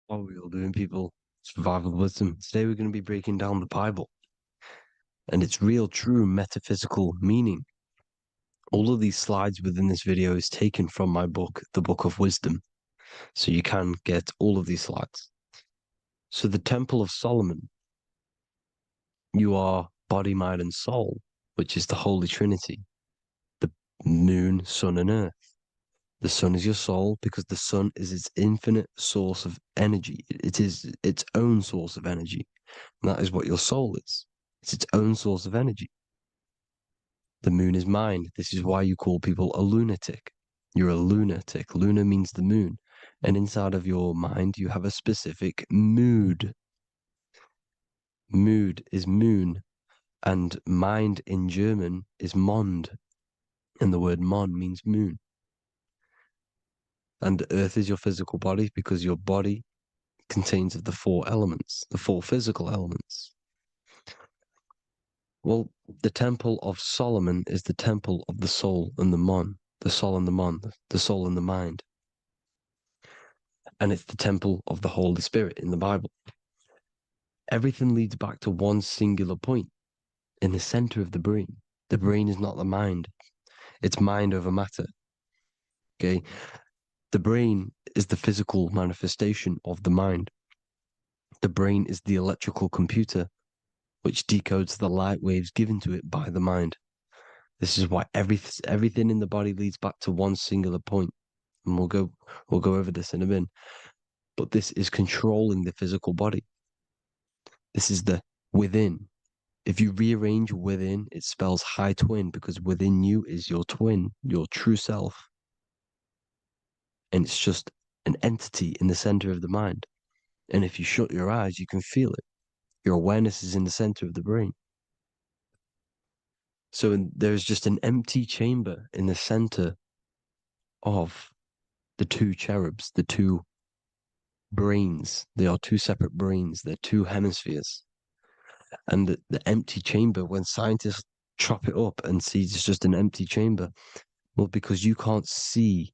How are we all doing, people? Survival wisdom. Today we're going to be breaking down the Bible and its real, true metaphysical meaning. All of these slides within this video is taken from my book, The Book of Wisdom, so you can get all of these slides. So the Temple of Solomon, you are body, mind, and soul, which is the Holy Trinity, the moon, sun, and earth. The sun is your soul because the sun is its infinite source of energy. It is its own source of energy. And that is what your soul is. It's its own source of energy. The moon is mind. This is why you call people a lunatic. You're a lunatic. Luna means the moon. And inside of your mind, you have a specific mood. Mood is moon. And mind in German is Mond. And the word Mond means moon. And earth is your physical body because your body contains of the four elements, the four physical elements. Well, the Temple of Solomon is the temple of the soul and the mon, the soul and the mon, the soul and the mind. And it's the temple of the Holy Spirit in the Bible. Everything leads back to one singular point in the center of the brain. The brain is not the mind, it's mind over matter. Okay? The brain is the physical manifestation of the mind. The brain is the electrical computer which decodes the light waves given to it by the mind. This is why everything in the body leads back to one singular point. And we'll go over this in a minute. But this is controlling the physical body. This is the within. If you rearrange within, it spells high twin because within you is your twin, your true self. And it's just an entity in the center of the mind. And if you shut your eyes, you can feel it. Your awareness is in the center of the brain. So there's just an empty chamber in the center of the two cherubs, the two brains. They are two separate brains. They're two hemispheres. And the empty chamber, when scientists chop it up and see it's just an empty chamber, well, because you can't see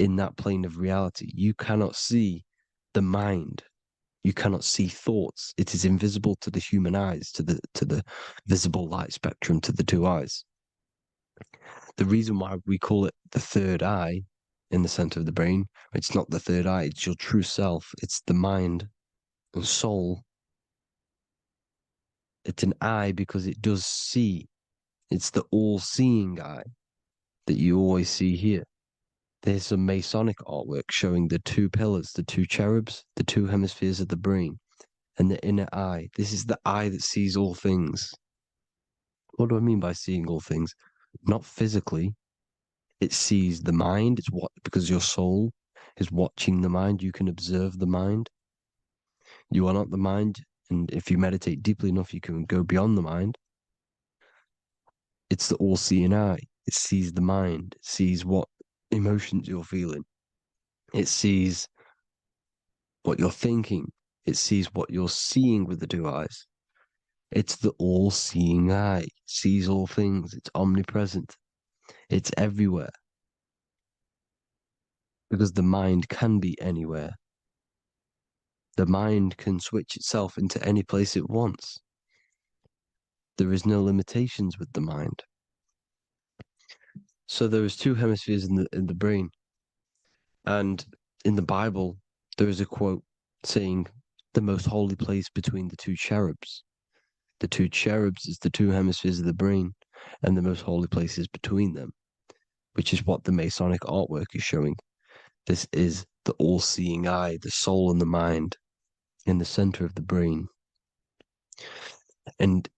in that plane of reality, you cannot see the mind. You cannot see thoughts. It is invisible to the human eyes, to the visible light spectrum, to the two eyes. The reason why we call it the third eye in the center of the brain, it's not the third eye, it's your true self. It's the mind and soul. It's an eye because it does see. It's the all-seeing eye that you always see here. There's some Masonic artwork showing the two pillars, the two cherubs, the two hemispheres of the brain, and the inner eye. This is the eye that sees all things. What do I mean by seeing all things? Not physically. It sees the mind. It's what because your soul is watching the mind. You can observe the mind. You are not the mind, and if you meditate deeply enough, you can go beyond the mind. It's the all-seeing eye. It sees the mind. It sees what emotions you're feeling. It sees what you're thinking. It sees what you're seeing with the two eyes. It's the all-seeing eye. It sees all things. It's omnipresent. It's everywhere. Because the mind can be anywhere. The mind can switch itself into any place it wants. There is no limitations with the mind. So there is two hemispheres in the brain. And in the Bible, there is a quote saying the most holy place between the two cherubs. The two cherubs is the two hemispheres of the brain, and the most holy place is between them, which is what the Masonic artwork is showing. This is the all-seeing eye, the soul and the mind in the center of the brain. And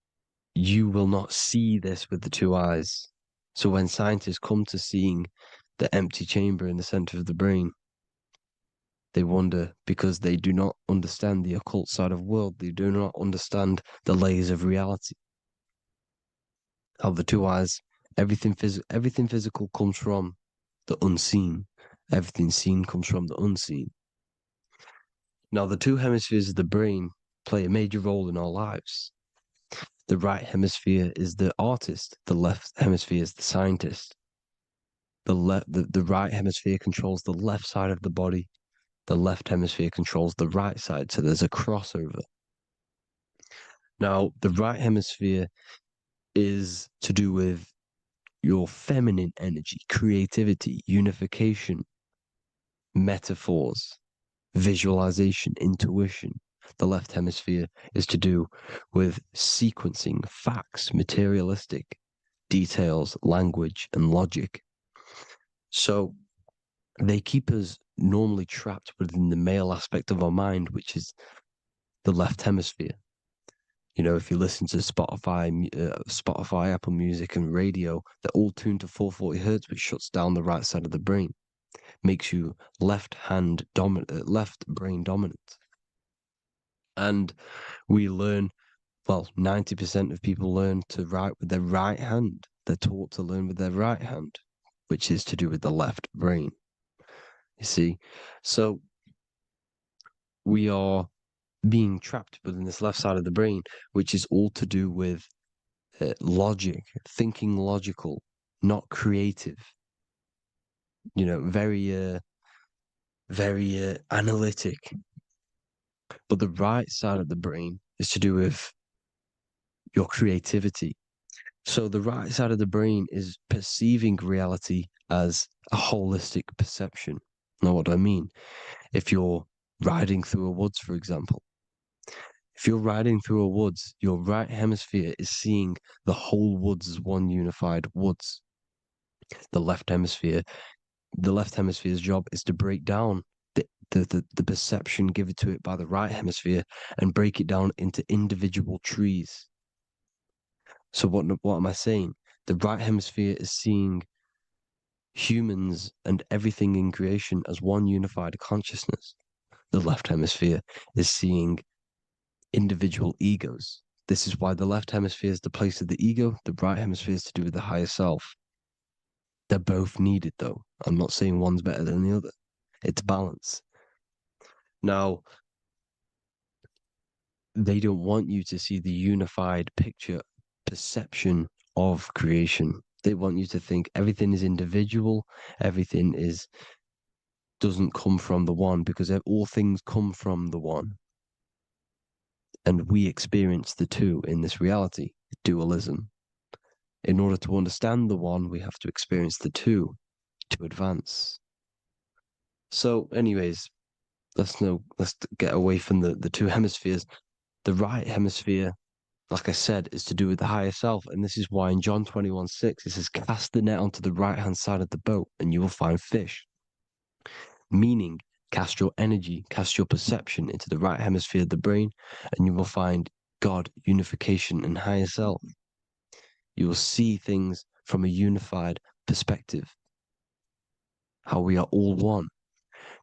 you will not see this with the two eyes. So when scientists come to seeing the empty chamber in the center of the brain, they wonder because they do not understand the occult side of the world. They do not understand the layers of reality. How the two eyes, everything physical comes from the unseen. Everything seen comes from the unseen. Now, the two hemispheres of the brain play a major role in our lives. The right hemisphere is the artist. The left hemisphere is the scientist. The right hemisphere controls the left side of the body. The left hemisphere controls the right side, so there's a crossover. Now, the right hemisphere is to do with your feminine energy, creativity, unification, metaphors, visualization, intuition. The left hemisphere is to do with sequencing, facts, materialistic details, language, and logic. So they keep us normally trapped within the male aspect of our mind, which is the left hemisphere. You know, if you listen to Spotify, Apple Music, and radio, they're all tuned to 440 hertz, which shuts down the right side of the brain, makes you left brain dominant. And we learn, well, 90% of people learn to write with their right hand. They're taught to learn with their right hand, which is to do with the left brain. You see, so we are being trapped within this left side of the brain, which is all to do with logic, thinking logical, not creative. You know, very analytic. But the right side of the brain is to do with your creativity. So the right side of the brain is perceiving reality as a holistic perception. Now, what do I mean? If you're riding through a woods, for example, if you're riding through a woods, your right hemisphere is seeing the whole woods as one unified woods. The left hemisphere's job is to break down the perception given to it by the right hemisphere and break it down into individual trees. So what am I saying? The right hemisphere is seeing humans and everything in creation as one unified consciousness. The left hemisphere is seeing individual egos. This is why the left hemisphere is the place of the ego, the right hemisphere is to do with the higher self. They're both needed, though. I'm not saying one's better than the other. It's balance. Now, they don't want you to see the unified picture, perception of creation. They want you to think everything is individual, everything doesn't come from the one, because all things come from the one. And we experience the two in this reality, dualism. In order to understand the one, we have to experience the two to advance. So, anyways, let's get away from the two hemispheres. The right hemisphere, like I said, is to do with the higher self. And this is why in John 21:6, it says, cast the net onto the right hand side of the boat and you will find fish. Meaning, cast your energy, cast your perception into the right hemisphere of the brain, and you will find God, unification, and higher self. You will see things from a unified perspective. How we are all one,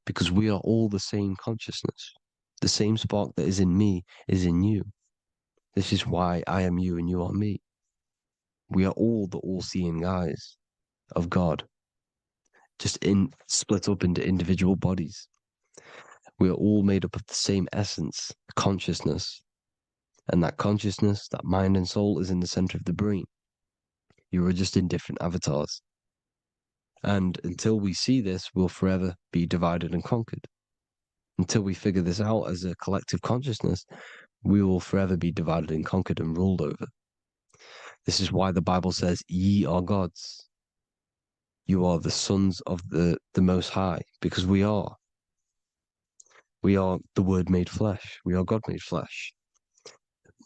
because we are all the same consciousness. The same spark that is in me is in you. This is why I am you and you are me. We are all the all-seeing eyes of God, just split up into individual bodies. We are all made up of the same essence, consciousness. And that consciousness, that mind and soul, is in the center of the brain. You are just in different avatars. And until we see this, we'll forever be divided and conquered. Until we figure this out as a collective consciousness, we will forever be divided and conquered and ruled over. This is why the Bible says, ye are gods. You are the sons of the Most High, because we are. We are the Word made flesh. We are God made flesh.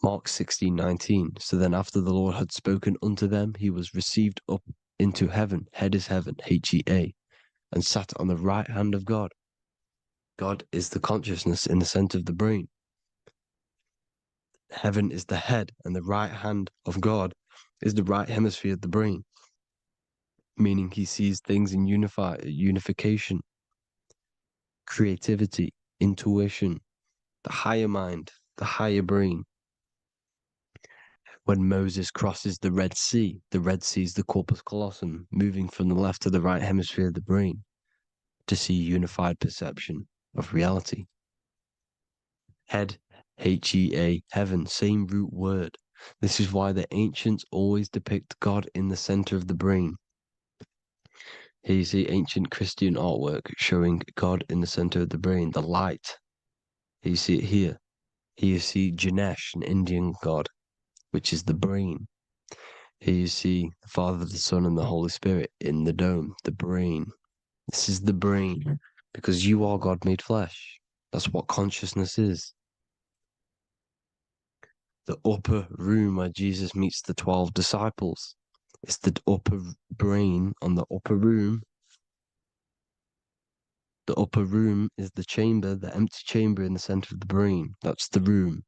Mark 16:19. So then after the Lord had spoken unto them, he was received up into heaven, head is heaven, H-E-A, and sat on the right hand of God. God is the consciousness in the center of the brain. Heaven is the head, and the right hand of God is the right hemisphere of the brain, meaning he sees things in unification, creativity, intuition, the higher mind, the higher brain. When Moses crosses the Red Sea is the corpus callosum, moving from the left to the right hemisphere of the brain to see unified perception of reality. Head, H-E-A, heaven, same root word. This is why the ancients always depict God in the center of the brain. Here you see ancient Christian artwork showing God in the center of the brain, the light. Here you see it here. Here you see Ganesh, an Indian god, which is the brain. Here you see the Father, the Son, and the Holy Spirit in the dome, the brain. This is the brain, because you are God made flesh. That's what consciousness is. The upper room where Jesus meets the 12 disciples. It's the upper brain on the upper room. The upper room is the chamber, the empty chamber in the center of the brain. That's the room.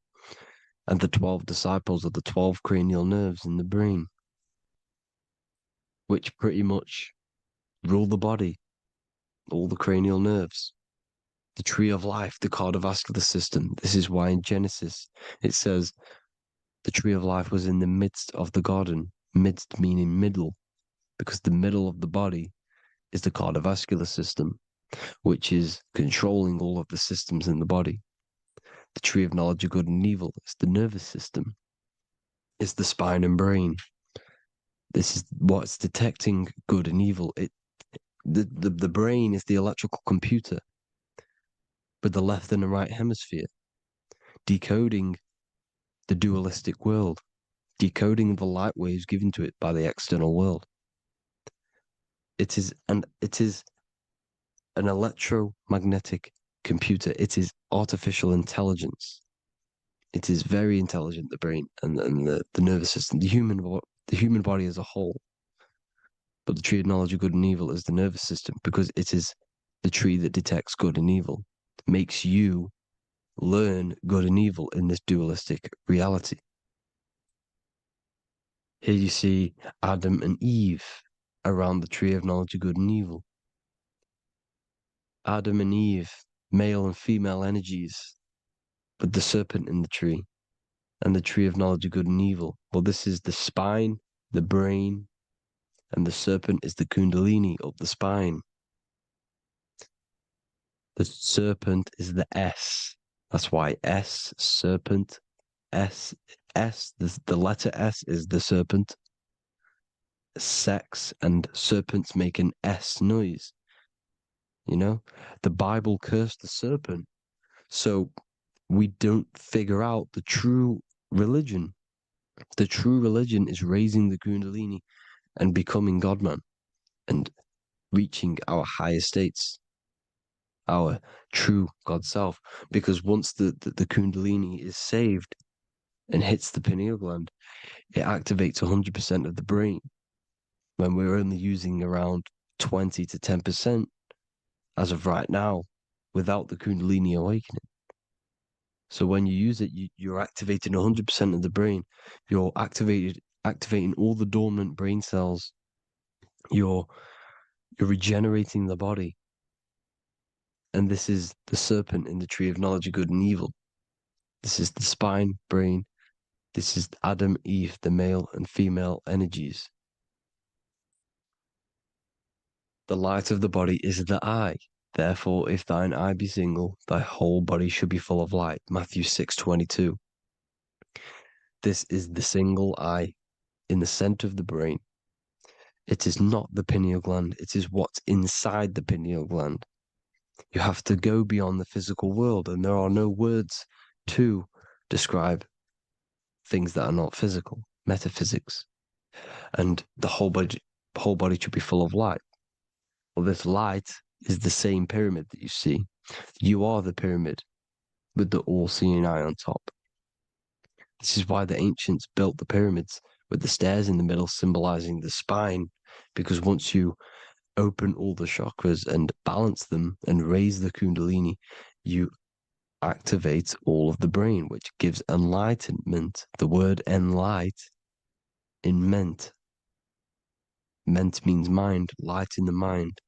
And the 12 disciples are the 12 cranial nerves in the brain, which pretty much rule the body, all the cranial nerves. The tree of life, the cardiovascular system. This is why in Genesis it says the tree of life was in the midst of the garden. Midst meaning middle, because the middle of the body is the cardiovascular system, which is controlling all of the systems in the body. The tree of knowledge of good and evil is the nervous system. It's the spine and brain. This is what's detecting good and evil. The brain is the electrical computer with the left and the right hemisphere, decoding the dualistic world, decoding the light waves given to it by the external world. It is an electromagnetic computer. It is artificial intelligence. It is very intelligent, the brain and the nervous system, the human body as a whole. But the tree of knowledge of good and evil is the nervous system, because it is the tree that detects good and evil, makes you learn good and evil in this dualistic reality. Here you see Adam and Eve around the tree of knowledge of good and evil. Adam and Eve, male and female energies, with the serpent in the tree and the tree of knowledge of good and evil. Well, this is the spine, the brain, and the serpent is the kundalini up the spine. The serpent is the S. That's why S, serpent, S, the letter S is the serpent. Sex and serpents make an S noise. You know, the Bible cursed the serpent. So we don't figure out the true religion. The true religion is raising the Kundalini and becoming God-man and reaching our higher states, our true God self. Because once the Kundalini is saved and hits the pineal gland, it activates 100% of the brain when we're only using around 20 to 10% as of right now without the Kundalini awakening. So when you use it, you're activating 100% of the brain. You're activating all the dormant brain cells. You're regenerating the body. And this is the serpent in the tree of knowledge of good and evil. This is the spine, brain. This is Adam, Eve, the male and female energies. The light of the body is the eye. Therefore, if thine eye be single, thy whole body should be full of light. Matthew 6:22. This is the single eye in the center of the brain. It is not the pineal gland. It is what's inside the pineal gland. You have to go beyond the physical world, and there are no words to describe things that are not physical, metaphysics. And the whole body should be full of light. Well, this light is the same pyramid that you see. You are the pyramid with the all-seeing eye on top. This is why the ancients built the pyramids with the stairs in the middle symbolizing the spine, because once you open all the chakras and balance them and raise the kundalini, you activate all of the brain, which gives enlightenment. The word enlight in ment. Ment means mind, light in the mind.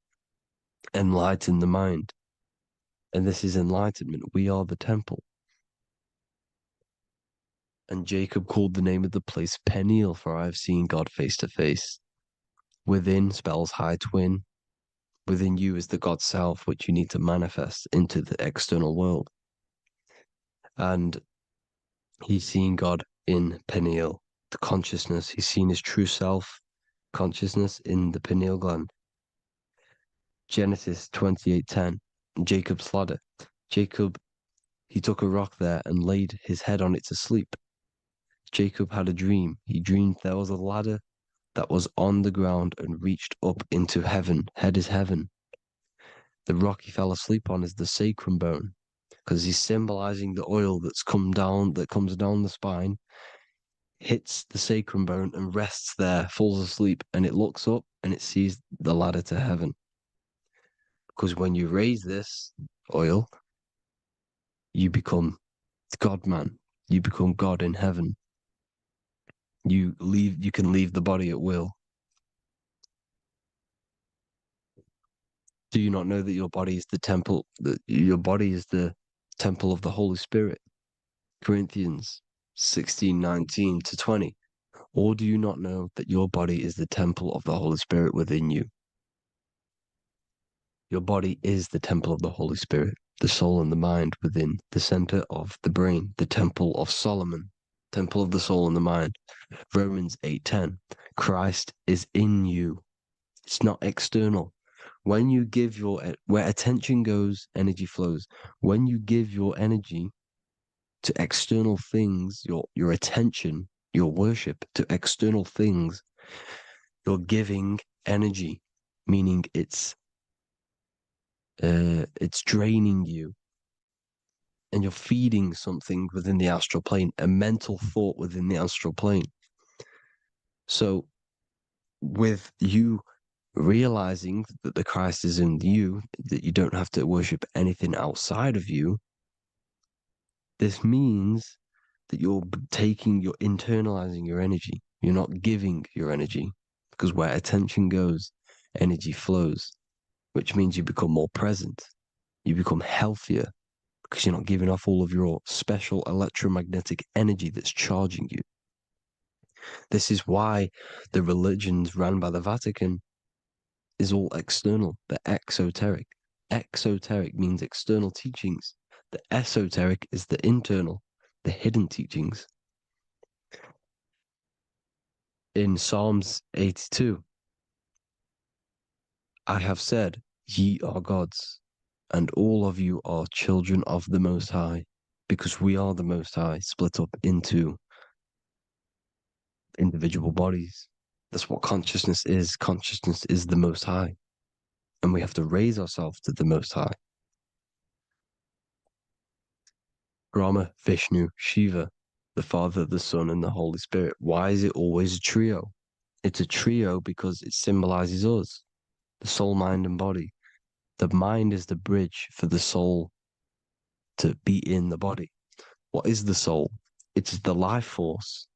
Enlighten the mind. And this is enlightenment. We are the temple. And Jacob called the name of the place Peniel, for I have seen God face to face. Within spells high twin. Within you is the God self, which you need to manifest into the external world. And he's seen God in Peniel, the consciousness. He's seen his true self, consciousness in the pineal gland. Genesis 28:10, Jacob's ladder. Jacob, he took a rock there and laid his head on it to sleep. Jacob had a dream. He dreamed there was a ladder that was on the ground and reached up into heaven. Head is heaven. The rock he fell asleep on is the sacrum bone, because he's symbolizing the oil that comes down the spine, hits the sacrum bone and rests there, falls asleep, and it looks up and it sees the ladder to heaven. Because when you raise this oil, you become God man. You become God in heaven. You can leave the body at will. Do you not know that your body is the temple, that your body is the temple of the Holy Spirit? Corinthians 16:19-20. Or do you not know that your body is the temple of the Holy Spirit within you? Your body is the temple of the Holy Spirit, the soul and the mind within the center of the brain, the temple of Solomon, temple of the soul and the mind. Romans 8:10. Christ is in you. It's not external. When you give where attention goes, energy flows. When you give your energy to external things, your attention, your worship to external things, you're giving energy, meaning it's draining you, and you're feeding something within the astral plane, a mental thought within the astral plane. So with you realizing that the Christ is in you, that you don't have to worship anything outside of you, this means that you're internalizing your energy. You're not giving your energy, because where attention goes, energy flows, which means you become more present. You become healthier because you're not giving off all of your special electromagnetic energy that's charging you. This is why the religions ran by the Vatican is all external. They're exoteric. Exoteric means external teachings. The esoteric is the internal, the hidden teachings. In Psalms 82, I have said, ye are gods, and all of you are children of the Most High, because we are the Most High, split up into individual bodies. That's what consciousness is. Consciousness is the Most High, and we have to raise ourselves to the Most High. Brahma, Vishnu, Shiva, the Father, the Son, and the Holy Spirit. Why is it always a trio? It's a trio because it symbolizes us, the soul, mind, and body. The mind is the bridge for the soul to be in the body. What is the soul? It's the life force.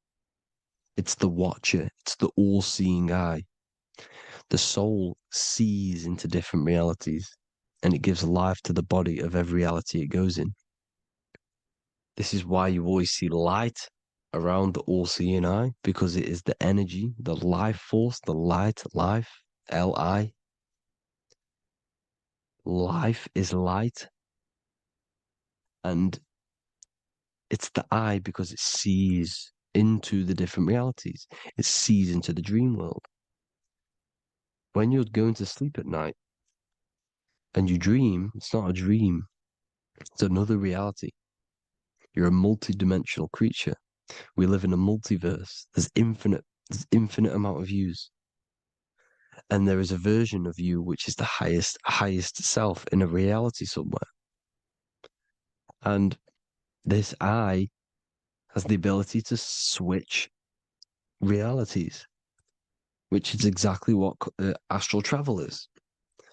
It's the watcher. It's the all-seeing eye. The soul sees into different realities, and it gives life to the body of every reality it goes in. This is why you always see light around the all-seeing eye, because it is the energy, the life force, the light, life, L-I. Life is light. And it's the eye because it sees into the different realities. It sees into the dream world. When you're going to sleep at night and you dream, it's not a dream. It's another reality. You're a multi-dimensional creature. We live in a multiverse. There's infinite amount of views. And there is a version of you which is the highest self in a reality somewhere. And this eye has the ability to switch realities, which is exactly what astral travel is.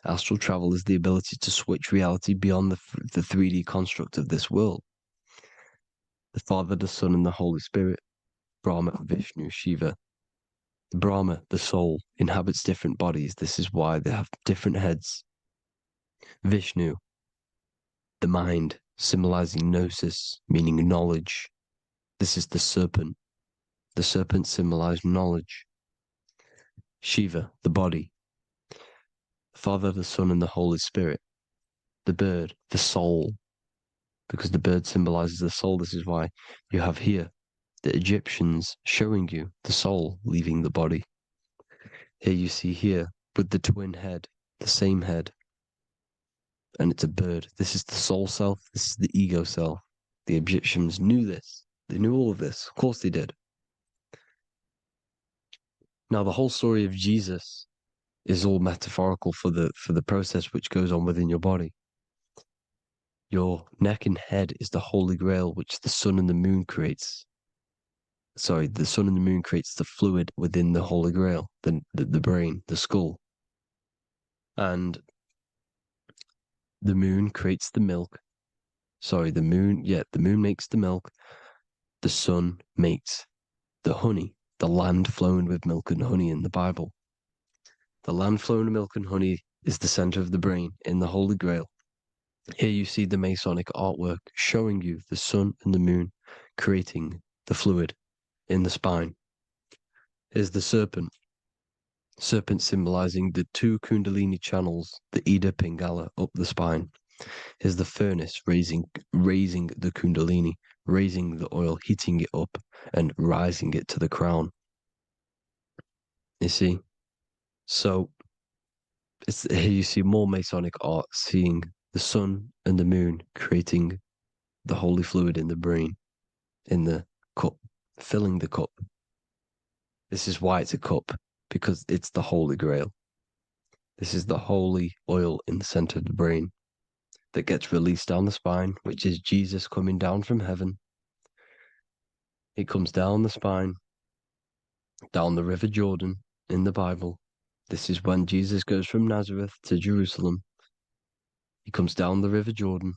Astral travel is the ability to switch reality beyond the 3D construct of this world. The Father, the Son, and the Holy Spirit, Brahma, Vishnu, Shiva. Brahma, the soul, inhabits different bodies. This is why they have different heads. Vishnu, the mind, symbolizing gnosis, meaning knowledge. This is the serpent. The serpent symbolized knowledge. Shiva, the body. Father, the Son, and the Holy Spirit. The bird, the soul, because the bird symbolizes the soul. This is why you have here the Egyptians showing you the soul leaving the body. Here you see here with the twin head, the same head. and it's a bird. This is the soul self. This is the ego self. The Egyptians knew this. They knew all of this. Of course they did. Now, the whole story of Jesus is all metaphorical for the process which goes on within your body. Your neck and head is the holy grail which the sun and the moon creates. Sorry, the sun and the moon creates the fluid within the holy grail, the brain, the skull. And the moon creates the milk. Sorry, the moon makes the milk. The sun makes the honey, the land flowing with milk and honey in the Bible. The land flowing with milk and honey is the center of the brain in the Holy Grail. Here you see the Masonic artwork showing you the sun and the moon creating the fluid in the spine. Here's the serpent. Serpent symbolizing the two Kundalini channels, the Ida Pingala up the spine. Here's the furnace raising the Kundalini, raising the oil, heating it up, and rising it to the crown. You see? So here you see more Masonic art, seeing the sun and the moon creating the holy fluid in the brain, in the cup, filling the cup. This is why it's a cup, because it's the Holy Grail. This is the holy oil in the center of the brain that gets released down the spine, which is Jesus coming down from heaven. He comes down the spine, down the River Jordan in the Bible. This is when Jesus goes from Nazareth to Jerusalem. He comes down the River Jordan,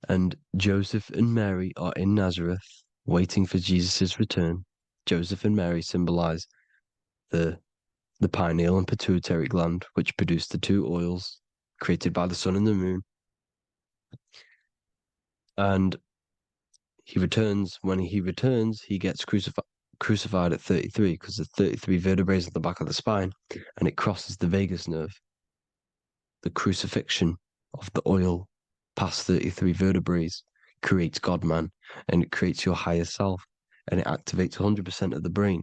and Joseph and Mary are in Nazareth waiting for Jesus' return. Joseph and Mary symbolize the pineal and pituitary gland, which produce the two oils created by the sun and the moon. And he returns. When he returns, he gets crucified at 33 because there's 33 vertebrae at the back of the spine, and it crosses the vagus nerve. The crucifixion of the oil past 33 vertebrae creates God-man, and it creates your higher self, and it activates 100% of the brain.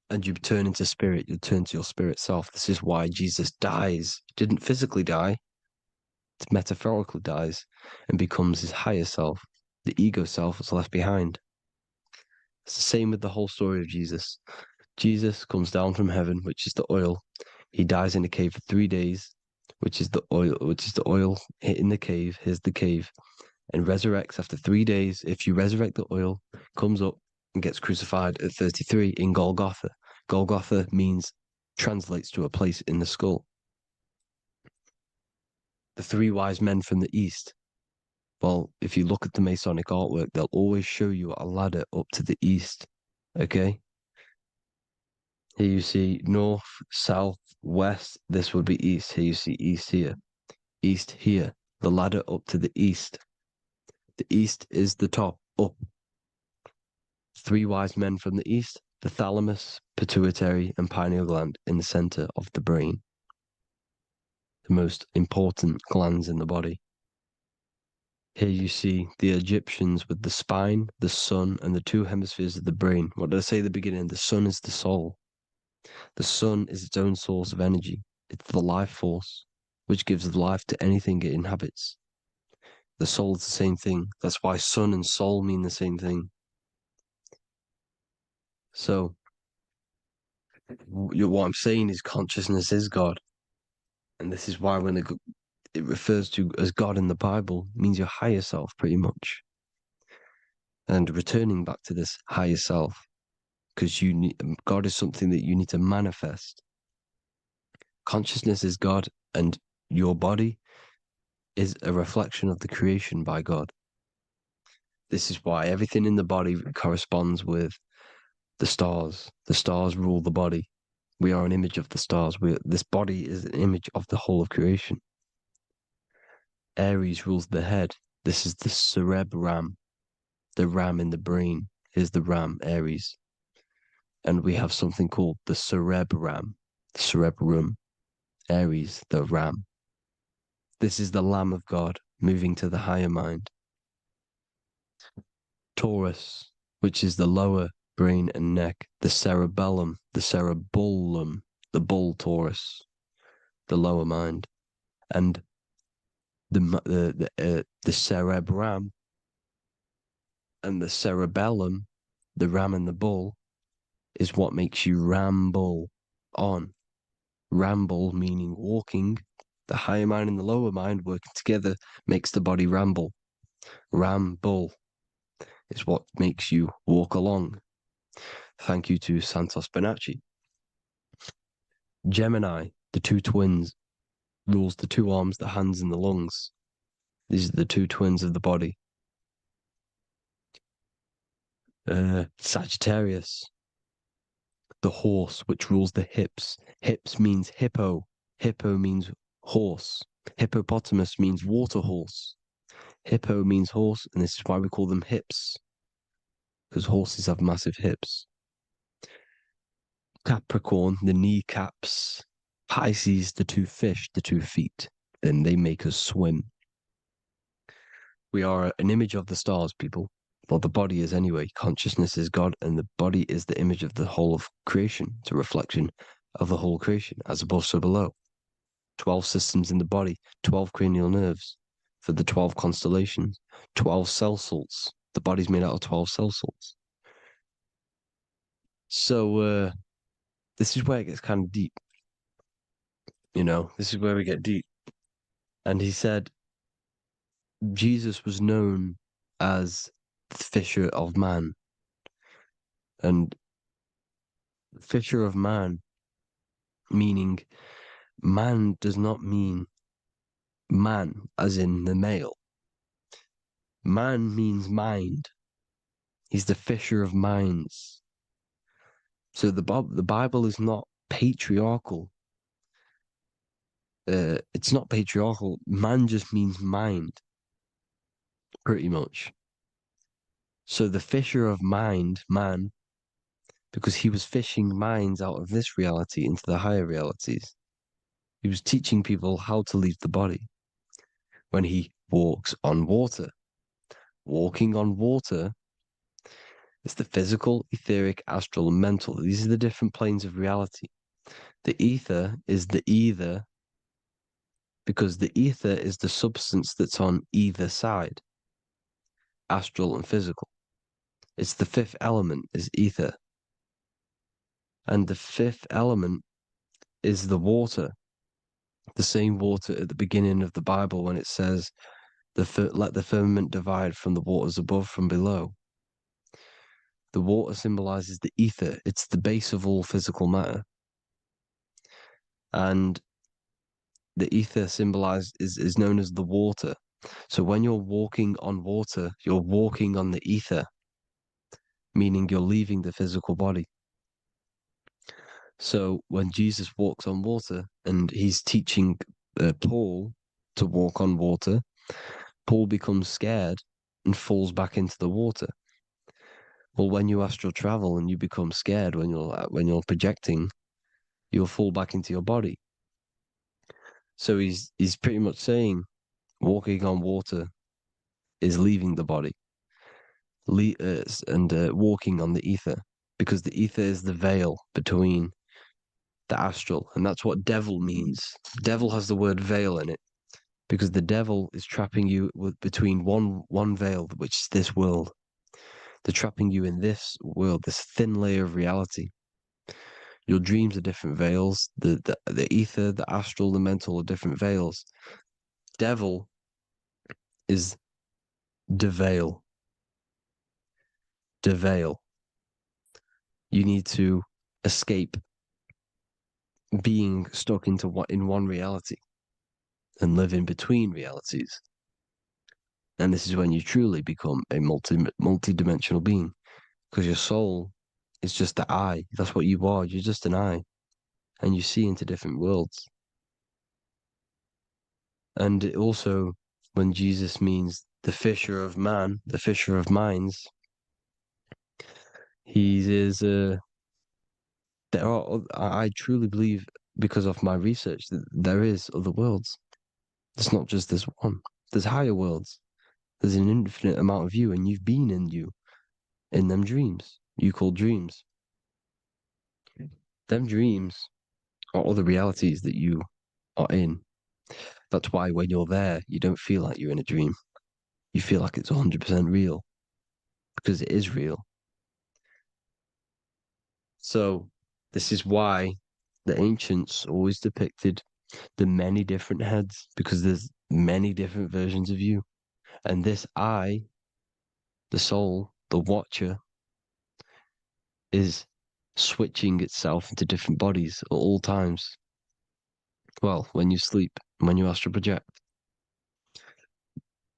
And you turn into spirit, you turn to your spirit self. This is why Jesus dies. He didn't physically die, it metaphorically dies and becomes his higher self. The ego self is left behind. It's the same with the whole story of Jesus. Jesus comes down from heaven, which is the oil. He dies in a cave for 3 days, which is the oil hitting the cave. Here's the cave. And resurrects after 3 days. If you resurrect the oil, comes up and gets crucified at 33 in Golgotha. Golgotha translates to a place in the skull. The three wise men from the east. Well, if you look at the Masonic artwork, they'll always show you a ladder up to the east. Okay? Here you see north, south, west. This would be east. Here you see east here. East here. The ladder up to the east. The east is the top, up. Three wise men from the east, the thalamus, pituitary, and pineal gland in the center of the brain. The most important glands in the body. Here you see the Egyptians with the spine, the sun, and the two hemispheres of the brain. What did I say at the beginning? The sun is the soul. The sun is its own source of energy. It's the life force, which gives life to anything it inhabits. The soul is the same thing. That's why sun and soul mean the same thing. So, what I'm saying is consciousness is God. And this is why when it refers to as God in the Bible, it means your higher self, pretty much. And returning back to this higher self, because God is something that you need to manifest. Consciousness is God, and your body is a reflection of the creation by God. This is why everything in the body corresponds with the stars. The stars rule the body. We are an image of the stars. This body is an image of the whole of creation. Aries rules the head. This is the cerebrum, the ram in the brain. Here's the ram, Aries. And we have something called the cerebrum, Aries, the ram. This is the Lamb of God moving to the higher mind. Taurus, which is the lower brain and neck, the cerebellum, the bull Taurus, the lower mind. And the cerebrum and the cerebellum, the ram and the bull, is what makes you ramble on. Ramble meaning walking. The higher mind and the lower mind working together makes the body ramble. Ramble is what makes you walk along. Thank you to Santos Bonacci. Gemini, the two twins, rules the two arms, the hands, and the lungs. These are the two twins of the body. Sagittarius, the horse, which rules the hips. Hips means hippo. Hippo means horse. Hippopotamus means water horse. Hippo means horse, and this is why we call them hips, because horses have massive hips. Capricorn, the kneecaps. Pisces, the two fish, the 2 feet. Then they make us swim. We are an image of the stars, people. Well, the body is anyway. Consciousness is God, and the body is the image of the whole of creation. It's a reflection of the whole creation, as above, so below. 12 systems in the body, 12 cranial nerves for the 12 constellations, 12 cell salts. The body's made out of 12 cell salts. So, this is where it gets kind of deep. This is where we get deep. And he said Jesus was known as the fisher of man. And fisher of man, meaning man does not mean man as in the male. Man means mind. He's the fisher of minds. So the Bible is not patriarchal. It's not patriarchal. Man just means mind, pretty much. So the fisher of mind, man, because he was fishing minds out of this reality into the higher realities. He was teaching people how to leave the body when he walks on water. Walking on water is the physical, etheric, astral, and mental. These are the different planes of reality. The ether is the either, because the ether is the substance that's on either side, astral and physical. It's the fifth element, is ether. And the fifth element is the water. The same water at the beginning of the Bible when it says, let the firmament divide from the waters above from below. The water symbolizes the ether. It's the base of all physical matter. And the ether symbolized is known as the water. So when you're walking on water, you're walking on the ether, meaning you're leaving the physical body. So when Jesus walks on water and he's teaching Paul to walk on water, Paul becomes scared and falls back into the water. Well, when you astral travel and you become scared when you're projecting, you'll fall back into your body. So he's pretty much saying walking on water is leaving the body, and walking on the ether, because the ether is the veil between the astral, and that's what devil means. Devil has the word veil in it, because the devil is trapping you between one veil, which is this world. They're trapping you in this world, this thin layer of reality. Your dreams are different veils. The ether, the astral, the mental are different veils. Devil is the veil. The veil. You need to escape being stuck in one reality and live in between realities. And this is when you truly become a multi-dimensional being, because your soul is just the eye. That's what you are. You're just an eye, and you see into different worlds. And it also, when Jesus means the fisher of man, the fisher of minds, he is. I truly believe, because of my research, that there is other worlds. It's not just this one. There's higher worlds. There's an infinite amount of you, and you've been in them dreams. You call dreams. Them dreams are other realities that you are in. That's why when you're there, you don't feel like you're in a dream. You feel like it's 100% real, because it is real. So this is why the ancients always depicted the many different heads, because there's many different versions of you. And this I, the soul, the watcher, is switching itself into different bodies at all times. Well, when you sleep, when you astral project.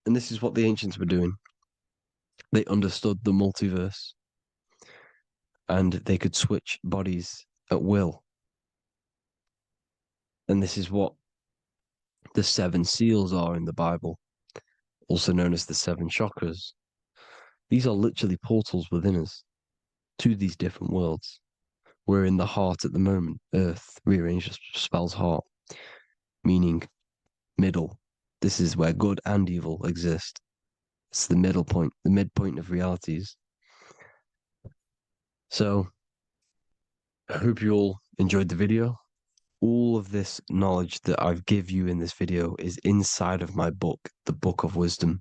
And this is what the ancients were doing. They understood the multiverse and they could switch bodies at will. And this is what the 7 seals are in the Bible, also known as the 7 chakras. These are literally portals within us to these different worlds. We're in the heart at the moment. Earth rearranged spells heart, meaning middle. This is where good and evil exist. It's the middle point, the midpoint of realities. So I hope you all enjoyed the video. All of this knowledge that I've give you in this video is inside of my book, the Book of Wisdom.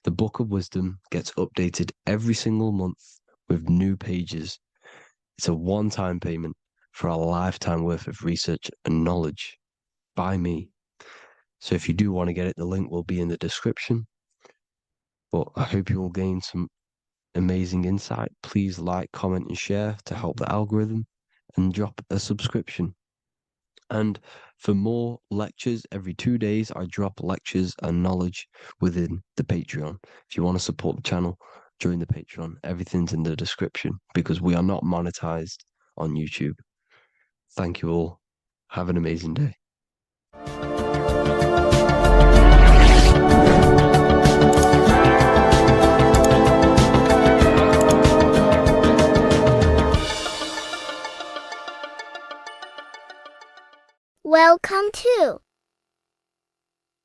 The Book of Wisdom gets updated every single month with new pages. It's a one-time payment for a lifetime worth of research and knowledge by me. So if you do want to get it, the link will be in the description. But I hope you will gain some amazing insight. Please like, comment, and share to help the algorithm, and drop a subscription. And for more lectures, every 2 days, I drop lectures and knowledge within the Patreon. If you want to support the channel, join the Patreon. Everything's in the description because we are not monetized on YouTube. Thank you all. Have an amazing day. Welcome to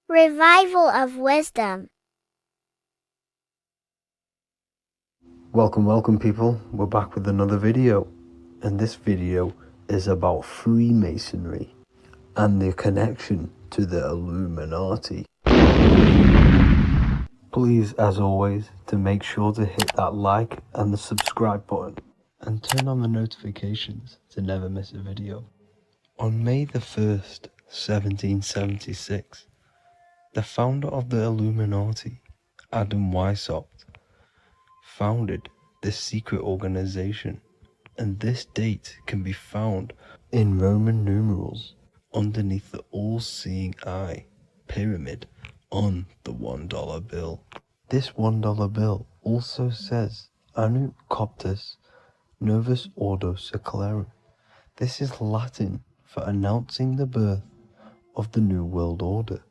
Revival of Wisdom. Welcome people, we're back with another video, and this video is about Freemasonry and their connection to the Illuminati. Please, as always, to make sure to hit that like and the subscribe button and turn on the notifications to never miss a video. On May the 1st, 1776, the founder of the Illuminati, Adam Weishaupt, founded this secret organization, and this date can be found in Roman numerals underneath the all-seeing eye pyramid on the $1 bill. This $1 bill also says Anut Coptus Novus Ordo Secularum. This is Latin for announcing the birth of the New World Order.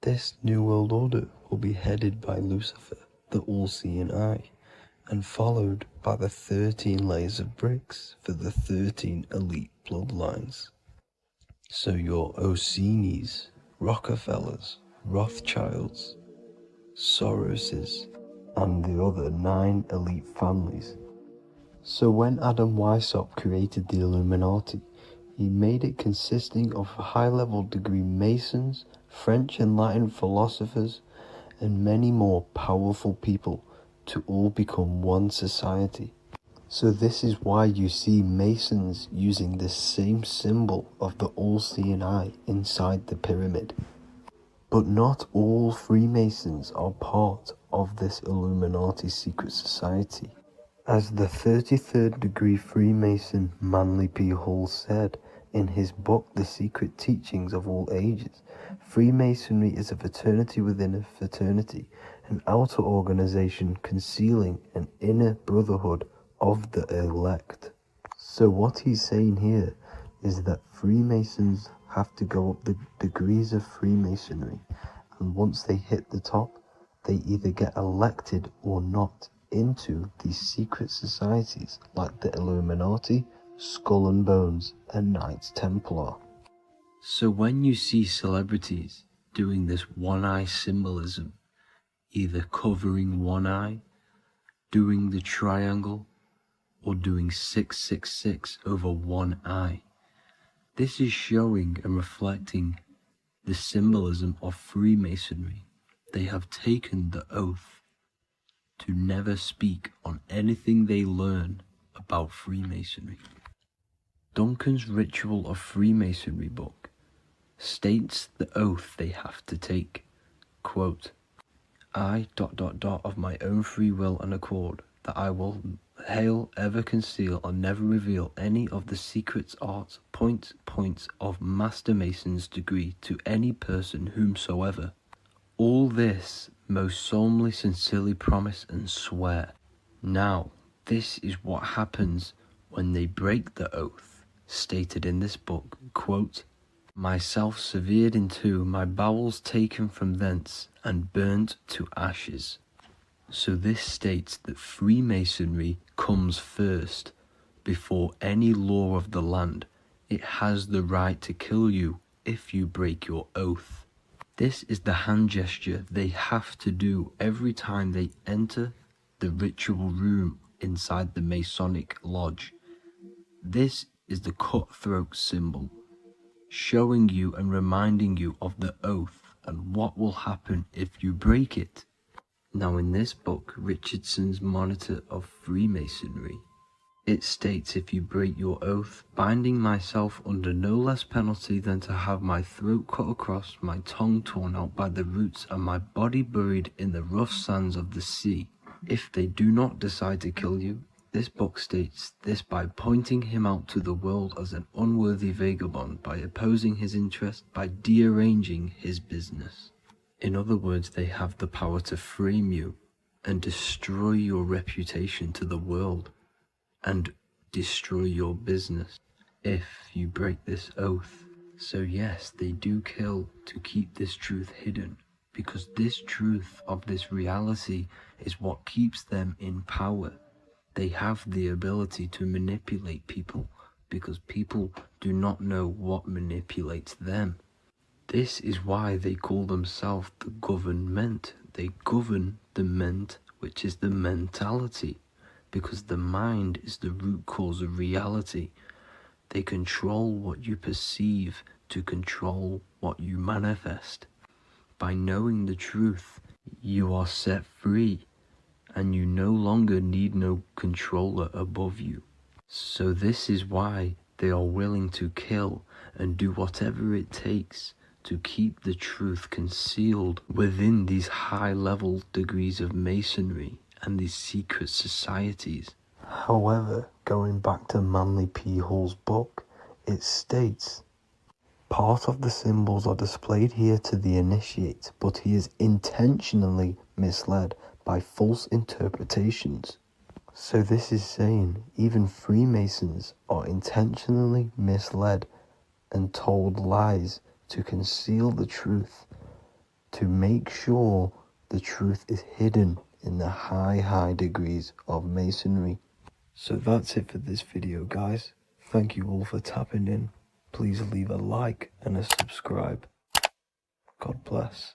This New World Order will be headed by Lucifer, the all-seeing eye, and followed by the 13 layers of bricks for the 13 elite bloodlines. So your Orsini's, Rockefellers, Rothschilds, Soroses, and the other 9 elite families. So when Adam Weishaupt created the Illuminati, he made it consisting of high-level degree Masons, French and Latin philosophers, and many more powerful people to all become one society. So this is why you see Masons using the same symbol of the all-seeing eye inside the pyramid. But not all Freemasons are part of this Illuminati secret society. As the 33rd degree Freemason Manly P. Hall said in his book The Secret Teachings of All Ages, Freemasonry is a fraternity within a fraternity, an outer organization concealing an inner brotherhood of the elect. So what he's saying here is that Freemasons have to go up the degrees of Freemasonry, and once they hit the top, they either get elected or not into these secret societies like the Illuminati, Skull and Bones, and Knights Templar. So when you see celebrities doing this one-eye symbolism, either covering one eye, doing the triangle, or doing 666 over one eye, this is showing and reflecting the symbolism of Freemasonry. They have taken the oath to never speak on anything they learn about Freemasonry. Duncan's Ritual of Freemasonry book states the oath they have to take. Quote, I ... of my own free will and accord, that I will ever conceal or never reveal any of the secrets, arts, points of Master Mason's degree to any person whomsoever. All this most solemnly, sincerely promise and swear. Now, this is what happens when they break the oath, stated in this book, quote, myself severed in two, my bowels taken from thence, and burnt to ashes. So this states that Freemasonry comes first, before any law of the land. It has the right to kill you if you break your oath. This is the hand gesture they have to do every time they enter the ritual room inside the Masonic lodge. This is the cutthroat symbol, showing you and reminding you of the oath and what will happen if you break it. Now in this book, Richardson's Monitor of Freemasonry, it states, if you break your oath, binding myself under no less penalty than to have my throat cut across, my tongue torn out by the roots, and my body buried in the rough sands of the sea. If they do not decide to kill you, this book states this by pointing him out to the world as an unworthy vagabond, by opposing his interest, by dearranging his business. In other words, they have the power to frame you and destroy your reputation to the world and destroy your business if you break this oath. So yes, they do kill to keep this truth hidden, because this truth of this reality is what keeps them in power. They have the ability to manipulate people because people do not know what manipulates them. This is why they call themselves the government. They govern the ment, which is the mentality, because the mind is the root cause of reality. They control what you perceive to control what you manifest. By knowing the truth, you are set free, and you no longer need no controller above you. So this is why they are willing to kill and do whatever it takes to keep the truth concealed within these high-level degrees of masonry and these secret societies. However, going back to Manly P. Hall's book, it states, part of the symbols are displayed here to the initiate, but he is intentionally misled by false interpretations. So this is saying even Freemasons are intentionally misled and told lies to conceal the truth, to make sure the truth is hidden in the high degrees of masonry. So that's it for this video, guys. Thank you all for tapping in. Please leave a like and a subscribe. God bless.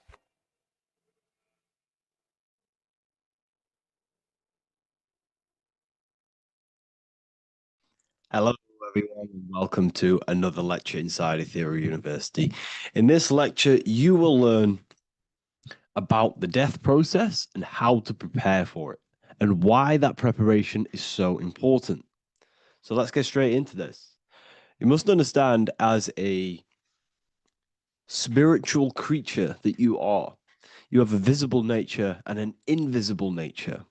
Hello, everyone, and welcome to another lecture inside Ethereal University. In this lecture, you will learn about the death process and how to prepare for it, and why that preparation is so important. So let's get straight into this. You must understand, as a spiritual creature that you are, you have a visible nature and an invisible nature.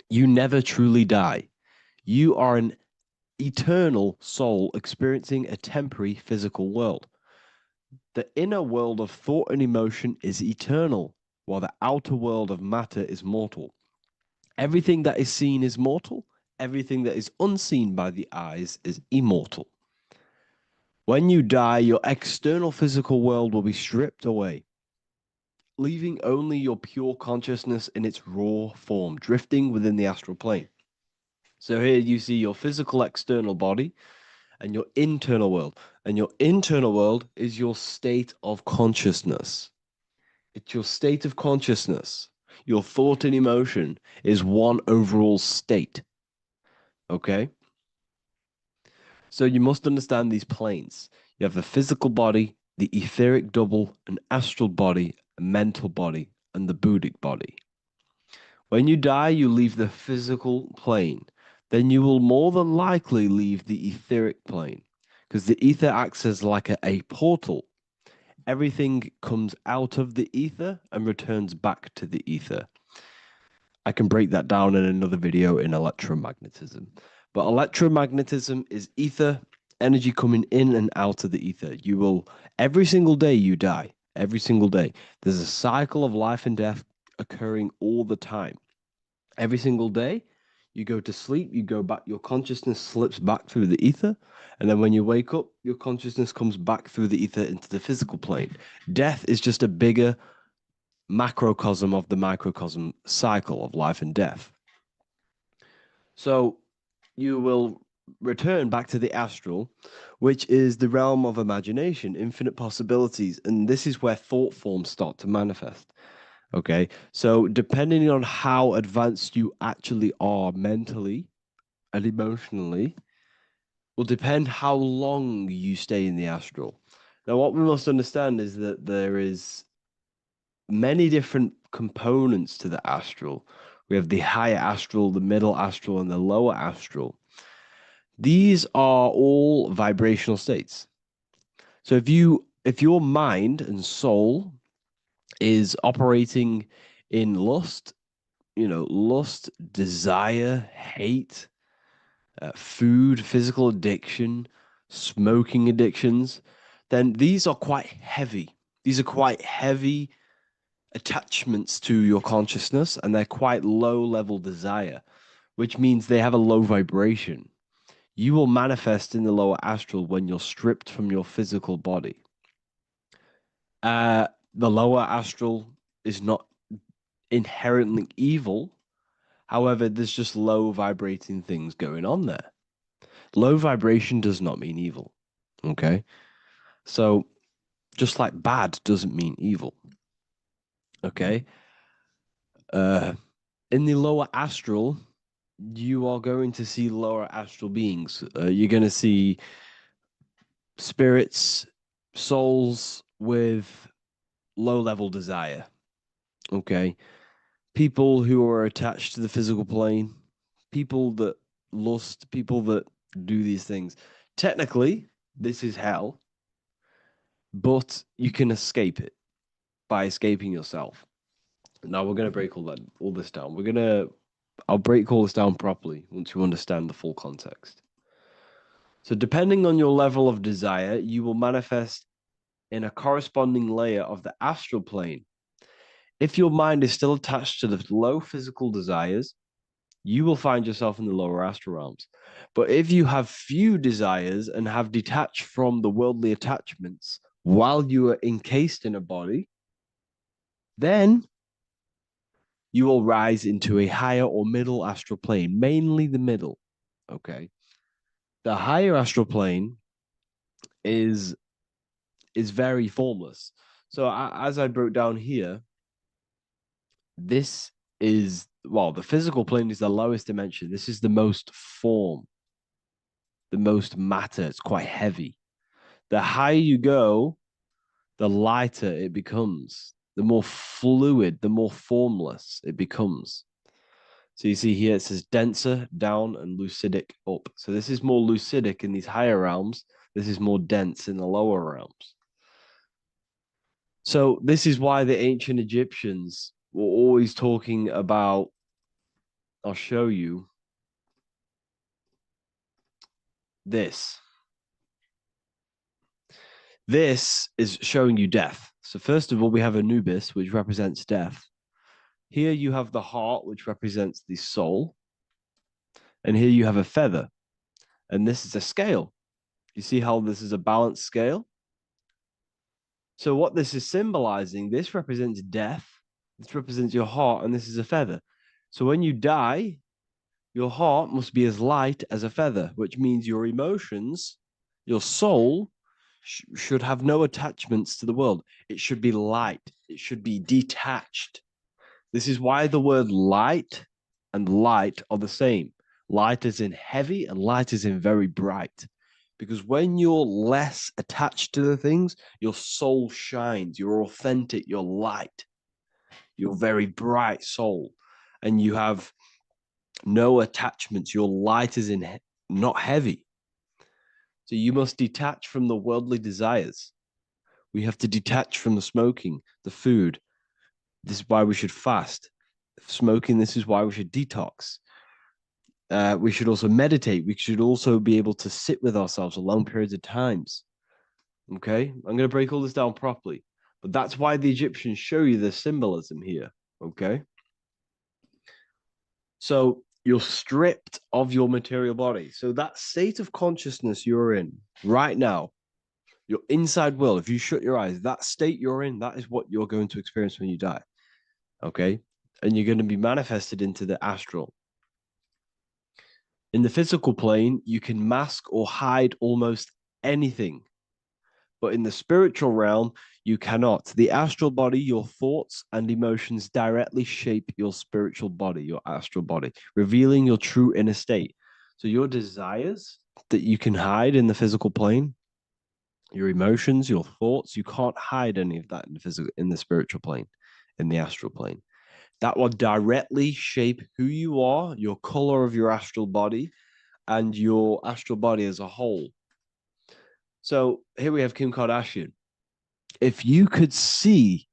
You never truly die. You are an eternal soul experiencing a temporary physical world. The inner world of thought and emotion is eternal, while the outer world of matter is mortal. Everything that is seen is mortal. Everything that is unseen by the eyes is immortal. When you die, your external physical world will be stripped away, leaving only your pure consciousness in its raw form, drifting within the astral plane. So here you see your physical external body and your internal world. And your internal world is your state of consciousness. It's your state of consciousness. Your thought and emotion is one overall state. Okay? So you must understand these planes. You have the physical body, the etheric double, an astral body, a mental body, and the Buddhic body. When you die, you leave the physical plane. Then you will more than likely leave the etheric plane because the ether acts as like a portal. Everything comes out of the ether and returns back to the ether. I can break that down in another video in electromagnetism. But electromagnetism is ether, energy coming in and out of the ether. You will, every single day you die, every single day. There's a cycle of life and death occurring all the time. Every single day, you go to sleep, you go back, your consciousness slips back through the ether. And then when you wake up, your consciousness comes back through the ether into the physical plane. Death is just a bigger macrocosm of the microcosm cycle of life and death. So you will return back to the astral, which is the realm of imagination, infinite possibilities. And this is where thought forms start to manifest. Okay. So depending on how advanced you actually are mentally and emotionally, will depend how long you stay in the astral. Now, what we must understand is that there is many different components to the astral. We have the higher astral, the middle astral, and the lower astral. These are all vibrational states. So if your mind and soul is operating in lust, lust, desire, hate, food, physical addiction, smoking addictions, then these are quite heavy. These are quite heavy attachments to your consciousness, and they're quite low level desire, which means they have a low vibration. You will manifest in the lower astral when you're stripped from your physical body. The lower astral is not inherently evil. However, there's just low vibrating things going on there. Low vibration does not mean evil. Okay. So just like bad doesn't mean evil. Okay. In the lower astral, you are going to see lower astral beings. You're going to see spirits, souls with low level desire. Okay. People who are attached to the physical plane, people that lust, people that do these things. Technically, this is hell, but you can escape it by escaping yourself. Now we're going to break all this down. I'll break all this down properly once you understand the full context. So depending on your level of desire, you will manifest in a corresponding layer of the astral plane. If your mind is still attached to the low physical desires, you will find yourself in the lower astral realms. But if you have few desires and have detached from the worldly attachments while you are encased in a body, then you will rise into a higher or middle astral plane, mainly the middle. Okay. The higher astral plane is very formless. So as I broke down here, this is, well, the physical plane is the lowest dimension. This is the most form, the most matter. It's quite heavy. The higher you go, the lighter it becomes, the more fluid, the more formless it becomes. So you see here it says denser down and lucidic up. So this is more lucidic in these higher realms. This is more dense in the lower realms. So this is why the ancient Egyptians were always talking about, I'll show you this. This is showing you death. So first of all, we have Anubis, which represents death. Here you have the heart, which represents the soul. And here you have a feather. And this is a scale. You see how this is a balanced scale? So what this is symbolizing, this represents death. This represents your heart, and this is a feather. So when you die, your heart must be as light as a feather, which means your emotions, your soul, should have no attachments to the world. It should be light. It should be detached. This is why the word light and light are the same. Light is in heavy and light is in very bright. Because when you're less attached to the things, your soul shines, you're authentic, you're light, you're very bright soul, and you have no attachments. Your light is in not heavy. So you must detach from the worldly desires. We have to detach from the smoking, the food. This is why we should fast. Smoking, this is why we should detox. We should also meditate. We should also be able to sit with ourselves for long periods of times. Okay, I'm going to break all this down properly, but that's why the Egyptians show you the symbolism here. Okay, so you're stripped of your material body. So that state of consciousness you're in right now, your inside world, if you shut your eyes, that state you're in, that is what you're going to experience when you die. Okay, and you're going to be manifested into the astral. In the physical plane, you can mask or hide almost anything. But in the spiritual realm, you cannot. The astral body, your thoughts and emotions directly shape your spiritual body, your astral body, revealing your true inner state. So your desires that you can hide in the physical plane, your emotions, your thoughts, you can't hide any of that in the physical, in the spiritual plane, in the astral plane. That will directly shape who you are, your color of your astral body, and your astral body as a whole. So here we have Kim Kardashian. If you could see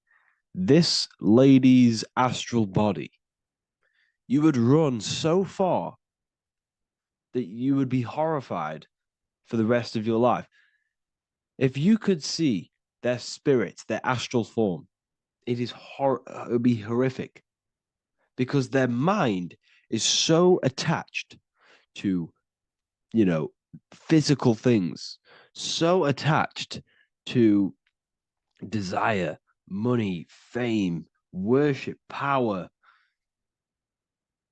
this lady's astral body, you would run so far that you would be horrified for the rest of your life. If you could see their spirit, their astral form, it would be horrific because their mind is so attached to, physical things, so attached to desire, money, fame, worship, power.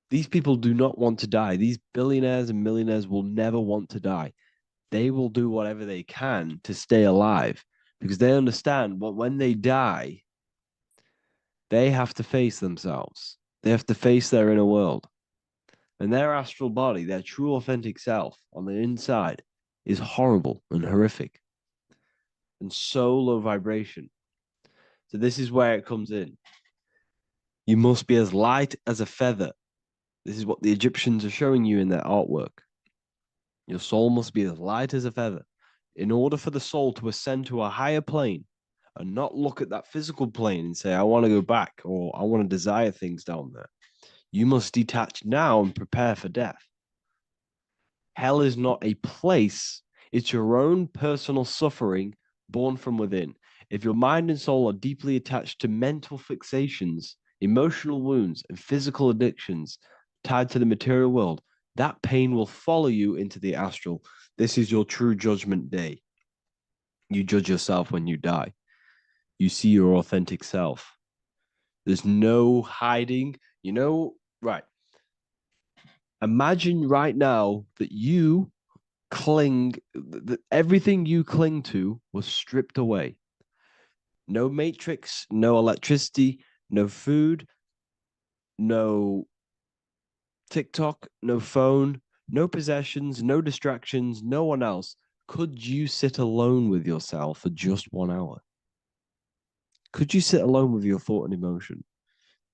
These people do not want to die. These billionaires and millionaires will never want to die. They will do whatever they can to stay alive because they understand what when they die, they have to face themselves. They have to face their inner world. And their astral body, their true authentic self on the inside is horrible and horrific and so low vibration. So this is where it comes in. You must be as light as a feather. This is what the Egyptians are showing you in their artwork. Your soul must be as light as a feather. In order for the soul to ascend to a higher plane and not look at that physical plane and say, I want to go back or I want to desire things down there, you must detach now and prepare for death. Hell is not a place, it's your own personal suffering born from within. If your mind and soul are deeply attached to mental fixations, emotional wounds, and physical addictions tied to the material world, that pain will follow you into the astral. This is your true judgment day. You judge yourself when you die. You see your authentic self. There's no hiding. Right. Imagine right now that you that everything you cling to was stripped away. No matrix, no electricity, no food, no TikTok, no phone, no possessions, no distractions, no one else. Could you sit alone with yourself for just 1 hour? Could you sit alone with your thought and emotion?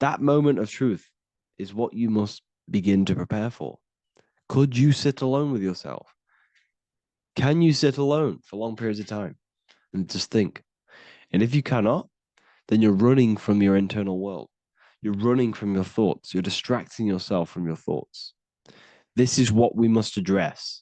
That moment of truth is what you must begin to prepare for. Could you sit alone with yourself? Can you sit alone for long periods of time and just think? And if you cannot, then you're running from your internal world. You're running from your thoughts. You're distracting yourself from your thoughts. This is what we must address.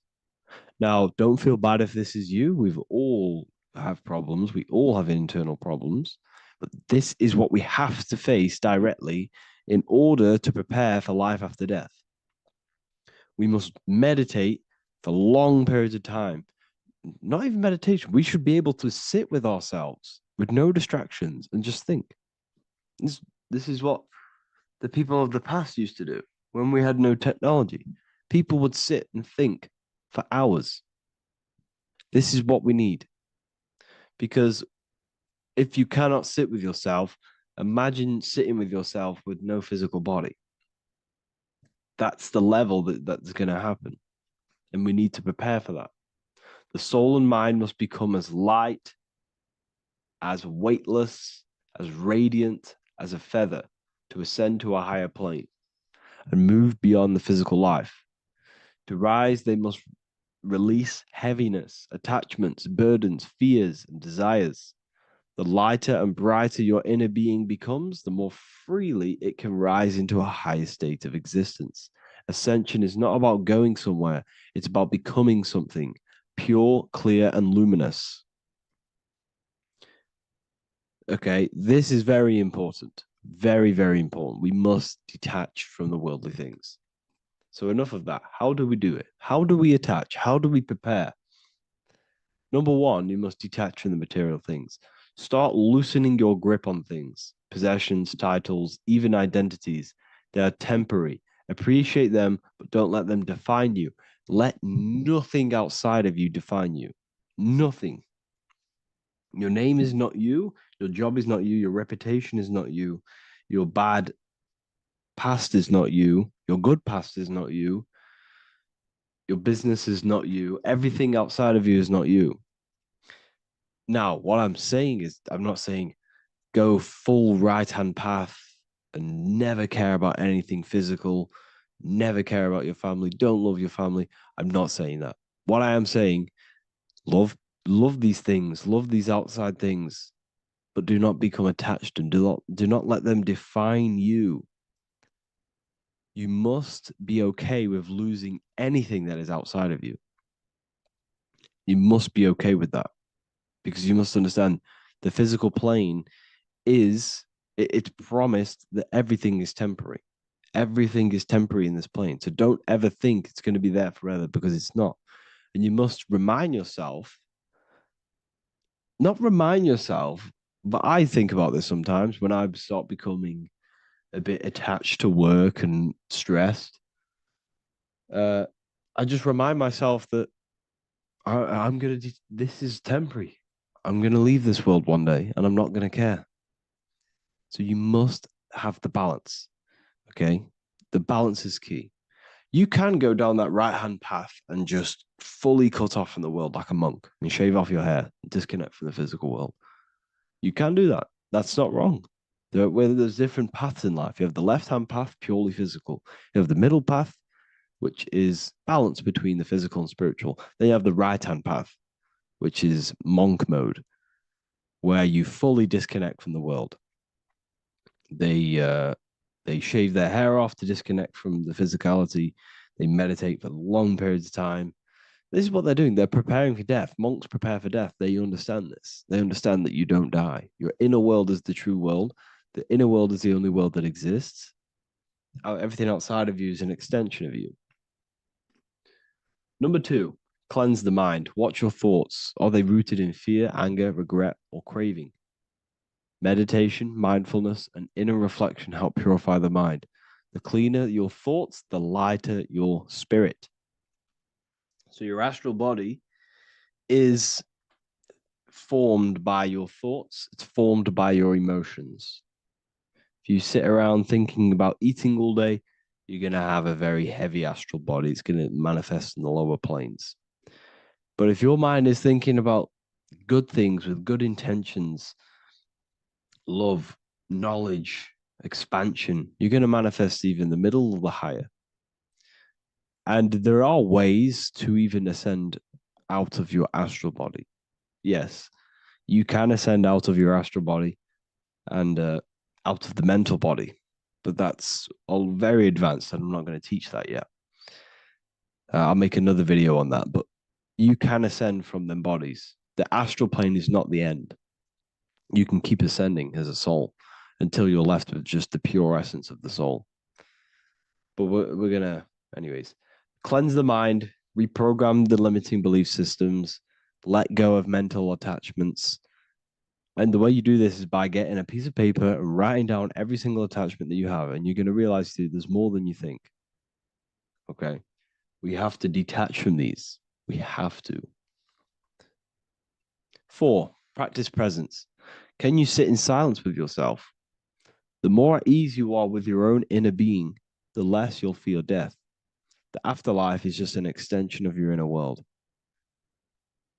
Now, don't feel bad if this is you. We've all have problems. We all have internal problems. But this is what we have to face directly in order to prepare for life after death. We must meditate for long periods of time. Not even meditation. We should be able to sit with ourselves with no distractions and just think. This is what the people of the past used to do when we had no technology. People would sit and think for hours. This is what we need. Because if you cannot sit with yourself, imagine sitting with yourself with no physical body. That's the level that's going to happen. And we need to prepare for that. The soul and mind must become as light, as weightless, as radiant as a feather to ascend to a higher plane and move beyond the physical life. To rise, they must release heaviness, attachments, burdens, fears, and desires. The lighter and brighter your inner being becomes, the more freely it can rise into a higher state of existence. Ascension is not about going somewhere, it's about becoming something pure, clear, and luminous. Okay, this is very important. Very, very important. We must detach from the worldly things. So, enough of that. How do we do it? How do we attach? How do we prepare? Number one, you must detach from the material things. Start loosening your grip on things, possessions, titles, even identities. They are temporary. Appreciate them, but don't let them define you. Let nothing outside of you define you. Nothing. Your name is not you. Your job is not you. Your reputation is not you. Your bad past is not you. Your good past is not you. Your business is not you. Everything outside of you is not you. Now, what I'm saying is, I'm not saying go full right hand path and never care about anything physical, never care about your family, don't love your family. I'm not saying that. What I am saying, love these things, love these outside things, but do not become attached and do not let them define you. You must be okay with losing anything that is outside of you. You must be okay with that because you must understand the physical plane is it's promised that everything is temporary. Everything is temporary in this plane. So don't ever think it's going to be there forever because it's not. And you must remind yourself, not remind yourself, but I think about this sometimes when I start becoming a bit attached to work and stressed. I just remind myself that I'm going to, this is temporary. I'm going to leave this world one day and I'm not going to care. So you must have the balance. Okay. The balance is key. You can go down that right hand path and just fully cut off from the world like a monk and shave off your hair, disconnect from the physical world. You can do that. That's not wrong. There's different paths in life. You have the left hand path, purely physical. You have the middle path, which is balance between the physical and spiritual. Then you have the right hand path, which is monk mode, where you fully disconnect from the world. They shave their hair off to disconnect from the physicality. They meditate for long periods of time. This is what they're doing. They're preparing for death. Monks prepare for death. They understand this. They understand that you don't die. Your inner world is the true world. The inner world is the only world that exists. Everything outside of you is an extension of you. Number two, cleanse the mind. Watch your thoughts. Are they rooted in fear, anger, regret, or craving? Meditation, mindfulness, and inner reflection help purify the mind. The cleaner your thoughts, the lighter your spirit. So your astral body is formed by your thoughts, it's formed by your emotions. If you sit around thinking about eating all day, you're going to have a very heavy astral body. It's going to manifest in the lower planes. But if your mind is thinking about good things with good intentions, love, knowledge, expansion, you're going to manifest even the middle or the higher. And there are ways to even ascend out of your astral body. Yes, you can ascend out of your astral body and out of the mental body, but that's all very advanced, and I'm not going to teach that yet. I'll make another video on that, but you can ascend from them bodies. The astral plane is not the end. You can keep ascending as a soul until you're left with just the pure essence of the soul. But we're going to, anyways, cleanse the mind, reprogram the limiting belief systems, let go of mental attachments. And the way you do this is by getting a piece of paper and writing down every single attachment that you have. And you're going to realize that there's more than you think. Okay. We have to detach from these. We have to. 4, practice presence. Can you sit in silence with yourself? The more at ease you are with your own inner being, the less you'll feel death. The afterlife is just an extension of your inner world.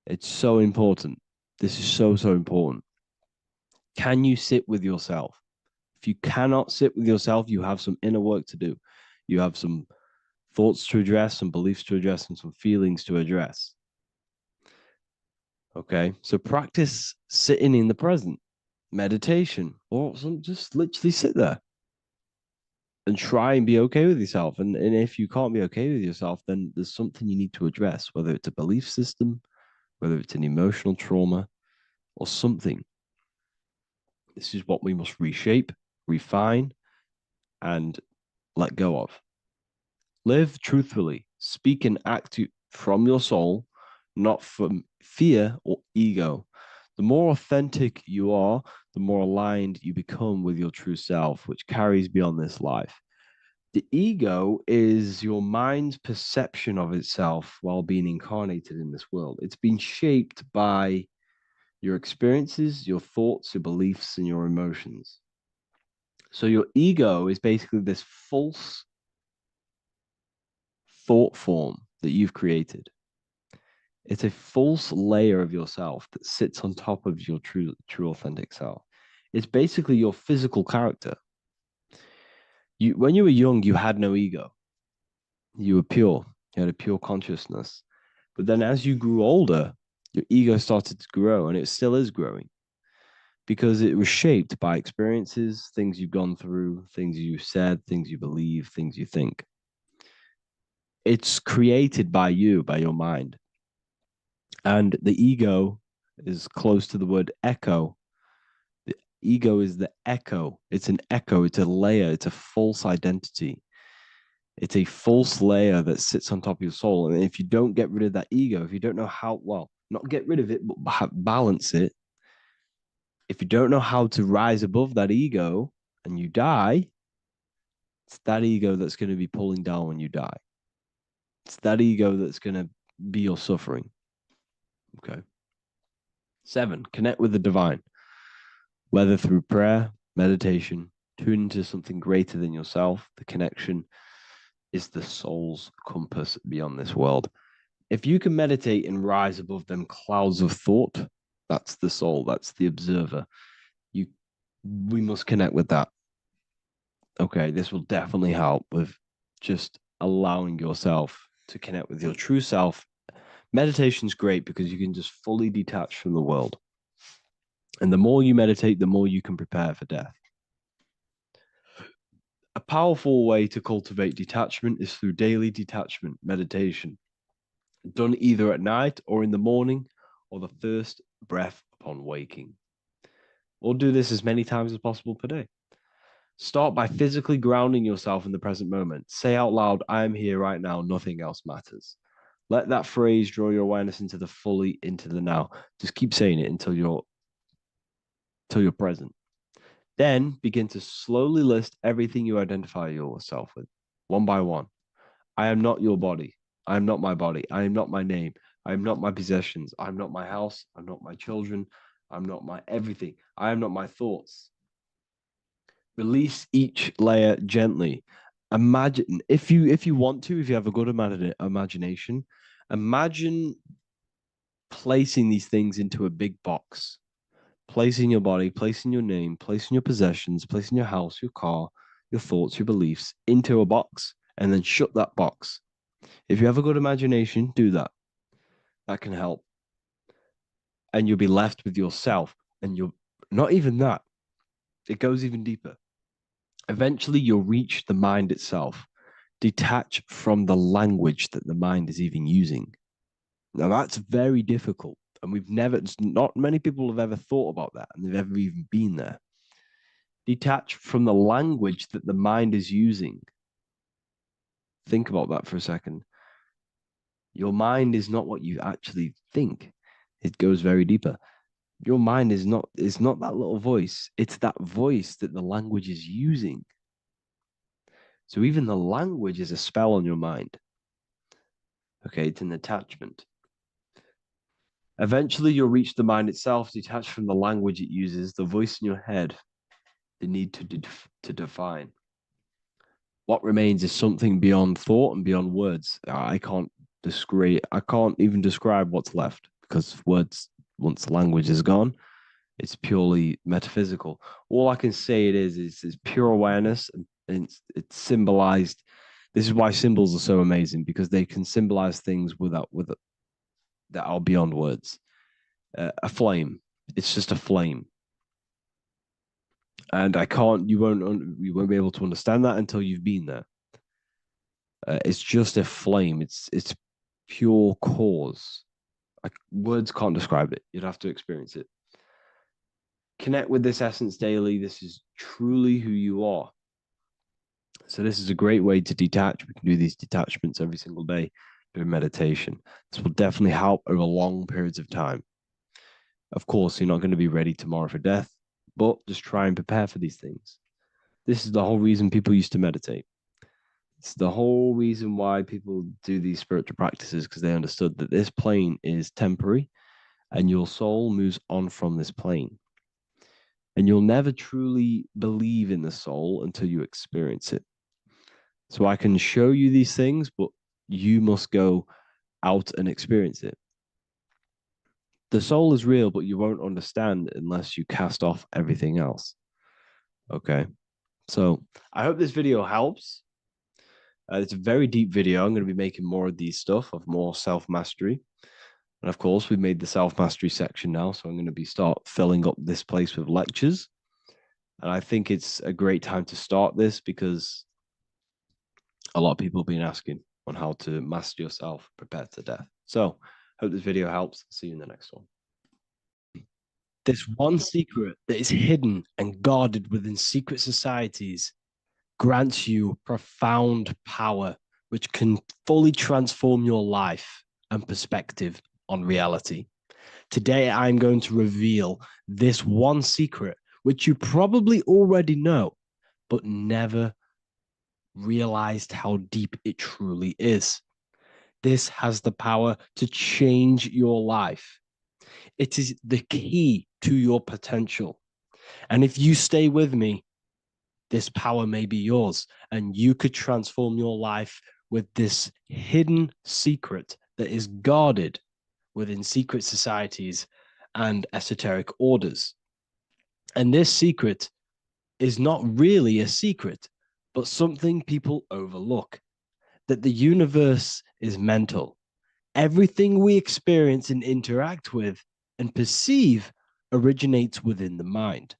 It's so important. This is so, so important. Can you sit with yourself? If you cannot sit with yourself, you have some inner work to do. You have some thoughts to address, some beliefs to address, and some feelings to address. Okay, so practice sitting in the present, meditation, or just literally sit there and try and be okay with yourself. And if you can't be okay with yourself, then there's something you need to address, whether it's a belief system, whether it's an emotional trauma, or something. This is what we must reshape, refine, and let go of. Live truthfully, speak and act from your soul, not from fear or ego. The more authentic you are, the more aligned you become with your true self, which carries beyond this life. The ego is your mind's perception of itself while being incarnated in this world. It's been shaped by your experiences, your thoughts, your beliefs, and your emotions. So your ego is basically this false thought form that you've created. It's a false layer of yourself that sits on top of your true authentic self. It's basically your physical character. When you were young, you had no ego. You were pure. You had a pure consciousness. But then as you grew older, your ego started to grow, and it still is growing because it was shaped by experiences, things you've gone through, things you said, things you believe, things you think. It's created by you, by your mind. And the ego is close to the word echo. The ego is the echo. It's an echo. It's a layer. It's a false identity. It's a false layer that sits on top of your soul. And if you don't get rid of that ego, if you don't know how, well, not get rid of it, but balance it, if you don't know how to rise above that ego and you die, it's that ego that's going to be pulling down when you die. It's that ego that's going to be your suffering. Okay. 7, connect with the divine, whether through prayer, meditation, tune into something greater than yourself. The connection is the soul's compass beyond this world. If you can meditate and rise above them clouds of thought, that's the soul, that's the observer. We must connect with that. Okay, this will definitely help with just allowing yourself to connect with your true self. Meditation's great because you can just fully detach from the world. And the more you meditate, the more you can prepare for death. A powerful way to cultivate detachment is through daily detachment meditation, done either at night or in the morning or the first breath upon waking. Or do this as many times as possible per day. Start by physically grounding yourself in the present moment. Say out loud, I am here right now, nothing else matters. Let that phrase draw your awareness into the now. Just keep saying it until you're present. Then begin to slowly list everything you identify yourself with, one by one. I am not your body. I am not my body. I am not my name. I am not my possessions. I'm not my house. I'm not my children. I'm not my everything. I am not my thoughts. Release each layer gently. Imagine if you want to, if you have a good imagination, imagine placing these things into a big box. Placing your body, placing your name, placing your possessions, placing your house, your car, your thoughts, your beliefs into a box, and then shut that box. If you have a good imagination, do that. That can help. And you'll be left with yourself. And you're not even that. It goes even deeper. Eventually, you'll reach the mind itself. Detach from the language that the mind is even using. Now, that's very difficult. And not many people have ever thought about that, and they've ever even been there. Detach from the language that the mind is using. Think about that for a second. Your mind is not what you actually think. It goes very deeper. Your mind is not that little voice. It's that voice that the language is using. So even the language is a spell on your mind. Okay, it's an attachment. Eventually, you'll reach the mind itself, detached from the language it uses, the voice in your head, the need to define. What remains is something beyond thought and beyond words. I can't even describe what's left because words, once the language is gone, it's purely metaphysical. All I can say it is pure awareness, and it's symbolized. This is why symbols are so amazing, because they can symbolize things with that are beyond words. A flame, it's just a flame, and you won't be able to understand that until you've been there. It's just a flame. It's pure cause. Words can't describe it. You'd have to experience it. Connect with this essence daily. This is truly who you are. So this is a great way to detach. We can do these detachments every single day during meditation. This will definitely help over long periods of time. Of course, you're not going to be ready tomorrow for death, but just try and prepare for these things. This is the whole reason people used to meditate. It's the whole reason why people do these spiritual practices, because they understood that this plane is temporary and your soul moves on from this plane. And you'll never truly believe in the soul until you experience it. So I can show you these things, but you must go out and experience it. The soul is real, but you won't understand unless you cast off everything else. Okay. So I hope this video helps. It's a very deep video. I'm going to be making more of these stuff, of more self-mastery. And of course, we've made the self-mastery section now. So I'm going to start filling up this place with lectures. And I think it's a great time to start this, because a lot of people have been asking on how to master yourself, prepare to death. So hope this video helps. See you in the next one. This one secret that is hidden and guarded within secret societies grants you profound power, which can fully transform your life and perspective on reality. Today, I'm going to reveal this one secret, which you probably already know, but never realized how deep it truly is. This has the power to change your life. It is the key to your potential. And if you stay with me, this power may be yours, and you could transform your life with this hidden secret that is guarded within secret societies and esoteric orders. And this secret is not really a secret, but something people overlook, that the universe is mental. Everything we experience and interact with and perceive originates within the mind.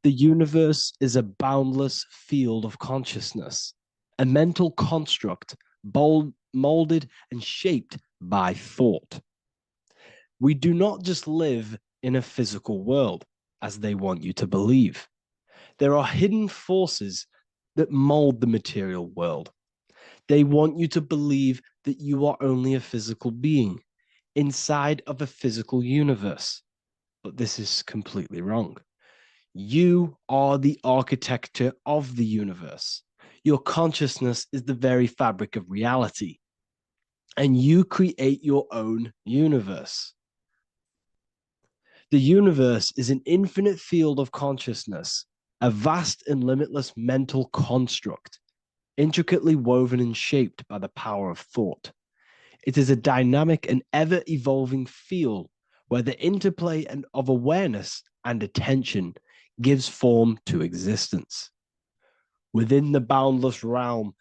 The universe is a boundless field of consciousness, a mental construct molded and shaped by thought. We do not just live in a physical world, as they want you to believe. There are hidden forces that mold the material world. They want you to believe that you are only a physical being inside of a physical universe. But this is completely wrong. You are the architecture of the universe. Your consciousness is the very fabric of reality, and you create your own universe. The universe is an infinite field of consciousness, a vast and limitless mental construct, intricately woven and shaped by the power of thought. It is a dynamic and ever-evolving field where the interplay of awareness and attention gives form to existence. Within the boundless realm,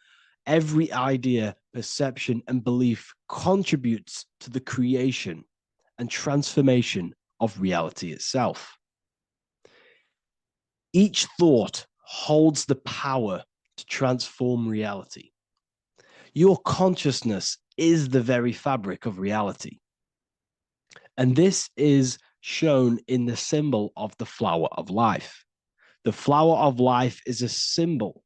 every idea, perception, and belief contributes to the creation and transformation of reality itself. Each thought holds the power to transform reality. Your consciousness is the very fabric of reality. And this is shown in the symbol of the flower of life. The flower of life is a symbol.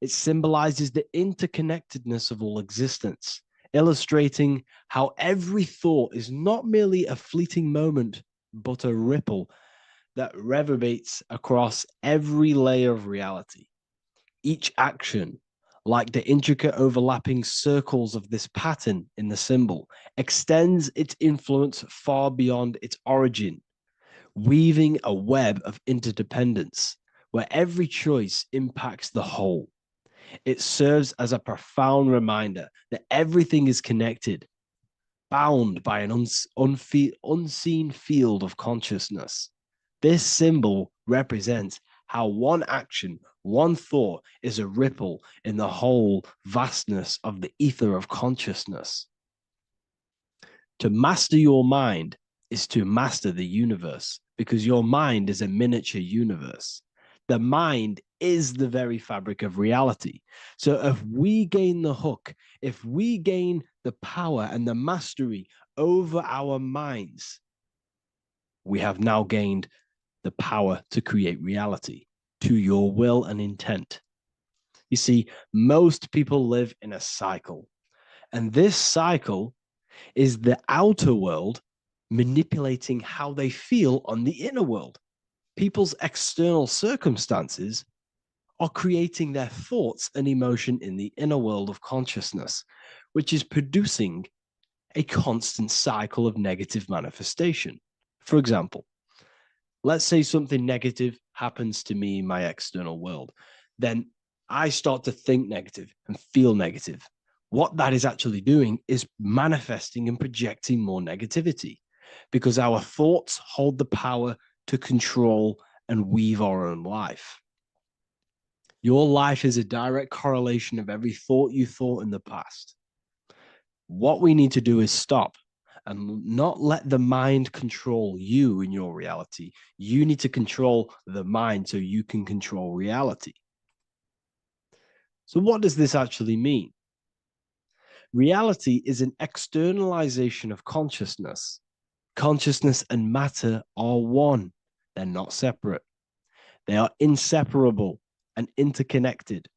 It symbolizes the interconnectedness of all existence, illustrating how every thought is not merely a fleeting moment, but a ripple that reverberates across every layer of reality. Each action, like the intricate overlapping circles of this pattern in the symbol, extends its influence far beyond its origin, weaving a web of interdependence where every choice impacts the whole. It serves as a profound reminder that everything is connected bound by an unseen field of consciousness. This symbol represents how one action, one thought is a ripple in the whole vastness of the ether of consciousness. To master your mind is to master the universe, because your mind is a miniature universe. The mind is the very fabric of reality. So if we gain the hook, if we gain the power and the mastery over our minds, we have now gained the power to create reality to your will and intent. You see, most people live in a cycle, and this cycle is the outer world manipulating how they feel on the inner world. People's external circumstances are creating their thoughts and emotion in the inner world of consciousness, which is producing a constant cycle of negative manifestation. For example, let's say something negative happens to me in my external world. Then I start to think negative and feel negative. What that is actually doing is manifesting and projecting more negativity, because our thoughts hold the power to control and weave our own life. Your life is a direct correlation of every thought you thought in the past. What we need to do is stop and not let the mind control you in your reality. You need to control the mind so you can control reality. So what does this actually mean? Reality is an externalization of consciousness. Consciousness and matter are one. They're not separate. They are inseparable and interconnected.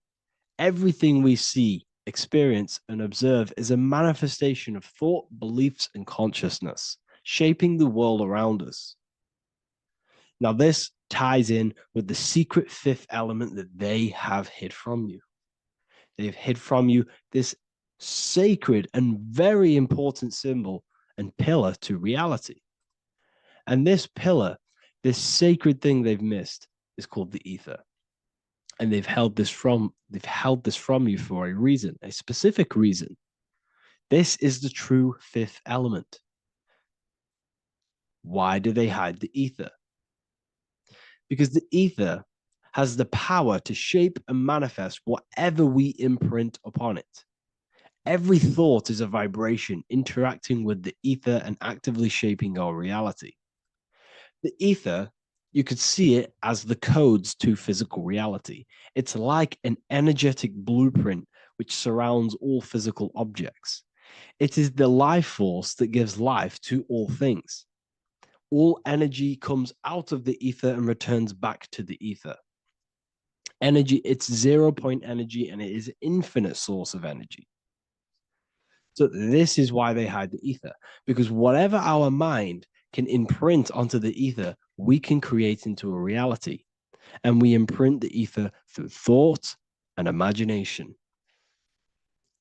Everything we see, experience, and observe is a manifestation of thought, beliefs, and consciousness, shaping the world around us. Now, this ties in with the secret fifth element that they have hid from you. They've hid from you this sacred and very important symbol and pillar to reality. And this pillar, this sacred thing they've missed, is called the ether. And they've held this from you for a reason, a specific reason. This is the true fifth element. Why do they hide the ether? Because the ether has the power to shape and manifest whatever we imprint upon it. Every thought is a vibration interacting with the ether and actively shaping our reality. The ether, you could see it as the codes to physical reality. It's like an energetic blueprint which surrounds all physical objects. It is the life force that gives life to all things. All energy comes out of the ether and returns back to the ether. Energy, it's 0 point energy, and it is an infinite source of energy. So this is why they hide the ether, because whatever our mind can imprint onto the ether, we can create into a reality. And we imprint the ether through thought and imagination.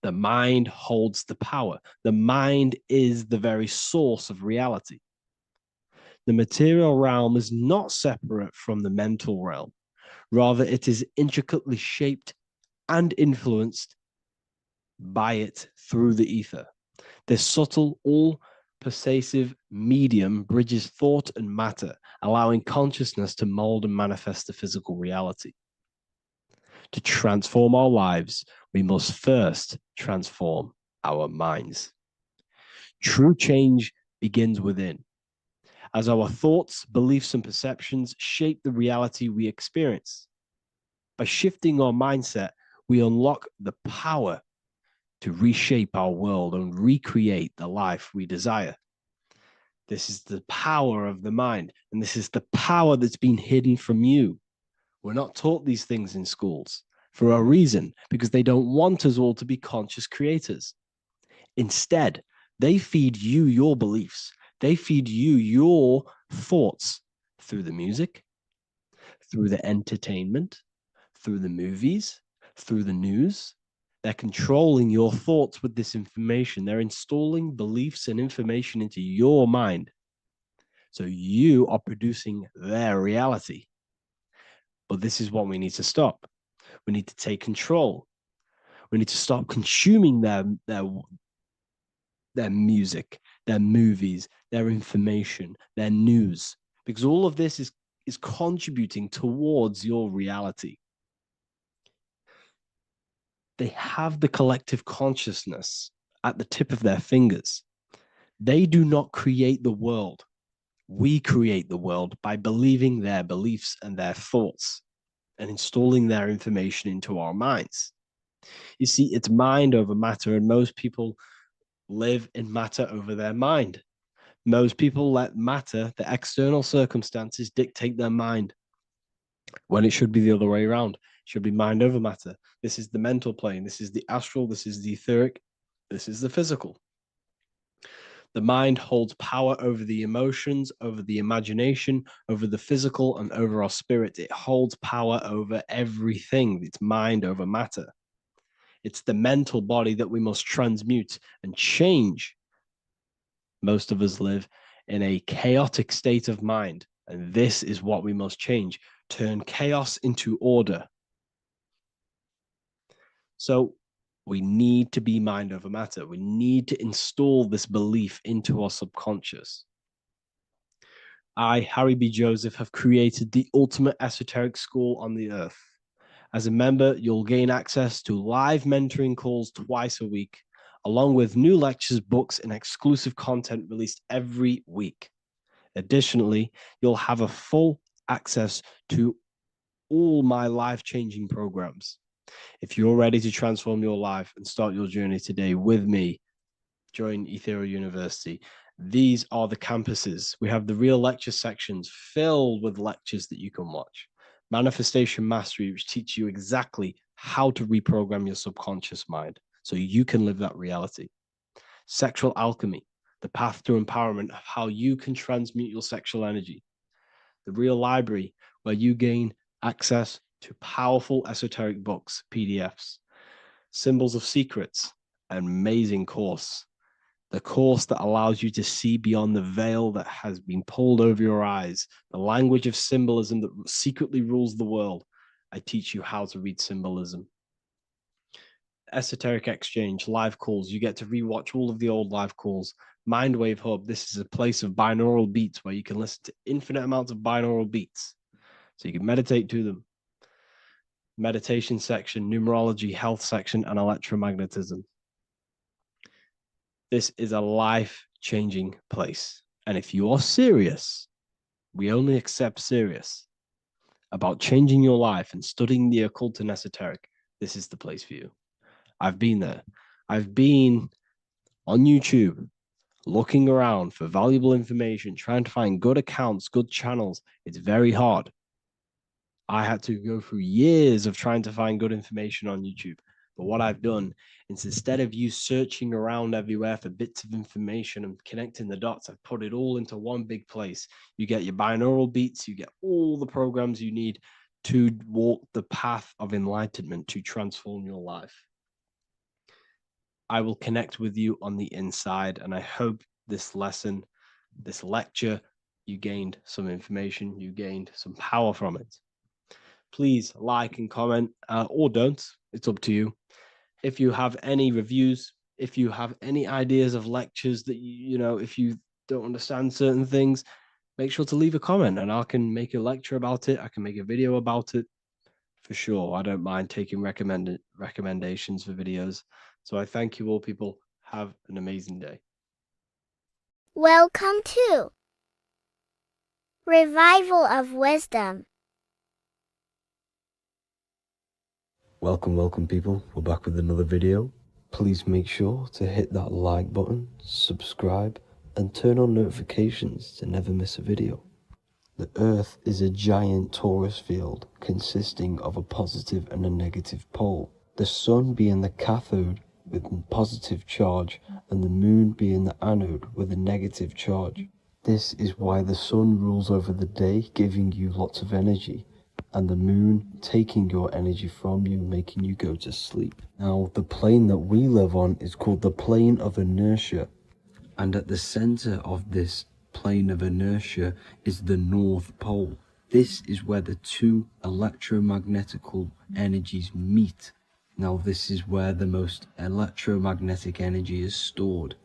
The mind holds the power. The mind is the very source of reality. The material realm is not separate from the mental realm. Rather, it is intricately shaped and influenced by it through the ether. This subtle, all-pervasive medium bridges thought and matter, allowing consciousness to mold and manifest the physical reality. To transform our lives, we must first transform our minds. True change begins within, as our thoughts, beliefs, and perceptions shape the reality we experience. By shifting our mindset, we unlock the power to reshape our world and recreate the life we desire. This is the power of the mind, and this is the power that's been hidden from you. We're not taught these things in schools for a reason, because they don't want us all to be conscious creators. Instead, they feed you your beliefs. They feed you your thoughts through the music, through the entertainment, through the movies, through the news. They're controlling your thoughts with this information. They're installing beliefs and information into your mind. So you are producing their reality. But this is what we need to stop. We need to take control. We need to stop consuming their music, their movies, their information, their news, because all of this is contributing towards your reality. They have the collective consciousness at the tip of their fingers. They do not create the world. We create the world by believing their beliefs and their thoughts and installing their information into our minds. You see, it's mind over matter, and most people live in matter over their mind. Most people let matter, the external circumstances, dictate their mind when it should be the other way around. It should be mind over matter. This is the mental plane. This is the astral. This is the etheric. This is the physical. The mind holds power over the emotions, over the imagination, over the physical, and over our spirit. It holds power over everything. It's mind over matter. It's the mental body that we must transmute and change. Most of us live in a chaotic state of mind, and this is what we must change. Turn chaos into order. So we need to be mind over matter. We need to install this belief into our subconscious. I, Harry B. Joseph, have created the ultimate esoteric school on the earth. As a member, you'll gain access to live mentoring calls twice a week, along with new lectures, books, and exclusive content released every week. Additionally, you'll have a full access to all my life-changing programs. If you're ready to transform your life and start your journey today with me, join Ethereal University. These are the campuses. We have the real lecture sections filled with lectures that you can watch. Manifestation Mastery, which teach you exactly how to reprogram your subconscious mind so you can live that reality. Sexual Alchemy, the path to empowerment of how you can transmute your sexual energy. The Real Library, where you gain access to powerful esoteric books, PDFs. Symbols of Secrets, an amazing course. The course that allows you to see beyond the veil that has been pulled over your eyes, the language of symbolism that secretly rules the world. I teach you how to read symbolism. Esoteric Exchange, live calls. You get to rewatch all of the old live calls. Mindwave Hub, this is a place of binaural beats where you can listen to infinite amounts of binaural beats. So you can meditate to them. Meditation section, numerology, health section, and electromagnetism. This is a life-changing place. And if you are serious, we only accept serious about changing your life and studying the occult and esoteric, this is the place for you. I've been there. I've been on YouTube looking around for valuable information, trying to find good accounts, good channels. It's very hard. I had to go through years of trying to find good information on YouTube. But what I've done is instead of you searching around everywhere for bits of information and connecting the dots, I've put it all into one big place. You get your binaural beats, you get all the programs you need to walk the path of enlightenment to transform your life. I will connect with you on the inside, and I hope this lesson, this lecture, you gained some information, you gained some power from it. Please like and comment, or don't. It's up to you. If you have any reviews, if you have any ideas of lectures that you know, if you don't understand certain things, make sure to leave a comment and I can make a lecture about it. I can make a video about it for sure. I don't mind taking recommendations for videos. So I thank you all, people. Have an amazing day. Welcome to Revival of Wisdom. Welcome people, we're back with another video. Please make sure to hit that like button, subscribe, and turn on notifications to never miss a video. The Earth is a giant torus field consisting of a positive and a negative pole. The Sun being the cathode with a positive charge and the Moon being the anode with a negative charge. This is why the Sun rules over the day, giving you lots of energy, and the Moon taking your energy from you, making you go to sleep. Now, the plane that we live on is called the plane of inertia, and at the center of this plane of inertia is the North Pole. This is where the two electromagnetical energies meet. Now, this is where the most electromagnetic energy is stored.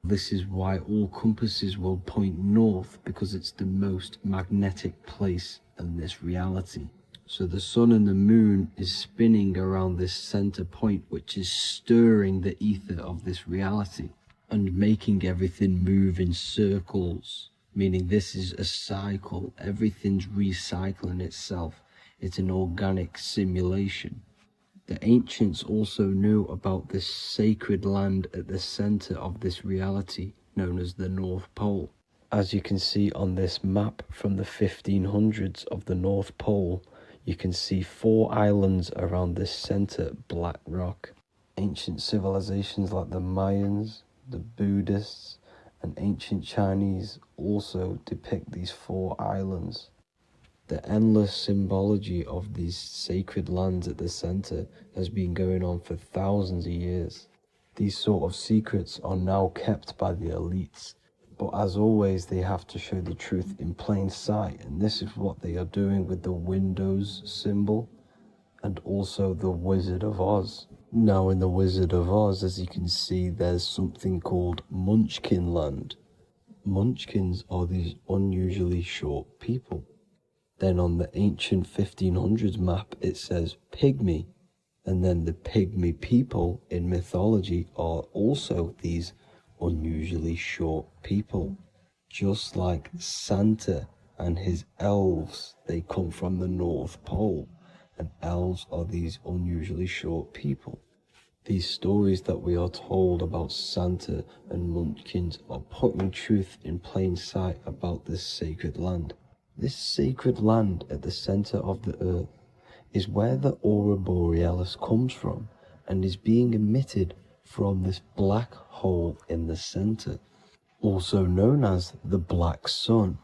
This is why all compasses will point north, because it's the most magnetic place in this reality. So the sun and the moon is spinning around this center point, which is stirring the ether of this reality and making everything move in circles, meaning this is a cycle. Everything's recycling itself. It's an organic simulation. The ancients also knew about this sacred land at the center of this reality, known as the North Pole. As you can see on this map from the 1500s of the North Pole, you can see 4 islands around this center black rock. Ancient civilizations like the Mayans, the Buddhists, and ancient Chinese also depict these 4 islands. The endless symbology of these sacred lands at the center has been going on for thousands of years. These sort of secrets are now kept by the elites, but as always they have to show the truth in plain sight, and this is what they are doing with the Windows symbol and also the Wizard of Oz. Now in the Wizard of Oz, as you can see, there's something called Munchkin Land. Munchkins are these unusually short people. Then on the ancient 1500s map, it says pygmy, and then the pygmy people in mythology are also these unusually short people. Just like Santa and his elves, they come from the North Pole, and elves are these unusually short people. These stories that we are told about Santa and Munchkins are putting truth in plain sight about this sacred land. This sacred land at the center of the earth is where the aurora borealis comes from and is being emitted from this black hole in the center, also known as the black sun.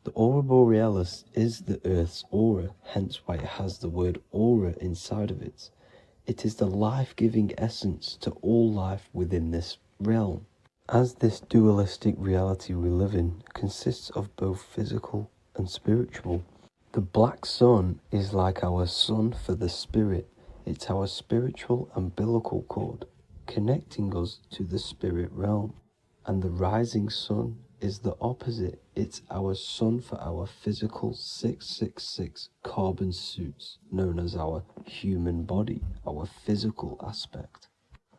The aurora borealis is the earth's aura, hence why it has the word aura inside of it. It is the life-giving essence to all life within this realm. As this dualistic reality we live in consists of both physical and spiritual, the black sun is like our sun for the spirit. It's our spiritual umbilical cord, connecting us to the spirit realm. And the rising sun is the opposite. It's our sun for our physical 666 carbon suits, known as our human body, our physical aspect.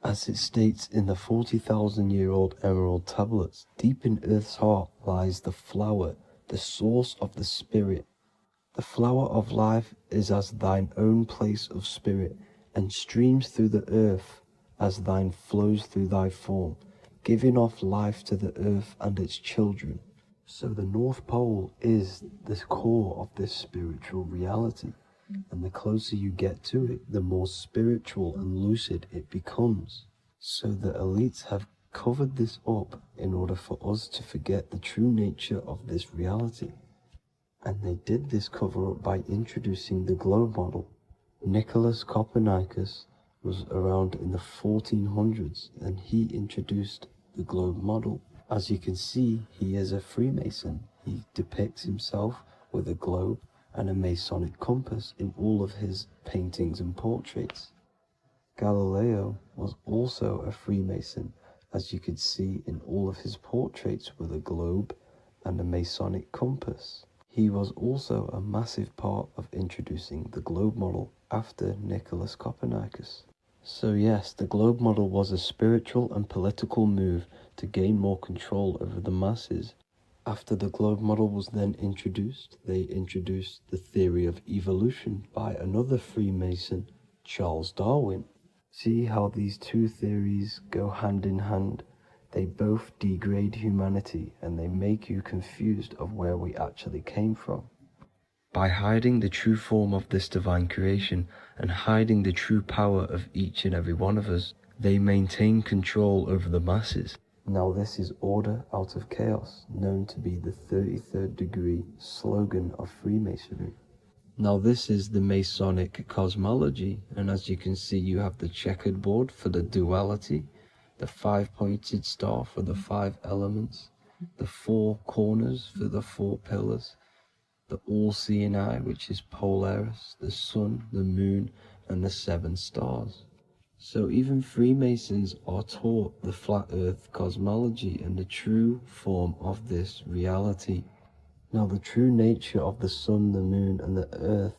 As it states in the 40,000-year-old emerald tablets, deep in Earth's heart lies the flower, the source of the spirit. The flower of life is as thine own place of spirit, and streams through the earth as thine flows through thy form, giving off life to the earth and its children. So the North Pole is the core of this spiritual reality, and the closer you get to it, the more spiritual and lucid it becomes. So the elites have covered this up in order for us to forget the true nature of this reality. And they did this cover up by introducing the globe model. Nicholas Copernicus was around in the 1400s, and he introduced the globe model. As you can see, he is a Freemason. He depicts himself with a globe and a Masonic compass in all of his paintings and portraits. Galileo was also a Freemason, as you could see in all of his portraits with a globe and a Masonic compass. He was also a massive part of introducing the globe model after Nicholas Copernicus. So yes, the globe model was a spiritual and political move to gain more control over the masses. After the globe model was then introduced, they introduced the theory of evolution by another Freemason, Charles Darwin. See how these two theories go hand in hand? They both degrade humanity, and they make you confused of where we actually came from. By hiding the true form of this divine creation and hiding the true power of each and every one of us, they maintain control over the masses. Now this is order out of chaos, known to be the 33rd degree slogan of Freemasonry. Now this is the Masonic cosmology, and as you can see, you have the checkered board for the duality, the 5-pointed star for the 5 elements, the 4 corners for the 4 pillars, the all-seeing eye, which is Polaris, the sun, the moon, and the 7 stars. So even Freemasons are taught the flat earth cosmology and the true form of this reality. Now the true nature of the sun, the moon and the earth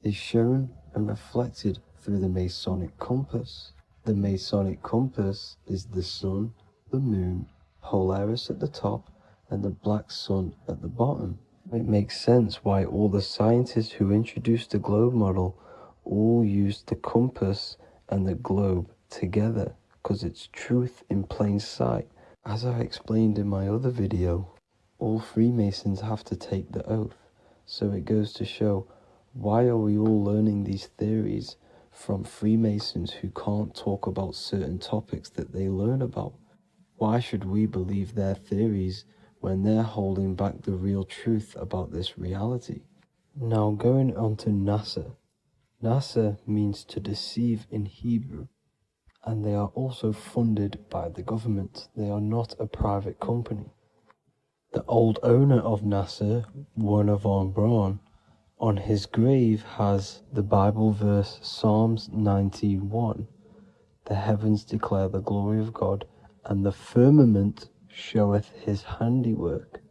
is shown and reflected through the Masonic compass. The Masonic compass is the sun, the moon, Polaris at the top and the black sun at the bottom. It makes sense why all the scientists who introduced the globe model all used the compass and the globe together, because it's truth in plain sight. As I explained in my other video, all Freemasons have to take the oath, so it goes to show, why are we all learning these theories from Freemasons who can't talk about certain topics that they learn about? Why should we believe their theories when they're holding back the real truth about this reality? Now going on to NASA. NASA means to deceive in Hebrew, and they are also funded by the government. They are not a private company. The old owner of NASA, Werner von Braun, on his grave has the Bible verse Psalms 91. The heavens declare the glory of God, and the firmament showeth his handiwork.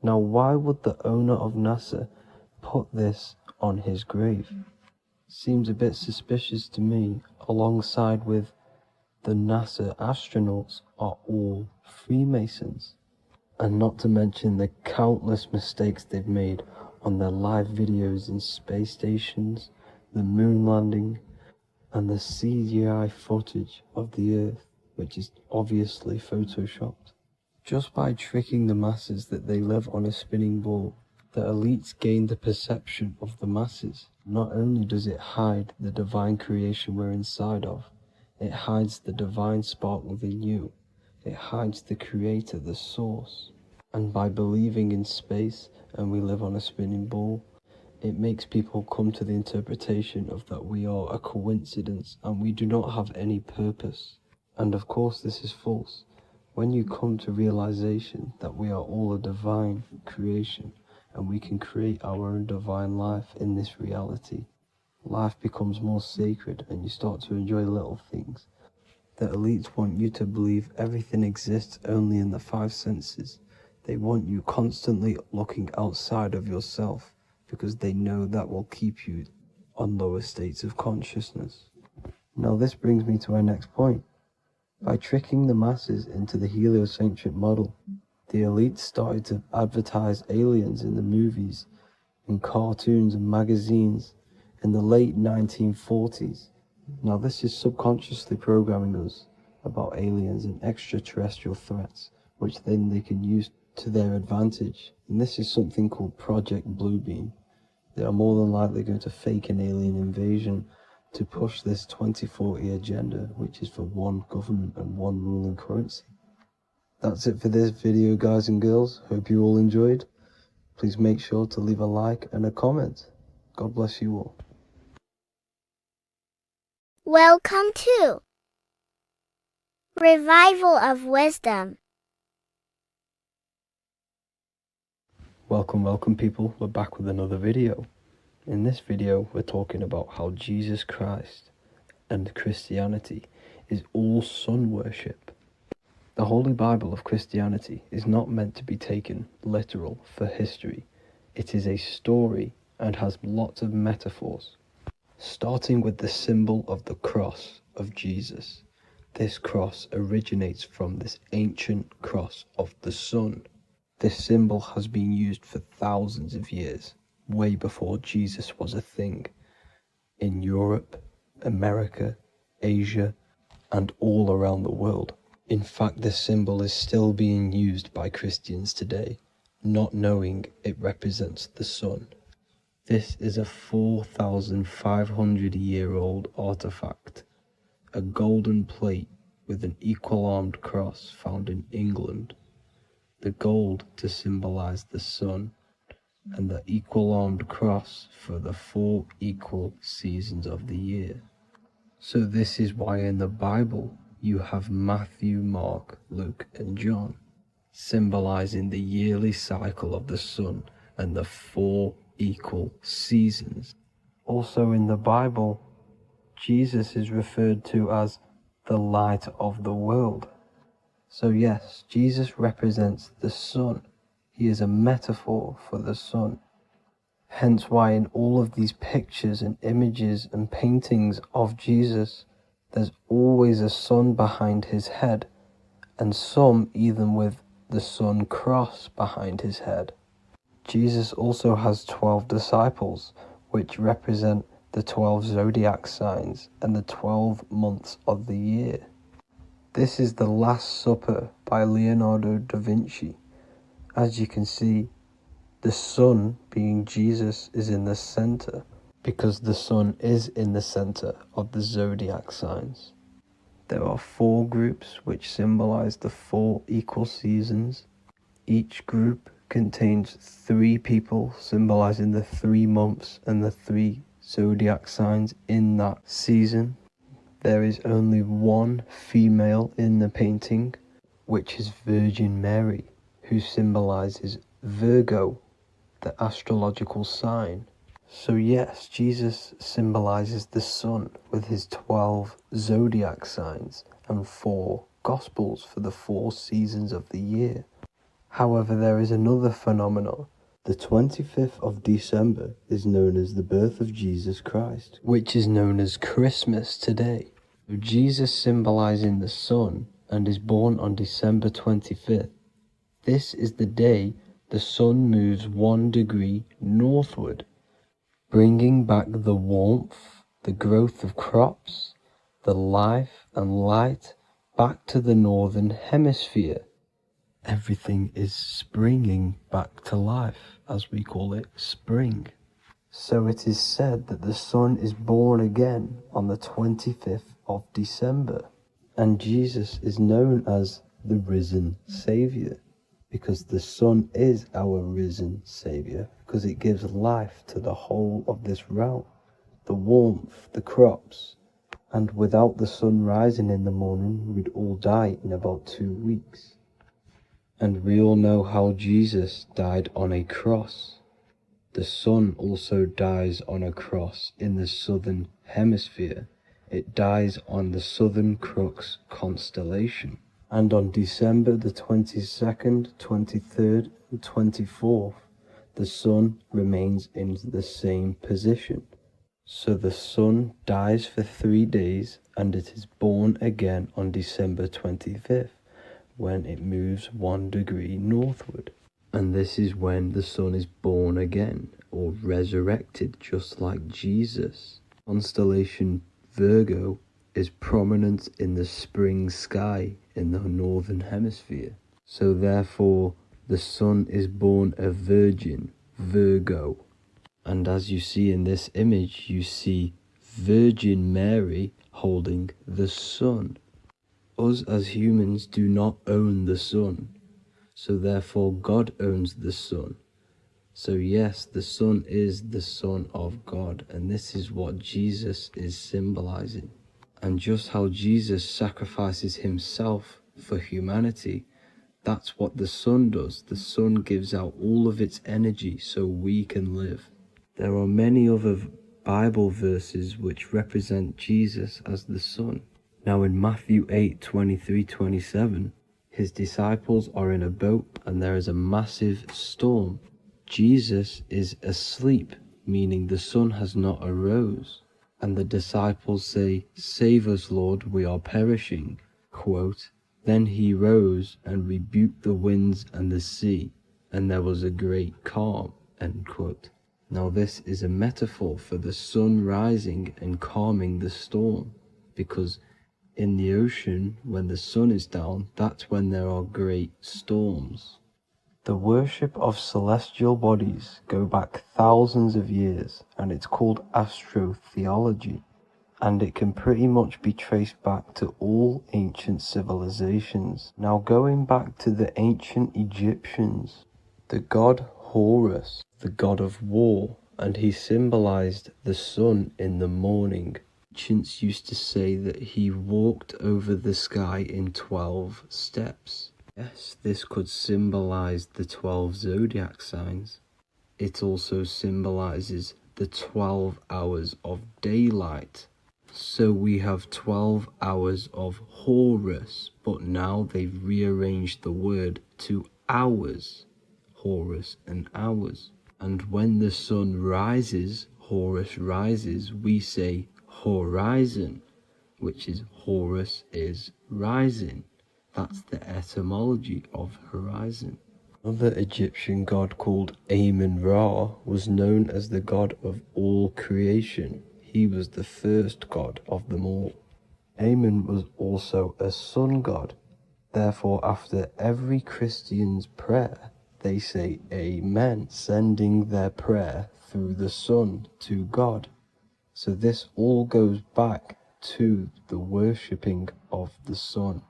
Now why would the owner of NASA put this on his grave? Seems a bit suspicious to me, alongside with the NASA astronauts are all Freemasons. And not to mention the countless mistakes they've made on their live videos in space stations, the moon landing, and the CGI footage of the Earth, which is obviously photoshopped. Just by tricking the masses that they live on a spinning ball, the elites gain the perception of the masses. Not only does it hide the divine creation we're inside of, it hides the divine spark within you. It hides the creator, the source. And by believing in space and we live on a spinning ball, it makes people come to the interpretation of that we are a coincidence and we do not have any purpose. And of course this is false. When you come to realization that we are all a divine creation and we can create our own divine life in this reality, life becomes more sacred and you start to enjoy little things. The elites want you to believe everything exists only in the five senses. They want you constantly looking outside of yourself because they know that will keep you on lower states of consciousness. Now this brings me to our next point. By tricking the masses into the heliocentric model, the elites started to advertise aliens in the movies, in cartoons and magazines in the late 1940s. Now this is subconsciously programming us about aliens and extraterrestrial threats, which then they can use to their advantage. And this is something called Project Bluebeam. They are more than likely going to fake an alien invasion to push this 2040 agenda, which is for one government and one ruling currency. That's it for this video, guys and girls. Hope you all enjoyed. Please make sure to leave a like and a comment. God bless you all. Welcome to Revival of Wisdom. Welcome people. We're back with another video. In this video, we're talking about how Jesus Christ and Christianity is all sun worship. The Holy Bible of Christianity is not meant to be taken literal for history. It is a story and has lots of metaphors. Starting with the symbol of the cross of Jesus. This cross originates from this ancient cross of the sun. This symbol has been used for thousands of years, way before Jesus was a thing, in Europe, America, Asia, and all around the world. In fact, this symbol is still being used by Christians today, not knowing it represents the sun. This is a 4,500-year-old artifact, a golden plate with an equal-armed cross found in England. The gold to symbolize the sun, and the equal-armed cross for the 4 equal seasons of the year. So this is why in the Bible you have Matthew, Mark, Luke, and John, symbolizing the yearly cycle of the sun and the 4 equal seasons. Also in the Bible, Jesus is referred to as the light of the world. So yes, Jesus represents the sun. He is a metaphor for the sun. Hence why in all of these pictures and images and paintings of Jesus, there's always a sun behind his head, and some even with the sun cross behind his head. Jesus also has 12 disciples, which represent the 12 zodiac signs and the 12 months of the year. This is the Last Supper by Leonardo da Vinci. As you can see, the sun, being Jesus, is in the center, because the sun is in the center of the zodiac signs. There are 4 groups which symbolize the 4 equal seasons. Each group contains 3 people symbolizing the 3 months and the 3 zodiac signs in that season. There is only one female in the painting, which is Virgin Mary, who symbolizes Virgo, the astrological sign. So yes, Jesus symbolizes the sun with his 12 zodiac signs and 4 gospels for the 4 seasons of the year. However, there is another phenomenon. The 25th of December is known as the birth of Jesus Christ, which is known as Christmas today. Jesus symbolizing the sun and is born on December 25th. This is the day the sun moves 1 degree northward, bringing back the warmth, the growth of crops, the life and light back to the northern hemisphere. Everything is springing back to life, as we call it, spring. So it is said that the sun is born again on the 25th of December. And Jesus is known as the risen Saviour, because the sun is our risen Saviour, because it gives life to the whole of this realm, the warmth, the crops. And without the sun rising in the morning, we'd all die in about 2 weeks. And we all know how Jesus died on a cross. The sun also dies on a cross in the southern hemisphere. It dies on the Southern Crux constellation. And on December the 22nd, 23rd, and 24th, the sun remains in the same position. So the sun dies for 3 days, and it is born again on December 25th. When it moves 1 degree northward. And this is when the sun is born again, or resurrected, just like Jesus. Constellation Virgo is prominent in the spring sky in the northern hemisphere. So therefore, the sun is born a virgin, Virgo. And as you see in this image, you see Virgin Mary holding the sun. Us as humans do not own the sun, so therefore God owns the sun. So yes, the sun is the Son of God, and this is what Jesus is symbolizing. And just how Jesus sacrifices himself for humanity, that's what the sun does. The sun gives out all of its energy so we can live. There are many other Bible verses which represent Jesus as the sun. Now in Matthew 8:23-27, his disciples are in a boat and there is a massive storm. Jesus is asleep, meaning the sun has not arose. And the disciples say, "Save us, Lord, we are perishing." Quote, "Then he rose and rebuked the winds and the sea, and there was a great calm." End quote. Now this is a metaphor for the sun rising and calming the storm, because in the ocean, when the sun is down, that's when there are great storms. The worship of celestial bodies go back thousands of years, and it's called astrotheology, and it can pretty much be traced back to all ancient civilizations. Now going back to the ancient Egyptians, the god Horus, the god of war, and he symbolized the sun in the morning. Ancients used to say that he walked over the sky in 12 steps. Yes, this could symbolize the 12 zodiac signs. It also symbolizes the 12 hours of daylight. So we have 12 hours of Horus, but now they've rearranged the word to hours. Horus and hours. And when the sun rises, Horus rises, we say horizon, which is Horus is rising. That's the etymology of horizon. Another Egyptian god called Amun-Ra was known as the god of all creation. He was the first god of them all. Amun was also a sun god. Therefore, after every Christian's prayer, they say Amen, sending their prayer through the sun to God. So this all goes back to the worshipping of the sun.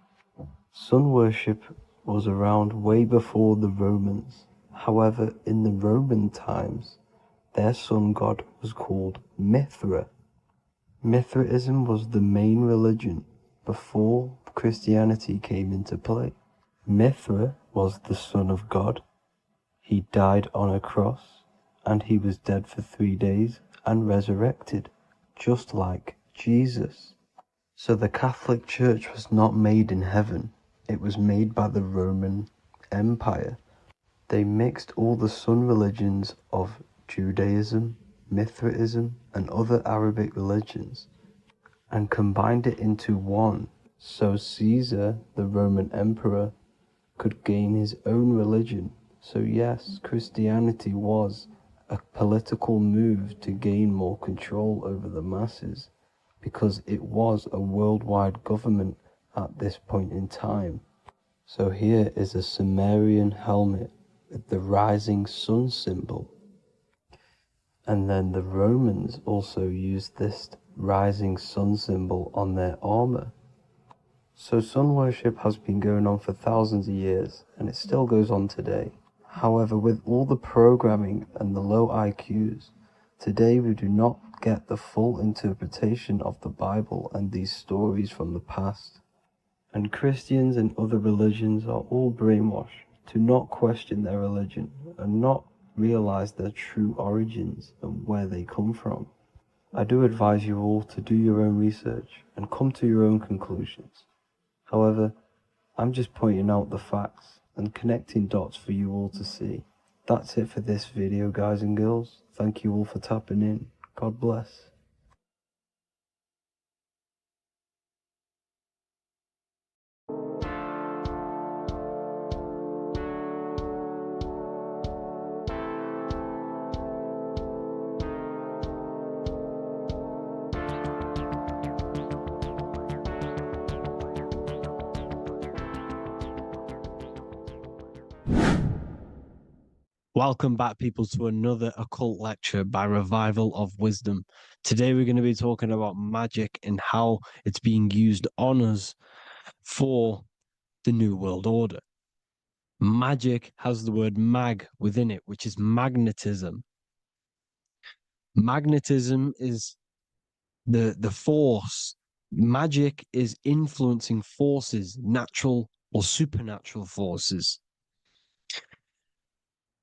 Sun worship was around way before the Romans. However, in the Roman times, their sun god was called Mithra. Mithraism was the main religion before Christianity came into play. Mithra was the son of God. He died on a cross, and he was dead for 3 days and resurrected, just like Jesus. So the Catholic Church was not made in heaven, it was made by the Roman Empire. They mixed all the sun religions of Judaism, Mithraism, and other Arabic religions and combined it into one, so Caesar, the Roman emperor, could gain his own religion. So yes, Christianity was a political move to gain more control over the masses, because it was a worldwide government at this point in time. So here is a Sumerian helmet with the rising sun symbol. And then the Romans also used this rising sun symbol on their armor. So sun worship has been going on for thousands of years, and it still goes on today. However, with all the programming and the low IQs, today we do not get the full interpretation of the Bible and these stories from the past. And Christians and other religions are all brainwashed to not question their religion and not realize their true origins and where they come from. I do advise you all to do your own research and come to your own conclusions. However, I'm just pointing out the facts and connecting dots for you all to see. That's it for this video, guys and girls. Thank you all for tapping in. God bless. Welcome back, people, to another occult lecture by Revival of Wisdom. Today, we're going to be talking about magic and how it's being used on us for the New World Order. Magic has the word mag within it, which is magnetism. Magnetism is the force. Magic is influencing forces, natural or supernatural forces,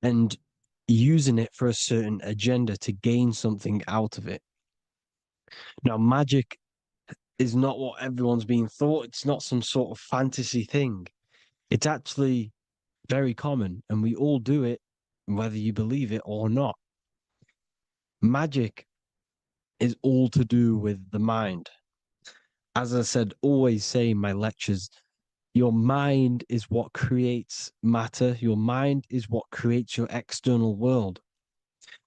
and using it for a certain agenda to gain something out of it. Now, magic is not what everyone's being thought. It's not some sort of fantasy thing. It's actually very common, and we all do it, whether you believe it or not. Magic is all to do with the mind. As I said, always say in my lectures, your mind is what creates matter. Your mind is what creates your external world.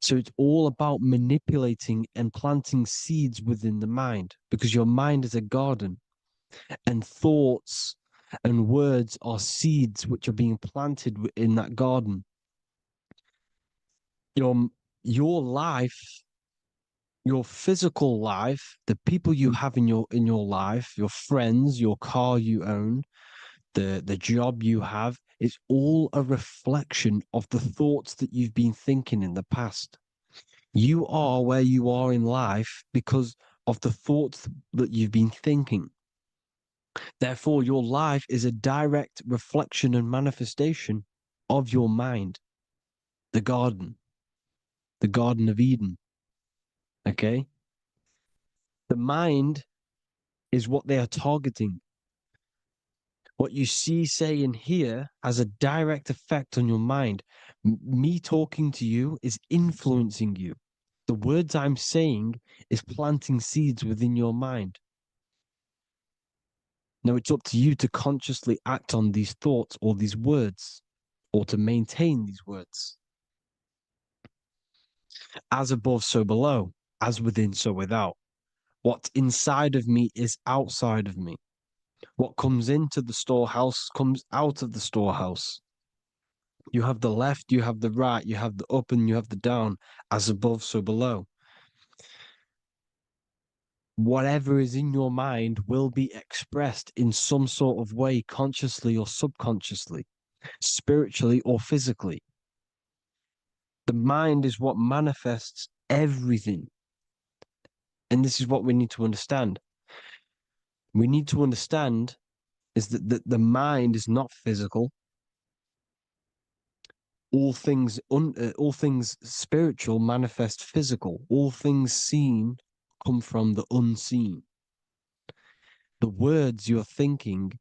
So it's all about manipulating and planting seeds within the mind, because your mind is a garden, and thoughts and words are seeds which are being planted in that garden. Your life, your physical life, the people you have in your life, your friends, your car you own, the job you have, is all a reflection of the thoughts that you've been thinking in the past. You are where you are in life because of the thoughts that you've been thinking. Therefore, your life is a direct reflection and manifestation of your mind, the Garden of Eden. Okay? The mind is what they are targeting. What you see, say, and hear has a direct effect on your mind. Me talking to you is influencing you. The words I'm saying is planting seeds within your mind. Now it's up to you to consciously act on these thoughts or these words, or to maintain these words. As above, so below. As within, so without. What's inside of me is outside of me. What comes into the storehouse comes out of the storehouse. You have the left, you have the right, you have the up, and you have the down. As above, so below. Whatever is in your mind will be expressed in some sort of way, consciously or subconsciously, spiritually or physically. The mind is what manifests everything. And this is what we need to understand. We need to understand is that the mind is not physical. All things spiritual manifest physical. All things seen come from the unseen. The words you're thinking,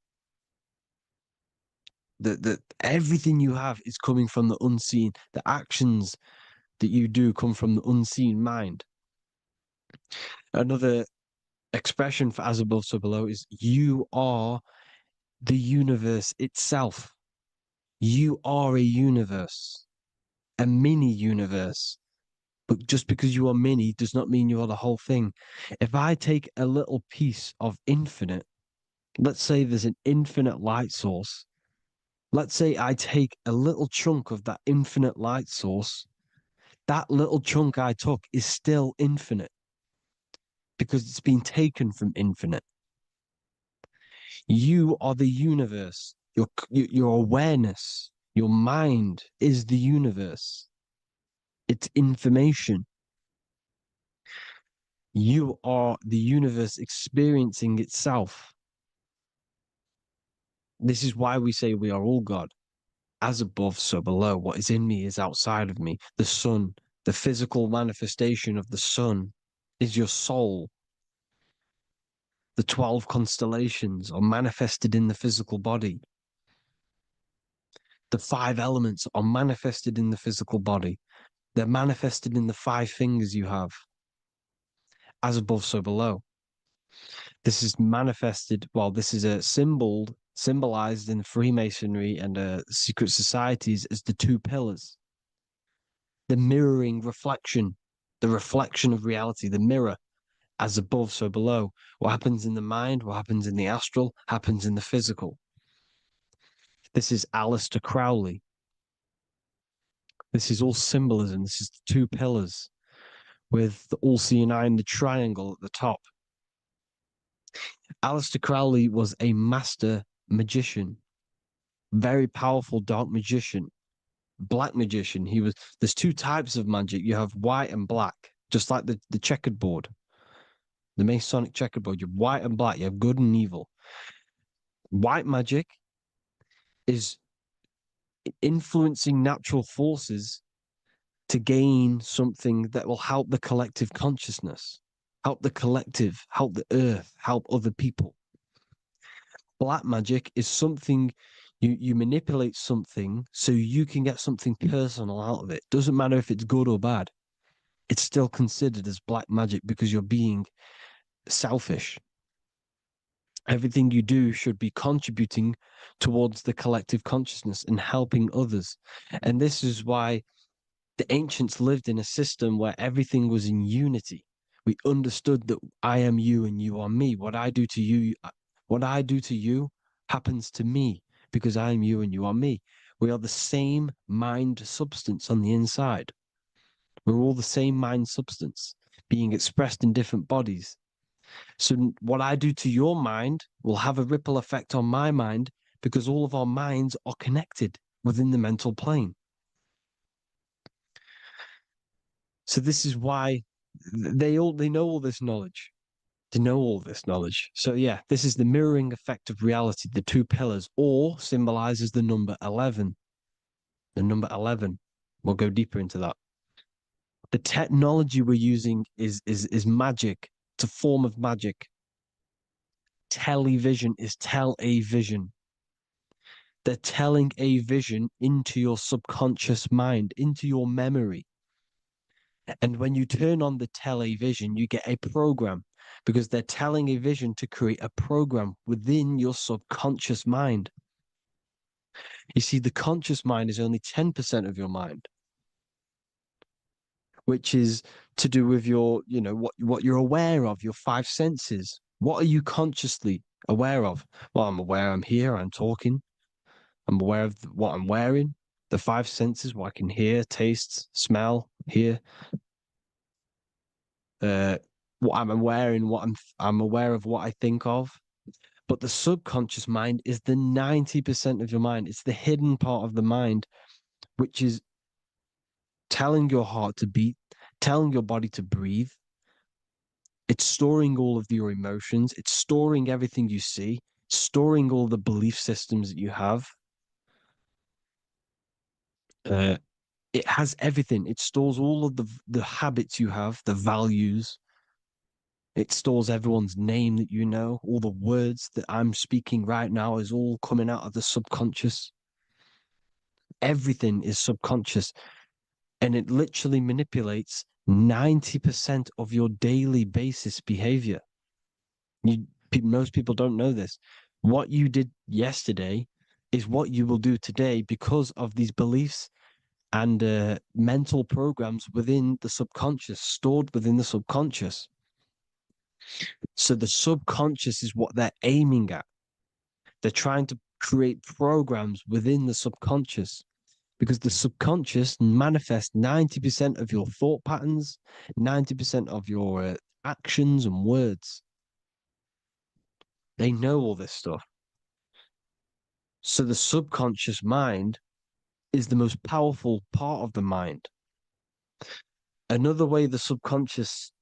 that everything you have is coming from the unseen. The actions that you do come from the unseen mind. Another expression for as above, so below is you are the universe itself. You are a universe, a mini universe. But just because you are mini does not mean you are the whole thing. If I take a little piece of infinite, let's say there's an infinite light source. Let's say I take a little chunk of that infinite light source. That little chunk I took is still infinite because it's been taken from infinite. You are the universe. Your awareness, your mind is the universe. It's information. You are the universe experiencing itself. This is why we say we are all God. As above, so below. What is in me is outside of me. The sun, the physical manifestation of the sun is your soul. The 12 constellations are manifested in the physical body. The 5 elements are manifested in the physical body. They're manifested in the 5 fingers you have. As above, so below. This is manifested, well, this is a symbolized in Freemasonry and secret societies as the 2 pillars. The mirroring reflection, the reflection of reality, the mirror, as above, so below. What happens in the mind, what happens in the astral, happens in the physical. This is Aleister Crowley. This is all symbolism. This is the 2 pillars with the all-seeing eye and the triangle at the top. Aleister Crowley was a master magician, very powerful dark magician, black magician. There's 2 types of magic. You have white and black, just like the checkered board, the Masonic checkered board. You have white and black, you have good and evil. White magic is influencing natural forces to gain something that will help the collective consciousness, help the collective, help the earth, help other people. Black magic is something you manipulate something so you can get something personal out of it. Doesn't matter if it's good or bad. It's still considered as black magic because you're being selfish. Everything you do should be contributing towards the collective consciousness and helping others. And this is why the ancients lived in a system where everything was in unity. We understood that I am you and you are me. What I do to you happens to me because I am you and you are me. We are the same mind substance on the inside. We're all the same mind substance being expressed in different bodies. So what I do to your mind will have a ripple effect on my mind because all of our minds are connected within the mental plane. So this is why they know all this knowledge. They know all this knowledge. So yeah, this is the mirroring effect of reality, the 2 pillars, or symbolizes the number 11. The number 11. We'll go deeper into that. The technology we're using is magic. It's a form of magic. Television is tell a vision. They're telling a vision into your subconscious mind, into your memory. And when you turn on the television, you get a program because they're telling a vision to create a program within your subconscious mind. You see, the conscious mind is only 10% of your mind, which is to do with your, what you're aware of, your five senses. What are you consciously aware of? Well, I'm aware I'm here, I'm talking. I'm aware of what I'm wearing, the five senses, what I can hear, taste, smell, hear. What I'm wearing, I'm aware of what I think of. But the subconscious mind is the 90% of your mind. It's the hidden part of the mind, which is telling your heart to beat, telling your body to breathe. It's storing all of your emotions. It's storing everything you see, storing all the belief systems that you have. It has everything. It stores all of the habits you have, the values. It stores everyone's name that you know. All the words that I'm speaking right now is all coming out of the subconscious. Everything is subconscious, and it literally manipulates 90% of your daily basis behavior. Most people don't know this. What you did yesterday is what you will do today because of these beliefs and mental programs within the subconscious, stored within the subconscious. So the subconscious is what they're aiming at. They're trying to create programs within the subconscious because the subconscious manifests 90% of your thought patterns, 90% of your actions and words. They know all this stuff. So the subconscious mind is the most powerful part of the mind. Another way the subconscious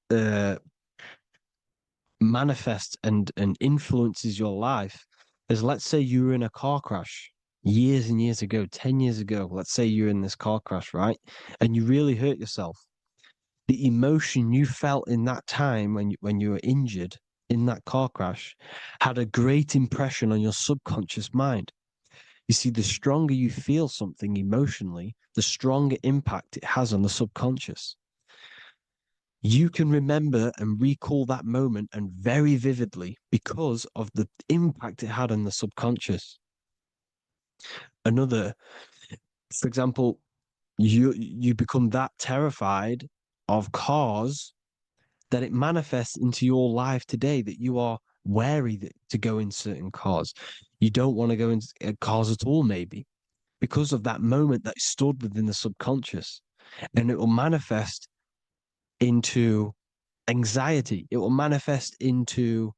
manifests and influences your life is, let's say you were in a car crash years and years ago, 10 years ago. Let's say you're in this car crash, right? And you really hurt yourself. The emotion you felt in that time when you were injured in that car crash had a great impression on your subconscious mind. You see, the stronger you feel something emotionally, the stronger impact it has on the subconscious. You can remember and recall that moment and very vividly because of the impact it had on the subconscious. Another, for example, you become that terrified of cars that it manifests into your life today, that you are wary to go in certain cars. You don't want to go in cars at all, maybe, because of that moment that stood within the subconscious. And it will manifest into anxiety. It will manifest into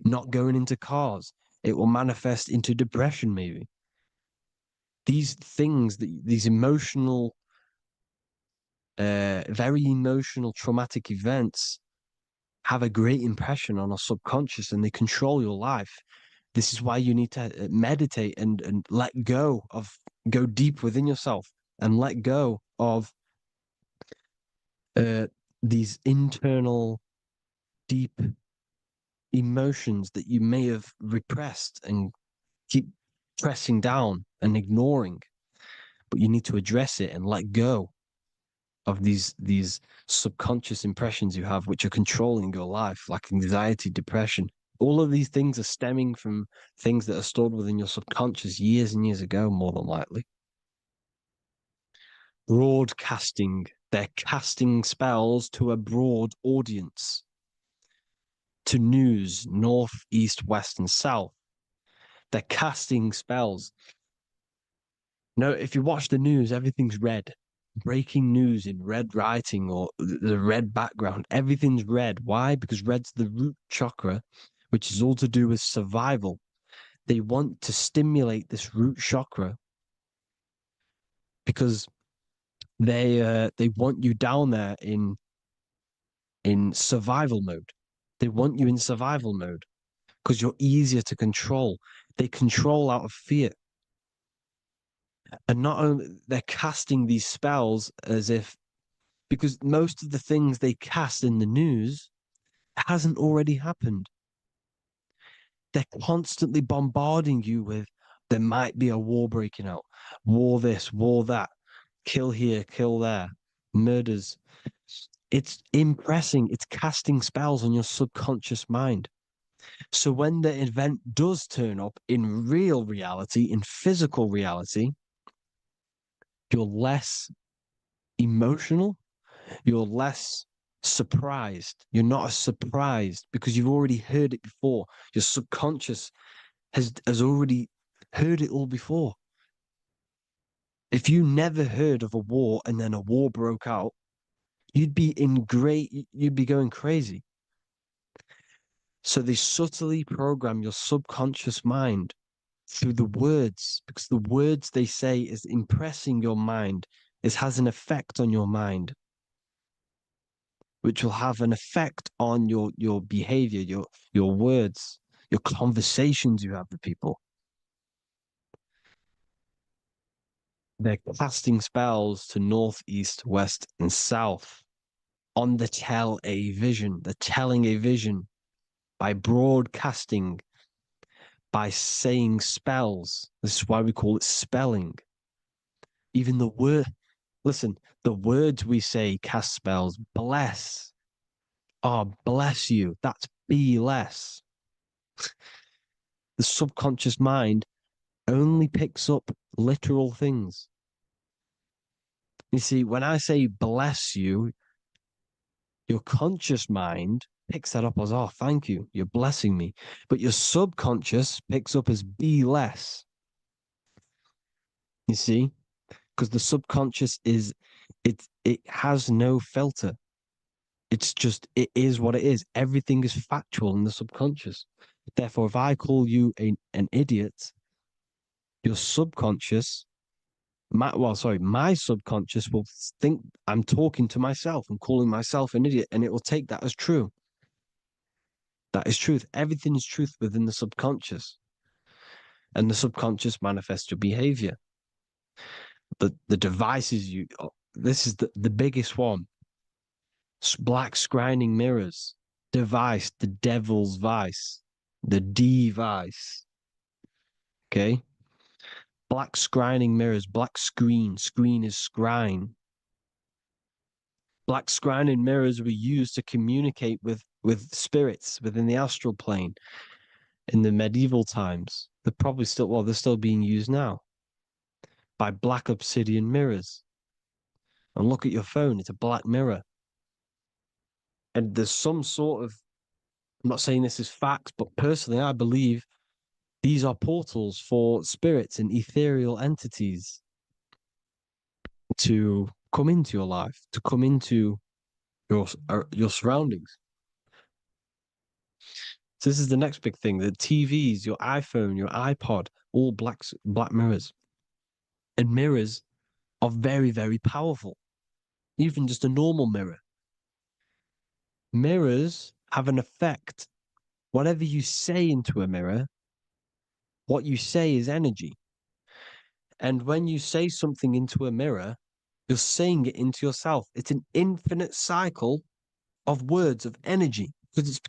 not going into cars. It will manifest into depression, maybe. These things, these emotional, very emotional, traumatic events have a great impression on our subconscious and they control your life. This is why you need to meditate and let go deep within yourself and let go of these internal, deep emotions that you may have repressed and keep pressing down and ignoring. But you need to address it and let go of these subconscious impressions you have, which are controlling your life, like anxiety, depression. All of these things are stemming from things that are stored within your subconscious years and years ago, more than likely. Broadcasting. They're casting spells to a broad audience, to news, north, east, west, and south. They're casting spells. No, if you watch the news, everything's red. Breaking news in red writing or the red background, everything's red. Why? Because red's the root chakra, which is all to do with survival. They want to stimulate this root chakra because they want you down there in survival mode. They want you in survival mode because you're easier to control. They control out of fear. And not only they're casting these spells as if, because most of the things they cast in the news hasn't already happened. They're constantly bombarding you with there might be a war breaking out, war this, war that, kill here, kill there, murders. It's impressing, it's casting spells on your subconscious mind. So when the event does turn up in real reality, in physical reality, you're less emotional, you're less surprised. You're not as surprised because you've already heard it before. Your subconscious has already heard it all before. If you never heard of a war and then a war broke out, you'd be going crazy. So they subtly program your subconscious mind through the words, because the words they say is impressing your mind, it has an effect on your mind, which will have an effect on your behavior, your words, your conversations you have with people. They're casting spells to north, east, west, and south on the tell a vision. They're telling a vision by broadcasting, by saying spells. This is why we call it spelling. Even the word, listen, the words we say cast spells. Bless. Oh, bless you. That's be less. The subconscious mind only picks up literal things. You see, when I say bless you, your conscious mind picks that up as, oh, thank you, you're blessing me. But your subconscious picks up as be less. You see? Because the subconscious it has no filter. It's just, it is what it is. Everything is factual in the subconscious. Therefore, if I call you an idiot, your subconscious, my subconscious will think I'm talking to myself and calling myself an idiot, and it will take that as true. That is truth. Everything is truth within the subconscious, and the subconscious manifests your behavior. The devices you, this is the biggest one. Black scrying mirrors, device, the devil's vice, the device. Okay. Black scrying mirrors, black screen is scrying. Black scrying mirrors were used to communicate with spirits within the astral plane in the medieval times. They're probably still, well, they're still being used now by black obsidian mirrors. And look at your phone, it's a black mirror. And there's some sort of, I'm not saying this is fact, but personally, I believe these are portals for spirits and ethereal entities to come into your life, to come into your surroundings. So this is the next big thing: the TVs, your iPhone, your iPod, all black mirrors, and mirrors are very, very powerful. Even just a normal mirror. Mirrors have an effect. Whatever you say into a mirror, what you say is energy. And when you say something into a mirror, you're saying it into yourself. It's an infinite cycle of words of energy because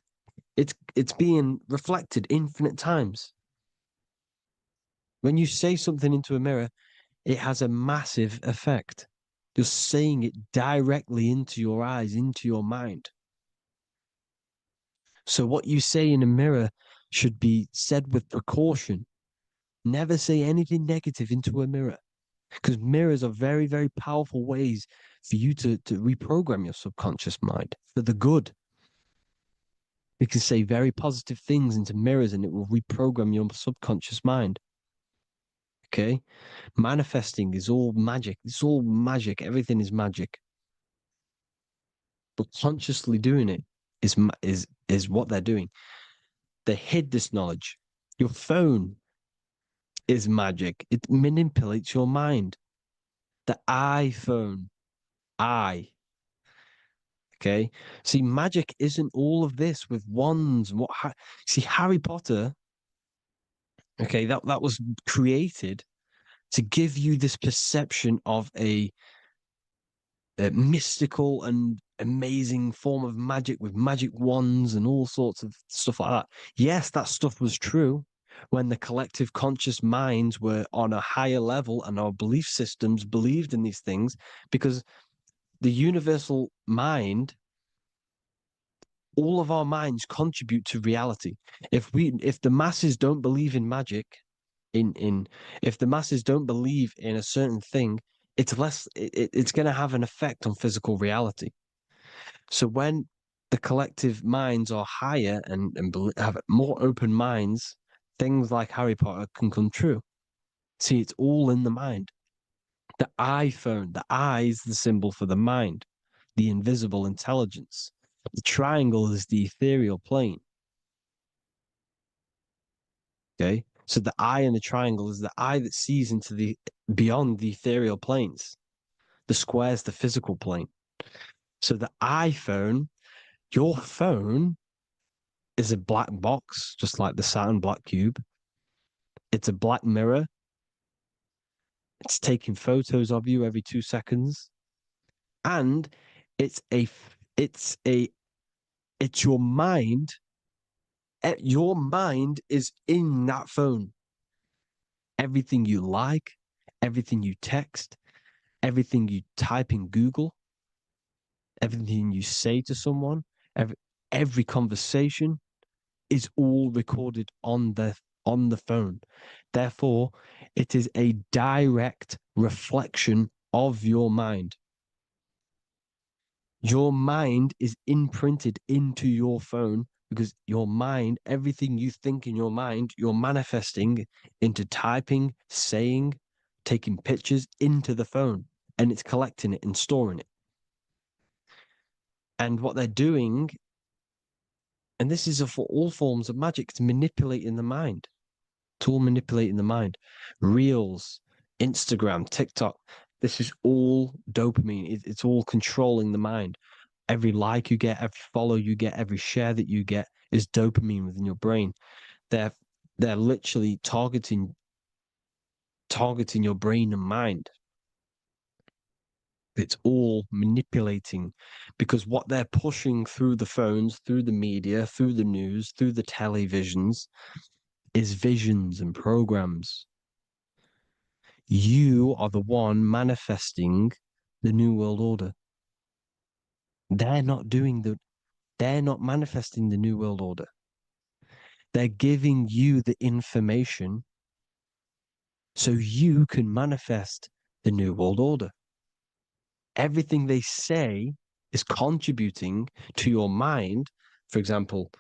it's being reflected infinite times. When you say something into a mirror, it has a massive effect. You're saying it directly into your eyes, into your mind. So what you say in a mirror should be said with precaution. Never say anything negative into a mirror, because mirrors are very, very powerful ways for you to reprogram your subconscious mind for the good. You can say very positive things into mirrors and it will reprogram your subconscious mind. Okay? Manifesting is all magic. It's all magic. Everything is magic. But consciously doing it is what they're doing. They hid this knowledge. Your phone is magic. It manipulates your mind. The iPhone, I. Okay. See, magic isn't all of this with wands and see, Harry Potter, okay, that was created to give you this perception of a mystical and amazing form of magic with magic wands and all sorts of stuff like that. Yes, that stuff was true when the collective conscious minds were on a higher level and our belief systems believed in these things, because the universal mind, all of our minds contribute to reality. If the masses don't believe in magic, if the masses don't believe in a certain thing, it's going to have an effect on physical reality. So when the collective minds are higher and have more open minds, things like Harry Potter can come true. See, it's all in the mind. The iPhone, the eye is the symbol for the mind, the invisible intelligence. The triangle is the ethereal plane. Okay. So the eye in the triangle is the eye that sees into the beyond the ethereal planes. The square is the physical plane. So the iPhone, your phone is a black box, just like the Saturn black cube. It's a black mirror. It's taking photos of you every 2 seconds. And it's a it's a it's your mind. Your mind is in that phone. Everything you like, everything you text, everything you type in Google, everything you say to someone, every conversation is all recorded on the phone. Therefore, it is a direct reflection of your mind. Your mind is imprinted into your phone because your mind, everything you think in your mind, you're manifesting into typing, saying, taking pictures into the phone, and it's collecting it and storing it. And what they're doing, and this is for all forms of magic, it's manipulating the mind. It's all manipulating the mind. Reels, Instagram, TikTok, this is all dopamine. It's all controlling the mind. Every like you get, every follow you get, every share that you get is dopamine within your brain. They're literally targeting your brain and mind. It's all manipulating, because what they're pushing through the phones, through the media, through the news, through the televisions is visions and programs. You are the one manifesting the New World Order. They're not manifesting the New World Order. They're giving you the information so you can manifest the New World Order. Everything they say is contributing to your mind. For example,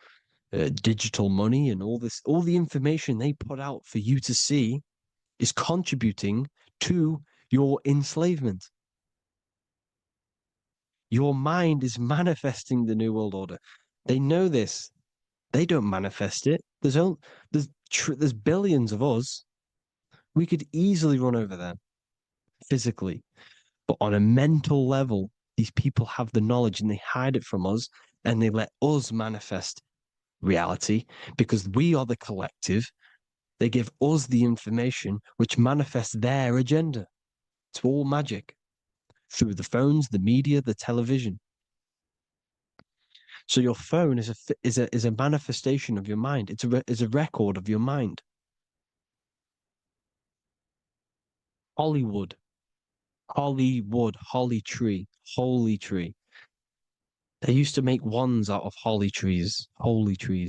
digital money and all the information they put out for you to see is contributing to your enslavement. Your mind is manifesting the New World Order. They know this. They don't manifest it. There's billions of us. We could easily run over them physically. But on a mental level, these people have the knowledge and they hide it from us and they let us manifest reality because we are the collective. They give us the information which manifests their agenda. It's all magic through the phones, the media, the television. So your phone is a manifestation of your mind. It's a record of your mind. Hollywood, holly tree, holy tree. They used to make wands out of holy trees,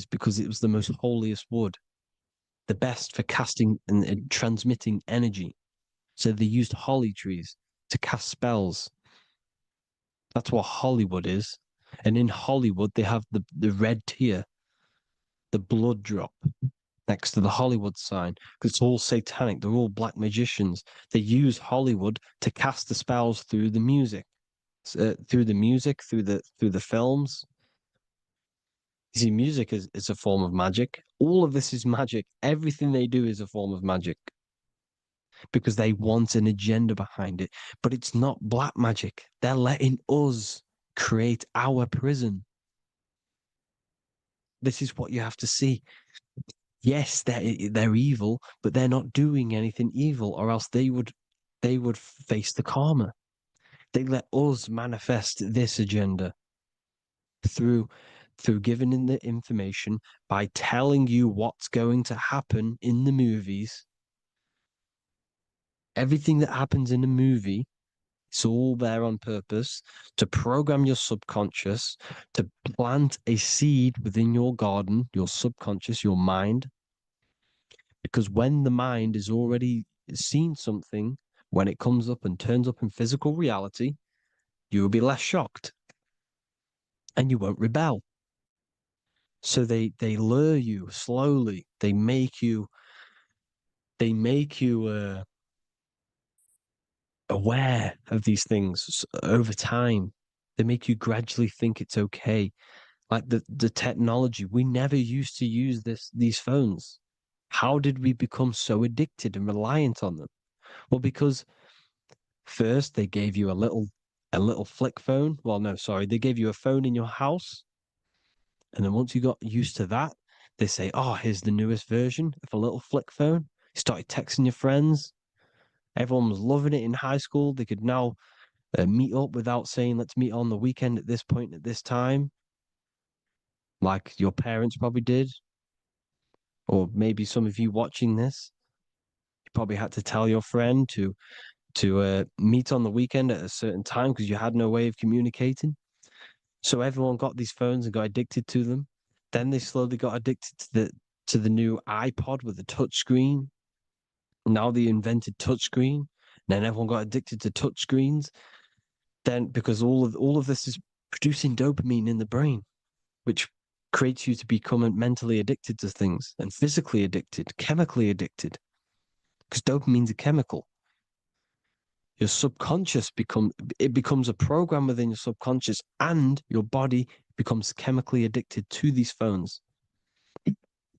because it was the most holiest wood, the best for casting and transmitting energy. So they used holly trees to cast spells. That's what Hollywood is. And in Hollywood, they have the red tear, the blood drop next to the Hollywood sign, because it's all satanic. They're all black magicians. They use Hollywood to cast the spells through the music, through the films. You see, music is a form of magic. All of this is magic. Everything they do is a form of magic because they want an agenda behind it. But it's not black magic. They're letting us create our prison. This is what you have to see. Yes, they're evil, but they're not doing anything evil, or else they would face the karma. They let us manifest this agenda through giving in the information, by telling you what's going to happen in the movies. Everything that happens in a movie, it's all there on purpose to program your subconscious, to plant a seed within your garden, your subconscious, your mind. Because when the mind is already seen something, when it comes up and turns up in physical reality, you will be less shocked and you won't rebel. So they lure you slowly. They make you aware of these things over time. They make you gradually think it's okay. Like the technology, we never used to use these phones. How did we become so addicted and reliant on them? Well, because first they gave you a little flick phone. Well, no, sorry, they gave you a phone in your house, and then once you got used to that, they say, "Oh, here's the newest version of a little flick phone." You started texting your friends. Everyone was loving it in high school. They could now meet up without saying, "Let's meet on the weekend at this point at this time," like your parents probably did, or maybe some of you watching this, you probably had to tell your friend to meet on the weekend at a certain time because you had no way of communicating. So everyone got these phones and got addicted to them. Then they slowly got addicted to the new iPod with the touch screen. Now they invented touch screen. Then everyone got addicted to touch screens. Then because all of this is producing dopamine in the brain, which creates you to become mentally addicted to things and physically addicted, chemically addicted. Because dopamine's a chemical. Your subconscious becomes a program within your subconscious, and your body becomes chemically addicted to these phones.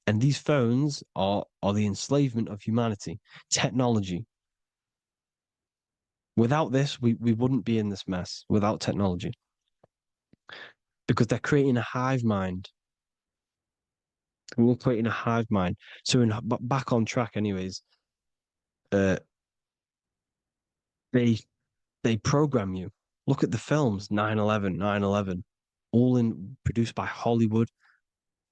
And these phones are the enslavement of humanity, technology. Without this, we wouldn't be in this mess without technology. Because they're creating a hive mind. We're creating a hive mind. So back on track anyways, uh they they program you. Look at the films, 9/11, 9/11, all in produced by Hollywood.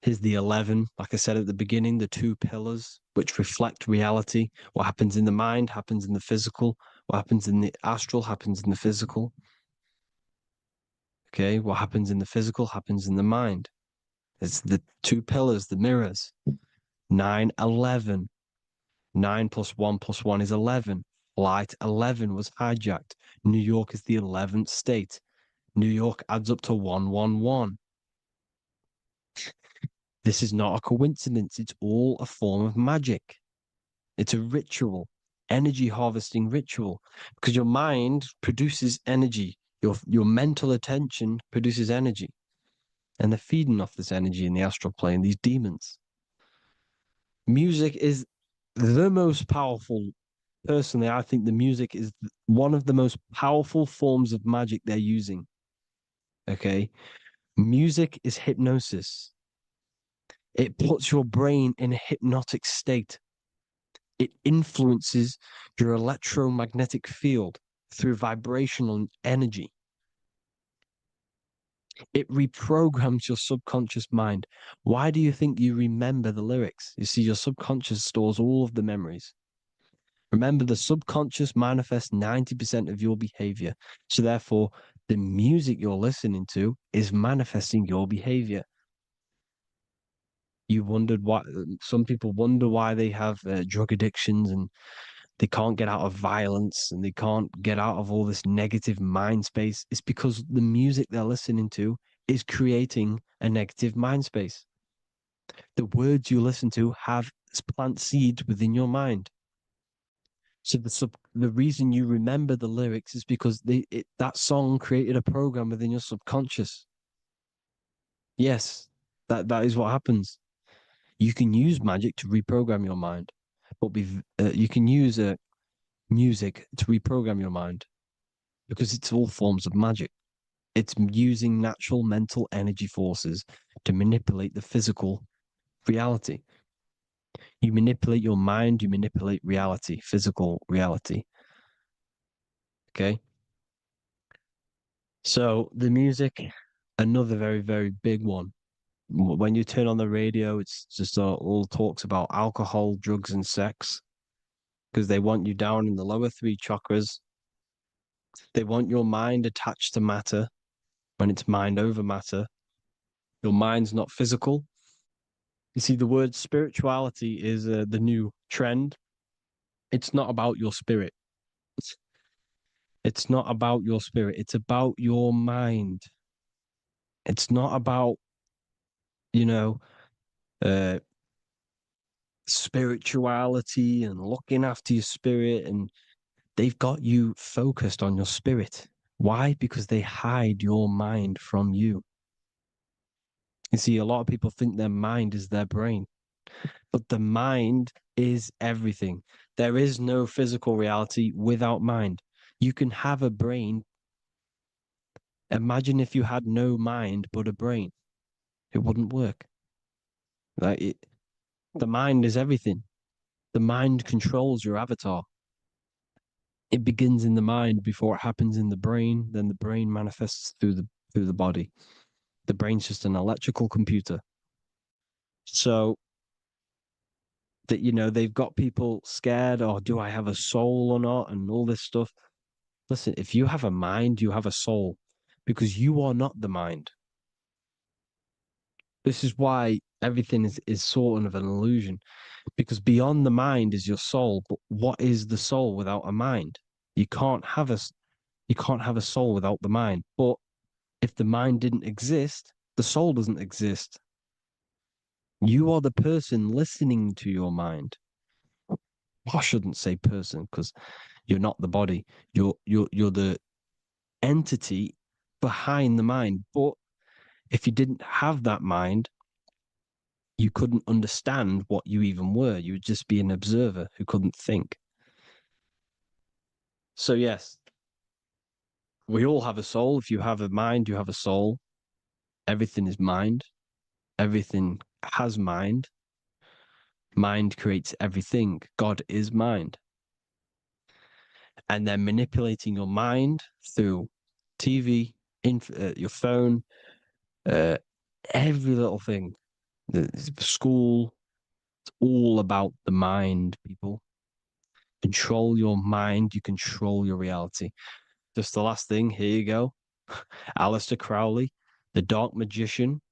Here's the 11, like I said at the beginning, the two pillars which reflect reality. What happens in the mind happens in the physical. What happens in the astral happens in the physical. Okay, what happens in the physical happens in the mind. It's the two pillars, the mirrors. 9/11. 9 plus 1 is 11. Flight 11 was hijacked. New York is the 11th state. New York adds up to 111. This is not a coincidence. It's all a form of magic. It's a ritual, energy harvesting ritual, because your mind produces energy. Your mental attention produces energy, and they're feeding off this energy in the astral plane, these demons. Music is the most powerful. Personally, I think the music is one of the most powerful forms of magic they're using. Okay. Music is hypnosis. It puts your brain in a hypnotic state. It influences your electromagnetic field through vibrational energy. It reprograms your subconscious mind. Why do you think you remember the lyrics? You see, your subconscious stores all of the memories. Remember, the subconscious manifests 90% of your behavior. So, therefore, the music you're listening to is manifesting your behavior. You wondered why some people wonder why they have drug addictions and they can't get out of violence and they can't get out of all this negative mind space. It's because the music they're listening to is creating a negative mind space. The words you listen to have plant seeds within your mind. So the reason you remember the lyrics is because that song created a program within your subconscious. Yes, that is what happens. You can use magic to reprogram your mind, but you can use music to reprogram your mind because it's all forms of magic. It's using natural mental energy forces to manipulate the physical reality. You manipulate your mind, you manipulate reality, physical reality. Okay. So the music, another very, very big one. When you turn on the radio, it's just all talks about alcohol, drugs, and sex because they want you down in the lower three chakras. They want your mind attached to matter when it's mind over matter. Your mind's not physical. You see, the word spirituality is the new trend. It's not about your spirit. It's not about your spirit. It's about your mind. It's not about, you know, uh, spirituality and looking after your spirit. And they've got you focused on your spirit. Why? Because they hide your mind from you. You see, a lot of people think their mind is their brain, but the mind is everything. There is no physical reality without mind. You can have a brain. Imagine if you had no mind but a brain. It wouldn't work. Like the mind is everything. The mind controls your avatar. It begins in the mind before it happens in the brain. Then the brain manifests through the body. The brain's just an electrical computer. So that they've got people scared. Or do I have a soul or not? And all this stuff. Listen, if you have a mind, you have a soul, because you are not the mind. This is why everything is sort of an illusion, because beyond the mind is your soul. But what is the soul without a mind? You can't have a soul without the mind. But if the mind didn't exist, the soul doesn't exist. You are the person listening to your mind. I shouldn't say person because you're not the body. You're the entity behind the mind. But if you didn't have that mind, you couldn't understand what you even were. You would just be an observer who couldn't think. So yes, we all have a soul. If you have a mind, you have a soul. Everything is mind. Everything has mind. Mind creates everything. God is mind. And then manipulating your mind through TV, your phone, uh, every little thing. The school, it's all about the mind, people. Control your mind, you control your reality. Just the last thing, here you go. Aleister Crowley, the dark magician,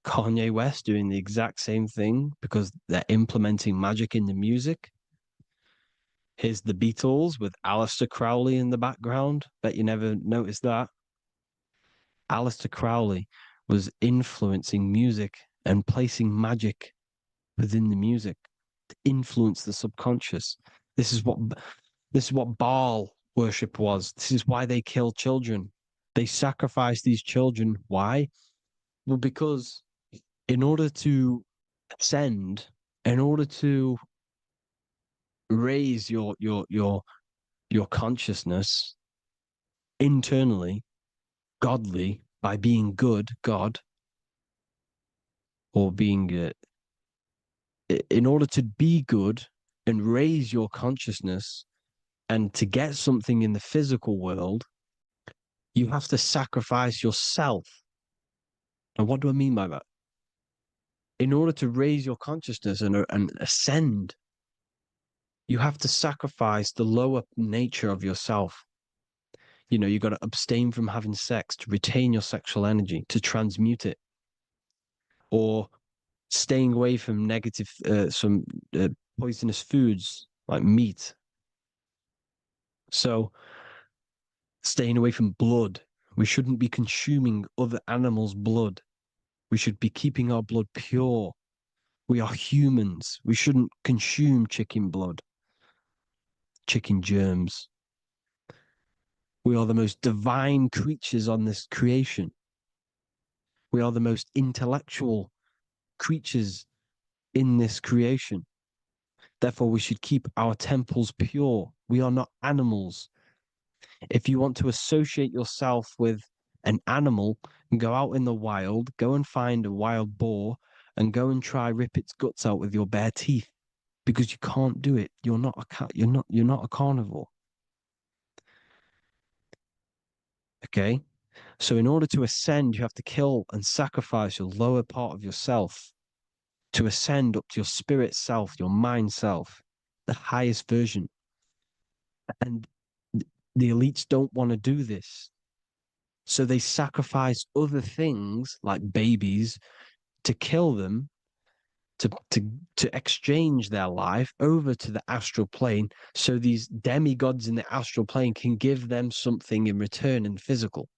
Kanye West doing the exact same thing because they're implementing magic in the music. Here's the Beatles with Aleister Crowley in the background. Bet you never noticed that. Aleister Crowley was influencing music and placing magic within the music to influence the subconscious. This is what Baal worship was. This is why they killed children. They sacrificed these children. Why? Well, because in order to ascend, in order to raise your consciousness internally, godly, by being good, God, or being in order to be good and raise your consciousness and to get something in the physical world, you have to sacrifice yourself. And what do I mean by that? In order to raise your consciousness and ascend, you have to sacrifice the lower nature of yourself. You got to abstain from having sex to retain your sexual energy, to transmute it, or staying away from some poisonous foods like meat. So, staying away from blood. We shouldn't be consuming other animals' blood. We should be keeping our blood pure. We are humans. We shouldn't consume chicken blood, chicken germs. We are the most divine creatures on this creation. We are the most intellectual creatures in this creation. Therefore, we should keep our temples pure. We are not animals. If you want to associate yourself with an animal, go out in the wild, go and find a wild boar and go and try rip its guts out with your bare teeth, because you can't do it. You're not a cat. You're not a carnivore. Okay? So in order to ascend, you have to kill and sacrifice your lower part of yourself to ascend up to your spirit self, your mind self, the highest version. And the elites don't want to do this. So they sacrifice other things like babies to kill them, to exchange their life over to the astral plane, so these demigods in the astral plane can give them something in return in physical.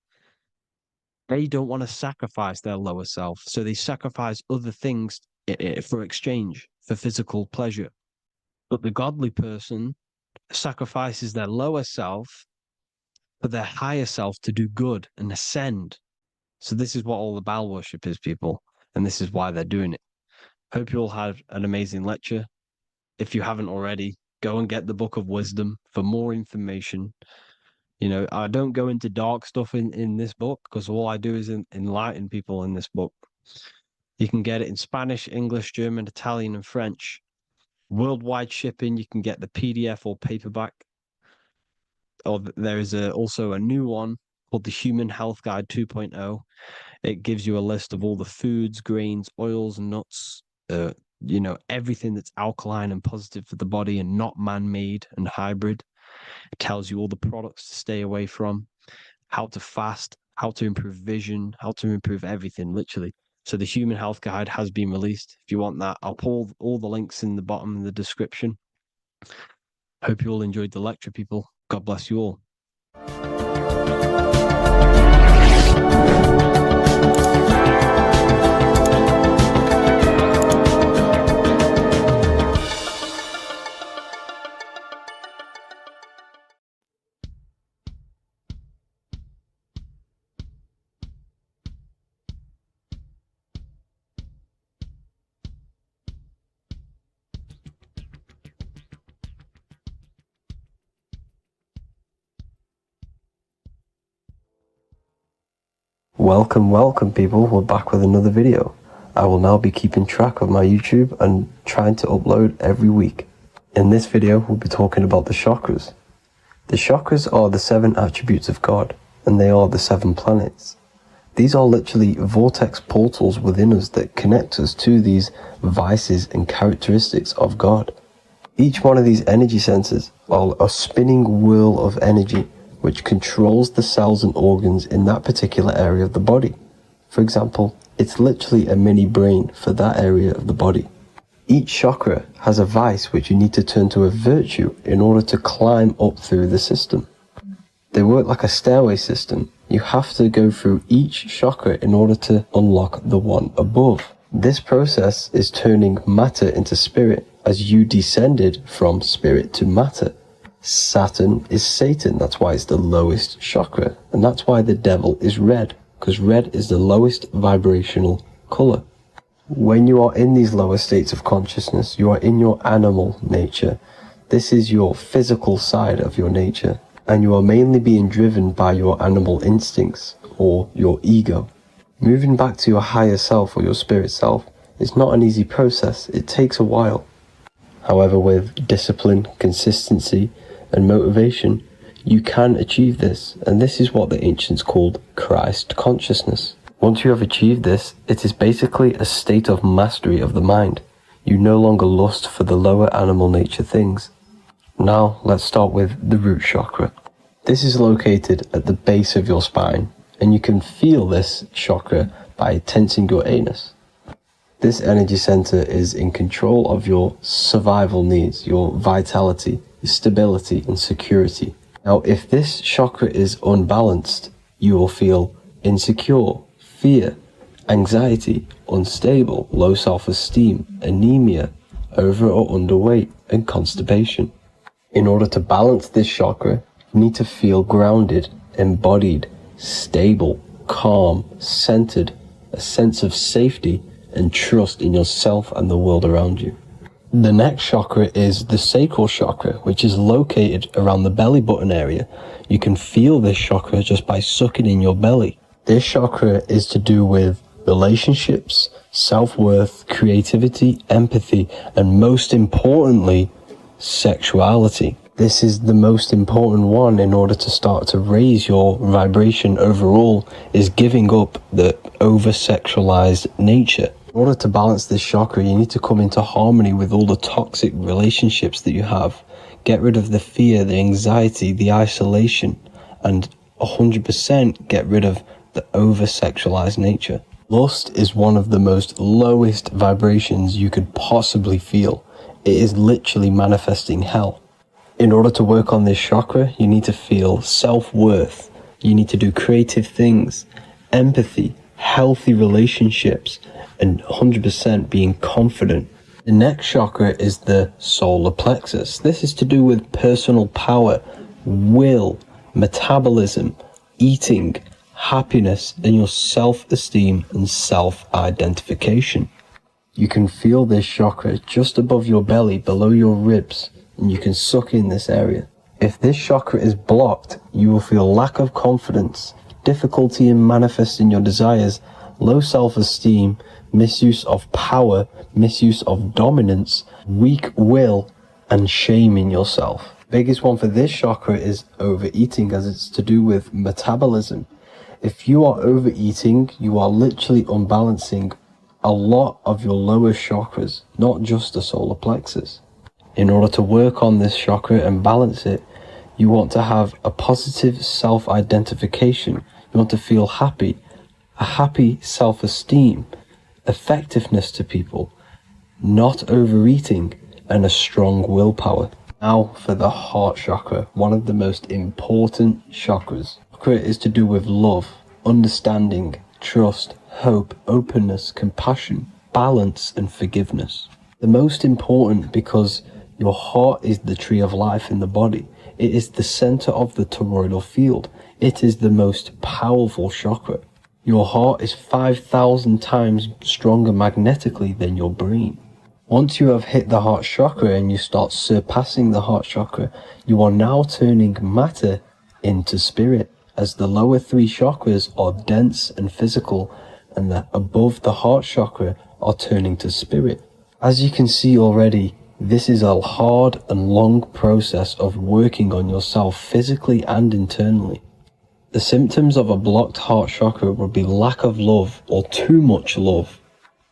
They don't want to sacrifice their lower self, so they sacrifice other things for exchange, for physical pleasure. But the godly person sacrifices their lower self for their higher self to do good and ascend. So this is what all the Baal worship is, people, and this is why they're doing it. Hope you all had an amazing lecture. If you haven't already, go and get the Book of Wisdom for more information. You know, I don't go into dark stuff in this book because all I do is enlighten people in this book. You can get it in Spanish, English, German, Italian, and French. Worldwide shipping, you can get the PDF or paperback. Or there is also a new one called the Human Health Guide 2.0. It gives you a list of all the foods, grains, oils, nuts, you know, everything that's alkaline and positive for the body and not man-made and hybrid. It tells you all the products to stay away from, how to fast, how to improve vision, how to improve everything, literally. So the Human Health Guide has been released. If you want that, I'll pull all the links in the bottom in the description. Hope you all enjoyed the lecture, people. God bless you all. Welcome people, we're back with another video. I will now be keeping track of my YouTube and trying to upload every week. In this video, we'll be talking about the chakras. The chakras are the 7 attributes of God, and they are the 7 planets. These are literally vortex portals within us that connect us to these vices and characteristics of God. Each one of these energy centers are a spinning whirl of energy which controls the cells and organs in that particular area of the body. For example, it's literally a mini brain for that area of the body. Each chakra has a vice which you need to turn to a virtue in order to climb up through the system. They work like a stairway system. You have to go through each chakra in order to unlock the one above. This process is turning matter into spirit as you descended from spirit to matter. Saturn is Satan, that's why it's the lowest chakra, and that's why the devil is red, because red is the lowest vibrational color. When you are in these lower states of consciousness, you are in your animal nature. This is your physical side of your nature, and you are mainly being driven by your animal instincts, or your ego. Moving back to your higher self or your spirit self is not an easy process, it takes a while. However, with discipline, consistency, and motivation, you can achieve this, and this is what the ancients called Christ consciousness. Once you have achieved this, it is basically a state of mastery of the mind. You no longer lust for the lower animal nature things. Now, let's start with the root chakra. This is located at the base of your spine, and you can feel this chakra by tensing your anus. This energy center is in control of your survival needs, your vitality, stability and security. Now, if this chakra is unbalanced, you will feel insecure, fear, anxiety, unstable, low self-esteem, anemia, over or underweight, and constipation. In order to balance this chakra, you need to feel grounded, embodied, stable, calm, centered, a sense of safety and trust in yourself and the world around you. The next chakra is the sacral chakra, which is located around the belly button area. You can feel this chakra just by sucking in your belly. This chakra is to do with relationships, self-worth, creativity, empathy, and most importantly, sexuality. This is the most important one in order to start to raise your vibration overall, is giving up the over-sexualized nature. In order to balance this chakra, you need to come into harmony with all the toxic relationships that you have. Get rid of the fear, the anxiety, the isolation, and 100% get rid of the over-sexualized nature. Lust is one of the most lowest vibrations you could possibly feel. It is literally manifesting hell. In order to work on this chakra, you need to feel self-worth. You need to do creative things, empathy, healthy relationships, and 100% being confident. The next chakra is the solar plexus. This is to do with personal power, will, metabolism, eating, happiness, and your self-esteem and self-identification. You can feel this chakra just above your belly, below your ribs, and you can suck in this area. If this chakra is blocked, you will feel lack of confidence, difficulty in manifesting your desires, low self-esteem, misuse of power, misuse of dominance, weak will, and shame in yourself. Biggest one for this chakra is overeating, as it's to do with metabolism. If you are overeating, you are literally unbalancing a lot of your lower chakras, not just the solar plexus. In order to work on this chakra and balance it, you want to have a positive self-identification. You want to feel happy, a happy self-esteem, effectiveness to people, not overeating, and a strong willpower. Now for the heart chakra, one of the most important chakras. Chakra is to do with love, understanding, trust, hope, openness, compassion, balance, and forgiveness. The most important because your heart is the tree of life in the body. It is the center of the toroidal field. It is the most powerful chakra. Your heart is 5,000 times stronger magnetically than your brain. Once you have hit the heart chakra and you start surpassing the heart chakra, you are now turning matter into spirit, as the lower three chakras are dense and physical, and the above the heart chakra are turning to spirit. As you can see already, this is a hard and long process of working on yourself physically and internally. The symptoms of a blocked heart chakra would be lack of love or too much love,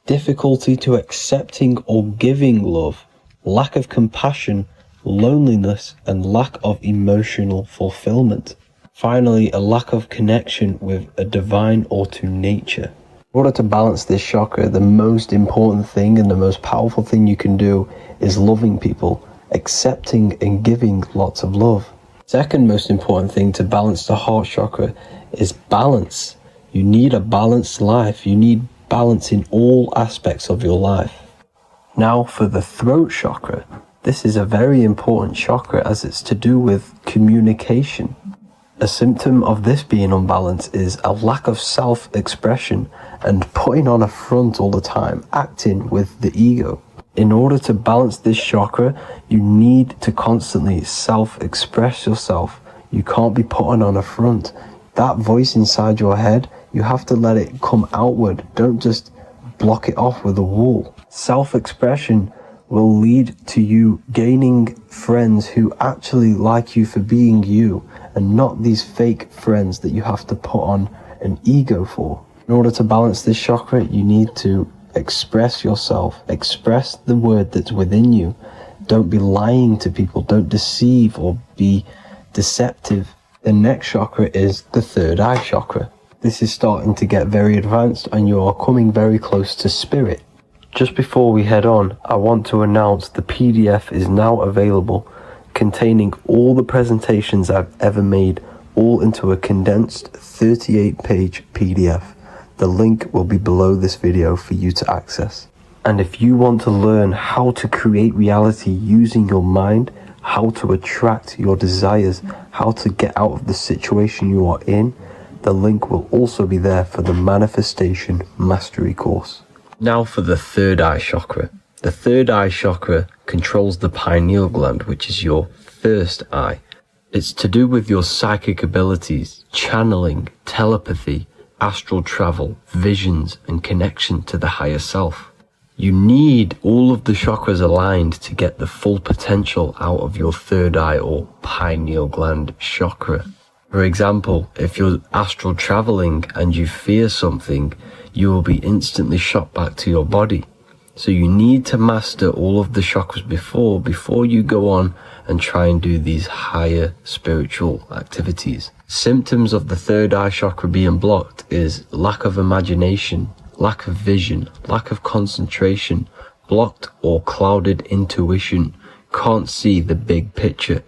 difficulty to accepting or giving love, lack of compassion, loneliness, and lack of emotional fulfillment. Finally, a lack of connection with a divine or to nature. In order to balance this chakra, the most important thing and the most powerful thing you can do is loving people, accepting and giving lots of love. Second most important thing to balance the heart chakra is balance. You need a balanced life. You need balance in all aspects of your life. Now for the throat chakra. This is a very important chakra as it's to do with communication. A symptom of this being unbalanced is a lack of self-expression and putting on a front all the time, acting with the ego. In order to balance this chakra, you need to constantly self-express yourself. You can't be putting on a front. That voice inside your head, you have to let it come outward. Don't just block it off with a wall. Self-expression will lead to you gaining friends who actually like you for being you, and not these fake friends that you have to put on an ego for. In order to balance this chakra, you need to express yourself, express the word that's within you. Don't be lying to people, don't deceive or be deceptive. The next chakra is the third eye chakra. This is starting to get very advanced and you are coming very close to spirit. Just before we head on, I want to announce the PDF is now available, containing all the presentations I've ever made, all into a condensed 38-page PDF. The link will be below this video for you to access. And if you want to learn how to create reality using your mind, how to attract your desires, how to get out of the situation you are in, the link will also be there for the Manifestation Mastery course. Now for the third eye chakra. The third eye chakra controls the pineal gland, which is your first eye. It's to do with your psychic abilities, channeling, telepathy, astral travel, visions, and connection to the higher self. You need all of the chakras aligned to get the full potential out of your third eye or pineal gland chakra. For example, if you're astral traveling and you fear something, you will be instantly shot back to your body. So you need to master all of the chakras before you go on and try and do these higher spiritual activities. Symptoms of the third eye chakra being blocked is lack of imagination, lack of vision, lack of concentration, blocked or clouded intuition, can't see the big picture,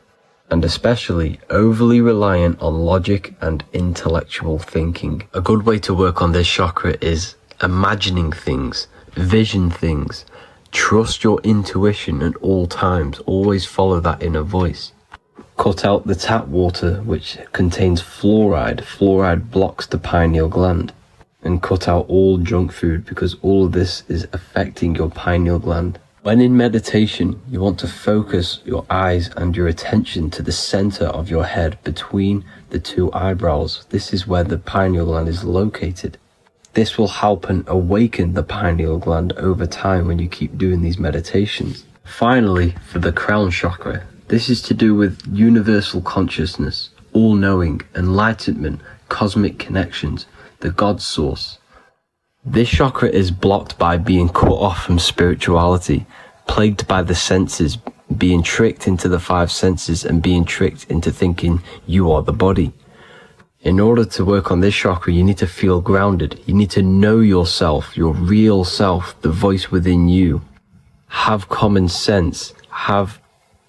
and especially overly reliant on logic and intellectual thinking. A good way to work on this chakra is imagining things, vision things. Trust your intuition at all times. Always follow that inner voice. Cut out the tap water which contains fluoride. Fluoride blocks the pineal gland. And cut out all junk food because all of this is affecting your pineal gland. When in meditation, you want to focus your eyes and your attention to the center of your head between the two eyebrows. This is where the pineal gland is located. This will help and awaken the pineal gland over time when you keep doing these meditations. Finally, for the crown chakra, this is to do with universal consciousness, all-knowing, enlightenment, cosmic connections, the God source. This chakra is blocked by being cut off from spirituality, plagued by the senses, being tricked into the five senses and being tricked into thinking you are the body. In order to work on this chakra, you need to feel grounded. You need to know yourself, your real self, the voice within you. Have common sense, have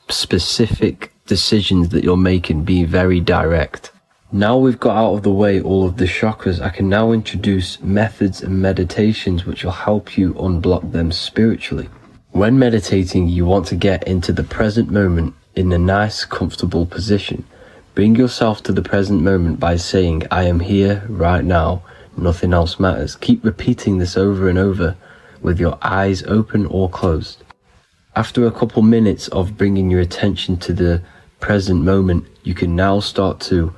specific decisions that you're making, be very direct. Now we've got out of the way all of the chakras, I can now introduce methods and meditations which will help you unblock them spiritually. When meditating, you want to get into the present moment in a nice, comfortable position. Bring yourself to the present moment by saying, I am here right now, nothing else matters. Keep repeating this over and over with your eyes open or closed. After a couple minutes of bringing your attention to the present moment, you can now start to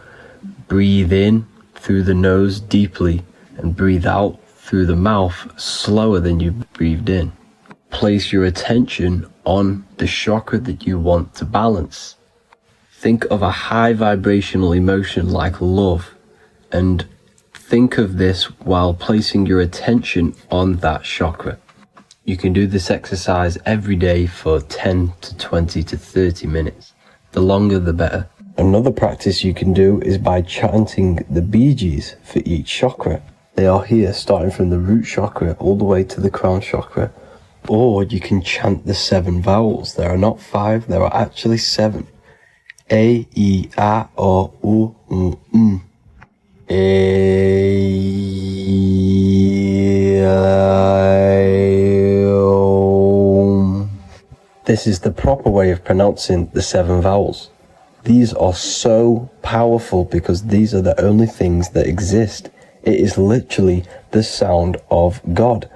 breathe in through the nose deeply and breathe out through the mouth slower than you breathed in. Place your attention on the chakra that you want to balance. Think of a high vibrational emotion like love, and think of this while placing your attention on that chakra. You can do this exercise every day for 10 to 20 to 30 minutes. The longer the better. Another practice you can do is by chanting the Bee Gees for each chakra. They are here starting from the root chakra all the way to the crown chakra. Or you can chant the 7 vowels. There are not 5, there are actually 7. A, E, A, O, U, M. A, I, O. This is the proper way of pronouncing the 7 vowels. These are so powerful because these are the only things that exist. It is literally the sound of God.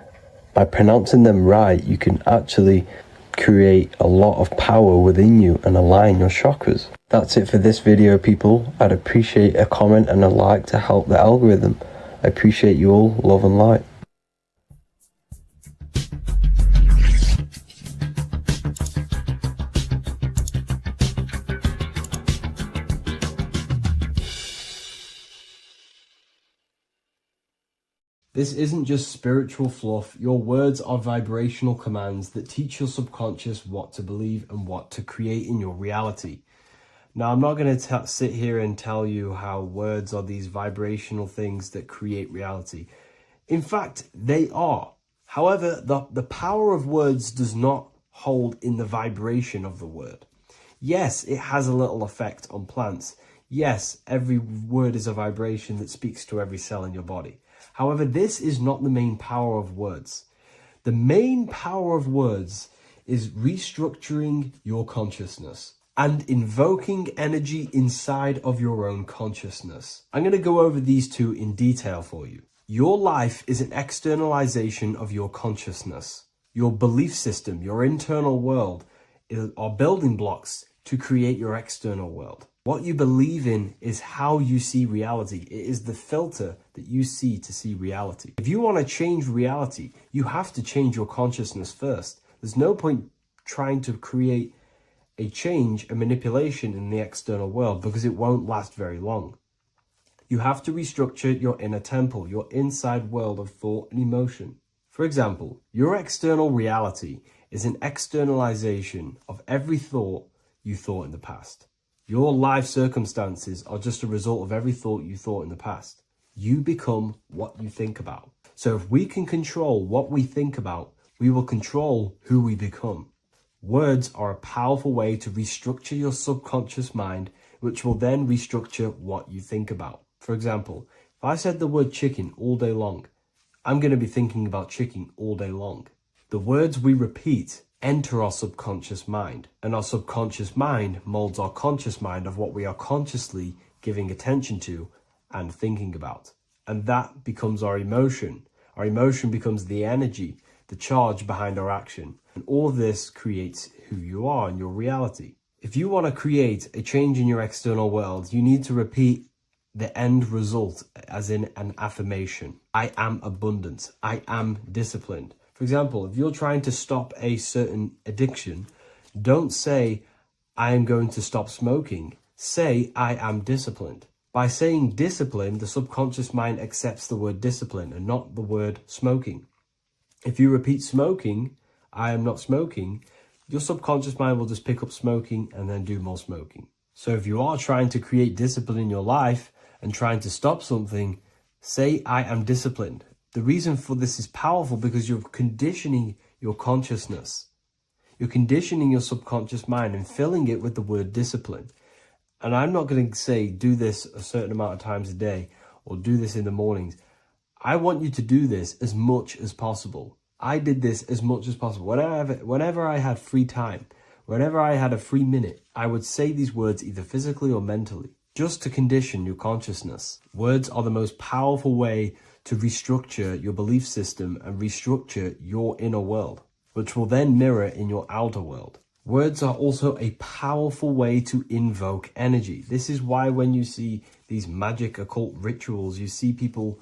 By pronouncing them right, you can actually create a lot of power within you and align your chakras. That's it for this video, people. I'd appreciate a comment and a like to help the algorithm. I appreciate you all. Love and light. This isn't just spiritual fluff. Your words are vibrational commands that teach your subconscious what to believe and what to create in your reality. Now, I'm not going to sit here and tell you how words are these vibrational things that create reality. In fact, they are. However, the power of words does not hold in the vibration of the word. Yes, it has a little effect on plants. Yes, every word is a vibration that speaks to every cell in your body. However, this is not the main power of words. The main power of words is restructuring your consciousness and invoking energy inside of your own consciousness. I'm going to go over these two in detail for you. Your life is an externalization of your consciousness. Your belief system, your internal world, are building blocks to create your external world. What you believe in is how you see reality. It is the filter that you see to see reality. If you want to change reality, you have to change your consciousness first. There's no point trying to create a change, a manipulation in the external world, because it won't last very long. You have to restructure your inner temple, your inside world of thought and emotion. For example, your external reality is an externalization of every thought you thought in the past. Your life circumstances are just a result of every thought you thought in the past. You become what you think about. So if we can control what we think about, we will control who we become. Words are a powerful way to restructure your subconscious mind, which will then restructure what you think about. For example, if I said the word chicken all day long, I'm going to be thinking about chicken all day long. The words we repeat enter our subconscious mind, and our subconscious mind molds our conscious mind of what we are consciously giving attention to and thinking about. And that becomes our emotion. Our emotion becomes the energy, the charge behind our action. And all of this creates who you are and your reality. If you want to create a change in your external world, you need to repeat the end result as in an affirmation. I am abundant. I am disciplined. For example, if you're trying to stop a certain addiction, don't say, I am going to stop smoking. Say, I am disciplined. By saying discipline, the subconscious mind accepts the word discipline and not the word smoking. If you repeat smoking, I am not smoking, your subconscious mind will just pick up smoking and then do more smoking. So if you are trying to create discipline in your life and trying to stop something, say, I am disciplined. The reason for this is powerful because you're conditioning your consciousness. You're conditioning your subconscious mind and filling it with the word discipline. And I'm not going to say do this a certain amount of times a day or do this in the mornings. I want you to do this as much as possible. I did this as much as possible. Whenever I had free time, whenever I had a free minute, I would say these words either physically or mentally, just to condition your consciousness. Words are the most powerful way to restructure your belief system and restructure your inner world, which will then mirror in your outer world. Words are also a powerful way to invoke energy. This is why when you see these magic occult rituals, you see people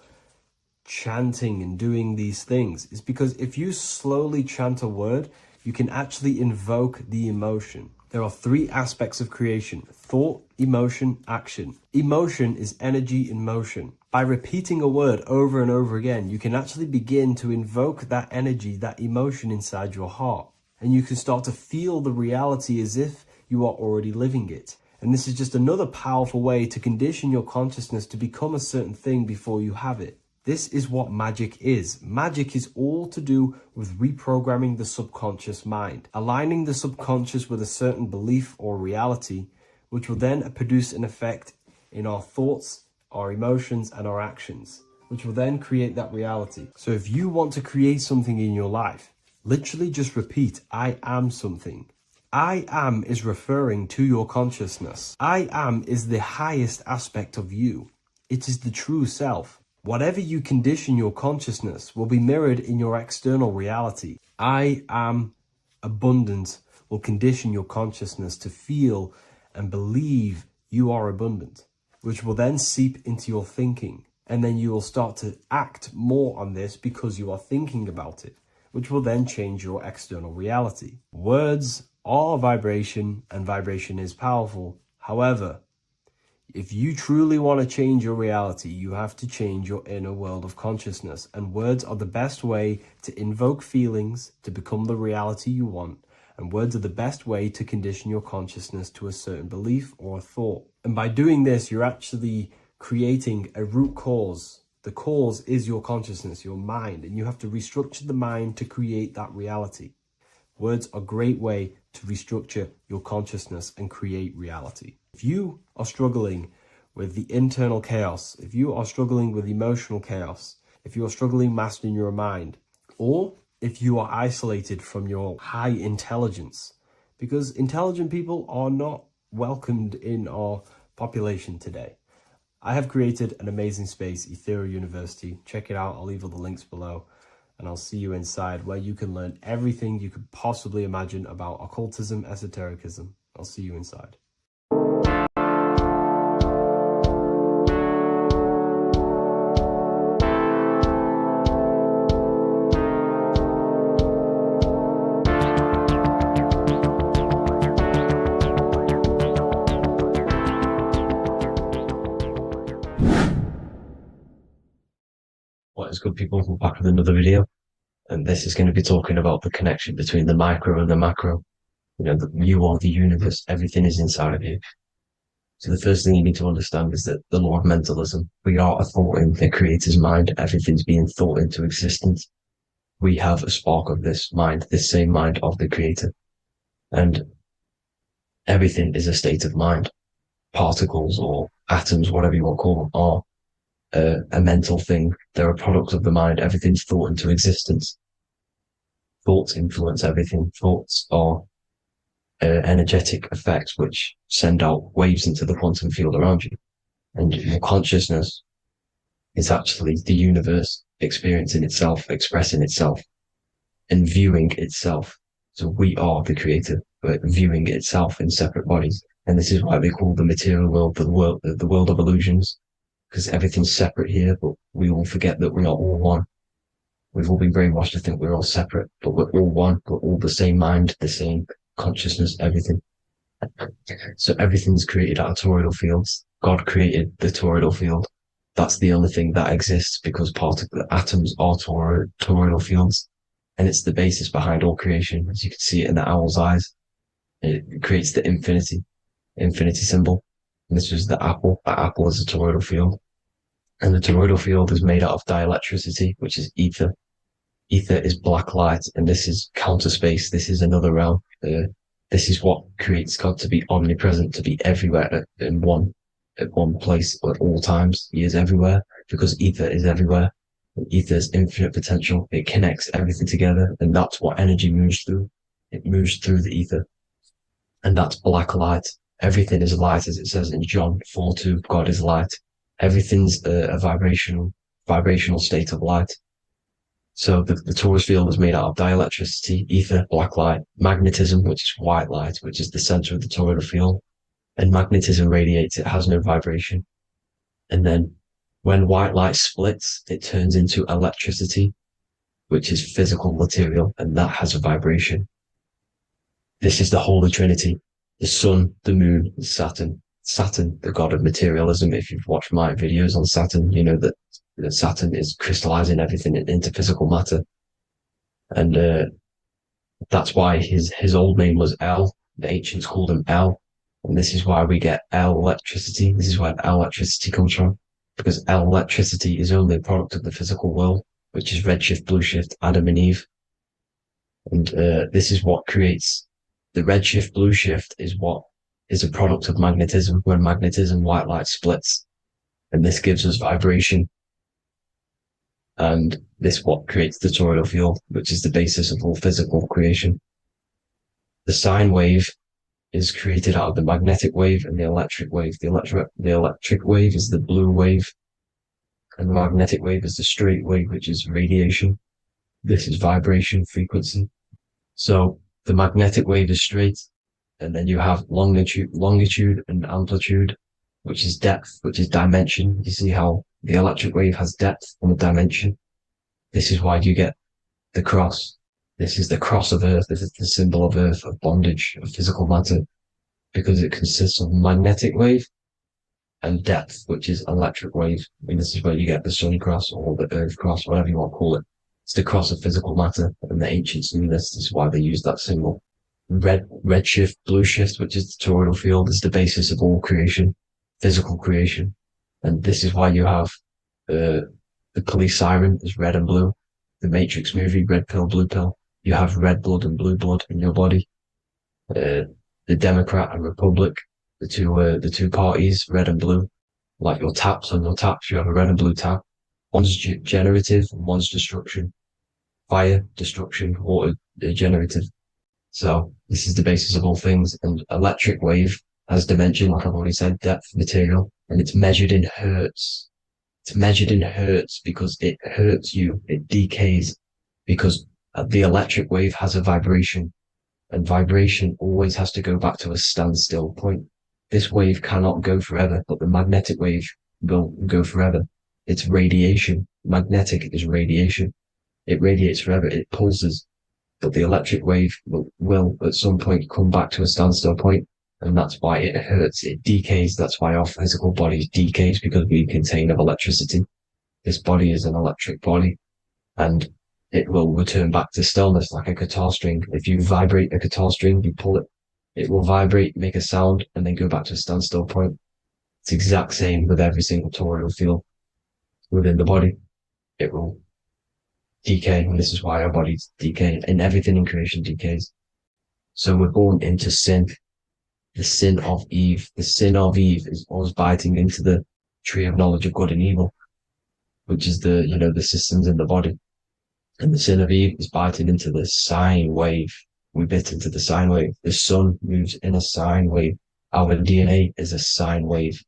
chanting and doing these things. It's because if you slowly chant a word, you can actually invoke the emotion. There are three aspects of creation: thought, emotion, action. Emotion is energy in motion. By repeating a word over and over again, you can actually begin to invoke that energy, that emotion inside your heart. And you can start to feel the reality as if you are already living it. And this is just another powerful way to condition your consciousness to become a certain thing before you have it. This is what magic is. Magic is all to do with reprogramming the subconscious mind, aligning the subconscious with a certain belief or reality, which will then produce an effect in our thoughts, our emotions, and our actions, which will then create that reality. So if you want to create something in your life, literally just repeat, I am something. I am is referring to your consciousness. I am is the highest aspect of you. It is the true self. Whatever you condition your consciousness will be mirrored in your external reality. I am abundant will condition your consciousness to feel and believe you are abundant, which will then seep into your thinking. And then you will start to act more on this because you are thinking about it, which will then change your external reality. Words are vibration, and vibration is powerful. However, if you truly want to change your reality, you have to change your inner world of consciousness. And words are the best way to invoke feelings to become the reality you want. And words are the best way to condition your consciousness to a certain belief or a thought. And by doing this, you're actually creating a root cause. The cause is your consciousness, your mind, and you have to restructure the mind to create that reality. Words are a great way to restructure your consciousness and create reality. If you are struggling with the internal chaos, if you are struggling with emotional chaos, if you are struggling mastering your mind, or if you are isolated from your high intelligence, because intelligent people are not welcomed in our population today. I have created an amazing space, Ethereal University. Check it out. I'll leave all the links below. And I'll see you inside, where you can learn everything you could possibly imagine about occultism, esotericism. I'll see you inside. What is good, people? We're back with another video, and this is going to be talking about the connection between the micro and the macro. You are the universe. Everything is inside of you. So the first thing you need to understand is that the law of mentalism, we are a thought in the creator's mind. Everything's being thought into existence. We have a spark of this mind, this same mind of the creator. And everything is a state of mind. Particles or atoms, whatever you want to call them, are a mental thing. They're a product of the mind. Everything's thought into existence. Thoughts influence everything. Thoughts are energetic effects which send out waves into the quantum field around you. And your consciousness is actually the universe experiencing itself, expressing itself, and viewing itself. So we are the creator, but viewing itself in separate bodies. And this is why they call the material world the world of illusions, because everything's separate here, but we all forget that we are all one. We've all been brainwashed to think we're all separate, but we're all one. We're all the same mind, the same consciousness, everything. So everything's created out of toroidal fields. God created the toroidal field. That's the only thing that exists because part of the atoms are toroidal fields. And it's the basis behind all creation. As you can see it in the owl's eyes, it creates the infinity symbol. And this was the apple. That apple is a toroidal field. And the toroidal field is made out of dielectricity, which is ether. Ether is black light, and this is counter space. This is another realm. This is what creates God to be omnipresent, to be everywhere at one place at all times. He is everywhere because ether is everywhere. And ether is infinite potential. It connects everything together, and that's what energy moves through. It moves through the ether, and that's black light. Everything is light, as it says in John 4:2. God is light. Everything's a vibrational state of light. So the torus field is made out of dielectricity, ether, black light, magnetism, which is white light, which is the center of the toroidal field. And magnetism radiates, it has no vibration. And then when white light splits, it turns into electricity, which is physical material, and that has a vibration. This is the Holy Trinity, the sun, the moon, and Saturn. Saturn, the god of materialism. If you've watched my videos on Saturn, you know that Saturn is crystallizing everything into physical matter. And that's why his old name was El. The ancients called him El. And this is why we get L electricity. This is where L electricity comes from. Because L electricity is only a product of the physical world, which is redshift, blueshift, Adam and Eve. And this is what creates the redshift, blueshift is what is a product of magnetism. When magnetism, white light splits. And this gives us vibration. And this what creates the toroidal field, which is the basis of all physical creation. The sine wave is created out of the magnetic wave and the electric wave. The electric wave is the blue wave, and the magnetic wave is the straight wave, which is radiation. This is vibration frequency. So the magnetic wave is straight, and then you have longitude and amplitude, which is depth, which is dimension. You see how the electric wave has depth and a dimension. This is why you get the cross. This is the cross of Earth. This is the symbol of Earth, of bondage, of physical matter, because it consists of magnetic wave and depth, which is electric wave. I mean, this is where you get the sun cross or the Earth cross, whatever you want to call it. It's the cross of physical matter, and the ancients knew this. This is why they used that symbol. Redshift, blueshift, which is the toroidal field, is the basis of all creation, physical creation. And this is why you have the police siren is red and blue. The Matrix movie, red pill, blue pill. You have red blood and blue blood in your body. The Democrat and Republic, the two parties, red and blue. Like your taps on your taps, you have a red and blue tap. One's generative and one's destruction. Fire, destruction, water, generative. So this is the basis of all things. And electric wave has dimension, like I've already said, depth, material, and it's measured in hertz. It's measured in hertz because it hurts you. It decays because the electric wave has a vibration, and vibration always has to go back to a standstill point. This wave cannot go forever, but the magnetic wave will go forever. It's radiation. Magnetic is radiation. It radiates forever. It pulses. But the electric wave will at some point come back to a standstill point, and that's why it hurts. It decays. That's why our physical body decays, because we contain of electricity. this body is an electric body, and it will return back to stillness like a guitar string. If you vibrate a guitar string, you pull it, it will vibrate, make a sound, and then go back to a standstill point. It's the exact same with every single toroidal field within the body. It will decay, and this is why our bodies decay, and everything in creation decays. So we're born into sin, the sin of Eve. The sin of Eve is always biting into the tree of knowledge of good and evil, which is the systems in the body. And the sin of Eve is biting into the sine wave. We bit into the sine wave. The sun moves in a sine wave. Our DNA is a sine wave.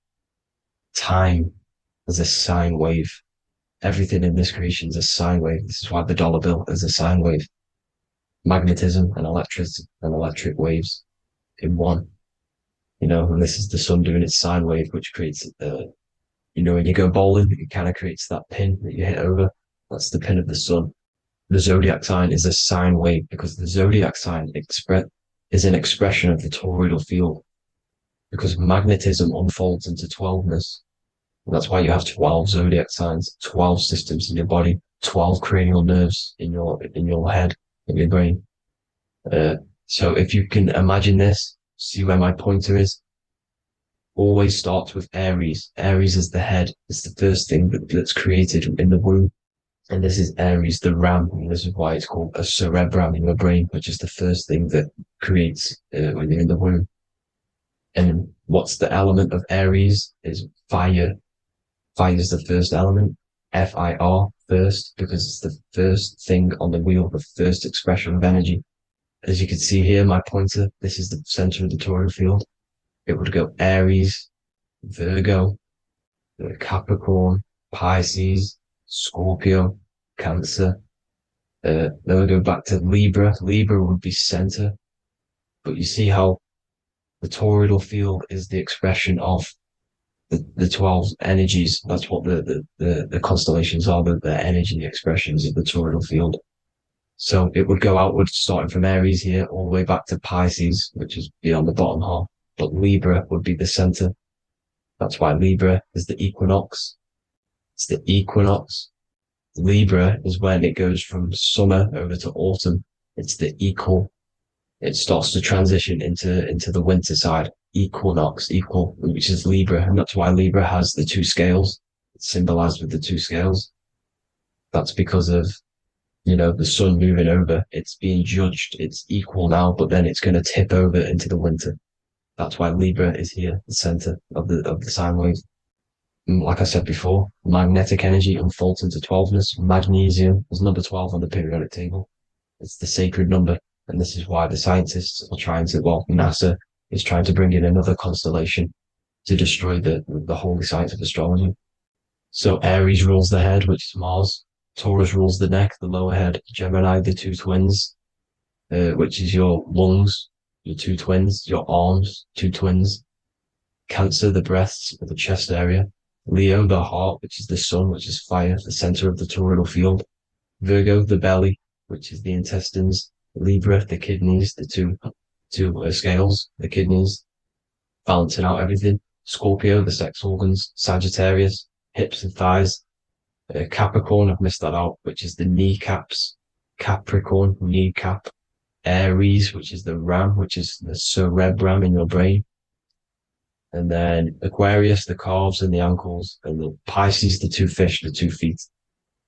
Time is a sine wave. Everything in this creation is a sine wave. This is why the dollar bill is a sine wave. Magnetism and electricity and electric waves in one. And this is the sun doing its sine wave, which creates, when you go bowling, it kind of creates that pin that you hit over. That's the pin of the sun. The zodiac sign is a sine wave because the zodiac sign is an expression of the toroidal field, because magnetism unfolds into 12ness. And that's why you have 12 zodiac signs, 12 systems in your body, 12 cranial nerves in your head, in your brain. So if you can imagine this, see where my pointer is, always starts with Aries. Aries is the head. It's the first thing that's created in the womb. And this is Aries, the ram. And this is why it's called a cerebrum in your brain, which is the first thing that creates when you're in the womb. And what's the element of Aries is fire. Fire is the first element, F-I-R, first, because it's the first thing on the wheel, the first expression of energy. As you can see here, my pointer, this is the center of the toroidal field. It would go Aries, Virgo, Capricorn, Pisces, Scorpio, Cancer. Then we go back to Libra. Libra would be center. But you see how the toroidal field is the expression of the 12 energies. That's what the constellations are, the energy expressions of the toroidal field. So it would go outwards, starting from Aries here, all the way back to Pisces, which is beyond the bottom half. But Libra would be the center. That's why Libra is the equinox. It's the equinox. Libra is when it goes from summer over to autumn. It's the equal. It starts to transition into the winter side. Equinox, equal, which is Libra. And that's why Libra has the two scales. It's symbolized with the two scales. That's because of, the sun moving over. It's being judged. It's equal now, but then it's going to tip over into the winter. That's why Libra is here, the center of the sine wave. And like I said before, magnetic energy unfolds into 12ness. Magnesium is number 12 on the periodic table. It's the sacred number. And this is why the scientists are NASA is trying to bring in another constellation to destroy the holy science of astrology. So Aries rules the head, which is Mars. Taurus rules the neck, the lower head. Gemini, the two twins, which is your lungs, your two twins, your arms, two twins. Cancer, the breasts, or the chest area. Leo, the heart, which is the sun, which is fire, the center of the toroidal field. Virgo, the belly, which is the intestines. Libra, the kidneys, the two scales, the kidneys, balancing out everything. Scorpio, the sex organs. Sagittarius, hips and thighs. Capricorn, I've missed that out, which is the kneecaps. Capricorn, kneecap. Aries, which is the ram, which is the cerebrum in your brain. And then Aquarius, the calves and the ankles. And the Pisces, the two fish, the 2 feet.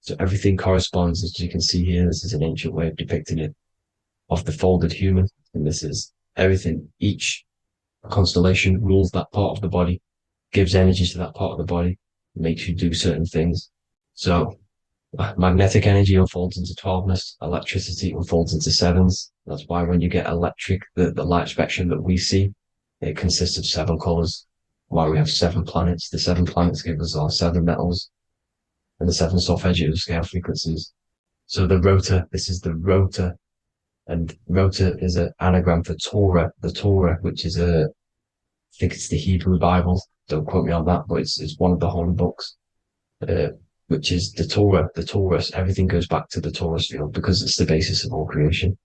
So everything corresponds, as you can see here. This is an ancient way of depicting it, of the folded human. And this is everything. Each constellation rules that part of the body, gives energy to that part of the body, makes you do certain things. So magnetic energy unfolds into 12ness, electricity unfolds into 7s. That's why when you get electric, the light spectrum that we see, it consists of 7 colors. Why we have 7 planets. The 7 planets give us our 7 metals and the 7 solfeggio scale frequencies. So the rotor, this is the rotor. And rotor is an anagram for Torah, the Torah, which is I think it's the Hebrew Bible. Don't quote me on that, but it's one of the holy books, which is the Torah, the Taurus. Everything goes back to the Taurus field because it's the basis of all creation.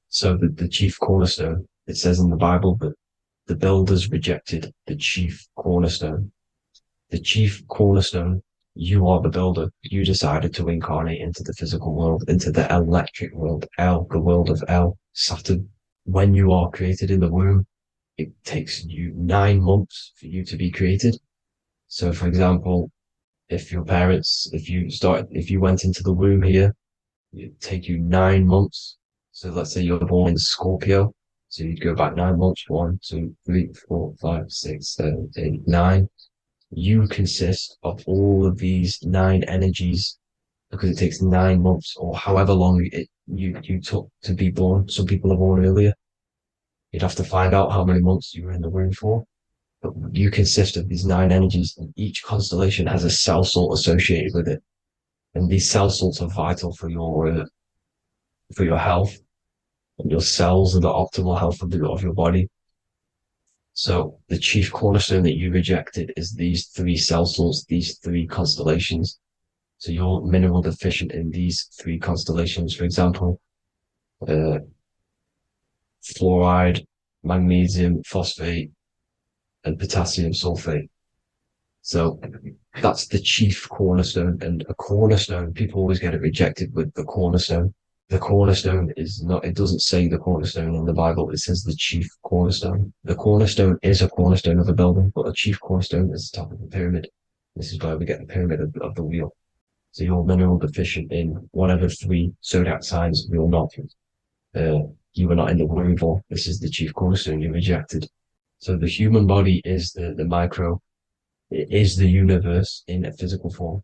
So the chief cornerstone, it says in the Bible that the builders rejected the chief cornerstone. The chief cornerstone You are the builder. You decided to incarnate into the physical world, into the electric world, the world of Saturn. When you are created in the womb, it takes you 9 months for you to be created. So, for example, if you went into the womb here, it'd take you 9 months. So let's say you're born in Scorpio. So you'd go back 9 months, 1, 2, 3, 4, 5, 6, 7, 8, 9. You consist of all of these 9 energies because it takes 9 months or however long you took to be born. Some people are born earlier. You'd have to find out how many months you were in the womb for. But you consist of these 9 energies, and each constellation has a cell salt associated with it. And these cell salts are vital for your health, and your cells and the optimal health of your body. So the chief cornerstone that you rejected is these 3 cell salts, these 3 constellations. So you're mineral deficient in these 3 constellations. For example, fluoride, magnesium, phosphate, and potassium sulfate. So that's the chief cornerstone. And a cornerstone, people always get it rejected with the cornerstone. The cornerstone is not, it doesn't say the cornerstone in the Bible. It says the chief cornerstone. The cornerstone is a cornerstone of a building, but a chief cornerstone is the top of the pyramid. This is where we get the pyramid of the wheel. So you're mineral deficient in whatever 3 zodiac signs you're not. You were not in the womb for. This is the chief cornerstone you rejected. So the human body is the micro. It is the universe in a physical form.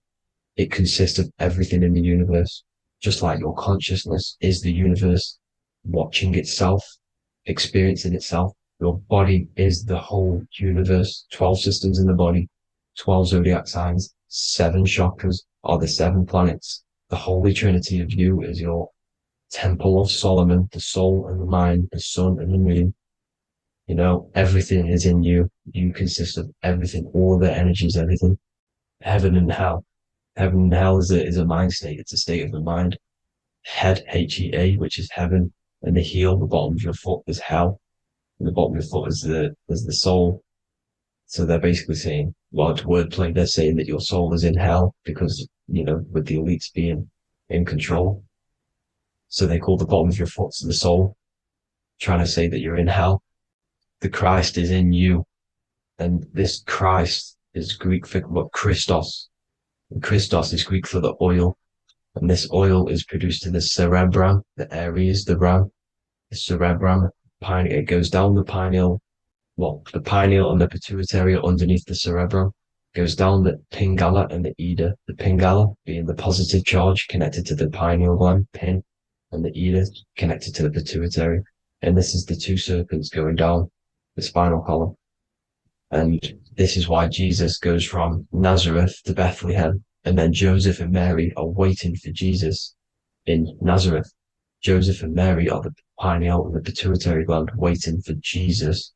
It consists of everything in the universe, just like your consciousness is the universe, watching itself, experiencing itself. Your body is the whole universe, 12 systems in the body, 12 zodiac signs, 7 chakras are the 7 planets. The Holy Trinity of you is your Temple of Solomon, the soul and the mind, the sun and the moon. You know, everything is in you. You consist of everything, all the energies, everything. Heaven and hell. Heaven and hell is a mind state. It's a state of the mind. Head, Hea, which is heaven, and the heel, the bottom of your foot, is hell. And the bottom of your foot is the soul. So they're basically saying, well, it's wordplay. They're saying that your soul is in hell because, you know, with the elites being in control. So they call the bottom of your foot the soul, trying to say that you're in hell. The Christ is in you. And this Christ is Greek for what Christos. And Christos is Greek for the oil. And this oil is produced in the cerebrum, the Aries, the ram, the cerebrum. It goes down the pineal. Well, the pineal and the pituitary are underneath the cerebrum. Goes down the pingala and the ida. The pingala being the positive charge connected to the pineal gland, pin, and the ida connected to the pituitary. And this is the 2 serpents going down the spinal column. And this is why Jesus goes from Nazareth to Bethlehem, and then Joseph and Mary are waiting for Jesus in Nazareth. Joseph and Mary are the pineal and the pituitary gland waiting for Jesus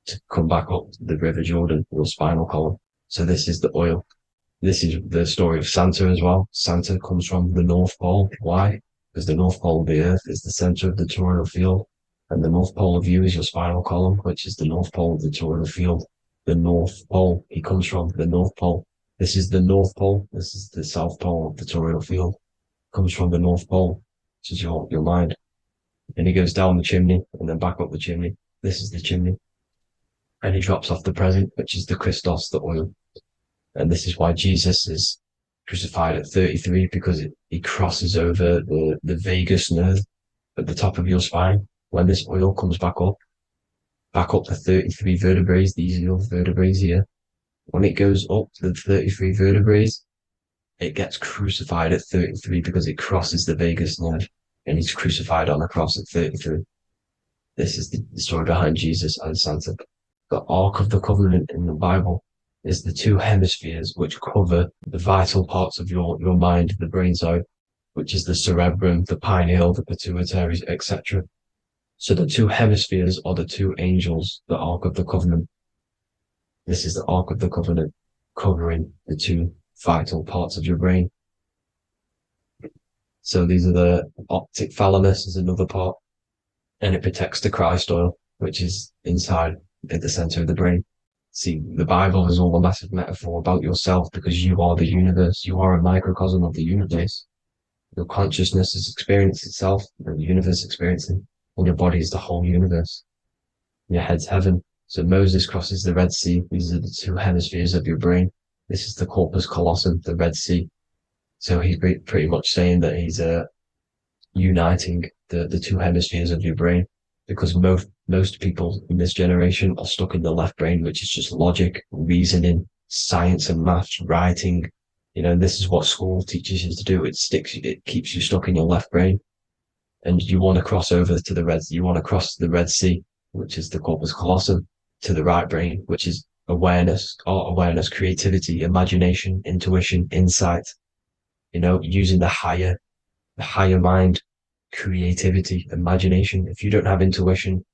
to come back up the River Jordan, your spinal column. So this is the oil. This is the story of Santa as well. Santa comes from the North Pole. Why? Because the North Pole of the Earth is the center of the toroidal field, and the North Pole of you is your spinal column, which is the North Pole of the toroidal field. The North Pole, he comes from the North Pole. This is the North Pole. This is the South Pole of the toroidal field. Comes from the North Pole, which is your mind. And he goes down the chimney and then back up the chimney. This is the chimney. And he drops off the present, which is the Christos, the oil. And this is why Jesus is crucified at 33, because he crosses over the vagus nerve at the top of your spine. When this oil comes back up the 33 vertebrae, these are your vertebrae here. When it goes up to the 33 vertebrae, it gets crucified at 33 because it crosses the vagus nerve, and he's crucified on the cross at 33. This is the story behind Jesus and Santa. The Ark of the Covenant in the Bible is the 2 hemispheres which cover the vital parts of your mind, the brain side, which is the cerebrum, the pineal, the pituitary, etc. So the 2 hemispheres are the 2 angels, the Ark of the Covenant. This is the Ark of the Covenant covering the 2 vital parts of your brain. So these are the optic thalamus is another part, and it protects the Christ oil, which is inside at the center of the brain. See, the Bible is all a massive metaphor about yourself because you are the universe. You are a microcosm of the universe. Your consciousness has experienced itself, and the universe experiencing, and your body is the whole universe. Your head's heaven. So Moses crosses the Red Sea. These are the two hemispheres of your brain. This is the corpus callosum, the Red Sea. So he's pretty much saying that he's uniting the two hemispheres of your brain, because most people in this generation are stuck in the left brain, which is just logic, reasoning, science and maths, writing. This is what school teaches you to do. It keeps you stuck in your left brain. And you want to cross over to you want to cross the Red Sea, which is the corpus callosum, to the right brain, which is awareness, creativity, imagination, intuition, insight, using the higher mind, creativity, imagination. If you don't have intuition,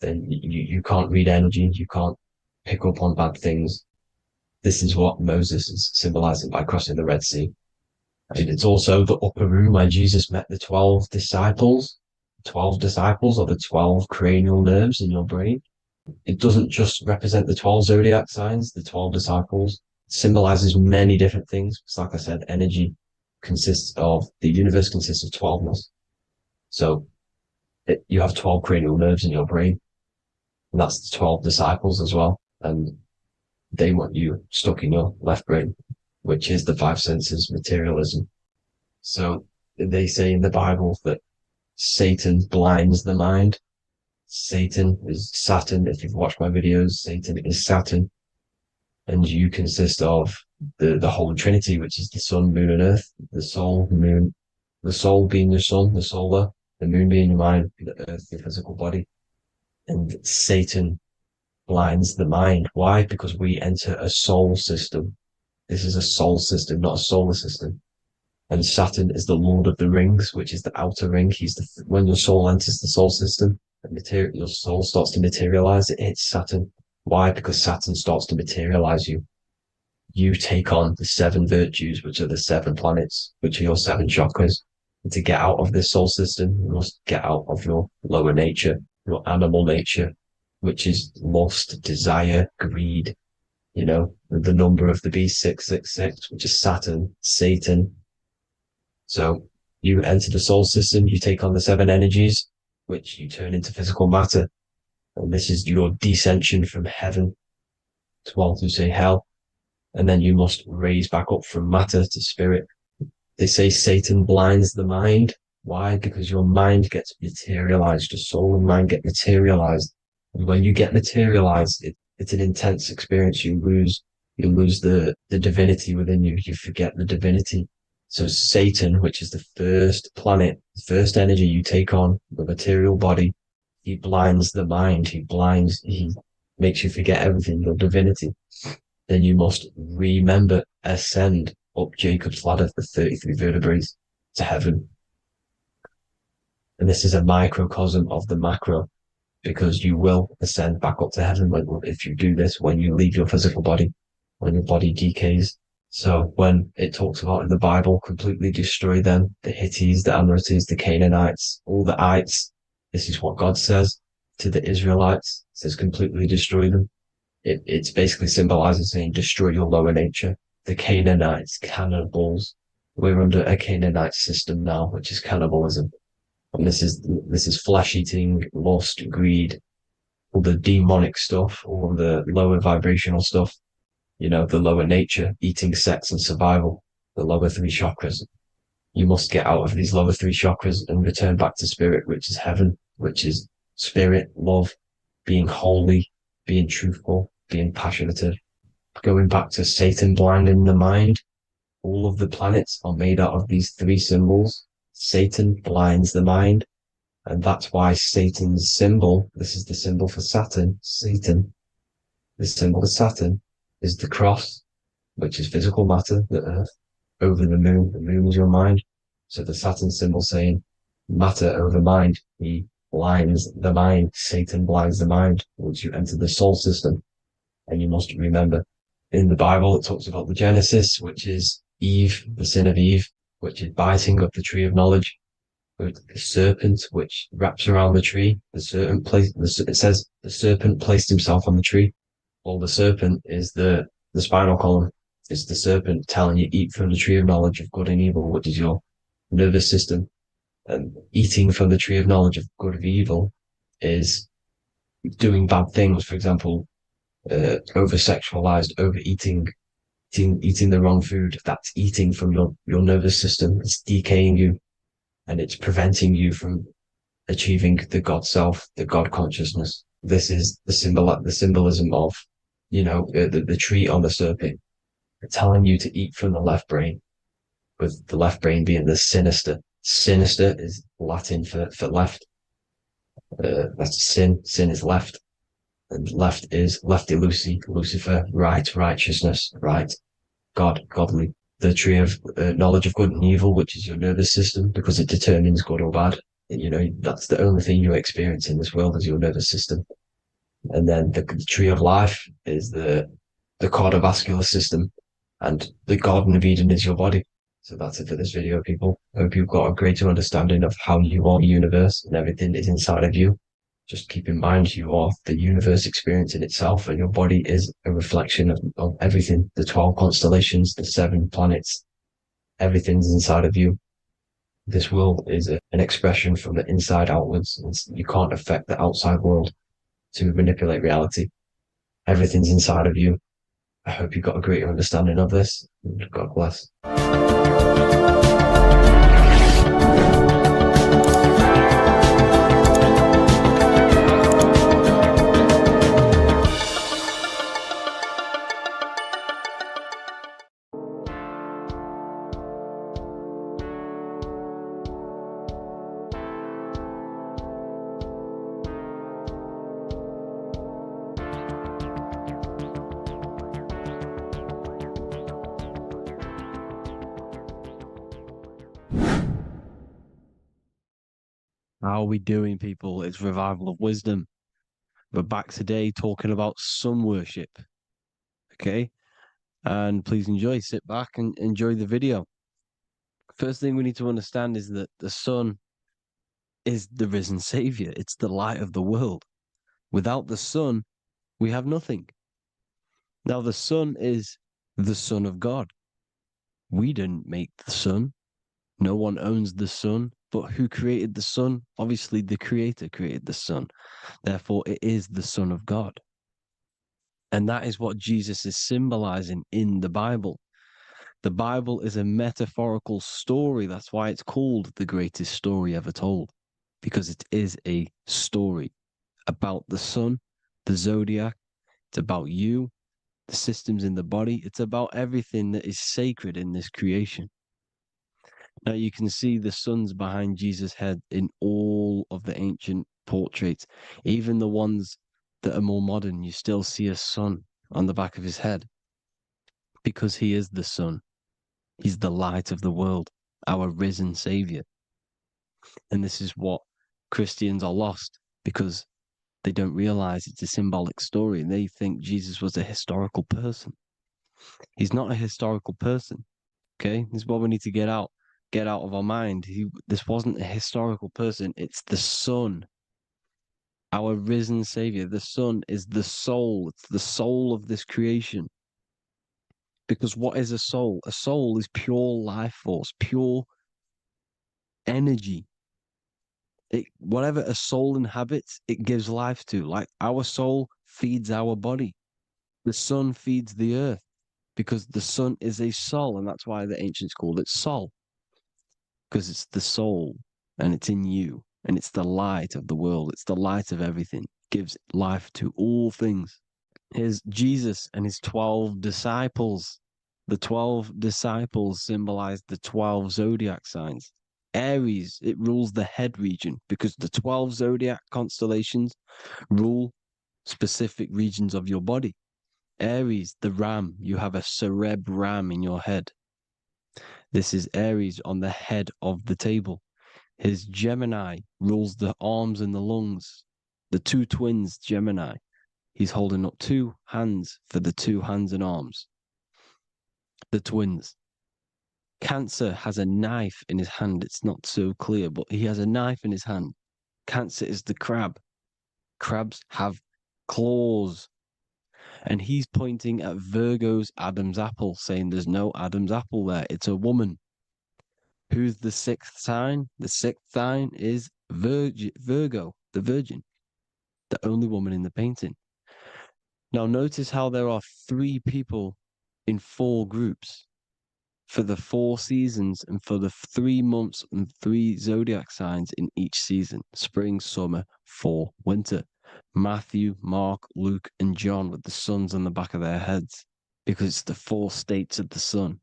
then you can't read energy, you can't pick up on bad things. This is what Moses is symbolizing by crossing the Red Sea. And it's also the upper room where Jesus met the 12 disciples. 12 disciples are the 12 cranial nerves in your brain. It doesn't just represent the 12 zodiac signs, the 12 disciples. It symbolizes many different things. It's like I said, the universe consists of 12ness. So you have 12 cranial nerves in your brain, and that's the 12 disciples as well. And they want you stuck in your left brain, which is the five senses, materialism. So they say in the Bible that Satan blinds the mind. Satan is Saturn. If you've watched my videos, Satan is Saturn. And you consist of the whole Trinity, which is the sun, moon, and earth. The soul, moon, the soul being your sun, the solar, the moon being your mind, the earth, your physical body. And Satan blinds the mind. Why? Because we enter a soul system. This is a soul system, not a solar system. And Saturn is the Lord of the Rings, which is the outer ring. When your soul enters the soul system, your soul starts to materialize. It hits Saturn. Why? Because Saturn starts to materialize you. You take on the 7 virtues, which are the 7 planets, which are your 7 chakras. And to get out of this soul system, you must get out of your lower nature, your animal nature, which is lust, desire, greed. The number of the beast, 666, which is Saturn, Satan. So you enter the soul system, you take on the 7 energies, which you turn into physical matter. And this is your descension from heaven to, to say hell. And then you must raise back up from matter to spirit. They say Satan blinds the mind. Why? Because your mind gets materialized. Your soul and mind get materialized. And when you get materialized, it's an intense experience. You lose the divinity within you. You forget the divinity. So Satan, which is the first planet, the first energy you take on, the material body, he blinds the mind. He makes you forget everything, your divinity. Then you must remember, ascend up Jacob's ladder, the 33 vertebrae, to heaven. And this is a microcosm of the macro, because you will ascend back up to heaven if you do this, when you leave your physical body, when your body decays. So when it talks about in the Bible, completely destroy them, the Hittites, the Amorites, the Canaanites, all the ites, this is what God says to the Israelites. It says completely destroy them. It's basically symbolizing saying destroy your lower nature. The Canaanites, cannibals. We're under a Canaanite system now, which is cannibalism. And this is flesh eating, lust, greed, all the demonic stuff, all the lower vibrational stuff, the lower nature, eating, sex, and survival, the lower 3 chakras. You must get out of these lower 3 chakras and return back to spirit, which is heaven, which is spirit, love, being holy, being truthful, being passionate. Going back to Satan blinding the mind, all of the planets are made out of these 3 symbols. Satan blinds the mind, and that's why Satan's symbol, this is the symbol for Saturn, Satan, this symbol of Saturn is the cross, which is physical matter, the earth, over the moon. The moon is your mind. So the Saturn symbol saying matter over mind. He blinds the mind. Satan blinds the mind once you enter the soul system. And you must remember, in the Bible, it talks about the Genesis, which is Eve, the sin of Eve, which is biting of the tree of knowledge, with the serpent, which wraps around the tree. It says the serpent placed himself on the tree. Well, the serpent is the spinal column. It's the serpent telling you eat from the tree of knowledge of good and evil, which is your nervous system. And eating from the tree of knowledge of good and evil is doing bad things. For example, over sexualized, overeating, eating the wrong food. That's eating from your nervous system. It's decaying you, and it's preventing you from achieving the God self, the God consciousness. This is the symbolism of, the tree on the serpent, telling you to eat from the left brain, with the left brain being the sinister. Sinister is Latin for left. That's sin. Sin is left. And left is lefty Lucy, Lucifer, right, righteousness, right, God, godly. The tree of knowledge of good and evil, which is your nervous system, because it determines good or bad. That's the only thing you experience in this world is your nervous system. And then the tree of life is the cardiovascular system, and the Garden of Eden is your body. So that's it for this video, people. I hope you've got a greater understanding of how you are the universe and everything is inside of you. Just keep in mind you are the universe experiencing itself, and your body is a reflection of everything. The 12 constellations, the 7 planets, everything's inside of you. This world is an expression from the inside outwards. You can't affect the outside world to manipulate reality. Everything's inside of you. I hope you got a greater understanding of this. God bless. How are we doing, people? It's Revival of Wisdom. We're back today talking about sun worship. Okay? And please enjoy, sit back and enjoy the video. First thing we need to understand is that the sun is the risen savior. It's the light of the world. Without the sun, we have nothing. Now, the sun is the Son of God. We didn't make the sun. No one owns the sun. But who created the sun? Obviously, the Creator created the sun. Therefore, it is the Son of God. And that is what Jesus is symbolizing in the Bible. The Bible is a metaphorical story. That's why it's called the greatest story ever told, because it is a story about the sun, the zodiac. It's about you, the systems in the body. It's about everything that is sacred in this creation. Now you can see the suns behind Jesus' head in all of the ancient portraits, even the ones that are more modern. You still see a sun on the back of his head because he is the sun. He's the light of the world, our risen savior. And this is what Christians are lost because they don't realize it's a symbolic story and they think Jesus was a historical person. He's not a historical person. Okay, this is what we need to get out of our mind. This wasn't a historical person. It's the Son, our risen Savior. The Son is the soul. It's the soul of this creation. Because what is a soul? A soul is pure life force, pure energy. Whatever a soul inhabits, it gives life to. Like our soul feeds our body. The sun feeds the earth because the sun is a soul, and that's why the ancients called it Sol. Because it's the soul and it's in you and it's the light of the world. It's the light of everything. It gives life to all things. Here's Jesus and his 12 disciples. The 12 disciples symbolize the 12 zodiac signs. Aries, it rules the head region because the 12 zodiac constellations rule specific regions of your body. Aries, the ram, you have a cerebrum in your head. This is Aries on the head of the table. His Gemini rules the arms and the lungs. The two twins, Gemini. He's holding up 2 hands for the 2 hands and arms. The twins. Cancer has a knife in his hand. It's not so clear, but he has a knife in his hand. Cancer is the crab. Crabs have claws. And he's pointing at Virgo's Adam's apple, saying there's no Adam's apple there. It's a woman. Who's the sixth sign? The sixth sign is Virgo, the Virgin, the only woman in the painting. Now, notice how there are 3 people in 4 groups for the 4 seasons and for the 3 months and 3 zodiac signs in each season: spring, summer, fall, winter. Matthew, Mark, Luke, and John with the suns on the back of their heads, because it's the 4 states of the sun.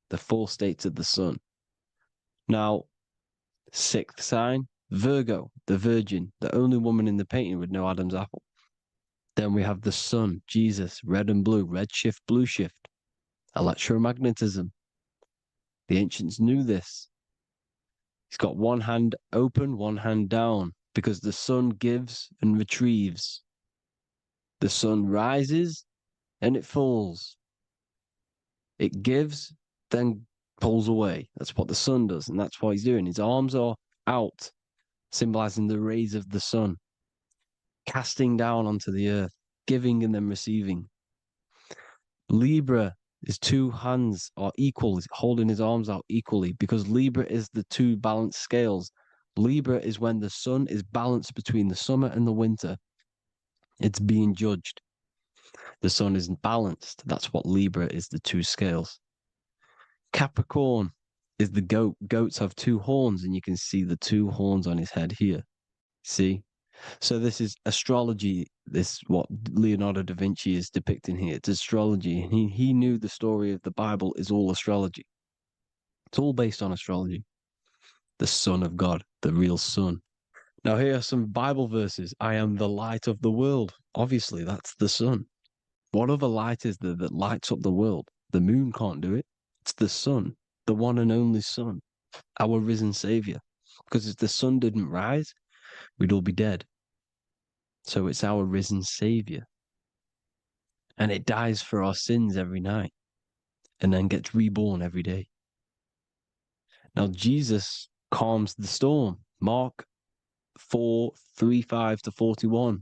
The 4 states of the sun. Now, 6th sign, Virgo, the Virgin, the only woman in the painting with no Adam's apple. Then we have the sun, Jesus, red and blue, red shift, blue shift. Electromagnetism. The ancients knew this. He's got one hand open, one hand down, because the sun gives and retrieves. The sun rises and it falls. It gives, then pulls away. That's what the sun does, and that's what he's doing. His arms are out, symbolizing the rays of the sun, casting down onto the earth, giving and then receiving. Libra, his 2 hands are equal, he's holding his arms out equally, because Libra is the 2 balanced scales. Libra is when the sun is balanced between the summer and the winter. It's being judged. The sun isn't balanced. That's what Libra is, the 2 scales. Capricorn is the goat. Goats have 2 horns, and you can see the 2 horns on his head here. See? So this is astrology. This is what Leonardo da Vinci is depicting here. It's astrology. And he knew the story of the Bible is all astrology. It's all based on astrology. The Son of God, the real Son. Now here are some Bible verses. I am the light of the world. Obviously, that's the sun. What other light is there that lights up the world? The moon can't do it. It's the sun, the one and only Son, our risen Savior. Because if the sun didn't rise, we'd all be dead. So it's our risen Savior. And it dies for our sins every night and then gets reborn every day. Now, Jesus calms the storm. Mark 4:35-41.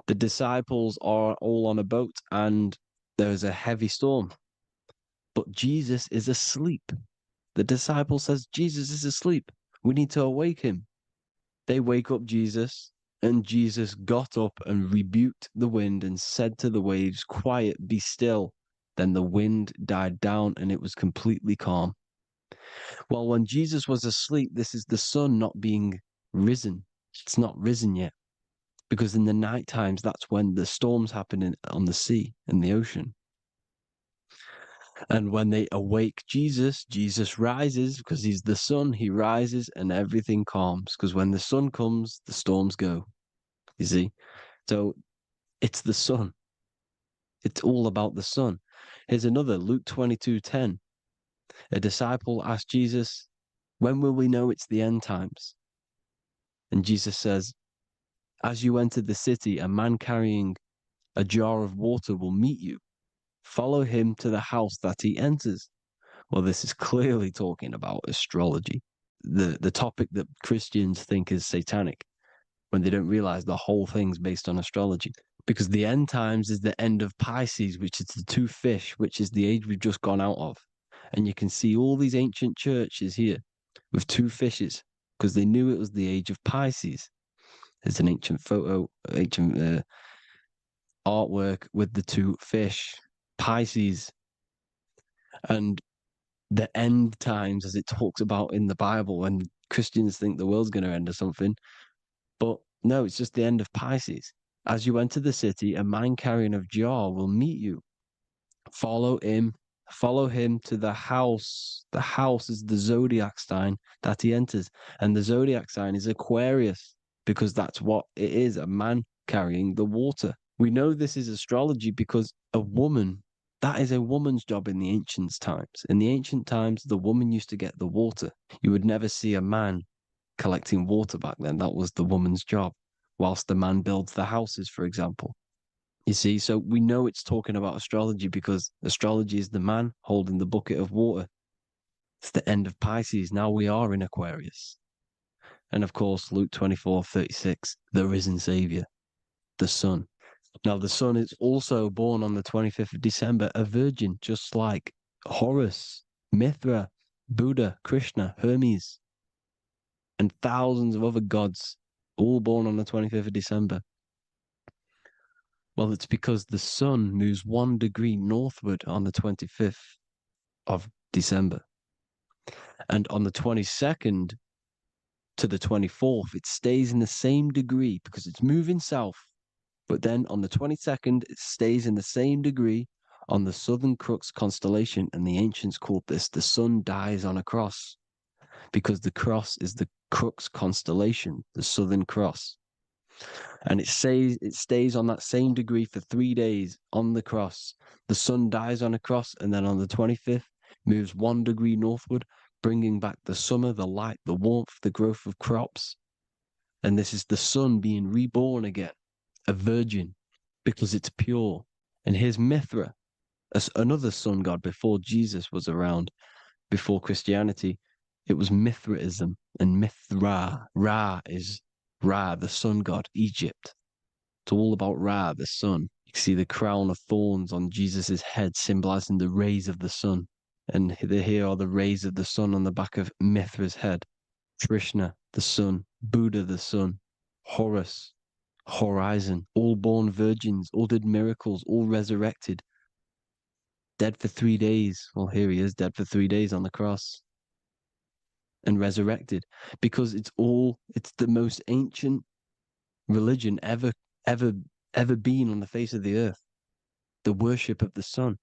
The disciples are all on a boat and there's a heavy storm. But Jesus is asleep. The disciple says, Jesus is asleep. We need to awake him. They wake up Jesus, and Jesus got up and rebuked the wind and said to the waves, quiet, be still. Then the wind died down and it was completely calm. Well, when Jesus was asleep, this is the sun not being risen. It's not risen yet. Because in the night times, that's when the storms happen on the sea and the ocean. And when they awake Jesus, Jesus rises because he's the sun. He rises and everything calms. Because when the sun comes, the storms go. You see? So it's the sun. It's all about the sun. Here's another, Luke 22:10. A disciple asked Jesus, when will we know it's the end times? And Jesus says, as you enter the city, a man carrying a jar of water will meet you. Follow him to the house that he enters. Well, this is clearly talking about astrology, the topic that Christians think is satanic, when they don't realize the whole thing's based on astrology. Because the end times is the end of Pisces, which is the 2 fish, which is the age we've just gone out of. And you can see all these ancient churches here with 2 fishes, because they knew it was the age of Pisces. There's an ancient artwork with the 2 fish, Pisces. And the end times, as it talks about in the Bible, when Christians think the world's going to end or something. But no, it's just the end of Pisces. As you enter the city, a man carrying a jar will meet you. Follow him to the house. The house is the zodiac sign that he enters. And the zodiac sign is Aquarius, because that's what it is, a man carrying the water. We know this is astrology because a woman, that is a woman's job in the ancient times. In the ancient times, the woman used to get the water. You would never see a man collecting water back then. That was the woman's job, whilst the man builds the houses, for example. You see, so we know it's talking about astrology because astrology is the man holding the bucket of water. It's the end of Pisces. Now we are in Aquarius. And of course, Luke 24:36, the risen Savior, the Son. Now, the sun is also born on the 25th of December, a virgin, just like Horus, Mithra, Buddha, Krishna, Hermes, and thousands of other gods, all born on the 25th of December. Well, it's because the sun moves 1 degree northward on the 25th of December. And on the 22nd to the 24th, it stays in the same degree because it's moving south. But then on the 22nd, it stays in the same degree on the Southern Crux constellation. And the ancients called this the sun dies on a cross because the cross is the Crux constellation, the Southern Cross. And it stays on that same degree for 3 days on the cross. The sun dies on a cross, and then on the 25th, moves 1 degree northward, bringing back the summer, the light, the warmth, the growth of crops. And this is the sun being reborn again, a virgin, because it's pure. And here's Mithra, another sun god before Jesus was around, before Christianity. It was Mithraism, and Mithra, Ra is Ra, the sun god, Egypt. It's all about Ra, the sun. You see the crown of thorns on Jesus' head, symbolizing the rays of the sun. And here are the rays of the sun on the back of Mithra's head. Krishna, the sun. Buddha, the sun. Horus, horizon. All born virgins, all did miracles, all resurrected. Dead for 3 days. Well, here he is, dead for 3 days on the cross. And resurrected. Because it's the most ancient religion ever been on the face of the earth. The worship of the sun.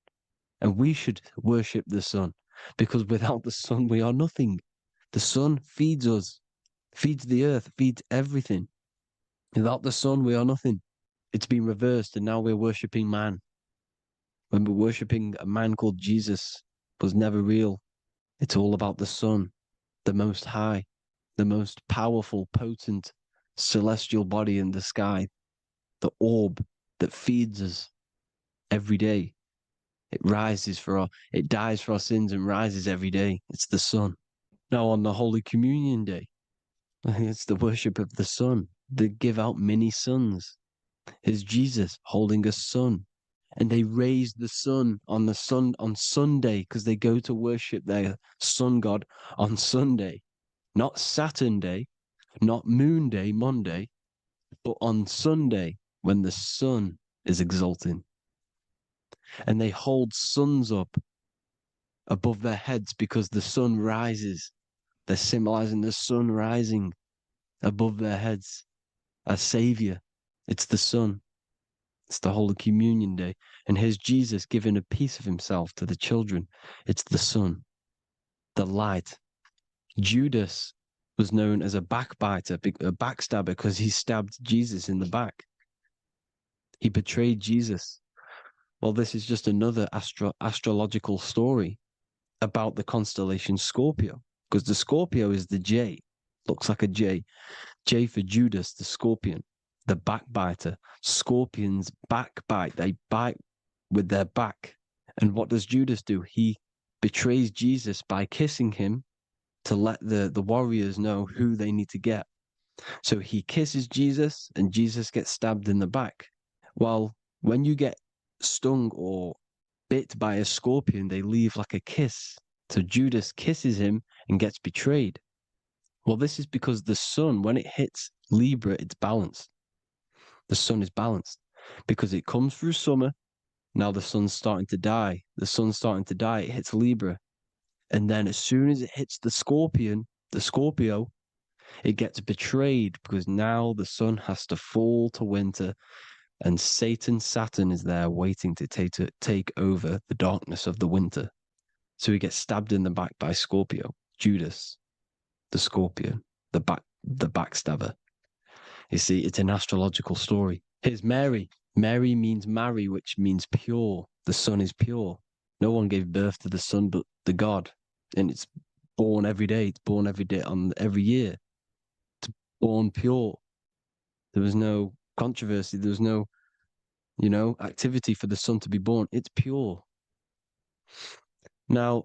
And we should worship the sun, because without the sun we are nothing. The sun feeds us, feeds the earth, feeds everything. Without the sun we are nothing. It's been reversed, and now we're worshipping man. When we're worshipping a man called Jesus, was never real. It's all about the sun, the most high, the most powerful, potent, celestial body in the sky, the orb that feeds us every day. It dies for our sins and rises every day. It's the sun. Now on the Holy Communion Day, it's the worship of the sun. They give out many suns. Here's Jesus holding a sun. And they raise the sun on Sunday because they go to worship their sun god on Sunday. Not Saturn Day, not Moon Day, Monday, but on Sunday when the sun is exalting. And they hold suns up above their heads because the sun rises. They're symbolizing the sun rising above their heads as Savior. It's the sun. It's the Holy Communion Day. And here's Jesus giving a piece of himself to the children. It's the sun, the light. Judas was known as a backbiter, a backstabber, because he stabbed Jesus in the back. He betrayed Jesus. Well, this is just another astrological story about the constellation Scorpio, because the Scorpio is the J, looks like a J. J for Judas, the scorpion, the backbiter. Scorpions backbite, they bite with their back. And what does Judas do? He betrays Jesus by kissing him to let the warriors know who they need to get. So he kisses Jesus, and Jesus gets stabbed in the back. Well, when you get stung or bit by a scorpion, they leave like a kiss. So Judas kisses him and gets betrayed. Well, this is because the sun, when it hits Libra, it's balanced. The sun is balanced because it comes through summer. Now the sun's starting to die. The sun's starting to die. It hits Libra. And then as soon as it hits the Scorpio, it gets betrayed because now the sun has to fall to winter. And Saturn is there waiting to take over the darkness of the winter. So he gets stabbed in the back by Scorpio, Judas, the scorpion, the backstabber. You see, it's an astrological story. Here's Mary. Mary means marry, which means pure. The sun is pure. No one gave birth to the sun but the God. And it's born every day. It's born every day on every year. It's born pure. There was no controversy. There was no, activity for the sun to be born. It's pure. Now,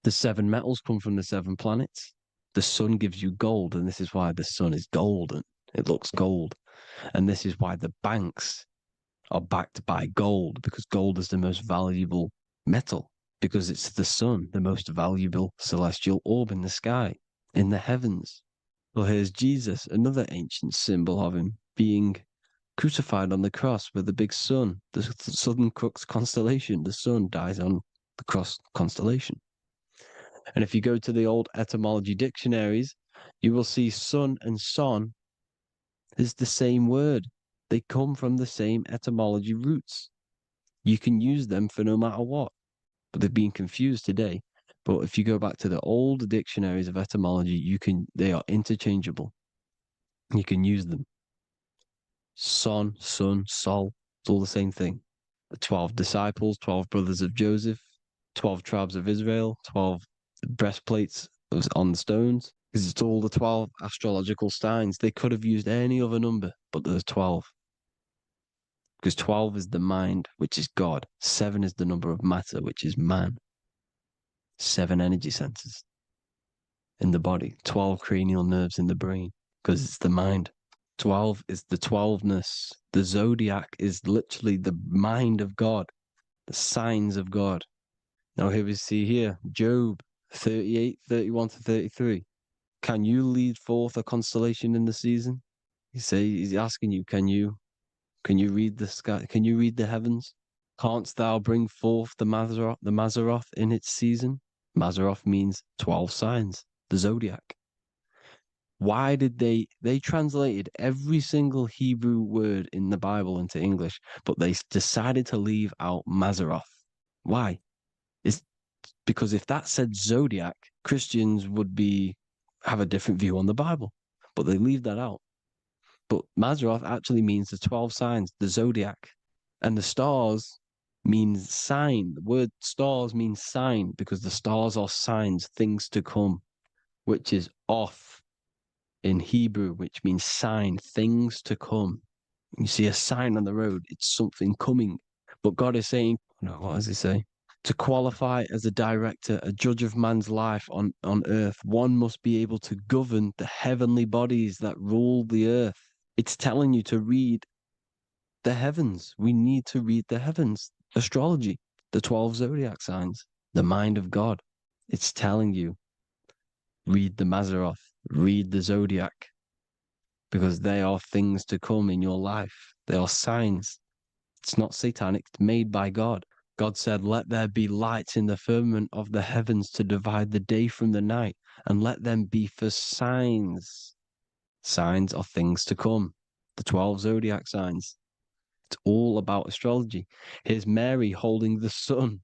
the 7 metals come from the 7 planets. The sun gives you gold, and this is why the sun is golden. It looks gold. And this is why the banks are backed by gold because gold is the most valuable metal, because it's the sun, the most valuable celestial orb in the sky, in the heavens. Well, here's Jesus, another ancient symbol of him being crucified on the cross with the big sun, the southern crux constellation. The sun dies on the cross constellation. And if you go to the old etymology dictionaries, you will see sun and son is the same word. They come from the same etymology roots. You can use them for no matter what, but they've been confused today. But if you go back to the old dictionaries of etymology, they are interchangeable. You can use them. Son, sun, sol, it's all the same thing. The 12 disciples, 12 brothers of Joseph, 12 tribes of Israel, 12 breastplates on the stones, because it's all the 12 astrological signs. They could have used any other number, but there's 12. Because 12 is the mind, which is God. 7 is the number of matter, which is man. 7 energy centers in the body. 12 cranial nerves in the brain, because it's the mind. 12 is the 12ness. The zodiac is literally the mind of God, the signs of God. Now here we see here, Job 38, 31 to 33. Can you lead forth a constellation in the season? He's asking you, can you read the sky? Can you read the heavens? Canst thou bring forth the Mazaroth in its season? Mazaroth means 12 signs, the zodiac. Why did they translated every single Hebrew word in the Bible into English, but they decided to leave out Mazaroth? Why? It's because if that said zodiac, Christians would have a different view on the Bible, but they leave that out. But Mazaroth actually means the 12 signs, the zodiac, and the stars means sign. The word stars means sign because the stars are signs, things to come, which is off in Hebrew, which means sign, things to come. You see a sign on the road, it's something coming. But God is saying, no, what does he say? To qualify as a director, a judge of man's life on earth, one must be able to govern the heavenly bodies that rule the earth. It's telling you to read the heavens. We need to read the heavens. Astrology, the 12 zodiac signs, the mind of God. It's telling you, read the Mazaroth, read the zodiac, because they are things to come in your life. They are signs. It's not satanic, it's made by God. God said, let there be lights in the firmament of the heavens to divide the day from the night, and let them be for signs. Signs are things to come. The 12 zodiac signs. It's all about astrology. Here's Mary holding the sun.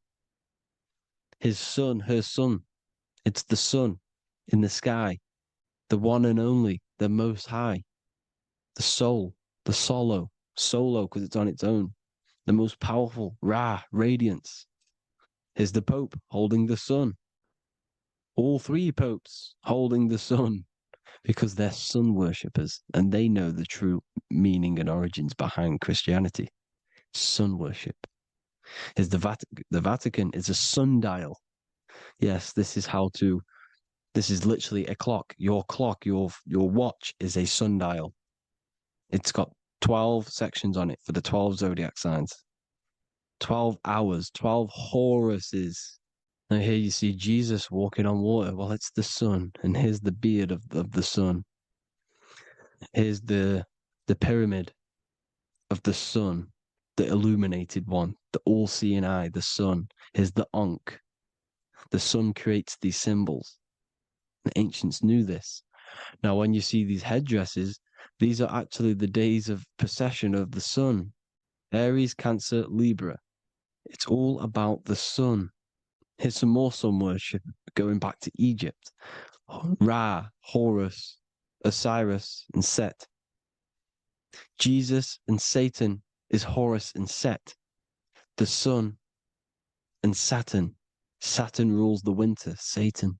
His son, her son. It's the sun in the sky, the one and only, the most high, the soul, the solo because it's on its own, the most powerful, Ra, radiance. Here's the Pope holding the sun. All three popes holding the sun because they're sun worshippers and they know the true meaning and origins behind Christianity. Sun worship. Here's the Vatican is a sundial. Yes, this is literally a clock. Your watch is a sundial. It's got 12 sections on it for the 12 zodiac signs. 12 hours, 12 Horuses. Now here you see Jesus walking on water. Well, it's the sun, and here's the beard of the sun. Here's the pyramid of the sun, the illuminated one, the all-seeing eye, the sun. Here's the Ankh. The sun creates these symbols. The ancients knew this. Now, when you see these headdresses, these are actually the days of procession of the sun. Aries, Cancer, Libra. It's all about the sun. Here's some more sun worship going back to Egypt. Ra, Horus, Osiris, and Set. Jesus and Satan is Horus and Set. The sun and Saturn. Saturn rules the winter, Satan.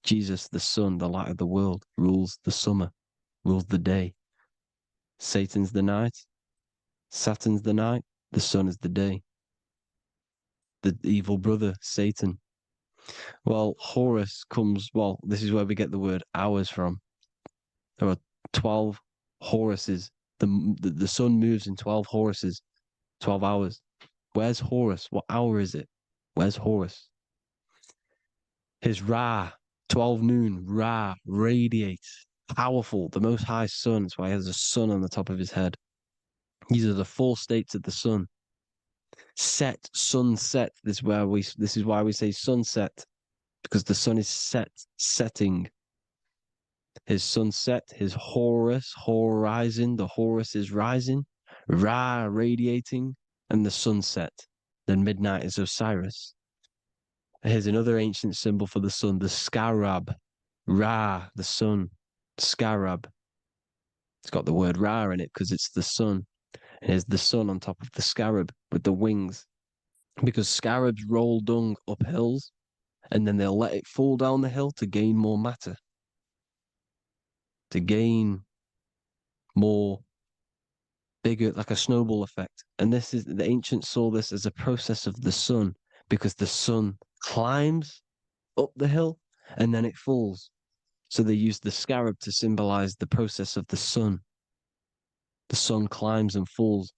Jesus, the sun, the light of the world, rules the summer, rules the day. Satan's the night, Saturn's the night, the sun is the day. The evil brother, Satan. Well, Horus this is where we get the word hours from. There are 12 Horuses. The sun moves in 12 Horuses. 12 hours. Where's Horus? What hour is it? Where's Horus? His Ra, 12 noon, Ra radiates. Powerful, the most high sun. That's why he has a sun on the top of his head. These are the four states of the sun. Set, sunset. This is why we say sunset, because the sun is setting. His sunset, his Horus, horizon, the Horus is rising, Ra radiating, and the sunset. Then midnight is Osiris. Here's another ancient symbol for the sun, the scarab. Ra, the sun, scarab. It's got the word Ra in it because it's the sun. And here's the sun on top of the scarab with the wings. Because scarabs roll dung up hills, and then they'll let it fall down the hill to gain more matter. To gain more bigger, like a snowball effect. And this is, the ancients saw this as a process of the sun, because the sun climbs up the hill and then it falls. So they used the scarab to symbolize the process of the sun. The sun climbs and falls.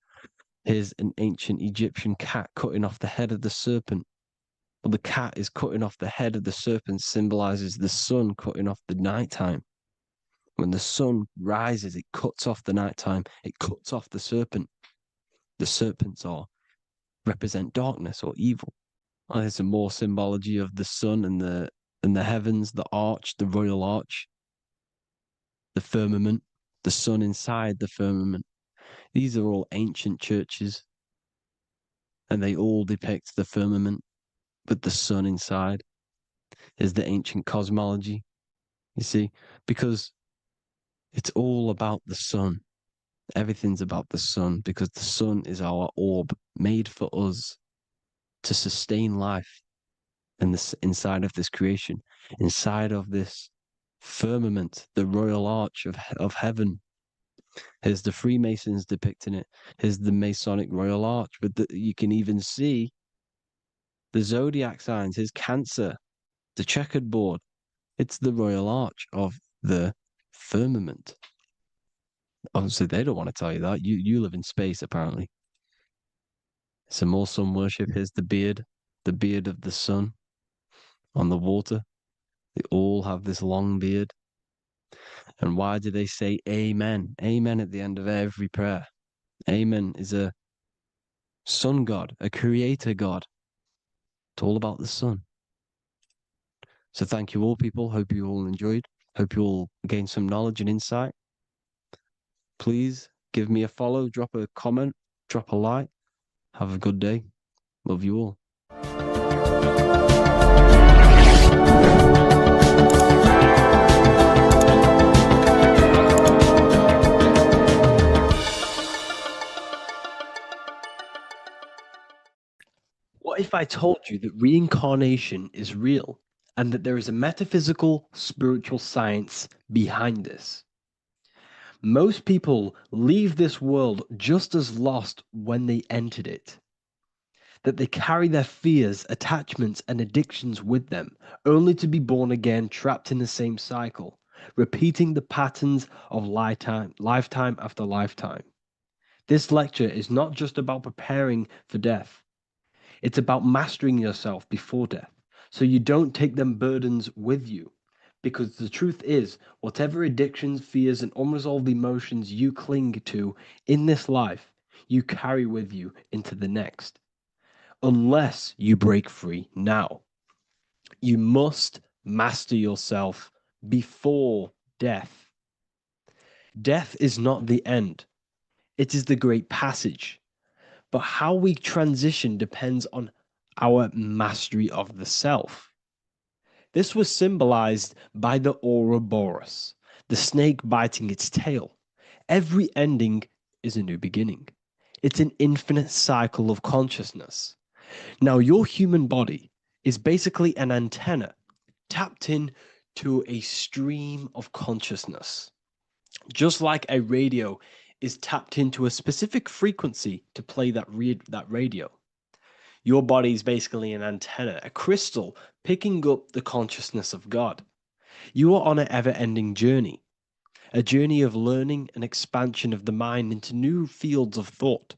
Here's an ancient Egyptian cat cutting off the head of the serpent. Well, the cat is cutting off the head of the serpent, symbolizes the sun cutting off the nighttime. When the sun rises, it cuts off the nighttime. It cuts off the serpent. The serpents represent darkness or evil. Oh, there's some more symbology of the sun and the heavens, the arch, the royal arch, the firmament, the sun inside the firmament. These are all ancient churches, and they all depict the firmament with the sun inside. Is the ancient cosmology, you see, because it's all about the sun. Everything's about the sun, because the sun is our orb made for us to sustain life in this, inside of this creation, inside of this firmament, the royal arch of heaven. Here's the Freemasons depicting it. Here's the Masonic royal arch, but you can even see the zodiac signs. Here's Cancer, the checkered board. It's the royal arch of the firmament. Obviously, they don't want to tell you that. You live in space, apparently. Some more sun worship. Here's the beard of the sun on the water. They all have this long beard. And why do they say amen? Amen at the end of every prayer. Amen is a sun god, a creator god. It's all about the sun. So thank you all, people. Hope you all enjoyed. Hope you all gained some knowledge and insight. Please give me a follow, drop a comment, drop a like. Have a good day. Love you all. What if I told you that reincarnation is real and that there is a metaphysical, spiritual science behind this? Most people leave this world just as lost when they entered it. That they carry their fears, attachments, and addictions with them, only to be born again, trapped in the same cycle, repeating the patterns of lifetime after lifetime. This lecture is not just about preparing for death. It's about mastering yourself before death, so you don't take them burdens with you. Because the truth is, whatever addictions, fears, and unresolved emotions you cling to in this life, you carry with you into the next. Unless you break free now. You must master yourself before death. Death is not the end. It is the great passage. But how we transition depends on our mastery of the self. This was symbolized by the Ouroboros, the snake biting its tail. Every ending is a new beginning. It's an infinite cycle of consciousness. Now, your human body is basically an antenna tapped in to a stream of consciousness. Just like a radio is tapped into a specific frequency to play that radio. Your body is basically an antenna, a crystal picking up the consciousness of God. You are on an ever-ending journey, a journey of learning and expansion of the mind into new fields of thought.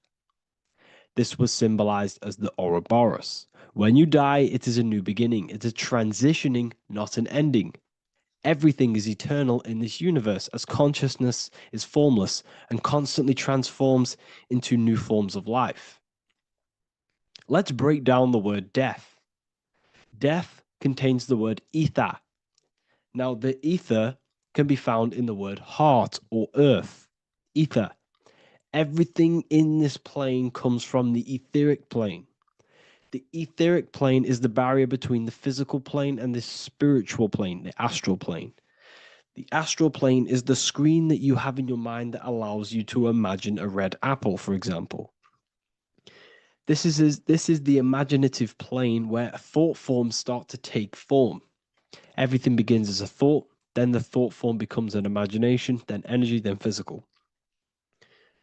This was symbolized as the Ouroboros. When you die, it is a new beginning. It's a transitioning, not an ending. Everything is eternal in this universe, as consciousness is formless and constantly transforms into new forms of life. Let's break down the word death. Death contains the word ether. Now, the ether can be found in the word heart or earth. Ether. Everything in this plane comes from the etheric plane. The etheric plane is the barrier between the physical plane and the spiritual plane, the astral plane. The astral plane is the screen that you have in your mind that allows you to imagine a red apple, for example. This is the imaginative plane where thought forms start to take form. Everything begins as a thought, then the thought form becomes an imagination, then energy, then physical.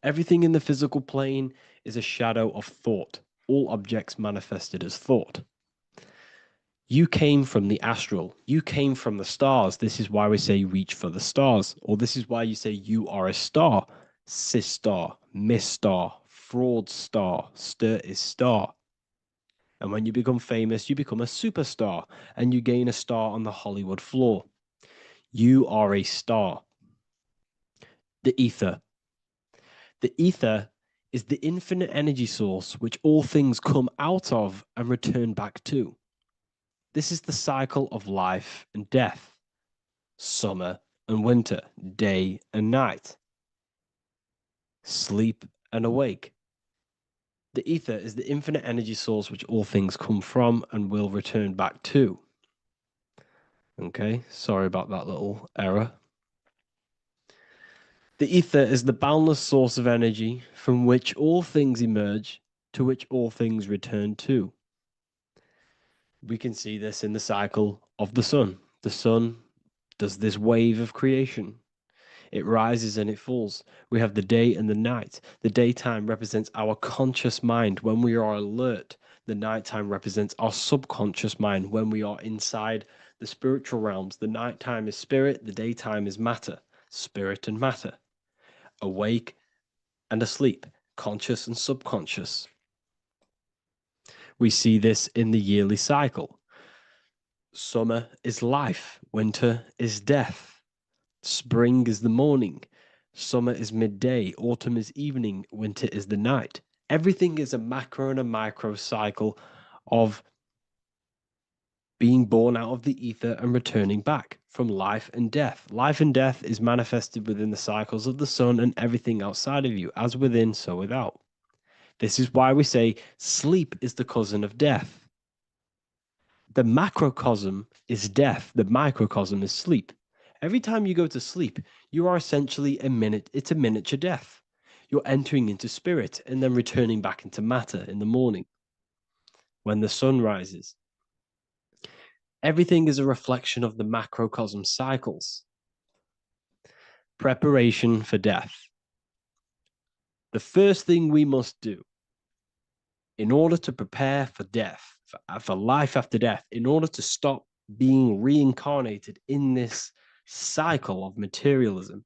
Everything in the physical plane is a shadow of thought. All objects manifested as thought. You came from the astral. You came from the stars. This is why we say reach for the stars. Or this is why you say you are a star. Cis star, miss star, fraud star, stir is star. And when you become famous, you become a superstar and you gain a star on the Hollywood floor. You are a star. The ether. The ether is the infinite energy source which all things come out of and return back to. This is the cycle of life and death, summer and winter, day and night, sleep and awake. The ether is the infinite energy source which all things come from and will return back to. Okay, sorry about that little error. The ether is the boundless source of energy from which all things emerge, to which all things return to. We can see this in the cycle of the sun. The sun does this wave of creation. It rises and it falls. We have the day and the night. The daytime represents our conscious mind when we are alert. The nighttime represents our subconscious mind when we are inside the spiritual realms. The nighttime is spirit, the daytime is matter, spirit and matter. Awake and asleep, conscious and subconscious. We see this in the yearly cycle. Summer is life, winter is death. Spring is the morning, summer is midday, autumn is evening, winter is the night. Everything is a macro and a micro cycle of being born out of the ether and returning back from life and death. Life and death is manifested within the cycles of the sun and everything outside of you, as within, so without. This is why we say sleep is the cousin of death. The macrocosm is death, the microcosm is sleep. Every time you go to sleep, you are essentially it's a miniature death. You're entering into spirit and then returning back into matter in the morning when the sun rises. Everything is a reflection of the macrocosm cycles. Preparation for death. The first thing we must do in order to prepare for death, for life after death, in order to stop being reincarnated in this cycle of materialism,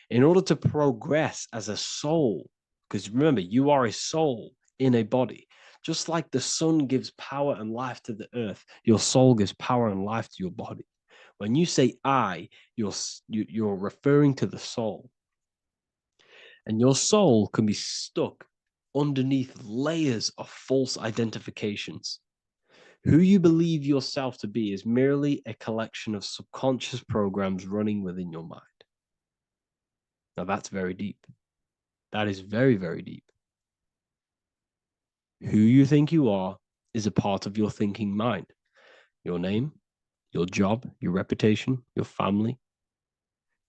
in order to progress as a soul, because remember, you are a soul in a body. Just like the sun gives power and life to the earth, your soul gives power and life to your body. When you say I, you're referring to the soul. And your soul can be stuck underneath layers of false identifications. Who you believe yourself to be is merely a collection of subconscious programs running within your mind. Now that's very deep. That is very, very deep. Who you think you are is a part of your thinking mind. Your name, your job, your reputation, your family,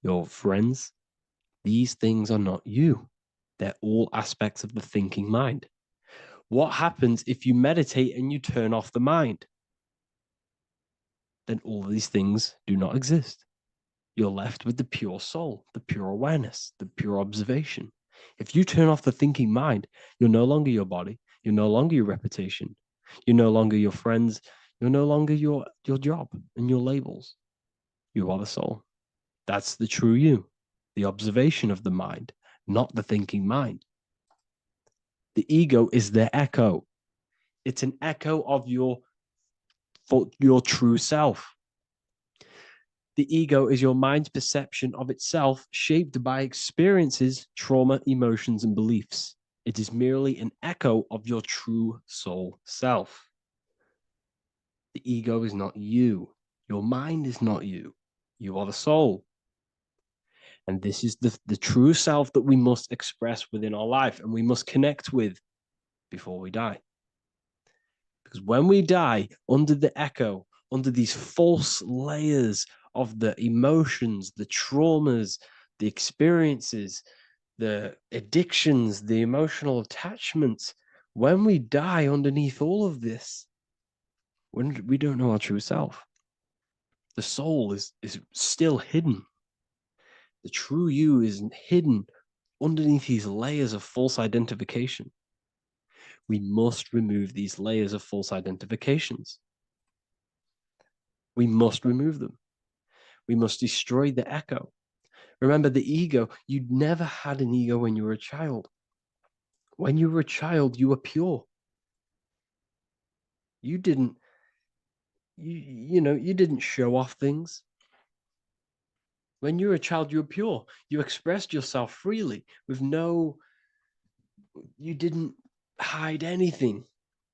your friends. These things are not you. They're all aspects of the thinking mind. What happens if you meditate and you turn off the mind? Then all these things do not exist. You're left with the pure soul, the pure awareness, the pure observation. If you turn off the thinking mind, you're no longer your body, you're no longer your reputation, you're no longer your friends, you're no longer your job and your labels. You are the soul. That's the true you, the observation of the mind, not the thinking mind. The ego is the echo. It's an echo of your true self. The ego is your mind's perception of itself, shaped by experiences, trauma, emotions, and beliefs. It is merely an echo of your true soul self. The ego is not you. Your mind is not you. You are the soul. And this is the true self that we must express within our life and we must connect with before we die. Because when we die under the echo, under these false layers of the emotions, the traumas, the experiences, the addictions, the emotional attachments, when we die underneath all of this, when we don't know our true self, the soul is still hidden. The true you is hidden underneath these layers of false identification. We must remove these layers of false identifications. We must remove them. We must destroy the echo. Remember, the ego, you never had an ego when you were a child. When you were a child, you were pure. You didn't, you didn't show off things. When you were a child, you were pure. You expressed yourself freely with you didn't hide anything.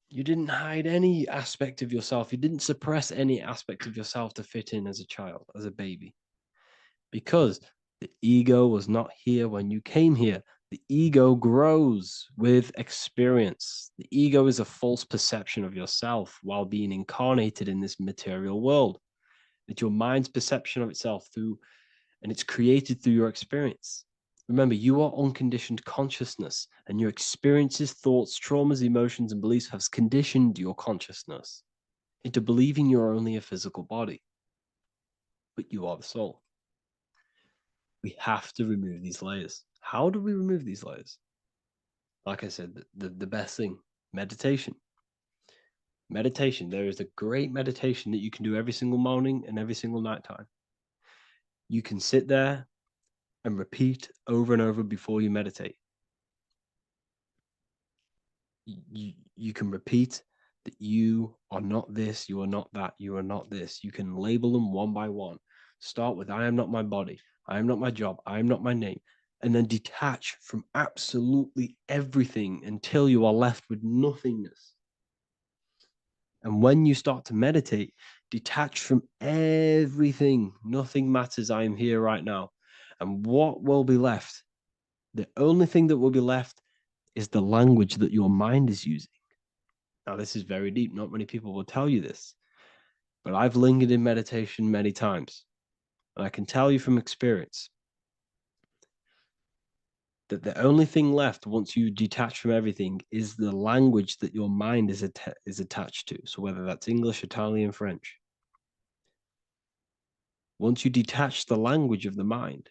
You didn't hide any aspect of yourself. You didn't suppress any aspect of yourself to fit in as a child, as a baby. Because the ego was not here when you came here. The ego grows with experience. The ego is a false perception of yourself while being incarnated in this material world. It's your mind's perception of itself and it's created through your experience. Remember, you are unconditioned consciousness, and your experiences, thoughts, traumas, emotions, and beliefs have conditioned your consciousness into believing you're only a physical body, but you are the soul. We have to remove these layers. How do we remove these layers? Like I said, the best thing, meditation. Meditation. There is a great meditation that you can do every single morning and every single night time. You can sit there and repeat over and over before you meditate. You can repeat that you are not this, you are not that, you are not this. You can label them one by one. Start with I am not my body, I am not my job, I am not my name, and then detach from absolutely everything until you are left with nothingness. And when you start to meditate, detach from everything. Nothing matters. I am here right now. And what will be left? The only thing that will be left is the language that your mind is using. Now, this is very deep. Not many people will tell you this, but I've lingered in meditation many times. And I can tell you from experience that the only thing left once you detach from everything is the language that your mind is attached to. So whether that's English, Italian, French. Once you detach the language of the mind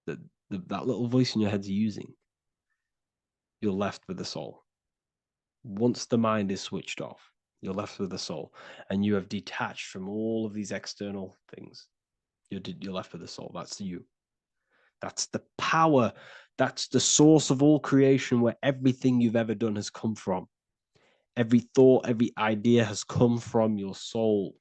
that that little voice in your head's using, you're left with the soul. Once the mind is switched off, you're left with the soul, and you have detached from all of these external things. You're left with the soul. That's you. That's the power. That's the source of all creation, where everything you've ever done has come from. Every thought, every idea has come from your soul.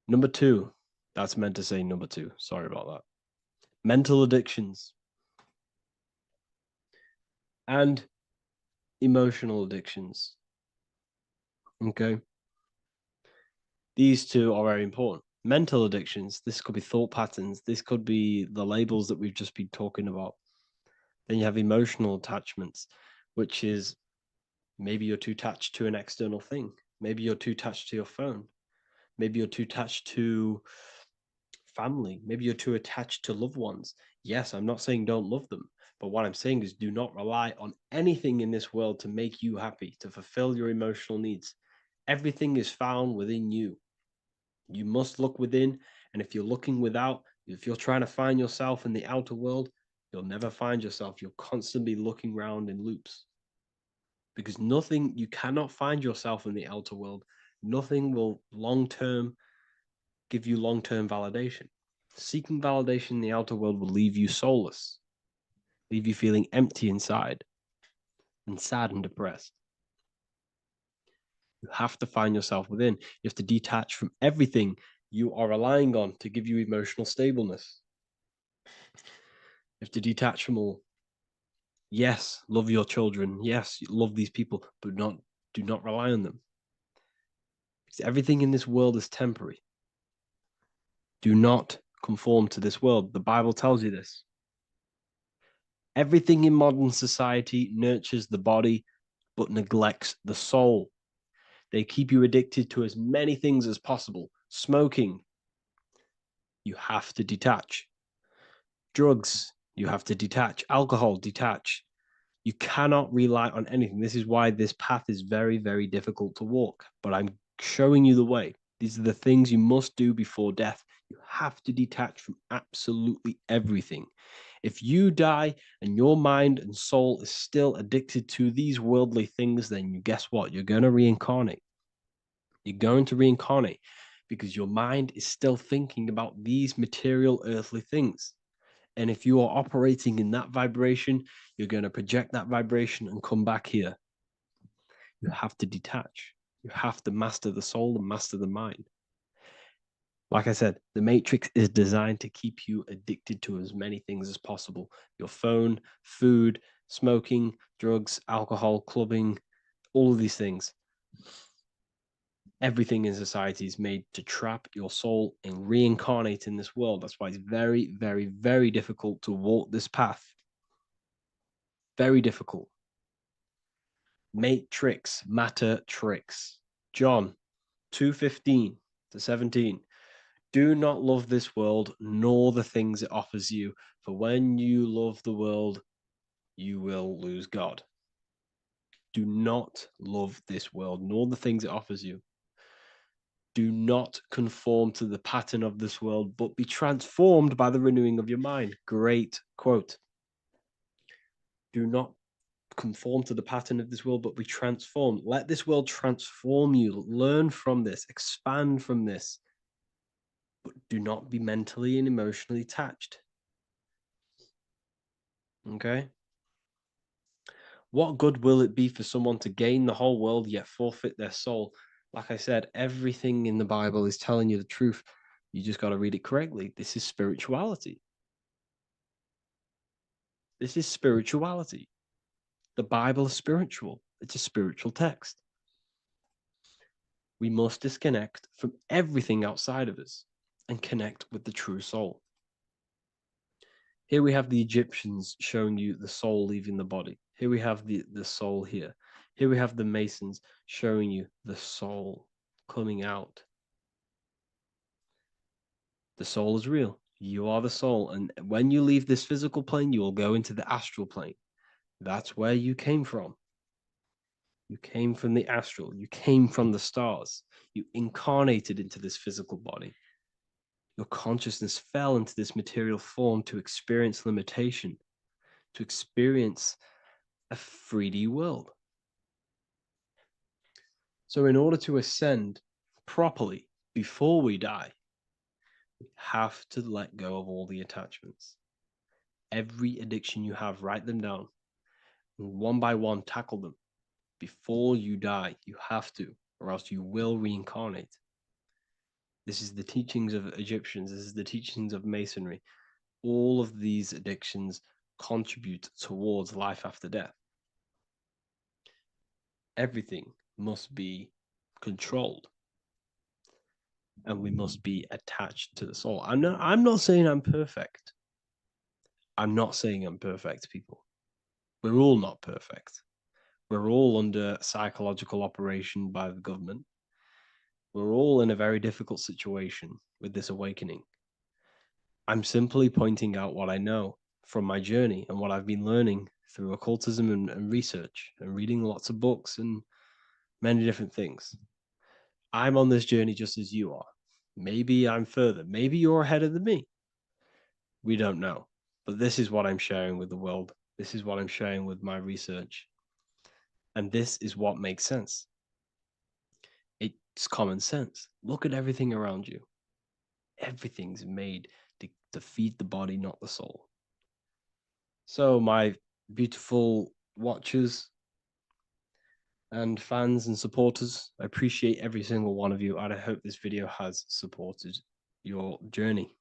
Number two, that's meant to say number two. Sorry about that. Mental addictions and emotional addictions. Okay. These two are very important. Mental addictions, this could be thought patterns, this could be the labels that we've just been talking about. Then you have emotional attachments, which is maybe you're too attached to an external thing. Maybe you're too attached to your phone. Maybe you're too attached to family. Maybe you're too attached to loved ones. Yes, I'm not saying don't love them, but what I'm saying is do not rely on anything in this world to make you happy, to fulfill your emotional needs. Everything is found within you. You must look within, and if you're looking without, if you're trying to find yourself in the outer world, you'll never find yourself. You'll constantly be looking around in loops. Because you cannot find yourself in the outer world. Nothing will give you long-term validation. Seeking validation in the outer world will leave you soulless. leave you feeling empty inside and sad and depressed. You have to find yourself within. You have to detach from everything you are relying on to give you emotional stableness. You have to detach from all. Yes, love your children. Yes, love these people, but do not rely on them. Because everything in this world is temporary. Do not conform to this world. The Bible tells you this. Everything in modern society nurtures the body, but neglects the soul. They keep you addicted to as many things as possible. Smoking, you have to detach. Drugs, you have to detach. Alcohol, detach. You cannot rely on anything. This is why this path is very, very difficult to walk. But I'm showing you the way. These are the things you must do before death. You have to detach from absolutely everything. If you die and your mind and soul is still addicted to these worldly things, then guess what? You're going to reincarnate. You're going to reincarnate because your mind is still thinking about these material earthly things. And if you are operating in that vibration, you're going to project that vibration and come back here. You have to detach. You have to master the soul and master the mind. Like I said, the matrix is designed to keep you addicted to as many things as possible. Your phone, food, smoking, drugs, alcohol, clubbing, all of these things. Everything in society is made to trap your soul and reincarnate in this world. That's why it's very, very, very difficult to walk this path. Very difficult. Matrix, matter tricks. John 2:15 to 17. Do not love this world, nor the things it offers you. For when you love the world, you will lose God. Do not love this world, nor the things it offers you. Do not conform to the pattern of this world, but be transformed by the renewing of your mind. Great quote. Do not conform to the pattern of this world, but be transformed. Let this world transform you. Learn from this, expand from this, but do not be mentally and emotionally attached. Okay? What good will it be for someone to gain the whole world yet forfeit their soul? Like I said, everything in the Bible is telling you the truth. You just got to read it correctly. This is spirituality. This is spirituality. The Bible is spiritual. It's a spiritual text. We must disconnect from everything outside of us and connect with the true soul. Here we have the Egyptians showing you the soul leaving the body. Here we have the soul here. Here we have the Masons showing you the soul coming out. The soul is real. You are the soul. And when you leave this physical plane, you will go into the astral plane. That's where you came from. You came from the astral. You came from the stars. You incarnated into this physical body. Your consciousness fell into this material form to experience limitation, to experience a 3D world. So, in order to ascend properly before we die, we have to let go of all the attachments. Every addiction you have, write them down. And one by one, tackle them. Before you die, you have to, or else you will reincarnate. This is the teachings of Egyptians. This is the teachings of Masonry. All of these addictions contribute towards life after death. Everything must be controlled, and we must be attached to the soul. I'm not saying I'm perfect. I'm not saying I'm perfect, people. We're all not perfect. We're all under psychological operation by the government. We're all in a very difficult situation with this awakening. I'm simply pointing out what I know from my journey and what I've been learning through occultism and research and reading lots of books and many different things. I'm on this journey just as you are. Maybe I'm further. Maybe you're ahead of me. We don't know. But this is what I'm sharing with the world. This is what I'm sharing with my research. And this is what makes sense. It's common sense. Look at everything around you. Everything's made to feed the body, not the soul. So, my beautiful watchers and fans and supporters, I appreciate every single one of you, and I hope this video has supported your journey.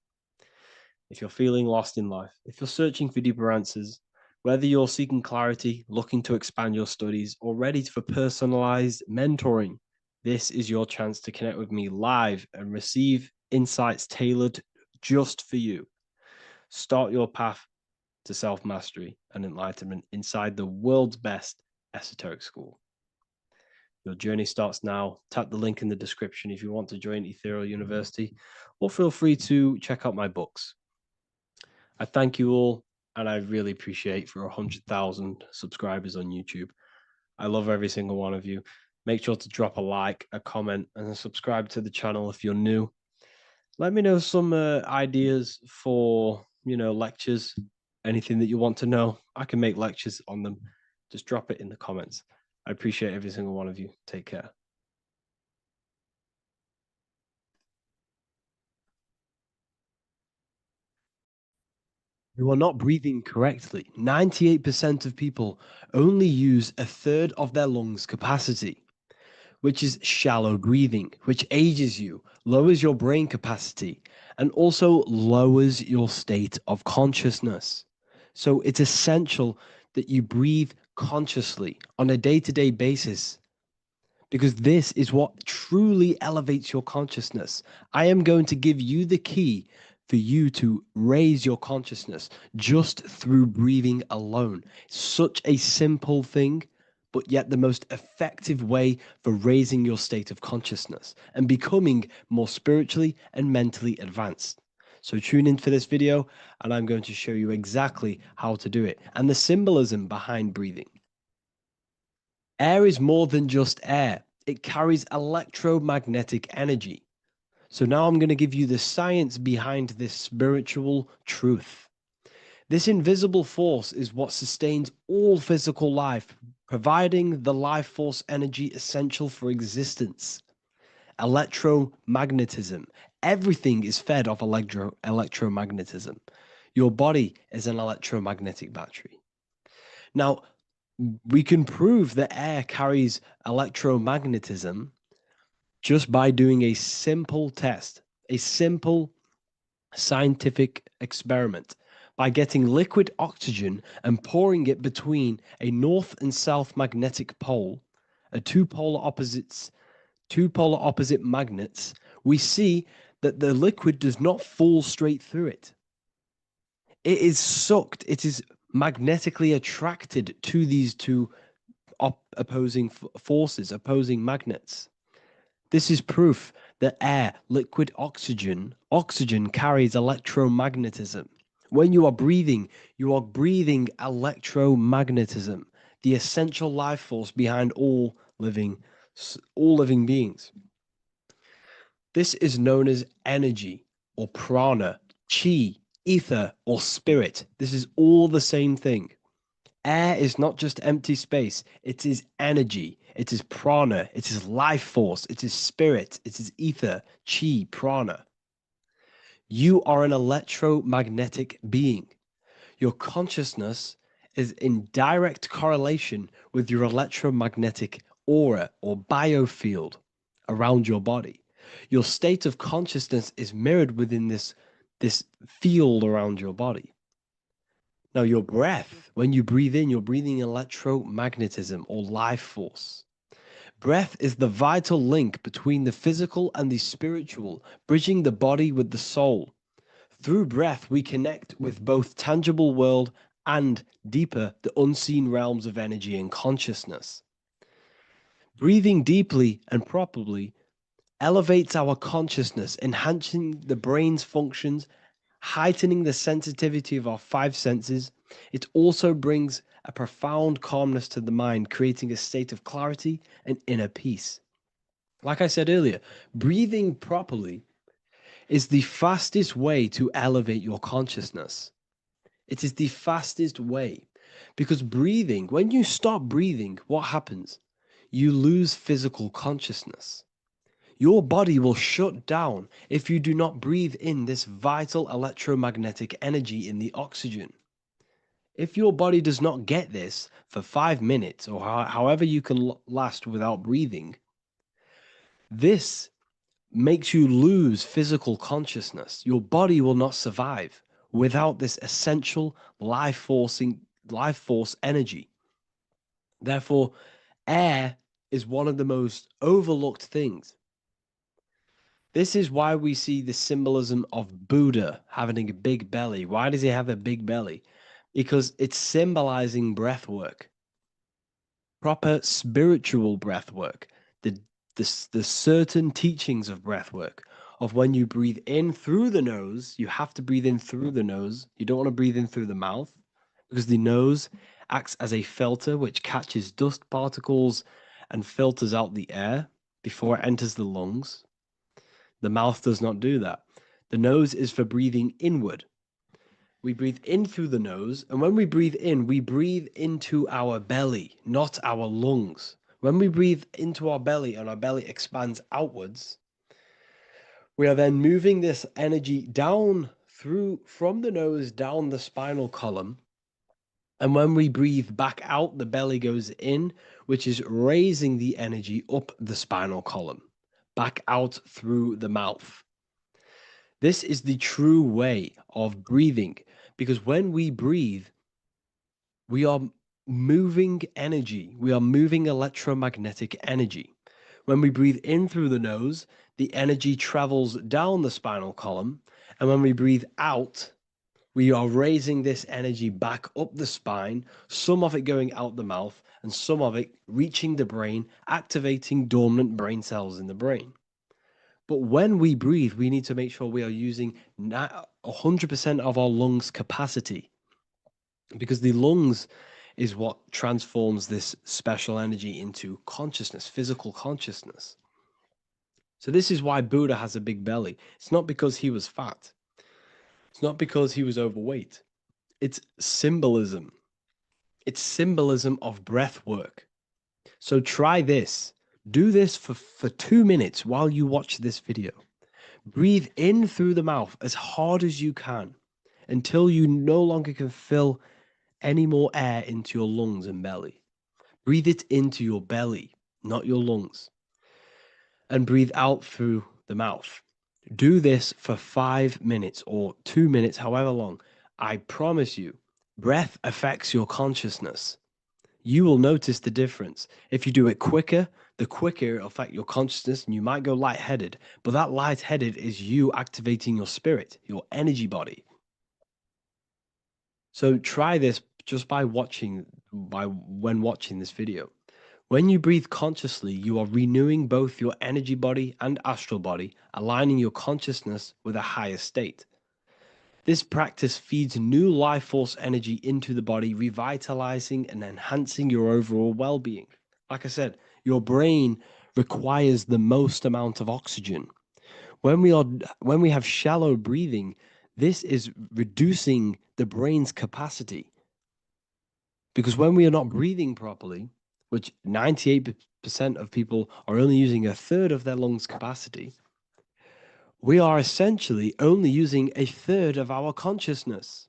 If you're feeling lost in life, if you're searching for deeper answers, whether you're seeking clarity, looking to expand your studies, or ready for personalized mentoring, this is your chance to connect with me live and receive insights tailored just for you. Start your path to self mastery and enlightenment inside the world's best esoteric school. Your journey starts now. Tap the link in the description if you want to join Ethereal University, or feel free to check out my books. I thank you all, and I really appreciate for 100,000 subscribers on YouTube. I love every single one of you. Make sure to drop a like, a comment, and subscribe to the channel if you're new. Let me know some ideas for lectures, anything that you want to know. I can make lectures on them. Just drop it in the comments. I appreciate every single one of you. Take care. You are not breathing correctly. 98% of people only use a third of their lungs capacity, which is shallow breathing, which ages you, lowers your brain capacity, and also lowers your state of consciousness. So it's essential that you breathe consciously on a day-to-day basis, because this is what truly elevates your consciousness. I am going to give you the key for you to raise your consciousness just through breathing alone. Such a simple thing, but yet the most effective way for raising your state of consciousness and becoming more spiritually and mentally advanced. So tune in for this video, and I'm going to show you exactly how to do it and the symbolism behind breathing. Air is more than just air. It carries electromagnetic energy. So now I'm going to give you the science behind this spiritual truth. This invisible force is what sustains all physical life, providing the life force energy essential for existence. Electromagnetism. Everything is fed off electromagnetism. Your body is an electromagnetic battery. Now, we can prove that air carries electromagnetism just by doing a simple test, a simple scientific experiment, by getting liquid oxygen and pouring it between a north and south magnetic pole, two polar opposite magnets. We see that the liquid does not fall straight through it. It is sucked, it is magnetically attracted to these two opposing forces, opposing magnets. This is proof that air, liquid oxygen carries electromagnetism. When you are breathing electromagnetism, the essential life force behind all living beings. This is known as energy or prana, chi, ether, or spirit. This is all the same thing. Air is not just empty space, it is energy, it is prana, it is life force, it is spirit, it is ether, chi, prana. You are an electromagnetic being. Your consciousness is in direct correlation with your electromagnetic aura or biofield around your body. Your state of consciousness is mirrored within this field around your body. Now, your breath, when you breathe in, you're breathing electromagnetism or life force. Breath is the vital link between the physical and the spiritual, bridging the body with the soul. Through breath, we connect with both tangible world and deeper, the unseen realms of energy and consciousness. Breathing deeply and properly elevates our consciousness, enhancing the brain's functions, heightening the sensitivity of our five senses. It also brings a profound calmness to the mind, creating a state of clarity and inner peace. Like I said earlier, breathing properly is the fastest way to elevate your consciousness. It is the fastest way because breathing, when you stop breathing, what happens? You lose physical consciousness. Your body will shut down if you do not breathe in this vital electromagnetic energy in the oxygen. If your body does not get this for 5 minutes or however you can last without breathing, this makes you lose physical consciousness. Your body will not survive without this essential life force energy. Therefore, air is one of the most overlooked things. This is why we see the symbolism of Buddha having a big belly. Why does he have a big belly? Because it's symbolizing breath work, proper spiritual breath work, the, the certain teachings of breath work, of when you breathe in through the nose, you have to breathe in through the nose. You don't want to breathe in through the mouth because the nose acts as a filter which catches dust particles and filters out the air before it enters the lungs. The mouth does not do that. The nose is for breathing inward. We breathe in through the nose, and when we breathe in, we breathe into our belly, not our lungs. When we breathe into our belly and our belly expands outwards, we are then moving this energy down through from the nose down the spinal column. And when we breathe back out, the belly goes in, which is raising the energy up the spinal column, back out through the mouth. This is the true way of breathing, because when we breathe, we are moving energy. We are moving electromagnetic energy. When we breathe in through the nose, the energy travels down the spinal column. And when we breathe out, we are raising this energy back up the spine, some of it going out the mouth, and some of it reaching the brain, activating dormant brain cells in the brain. But when we breathe, we need to make sure we are using 100% of our lungs' capacity, because the lungs is what transforms this special energy into consciousness, physical consciousness. So this is why Buddha has a big belly. It's not because he was fat. It's not because he was overweight. It's symbolism. It's symbolism of breath work. So try this. Do this for 2 minutes while you watch this video. Breathe in through the mouth as hard as you can until you no longer can fill any more air into your lungs and belly. Breathe it into your belly, not your lungs. And breathe out through the mouth. Do this for 5 minutes or 2 minutes, however long. I promise you, breath affects your consciousness. You will notice the difference. If you do it quicker, the quicker it'll affect your consciousness, and you might go lightheaded. But that lightheaded is you activating your spirit, your energy body. So try this just when watching this video. When you breathe consciously, you are renewing both your energy body and astral body, aligning your consciousness with a higher state. This practice feeds new life force energy into the body, revitalizing and enhancing your overall well-being. Like I said, your brain requires the most amount of oxygen. When we have shallow breathing, this is reducing the brain's capacity. Because when we are not breathing properly, which 98% of people are only using a third of their lungs capacity, we are essentially only using a third of our consciousness,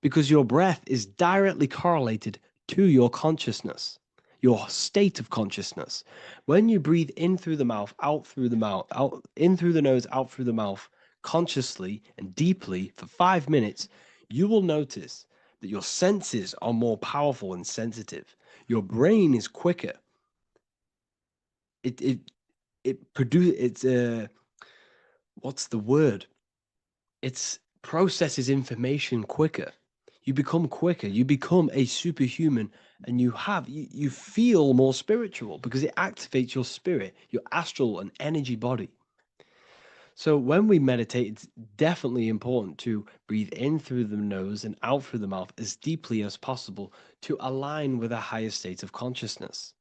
because your breath is directly correlated to your consciousness, your state of consciousness. When you breathe in through the mouth, out through the mouth, out in through the nose, out through the mouth, consciously and deeply for 5 minutes, you will notice that your senses are more powerful and sensitive. Your brain is quicker. What's the word? It processes information quicker. You become quicker. You become a superhuman, and you feel more spiritual because it activates your spirit, your astral and energy body. So when we meditate, it's definitely important to breathe in through the nose and out through the mouth as deeply as possible to align with a higher state of consciousness.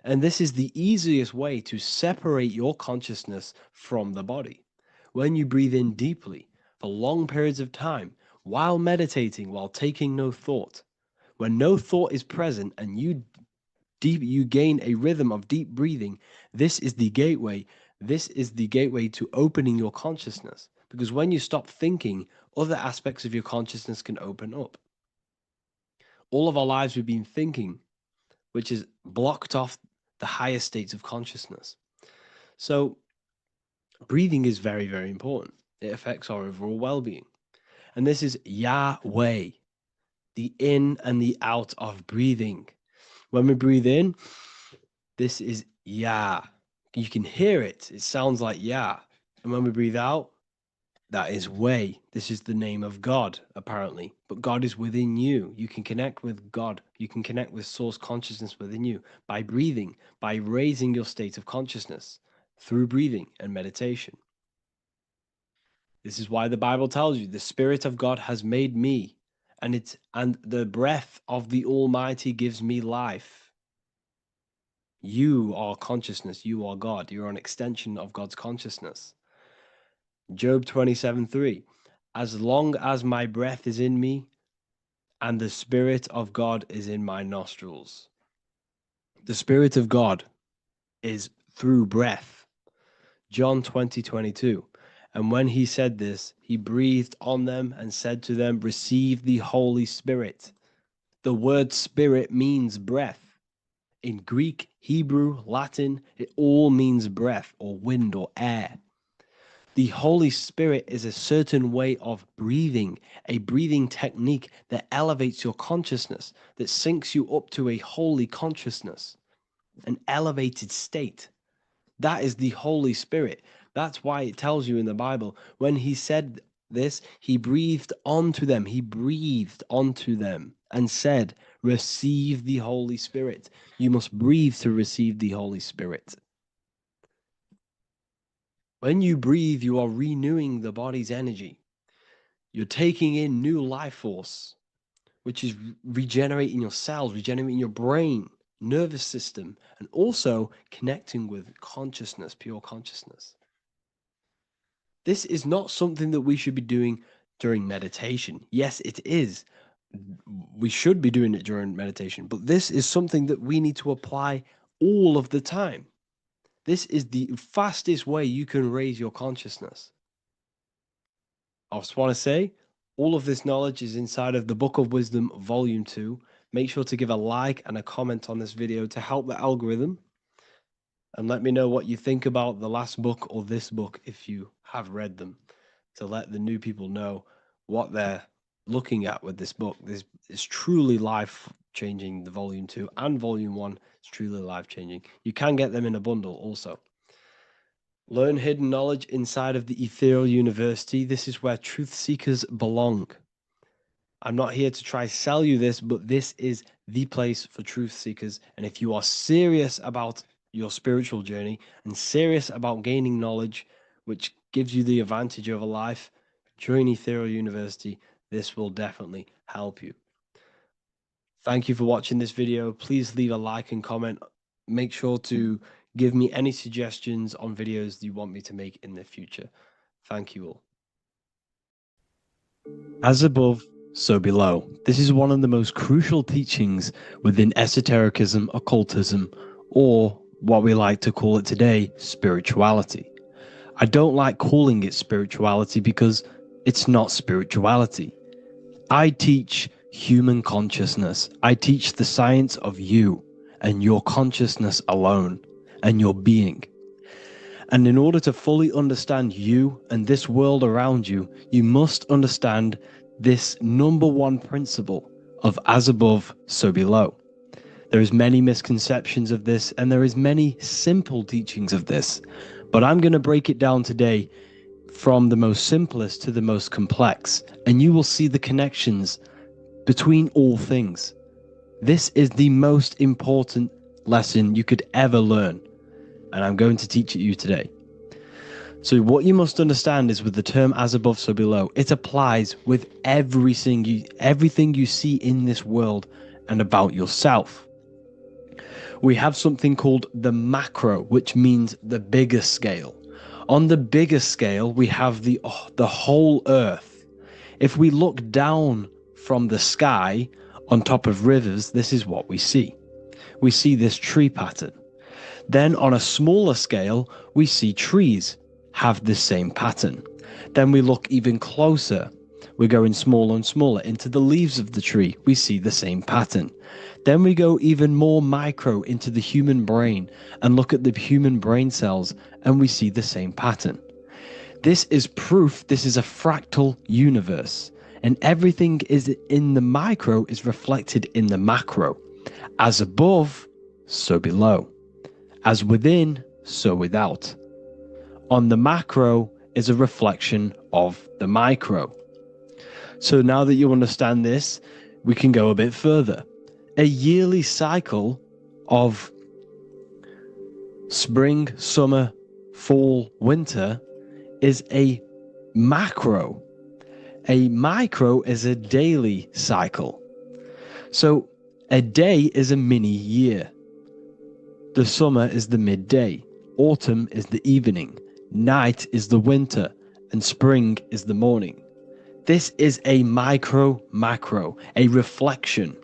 And this is the easiest way to separate your consciousness from the body. When you breathe in deeply for long periods of time, while meditating, while taking no thought, when no thought is present and you gain a rhythm of deep breathing, this is the gateway. This is the gateway to opening your consciousness. Because when you stop thinking, other aspects of your consciousness can open up. All of our lives we've been thinking, which has blocked off the higher states of consciousness. So breathing is very, very important. It affects our overall well-being. And this is Yahweh, the in and the out of breathing. When we breathe in, this is Yah. You can hear it. It sounds like Yah. And when we breathe out, that is way. This is the name of God, apparently. But God is within you. You can connect with God. You can connect with source consciousness within you by breathing, by raising your state of consciousness through breathing and meditation. This is why the Bible tells you the Spirit of God has made me, and the breath of the Almighty gives me life. You are consciousness. You are God. You're an extension of God's consciousness. Job 27:3. As long as my breath is in me and the Spirit of God is in my nostrils. The Spirit of God is through breath. John 20:22. And when he said this, he breathed on them and said to them, receive the Holy Spirit. The word spirit means breath. In Greek, Hebrew, Latin, it all means breath or wind or air. The Holy Spirit is a certain way of breathing, a breathing technique that elevates your consciousness, that syncs you up to a holy consciousness, an elevated state. That is the Holy Spirit. That's why it tells you in the Bible, when he said this, he breathed onto them. He breathed onto them and said, receive the Holy Spirit. You must breathe to receive the Holy Spirit. When you breathe, you are renewing the body's energy. You're taking in new life force, which is regenerating your cells, regenerating your brain, nervous system, and also connecting with consciousness, pure consciousness. This is not something that we should be doing during meditation. Yes, it is. We should be doing it during meditation, but this is something that we need to apply all of the time. This is the fastest way you can raise your consciousness. I just want to say, all of this knowledge is inside of the Book of Wisdom, Volume 2. Make sure to give a like and a comment on this video to help the algorithm. And let me know what you think about the last book or this book if you have read them, to let the new people know what they're looking at with this book. This is truly life-changing, the Volume 2 and Volume 1 is truly life-changing. You can get them in a bundle also. Learn hidden knowledge inside of the Ethereal University. This is where truth seekers belong. I'm not here to try sell you this, but this is the place for truth seekers. And if you are serious about your spiritual journey and serious about gaining knowledge, which gives you the advantage of a life, join Ethereal University. This will definitely help you. Thank you for watching this video. Please leave a like and comment. Make sure to give me any suggestions on videos you want me to make in the future. Thank you all. As above, so below. This is one of the most crucial teachings within esotericism, occultism, or what we like to call it today, spirituality. I don't like calling it spirituality because it's not spirituality. I teach human consciousness. I teach the science of you and your consciousness alone and your being. And in order to fully understand you and this world around you, you must understand this number one principle of as above, so below. There is many misconceptions of this, and there is many simple teachings of this, but I'm going to break it down today from the most simplest to the most complex, and you will see the connections between all things. This is the most important lesson you could ever learn, and I'm going to teach it you today. So what you must understand is with the term as above, so below, it applies with everything you see in this world and about yourself. We have something called the macro, which means the bigger scale. On the bigger scale, we have the whole earth. If we look down from the sky on top of rivers, this is what we see. We see this tree pattern. Then on a smaller scale, we see trees have the same pattern. Then we look even closer. We're going smaller and smaller into the leaves of the tree. We see the same pattern. Then we go even more micro into the human brain and look at the human brain cells, and we see the same pattern. This is proof this is a fractal universe, and everything is in the micro is reflected in the macro. As above, so below. As within, so without. On the macro is a reflection of the micro. So now that you understand this, we can go a bit further. A yearly cycle of spring, summer, fall, winter is a macro. A micro is a daily cycle. So a day is a mini year. The summer is the midday. Autumn is the evening. Night is the winter. And spring is the morning. This is a macro, a reflection.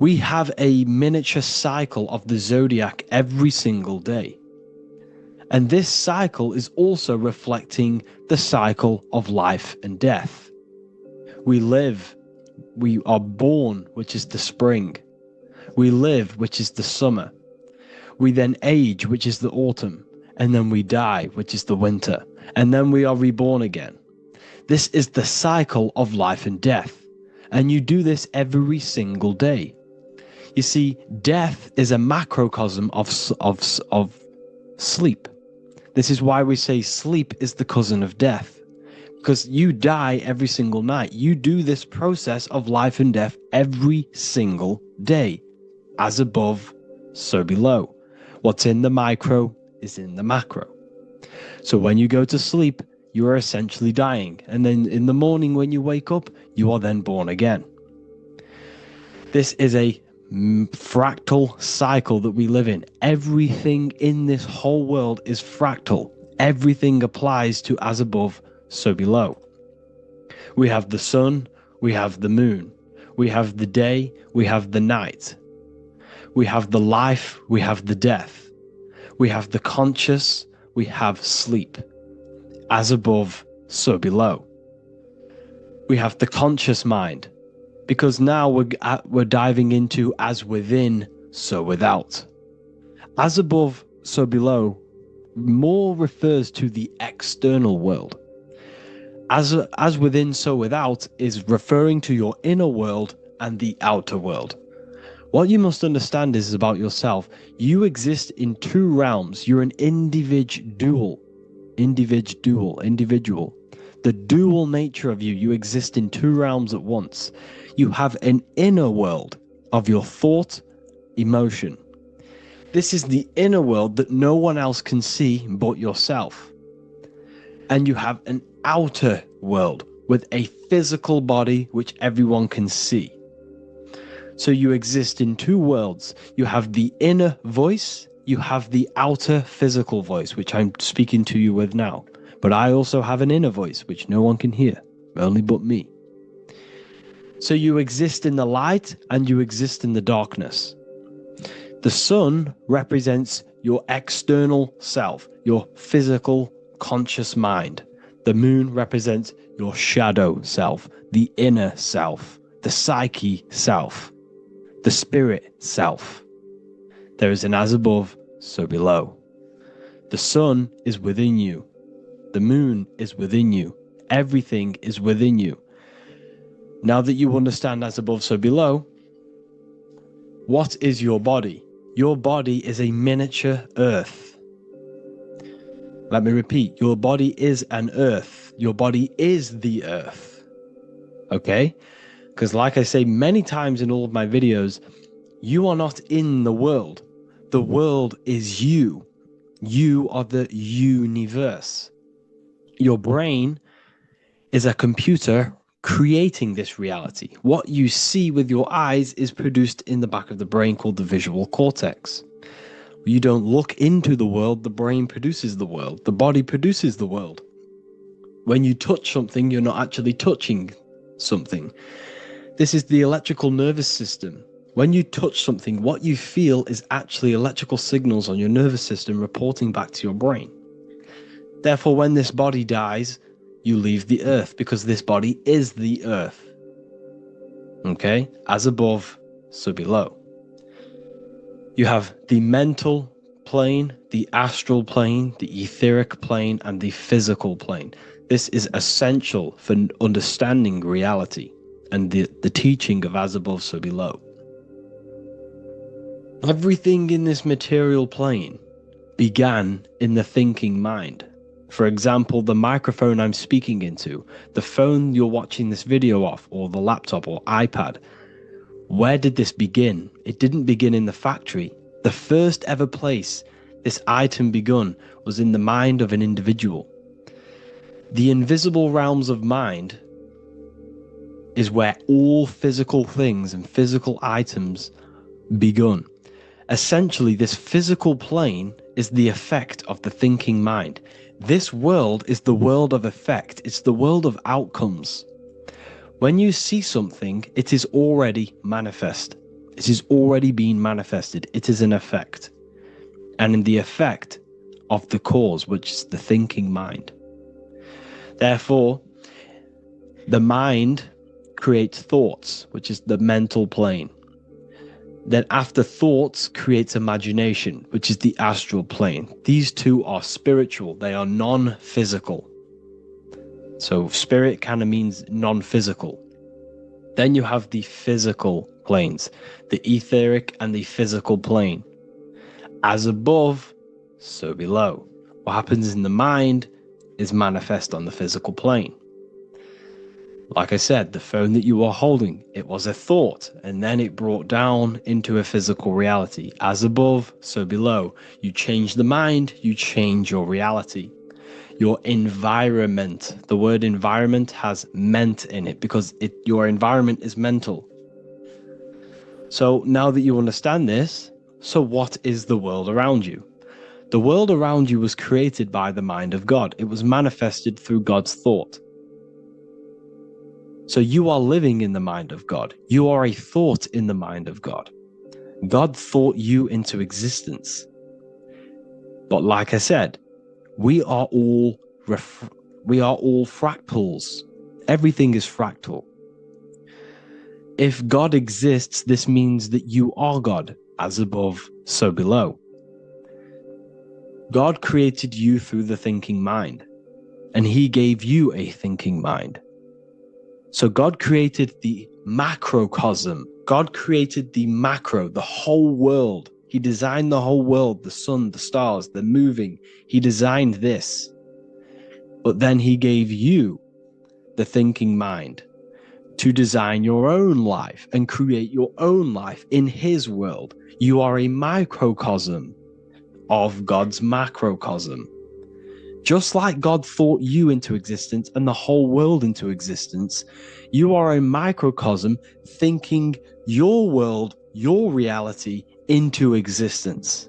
We have a miniature cycle of the zodiac every single day. And this cycle is also reflecting the cycle of life and death. We live, we are born, which is the spring. We live, which is the summer. We then age, which is the autumn. And then we die, which is the winter. And then we are reborn again. This is the cycle of life and death. And you do this every single day. You see, death is a macrocosm of sleep. This is why we say sleep is the cousin of death. Because you die every single night. You do this process of life and death every single day. As above, so below. What's in the micro is in the macro. So when you go to sleep, you are essentially dying. And then in the morning when you wake up, you are then born again. This is a fractal cycle that we live in. Everything in this whole world is fractal. Everything applies to as above, so below. We have the sun, we have the moon, we have the day, we have the night. We have the life, we have the death. We have the conscious, we have sleep. As above, so below. We have the conscious mind, because now we're diving into as within, so without. As above, so below more refers to the external world. As within, so without is referring to your inner world and the outer world. What you must understand is about yourself. You exist in two realms. You're an individual. The dual nature of you. You exist in two realms at once. You have an inner world of your thought, emotion. This is the inner world that no one else can see but yourself. And you have an outer world with a physical body which everyone can see. So you exist in two worlds. You have the inner voice, you have the outer physical voice, which I'm speaking to you with now. But I also have an inner voice, which no one can hear, only but me. So you exist in the light and you exist in the darkness. The sun represents your external self, your physical, conscious mind. The moon represents your shadow self, the inner self, the psyche self, the spirit self. There is an as above, so below. The sun is within you. The moon is within you. Everything is within you. Now that you understand as above, so below, what is your body? Your body is a miniature earth. Let me repeat, your body is an earth. Your body is the earth. Okay? Because like I say many times in all of my videos, you are not in the world. The world is you. You are the universe. Your brain is a computer creating this reality. What you see with your eyes is produced in the back of the brain called the visual cortex. You don't look into the world, the brain produces the world. The body produces the world. When you touch something, you're not actually touching something. This is the electrical nervous system. When you touch something, what you feel is actually electrical signals on your nervous system reporting back to your brain. Therefore, when this body dies, you leave the earth, because this body is the earth. Okay? As above, so below. You have the mental plane, the astral plane, the etheric plane, and the physical plane. This is essential for understanding reality and the teaching of as above, so below. Everything in this material plane began in the thinking mind. For example, the microphone I'm speaking into, the phone you're watching this video off, or the laptop or iPad. Where did this begin? It didn't begin in the factory. The first ever place this item begun was in the mind of an individual. The invisible realms of mind is where all physical things and physical items begun. Essentially, this physical plane is the effect of the thinking mind. This world is the world of effect. It's the world of outcomes. When you see something, it is already manifest. It is already being manifested. It is an effect. And in the effect of the cause, which is the thinking mind. Therefore, the mind creates thoughts, which is the mental plane. Then after thoughts creates imagination, which is the astral plane. These two are spiritual. They are non-physical. So spirit kind of means non-physical. Then you have the physical planes, the etheric and the physical plane. As above, so below. What happens in the mind is manifest on the physical plane. Like I said, the phone that you are holding, it was a thought, and then it brought down into a physical reality. As above, so below. You change the mind, you change your reality. Your environment, the word environment has ment in it because your environment is mental. So now that you understand this, so what is the world around you? The world around you was created by the mind of God. It was manifested through God's thought. So you are living in the mind of God. You are a thought in the mind of God. God thought you into existence. But like I said, we are all fractals. Everything is fractal. If God exists, this means that you are God. As above, so below. God created you through the thinking mind, and he gave you a thinking mind. So God created the macrocosm. God created the macro, the whole world. He designed the whole world, the sun, the stars, the moving. He designed this. But then he gave you the thinking mind to design your own life and create your own life in his world. You are a microcosm of God's macrocosm. Just like God thought you into existence and the whole world into existence, you are a microcosm thinking your world, your reality into existence.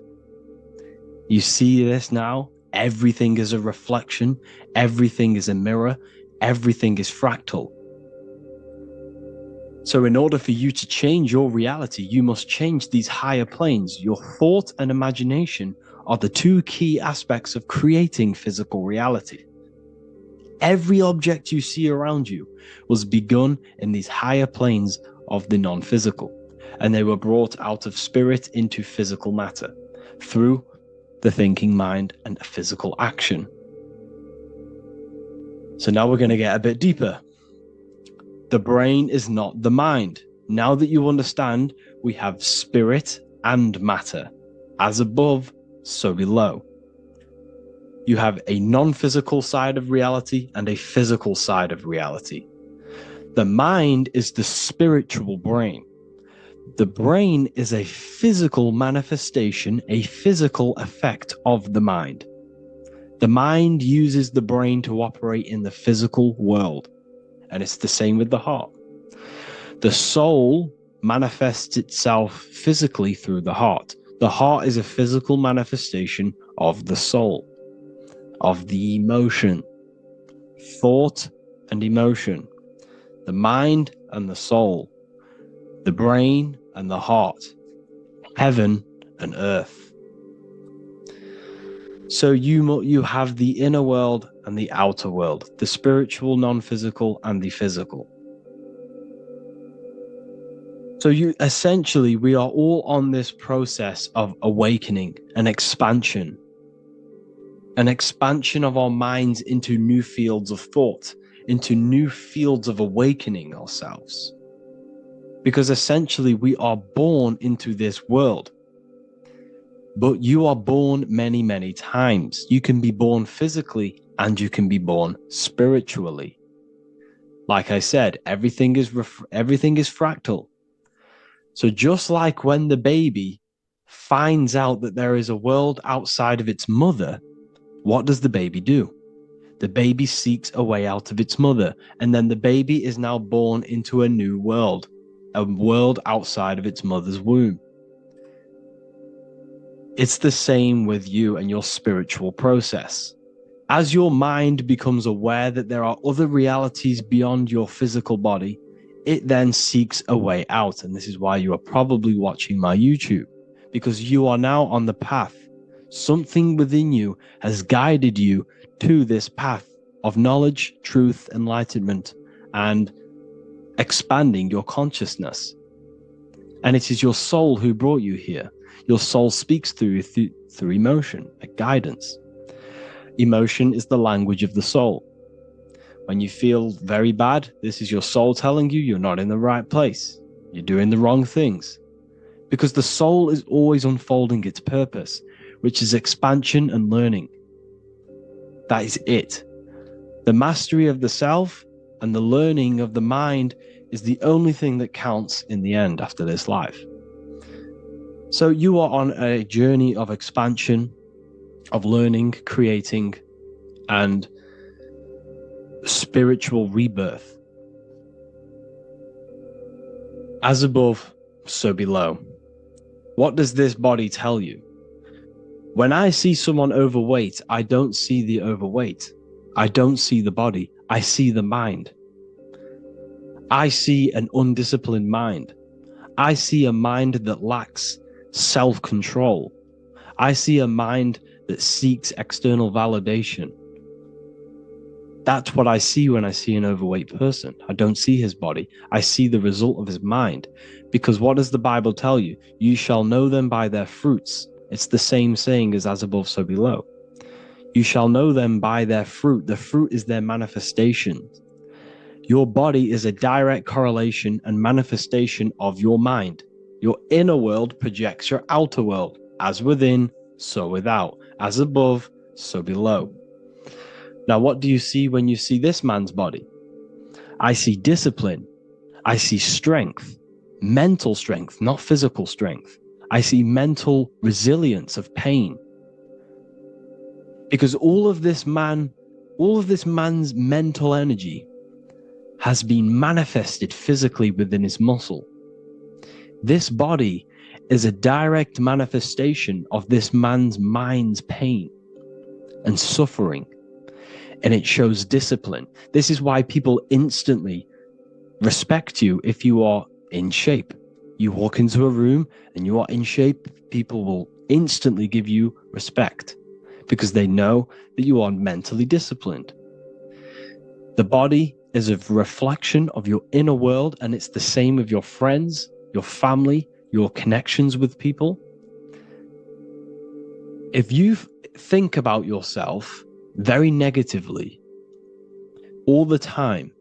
You see this now? Everything is a reflection. Everything is a mirror. Everything is fractal. So in order for you to change your reality, you must change these higher planes. Your thought and imagination are the two key aspects of creating physical reality. Every object you see around you was begun in these higher planes of the non-physical, and they were brought out of spirit into physical matter through the thinking mind and physical action. So now we're going to get a bit deeper. The brain is not the mind. Now that you understand, we have spirit and matter. As above, so below. You have a non-physical side of reality and a physical side of reality. The mind is the spiritual brain. The brain is a physical manifestation, a physical effect of the mind. The mind uses the brain to operate in the physical world. And it's the same with the heart. The soul manifests itself physically through the heart. The heart is a physical manifestation of the soul, of the emotion, thought and emotion, the mind and the soul, the brain and the heart, heaven and earth. So you have the inner world and the outer world, the spiritual, non-physical, and the physical. So we are all on this process of awakening, an expansion of our minds into new fields of thought, into new fields of awakening ourselves. Because essentially we are born into this world. But you are born many, many times. You can be born physically and you can be born spiritually. Like I said, everything is fractal. So just like when the baby finds out that there is a world outside of its mother, what does the baby do? The baby seeks a way out of its mother, and then the baby is now born into a new world, a world outside of its mother's womb. It's the same with you and your spiritual process. As your mind becomes aware that there are other realities beyond your physical body, it then seeks a way out. And this is why you are probably watching my YouTube, because you are now on the path. Something within you has guided you to this path of knowledge, truth, enlightenment, and expanding your consciousness. And it is your soul who brought you here. Your soul speaks through emotion, a guidance. Emotion is the language of the soul. When you feel very bad, this is your soul telling you you're not in the right place. You're doing the wrong things. Because the soul is always unfolding its purpose, which is expansion and learning. That is it. The mastery of the self and the learning of the mind is the only thing that counts in the end after this life. So you are on a journey of expansion, of learning, creating, and spiritual rebirth. As above, so below. What does this body tell you? When I see someone overweight, I don't see the overweight. I don't see the body. I see the mind. I see an undisciplined mind. I see a mind that lacks self-control. I see a mind that seeks external validation. That's what I see when I see an overweight person. I don't see his body. I see the result of his mind. Because what does the Bible tell you? You shall know them by their fruits. It's the same saying as above, so below. You shall know them by their fruit. The fruit is their manifestation. Your body is a direct correlation and manifestation of your mind. Your inner world projects your outer world. As within, so without. As above, so below. Now, what do you see when you see this man's body? I see discipline. I see strength, mental strength, not physical strength. I see mental resilience of pain. Because all of this man's mental energy has been manifested physically within his muscle. This body is a direct manifestation of this man's mind's pain and suffering. And it shows discipline. This is why people instantly respect you if you are in shape. You walk into a room and you are in shape, people will instantly give you respect because they know that you are mentally disciplined. The body is a reflection of your inner world, and it's the same with your friends, your family, your connections with people. If you think about yourself very negatively all the time,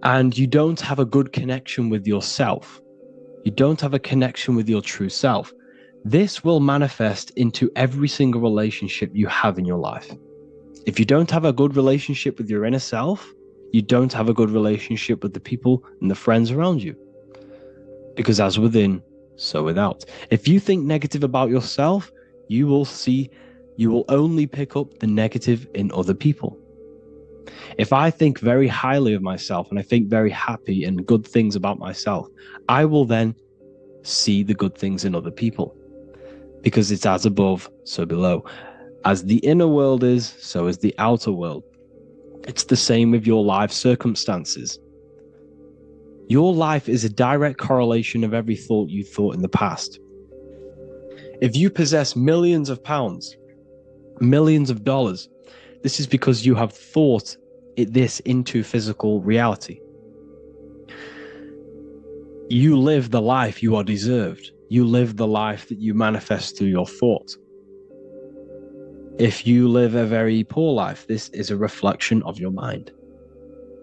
and you don't have a good connection with yourself, you don't have a connection with your true self, this will manifest into every single relationship you have in your life. If you don't have a good relationship with your inner self, you don't have a good relationship with the people and the friends around you. Because as within, so without. If you think negative about yourself, you will only pick up the negative in other people. If I think very highly of myself and I think very happy and good things about myself, I will then see the good things in other people. Because it's as above, so below. As the inner world is, so is the outer world. It's the same with your life circumstances. Your life is a direct correlation of every thought you thought in the past. If you possess millions of pounds, millions of dollars, This is because you have thought this into physical reality. You live the life you are deserved. You live the life that you manifest through your thought. If you live a very poor life, this is a reflection of your mind.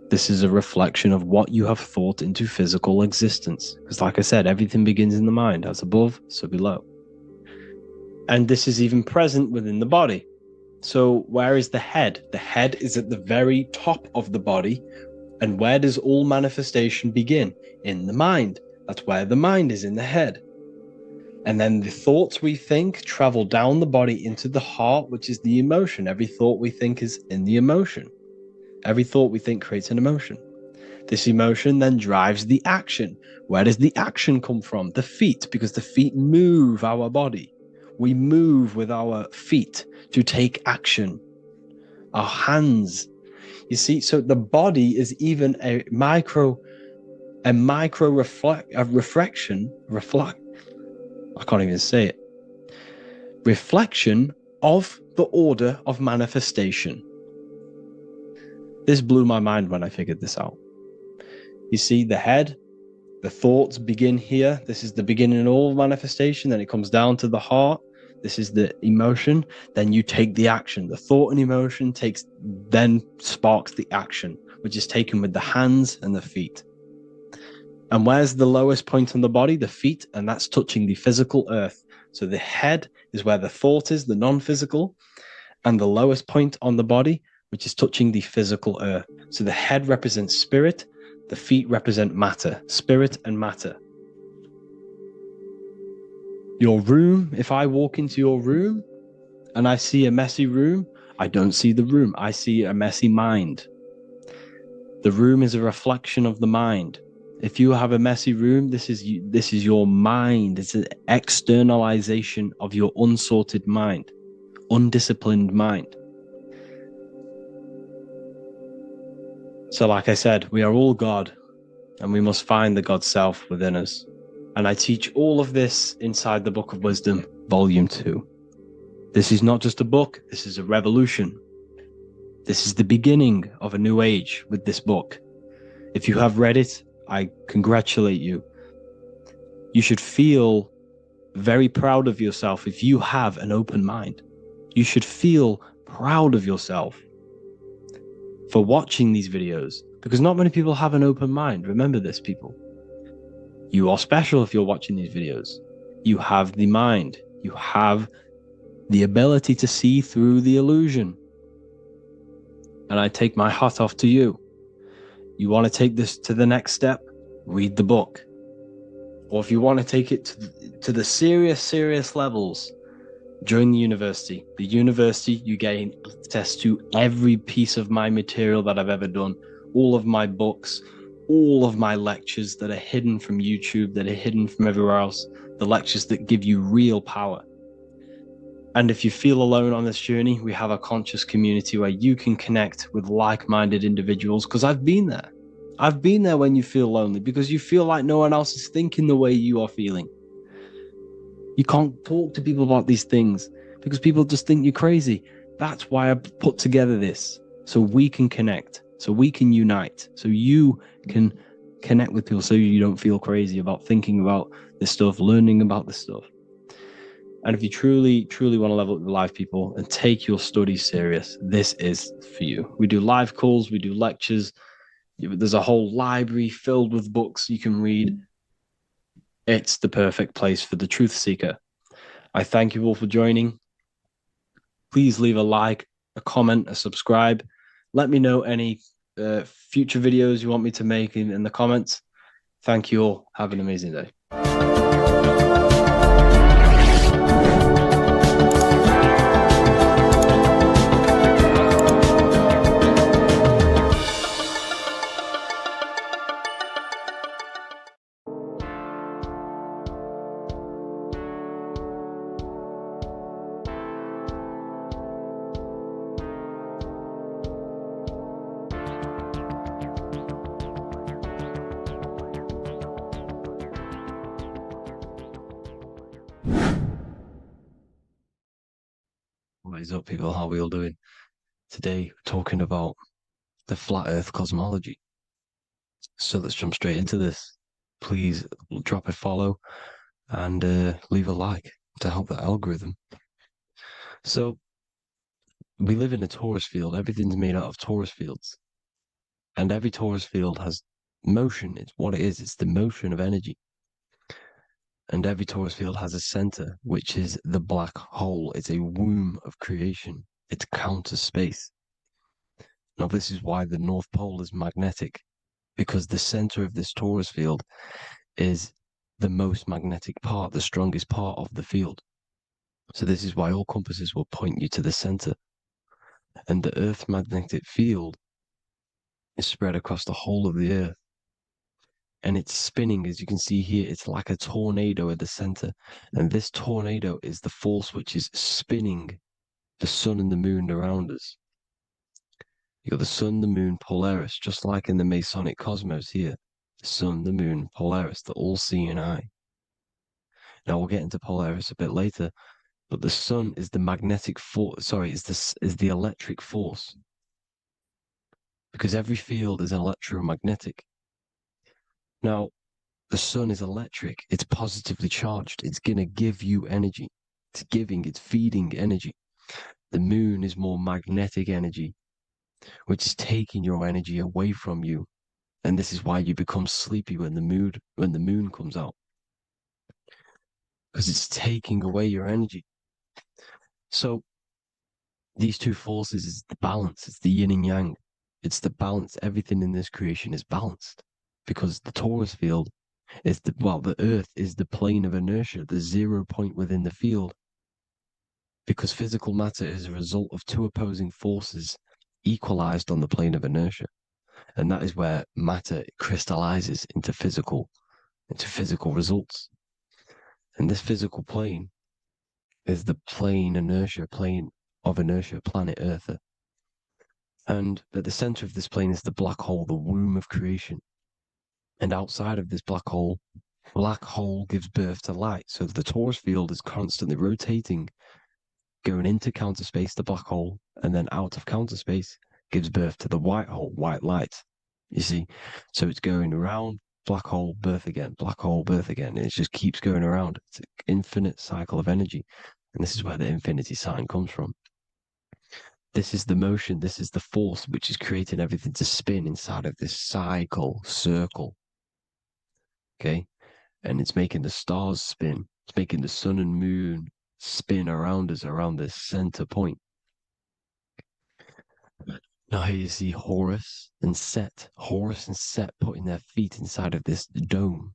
This is a reflection of what you have thought into physical existence. Because like I said, everything begins in the mind. As above, so below. And this is even present within the body. So where is the head? The head is at the very top of the body. And where does all manifestation begin? In the mind. That's where the mind is, in the head. And then the thoughts we think travel down the body into the heart, which is the emotion. Every thought we think is in the emotion. Every thought we think creates an emotion. This emotion then drives the action. Where does the action come from? The feet, because the feet move our body. We move with our feet to take action. Our hands. You see, so the body is even a micro reflection. I can't even say it. Reflection of the order of manifestation. This blew my mind when I figured this out. You see, the head, the thoughts begin here. This is the beginning of all manifestation. Then it comes down to the heart. This is the emotion. Then you take the action. The thought and emotion then sparks the action, which is taken with the hands and the feet. And where's the lowest point on the body? The feet, and that's touching the physical earth. So the head is where the thought is, the non-physical, and the lowest point on the body, which is touching the physical earth. So the head represents spirit, the feet represent matter, spirit and matter. Your room, if I walk into your room and I see a messy room, I don't see the room, I see a messy mind. The room is a reflection of the mind. If you have a messy room, this is your mind. It's an externalization of your unsorted mind, undisciplined mind. So like I said, we are all God, and we must find the God self within us. And I teach all of this inside the Book of Wisdom, Volume 2. This is not just a book, this is a revolution. This is the beginning of a new age with this book. If you have read it, I congratulate you. You should feel very proud of yourself if you have an open mind. You should feel proud of yourself for watching these videos, because not many people have an open mind. Remember this, people. You are special if you're watching these videos. You have the mind. You have the ability to see through the illusion. And I take my hat off to you. You want to take this to the next step? Read the book. Or if you want to take it to the serious levels, join the university. The university, you gain access to every piece of my material that I've ever done, all of my books, all of my lectures that are hidden from YouTube, that are hidden from everywhere else, the lectures that give you real power. And if you feel alone on this journey, we have a conscious community where you can connect with like-minded individuals, because I've been there. I've been there when you feel lonely, because you feel like no one else is thinking the way you are feeling. You can't talk to people about these things because people just think you're crazy. That's why I put together this, so we can connect, so we can unite, so you can connect with people, so you don't feel crazy about thinking about this stuff, learning about this stuff. And if you truly want to level up your life, people, and take your studies serious, this is for you. We do live calls, we do lectures. There's a whole library filled with books you can read. It's the perfect place for the truth seeker. I thank you all for joining. Please leave a like, a comment, a subscribe. Let me know any future videos you want me to make in the comments. Thank you all. Have an amazing day. What is up, people? How are we all doing? Today, we're talking about the flat earth cosmology. So let's jump straight into this. Please drop a follow and leave a like to help the algorithm. So we live in a torus field. Everything's made out of torus fields. And every torus field has motion. It's what it is. It's the motion of energy. And every torus field has a center, which is the black hole. It's a womb of creation. It's counter space. Now, this is why the North Pole is magnetic, because the center of this torus field is the most magnetic part, the strongest part of the field. So this is why all compasses will point you to the center. And the Earth's magnetic field is spread across the whole of the Earth. And it's spinning, as you can see here, it's like a tornado at the center. And this tornado is the force which is spinning the sun and the moon around us. You got the sun, the moon, Polaris, just like in the Masonic cosmos here. The sun, the moon, Polaris, the all-seeing eye. Now we'll get into Polaris a bit later, but the sun is the magnetic force. Sorry, is the electric force, because every field is electromagnetic. Now, the sun is electric. It's positively charged. It's gonna give you energy. It's feeding energy. The moon is more magnetic energy, which is taking your energy away from you. And this is why you become sleepy when the moon comes out, because it's taking away your energy. So these two forces is the balance. It's the yin and yang. It's the balance. Everything in this creation is balanced, because the torus field is the Earth is the plane of inertia, the 0 point within the field, because physical matter is a result of two opposing forces equalized on the plane of inertia. And that is where matter crystallizes into physical results. And this physical plane is the plane of inertia, planet Earth. And at the center of this plane is the black hole, the womb of creation. And outside of this black hole gives birth to light. So the torus field is constantly rotating, going into counter space, the black hole, and then out of counter space gives birth to the white hole, white light. You see? So it's going around, black hole, birth again, black hole, birth again. And it just keeps going around. It's an infinite cycle of energy. And this is where the infinity sign comes from. This is the motion, this is the force which is creating everything to spin inside of this circle. Okay? And it's making the stars spin. It's making the sun and moon spin around us, around this center point. Now here you see Horus and Set putting their feet inside of this dome.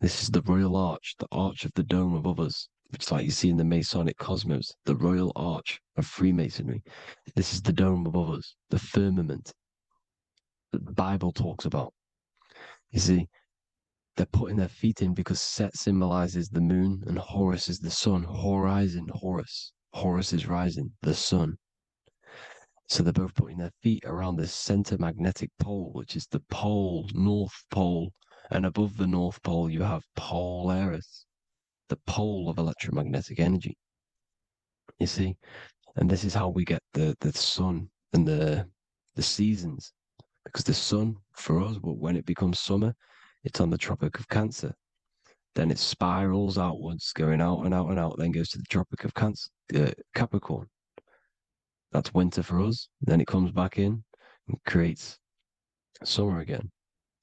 This is the royal arch, the arch of the dome above us, which is like you see in the Masonic cosmos, the royal arch of Freemasonry. This is the dome above us, the firmament that the Bible talks about. You see, they're putting their feet in because Set symbolizes the moon and Horus is the sun. Horizon, Horus. Horus is rising, the sun. So they're both putting their feet around this center magnetic pole, which is the pole, North Pole. And above the North Pole, you have Polaris, the pole of electromagnetic energy. You see? And this is how we get the sun and the seasons. Because the sun, for us, when it becomes summer, it's on the Tropic of Cancer. Then it spirals outwards, going out and out and out, then goes to the Tropic of Capricorn. That's winter for us. Then it comes back in and creates summer again.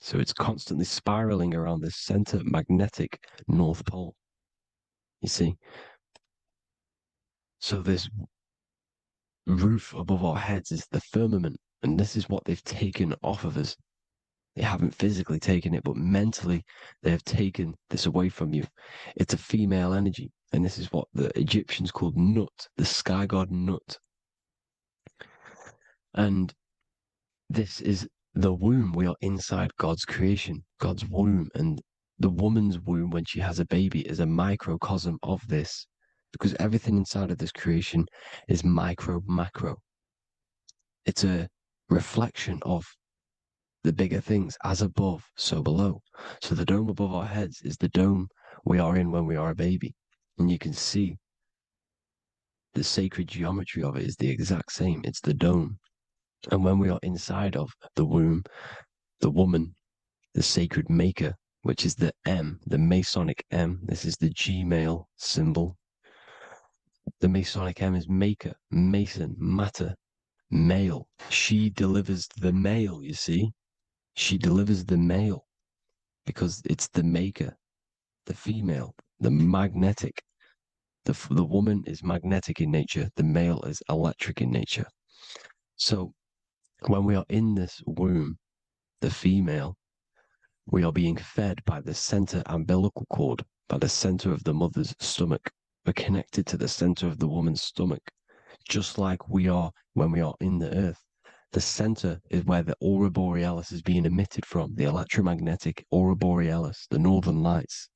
So it's constantly spiraling around this center magnetic North Pole. You see? So this roof above our heads is the firmament, and this is what they've taken off of us. They haven't physically taken it, but mentally they have taken this away from you. It's a female energy, and this is what the Egyptians called Nut, the sky god Nut. And this is the womb. We are inside God's creation, God's womb. And the woman's womb, when she has a baby, is a microcosm of this, because everything inside of this creation is macro. It's a reflection of the bigger things, as above, so below. So the dome above our heads is the dome we are in when we are a baby. And you can see the sacred geometry of it is the exact same. It's the dome. And when we are inside of the womb, the woman, the sacred maker, which is the M, the Masonic M, this is the G male symbol. The Masonic M is maker, mason, matter, male. She delivers the male, you see. She delivers the male because it's the maker, the female, the magnetic. The woman is magnetic in nature, the male is electric in nature. So when we are in this womb, the female, we are being fed by the center umbilical cord, by the center of the mother's stomach. We're connected to the center of the woman's stomach, just like we are when we are in the earth. The center is where the aurora borealis is being emitted from, the electromagnetic aurora borealis, the northern lights.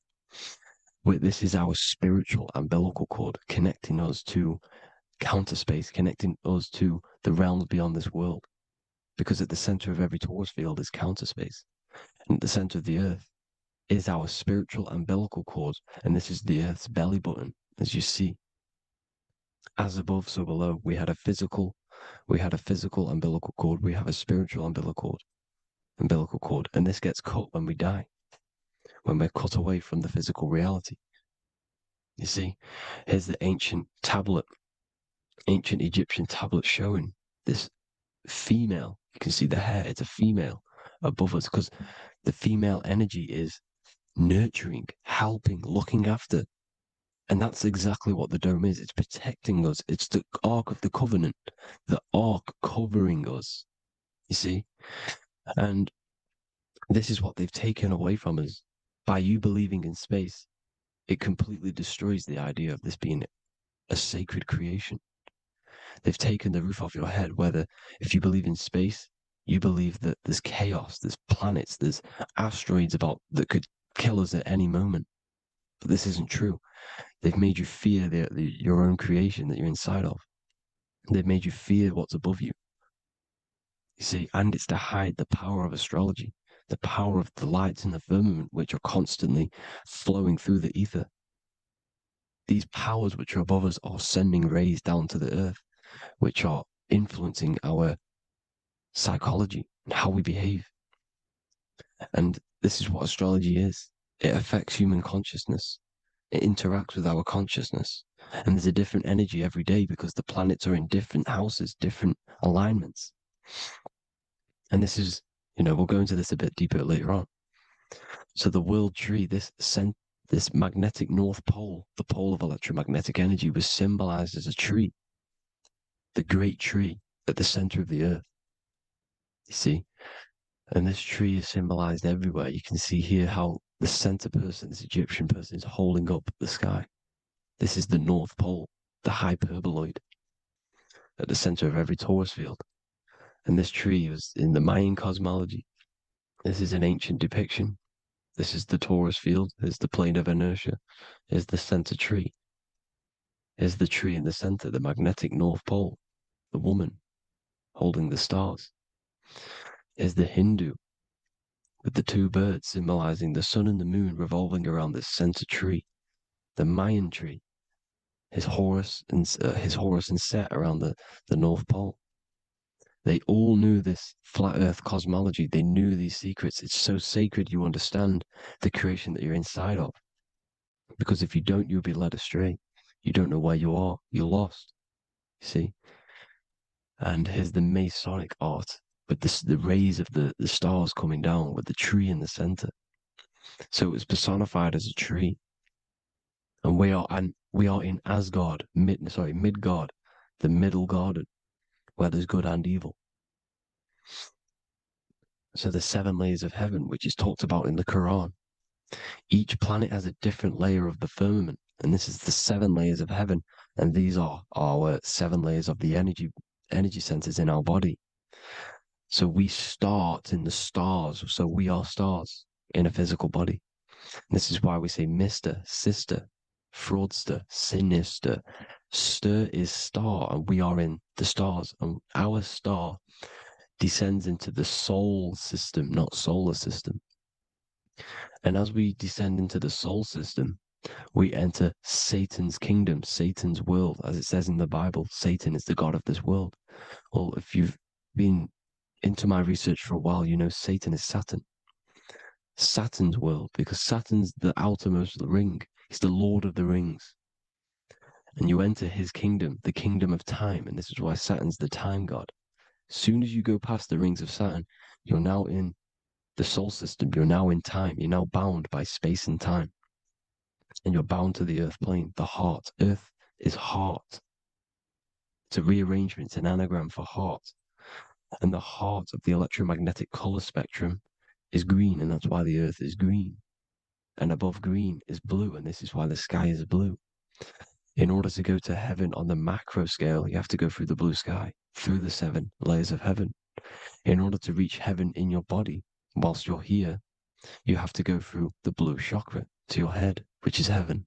This is our spiritual umbilical cord connecting us to counter space, connecting us to the realms beyond this world. Because at the center of every torus field is counter space. And at the center of the earth is our spiritual umbilical cord. And this is the earth's belly button, as you see. As above, so below. We had a physical umbilical cord. We have a spiritual umbilical cord. And this gets cut when we die, when we're cut away from the physical reality. You see, here's the ancient Egyptian tablet showing this female. You can see the hair, it's a female above us because the female energy is nurturing, helping, looking after. And that's exactly what the dome is. It's protecting us. It's the Ark of the Covenant, the Ark covering us, you see? And this is what they've taken away from us. By you believing in space, it completely destroys the idea of this being a sacred creation. They've taken the roof off your head, whether if you believe in space, you believe that there's chaos, there's planets, there's asteroids that could kill us at any moment. But this isn't true. They've made you fear your own creation that you're inside of. They've made you fear what's above you. You see, and it's to hide the power of astrology, the power of the lights in the firmament, which are constantly flowing through the ether. These powers which are above us are sending rays down to the earth, which are influencing our psychology and how we behave. And this is what astrology is. It affects human consciousness. It interacts with our consciousness. And there's a different energy every day because the planets are in different houses, different alignments. And this is, we'll go into this a bit deeper later on. So the world tree, this magnetic north pole, the pole of electromagnetic energy, was symbolized as a tree, the great tree at the center of the earth. You see? And this tree is symbolized everywhere. You can see here how the center person, this Egyptian person, is holding up the sky. This is the North Pole, the hyperboloid, at the center of every torus field. And this tree was in the Mayan cosmology. This is an ancient depiction. This is the torus field. There's the plane of inertia. Here's the center tree. Here's the tree in the center, the magnetic North Pole, the woman holding the stars. Here's the Hindu with the two birds symbolizing the sun and the moon revolving around this center tree. The Mayan tree, his Horus and Set around the North Pole. They all knew this flat earth cosmology. They knew these secrets. It's so sacred you understand the creation that you're inside of. Because if you don't, you'll be led astray. You don't know where you are. You're lost. You see? And here's the Masonic art with the rays of the stars coming down with the tree in the center. So it was personified as a tree. And we are in Asgard, Midgard, the middle garden, where there's good and evil. So the 7 layers of heaven, which is talked about in the Quran. Each planet has a different layer of the firmament, and this is the 7 layers of heaven, and these are our 7 layers of the energy centers in our body. So we start in the stars, so we are stars in a physical body. And this is why we say Mr., sister, fraudster, sinister. Stir is star, and we are in the stars, and our star descends into the soul system, not solar system. And as we descend into the soul system, We enter Satan's kingdom, Satan's world. As it says in the Bible, Satan is the God of this world. Well, if you've been into my research for a while, you know Satan is Saturn. Saturn's world, because Saturn's the outermost ring. He's the Lord of the Rings. And you enter his kingdom, the kingdom of time. And this is why Saturn's the time god. As soon as you go past the rings of Saturn, you're now in the soul system. You're now in time. You're now bound by space and time. And you're bound to the earth plane, the heart. Earth is heart. It's a rearrangement, it's an anagram for heart. And the heart of the electromagnetic color spectrum is green, and that's why the earth is green. And above green is blue, and this is why the sky is blue. In order to go to heaven on the macro scale, you have to go through the blue sky, through the 7 layers of heaven. In order to reach heaven in your body, whilst you're here, you have to go through the blue chakra to your head, which is heaven.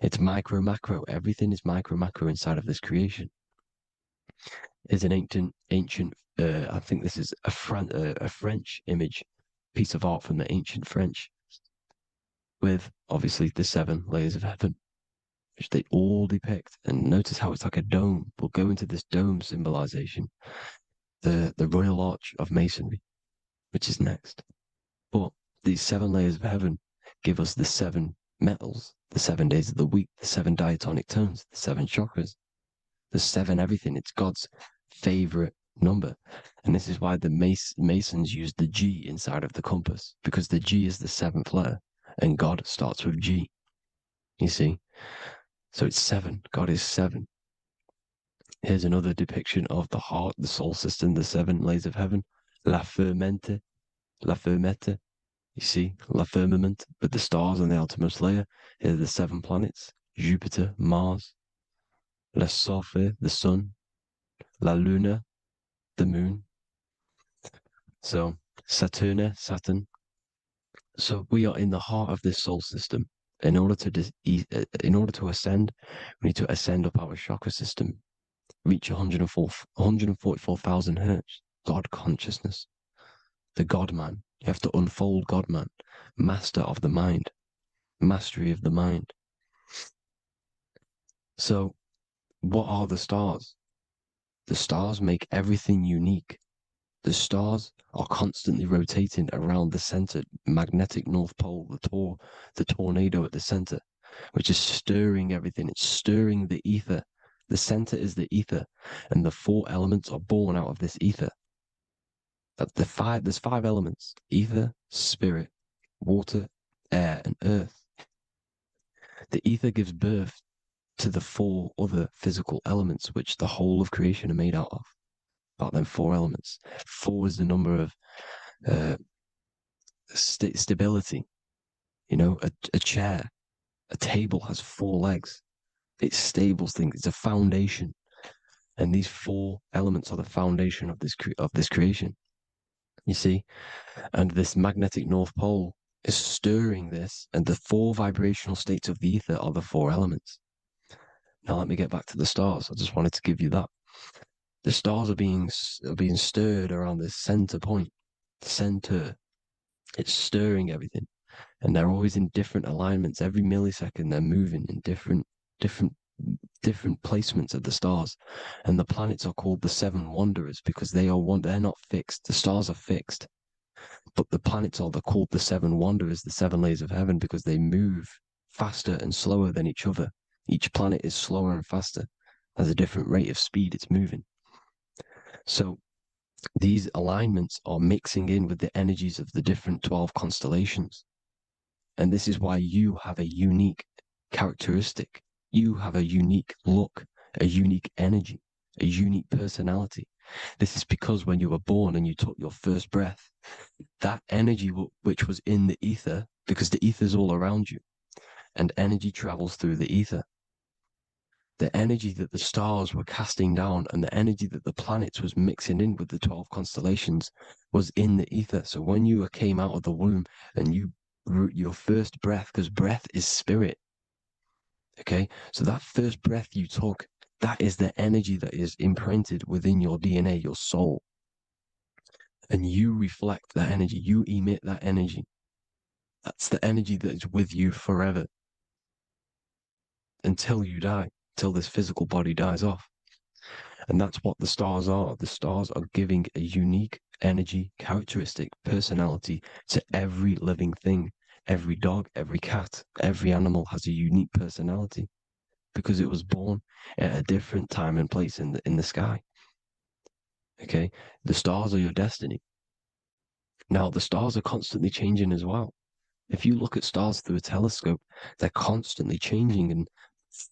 It's micro, macro. Everything is micro, macro inside of this creation. It's an ancient, I think this is a French image, piece of art from the ancient French, with obviously the 7 layers of heaven, which they all depict. And notice how it's like a dome. We'll go into this dome symbolization, the Royal Arch of Masonry, which is next. But these 7 layers of heaven give us the 7 metals, the 7 days of the week, the 7 diatonic tones, the 7 chakras, the 7 everything. It's God's favorite number. And this is why the Masons use the G inside of the compass, because the G is the 7th letter, and God starts with G. You see? So it's 7. God is 7. Here's another depiction of the heart, the soul system, the 7 layers of heaven. La fermente, la fermette. You see, la firmament, with the stars on the outermost layer. Here are the 7 planets: Jupiter, Mars, la Sophie, the sun, la Luna, the moon. So Saturn. So we are in the heart of this soul system. In order to ascend, we need to ascend up our chakra system, reach 144,000 hertz, God consciousness, the God man. You have to unfold God man, master of the mind, mastery of the mind. So what are the stars? The stars make everything unique. The stars are constantly rotating around the center, magnetic North Pole, the tornado at the center, which is stirring everything. It's stirring the ether. The center is the ether, and the 4 elements are born out of this ether. There's 5 elements: ether, spirit, water, air, and earth. The ether gives birth to the 4 other physical elements, which the whole of creation are made out of. About them 4 elements. 4 is the number of stability. You know, a chair, a table has 4 legs. It stables things. It's a foundation, and these 4 elements are the foundation of this creation. You see, and this magnetic North Pole is stirring this, and the 4 vibrational states of the ether are the 4 elements. Now let me get back to the stars. I just wanted to give you that. The stars are being stirred around this center point. Center. It's stirring everything. And they're always in different alignments. Every millisecond they're moving in different placements of the stars. And the planets are called the 7 wanderers because they're not fixed. The stars are fixed. But the planets are called the 7 wanderers, the 7 layers of heaven, because they move faster and slower than each other. Each planet is slower and faster. Has a different rate of speed it's moving. So these alignments are mixing in with the energies of the different 12 constellations. And this is why you have a unique characteristic. You have a unique look, a unique energy, a unique personality. This is because when you were born and you took your first breath, that energy which was in the ether, because the ether is all around you, and energy travels through the ether. The energy that the stars were casting down and the energy that the planets was mixing in with the 12 constellations was in the ether. So when you came out of the womb and your first breath, because breath is spirit, okay? So that first breath you took, that is the energy that is imprinted within your DNA, your soul. And you reflect that energy, you emit that energy. That's the energy that is with you forever. until you die, till this physical body dies off. And that's what the stars are. The stars are giving a unique energy, characteristic, personality to every living thing. Every dog, every cat, every animal has a unique personality because it was born at a different time and place in the sky. Okay, the stars are your destiny. Now, the stars are constantly changing as well. If you look at stars through a telescope, they're constantly changing and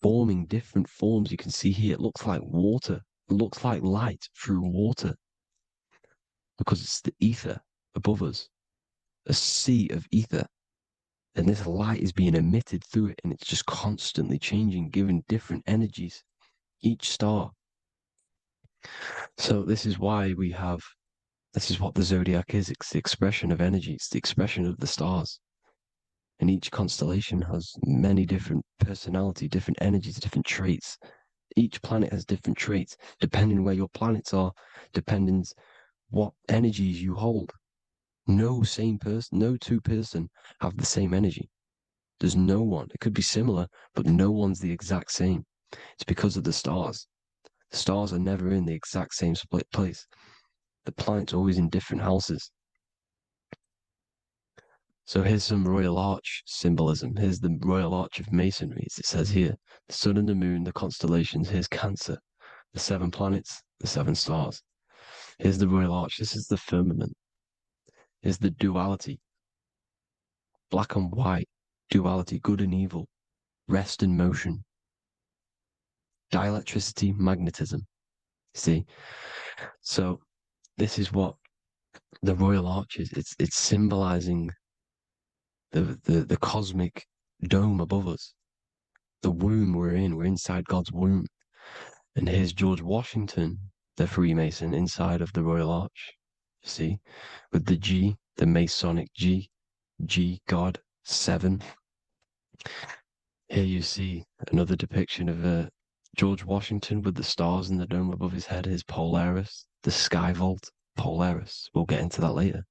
forming different forms. You can see here, it looks like water. It looks like light through water because it's the ether above us, a sea of ether. And this light is being emitted through it, and it's just constantly changing, giving different energies, each star. So this is why this is what the zodiac is. It's the expression of energy. It's the expression of the stars. And each constellation has many different personality, different energies, different traits. Each planet has different traits, depending where your planets are, depending what energies you hold. No same person, no two person have the same energy. There's no one. It could be similar, but no one's the exact same. It's because of the stars. The stars are never in the exact same split place. The planets are always in different houses. So here's some Royal Arch symbolism. Here's the Royal Arch of Masonry, as it says here. The sun and the moon, the constellations. Here's Cancer, the 7 planets, the 7 stars. Here's the Royal Arch. This is the firmament. Here's the duality. Black and white, duality, good and evil, rest and motion, dielectricity, magnetism. See? So this is what the Royal Arch is. It's symbolizing the cosmic dome above us. The womb we're in. We're inside God's womb. And here's George Washington, the Freemason, inside of the Royal Arch. You see? With the G, the Masonic G, God, 7. Here you see another depiction of George Washington with the stars in the dome above his head, his Polaris, the sky vault, Polaris. We'll get into that later.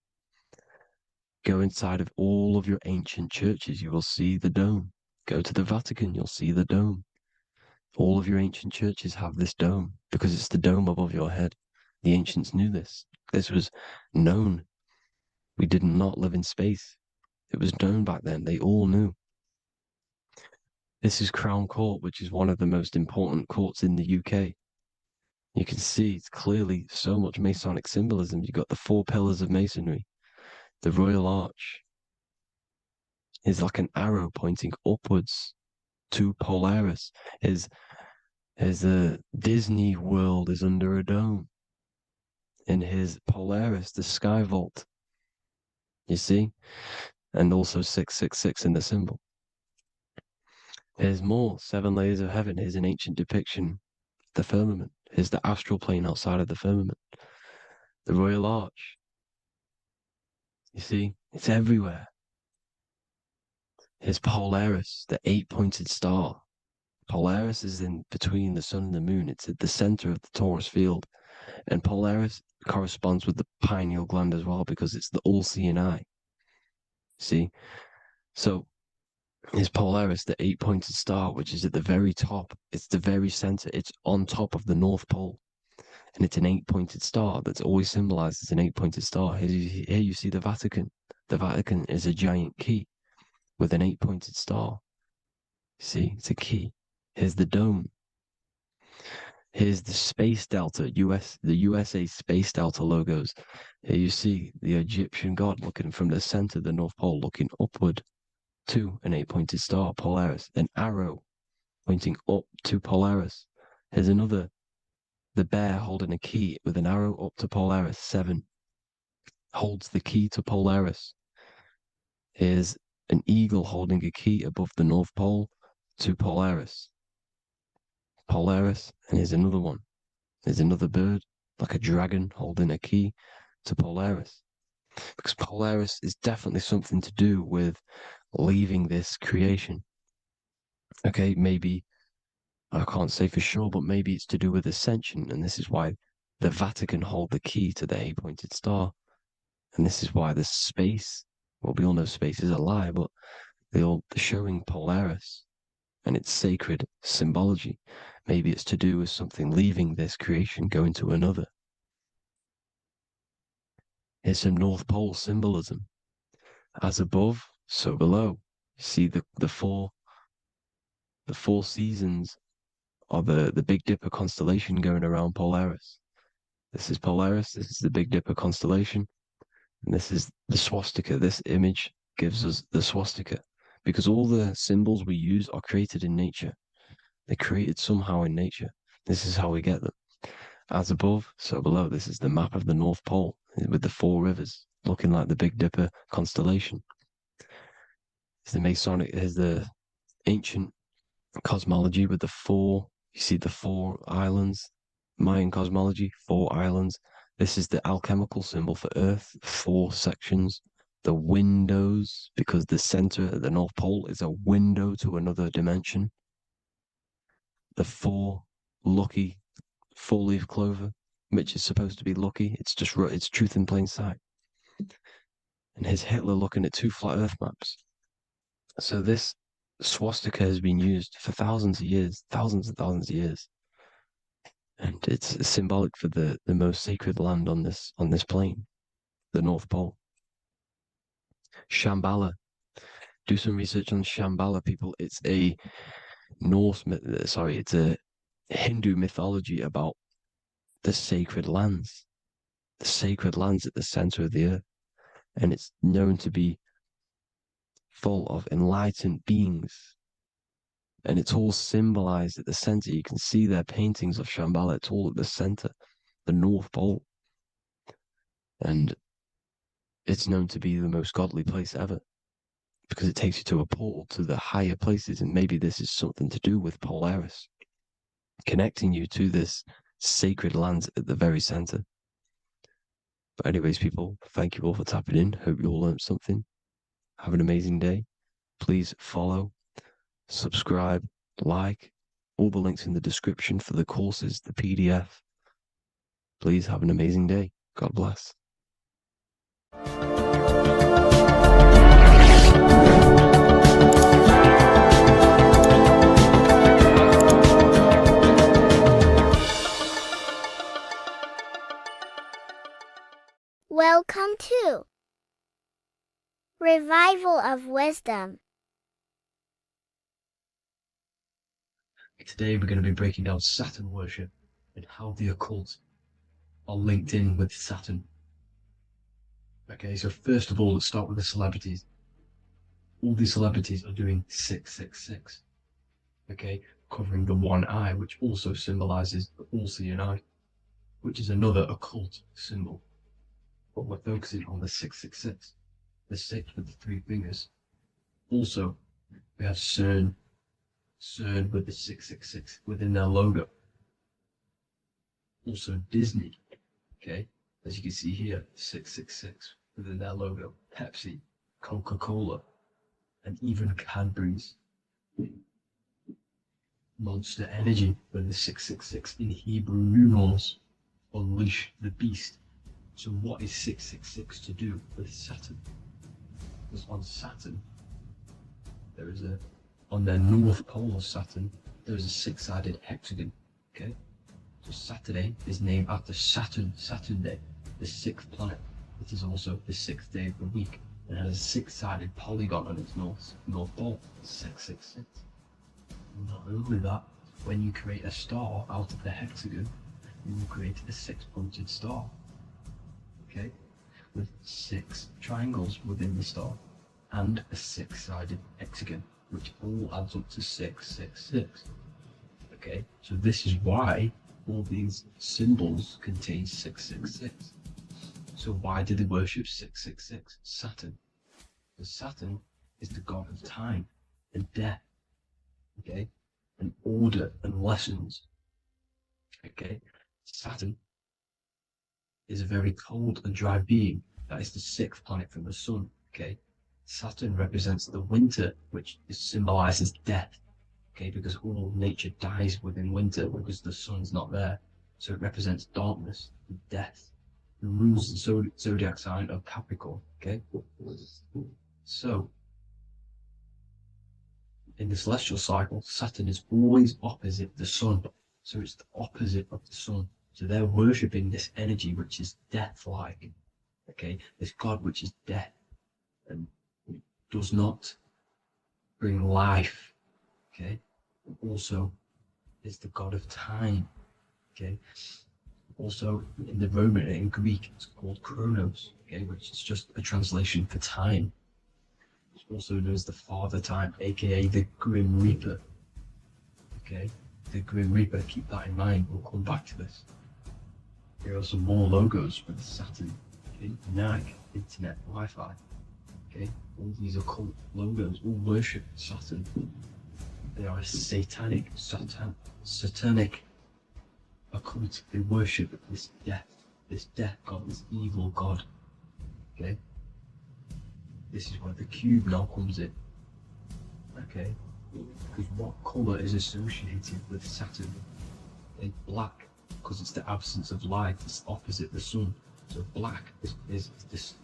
Go inside of all of your ancient churches, you will see the dome. Go to the Vatican, you'll see the dome. All of your ancient churches have this dome because it's the dome above your head. The ancients knew this. This was known. We did not live in space. It was known back then. They all knew. This is Crown Court, which is one of the most important courts in the UK. You can see it's clearly so much Masonic symbolism. You've got the 4 pillars of Masonry. The Royal Arch is like an arrow pointing upwards to Polaris. Is a Disney World is under a dome. In his Polaris, the sky vault. You see? And also 666 in the symbol. Here's more 7 layers of heaven. Here's an ancient depiction. The firmament. Here's the astral plane outside of the firmament. The Royal Arch. You see? It's everywhere. Here's Polaris, the 8-pointed star. Polaris is in between the sun and the moon. It's at the center of the Taurus field. And Polaris corresponds with the pineal gland as well because it's the all-seeing eye. See? So is Polaris, the 8-pointed star, which is at the very top. It's the very center. It's on top of the North Pole. And it's an 8-pointed star that's always symbolized as an 8-pointed star. Here you see the Vatican. The Vatican is a giant key with an 8-pointed star. See, it's a key. Here's the dome. Here's the Space Delta, the USA Space Delta logos. Here you see the Egyptian god looking from the center of the North Pole, looking upward to an 8-pointed star, Polaris. An arrow pointing up to Polaris. Here's another, the bear holding a key with an arrow up to Polaris, 7. Holds the key to Polaris. Here's an eagle holding a key above the North Pole to Polaris. Polaris, and here's another one. There's another bird, like a dragon, holding a key to Polaris. Because Polaris is definitely something to do with leaving this creation. Okay, maybe, I can't say for sure, but maybe it's to do with ascension, and this is why the Vatican hold the key to the 8-pointed star. And this is why the space, well, we all know space is a lie, but they're showing Polaris and it's sacred symbology. Maybe it's to do with something leaving this creation, going to another. It's some North Pole symbolism. As above, so below. You see the four seasons of the Big Dipper constellation going around Polaris. This is Polaris, this is the Big Dipper constellation, and this is the swastika. This image gives us the swastika because all the symbols we use are created in nature. They're created somehow in nature. This is how we get them. As above, so below. This is the map of the North Pole with the four rivers looking like the Big Dipper constellation. It's the Masonic, is the ancient cosmology with the four, you see the four islands, Mayan cosmology, four islands. This is the alchemical symbol for Earth, four sections. The windows, because the center at the North Pole is a window to another dimension. The four lucky four-leaf clover, which is supposed to be lucky. It's just, it's truth in plain sight. And here's Hitler looking at two flat Earth maps. So this swastika has been used for thousands of years, thousands and thousands of years. And it's symbolic for the most sacred land on this plane, the North Pole. Shambhala. Do some research on Shambhala, people. It's a it's a Hindu mythology about the sacred lands at the center of the earth. And it's known to be full of enlightened beings. And it's all symbolized at the center. You can see their paintings of Shambhala. It's all at the center, the North Pole. And it's known to be the most godly place ever because it takes you to a portal to the higher places. And maybe this is something to do with Polaris, connecting you to this sacred land at the very center. But anyways, people, thank you all for tapping in. Hope you all learned something. Have an amazing day. Please follow, subscribe, like, all the links in the description for the courses, the PDF. Please have an amazing day. God bless. Welcome to Revival of Wisdom. Today we're going to be breaking down Saturn worship and how the occult are linked in with Saturn. Okay, so first of all, let's start with the celebrities. All these celebrities are doing 666. Okay, covering the one eye, which also symbolizes the all-seeing eye, which is another occult symbol. But we're focusing on the 666, the 6 with the 3 fingers. Also, we have CERN with the 666 within their logo. Also Disney, okay, as you can see here, 666 within their logo. Pepsi, Coca-Cola, and even Cadbury's. Monster Energy with the 666 in Hebrew numerals. Unleash the beast. So what is 666 to do with Saturn? Because on Saturn, there is on the North Pole of Saturn, there is a 6-sided hexagon, okay? So Saturday is named after Saturn Day, the 6th planet. It is also the 6th day of the week, and has a 6-sided polygon on its North Pole, 666. Not only that, when you create a star out of the hexagon, you will create a 6-pointed star, okay? With 6 triangles within the star, and a 6-sided hexagon, which all adds up to 666. Okay, so this is why all these symbols contain 666. So why do they worship 666? Saturn. Because Saturn is the god of time and death, okay, and order and lessons. Okay, Saturn is a very cold and dry being. That is the 6th planet from the sun. Okay, Saturn represents the winter, which symbolizes death, okay, because all nature dies within winter because the sun's not there. So it represents darkness and death. It rules the zodiac sign of Capricorn, okay? So in the celestial cycle, Saturn is always opposite the sun. So it's the opposite of the sun. So they're worshipping this energy which is death-like. Okay, this God which is death and does not bring life. Okay, also is the God of time. Okay, also in the Roman and in Greek it's called Chronos. Okay, which is just a translation for time. It's also known as the Father Time, aka the Grim Reaper. Okay, the Grim Reaper. Keep that in mind. We'll come back to this. Here are some more logos with Saturn. Okay, Nike, Internet, Wi-Fi. Okay, all these occult logos all worship Saturn. They are a satanic occult. They worship this death god, this evil god. Okay, this is where the cube now comes in. Okay, because what colour is associated with Saturn? It's black, because it's the absence of light. It's opposite the sun. So black is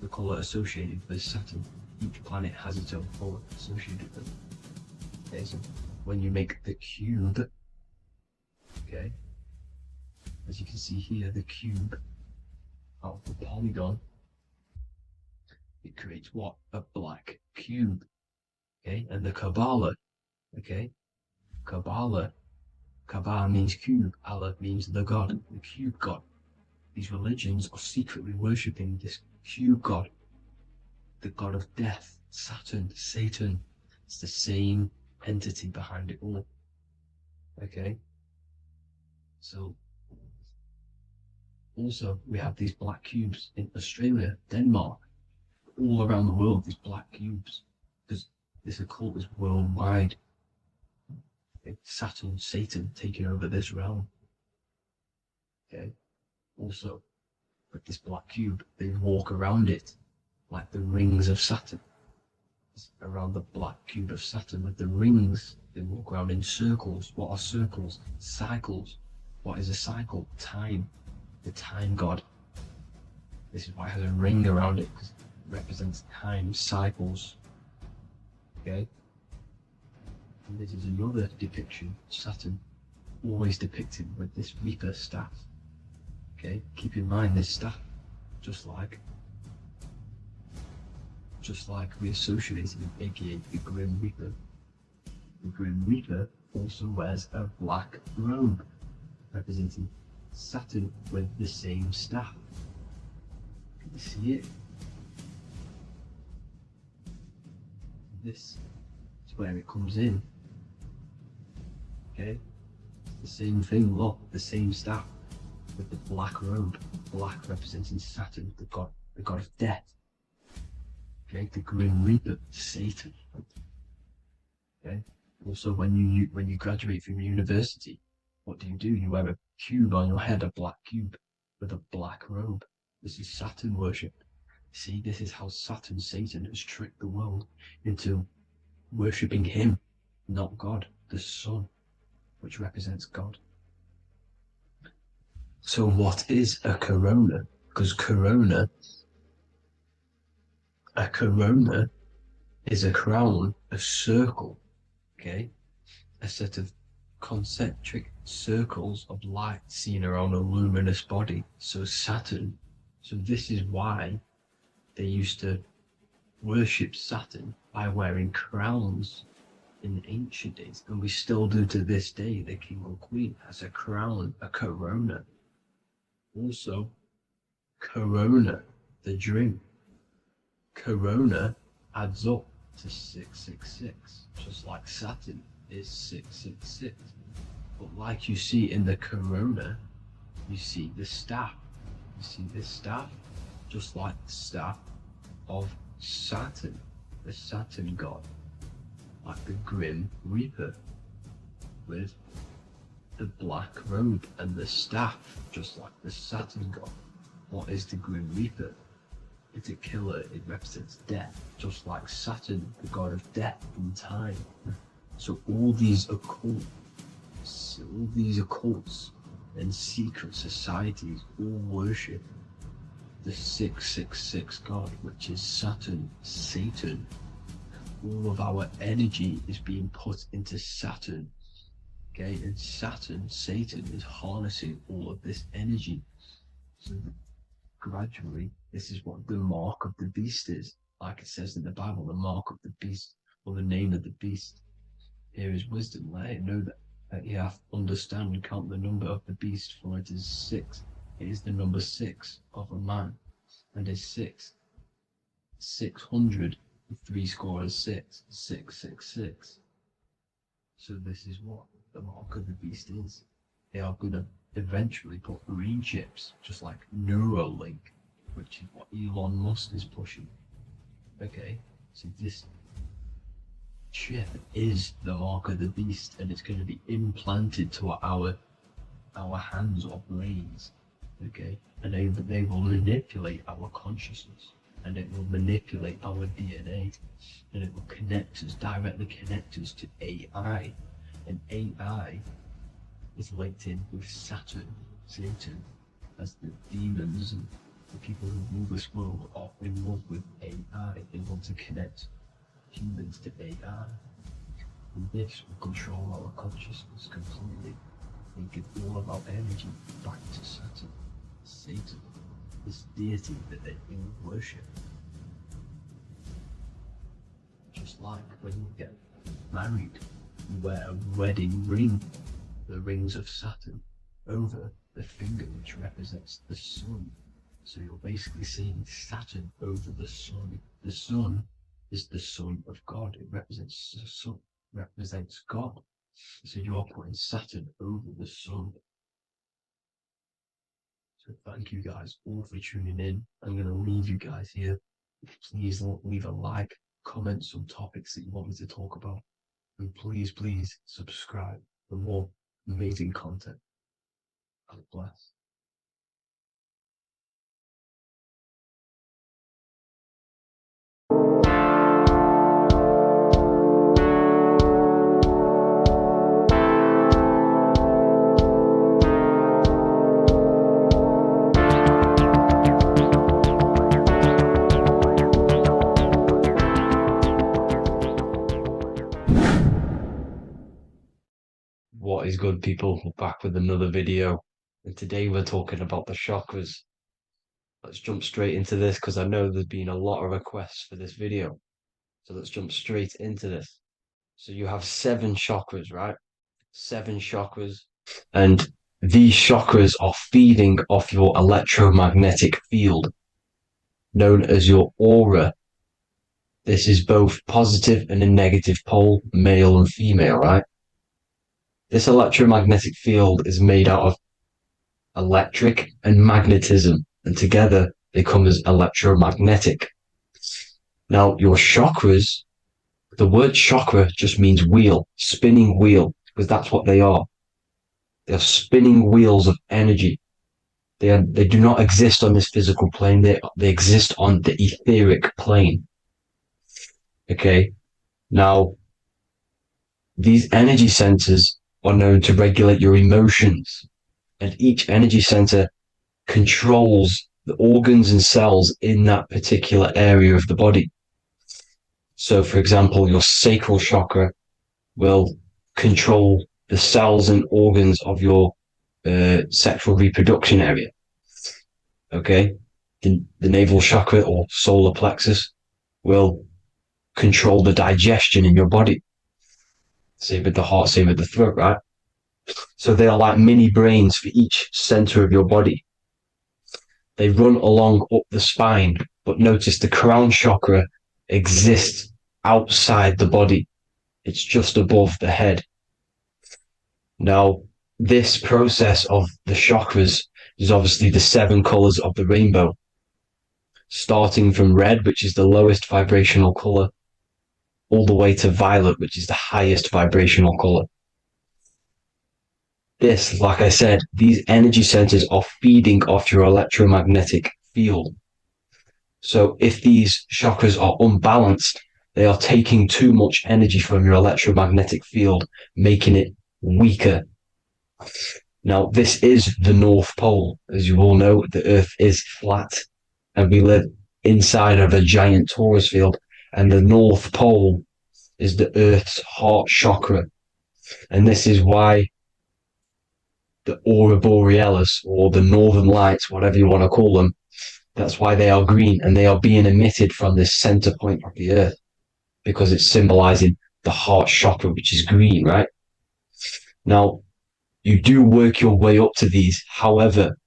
the colour associated with Saturn. Each planet has its own colour associated with them. Okay, so when you make the cube, okay, as you can see here, the cube out of the polygon, it creates what? A black cube. Okay, and the Kabbalah, okay, Kabbalah means cube, Allah means the God, the cube God. These religions are secretly worshipping this cube God, the God of death, Saturn, Satan. It's the same entity behind it all. Okay, so also we have these black cubes in Australia, Denmark, all around the world, these black cubes, because this occult is worldwide. Saturn, Satan taking over this realm. Okay, also with this black cube, they walk around it like the rings of Saturn. It's around the black cube of Saturn with the rings, they walk around in circles. What are circles? Cycles. What is a cycle? Time. The time god. This is why it has a ring around it, because it represents time, cycles. Okay, and this is another depiction of Saturn, always depicted with this Reaper staff. Okay, keep in mind this staff, just like we associated with aka the Grim Reaper. The Grim Reaper also wears a black robe, representing Saturn with the same staff. Can you see it? This is where it comes in. Okay, it's the same thing. Look, the same staff with the black robe. Black representing Saturn, the god of death. Okay, the Grim Reaper, Satan. Okay. Also, when you graduate from university, what do? You wear a cube on your head, a black cube with a black robe. This is Saturn worship. See, this is how Saturn, Satan, has tricked the world into worshipping him, not God, the sun, which represents God. So what is a corona? Because a corona is a crown, a circle, okay? A set of concentric circles of light seen around a luminous body. So Saturn, so this is why they used to worship Saturn by wearing crowns in ancient days, and we still do to this day. The king or queen has a crown, a corona. Also, corona, the drink. Corona adds up to 666, just like Saturn is 666. But like you see in the corona, you see the staff. You see this staff, just like the staff of Saturn, the Saturn god, like the Grim Reaper, with the black robe and the staff, just like the Saturn god. What is the Grim Reaper? It's a killer. It represents death, just like Saturn, the god of death and time. So all these occults and secret societies all worship the 666 god, which is Saturn, Satan. all of our energy is being put into Saturn. Okay, and Satan is harnessing all of this energy. So gradually, this is what the mark of the beast is. Like it says in the Bible, the mark of the beast, or the name of the beast. Here is wisdom. Let it know that you have to understand and count the number of the beast, for it is 6. It is the number 6 of a man, and is 600, 3 score is 6, 666. So this is what the mark of the beast is. They are going to eventually put green chips, just like Neuralink, which is what Elon Musk is pushing. Okay, so this chip is the mark of the beast, and it's going to be implanted to our hands or brains. Okay, and they will manipulate our consciousness, and it will manipulate our DNA, and it will directly connect us to AI, and AI is linked in with Satan, as the demons and the people who rule this world are in love with AI. They want to connect humans to AI, and this will control our consciousness completely and give all of our energy back to Satan, this deity that they all worship. Just like when you get married, you wear a wedding ring, the rings of Saturn, over the finger, which represents the sun. So you're basically seeing Saturn over the sun. The sun is the Son of God. It represents the sun, represents God. So you are putting Saturn over the sun. So thank you guys all for tuning in. I'm going to leave you guys here. Please leave a like, comment some topics that you want me to talk about, and please subscribe for more amazing content. God bless. What is good, people? We're back with another video, and today we're talking about the chakras. Let's jump straight into this because I know there's been a lot of requests for this video. So let's jump straight into this. So you have 7 chakras, right? 7 chakras, and these chakras are feeding off your electromagnetic field, known as your aura. This is both positive and a negative pole, male and female, right? This electromagnetic field is made out of electric and magnetism, and together they come as electromagnetic. Now, your chakras, the word chakra just means wheel, spinning wheel, because that's what they are. They're spinning wheels of energy. They do not exist on this physical plane. They exist on the etheric plane. Okay. Now, these energy centers are known to regulate your emotions, and each energy center controls the organs and cells in that particular area of the body. So, for example, your sacral chakra will control the cells and organs of your sexual reproduction area. Okay, the navel chakra or solar plexus will control the digestion in your body. Same with the heart, same with the throat, right? So they are like mini brains for each center of your body. They run along up the spine, but notice the crown chakra exists outside the body. It's just above the head. Now, this process of the chakras is obviously the 7 colors of the rainbow, starting from red, which is the lowest vibrational color, all the way to violet, which is the highest vibrational color. This, like I said, these energy centers are feeding off your electromagnetic field. So if these chakras are unbalanced, they are taking too much energy from your electromagnetic field, making it weaker. Now, this is the North Pole. As you all know, the Earth is flat, and we live inside of a giant torus field, and the North Pole is the Earth's heart chakra. And this is why the aurora borealis, or the northern lights, whatever you want to call them, that's why they are green, and they are being emitted from this center point of the Earth, because it's symbolizing the heart chakra, which is green, right? Now, you do work your way up to these. However,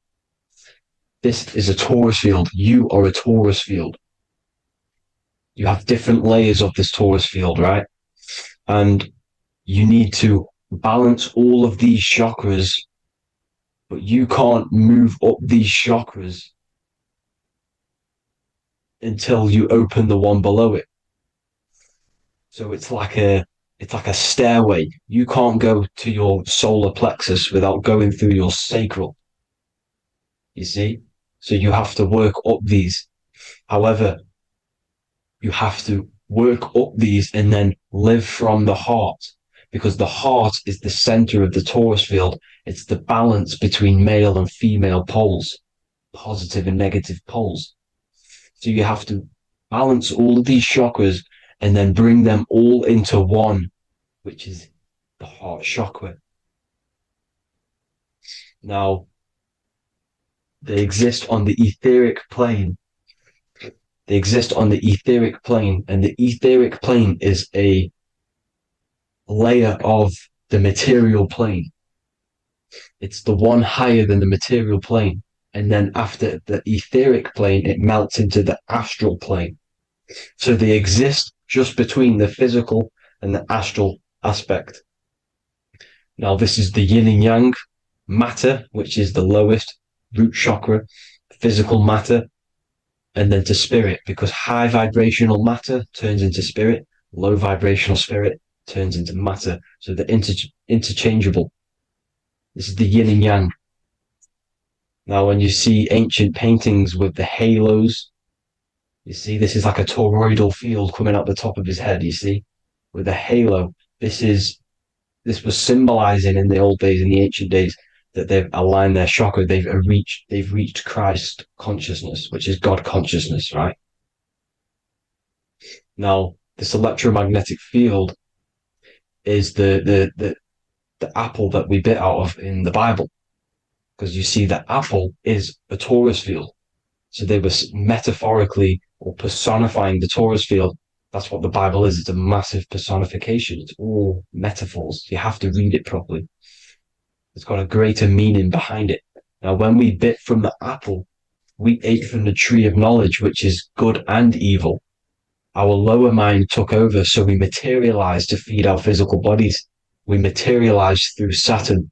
this is a torus field. You are a torus field. You have different layers of this torus field, right? And you need to balance all of these chakras, but you can't move up these chakras until you open the one below it. So it's like a stairway. You can't go to your solar plexus without going through your sacral. You see? So you have to work up these. However, you have to work up these and then live from the heart, because the heart is the center of the torus field. It's the balance between male and female poles, positive and negative poles. So you have to balance all of these chakras and then bring them all into one, which is the heart chakra. Now, they exist on the etheric plane. They exist on the etheric plane, and the etheric plane is a layer of the material plane. It's the one higher than the material plane. And then after the etheric plane, it melts into the astral plane. So they exist just between the physical and the astral aspect. Now, this is the yin and yang matter, which is the lowest root chakra, physical matter, and then to spirit, because high vibrational matter turns into spirit, low vibrational spirit turns into matter. So they're interchangeable. This is the yin and yang. Now, when you see ancient paintings with the halos, you see this is like a toroidal field coming out the top of his head, you see, with a halo. This was symbolizing in the old days, in the ancient days, that they've aligned their chakra, they've reached Christ consciousness, which is God consciousness, right? Now, this electromagnetic field is the apple that we bit out of in the Bible, because you see that apple is a torus field. So they were metaphorically or personifying the torus field. That's what the Bible is. It's a massive personification. It's all metaphors. You have to read it properly. It's got a greater meaning behind it. Now, when we bit from the apple, we ate from the tree of knowledge, which is good and evil. Our lower mind took over, so we materialized to feed our physical bodies. We materialized through Saturn.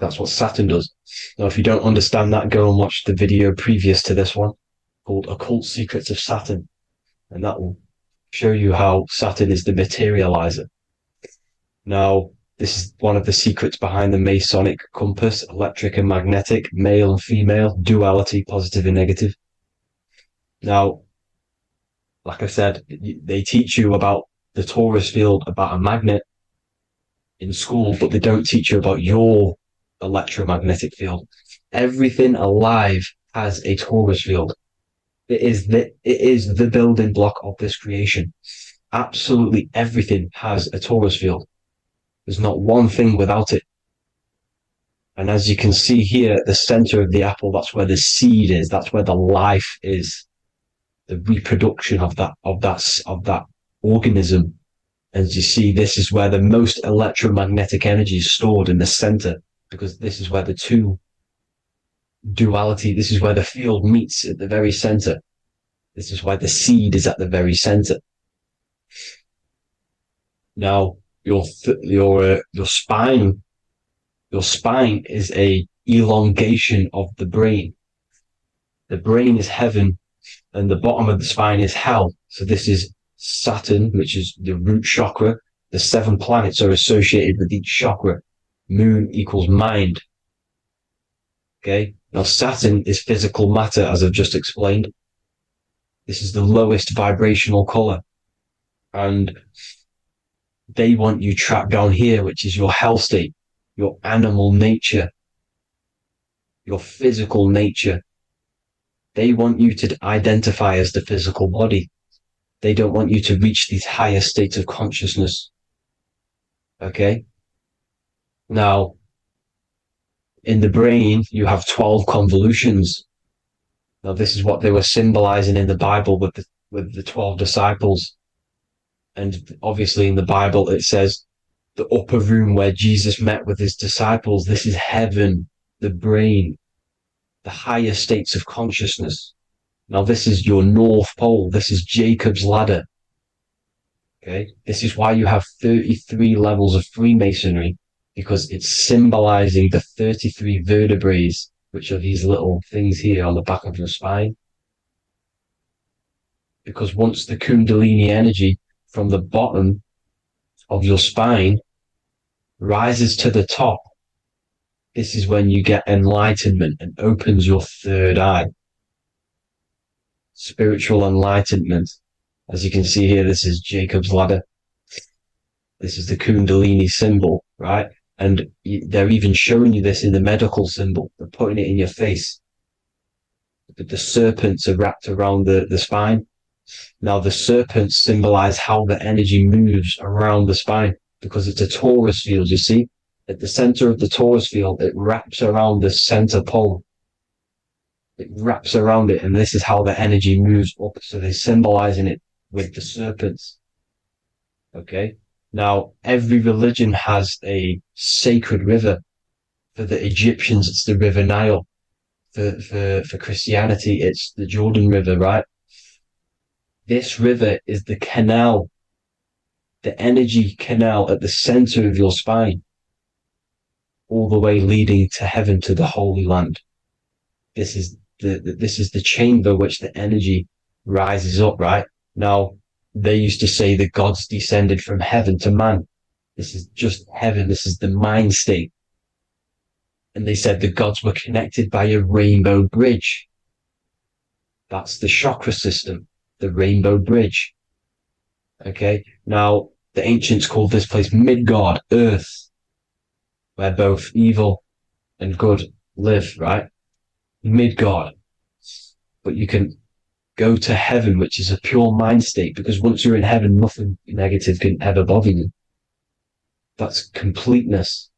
That's what Saturn does. Now, if you don't understand that, go and watch the video previous to this one called Occult Secrets of Saturn, and that will show you how Saturn is the materializer. Now, this is one of the secrets behind the Masonic compass, electric and magnetic, male and female, duality, positive and negative. Now, like I said, they teach you about the torus field, about a magnet in school, but they don't teach you about your electromagnetic field. Everything alive has a torus field. It is the building block of this creation. Absolutely everything has a torus field. There's not one thing without it. And as you can see here at the center of the apple, that's where the seed is. That's where the life is. The reproduction of that organism. As you see, this is where the most electromagnetic energy is stored, in the center, because this is where the two duality, this is where the field meets at the very center. This is why the seed is at the very center. Now, your spine is a elongation of the brain. The brain is heaven, and the bottom of the spine is hell. So this is Saturn, which is the root chakra. The 7 planets are associated with each chakra. Moon equals mind. Okay. Now, Saturn is physical matter, as I've just explained. This is the lowest vibrational color. And they want you trapped down here, which is your hell state, your animal nature, your physical nature. They want you to identify as the physical body. They don't want you to reach these higher states of consciousness. Okay? Now, in the brain, you have 12 convolutions. Now, this is what they were symbolizing in the Bible with the 12 disciples. And obviously in the Bible, it says the upper room where Jesus met with his disciples. This is heaven, the brain, the higher states of consciousness. Now, this is your North Pole. This is Jacob's ladder. Okay. This is why you have 33 levels of Freemasonry, because it's symbolizing the 33 vertebrae, which are these little things here on the back of your spine. Because once the Kundalini energy from the bottom of your spine rises to the top, this is when you get enlightenment and opens your third eye. Spiritual enlightenment. As you can see here, this is Jacob's ladder. This is the Kundalini symbol, right? And they're even showing you this in the medical symbol. They're putting it in your face. But the serpents are wrapped around the spine. Now, the serpents symbolize how the energy moves around the spine, because it's a torus field, you see? At the center of the torus field, it wraps around the center pole. It wraps around it, and this is how the energy moves up. So they're symbolizing it with the serpents. Okay? Now, every religion has a sacred river. For the Egyptians, it's the River Nile. For Christianity, it's the Jordan River, right? This river is the canal, the energy canal at the center of your spine, all the way leading to heaven, to the Holy Land. This is the chamber which the energy rises up, right? Now, they used to say the gods descended from heaven to man. This is just heaven. This is the mind state. And they said the gods were connected by a rainbow bridge. That's the chakra system, the rainbow bridge. Okay. Now, the ancients called this place Midgard, Earth, where both evil and good live, right? Midgard. But you can go to heaven, which is a pure mind state, because once you're in heaven, nothing negative can ever bother you. That's completeness,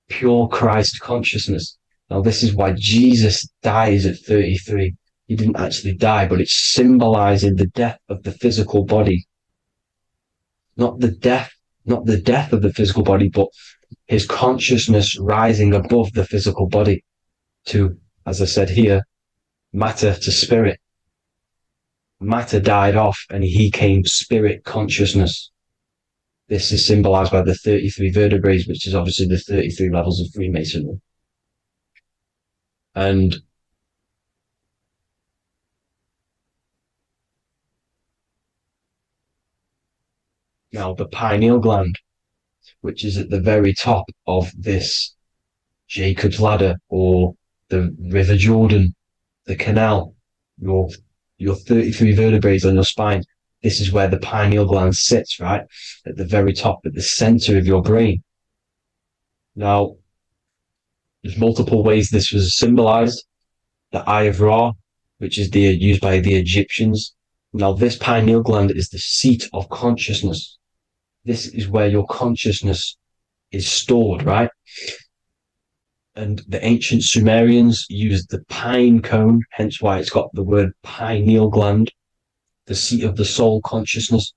pure Christ consciousness. Now, this is why Jesus dies at 33. He didn't actually die, but it's symbolizing the death of the physical body. Not the death of the physical body, but his consciousness rising above the physical body to, as I said here, matter to spirit. Matter died off and he came spirit consciousness. This is symbolized by the 33 vertebrae, which is obviously the 33 levels of Freemasonry. And now the pineal gland, which is at the very top of this Jacob's ladder, or the River Jordan, the canal, your 33 vertebrae on your spine. This is where the pineal gland sits, right? At the very top, at the center of your brain. Now, there's multiple ways this was symbolized. The Eye of Ra, which is used by the Egyptians. Now, this pineal gland is the seat of consciousness. This is where your consciousness is stored, right? And the ancient Sumerians used the pine cone, hence why it's got the word pineal gland, the seat of the soul consciousness.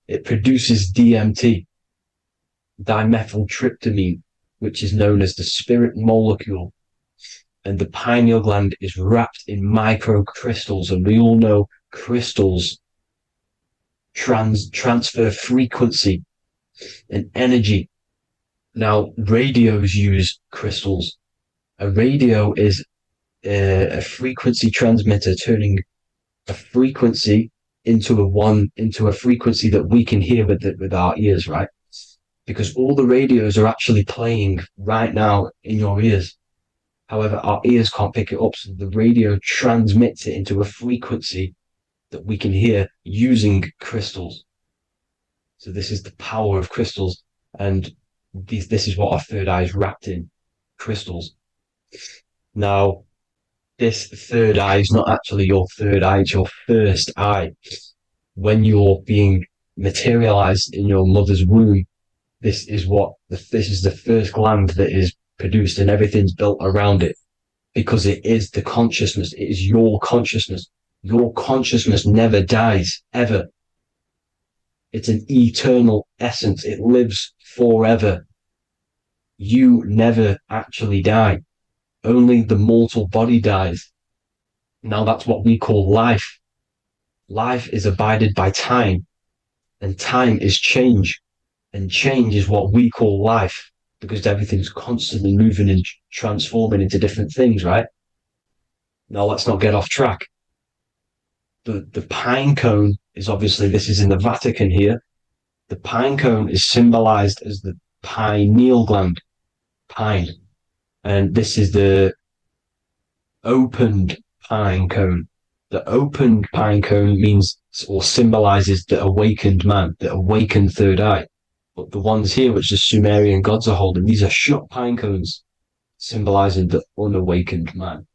It produces DMT, dimethyltryptamine, which is known as the spirit molecule. And the pineal gland is wrapped in microcrystals, and we all know crystals transfer frequency and energy. Now, radios use crystals. A radio is a frequency transmitter, turning a frequency into a frequency that we can hear with our ears, right? Because all the radios are actually playing right now in your ears. However, our ears can't pick it up, so the radio transmits it into a frequency that we can hear using crystals. So this is the power of crystals, and this is what our third eye is wrapped in, crystals. Now, this third eye is not actually your third eye, it's your first eye. when you're being materialized in your mother's womb, this is the first gland that is produced, and everything's built around it, because it is the consciousness. It is your consciousness. Your consciousness never dies, ever. It's an eternal essence. It lives forever. You never actually die. Only the mortal body dies. Now that's what we call life. Life is abided by time, and time is change. And change is what we call life, because everything's constantly moving and transforming into different things, right? Now let's not get off track. The pine cone is obviously, this is in the Vatican here. The pine cone is symbolized as the pineal gland, pine. And this is the opened pine cone. The opened pine cone means, or symbolizes, the awakened man, the awakened third eye. But the ones here, which the Sumerian gods are holding, these are shut pine cones, symbolizing the unawakened man.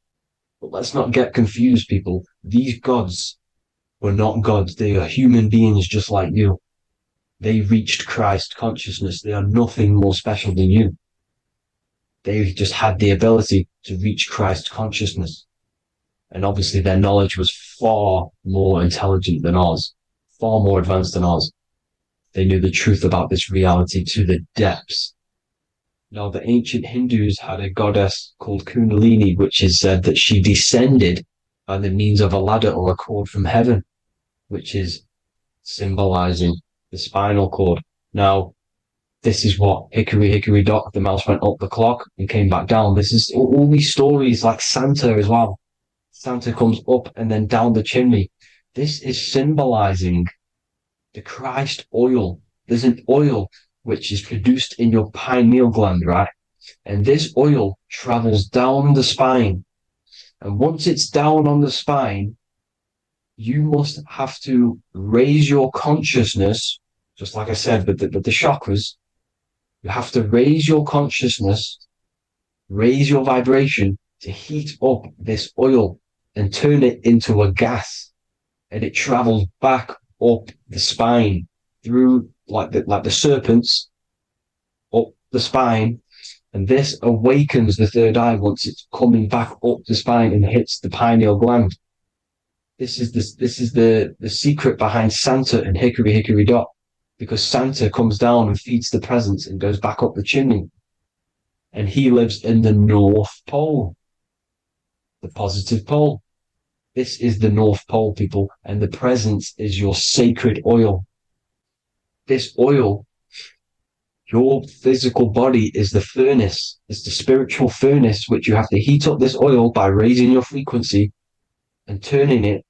But let's not get confused, people. These gods were not gods. They are human beings just like you. They reached Christ consciousness. They are nothing more special than you. They just had the ability to reach Christ consciousness. And obviously their knowledge was far more intelligent than ours, far more advanced than ours. They knew the truth about this reality to the depths. Now, the ancient Hindus had a goddess called Kundalini, which is said that she descended by the means of a ladder or a cord from heaven, which is symbolizing the spinal cord. Now, this is what hickory, hickory dock, the mouse went up the clock and came back down. This is all these stories, like Santa as well. Santa comes up and then down the chimney. This is symbolizing the Christ oil. There's an oil which is produced in your pineal gland, right? And this oil travels down the spine. And once it's down on the spine, you must have to raise your consciousness, just like I said, with the chakras. You have to raise your consciousness, raise your vibration to heat up this oil and turn it into a gas. And it travels back up the spine through like the serpents up the spine, and this awakens the third eye once it's coming back up the spine and hits the pineal gland. This is the secret behind Santa and hickory hickory dock, because Santa comes down and feeds the presents and goes back up the chimney, and he lives in the North Pole, the positive pole. This is the North Pole, people, and the presence is your sacred oil. This oil, your physical body, is the furnace. It's the spiritual furnace, which you have to heat up this oil by raising your frequency and turning it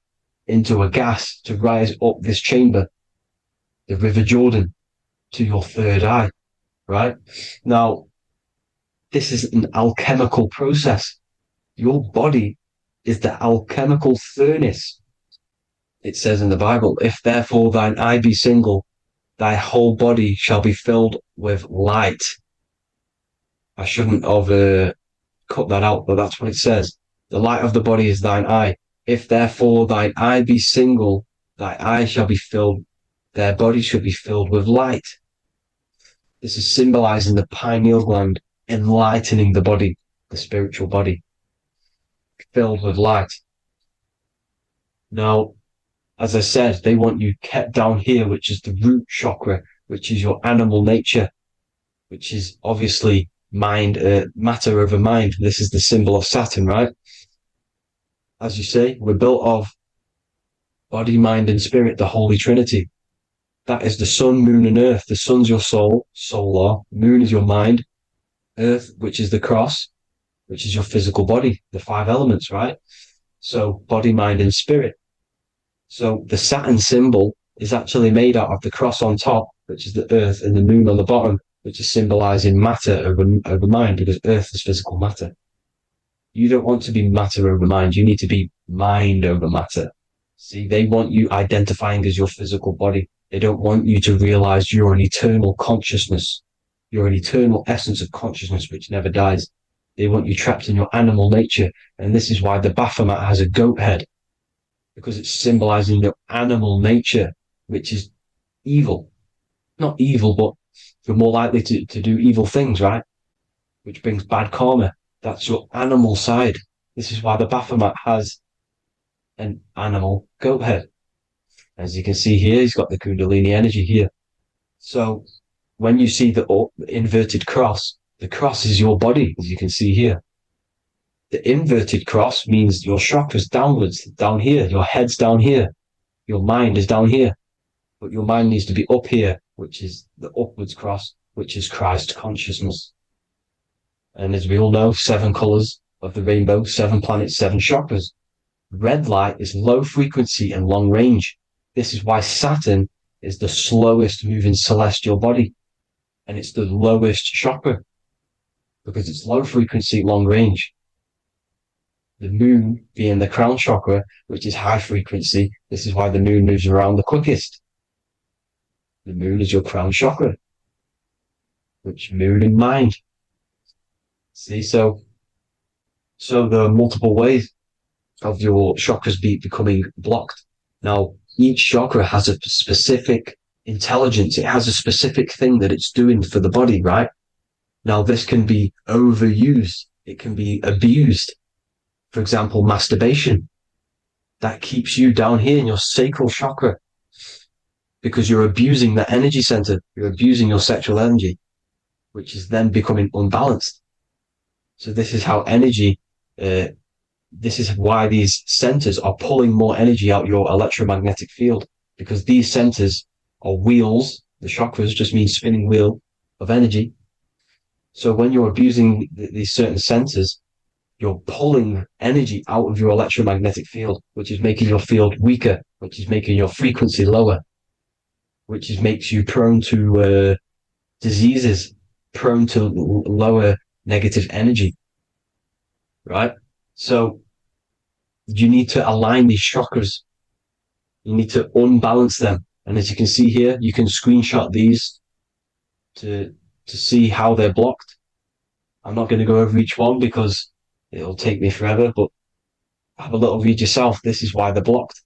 into a gas to rise up this chamber, the River Jordan, to your third eye, right? Now, this is an alchemical process. Your body is the alchemical furnace. It says in the Bible, if therefore thine eye be single, thy whole body shall be filled with light. I shouldn't have cut that out, but that's what it says. The light of the body is thine eye. If therefore thine eye be single, thy eye shall be filled, their body shall be filled with light. This is symbolizing the pineal gland, enlightening the body, the spiritual body, filled with light. Now, as I said, they want you kept down here, which is the root chakra, which is your animal nature, which is obviously mind, matter over mind. This is the symbol of Saturn, right? As you say, we're built of body, mind, and spirit, the Holy Trinity. That is the sun, moon, and earth. The sun's your soul, solar. Moon is your mind. Earth, which is the cross, which is your physical body, the 5 elements, right? So body, mind, and spirit. So the Saturn symbol is actually made out of the cross on top, which is the earth, and the moon on the bottom, which is symbolizing matter over mind, because earth is physical matter. You don't want to be matter over mind. You need to be mind over matter. See, they want you identifying as your physical body. They don't want you to realize you're an eternal consciousness. You're an eternal essence of consciousness which never dies. They want you trapped in your animal nature. And this is why the Baphomet has a goat head, because it's symbolizing your animal nature. which is evil. Not evil, but you're more likely to do evil things, right? Which brings bad karma. That's your animal side. This is why the Baphomet has an animal goat head. As you can see here, he's got the Kundalini energy here. So when you see the inverted cross, the cross is your body, as you can see here. The inverted cross means your chakra's downwards, down here. Your head's down here. Your mind is down here. But your mind needs to be up here, which is the upwards cross, which is Christ consciousness. And as we all know, 7 colors of the rainbow, 7 planets, 7 chakras. Red light is low frequency and long range. This is why Saturn is the slowest moving celestial body. And it's the lowest chakra because it's low frequency, long range. The moon being the crown chakra, which is high frequency. This is why the moon moves around the quickest. The moon is your crown chakra, which moon in mind. See, so there are multiple ways of your chakras becoming blocked. Now, each chakra has a specific intelligence. It has a specific thing that it's doing for the body, right? Now, this can be overused. It can be abused. For example, masturbation. That keeps you down here in your sacral chakra because you're abusing that energy center. You're abusing your sexual energy, which is then becoming unbalanced. So this is how energy, this is why these centers are pulling more energy out your electromagnetic field, because these centers are wheels. The chakras just mean spinning wheel of energy. So when you're abusing these certain centers, you're pulling energy out of your electromagnetic field, which is making your field weaker, which is making your frequency lower, which makes you prone to diseases, prone to lower negative energy, right? So you need to align these chakras. You need to unbalance them. And as you can see here, you can screenshot these to see how they're blocked. I'm not going to go over each one because it'll take me forever, but have a little read yourself. This is why they're blocked.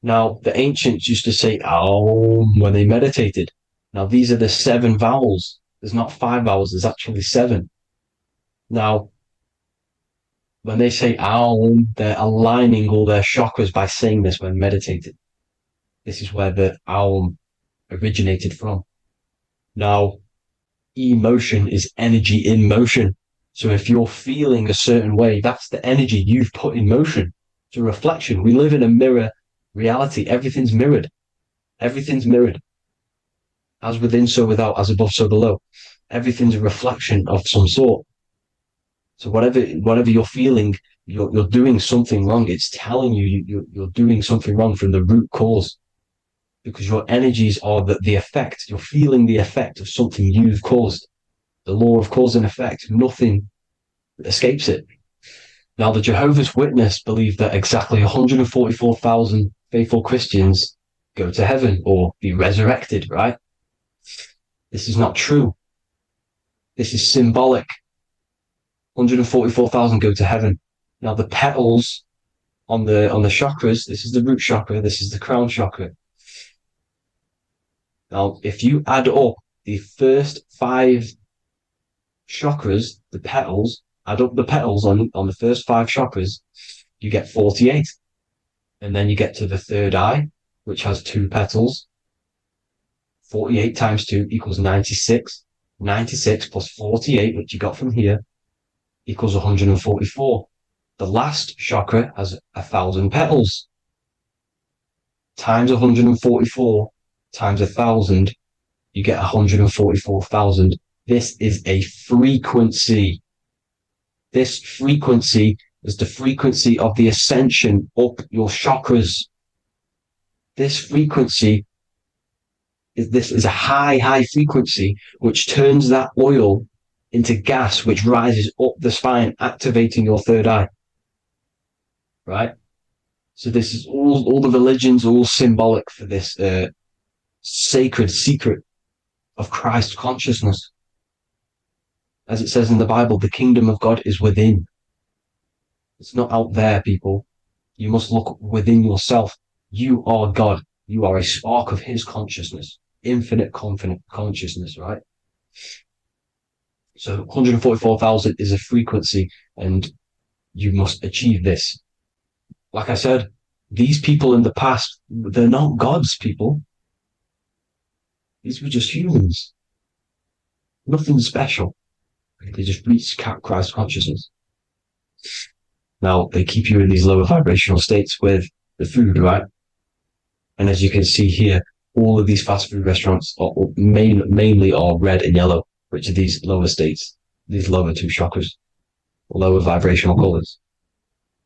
Now, the ancients used to say Aum when they meditated. Now, these are the 7 vowels. There's not 5 vowels, there's actually 7. Now, when they say Aum, they're aligning all their chakras by saying this when meditated. This is where the Aum originated from. Now, emotion is energy in motion. So if you're feeling a certain way, that's the energy you've put in motion. It's a reflection. We live in a mirror reality. Everything's mirrored. Everything's mirrored. As within, so without, as above, so below. Everything's a reflection of some sort. So whatever you're feeling, you're doing something wrong. It's telling you you're doing something wrong from the root cause. Because your energies are the effect. You're feeling the effect of something you've caused. The law of cause and effect. Nothing escapes it. Now, the Jehovah's Witness believe that exactly 144,000 faithful Christians go to heaven or be resurrected, right? This is not true. This is symbolic. 144,000 go to heaven. Now, the petals on the chakras, this is the root chakra, this is the crown chakra. Now, if you add up the first 5 chakras, the petals, add up the petals on the first 5 chakras, you get 48. And then you get to the third eye, which has 2 petals. 48 times 2 equals 96. 96 plus 48, which you got from here, equals 144. The last chakra has 1,000 petals. Times 144 times 1,000, you get 144,000. This is a frequency. This frequency is the frequency of the ascension up your chakras. This frequency is a high frequency, which turns that oil into gas, which rises up the spine, activating your third eye. Right? So this is all the religions are all symbolic for this sacred secret of Christ consciousness. As it says in the Bible, the kingdom of God is within. It's not out there, people. You must look within yourself. You are God. You are a spark of his consciousness, infinite consciousness, right? So 144,000 is a frequency, and you must achieve this. Like I said, these people in the past, they're not gods, people. These were just humans. Nothing special. They just reach Christ consciousness. Now, they keep you in these lower vibrational states with the food, right? And as you can see here, all of these fast food restaurants are mainly are red and yellow, which are these lower states, these lower two chakras, lower vibrational colors,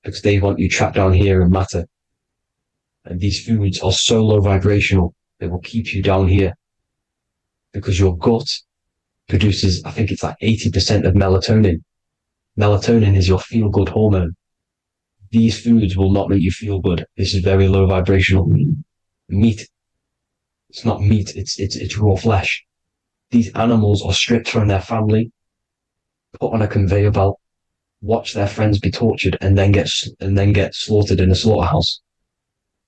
because they want you trapped down here in matter. And these foods are so low vibrational, they will keep you down here because your gut produces, I think it's like 80% of melatonin. Melatonin is your feel good hormone. These foods will not make you feel good. This is very low vibrational. Meat. It's not meat. It's raw flesh. These animals are stripped from their family, put on a conveyor belt, watch their friends be tortured, and then get slaughtered in a slaughterhouse.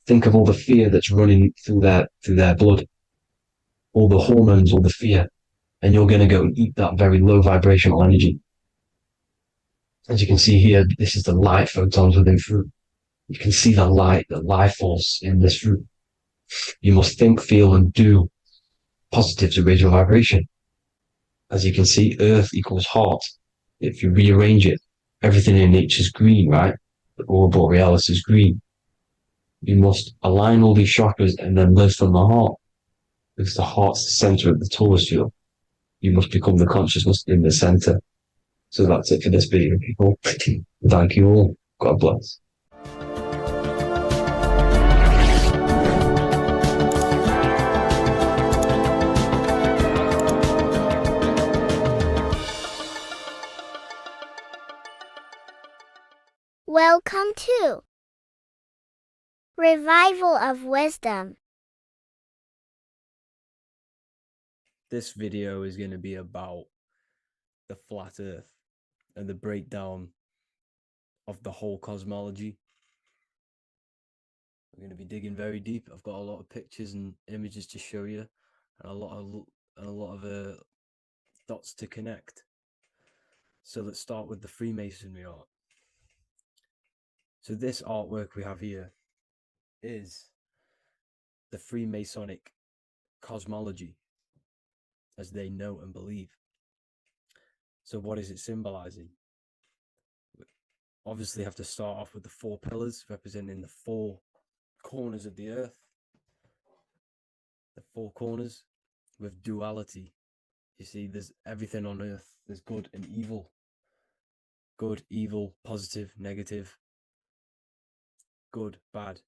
Think of all the fear that's running through their blood, all the hormones, all the fear, and you're going to go and eat that very low vibrational energy. As you can see here, this is the light photons within fruit. You can see the life force in this fruit. You must think, feel, and do positive to raise your vibration. As you can see, earth equals heart. If you rearrange it, everything in nature is green, right? The aurora borealis is green. You must align all these chakras and then live from the heart, because the heart's the center of the Taurus field. You must become the consciousness in the center. So that's it for this video, people. Thank you all. God bless. Welcome to Revival of Wisdom. This video is going to be about the flat earth and the breakdown of the whole cosmology. I'm going to be digging very deep. I've got a lot of pictures and images to show you, and a lot of dots to connect. So let's start with the Freemasonry art. So this artwork we have here is the Freemasonic cosmology as they know and believe. So what is it symbolizing? We obviously have to start off with the four pillars representing the four corners of the earth. The four corners with duality. You see, there's everything on earth. There's good and evil. Good, evil, positive, negative. Good, bad.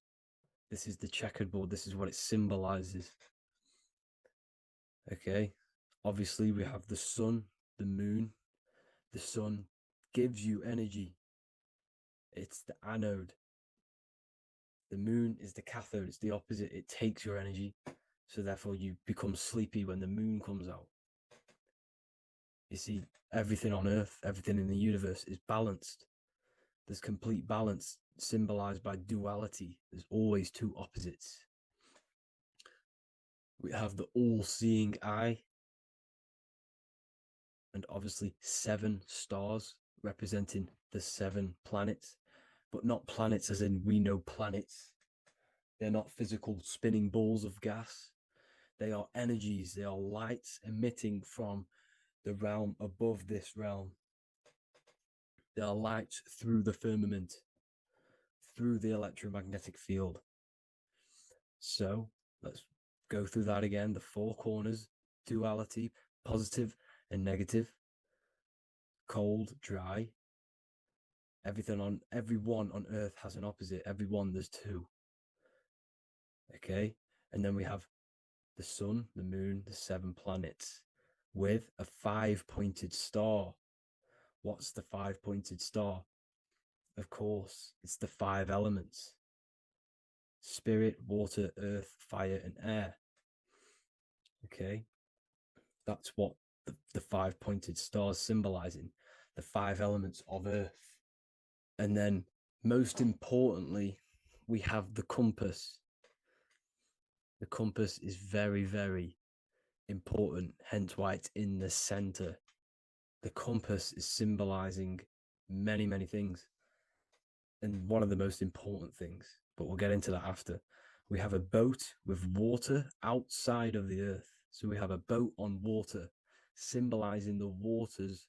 This is the checkered board. This is what it symbolizes. Okay. Obviously, we have the sun, the moon. The sun gives you energy. It's the anode. The moon is the cathode. It's the opposite. It takes your energy. So therefore, you become sleepy when the moon comes out. You see, everything on earth, everything in the universe is balanced. There's complete balance symbolized by duality. There's always two opposites. We have the all-seeing eye, and obviously 7 stars representing the 7 planets, but not planets as in we know planets. They're not physical spinning balls of gas. They are energies. They are lights emitting from the realm above this realm. They are lights through the firmament, through the electromagnetic field. So let's go through that again. The 4 corners, duality, positive and negative, cold, dry. Everyone on earth has an opposite. Everyone, there's 2. Okay, and then we have the sun, the moon, the 7 planets with a 5-pointed star. What's the 5-pointed star? Of course, it's the 5 elements: spirit, water, earth, fire, and air. Okay, that's what the 5-pointed star is symbolizing, the 5 elements of earth. And then, most importantly, we have the compass. The compass is very, very important, hence why it's in the center. The compass is symbolizing many, many things. And one of the most important things, but we'll get into that after. We have a boat with water outside of the earth. So we have a boat on water, symbolizing the waters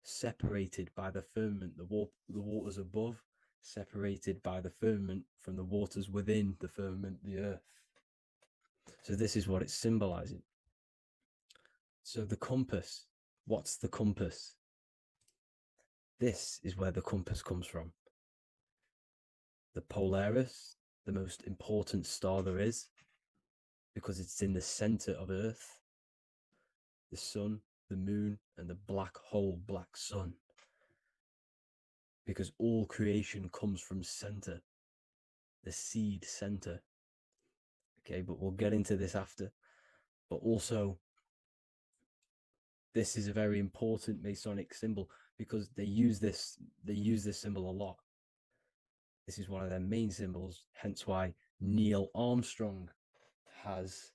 separated by the firmament, the waters above, separated by the firmament from the waters within the firmament, the earth. So this is what it's symbolizing. So the compass, what's the compass? This is where the compass comes from. The Polaris, the most important star there is, because it's in the center of Earth, the sun, the moon, and the black hole, black sun. Because all creation comes from center, the seed center. Okay, but we'll get into this after. But also, this is a very important Masonic symbol because they use this symbol a lot. This is one of their main symbols, hence why Neil Armstrong has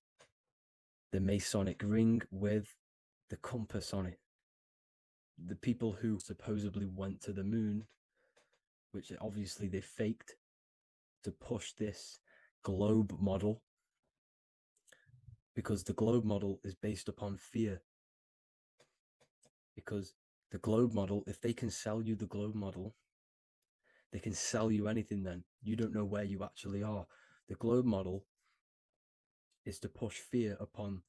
the Masonic ring with the compass on it. The people who supposedly went to the moon, which obviously they faked to push this globe model, because the globe model is based upon fear. Because the globe model, if they can sell you the globe model, they can sell you anything then. You don't know where you actually are. The globe model is to push fear upon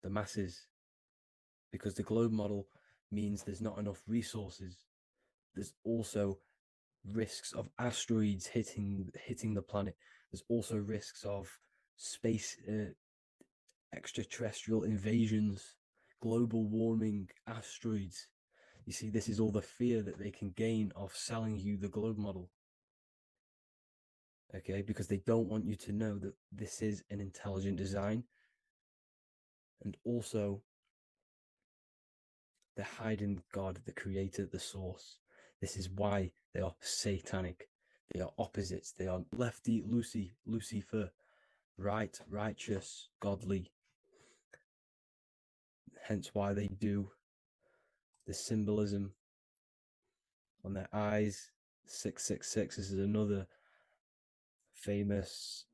the masses, because the globe model means there's not enough resources. There's also risks of asteroids hitting the planet. There's also risks of space extraterrestrial invasions, global warming, asteroids. You see, this is all the fear that they can gain off selling you the globe model. Okay, because they don't want you to know that this is an intelligent design. And also, they're hiding God, the creator, the source. This is why they are satanic. They are opposites. They are lefty, Lucifer, right, righteous, godly. Hence why they do the symbolism on their eyes. 666. This is another famous,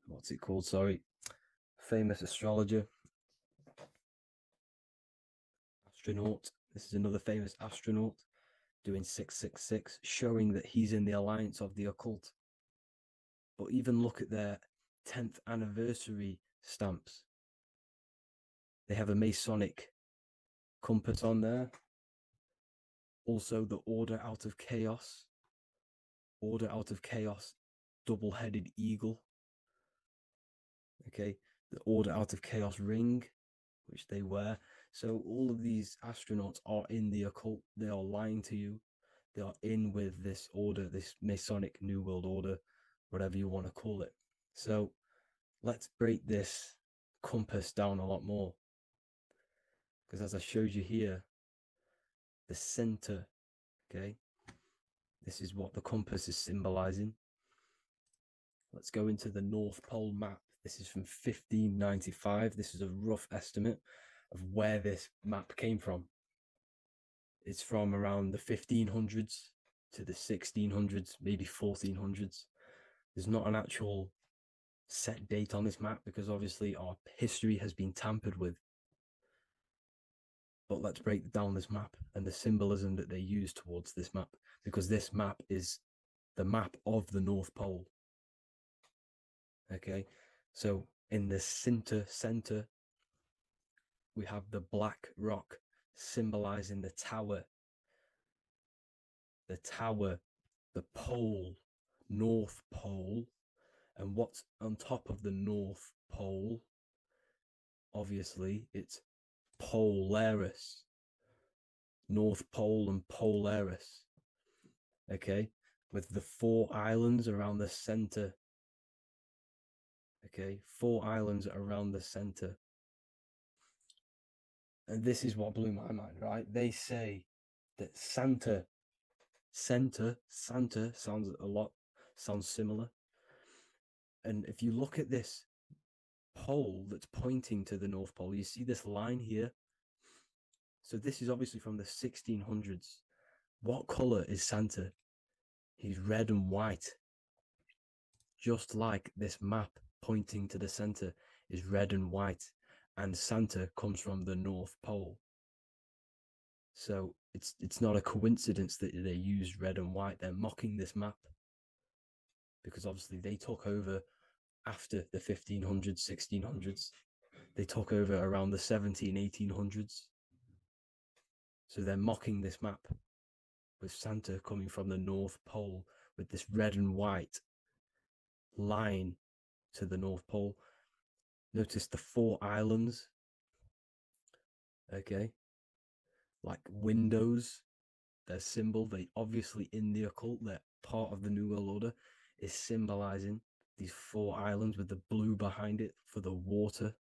famous astrologer, astronaut. This is another famous astronaut doing 666, showing that he's in the alliance of the occult. But even look at their 10th anniversary stamps. They have a Masonic compass on there. Also, the Order Out of Chaos. Order Out of Chaos, double-headed eagle. Okay, the Order Out of Chaos ring, which they wear. So all of these astronauts are in the occult. They are lying to you. They are in with this order, this Masonic New World Order, whatever you want to call it. So let's break this compass down a lot more. Because as I showed you here, the center, okay, this is what the compass is symbolizing. Let's go into the North Pole map. This is from 1595. This is a rough estimate of where this map came from. It's from around the 1500s to the 1600s, maybe 1400s. There's not an actual set date on this map because obviously our history has been tampered with. But let's break down this map and the symbolism that they use towards this map, because this map is the map of the North Pole. Okay, so in the center, we have the black rock symbolizing the tower, the pole, North Pole. And what's on top of the North Pole? Obviously, it's Polaris. North Pole and Polaris. Okay, with the 4 islands around the center. Okay, 4 islands around the center. And this is what blew my mind, right? They say that Santa sounds similar. And if you look at this, pole that's pointing to the North Pole. You see this line here? So this is obviously from the 1600s. What color is Santa? He's red and white. Just like this map pointing to the center is red and white, and Santa comes from the North Pole. So it's not a coincidence that they use red and white. They're mocking this map because obviously they took over after the 1500s, 1600s. They took over around the 1800s. So they're mocking this map with Santa coming from the North Pole with this red and white line to the North Pole. Notice the 4 islands, okay, like windows, their symbol. They obviously, in the occult, they're part of the New World Order, is symbolizing these 4 islands with the blue behind it for the water.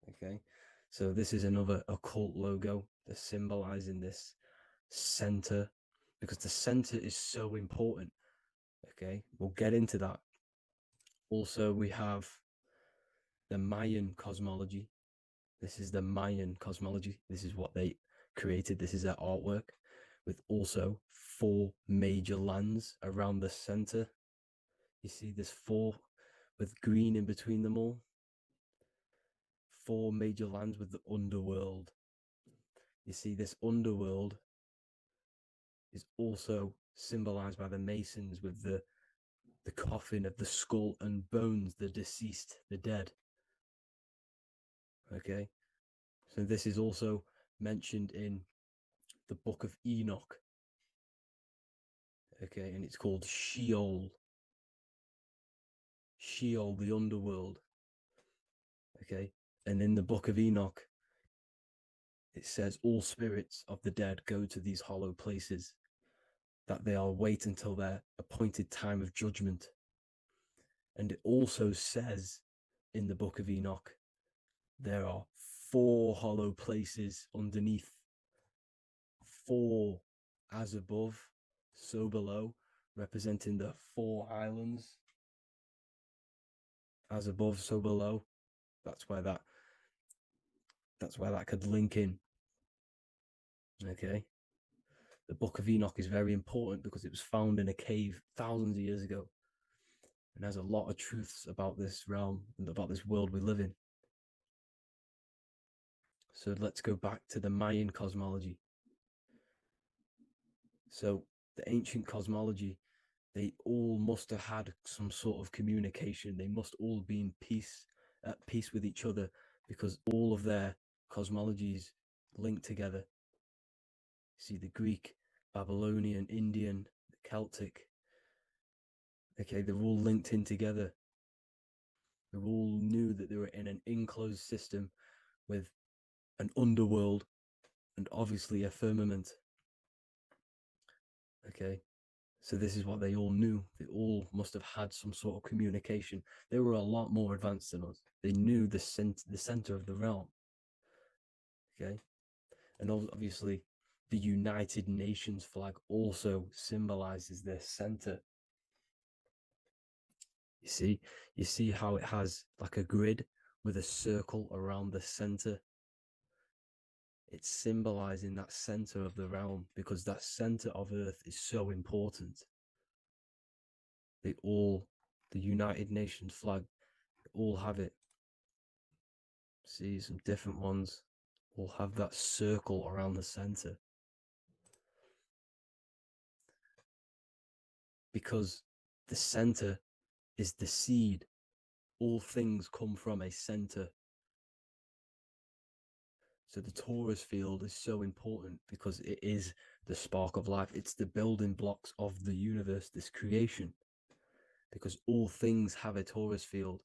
Okay, so this is another occult logo. They're symbolizing this center because the center is so important. Okay, we'll get into that. Also, we have the Mayan cosmology. This is the Mayan cosmology. This is what they created. This is their artwork, with also 4 major lands around the center. You see this 4 with green in between them all. 4 major lands with the underworld. You see this underworld is also symbolized by the Masons with the coffin of the skull and bones, the deceased, the dead. Okay, so this is also mentioned in the book of Enoch. Okay, and it's called Sheol. Sheol, the underworld. Okay, and in the book of Enoch, it says all spirits of the dead go to these hollow places, that they are wait until their appointed time of judgment. And it also says in the book of Enoch, there are 4 hollow places underneath. 4 as above, so below, representing the 4 islands. As above, so below. That's where that could link in. Okay. The book of Enoch is very important because it was found in a cave thousands of years ago and has a lot of truths about this realm and about this world we live in. So let's go back to the Mayan cosmology. So the ancient cosmology, they all must have had some sort of communication. They must all be at peace with each other, because all of their cosmologies linked together. See, the Greek, Babylonian, Indian, the Celtic. Okay, they're all linked in together. They all knew that they were in an enclosed system with an underworld and obviously a firmament. Okay, so this is what they all knew. They all must have had some sort of communication. They were a lot more advanced than us. They knew the center of the realm. Okay, and obviously the United Nations flag also symbolizes their center. You see how it has like a grid with a circle around the center. It's symbolizing that center of the realm, because that center of Earth is so important. The United Nations flag, all have it. See, some different ones all have that circle around the center. Because the center is the seed. All things come from a center. So the torus field is so important because it is the spark of life. It's the building blocks of the universe, this creation. Because all things have a torus field.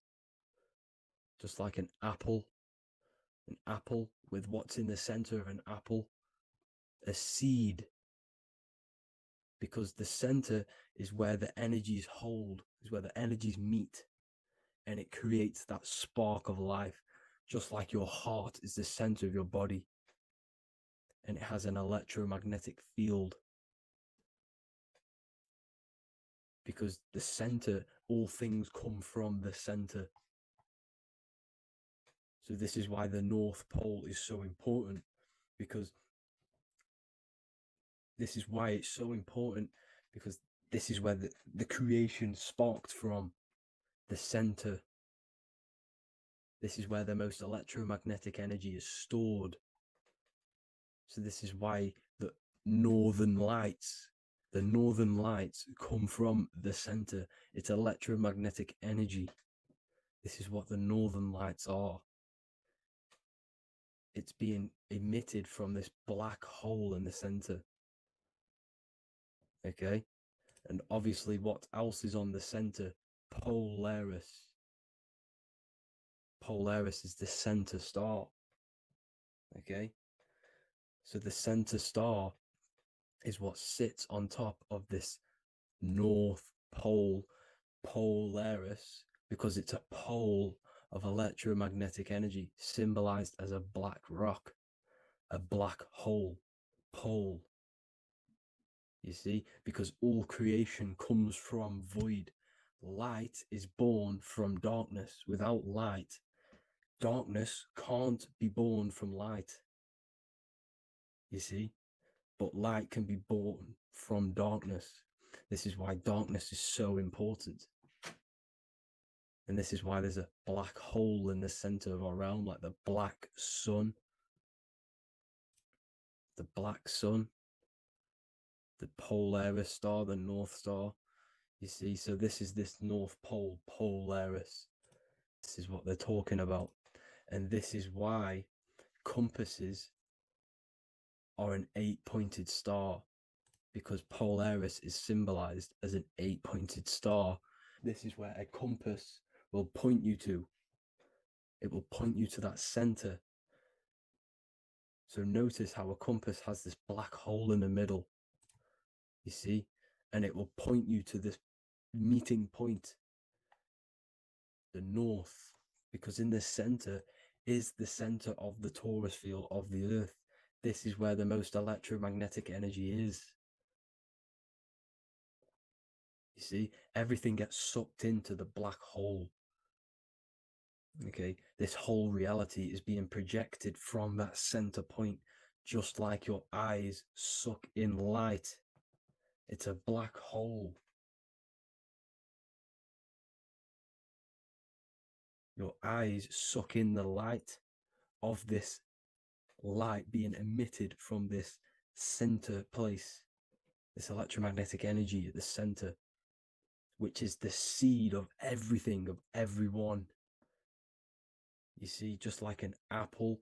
Just like an apple with what's in the center of an apple, a seed. Because the center is where the energies hold, is where the energies meet. And it creates that spark of life. Just like your heart is the center of your body. And it has an electromagnetic field. because the center, all things come from the center. So this is why the North Pole is so important, because this is why it's so important, because this is where the creation sparked from, the center. This is where the most electromagnetic energy is stored. So this is why the northern lights come from the center. It's electromagnetic energy. This is what the northern lights are. It's being emitted from this black hole in the center. Okay? And obviously, what else is on the center? Polaris. Polaris is the center star. Okay? So the center star is what sits on top of this North Pole, Polaris, because it's a pole of electromagnetic energy, symbolized as a black rock, a black hole, pole. You see, because all creation comes from void. Light is born from darkness. Without light, darkness can't be born from light. You see, but light can be born from darkness. This is why darkness is so important. And this is why there's a black hole in the center of our realm, like the black sun. The black sun, the Polaris star, the North Star. You see, so this is this North Pole, Polaris. This is what they're talking about. And this is why compasses are an 8-pointed star, because Polaris is symbolized as an 8-pointed star. This is where a compass will point you to. It will point you to that center. So notice how a compass has this black hole in the middle, you see, and it will point you to this meeting point, the north, because in the center is the center of the torus field of the earth. This is where the most electromagnetic energy is. You see, everything gets sucked into the black hole. Okay, this whole reality is being projected from that center point, just like your eyes suck in light. It's a black hole. Your eyes suck in the light of this light being emitted from this center place, this electromagnetic energy at the center, which is the seed of everything, of everyone. You see, just like an apple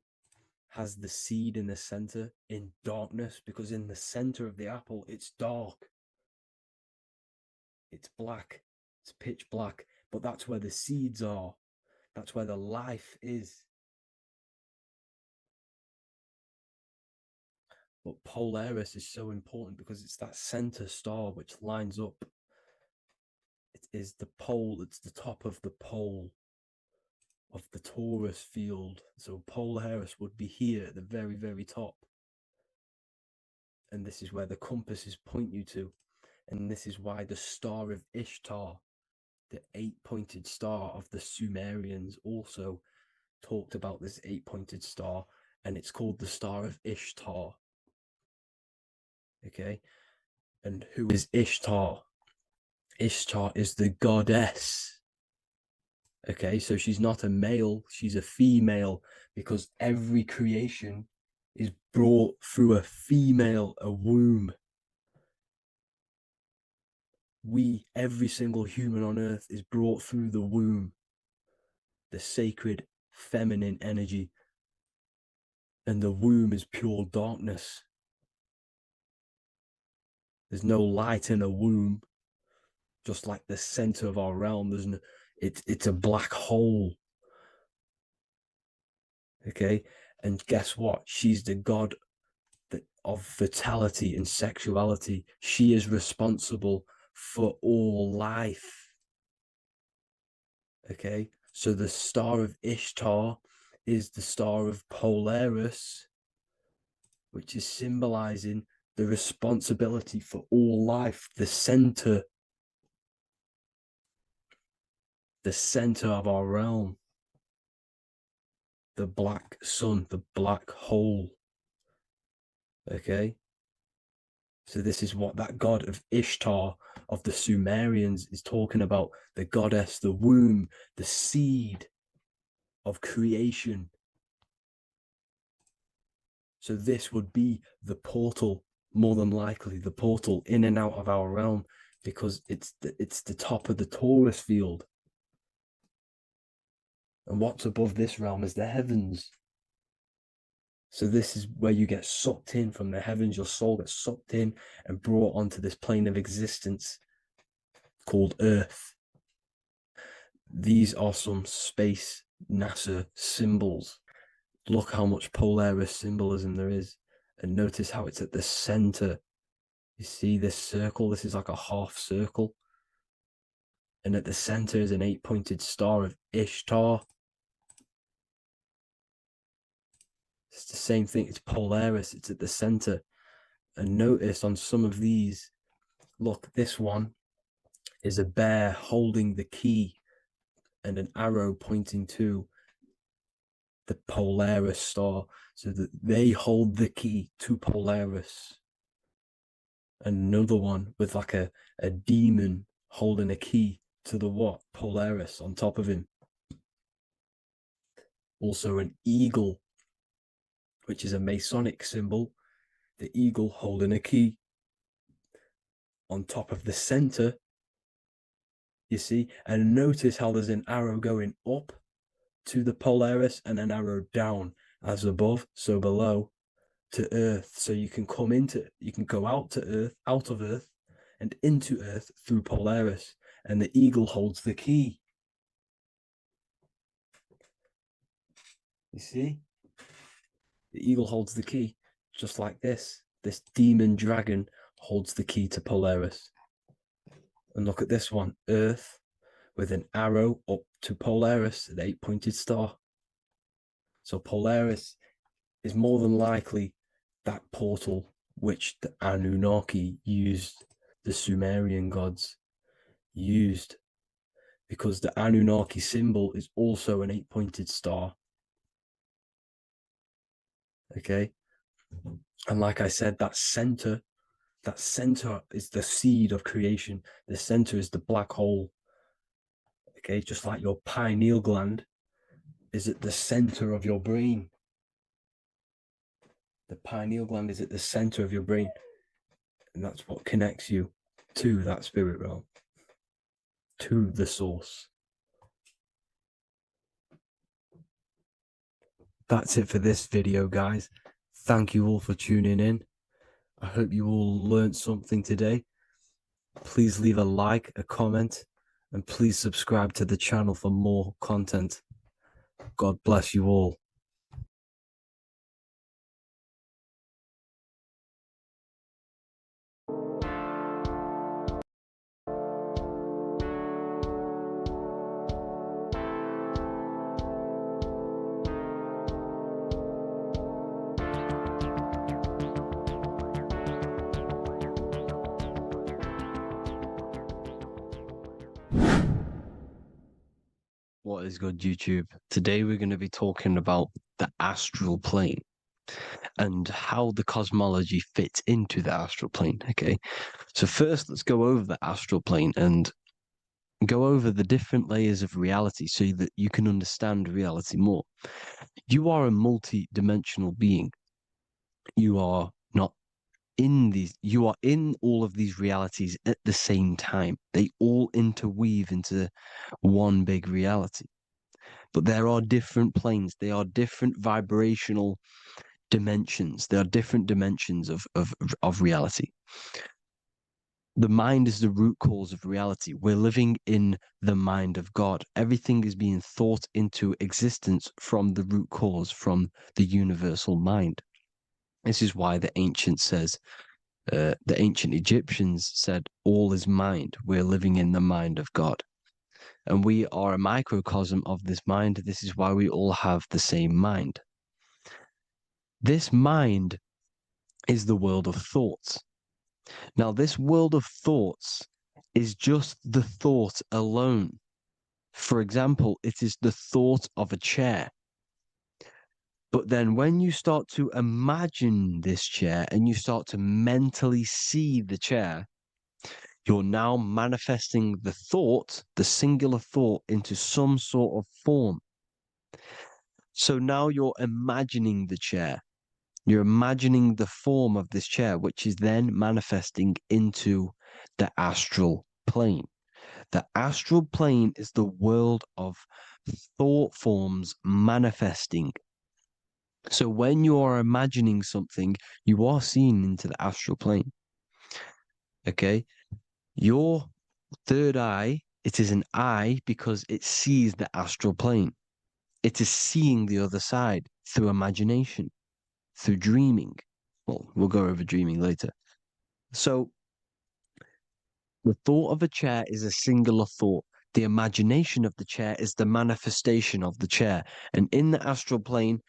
has the seed in the center in darkness, because in the center of the apple, it's dark. It's black. It's pitch black. But that's where the seeds are. That's where the life is. But Polaris is so important because it's that center star which lines up. It is the pole. It's the top of the pole of the torus field. So Polaris would be here at the very, very top. And this is where the compasses point you to. And this is why the star of Ishtar, the 8-pointed star of the Sumerians, also talked about this 8-pointed star, and it's called the star of Ishtar. Okay, and who is Ishtar? Ishtar is the goddess. Okay, so she's not a male, she's a female, because every creation is brought through a female, a womb. Every single human on earth is brought through the womb, the sacred feminine energy. And the womb is pure darkness. There's no light in a womb, just like the center of our realm. It's a black hole. Okay, and guess what? She's the god of fertility and sexuality. She is responsible for all life. Okay, so the star of Ishtar is the star of Polaris, which is symbolizing the responsibility for all life, the center. the center of our realm, the black sun, the black hole. Okay? So this is what that god of Ishtar of the Sumerians is talking about. The goddess, the womb, the seed of creation. So this would be the portal, more than likely, the portal in and out of our realm, because it's the top of the Taurus field. And what's above this realm is the heavens. So this is where you get sucked in from the heavens. Your soul gets sucked in and brought onto this plane of existence called Earth. These are some space NASA symbols. Look how much Polaris symbolism there is. And notice how it's at the center. You see this circle? This is like a half circle. And at the center is an 8-pointed star of Ishtar. It's the same thing. It's Polaris. It's at the center. And notice on some of these, look, this one is a bear holding the key and an arrow pointing to the Polaris star, so that they hold the key to Polaris. Another one with like a demon holding a key to the what? Polaris on top of him. Also an eagle, which is a Masonic symbol. The eagle holding a key on top of the center. You see, and notice how there's an arrow going up to the Polaris and an arrow down, as above, so below, to Earth. So you can go out to Earth, out of Earth, and into Earth through Polaris. And the eagle holds the key. You see? The eagle holds the key, just like this. This demon dragon holds the key to Polaris. And look at this one, Earth, with an arrow up to Polaris, an 8-pointed star. So Polaris is more than likely that portal which the Anunnaki used, the Sumerian gods used, because the Anunnaki symbol is also an 8-pointed star. Okay? And like I said, that center is the seed of creation. The center is the black hole. Okay, just like your pineal gland is at the center of your brain. The pineal gland is at the center of your brain. And that's what connects you to that spirit realm, to the source. That's it for this video, guys. Thank you all for tuning in. I hope you all learned something today. Please leave a like, a comment, and please subscribe to the channel for more content. God bless you all. What is good, YouTube? Today we're going to be talking about the astral plane and how the cosmology fits into the astral plane. Okay, so first let's go over the astral plane and go over the different layers of reality so that you can understand reality more. You are a multi-dimensional being. You are not in these, you are in all of these realities at the same time. They all interweave into one big reality. But there are different planes, they are different vibrational dimensions, there are different dimensions of reality. The mind is the root cause of reality. We're living in the mind of God. Everything is being thought into existence from the root cause, from the universal mind. This is why the ancient Egyptians said, all is mind. We're living in the mind of God. And we are a microcosm of this mind. This is why we all have the same mind. This mind is the world of thoughts. Now, this world of thoughts is just the thought alone. For example, it is the thought of a chair. But then when you start to imagine this chair and you start to mentally see the chair, you're now manifesting the thought, the singular thought, into some sort of form. So now you're imagining the chair. You're imagining the form of this chair, which is then manifesting into the astral plane. The astral plane is the world of thought forms manifesting. So when you are imagining something, you are seeing into the astral plane. Okay? Your third eye, it is an eye because it sees the astral plane. It is seeing the other side through imagination, through dreaming. Well, we'll go over dreaming later. So the thought of a chair is a singular thought. The imagination of the chair is the manifestation of the chair. And in the astral plane,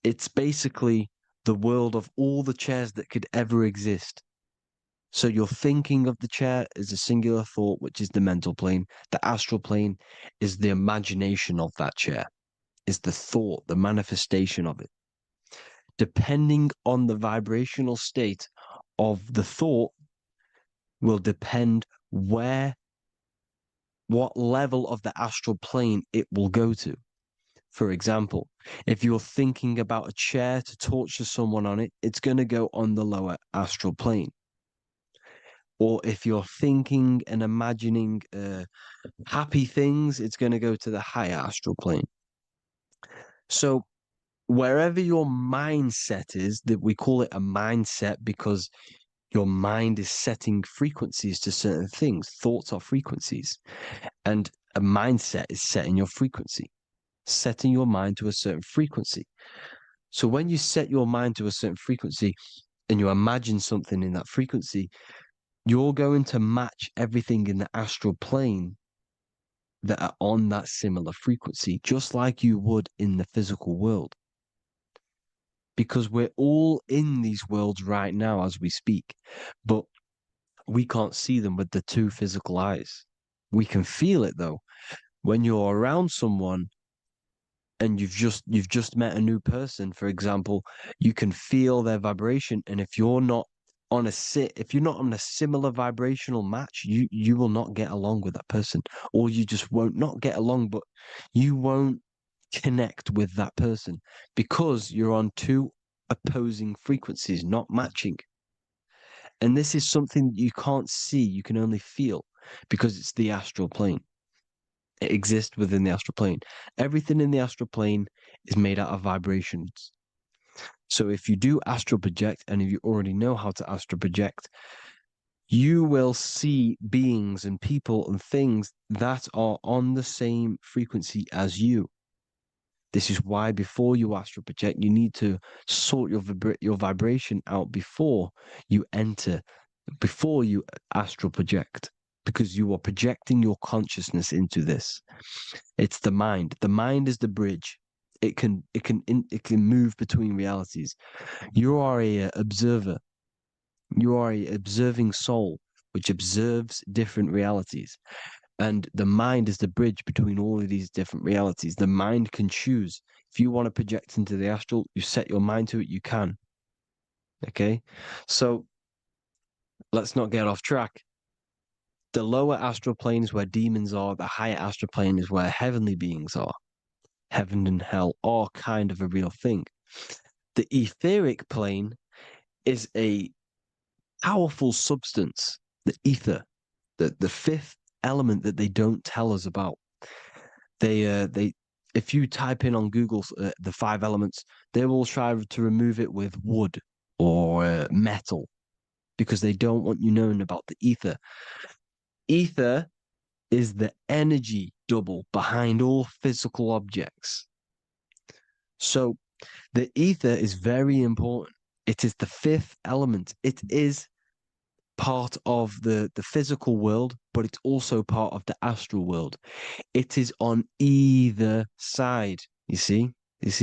it's basically the world of all the chairs that could ever exist. So you're thinking of the chair as a singular thought, which is the mental plane. The astral plane is the imagination of that chair, is the thought, the manifestation of it. Depending on the vibrational state of the thought will depend what level of the astral plane it will go to. For example, if you're thinking about a chair to torture someone on it, it's going to go on the lower astral plane. Or if you're thinking and imagining happy things, it's going to go to the higher astral plane. So wherever your mindset is, that we call it a mindset because your mind is setting frequencies to certain things. Thoughts are frequencies. And a mindset is setting your frequency, setting your mind to a certain frequency. So when you set your mind to a certain frequency and you imagine something in that frequency, you're going to match everything in the astral plane that are on that similar frequency, just like you would in the physical world. Because we're all in these worlds right now as we speak, but we can't see them with the two physical eyes. We can feel it though. When you're around someone and you've just met a new person, for example, you can feel their vibration. And if you're not on a similar vibrational match, you will not get along with that person, or you just won't not get along, but you won't connect with that person because you're on two opposing frequencies, not matching. And this is something you can't see, you can only feel because it's the astral plane. It exists within the astral plane. Everything in the astral plane is made out of vibrations. So if you do astral project, and if you already know how to astral project, you will see beings and people and things that are on the same frequency as you. This is why before you astral project, you need to sort your vibration out before you astral project, because you are projecting your consciousness into this. It's the mind. The mind is the bridge. It can move between realities. You are a observer. You are a observing soul which observes different realities. And the mind is the bridge between all of these different realities. The mind can choose. If you want to project into the astral, you set your mind to it, you can. Okay? So let's not get off track. The lower astral plane is where demons are. The higher astral plane is where heavenly beings are. Heaven and hell are kind of a real thing. The etheric plane is a powerful substance, the ether, the fifth element that they don't tell us about. If you type in on Google the five elements, they will try to remove it with wood or metal because they don't want you knowing about the ether. Ether is the energy double behind all physical objects. So the ether is very important. It is the fifth element. It is part of the physical world, but it's also part of the astral world. It is on either side. You see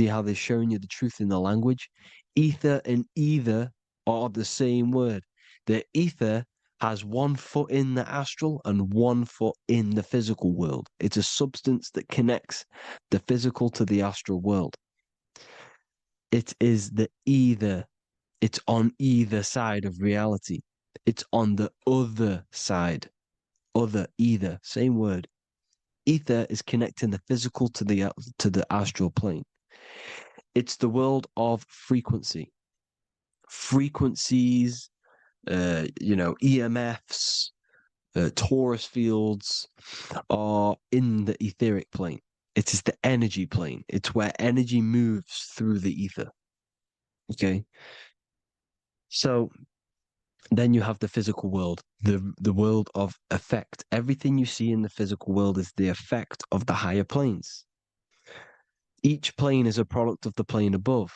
how they're showing you the truth in the language. Ether and either are the same word. The ether has 1 foot in the astral and 1 foot in the physical world. It's a substance that connects the physical to the astral world. It is it's on either side of reality. It's on the other side. Either, same word. Ether is connecting the physical to the astral plane. It's the world of frequency. Frequencies, EMFs, torus fields are in the etheric plane. It is the energy plane. It's where energy moves through the ether. Okay. So then you have the physical world, the world of effect. Everything you see in the physical world is the effect of the higher planes. Each plane is a product of the plane above.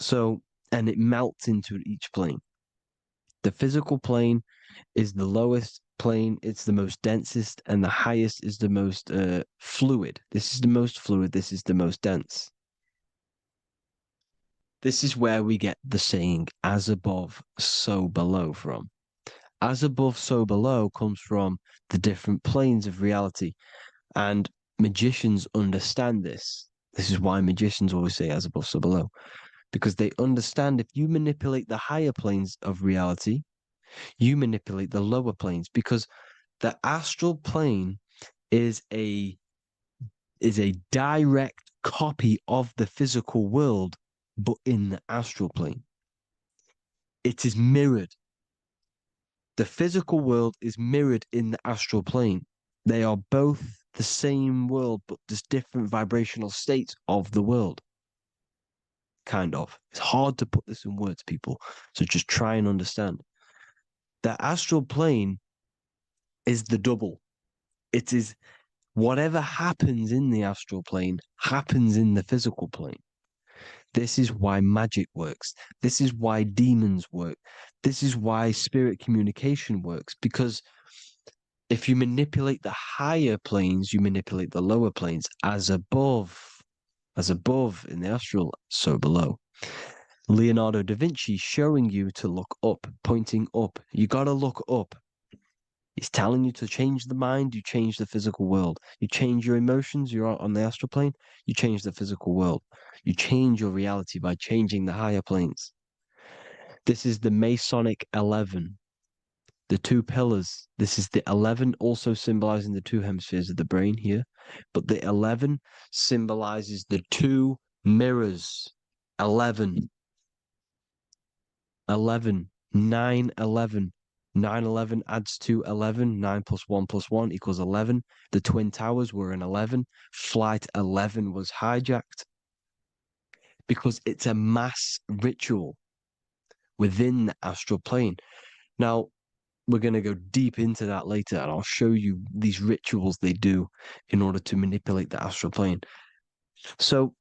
So, and it melts into each plane. The physical plane is the lowest plane, it's the most densest, and the highest is the most fluid. This is the most fluid, this is the most dense. This is where we get the saying, as above, so below from. As above, so below comes from the different planes of reality. And magicians understand this. This is why magicians always say as above, so below. Because they understand if you manipulate the higher planes of reality, you manipulate the lower planes. Because the astral plane is a direct copy of the physical world, but in the astral plane. It is mirrored. The physical world is mirrored in the astral plane. They are both the same world, but there's different vibrational states of the world. Kind of. It's hard to put this in words, people. So just try and understand. The astral plane is the double. It is whatever happens in the astral plane happens in the physical plane. This is why magic works. This is why demons work. This is why spirit communication works. Because if you manipulate the higher planes, you manipulate the lower planes. As above in the astral, so below. Leonardo da Vinci showing you to look up, pointing up. You got to look up. He's telling you to change the mind, you change the physical world. You change your emotions, you're on the astral plane, you change the physical world. You change your reality by changing the higher planes. This is the Masonic 11, the two pillars. This is the 11 also symbolizing the two hemispheres of the brain here, but the 11 symbolizes the two mirrors. 11, 9, 11. 9, 11 adds to 11. 9 plus 1 plus 1 equals 11. The Twin Towers were in 11. Flight 11 was hijacked because it's a mass ritual within the astral plane. Now, we're going to go deep into that later, and I'll show you these rituals they do in order to manipulate the astral plane. So,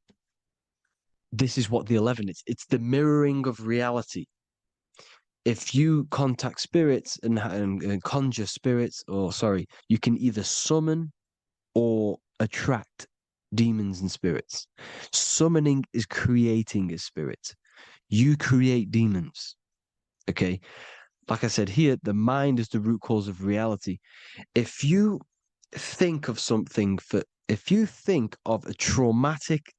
this is what the 11 is. It's the mirroring of reality. If you contact spirits and conjure spirits, you can either summon or attract demons and spirits. Summoning is creating a spirit. You create demons. Okay. Like I said here, the mind is the root cause of reality. If you think of if you think of a traumatic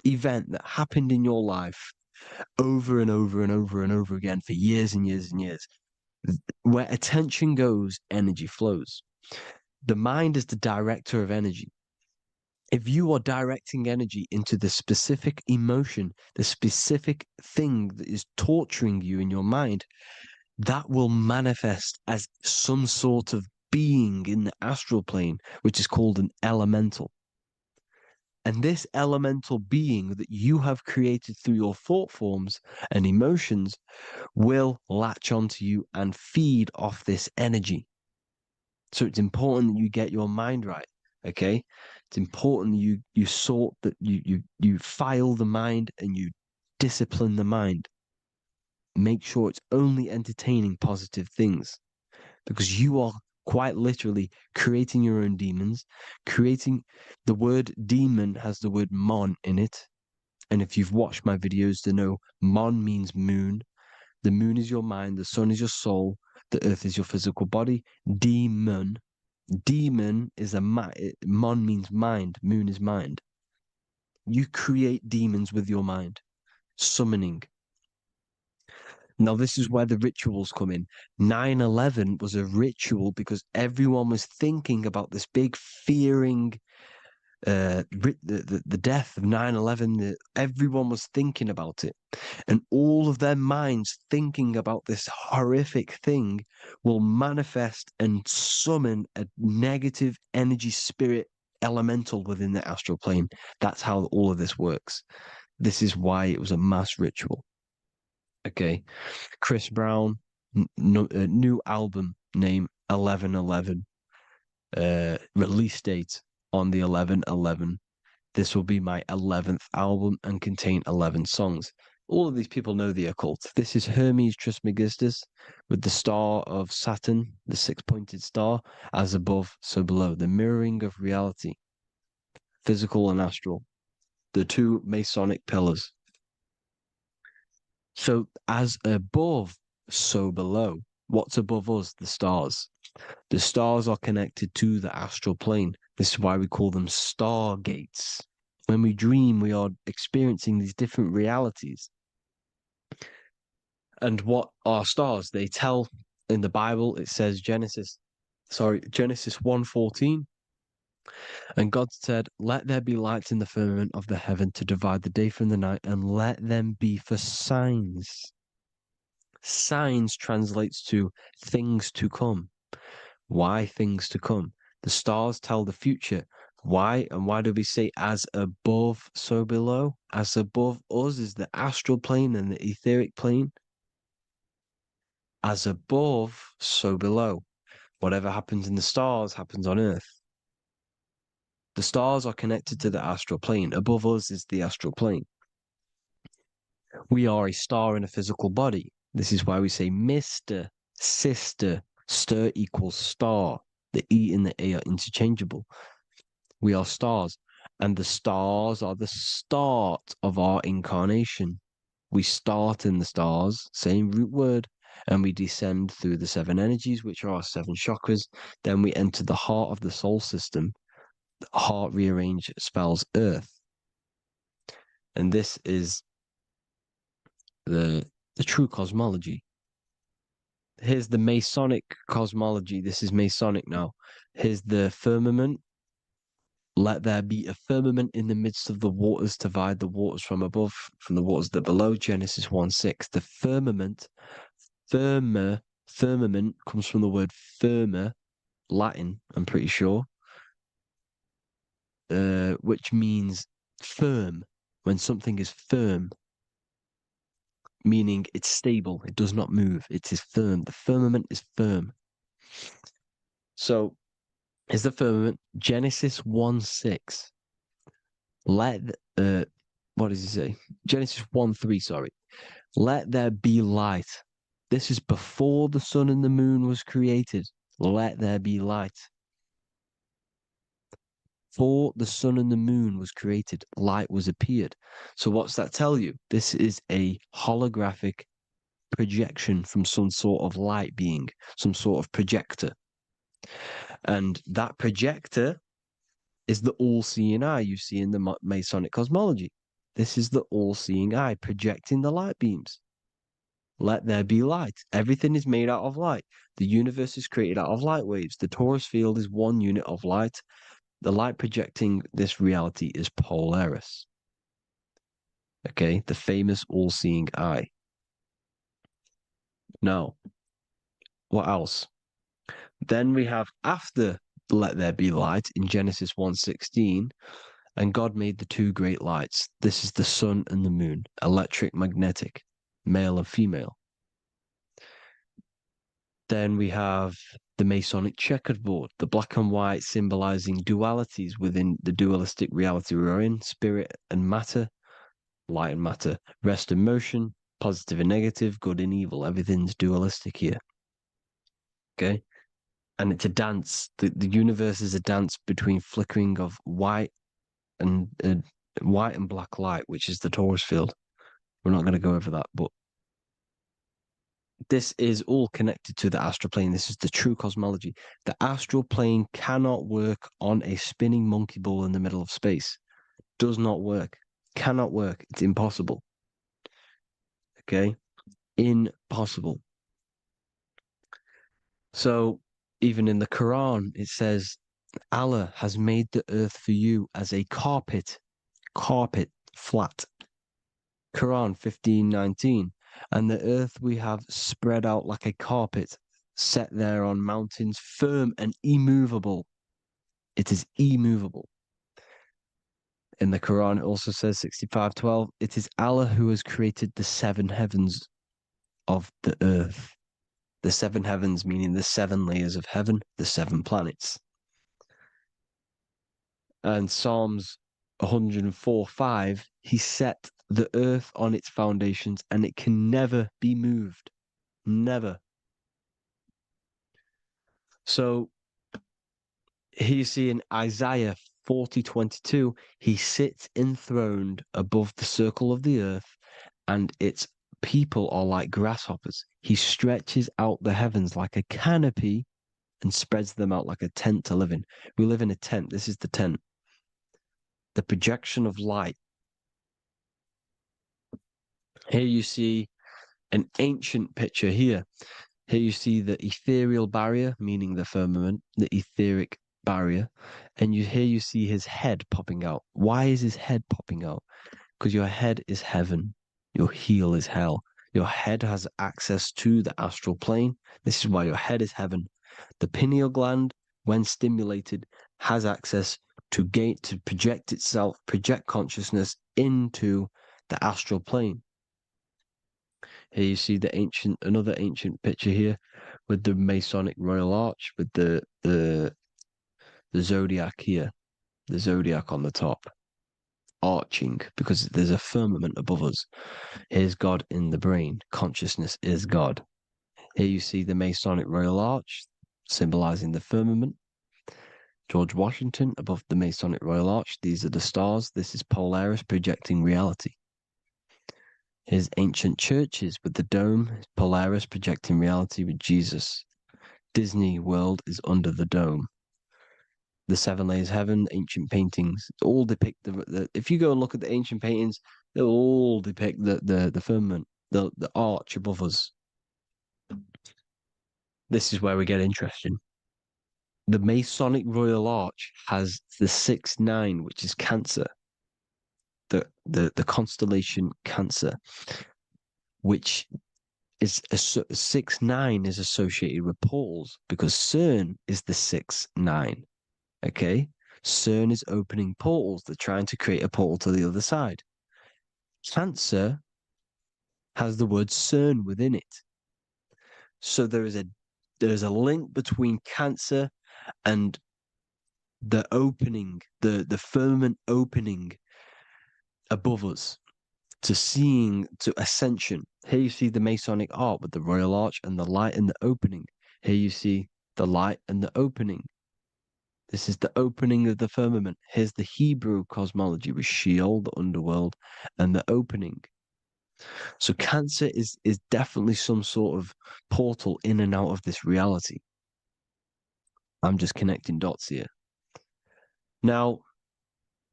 event that happened in your life over and over and over and over again for years and years and years, where attention goes, energy flows. The mind is the director of energy. If you are directing energy into the specific emotion, the specific thing that is torturing you in your mind, that will manifest as some sort of being in the astral plane, which is called an elemental. And this elemental being that you have created through your thought forms and emotions will latch onto you and feed off this energy. So it's important that you get your mind right, okay? It's important you sort that you file the mind and you discipline the mind. Make sure it's only entertaining positive things, because you are quite literally creating your own demons. The word demon has the word mon in it. And if you've watched my videos to know, mon means moon. The moon is your mind, the sun is your soul, The earth is your physical body. Demon is mon means mind. Moon is mind. You create demons with your mind. Summoning. Now, this is where the rituals come in. 9/11 was a ritual because everyone was thinking about this big fearing, the death of 9/11. Everyone was thinking about it. And all of their minds thinking about this horrific thing will manifest and summon a negative energy spirit elemental within the astral plane. That's how all of this works. This is why it was a mass ritual. Okay. Chris Brown, new album name 11/11. Release date on the 11/11. This will be my 11th album and contain 11 songs. All of these people know the occult. This is Hermes Trismegistus with the star of Saturn, the six-pointed star, as above, so below. The mirroring of reality, physical and astral. The two Masonic pillars. So as above, so below. What's above us? The stars. The stars are connected to the astral plane. This is why we call them stargates. When we dream, we are experiencing these different realities. And what are stars? They tell in the Bible, it says Genesis 1:14. And God said, "Let there be lights in the firmament of the heaven to divide the day from the night, and let them be for signs." Signs translates to things to come. Why things to come? The stars tell the future. Why? And why do we say as above, so below? As above us is the astral plane and the etheric plane. As above, so below. Whatever happens in the stars happens on Earth. The stars are connected to the astral plane. Above us is the astral plane. We are a star in a physical body. This is why we say Mr., sister, stir equals star. The E and the A are interchangeable. We are stars, and the stars are the start of our incarnation. We start in the stars, same root word, and we descend through the seven energies, which are our seven chakras. Then we enter the heart of the soul system. The heart rearranged spells earth. And this is the true cosmology. Here's the Masonic cosmology. This is Masonic now. Here's the firmament. Let there be a firmament in the midst of the waters to divide the waters from above, from the waters that below. Genesis 1:6. The firmament, firmament comes from the word firma, Latin, I'm pretty sure, which means firm. When something is firm, meaning it's stable, it does not move, it is firm. The firmament is firm. So, is the firmament Genesis 1:6. What does he say? Genesis 1:3, sorry. Let there be light. This is before the sun and the moon was created. Let there be light. Before the sun and the moon was created, light was appeared. So what's that tell you? This is a holographic projection from some sort of light being, some sort of projector. And that projector is the all-seeing eye you see in the Masonic cosmology. This is the all-seeing eye projecting the light beams. Let there be light. Everything is made out of light. The universe is created out of light waves. The torus field is one unit of light. The light projecting this reality is Polaris. Okay, the famous all-seeing eye. Now, what else? Then we have after let there be light in Genesis 1:16, and God made the two great lights. This is the sun and the moon, electric, magnetic, male and female. Then we have the Masonic checkerboard, the black and white symbolizing dualities within the dualistic reality we're in, spirit and matter, light and matter, rest and motion, positive and negative, good and evil. Everything's dualistic here. Okay? And it's a dance. The universe is a dance between flickering of white and black light, which is the torus field. We're not going to go over that, but this is all connected to the astral plane. This is the true cosmology. The astral plane cannot work on a spinning monkey ball in the middle of space. Does not work. Cannot work. It's impossible. Okay? Impossible. So even in the Quran, it says, Allah has made the earth for you as a carpet, flat. Quran 15:19. And the earth we have spread out like a carpet, set there on mountains, firm and immovable. It is immovable. In the Quran, it also says 65:12, it is Allah who has created the seven heavens of the earth. The seven heavens meaning the seven layers of heaven, the seven planets. And Psalms 104:5, he set the earth on its foundations and it can never be moved. Never. So here you see in Isaiah 40:22, he sits enthroned above the circle of the earth, and its people are like grasshoppers. He stretches out the heavens like a canopy and spreads them out like a tent to live in. We live in a tent. This is the tent. The projection of light. Here you see an ancient picture here. Here you see the ethereal barrier, meaning the firmament, the etheric barrier, and here you see his head popping out. Why is his head popping out? Because your head is heaven, your heel is hell. Your head has access to the astral plane. This is why your head is heaven. The pineal gland, when stimulated, has access to project itself, project consciousness into the astral plane. Here you see another ancient picture here with the Masonic Royal Arch, with the zodiac here, the zodiac on the top, arching, because there's a firmament above us. Here's God in the brain. Consciousness is God. Here you see the Masonic Royal Arch, symbolizing the firmament. George Washington above the Masonic Royal Arch. These are the stars. This is Polaris projecting reality. Here's ancient churches with the dome, Polaris projecting reality with Jesus. Disney World is under the dome. The seven layers heaven, ancient paintings, all depict if you go and look at the ancient paintings, they'll all depict the firmament, the arch above us. This is where we get interesting. The Masonic Royal Arch has the 6-9, which is Cancer. The constellation Cancer, which is 6-9 is associated with portals because CERN is the 6-9. Okay, CERN is opening portals. They're trying to create a portal to the other side. Cancer has the word CERN within it, so there is a link between Cancer and the opening, the firmament opening above us to ascension. Here you see the Masonic art with the Royal Arch and the light and the opening. Here you see the light and the opening. This is the opening of the firmament. Here's the Hebrew cosmology with Sheol, the underworld, and the opening. So Cancer is definitely some sort of portal in and out of this reality. I'm just connecting dots here. Now,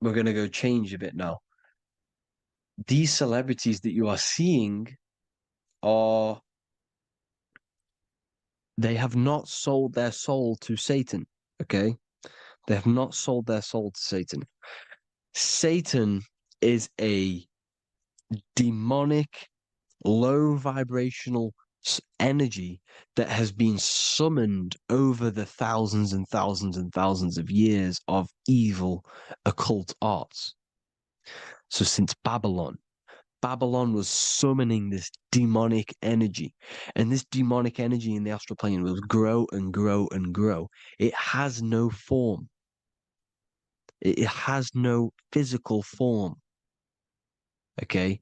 we're going to go change a bit now. These celebrities that you are seeing they have not sold their soul to Satan, okay? They have not sold their soul to Satan. Satan is a demonic, low vibrational energy that has been summoned over the thousands and thousands and thousands of years of evil occult arts. So since Babylon was summoning this demonic energy, and this demonic energy in the astral plane will grow and grow and grow. It has no form. It has no physical form. Okay,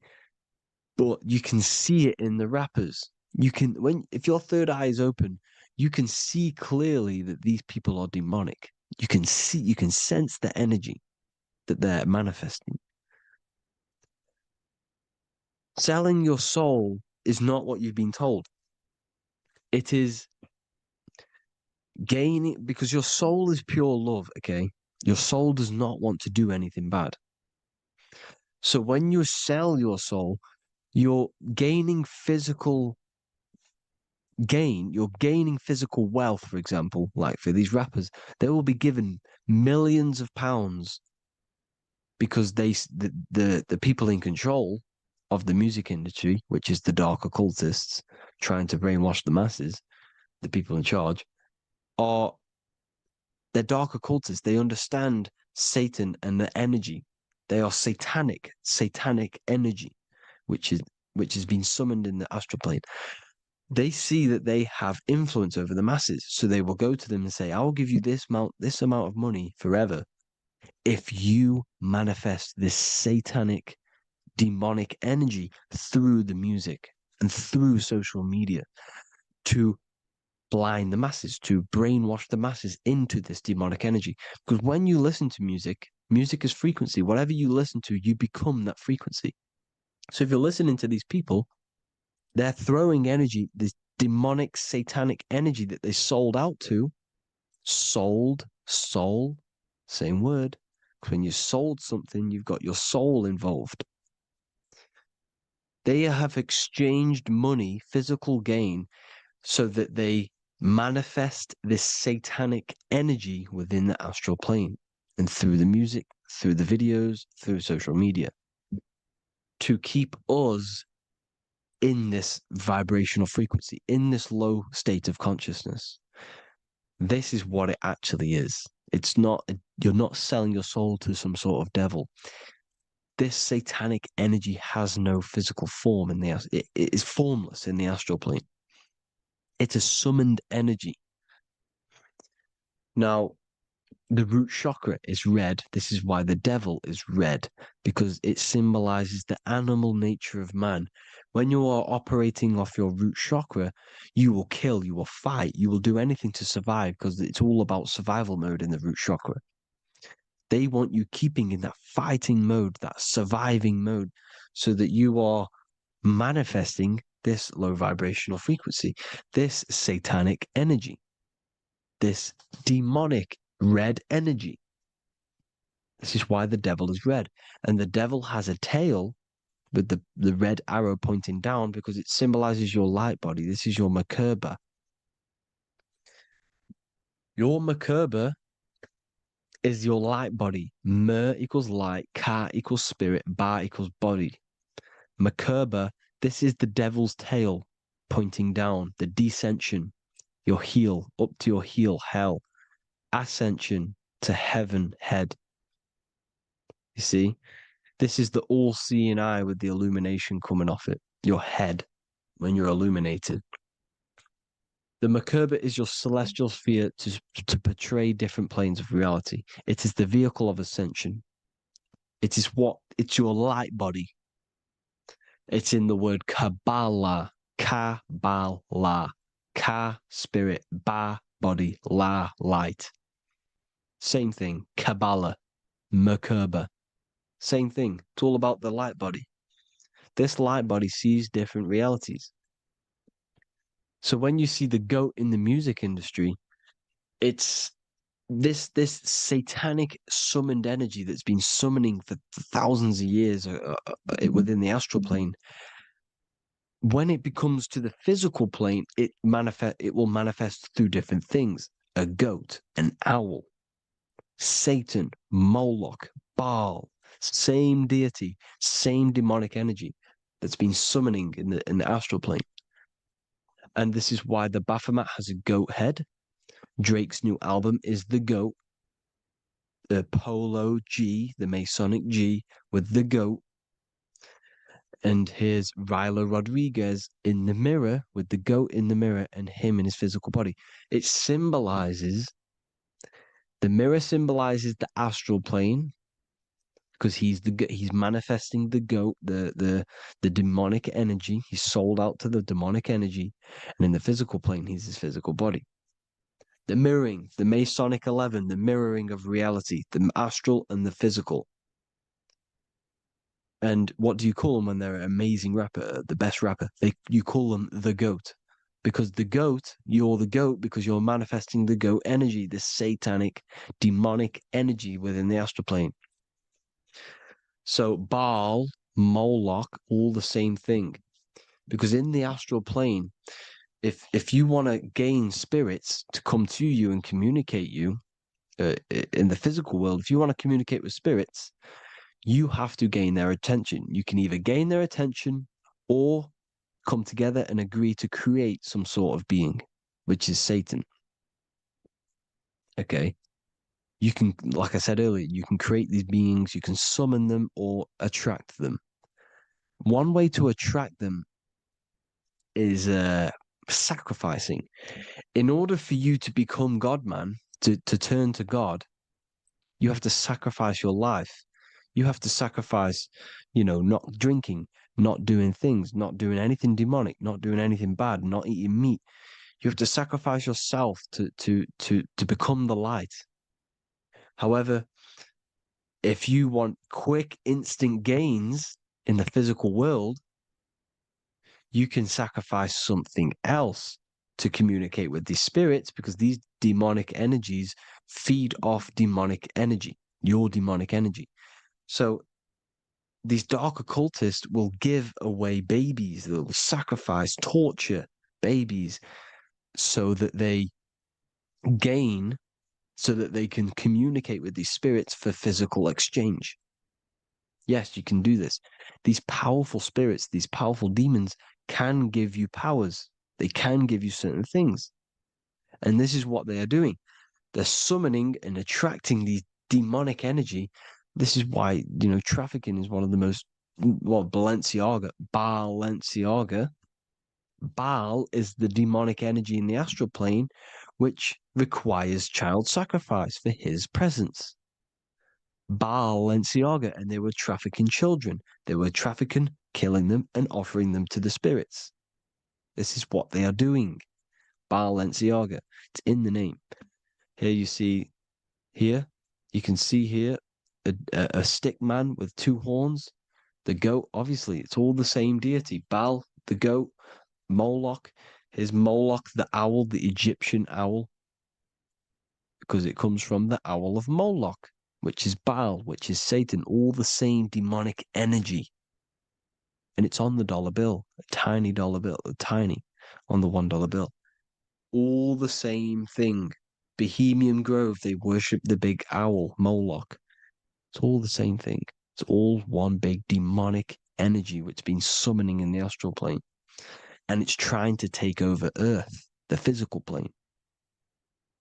but you can see it in the rappers. If your third eye is open, you can see clearly that these people are demonic. You can sense the energy that they're manifesting. Selling your soul is not what you've been told. It is gaining, because your soul is pure love, okay? Your soul does not want to do anything bad. So when you sell your soul, you're gaining physical gain, you're gaining physical wealth, for example, like for these rappers, they will be given millions of pounds because the people in control of the music industry, which is the dark occultists trying to brainwash the masses, the people in charge, are they're dark occultists. They understand Satan and the energy. They are satanic energy, which has been summoned in the astral plane. They see that they have influence over the masses, so they will go to them and say, "I will give you this amount of money forever if you manifest this satanic, demonic energy through the music and through social media to blind the masses, to brainwash the masses into this demonic energy." Because when you listen to music, music is frequency. Whatever you listen to, you become that frequency. So if you're listening to these people, they're throwing energy, this demonic, satanic energy that they sold out to. Sold, soul, same word. When you sold something, you've got your soul involved. They have exchanged money, physical gain, so that they manifest this satanic energy within the astral plane and through the music, through the videos, through social media to keep us in this vibrational frequency, in this low state of consciousness. This is what it actually is. It's not, you're not selling your soul to some sort of devil. This satanic energy has no physical form it is formless in the astral plane. It's a summoned energy. Now, the root chakra is red. This is why the devil is red, because it symbolizes the animal nature of man. When you are operating off your root chakra, you will kill, you will fight, you will do anything to survive, because it's all about survival mode in the root chakra. They want you keeping in that fighting mode, that surviving mode, so that you are manifesting this low vibrational frequency, this satanic energy, this demonic red energy. This is why the devil is red. And the devil has a tail with the red arrow pointing down because it symbolizes your light body. This is your Merkaba. Your Merkaba is your light body. Mer equals light, Ka equals spirit, Ba equals body. Merkaba, this is the devil's tail pointing down, the descension, your heel, up to your heel, hell. Ascension to heaven, head. You see? This is the all-seeing eye with the illumination coming off it, your head, when you're illuminated. The Merkaba is your celestial sphere to portray different planes of reality. It is the vehicle of ascension. It's your light body. It's in the word Kabbalah, Kabbalah, Ka, spirit, Ba, body, La, light. Same thing, Kabbalah, Merkaba. Same thing. It's all about the light body. This light body sees different realities. So when you see the goat in the music industry, it's this satanic summoned energy that's been summoning for thousands of years within the astral plane. When it becomes to the physical plane, it will manifest through different things. A goat, an owl, Satan, Moloch, Baal, same deity, same demonic energy that's been summoning in the astral plane. And this is why the Baphomet has a goat head. Drake's new album is the goat. The Polo G, the Masonic G, with the goat. And here's Ryla Rodriguez in the mirror with the goat in the mirror and him in his physical body. It symbolizes, the mirror symbolizes the astral plane, because he's manifesting the goat, the demonic energy. He's sold out to the demonic energy, and in the physical plane, he's his physical body. The mirroring, the Masonic 11, the mirroring of reality, the astral and the physical. And what do you call them when they're an amazing rapper, the best rapper? You call them the goat. because you're the goat because you're manifesting the goat energy, this satanic, demonic energy within the astral plane. So Baal, Moloch, all the same thing. Because in the astral plane, if you want to gain spirits to come to you and communicate you in the physical world, if you want to communicate with spirits, you have to gain their attention. You can either gain their attention or come together and agree to create some sort of being, which is Satan. Okay. You can, like I said earlier, you can create these beings, you can summon them or attract them. One way to attract them is sacrificing. In order for you to become God, man, to turn to God, you have to sacrifice your life. You have to sacrifice, not drinking, not doing things, not doing anything demonic, not doing anything bad, not eating meat. You have to sacrifice yourself to become the light. However, if you want quick, instant gains in the physical world, you can sacrifice something else to communicate with these spirits, because these demonic energies feed off demonic energy, your demonic energy. So these dark occultists will give away babies, they'll sacrifice, torture babies so that they gain, so that they can communicate with these spirits for physical exchange. Yes, you can do this. These powerful spirits, these powerful demons can give you powers. They can give you certain things. And this is what they are doing. They're summoning and attracting these demonic energy. This is why, trafficking is one of the most, Balenciaga. Baal is the demonic energy in the astral plane, which requires child sacrifice for his presence. Balenciaga, and they were trafficking children. They were trafficking, killing them, and offering them to the spirits. This is what they are doing. Balenciaga. It's in the name. Here you can see here a stick man with two horns. The goat, obviously, it's all the same deity. Baal, the goat, Moloch, his Moloch, the owl, the Egyptian owl, because it comes from the owl of Moloch, which is Baal, which is Satan, all the same demonic energy. And it's on the dollar bill, a tiny dollar bill, tiny, on the $1 bill. All the same thing. Bohemian Grove, they worship the big owl, Moloch. It's all the same thing. It's all one big demonic energy which has been summoning in the astral plane. And it's trying to take over Earth, the physical plane.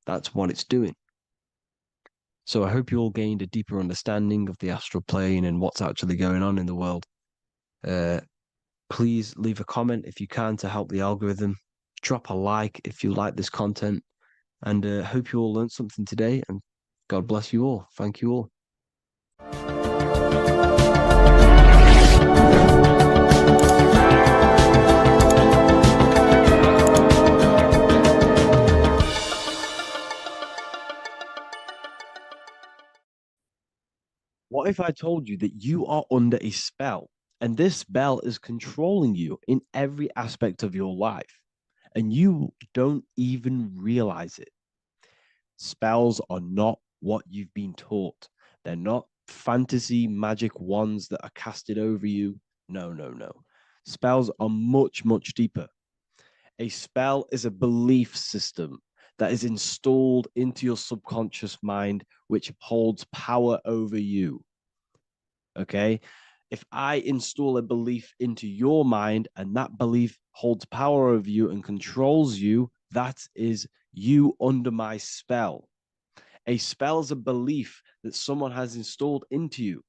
That's what it's doing. So I hope you all gained a deeper understanding of the astral plane and what's actually going on in the world. Please leave a comment if you can to help the algorithm. Drop a like if you like this content. And hope you all learned something today. And God bless you all. Thank you all. What if I told you that you are under a spell, and this spell is controlling you in every aspect of your life, and you don't even realize it? Spells are not what you've been taught. They're not fantasy magic wands that are casted over you. No, no, no. Spells are much, much deeper. A spell is a belief system that is installed into your subconscious mind, which holds power over you. Okay? If I install a belief into your mind and that belief holds power over you and controls you, that is you under my spell. A spell is a belief that someone has installed into you.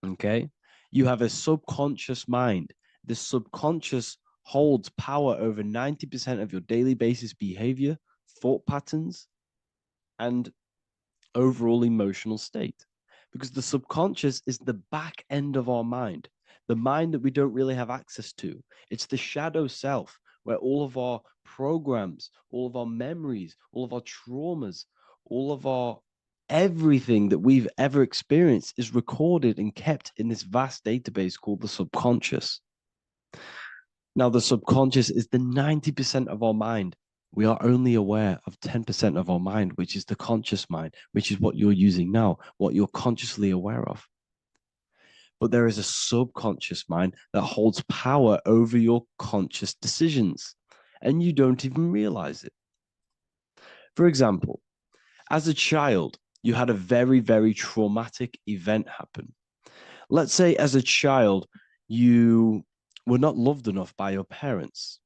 Okay? You have a subconscious mind. The subconscious holds power over 90% of your daily basis behavior, thought patterns, and overall emotional state. Because the subconscious is the back end of our mind, the mind that we don't really have access to. It's the shadow self, where all of our programs, all of our memories, all of our traumas, all of our everything that we've ever experienced is recorded and kept in this vast database called the subconscious. Now, the subconscious is the 90% of our mind. We are only aware of 10% of our mind, which is the conscious mind, which is what you're using now, what you're consciously aware of. But there is a subconscious mind that holds power over your conscious decisions, and you don't even realize it. For example, as a child, you had a very, very traumatic event happen. Let's say as a child, you were not loved enough by your parents.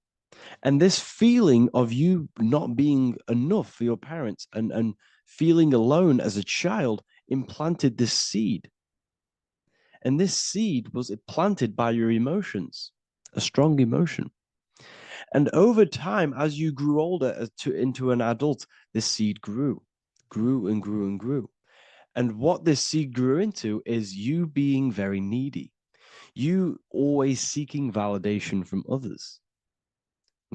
And this feeling of you not being enough for your parents and feeling alone as a child implanted this seed. And this seed was planted by your emotions, a strong emotion. And over time, as you grew older into an adult, this seed grew and grew and grew. And what this seed grew into is you being very needy, you always seeking validation from others.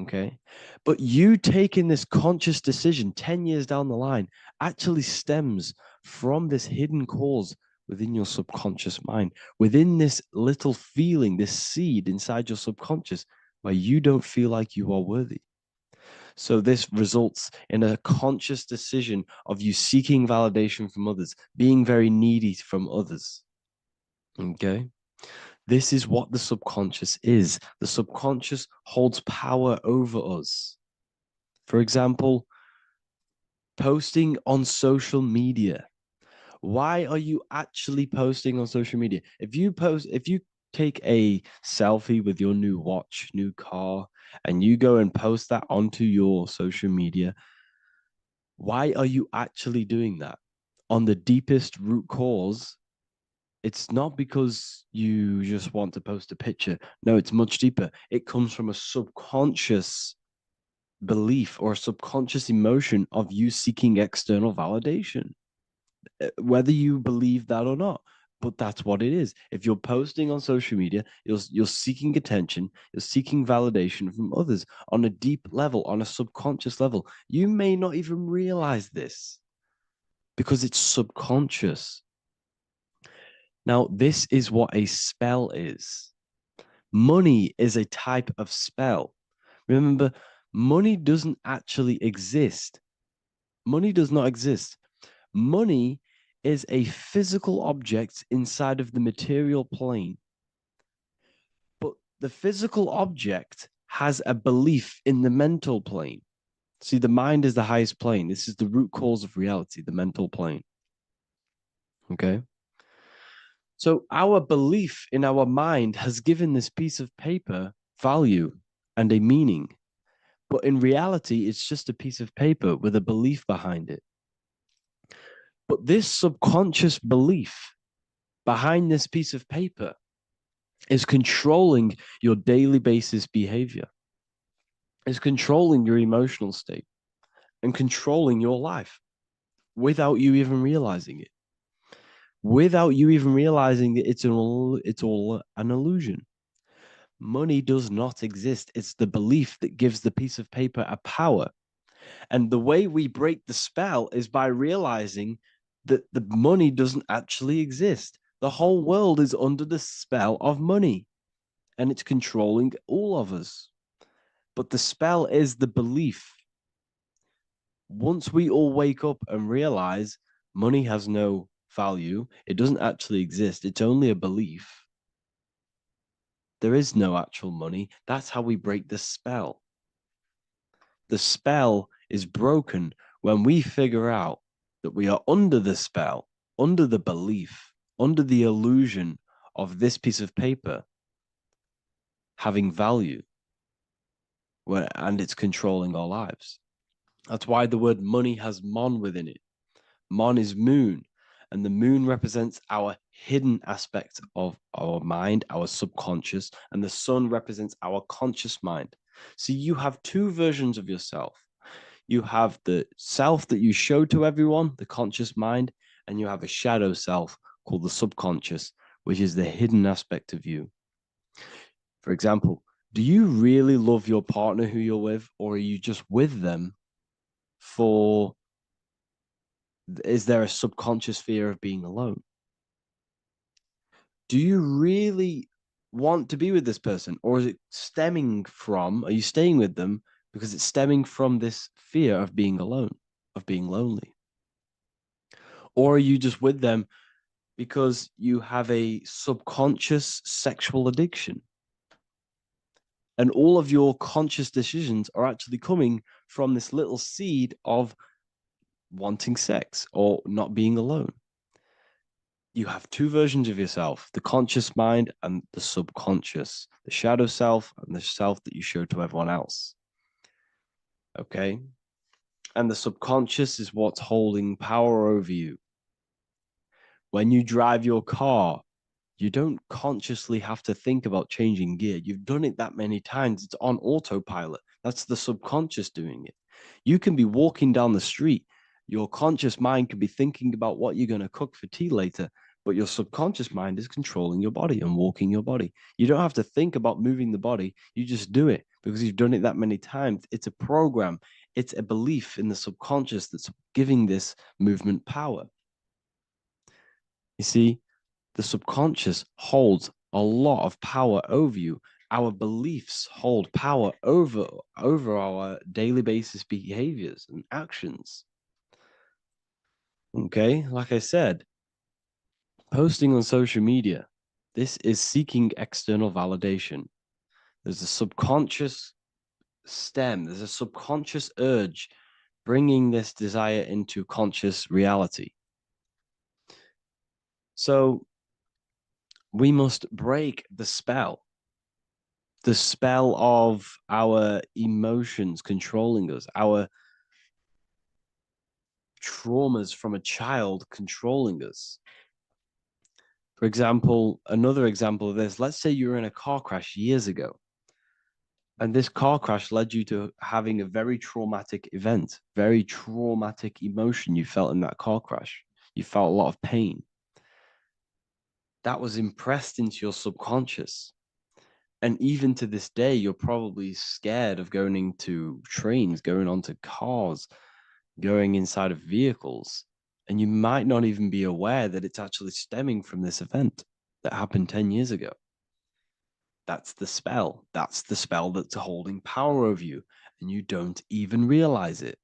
Okay. But you taking this conscious decision 10 years down the line actually stems from this hidden cause within your subconscious mind, within this little feeling, this seed inside your subconscious where you don't feel like you are worthy. So this results in a conscious decision of you seeking validation from others, being very needy from others. Okay. This is what the subconscious is. The subconscious holds power over us. For example, posting on social media. Why are you actually posting on social media? If you take a selfie with your new watch, new car, and you go and post that onto your social media, why are you actually doing that? On the deepest root cause, it's not because you just want to post a picture. No, it's much deeper. It comes from a subconscious belief or a subconscious emotion of you seeking external validation, whether you believe that or not. But that's what it is. If you're posting on social media, you're seeking attention, you're seeking validation from others on a deep level, on a subconscious level. You may not even realize this because it's subconscious. Now, this is what a spell is. Money is a type of spell. Remember, money doesn't actually exist. Money does not exist. Money is a physical object inside of the material plane. But the physical object has a belief in the mental plane. See, the mind is the highest plane. This is the root cause of reality, the mental plane. Okay. So our belief in our mind has given this piece of paper value and a meaning. But in reality, it's just a piece of paper with a belief behind it. But this subconscious belief behind this piece of paper is controlling your daily basis behavior, is controlling your emotional state and controlling your life without you even realizing it. Without you even realizing that it's all an illusion. Money does not exist. It's the belief that gives the piece of paper a power. And the way we break the spell is by realizing that the money doesn't actually exist. The whole world is under the spell of money and it's controlling all of us. But the spell is the belief. Once we all wake up and realize money has no value, it doesn't actually exist, it's only a belief. There is no actual money. That's how we break the spell. The spell is broken when we figure out that we are under the spell, under the belief, under the illusion of this piece of paper having value, and it's controlling our lives. That's why the word money has mon within it. Mon is moon, and the moon represents our hidden aspect of our mind, our subconscious, and the sun represents our conscious mind. So you have two versions of yourself. You have the self that you show to everyone, the conscious mind, and you have a shadow self called the subconscious, which is the hidden aspect of you. For example, do you really love your partner who you're with, or are you just with them for, is there a subconscious fear of being alone? Do you really want to be with this person? Or is it stemming from, are you staying with them because it's stemming from this fear of being alone, of being lonely? Or are you just with them because you have a subconscious sexual addiction? And all of your conscious decisions are actually coming from this little seed of wanting sex or not being alone. You have two versions of yourself, the conscious mind and the subconscious, the shadow self and the self that you show to everyone else. Okay? And the subconscious is what's holding power over you. When you drive your car, you don't consciously have to think about changing gear. You've done it that many times. It's on autopilot. That's the subconscious doing it. You can be walking down the street. Your conscious mind can be thinking about what you're going to cook for tea later, but your subconscious mind is controlling your body and walking your body. You don't have to think about moving the body. You just do it because you've done it that many times. It's a program. It's a belief in the subconscious that's giving this movement power. You see, the subconscious holds a lot of power over you. Our beliefs hold power over our daily basis behaviors and actions. Okay, like I said, posting on social media, this is seeking external validation. There's a subconscious stem, there's a subconscious urge bringing this desire into conscious reality. So we must break the spell of our emotions controlling us, our traumas from a child controlling us. For example, another example of this, let's say you were in a car crash years ago, and this car crash led you to having a very traumatic event, very traumatic emotion you felt in that car crash. You felt a lot of pain. That was impressed into your subconscious. And even to this day, you're probably scared of going into trains, going onto cars, going inside of vehicles. And you might not even be aware that it's actually stemming from this event that happened 10 years ago. That's the spell. That's the spell that's holding power over you. And you don't even realize it.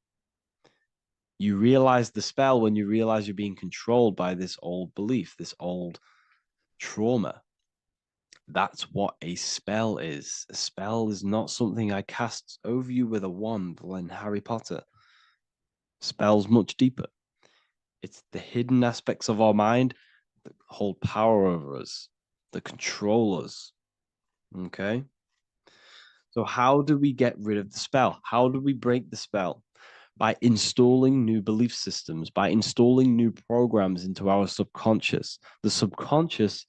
You realize the spell when you realize you're being controlled by this old belief, this old trauma. That's what a spell is. A spell is not something I cast over you with a wand like Harry Potter. Spell's much deeper. It's the hidden aspects of our mind that hold power over us, that control us. Okay? So how do we get rid of the spell? How do we break the spell? By installing new belief systems, by installing new programs into our subconscious. The subconscious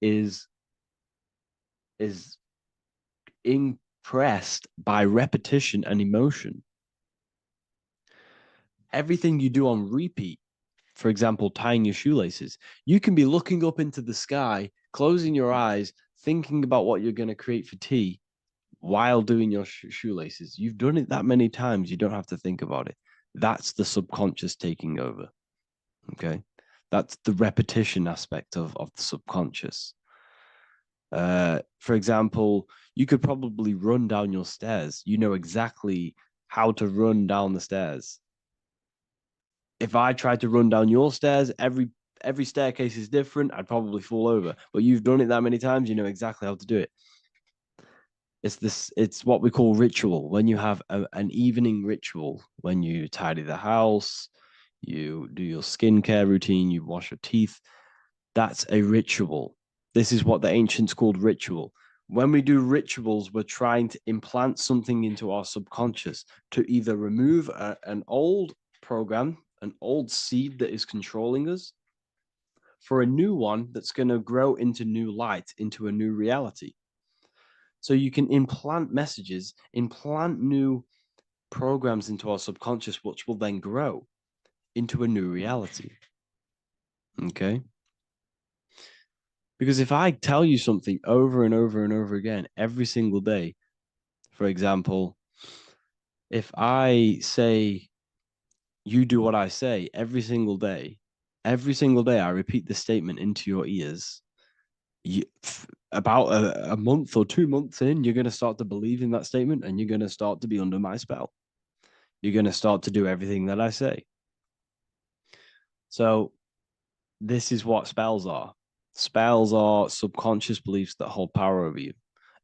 is impressed by repetition and emotion. Everything you do on repeat, for example, tying your shoelaces, you can be looking up into the sky, closing your eyes, thinking about what you're going to create for tea while doing your shoelaces. You've done it that many times, you don't have to think about it. That's the subconscious taking over. Okay. That's the repetition aspect of the subconscious. For example, you could probably run down your stairs. You know exactly how to run down the stairs. If I tried to run down your stairs, every staircase is different. I'd probably fall over. But you've done it that many times, you know exactly how to do it. It's what we call ritual. When you have an evening ritual, when you tidy the house, you do your skincare routine, you wash your teeth, that's a ritual. This is what the ancients called ritual. When we do rituals, we're trying to implant something into our subconscious to either remove an old program, an old seed that is controlling us, for a new one that's going to grow into new light, into a new reality. So you can implant messages, implant new programs into our subconscious, which will then grow into a new reality. Okay? Because if I tell you something over and over and over again every single day, for example, if I say, you do what I say every single day I repeat this statement into your ears, about a month or 2 months in, you're going to start to believe in that statement and you're going to start to be under my spell. You're going to start to do everything that I say. So this is what spells are. Spells are subconscious beliefs that hold power over you,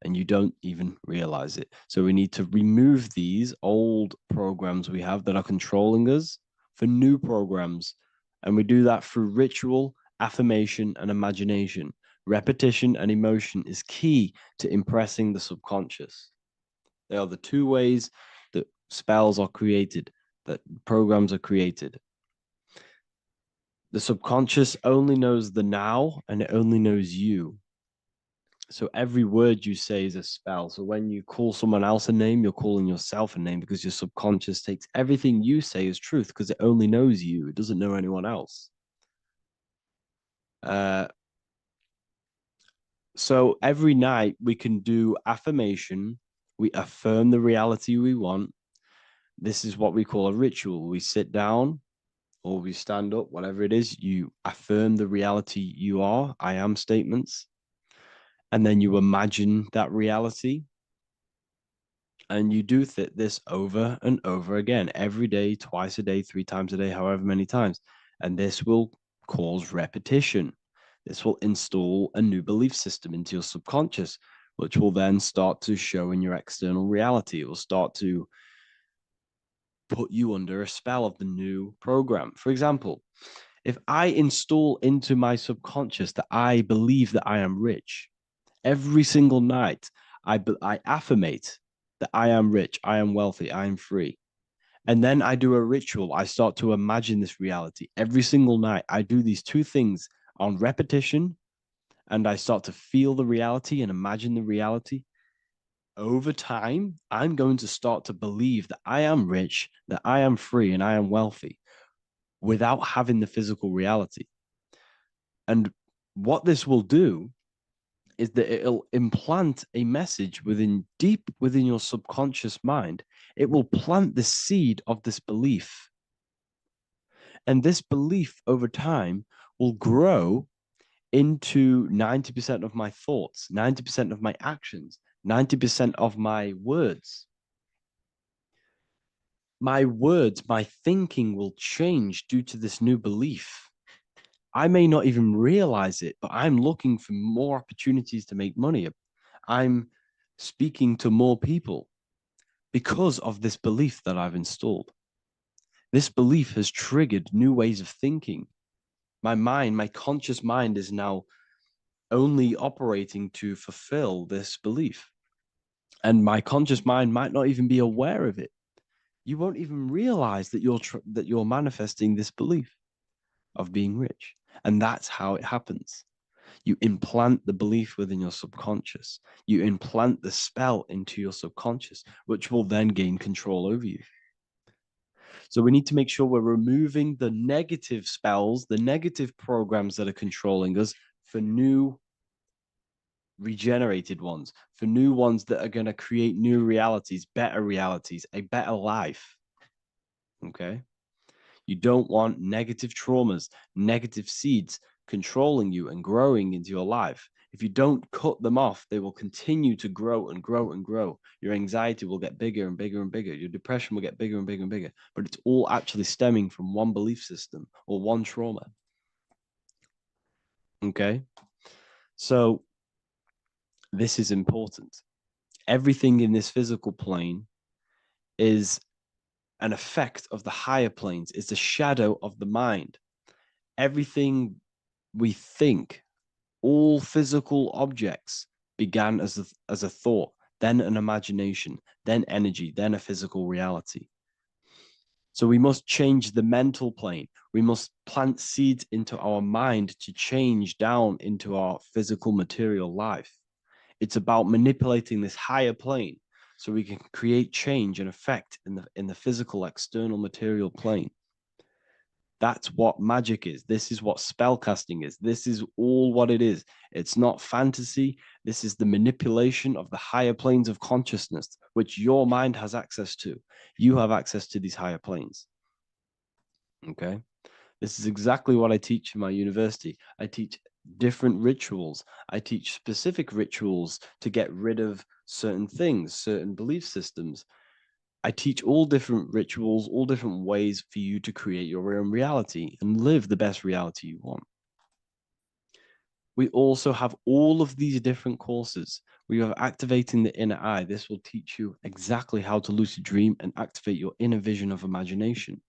and you don't even realize it. So we need to remove these old programs we have that are controlling us for new programs. And we do that through ritual, affirmation, and imagination. Repetition and emotion is key to impressing the subconscious. They are the two ways that spells are created, that programs are created. The subconscious only knows the now and it only knows you. So every word you say is a spell. So when you call someone else a name, you're calling yourself a name because your subconscious takes everything you say as truth because it only knows you. It doesn't know anyone else. So every night we can do affirmation. We affirm the reality we want. This is what we call a ritual. We sit down or we stand up, whatever it is, you affirm the reality you are, I am statements, and then you imagine that reality. And you do this over and over again, every day, twice a day, 3 times a day, however many times. And this will cause repetition. This will install a new belief system into your subconscious, which will then start to show in your external reality. It will start to put you under a spell of the new program. For example, if I install into my subconscious that I believe that I am rich, every single night I affirmate that I am rich, I am wealthy, I am free. And then I do a ritual. I start to imagine this reality. Every single night, I do these two things on repetition, and I start to feel the reality and imagine the reality. Over time, I'm going to start to believe that I am rich, that I am free, and I am wealthy without having the physical reality. And what this will do is that it'll implant a message deep within your subconscious mind. It will plant the seed of this belief. And this belief over time will grow into 90% of my thoughts, 90% of my actions, 90% of my words. My words, my thinking will change due to this new belief. I may not even realize it, but I'm looking for more opportunities to make money. I'm speaking to more people because of this belief that I've installed. This belief has triggered new ways of thinking. My mind, my conscious mind is now only operating to fulfill this belief. And my conscious mind might not even be aware of it. You won't even realize that you're manifesting this belief of being rich. And that's how it happens. You implant the belief within your subconscious. You implant the spell into your subconscious, which will then gain control over you. So we need to make sure we're removing the negative spells, the negative programs that are controlling us for new regenerated ones, for new ones that are going to create new realities, a better life. Okay? You don't want negative traumas, negative seeds controlling you and growing into your life. If you don't cut them off, they will continue to grow and grow and grow. Your anxiety will get bigger and bigger and bigger. Your depression will get bigger and bigger and bigger. But it's all actually stemming from one belief system or one trauma. Okay? So this is important. Everything in this physical plane is an effect of the higher planes. It's a shadow of the mind. Everything we think, all physical objects began as a thought, then an imagination, then energy, then a physical reality. So we must change the mental plane. We must plant seeds into our mind to change down into our physical material life. It's about manipulating this higher plane so we can create change and effect in the physical external material plane. That's what magic is. This is what spellcasting is. This is all what it is. It's not fantasy. This is the manipulation of the higher planes of consciousness, which your mind has access to. You have access to these higher planes. Okay? This is exactly what I teach in my university. I teach different rituals. I teach specific rituals to get rid of certain things, certain belief systems. I teach all different rituals, all different ways for you to create your own reality and live the best reality you want. We also have all of these different courses. We have activating the inner eye. This will teach you exactly how to lucid dream and activate your inner vision of imagination.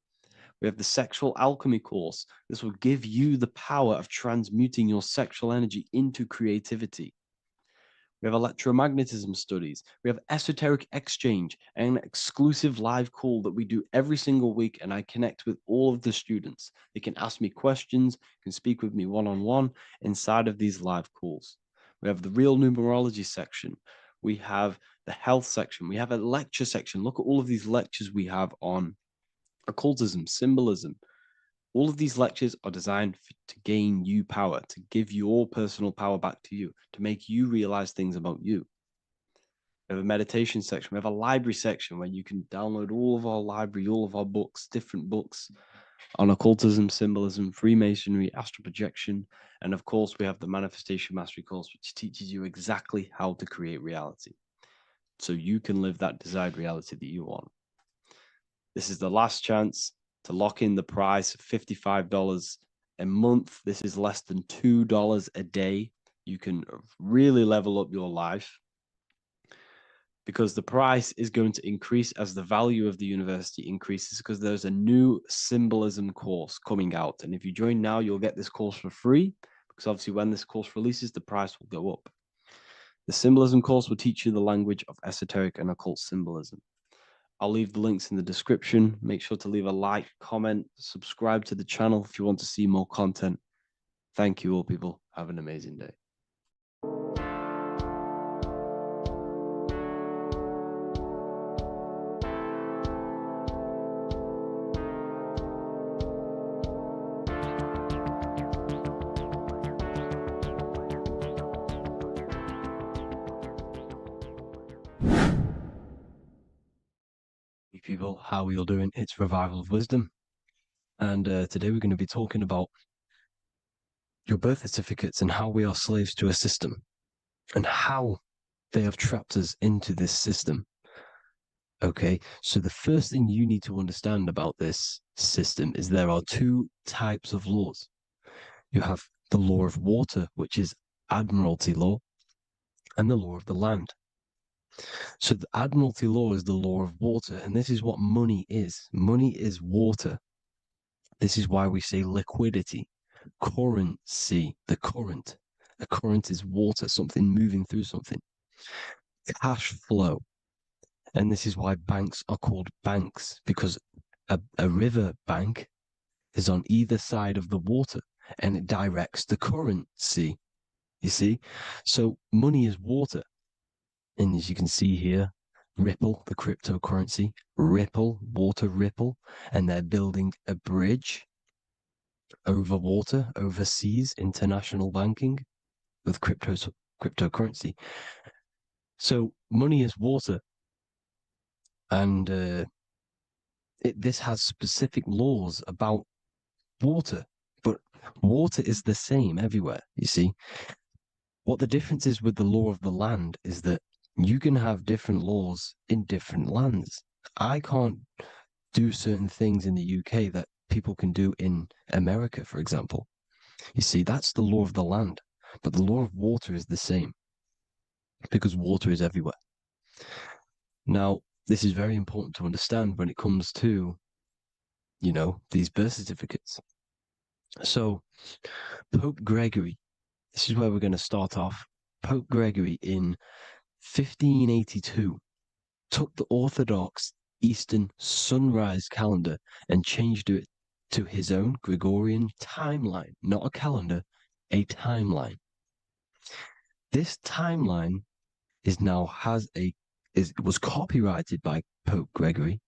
We have the sexual alchemy course. This will give you the power of transmuting your sexual energy into creativity. We have electromagnetism studies. We have esoteric exchange, an exclusive live call that we do every single week. And I connect with all of the students. They can ask me questions, can speak with me one-on-one inside of these live calls. We have the real numerology section. We have the health section. We have a lecture section. Look at all of these lectures we have on occultism, symbolism. All of these lectures are designed to gain you power, to give your personal power back to you, to make you realize things about you. We have a meditation section. We have a library section where you can download all of our library, all of our books, different books on occultism, symbolism, Freemasonry, astral projection. And of course, we have the Manifestation Mastery course, which teaches you exactly how to create reality so you can live that desired reality that you want. This is the last chance to lock in the price of $55 a month. This is less than $2 a day. You can really level up your life because the price is going to increase as the value of the university increases, because there's a new symbolism course coming out. And if you join now, you'll get this course for free, because obviously when this course releases, the price will go up. The symbolism course will teach you the language of esoteric and occult symbolism. I'll leave the links in the description. Make sure to leave a like, comment, subscribe to the channel if you want to see more content. Thank you all, people. Have an amazing day. Hey people, how are you all doing? It's Revival of Wisdom. And today we're going to be talking about your birth certificates and how we are slaves to a system and how they have trapped us into this system. Okay, so the first thing you need to understand about this system is there are two types of laws. You have the law of water, which is admiralty law, and the law of the land. So the admiralty law is the law of water, and this is what money is. Money is water. This is why we say liquidity, currency, the current. A current is water, something moving through something. Cash flow. And this is why banks are called banks, because a river bank is on either side of the water and it directs the currency. You see? So money is water. And as you can see here, Ripple, the cryptocurrency, Ripple, water Ripple, and they're building a bridge over water, overseas, international banking with cryptocurrency. So money is water, and this has specific laws about water, but water is the same everywhere. You see, what the difference is with the law of the land is that you can have different laws in different lands. I can't do certain things in the UK that people can do in America, for example. You see, that's the law of the land, but the law of water is the same because water is everywhere. Now, this is very important to understand when it comes to, these birth certificates. So, Pope Gregory, this is where we're going to start off. Pope Gregory in 1582 took the Orthodox Eastern sunrise calendar and changed it to his own Gregorian timeline, not a calendar, a timeline. This timeline was copyrighted by Pope Gregory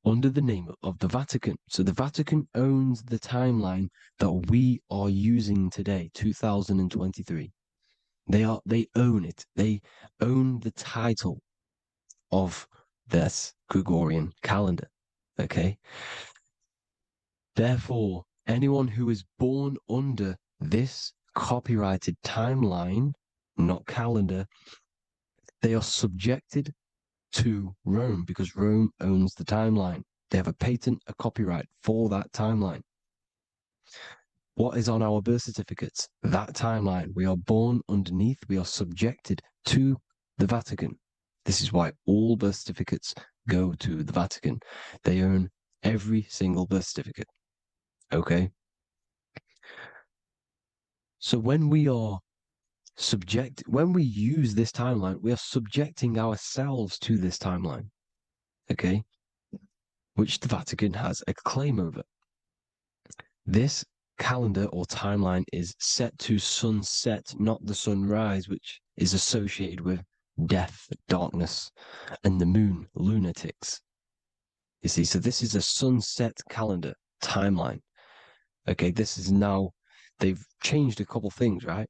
under the name of the Vatican. So the Vatican owns the timeline that we are using today, 2023. They own it. They own the title of this Gregorian calendar. Okay. Therefore, anyone who is born under This copyrighted timeline, not calendar, they are subjected to Rome because Rome owns the timeline. They have a patent, a copyright for that timeline. What is on our birth certificates? That timeline. We are born underneath, we are subjected to the Vatican. This is why all birth certificates go to the Vatican. They own every single birth certificate. Okay? So when we use this timeline, we are subjecting ourselves to this timeline. Okay? Which the Vatican has a claim over. This calendar or timeline is set to sunset, not the sunrise, which is associated with death, darkness, and the moon, lunatics. You see, so this is a sunset calendar timeline. Okay, this is now, they've changed a couple things, right?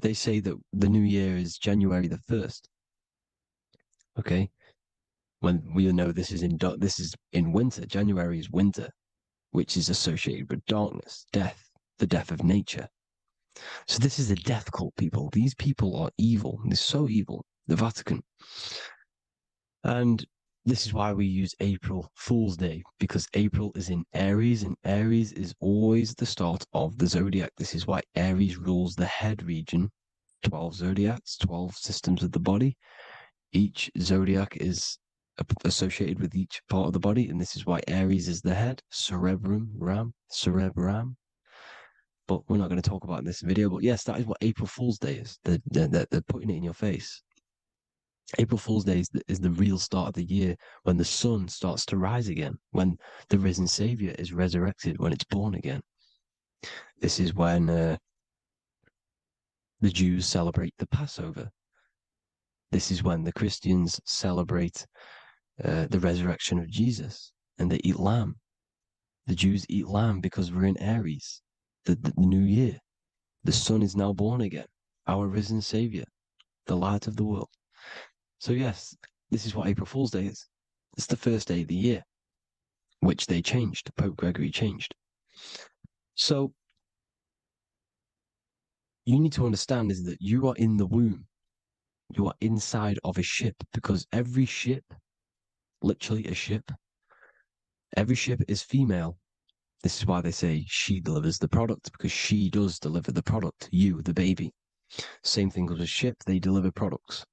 They say that the new year is January the 1st. Okay, when we know this is in winter. January is winter, which is associated with darkness, death, the death of nature. So this is a death cult, people. These people are evil. They're so evil. The Vatican. And this is why we use April Fool's Day, because April is in Aries, and Aries is always the start of the zodiac. This is why Aries rules the head region. 12 zodiacs, 12 systems of the body. Each zodiac is associated with each part of the body, and this is why Aries is the head, cerebrum. But we're not going to talk about in this video. But yes, that is what April Fool's Day is. They're putting it in your face. April Fool's Day is the real start of the year, when the sun starts to rise again, when the risen Savior is resurrected, when it's born again. This is when the Jews celebrate the Passover. This is when the Christians celebrate the resurrection of Jesus, and they eat lamb. The Jews eat lamb because we're in Aries, the new year. The sun is now born again, our risen Savior, the light of the world. So yes, this is what April Fool's Day is. It's the first day of the year, which they changed. Pope Gregory changed. So you need to understand is that you are in the womb. You are inside of a ship, because every ship, literally a ship, every ship is female. This is why they say she delivers the product, because she does deliver the product, you, the baby. Same thing with a ship, they deliver products.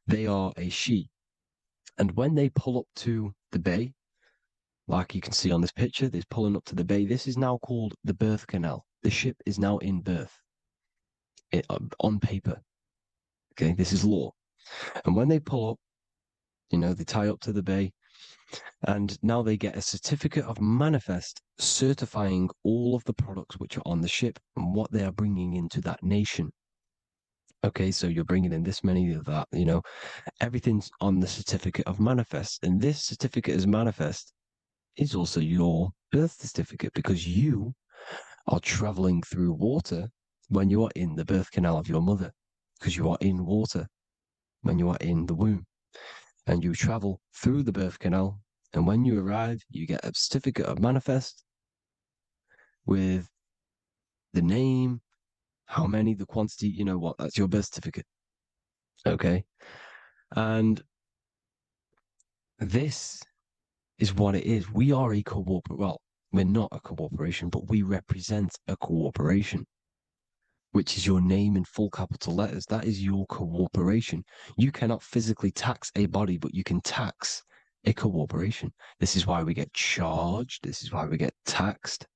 They are a she. And when they pull up to the bay, like you can see on this picture, they're pulling up to the bay. This is now called the birth canal. The ship is now in birth on paper. Okay, this is law. And when they pull up, they tie up to the bay, and now they get a certificate of manifest certifying all of the products which are on the ship and what they are bringing into that nation. Okay, so you're bringing in this many of that, everything's on the certificate of manifest. And this certificate of manifest is also your birth certificate, because you are traveling through water when you are in the birth canal of your mother, because you are in water when you are in the womb, and you travel through the birth canal. And when you arrive, you get a certificate of manifest with the name, how many, the quantity, that's your birth certificate. Okay. And this is what it is. We are a we're not a corporation, but we represent a corporation, which is your name in full capital letters. That is your corporation. You cannot physically tax a body, but you can tax a corporation. This is why we get charged. This is why we get taxed,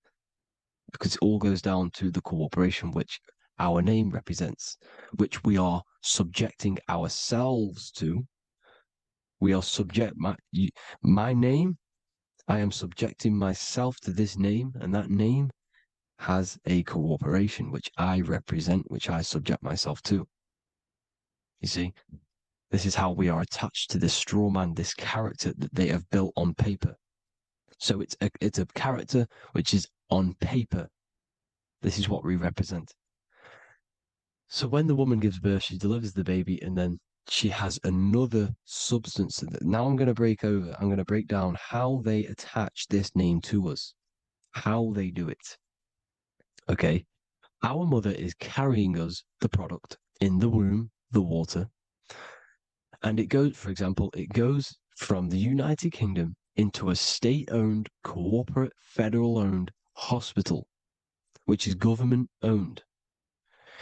because it all goes down to the corporation which our name represents, which we are subjecting ourselves to. We are my name, I am subjecting myself to this name, and that name has a corporation which I represent, which I subject myself to. You see, this is how we are attached to this straw man, this character that they have built on paper. So it's a character which is on paper. This is what we represent. So when the woman gives birth, she delivers the baby, and then she has another substance. Now I'm going to break down how they attach this name to us, how they do it. Okay. Our mother is carrying us the product in the womb, the water, and it goes, for example, it goes from the United Kingdom into a state-owned, corporate, federal-owned hospital, which is government-owned.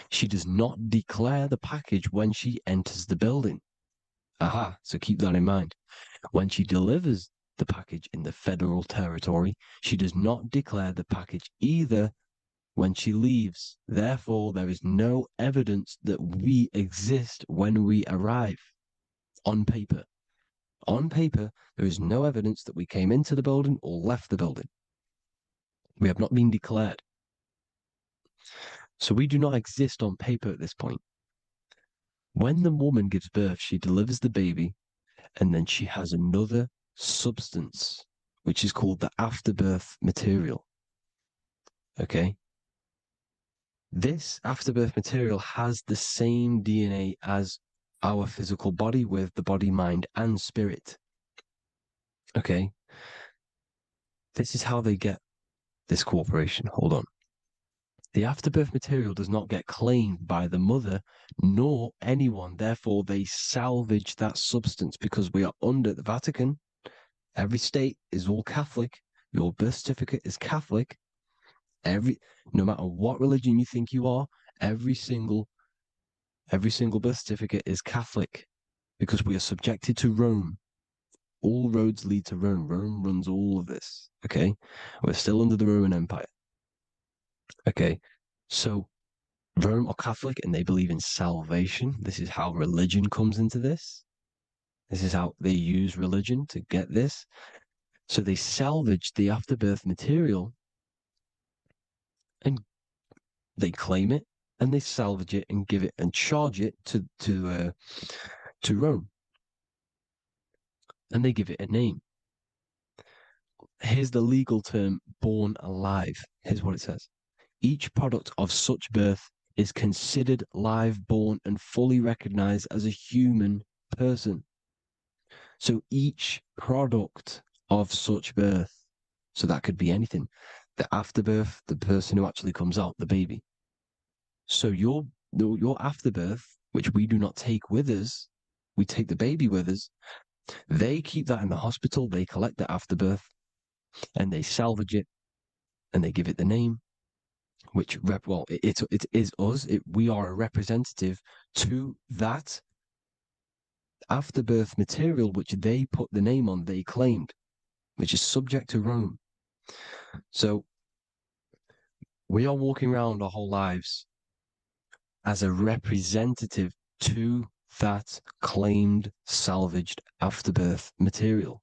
She does not declare the package when she enters the building. Aha, so keep that in mind. When she delivers the package in the federal territory, she does not declare the package either when she leaves. Therefore, there is no evidence that we exist when we arrive on paper. On paper, there is no evidence that we came into the building or left the building. We have not been declared. So we do not exist on paper at this point. When the woman gives birth, she delivers the baby, and then she has another substance, which is called the afterbirth material. Okay? This afterbirth material has the same DNA as our physical body with the body, mind, and spirit. Okay? This is how they get this corporation. Hold on. The afterbirth material does not get claimed by the mother nor anyone. Therefore, they salvage that substance because we are under the Vatican. Every state is all Catholic. Your birth certificate is Catholic. No matter what religion you think you are, every single birth certificate is Catholic because we are subjected to Rome. All roads lead to Rome. Rome runs all of this. Okay, we're still under the Roman Empire. Okay, so Rome are Catholic and they believe in salvation. This is how religion comes into this. This is how they use religion to get this. So they salvage the afterbirth material and they claim it and they salvage it and give it and charge it to Rome. And they give it a name. Here's the legal term, born alive. Here's what it says. Each product of such birth is considered live, born, and fully recognized as a human person. So each product of such birth, so that could be anything, the afterbirth, the person who actually comes out, the baby. So your afterbirth, which we do not take with us, we take the baby with us. They keep that in the hospital. They collect the afterbirth, and they salvage it, and they give it the name, which it is us. We are a representative to that afterbirth material, which they put the name on. They claimed, which is subject to Rome. So we are walking around our whole lives as a representative to that claimed salvaged afterbirth material,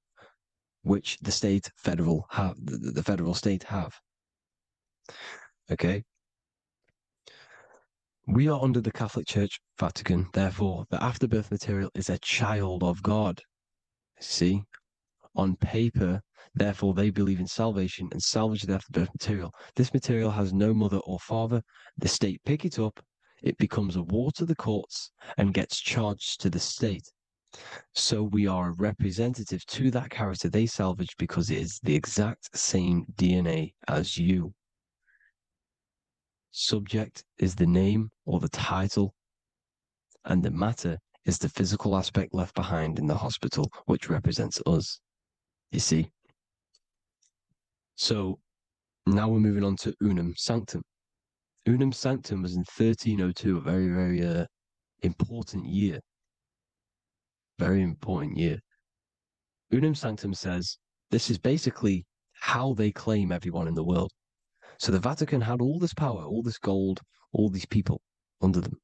which the federal state have. Okay. We are under the Catholic Church, Vatican. Therefore, the afterbirth material is a child of God. See, on paper, therefore, they believe in salvation and salvage the afterbirth material. This material has no mother or father. The state pick it up. It becomes a war to the courts and gets charged to the state. So we are a representative to that character they salvaged because it is the exact same DNA as you. Subject is the name or the title, and the matter is the physical aspect left behind in the hospital, which represents us. You see? So now we're moving on to Unum Sanctum. Unum Sanctum was in 1302, a very, very important year. Very important year. Unum Sanctum says this is basically how they claim everyone in the world. So the Vatican had all this power, all this gold, all these people under them.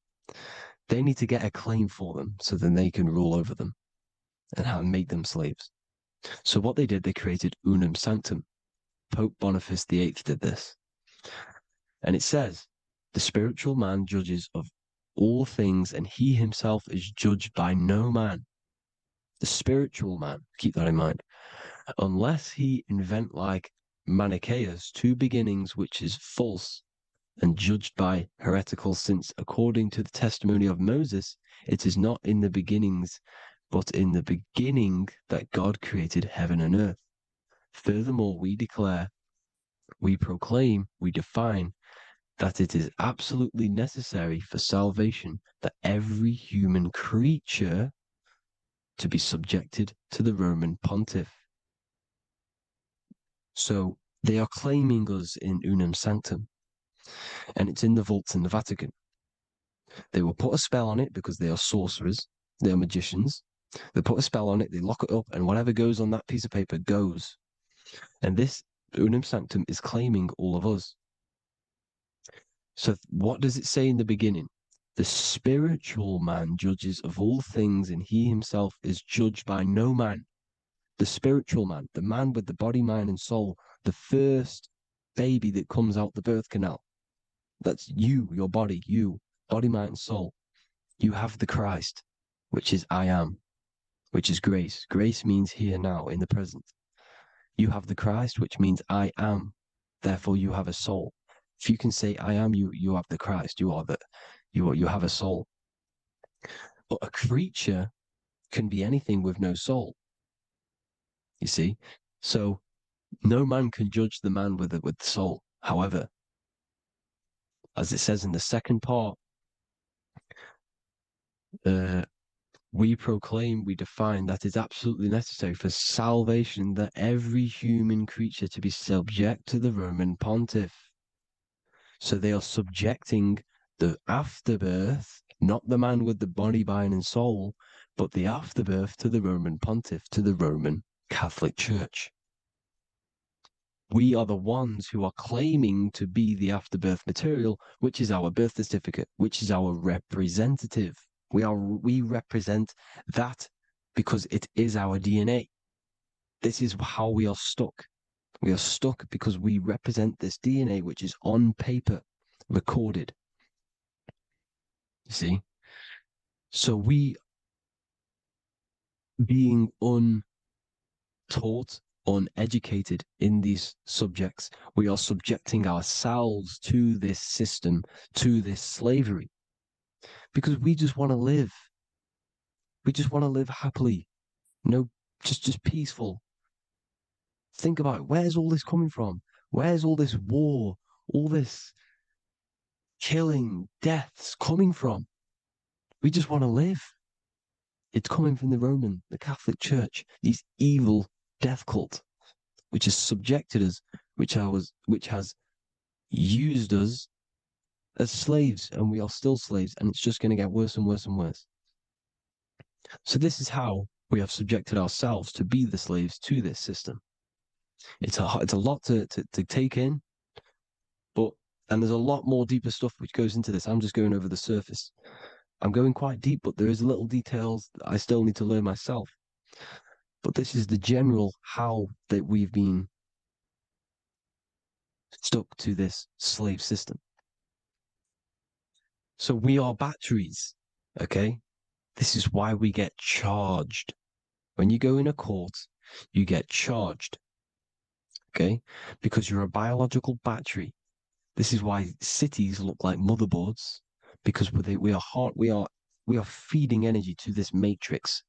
They need to get a claim for them so then they can rule over them and make them slaves. So what they did, they created Unum Sanctum. Pope Boniface VIII did this. And it says, the spiritual man judges of all things, and he himself is judged by no man. The spiritual man, keep that in mind, unless he invent like Manichaeus, two beginnings, which is false and judged by heretical, since according to the testimony of Moses, it is not in the beginnings, but in the beginning that God created heaven and earth. Furthermore, we declare, we proclaim, we define that it is absolutely necessary for salvation that every human creature to be subjected to the Roman pontiff. So they are claiming us in unum sanctum, and it's in the vaults in the Vatican. They will put a spell on it because they are sorcerers, they are magicians. They put a spell on it, they lock it up, and whatever goes on that piece of paper goes. And this unum sanctum is claiming all of us. So what does it say in the beginning? The spiritual man judges of all things, and he himself is judged by no man. The spiritual man, the man with the body, mind, and soul, the first baby that comes out the birth canal. That's you, your body, you, body, mind, and soul. You have the Christ, which is I am, which is grace. Grace means here now, in the present. You have the Christ, which means I am. Therefore, you have a soul. If you can say I am, you have the Christ. You have a soul. But a creature can be anything with no soul. You see, so no man can judge the man with the soul. However, as it says in the second part, we proclaim, we define that it's absolutely necessary for salvation that every human creature to be subject to the Roman pontiff. So they are subjecting the afterbirth, not the man with the body, mind, and soul, but the afterbirth to the Roman pontiff, to the Roman Catholic Church. We are the ones who are claiming to be the afterbirth material, which is our birth certificate, which is our representative. We represent that because it is our DNA. This is how we are stuck. We are stuck because we represent this DNA, which is on paper, recorded. You see? So we, being untaught, uneducated in these subjects, we are subjecting ourselves to this system, to this slavery, because we just want to live. We just want to live happily, just peaceful. Think about it. Where's all this coming from? Where's all this war, all this killing, deaths coming from? We just want to live. It's coming from the Catholic Church, these evil death cult, which has subjected us, which has used us as slaves, and we are still slaves, and it's just going to get worse and worse and worse. So this is how we have subjected ourselves to be the slaves to this system. It's a lot to take in, and there's a lot more deeper stuff which goes into this. I'm just going over the surface. I'm going quite deep, but there is little details that I still need to learn myself. But this is the general how that we've been stuck to this slave system. So we are batteries, okay? This is why we get charged. When you go in a court, you get charged, okay? Because you're a biological battery. This is why cities look like motherboards, because we are feeding energy to this matrix.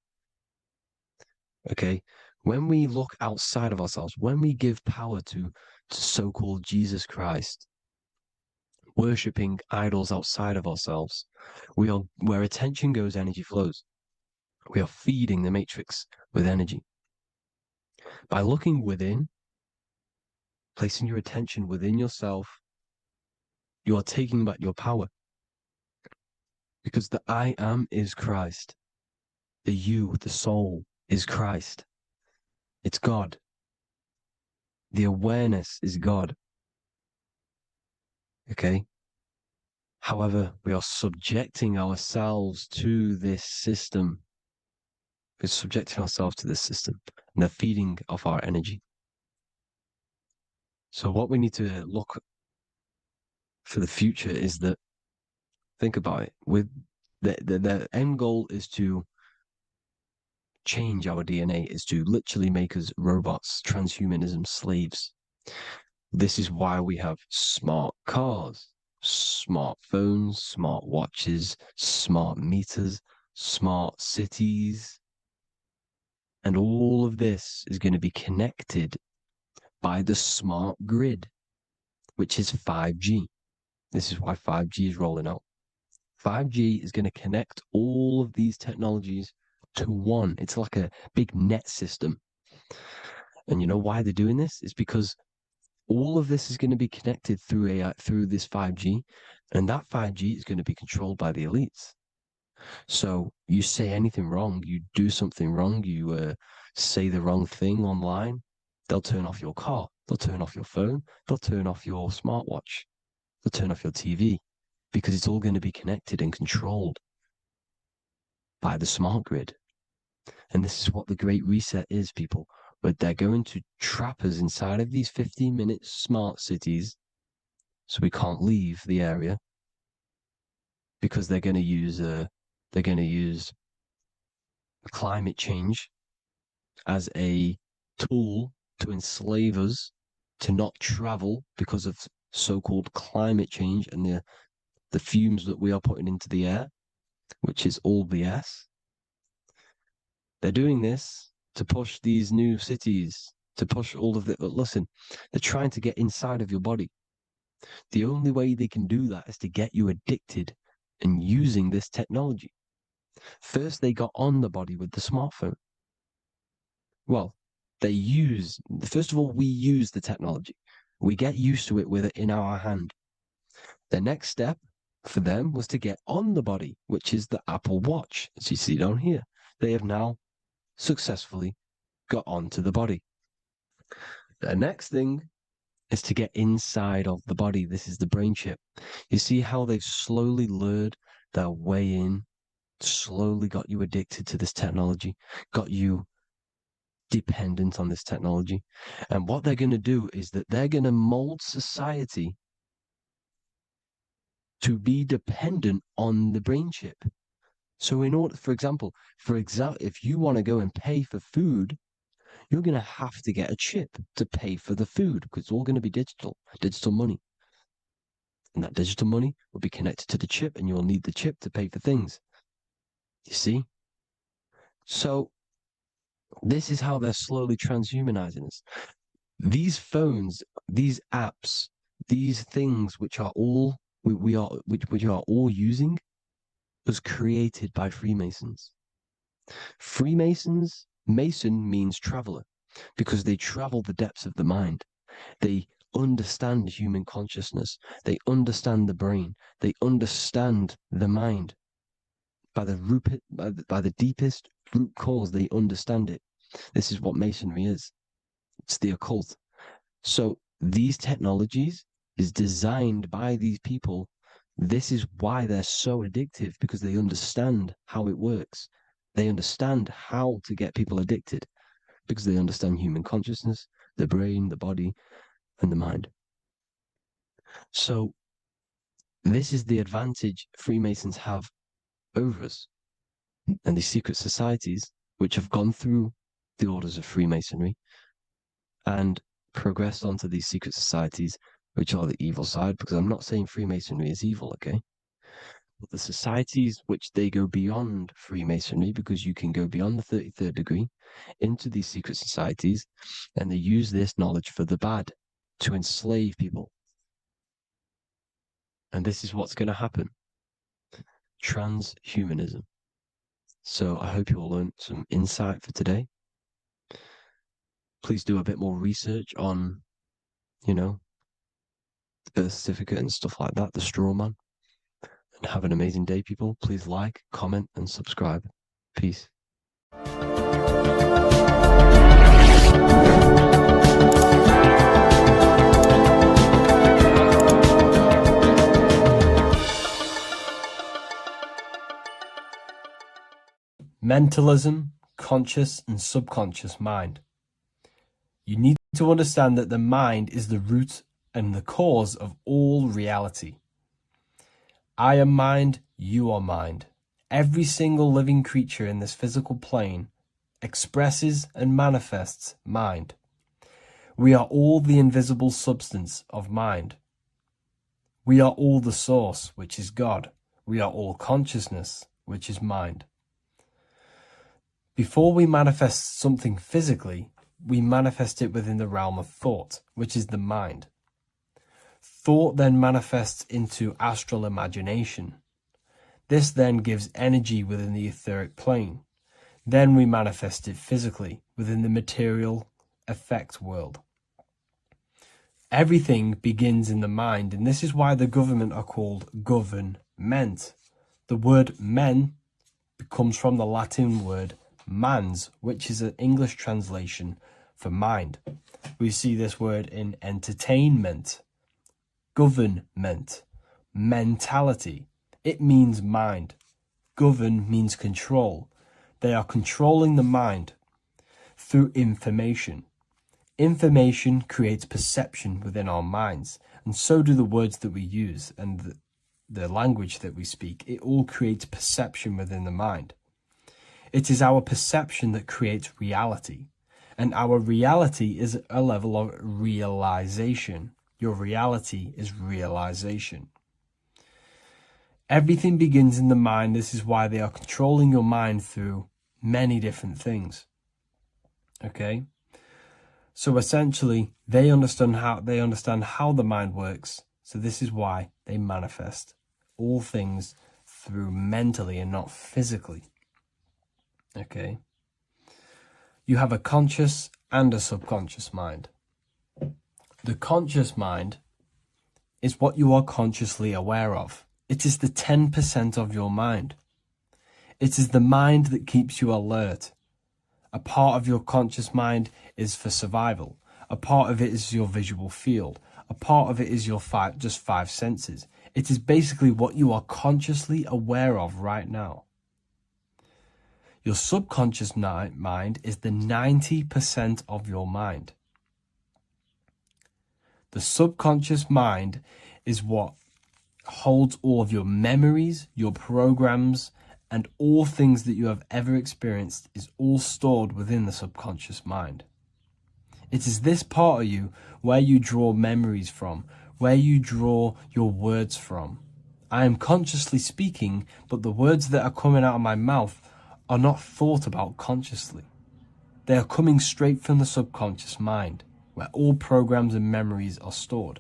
Okay, when we look outside of ourselves, when we give power to so-called Jesus Christ, worshipping idols outside of ourselves, where attention goes, energy flows. We are feeding the matrix with energy. By looking within, placing your attention within yourself, you are taking back your power. Because the I am is Christ. The you, the soul, is Christ. It's God. The awareness is God. Okay? However, we are subjecting ourselves to this system. We're subjecting ourselves to this system, and they're feeding off our energy. So what we need to look for the future is that, think about it, with the end goal is to change our DNA, is to literally make us robots, transhumanism, slaves. This is why we have smart cars, smartphones, smart watches, smart meters, smart cities. And all of this is going to be connected by the smart grid, which is 5G. This is why 5G is rolling out. 5G is going to connect all of these technologies to one. It's like a big net system. And you know why they're doing this? It's because all of this is going to be connected through AI, through this 5G, and that 5G is going to be controlled by the elites. So you say anything wrong, you do something wrong, you say the wrong thing online, they'll turn off your car, they'll turn off your phone, they'll turn off your smartwatch, they'll turn off your TV, because it's all going to be connected and controlled by the smart grid. And this is what the Great Reset is, people. But they're going to trap us inside of these 15-minute smart cities so we can't leave the area, because they're going to use climate change as a tool to enslave us to not travel because of so-called climate change and the fumes that we are putting into the air, which is all BS. They're doing this to push these new cities, to push all of it. But listen, they're trying to get inside of your body. The only way they can do that is to get you addicted and using this technology. First, they got on the body with the smartphone. Well, first of all, we use the technology. We get used to it with it in our hand. The next step for them was to get on the body, which is the Apple Watch, as you see down here. They have now successfully got onto the body. The next thing is to get inside of the body. This is the brain chip. You see how they've slowly lured their way in, slowly got you addicted to this technology, got you dependent on this technology. And what they're going to do is that they're going to mold society to be dependent on the brain chip. So in order, for example, if you want to go and pay for food, you're going to have to get a chip to pay for the food, because it's all going to be digital money. And that digital money will be connected to the chip, and you'll need the chip to pay for things. You see? So this is how they're slowly transhumanizing us. These phones, these apps, these things which are all we are all using was created by Freemasons. Mason means traveler, because they travel the depths of the mind. They understand human consciousness. They understand the brain. They understand the mind. By the deepest root cause, they understand it. This is what Masonry is. It's the occult. So these technologies is designed by these people. This is why they're so addictive, because they understand how it works. They understand how to get people addicted, because they understand human consciousness, the brain, the body, and the mind. So this is the advantage Freemasons have over us. And these secret societies, which have gone through the orders of Freemasonry and progressed onto these secret societies, which are the evil side, because I'm not saying Freemasonry is evil, okay? But the societies which they go beyond Freemasonry, because you can go beyond the 33rd degree into these secret societies, and they use this knowledge for the bad, to enslave people. And this is what's going to happen. Transhumanism. So I hope you all learned some insight for today. Please do a bit more research on, the birth certificate and stuff like that, the straw man. And have an amazing day, people. Please like, comment, and subscribe. Peace. Mentalism, conscious and subconscious mind. You need to understand that the mind is the root and the cause of all reality. I am mind, you are mind. Every single living creature in this physical plane expresses and manifests mind. We are all the invisible substance of mind. We are all the source, which is God. We are all consciousness, which is mind. Before we manifest something physically, we manifest it within the realm of thought, which is the mind. Thought then manifests into astral imagination. This then gives energy within the etheric plane. Then we manifest it physically within the material effect world. Everything begins in the mind, and this is why the government are called government. The word men comes from the Latin word mans, which is an English translation for mind. We see this word in entertainment, government, mentality. It means mind. Govern means control. They are controlling the mind through information. Information creates perception within our minds, and so do the words that we use and the language that we speak. It all creates perception within the mind. It is our perception that creates reality, and our reality is a level of realization. Your reality is realization. Everything begins in the mind. This is why they are controlling your mind through many different things. Okay? So essentially, they understand how the mind works. So this is why they manifest all things through mentally and not physically. Okay? You have a conscious and a subconscious mind. The conscious mind is what you are consciously aware of. It is the 10% of your mind. It is the mind that keeps you alert. A part of your conscious mind is for survival. A part of it is your visual field. A part of it is your just five senses. It is basically what you are consciously aware of right now. Your subconscious mind is the 90% of your mind. The subconscious mind is what holds all of your memories, your programs, and all things that you have ever experienced is all stored within the subconscious mind. It is this part of you where you draw memories from, where you draw your words from. I am consciously speaking, but the words that are coming out of my mouth are not thought about consciously. They are coming straight from the subconscious mind, where all programs and memories are stored.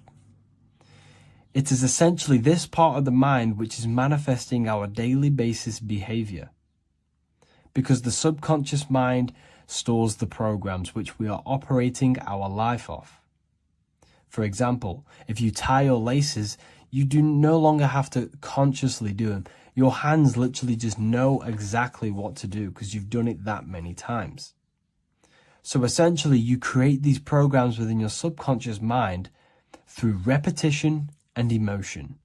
It is essentially this part of the mind which is manifesting our daily basis behavior, because the subconscious mind stores the programs which we are operating our life off. For example, if you tie your laces, you do no longer have to consciously do them. Your hands literally just know exactly what to do because you've done it that many times. So essentially, you create these programs within your subconscious mind through repetition and emotion.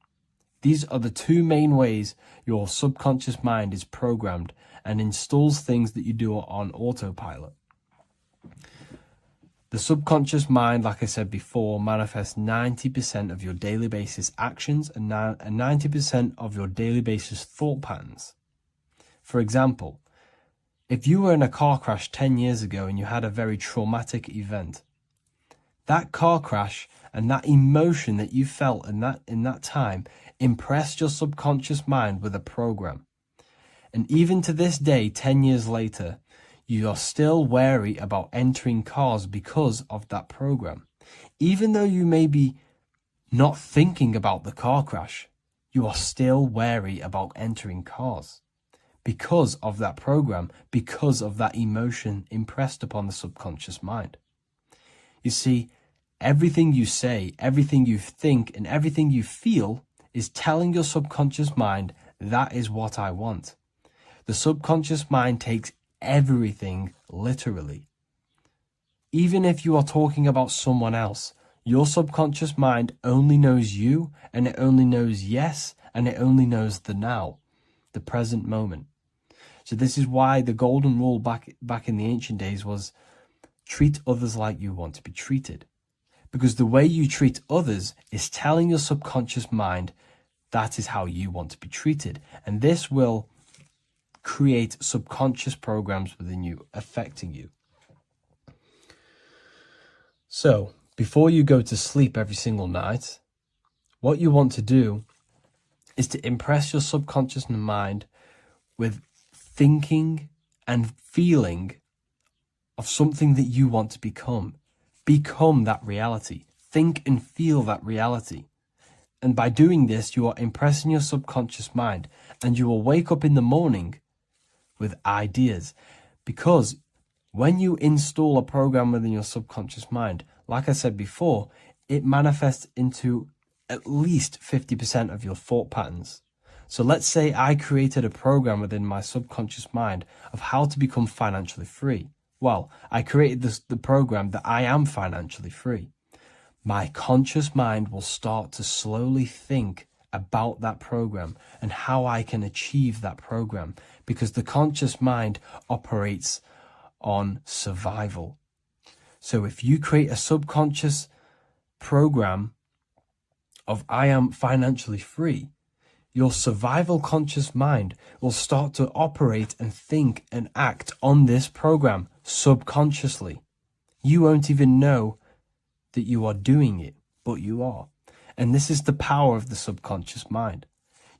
These are the two main ways your subconscious mind is programmed and installs things that you do on autopilot. The subconscious mind, like I said before, manifests 90% of your daily basis actions and 90% of your daily basis thought patterns. For example, if you were in a car crash 10 years ago and you had a very traumatic event, that car crash and that emotion that you felt in that time impressed your subconscious mind with a program. And even to this day, 10 years later, you are still wary about entering cars because of that program. Even though you may be not thinking about the car crash, you are still wary about entering cars because of that program, because of that emotion impressed upon the subconscious mind. You see, everything you say, everything you think, and everything you feel is telling your subconscious mind, that is what I want. The subconscious mind takes everything literally. Even if you are talking about someone else, your subconscious mind only knows you, and it only knows yes, and it only knows the now, the present moment. So this is why the golden rule back in the ancient days was treat others like you want to be treated. Because the way you treat others is telling your subconscious mind that is how you want to be treated. And this will create subconscious programs within you, affecting you. So, before you go to sleep every single night, what you want to do is to impress your subconscious mind with thinking and feeling of something that you want to become. Become that reality. Think and feel that reality. And by doing this, you are impressing your subconscious mind, and you will wake up in the morning with ideas. Because when you install a program within your subconscious mind, like I said before, it manifests into at least 50% of your thought patterns. So let's say I created a program within my subconscious mind of how to become financially free. Well, I created the program that I am financially free. My conscious mind will start to slowly think about that program and how I can achieve that program, because the conscious mind operates on survival. So if you create a subconscious program of I am financially free, your survival conscious mind will start to operate and think and act on this program subconsciously. You won't even know that you are doing it, but you are. And this is the power of the subconscious mind.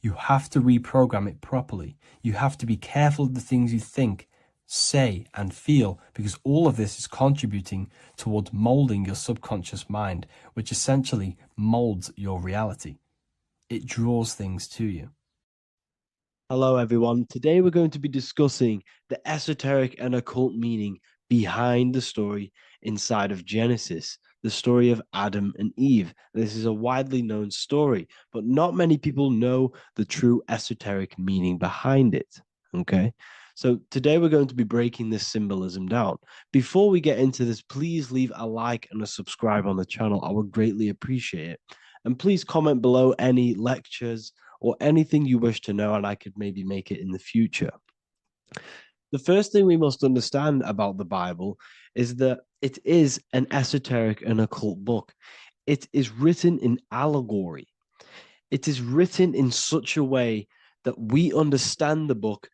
You have to reprogram it properly. You have to be careful of the things you think, say, and feel, because all of this is contributing towards molding your subconscious mind, which essentially molds your reality. It draws things to you. Hello, everyone. Today we're going to be discussing the esoteric and occult meaning behind the story inside of Genesis, the story of Adam and Eve. This is a widely known story, but not many people know the true esoteric meaning behind it. Okay. So today we're going to be breaking this symbolism down. Before we get into this, please leave a like and a subscribe on the channel. I would greatly appreciate it. And please comment below any lectures or anything you wish to know, and I could maybe make it in the future. The first thing we must understand about the Bible is that it is an esoteric and occult book. It is written in allegory. It is written in such a way that we understand the book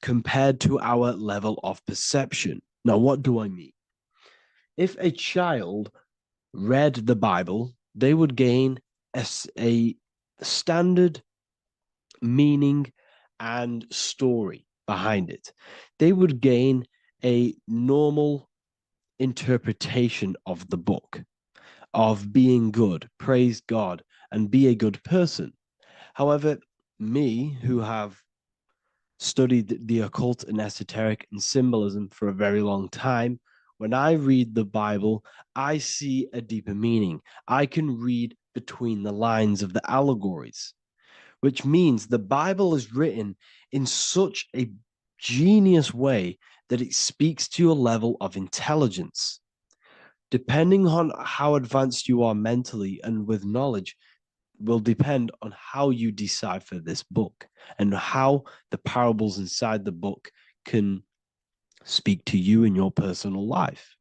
compared to our level of perception. Now, what do I mean? If a child read the Bible, they would gain a standard meaning and story behind it. They would gain a normal interpretation of the book, of being good, praise God, and be a good person. However, me, who have studied the occult and esoteric and symbolism for a very long time, when I read the Bible, I see a deeper meaning. I can read between the lines of the allegories, which means the Bible is written in such a genius way that it speaks to your level of intelligence. Depending on how advanced you are mentally and with knowledge, will depend on how you decipher this book and how the parables inside the book can speak to you in your personal life.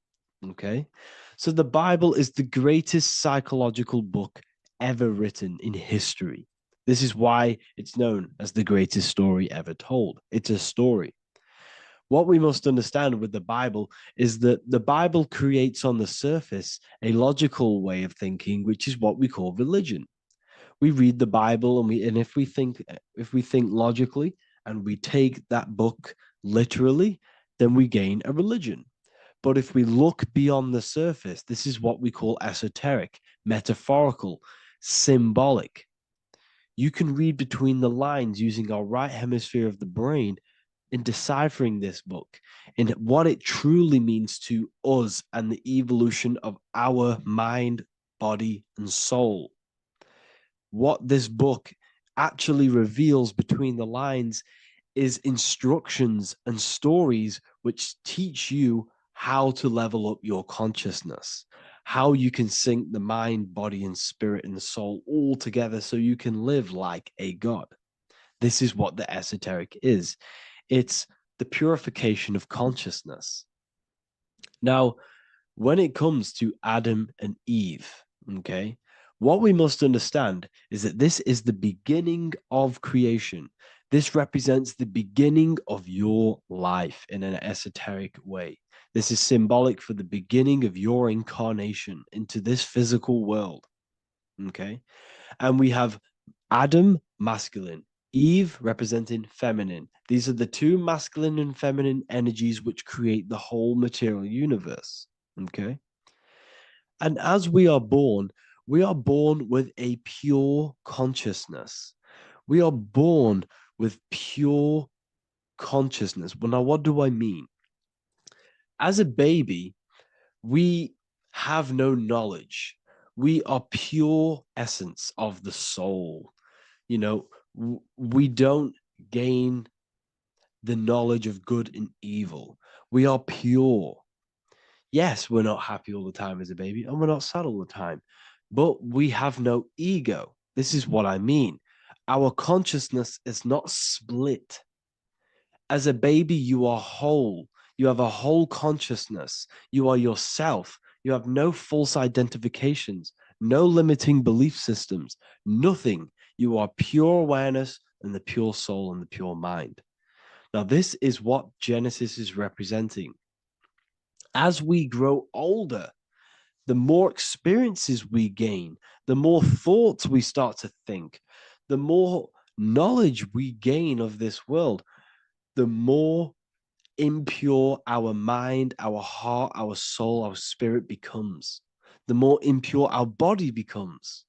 Okay. So the Bible is the greatest psychological book ever written in history. This is why it's known as the greatest story ever told. It's a story. What we must understand with the Bible is that the Bible creates on the surface a logical way of thinking, which is what we call religion. We read the Bible and if we think logically and we take that book literally, then we gain a religion. But if we look beyond the surface, this is what we call esoteric, metaphorical, symbolic. You can read between the lines using our right hemisphere of the brain in deciphering this book and what it truly means to us and the evolution of our mind, body, and soul. What this book actually reveals between the lines is instructions and stories which teach you how to level up your consciousness, how you can sync the mind, body, and spirit and the soul all together so you can live like a god. This is what the esoteric is. It's the purification of consciousness. Now, when it comes to Adam and Eve, okay, what we must understand is that this is the beginning of creation. This represents the beginning of your life in an esoteric way. This is symbolic for the beginning of your incarnation into this physical world. Okay. And we have Adam, masculine, Eve representing feminine. These are the two masculine and feminine energies which create the whole material universe. Okay. And as we are born, We are born with a pure consciousness. We are born with pure consciousness. Well, now, what do I mean? As a baby, we have no knowledge. We are pure essence of the soul. You know, we don't gain the knowledge of good and evil. We are pure. Yes, we're not happy all the time as a baby, and we're not sad all the time, but we have no ego. This is what I mean. Our consciousness is not split. As a baby, you are whole. You have a whole consciousness. You are yourself. You have no false identifications, no limiting belief systems, nothing. You are pure awareness and the pure soul and the pure mind. Now, this is what Genesis is representing. As we grow older, the more experiences we gain, the more thoughts we start to think, the more knowledge we gain of this world, the more impure our mind, our heart, our soul, our spirit becomes, the more impure our body becomes.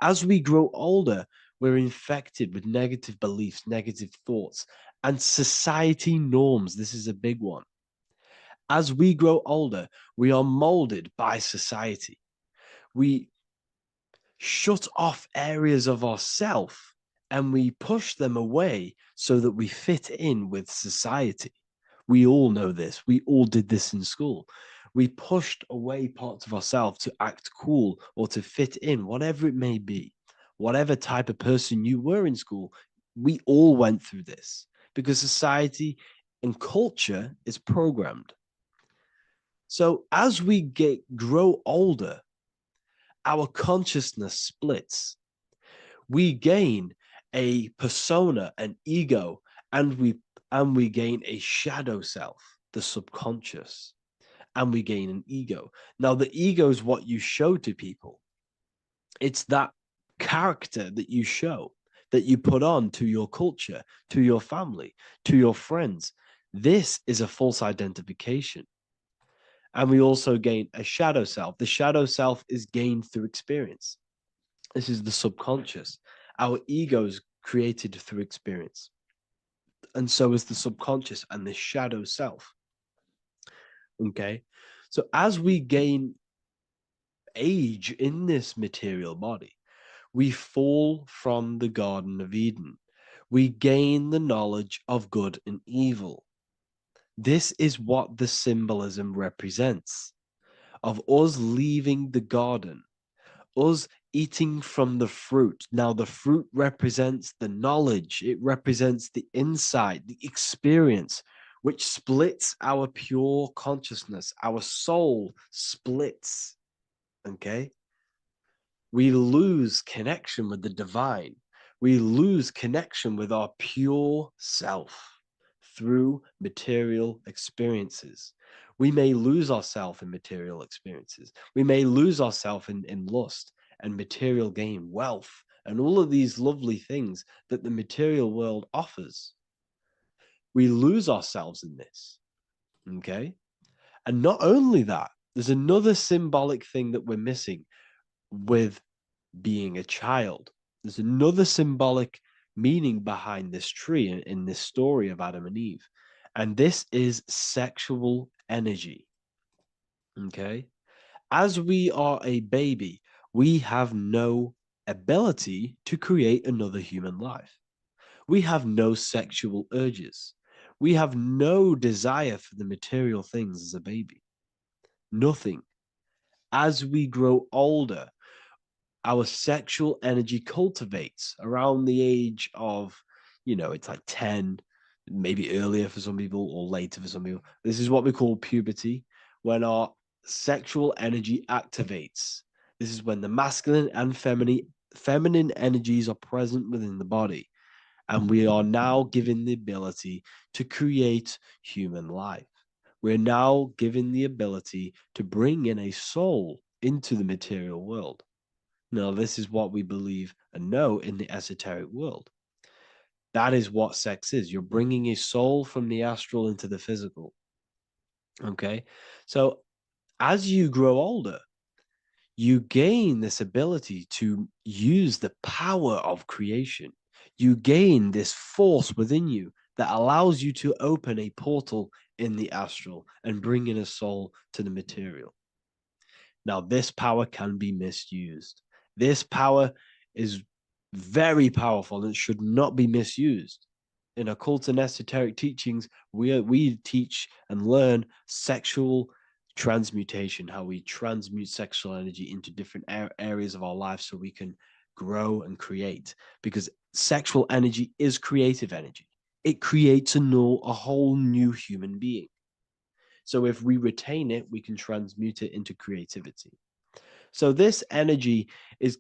As we grow older, we're infected with negative beliefs, negative thoughts, and society norms. This is a big one. As we grow older, we are molded by society. We shut off areas of ourself and we push them away so that we fit in with society. We all know this. We all did this in school. We pushed away parts of ourselves to act cool or to fit in, whatever it may be. Whatever type of person you were in school, we all went through this because society and culture is programmed. So as we grow older, our consciousness splits. We gain a persona, an ego, and we gain a shadow self, the subconscious, and we gain an ego. Now, the ego is what you show to people. It's that character that you show, that you put on to your culture, to your family, to your friends. This is a false identification. And we also gain a shadow self. The shadow self is gained through experience. This is the subconscious. Our ego is created through experience. And so is the subconscious and the shadow self. Okay. So as we gain age in this material body, we fall from the Garden of Eden. We gain the knowledge of good and evil. This is what the symbolism represents of us leaving the garden, us eating from the fruit. Now, the fruit represents the knowledge, it represents the insight, the experience, which splits our pure consciousness. Our soul splits. Okay? We lose connection with the divine. We lose connection with our pure self through material experiences. We may lose ourselves in material experiences. We may lose ourselves in lust and material gain, wealth, and all of these lovely things that the material world offers. We lose ourselves in this. Okay? And not only that, there's another symbolic thing that we're missing with being a child. There's another symbolic meaning behind this tree in this story of Adam and Eve. And this is sexual energy. Okay. As we are a baby, we have no ability to create another human life. We have no sexual urges. We have no desire for the material things as a baby. Nothing. As we grow older, our sexual energy cultivates around the age of, it's like 10, maybe earlier for some people or later for some people. This is what we call puberty, when our sexual energy activates. This is when the masculine and feminine energies are present within the body. And we are now given the ability to create human life. We're now given the ability to bring in a soul into the material world. Now, this is what we believe and know in the esoteric world. That is what sex is. You're bringing a soul from the astral into the physical. Okay. So as you grow older, you gain this ability to use the power of creation. You gain this force within you that allows you to open a portal in the astral and bring in a soul to the material. Now, this power can be misused. This power is very powerful and should not be misused. In occult and esoteric teachings, we teach and learn sexual transmutation, how we transmute sexual energy into different areas of our life so we can grow and create. Because sexual energy is creative energy. It creates a whole new human being. So if we retain it, we can transmute it into creativity. So this energy is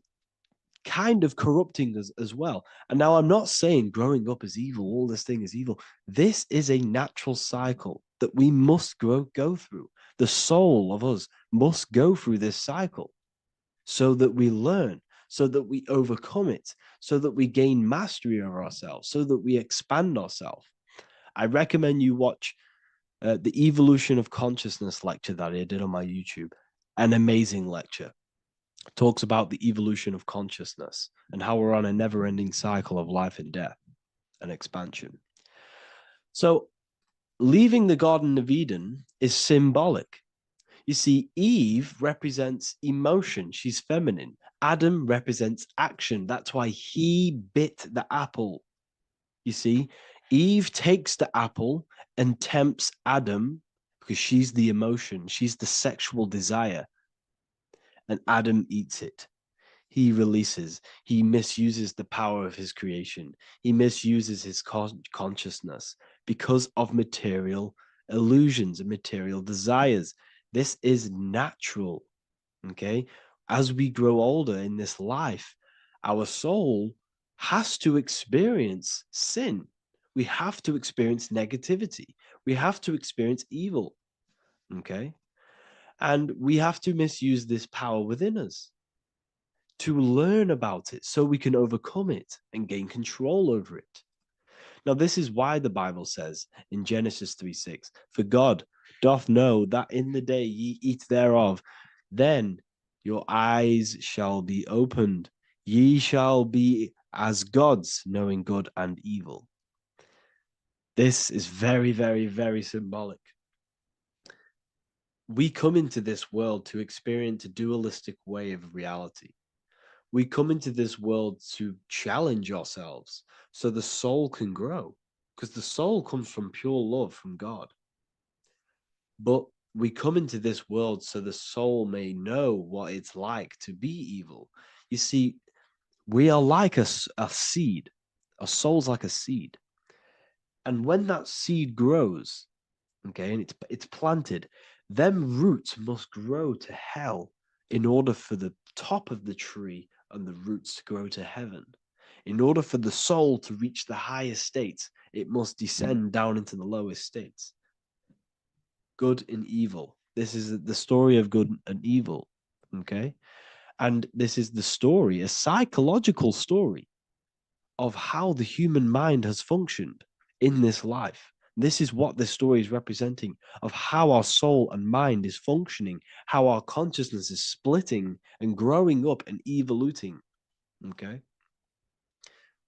kind of corrupting us as well. And now I'm not saying growing up is evil, all this thing is evil. This is a natural cycle that we must go through. The soul of us must go through this cycle so that we learn, so that we overcome it, so that we gain mastery over ourselves, so that we expand ourselves. I recommend you watch the Evolution of Consciousness lecture that I did on my YouTube. An amazing lecture. Talks about the evolution of consciousness and how we're on a never-ending cycle of life and death and expansion. So leaving the Garden of Eden is symbolic. You see, Eve represents emotion. She's feminine. Adam represents action. That's why he bit the apple. You see, Eve takes the apple and tempts Adam because she's the emotion. She's the sexual desire. And Adam eats it. He releases, he misuses the power of his creation. He misuses his consciousness because of material illusions and material desires. This is natural, okay? As we grow older in this life, our soul has to experience sin. We have to experience negativity. We have to experience evil, okay? And we have to misuse this power within us to learn about it so we can overcome it and gain control over it. Now, this is why the Bible says in Genesis 3:6, for God doth know that in the day ye eat thereof, then your eyes shall be opened. Ye shall be as gods, knowing good and evil. This is very, very, very symbolic. We come into this world to experience a dualistic way of reality. We come into this world to challenge ourselves so the soul can grow, because the soul comes from pure love from God. But we come into this world so the soul may know what it's like to be evil. You see, we are like a seed. Our soul's like a seed. And when that seed grows, okay, and it's planted, them roots must grow to hell in order for the top of the tree and the roots to grow to heaven. In order for the soul to reach the highest states, it must descend down into the lowest states. Good and evil. This is the story of good and evil, okay? And this is the story, a psychological story of how the human mind has functioned in this life. This is what this story is representing of how our soul and mind is functioning, how our consciousness is splitting and growing up and evoluting. Okay.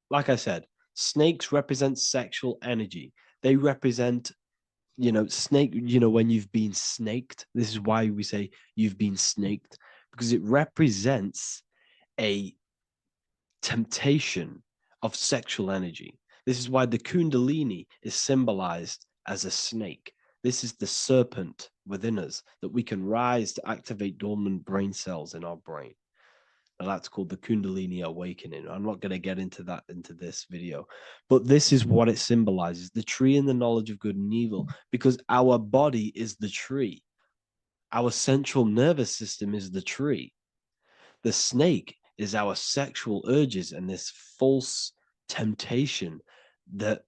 Like I said, snakes represent sexual energy. They represent, snake, when you've been snaked. This is why we say you've been snaked, because it represents a temptation of sexual energy. This is why the Kundalini is symbolized as a snake. This is the serpent within us that we can rise to activate dormant brain cells in our brain. And that's called the Kundalini awakening. I'm not going to get into that into this video, but this is what it symbolizes, the tree and the knowledge of good and evil, because our body is the tree. Our central nervous system is the tree. The snake is our sexual urges and this false temptation that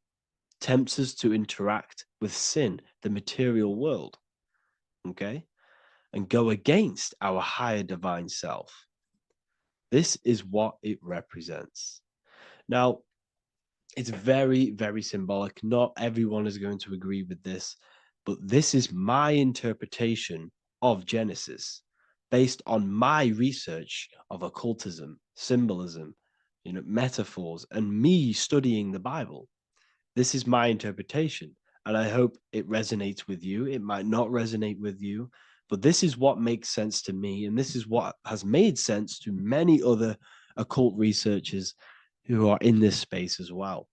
tempts us to interact with sin, the material world, okay, and go against our higher divine self. This is what it represents. Now, it's very, very symbolic. Not everyone is going to agree with this, but this is my interpretation of Genesis. based on my research of occultism, symbolism, metaphors, and me studying the Bible. This is my interpretation, and I hope it resonates with you. It might not resonate with you, but this is what makes sense to me, and this is what has made sense to many other occult researchers who are in this space as well.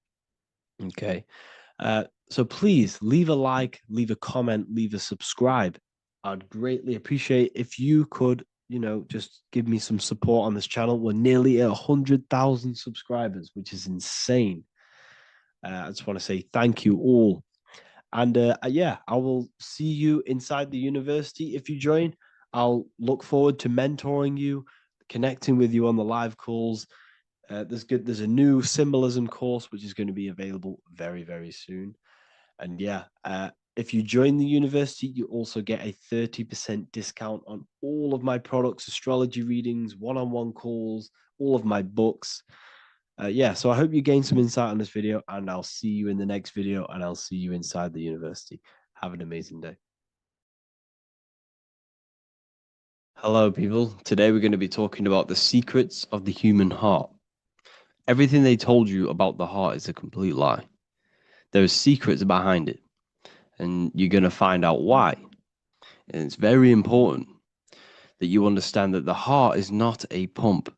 Okay. So please leave a like, leave a comment, leave a subscribe. I'd greatly appreciate if you could, just give me some support on this channel. We're nearly at 100,000 subscribers, which is insane. I just want to say thank you all. And yeah, I will see you inside the university. If you join, I'll look forward to mentoring you, connecting with you on the live calls. There's a new symbolism course which is going to be available very, very soon. And yeah, if you join the university, you also get a 30% discount on all of my products, astrology readings, one-on-one calls, all of my books. Yeah, so I hope you gain some insight on this video, and I'll see you in the next video, and I'll see you inside the university. Have an amazing day. Hello, people. Today we're going to be talking about the secrets of the human heart. Everything they told you about the heart is a complete lie. There are secrets behind it, and you're going to find out why. And it's very important that you understand that the heart is not a pump.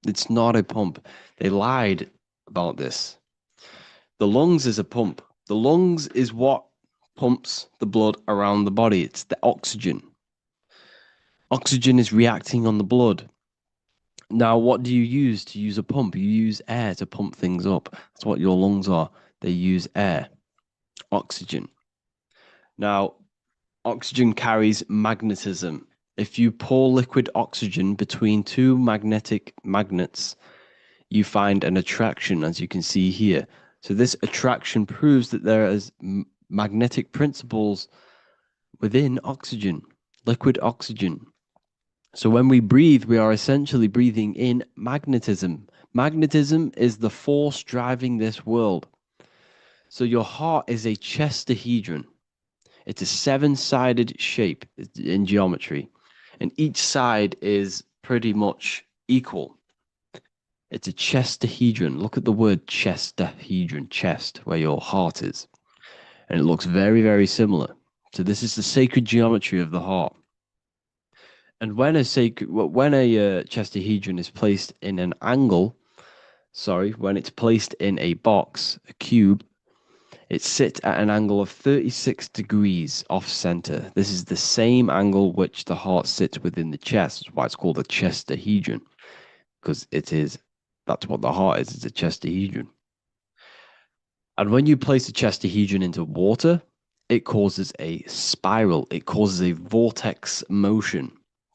It's not a pump. They lied about this. The lungs is a pump. The lungs is what pumps the blood around the body. It's the oxygen. Oxygen is reacting on the blood. Now, what do you use to use a pump? You use air to pump things up. That's what your lungs are. They use air, oxygen. Now, oxygen carries magnetism. If you pour liquid oxygen between two magnetic magnets, you find an attraction, as you can see here. So this attraction proves that there is magnetic principles within oxygen, liquid oxygen. So when we breathe, we are essentially breathing in magnetism. Magnetism is the force driving this world. So your heart is a chestahedron. It's a seven-sided shape in geometry, and each side is pretty much equal. It's a chestahedron. Look at the word chestahedron, chest, where your heart is. And it looks very, very similar. So this is the sacred geometry of the heart. And when a chestahedron is placed in an angle, when it's placed in a box, a cube, it sits at an angle of 36 degrees off center. This is the same angle which the heart sits within the chest. That's why it's called a chestahedron, because that's what the heart is. It's a chestahedron. And when you place a chestahedron into water, it causes a spiral. It causes a vortex motion,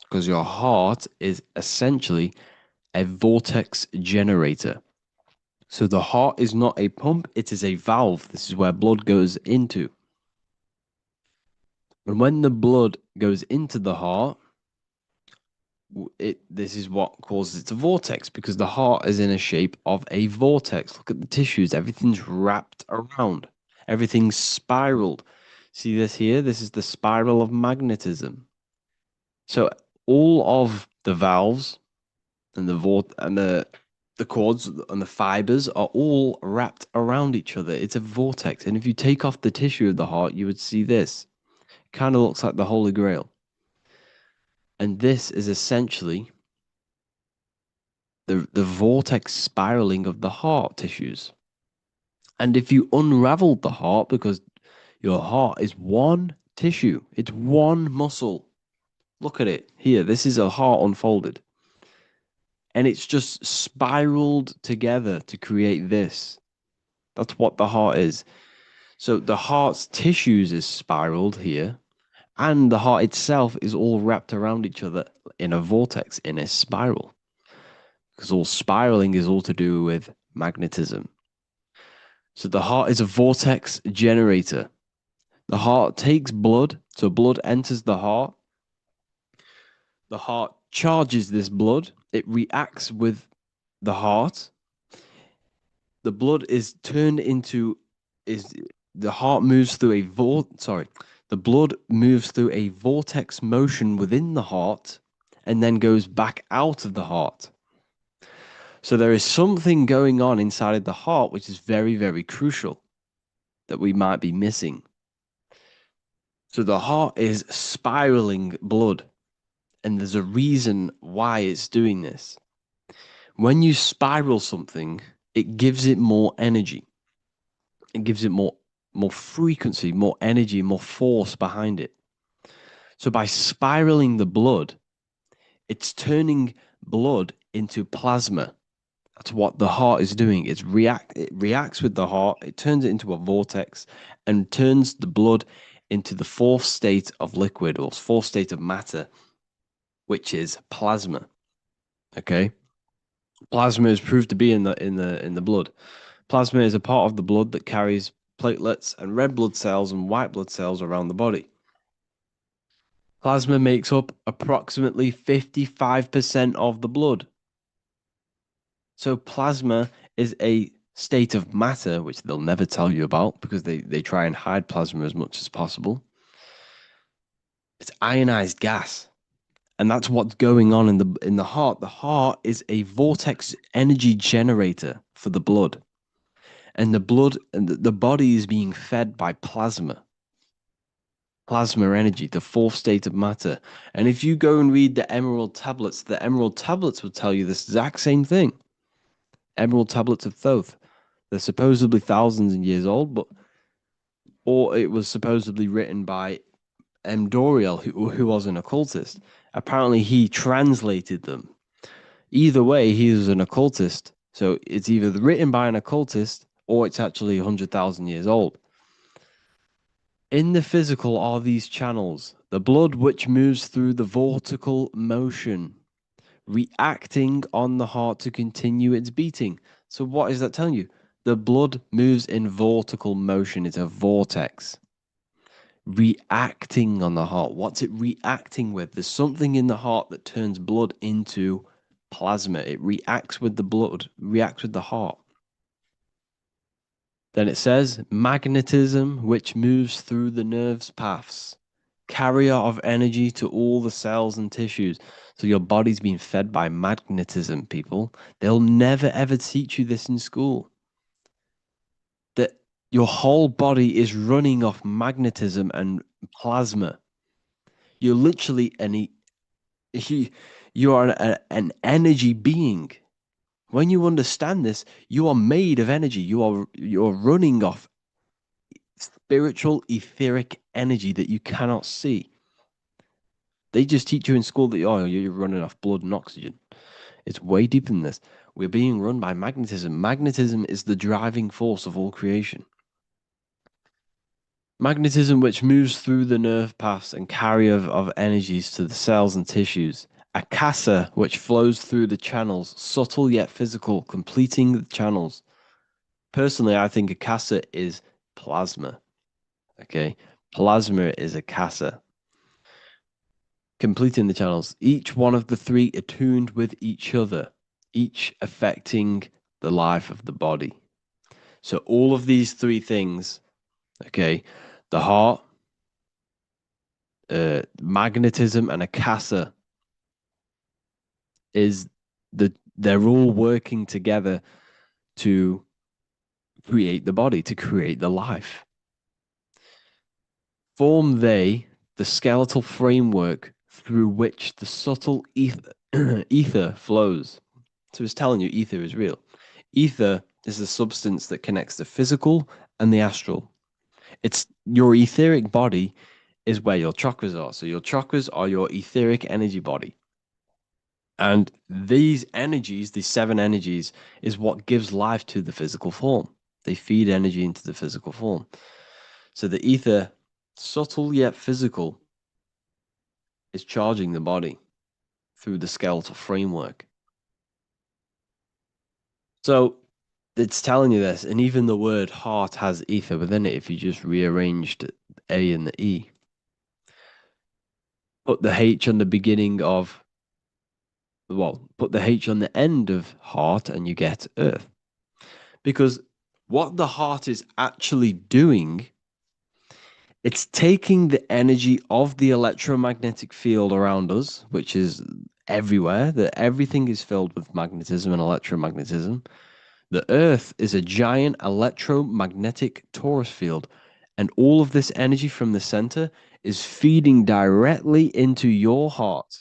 because your heart is essentially a vortex generator. So the heart is not a pump, it is a valve. This is where blood goes into. And when the blood goes into the heart, this is what causes it to vortex, because the heart is in a shape of a vortex. Look at the tissues, everything's wrapped around, everything's spiraled. See this here? This is the spiral of magnetism. So all of the valves and the cords and the fibers are all wrapped around each other. It's a vortex. And if you take off the tissue of the heart, you would see this. It kind of looks like the Holy Grail. And this is essentially the vortex spiraling of the heart tissues. And if you unraveled the heart, because your heart is one tissue, it's one muscle. Look at it here. This is a heart unfolded. And it's just spiraled together to create this. That's what the heart is. So the heart's tissues is spiraled here, and the heart itself is all wrapped around each other in a vortex, in a spiral. Because all spiraling is all to do with magnetism. So the heart is a vortex generator. The heart takes blood, so blood enters the heart. The heart charges this blood. It reacts with the heart. The blood is turned into the heart moves through the blood moves through a vortex motion within the heart, and then goes back out of the heart. So there is something going on inside the heart which is very, very crucial that we might be missing. So the heart is spiraling blood, and there's a reason why it's doing this. When you spiral something, it gives it more energy. It gives it more frequency, more energy, more force behind it. So by spiraling the blood, it's turning blood into plasma. That's what the heart is doing. It reacts with the heart, it turns it into a vortex and turns the blood into the fourth state of liquid or fourth state of matter, which is plasma. Okay? Plasma is proved to be in the blood. Plasma is a part of the blood that carries platelets and red blood cells and white blood cells around the body. Plasma makes up approximately 55% of the blood. So plasma is a state of matter, which they'll never tell you about because they try and hide plasma as much as possible. It's ionized gas. And that's what's going on in the heart. The heart is a vortex energy generator for the blood. And the body is being fed by plasma. Plasma energy, the fourth state of matter. And if you go and read the Emerald Tablets will tell you this exact same thing. Emerald Tablets of Thoth. They're supposedly thousands of years old, or it was supposedly written by M. Doriel, who was an occultist. Apparently, he translated them. Either way, he was an occultist. So it's either written by an occultist or it's actually 100,000 years old. In the physical are these channels, the blood which moves through the vortical motion, reacting on the heart to continue its beating. So what is that telling you? The blood moves in vortical motion. It's a vortex. Reacting on the heart. What's it reacting with? There's something in the heart that turns blood into plasma. It reacts with the blood, reacts with the heart. Then it says magnetism, which moves through the nerves paths, carrier of energy to all the cells and tissues. So your body's being fed by magnetism, people. They'll never ever teach you this in school. That your whole body is running off magnetism and plasma. You're literally you are an energy being. When you understand this, you are made of energy. You're running off spiritual, etheric energy that you cannot see. They just teach you in school that you're running off blood and oxygen. It's way deeper than this. We're being run by magnetism. Magnetism is the driving force of all creation. Magnetism, which moves through the nerve paths and carrier of energies to the cells and tissues. Akasa, which flows through the channels, subtle yet physical, completing the channels. Personally, I think Akasa is plasma. Okay, plasma is Akasa. Completing the channels. Each one of the three attuned with each other, each affecting the life of the body. So all of these three things, okay, the heart, magnetism, and Akasa they're all working together to create the body, to create the life. Form they the skeletal framework through which the subtle ether flows. So it's telling you ether is real. Ether is the substance that connects the physical and the astral. It's your etheric body is where your chakras are. So your chakras are your etheric energy body. And these energies, these 7 energies, is what gives life to the physical form. They feed energy into the physical form. So the ether, subtle yet physical, is charging the body through the skeletal framework. So it's telling you this, and even the word heart has ether within it if you just rearranged A and the E. Put the H on the beginning of put the H on the end of heart and you get earth. Because what the heart is actually doing, it's taking the energy of the electromagnetic field around us, which is everywhere, that everything is filled with magnetism and electromagnetism. The Earth is a giant electromagnetic torus field, and all of this energy from the center is feeding directly into your heart.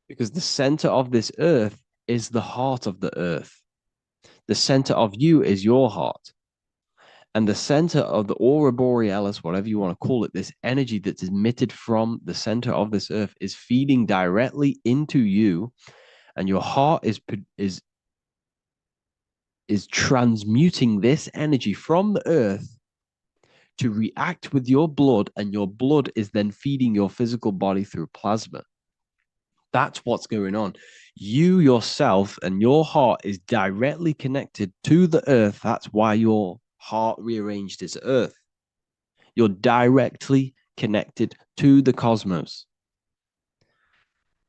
Because the center of this Earth is the heart of the Earth. The center of you is your heart. And the center of the aurora borealis, whatever you want to call it, this energy that's emitted from the center of this Earth is feeding directly into you, and your heart is transmuting this energy from the Earth to react with your blood, and your blood is then feeding your physical body through plasma. That's what's going on. You yourself and your heart is directly connected to the Earth. That's why your heart rearranged its Earth. You're directly connected to the cosmos.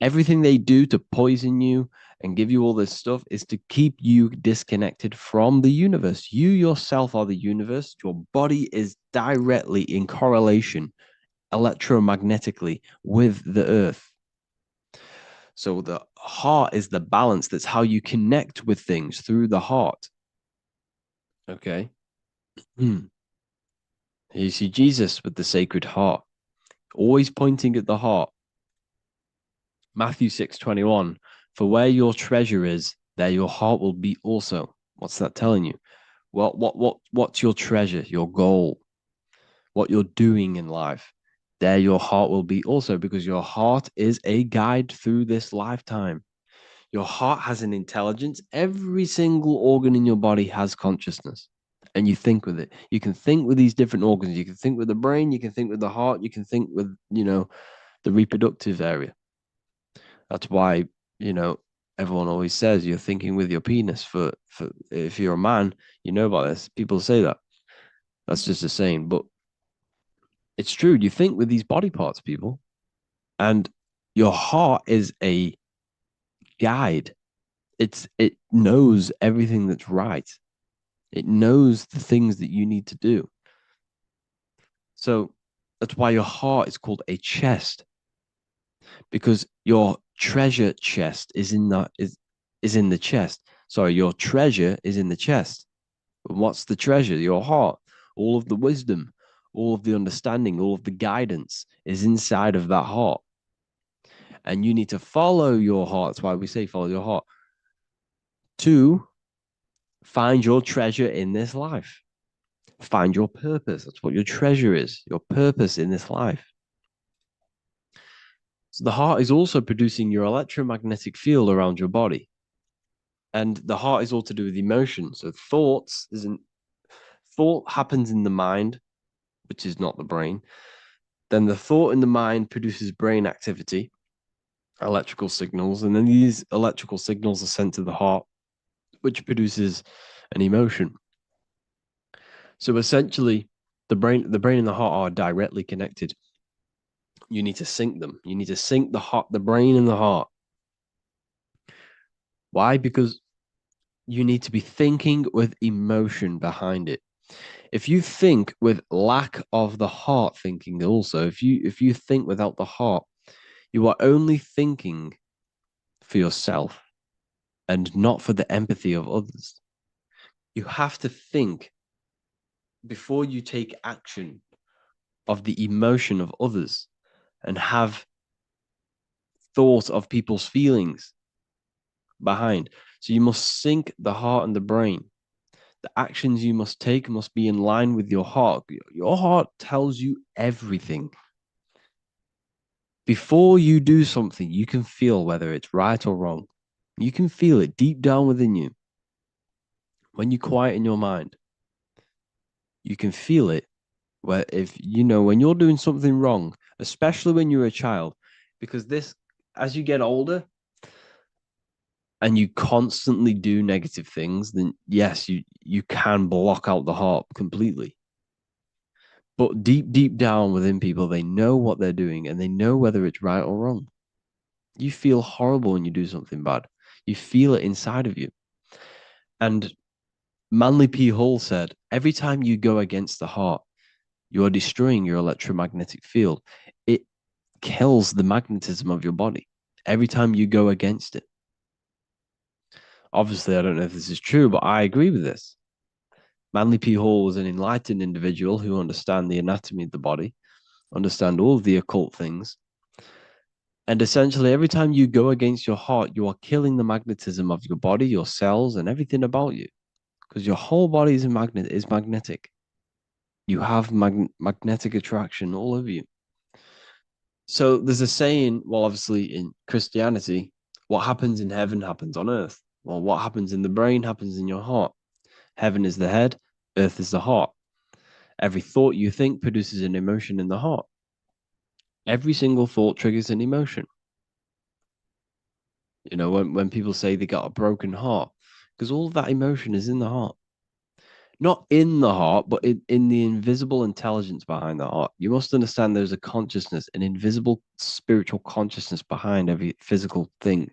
Everything they do to poison you and give you all this stuff is to keep you disconnected from the universe. You yourself are the universe. Your body is directly in correlation electromagnetically with the Earth. So the heart is the balance. That's how you connect with things, through the heart. Okay. Here you see Jesus with the Sacred Heart, always pointing at the heart. Matthew 6:21, for where your treasure is, there your heart will be also. What's that telling you? What's your treasure, your goal, what you're doing in life? There your heart will be also, because your heart is a guide through this lifetime. Your heart has an intelligence. Every single organ in your body has consciousness, and you think with it. You can think with these different organs. You can think with the brain, you can think with the heart, you can think with, the reproductive area. That's why, everyone always says you're thinking with your penis. For if you're a man, you know about this. People say that. That's just a saying, but it's true. You think with these body parts, people, and your heart is a guide. It knows everything that's right. It knows the things that you need to do. So that's why your heart is called a chest, because your treasure chest is in the chest. Sorry, your treasure is in the chest. And what's the treasure? Your heart. All of the wisdom, all of the understanding, all of the guidance is inside of that heart. And you need to follow your heart. That's why we say follow your heart, to find your treasure in this life. Find your purpose. That's what your treasure is, your purpose in this life. So the heart is also producing your electromagnetic field around your body. And the heart is all to do with emotion. So thought happens in the mind, which is not the brain. Then the thought in the mind produces brain activity, electrical signals, and then these electrical signals are sent to the heart, which produces an emotion. So essentially, the brain and the heart are directly connected. You need to sync them. You need to sync the brain and the heart. Why? Because you need to be thinking with emotion behind it. If you think with lack of the heart thinking, also, if you think without the heart, you are only thinking for yourself and not for the empathy of others. You have to think before you take action of the emotion of others, and have thought of people's feelings behind. So you must sync the heart and the brain. The actions you must take must be in line with your heart. Your heart tells you everything. Before you do something, you can feel whether it's right or wrong. You can feel it deep down within you. When you quieten your mind, you can feel it. Where when you're doing something wrong, especially when you're a child, because as you get older and you constantly do negative things, then yes, you can block out the heart completely. But deep down within people, they know what they're doing and they know whether it's right or wrong. You feel horrible when you do something bad. You feel it inside of you. And Manly P. Hall said, every time you go against the heart, you are destroying your electromagnetic field. It kills the magnetism of your body. every time you go against it. Obviously, I don't know if this is true, but I agree with this. Manly P. Hall was an enlightened individual who understand the anatomy of the body, understand all of the occult things. And essentially, every time you go against your heart, you are killing the magnetism of your body, your cells, and everything about you. Because your whole body is magnetic. You have magnetic attraction all over you. So there's a saying, well, obviously in Christianity, what happens in heaven happens on earth. Well, what happens in the brain happens in your heart. Heaven is the head, earth is the heart. Every thought you think produces an emotion in the heart. Every single thought triggers an emotion. You know, when people say they got a broken heart, because all of that emotion is in the heart. Not in the heart, but in the invisible intelligence behind the heart. You must understand there's a consciousness, an invisible spiritual consciousness behind every physical thing.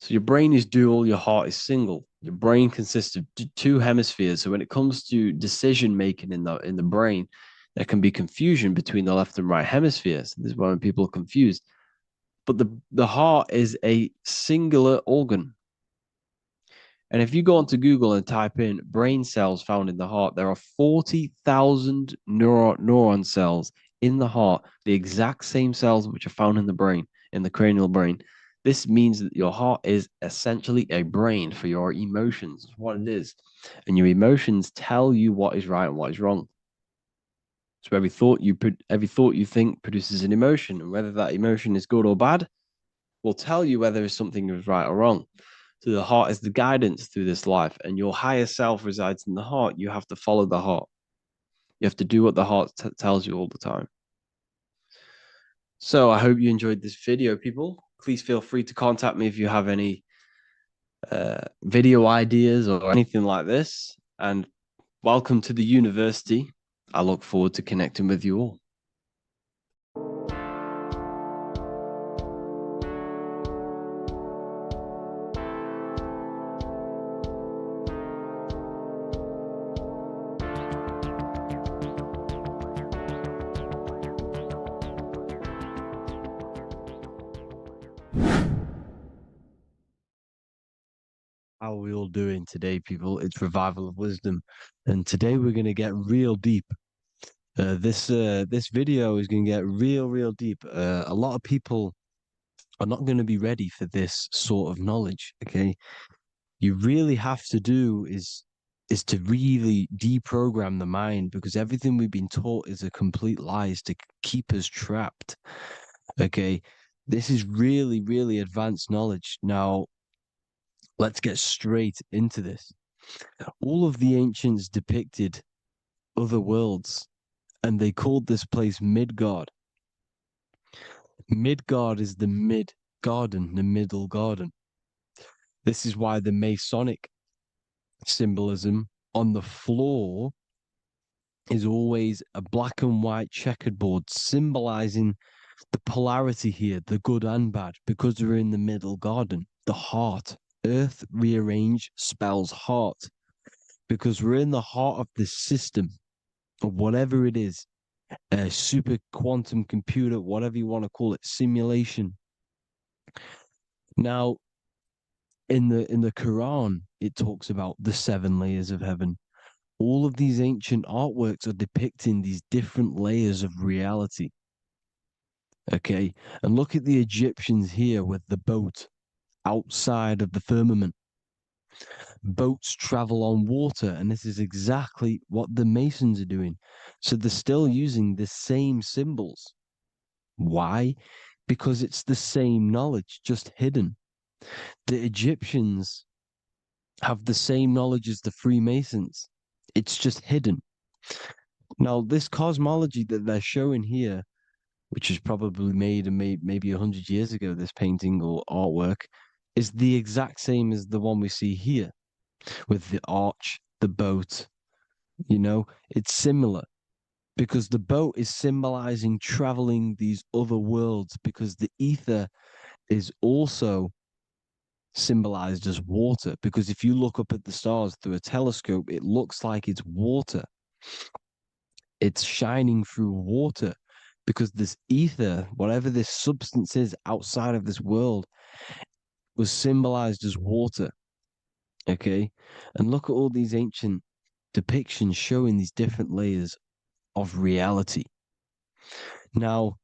So your brain is dual, your heart is single. Your brain consists of two hemispheres. So when it comes to decision making in the brain, there can be confusion between the left and right hemispheres. This is why when people are confused. But the heart is a singular organ. And if you go onto Google and type in brain cells found in the heart, there are 40,000 neuron cells in the heart, the exact same cells which are found in the brain, in the cranial brain. This means that your heart is essentially a brain for your emotions, what it is. And your emotions tell you what is right and what is wrong. So every thought you think produces an emotion, and whether that emotion is good or bad will tell you whether something is right or wrong. So the heart is the guidance through this life, and your higher self resides in the heart. You have to follow the heart. You have to do what the heart tells you all the time. So I hope you enjoyed this video, people. Please feel free to contact me if you have any video ideas or anything like this. And welcome to the university. I look forward to connecting with you all. How are we all doing today, people? It's Revival of Wisdom, and today we're going to get real deep. This video is going to get real deep. A lot of people are not going to be ready for this sort of knowledge. Okay, you really have to do is to really deprogram the mind, because everything we've been taught is a complete lie, is to keep us trapped. Okay, this is really advanced knowledge. Now, let's get straight into this. All of the ancients depicted other worlds, and they called this place Midgard. Midgard is the mid garden, the middle garden. This is why the Masonic symbolism on the floor is always a black and white checkered board, symbolizing the polarity here, the good and bad, because we're in the middle garden, the heart. Earth rearranged spells heart, because we're in the heart of the system, or whatever it is, a super quantum computer, whatever you want to call it, simulation. Now, in the Quran, it talks about the 7 layers of heaven. All of these ancient artworks are depicting these different layers of reality. Okay, and look at the Egyptians here with the boat outside of the firmament. Boats travel on water, and this is exactly what the Masons are doing. So they're still using the same symbols. Why? Because it's the same knowledge, just hidden. The Egyptians have the same knowledge as the Freemasons. It's just hidden. Now, this cosmology that they're showing here, which is probably made maybe 100 years ago, this painting or artwork, is the exact same as the one we see here, with the arch, the boat. You know, it's similar, because the boat is symbolizing traveling these other worlds, because the ether is also symbolized as water, because if you look up at the stars through a telescope, it looks like it's water. It's shining through water, because this ether, whatever this substance is outside of this world, was symbolized as water. Okay. And look at all these ancient depictions showing these different layers of reality. Now,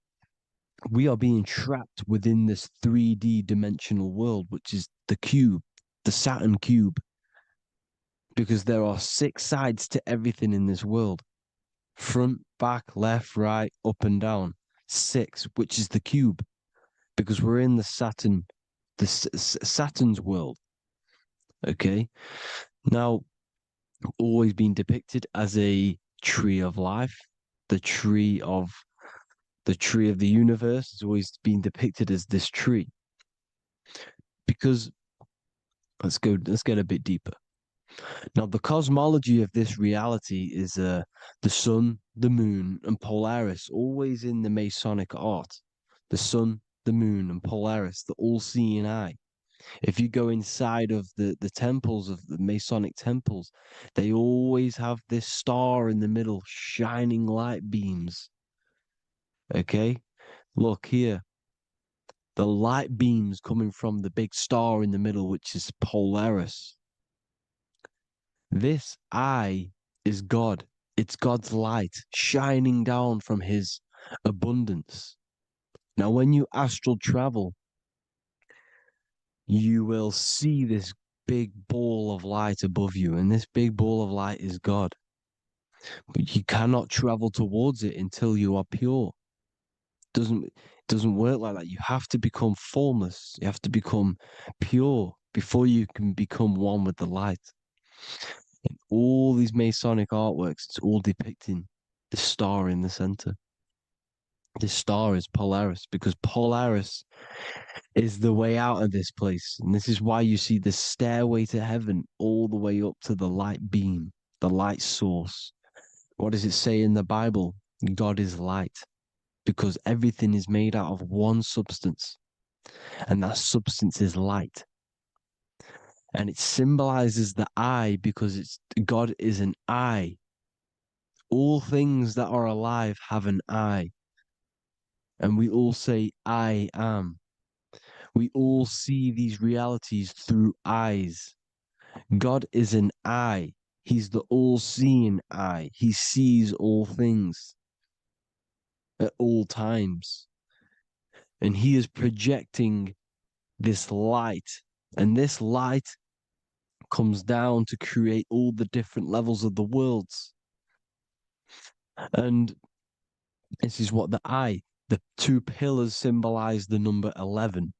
we are being trapped within this 3D dimensional world, which is the cube, the Saturn cube, because there are 6 sides to everything in this world: front, back, left, right, up, and down. 6, which is the cube, because we're in the Saturn, Saturn's world. Okay. Now, always been depicted as a tree of life, the tree of the universe has always been depicted as this tree. Because let's get a bit deeper. Now, the cosmology of this reality is the sun, the moon, and Polaris, always in the Masonic art. The sun, the moon, and Polaris, the all-seeing eye. If you go inside of the temples, of the Masonic temples, they always have this star in the middle, shining light beams. Okay? Look here. The light beams coming from the big star in the middle, which is Polaris. This eye is God. It's God's light shining down from his abundance. Now, when you astral travel, you will see this big ball of light above you, and this big ball of light is God. But you cannot travel towards it until you are pure. It doesn't work like that. You have to become formless. You have to become pure before you can become one with the light. In all these Masonic artworks, it's all depicting the star in the center. This star is Polaris, because Polaris is the way out of this place. And this is why you see the stairway to heaven all the way up to the light beam, the light source. What does it say in the Bible? God is light, because everything is made out of one substance, and that substance is light. And it symbolizes the eye because God is an eye. All things that are alive have an eye. And we all say, I am. We all see these realities through eyes. God is an eye. He's the all-seeing eye. He sees all things at all times. And he is projecting this light. And this light comes down to create all the different levels of the worlds. And this is what the 2 pillars symbolize the number 11.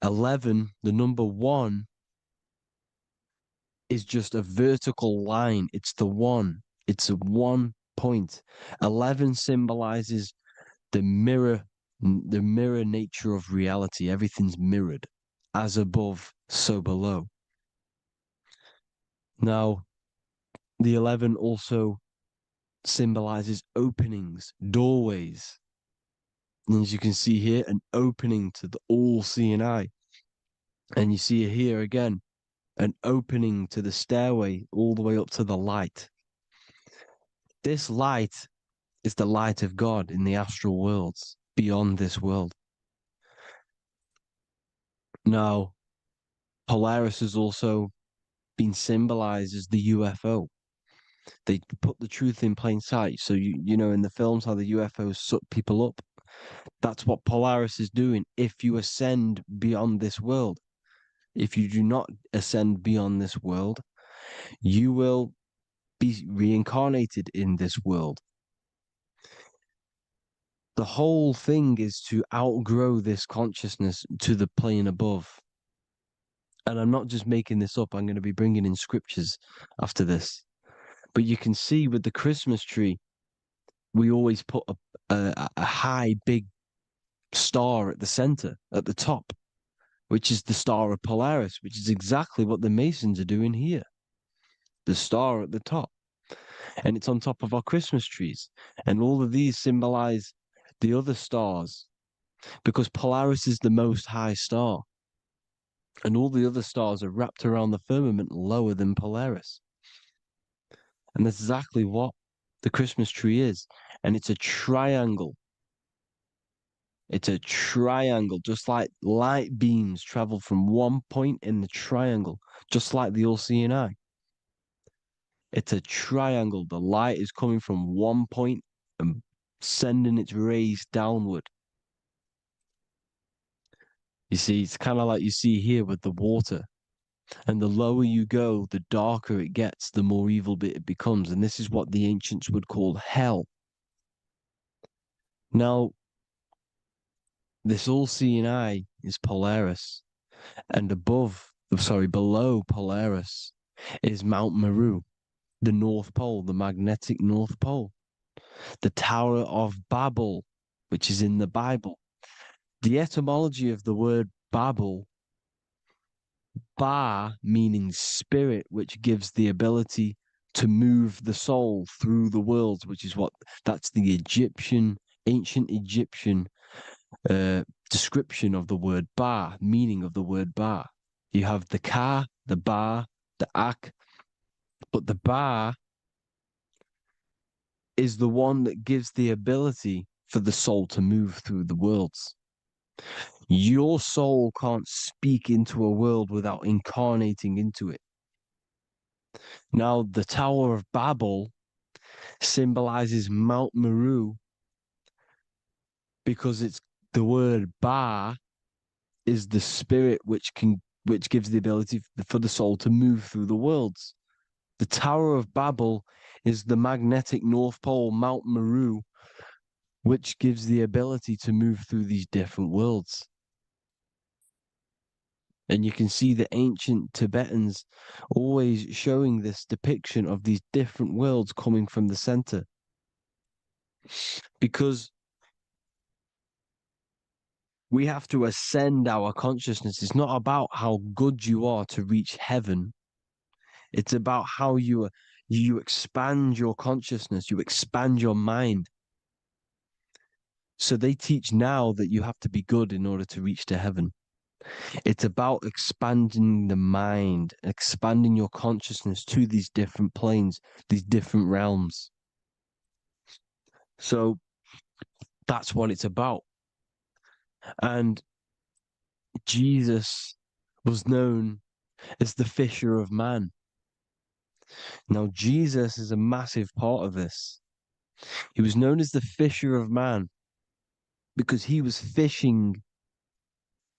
11, the number 1, is just a vertical line. It's the 1. It's a 1 point. 11 symbolizes the mirror nature of reality. Everything's mirrored. As above, so below. Now, the 11 also symbolizes openings, doorways. And as you can see here, an opening to the all-seeing eye. And you see here again, an opening to the stairway all the way up to the light. This light is the light of God in the astral worlds, beyond this world. Now, Polaris has also been symbolized as the UFO. They put the truth in plain sight. So, you know, in the films, how the UFOs suck people up. That's what Polaris is doing. If you ascend beyond this world, if you do not ascend beyond this world, you will be reincarnated in this world. The whole thing is to outgrow this consciousness to the plane above. And I'm not just making this up. I'm going to be bringing in scriptures after this. But you can see with the Christmas tree, we always put a high, big star at the center, at the top, which is the star of Polaris, which is exactly what the Masons are doing here. The star at the top. And it's on top of our Christmas trees. And all of these symbolize the other stars, because Polaris is the most high star. And all the other stars are wrapped around the firmament lower than Polaris. And that's exactly what the Christmas tree is. And it's a triangle. It's a triangle, just like light beams travel from one point in the triangle, just like the all-seeing eye. It's a triangle. The light is coming from one point and sending its rays downward. You see, it's kind of like you see here with the water. And the lower you go, the darker it gets, the more evil it becomes. And this is what the ancients would call hell. Now, this all-seeing eye is Polaris. And below Polaris is Mount Meru, the North Pole, the magnetic North Pole. The Tower of Babel, which is in the Bible. The etymology of the word Babel, Ba meaning spirit, which gives the ability to move the soul through the worlds, which is that's the ancient Egyptian description of the word Ba, meaning of the word Ba. You have the Ka, the Ba, the Ak, but the Ba is the one that gives the ability for the soul to move through the worlds. Your soul can't speak into a world without incarnating into it. Now, the Tower of Babel symbolizes Mount Meru because it's the word Ba is the spirit which gives the ability for the soul to move through the worlds. The Tower of Babel is the magnetic North Pole, Mount Meru, which gives the ability to move through these different worlds. And you can see the ancient Tibetans always showing this depiction of these different worlds coming from the center. Because we have to ascend our consciousness. It's not about how good you are to reach heaven. It's about how you expand your consciousness, you expand your mind. So they teach now that you have to be good in order to reach to heaven. It's about expanding the mind, expanding your consciousness to these different planes, these different realms. So that's what it's about. And Jesus was known as the fisher of man. Now, Jesus is a massive part of this. He was known as the fisher of man because he was fishing.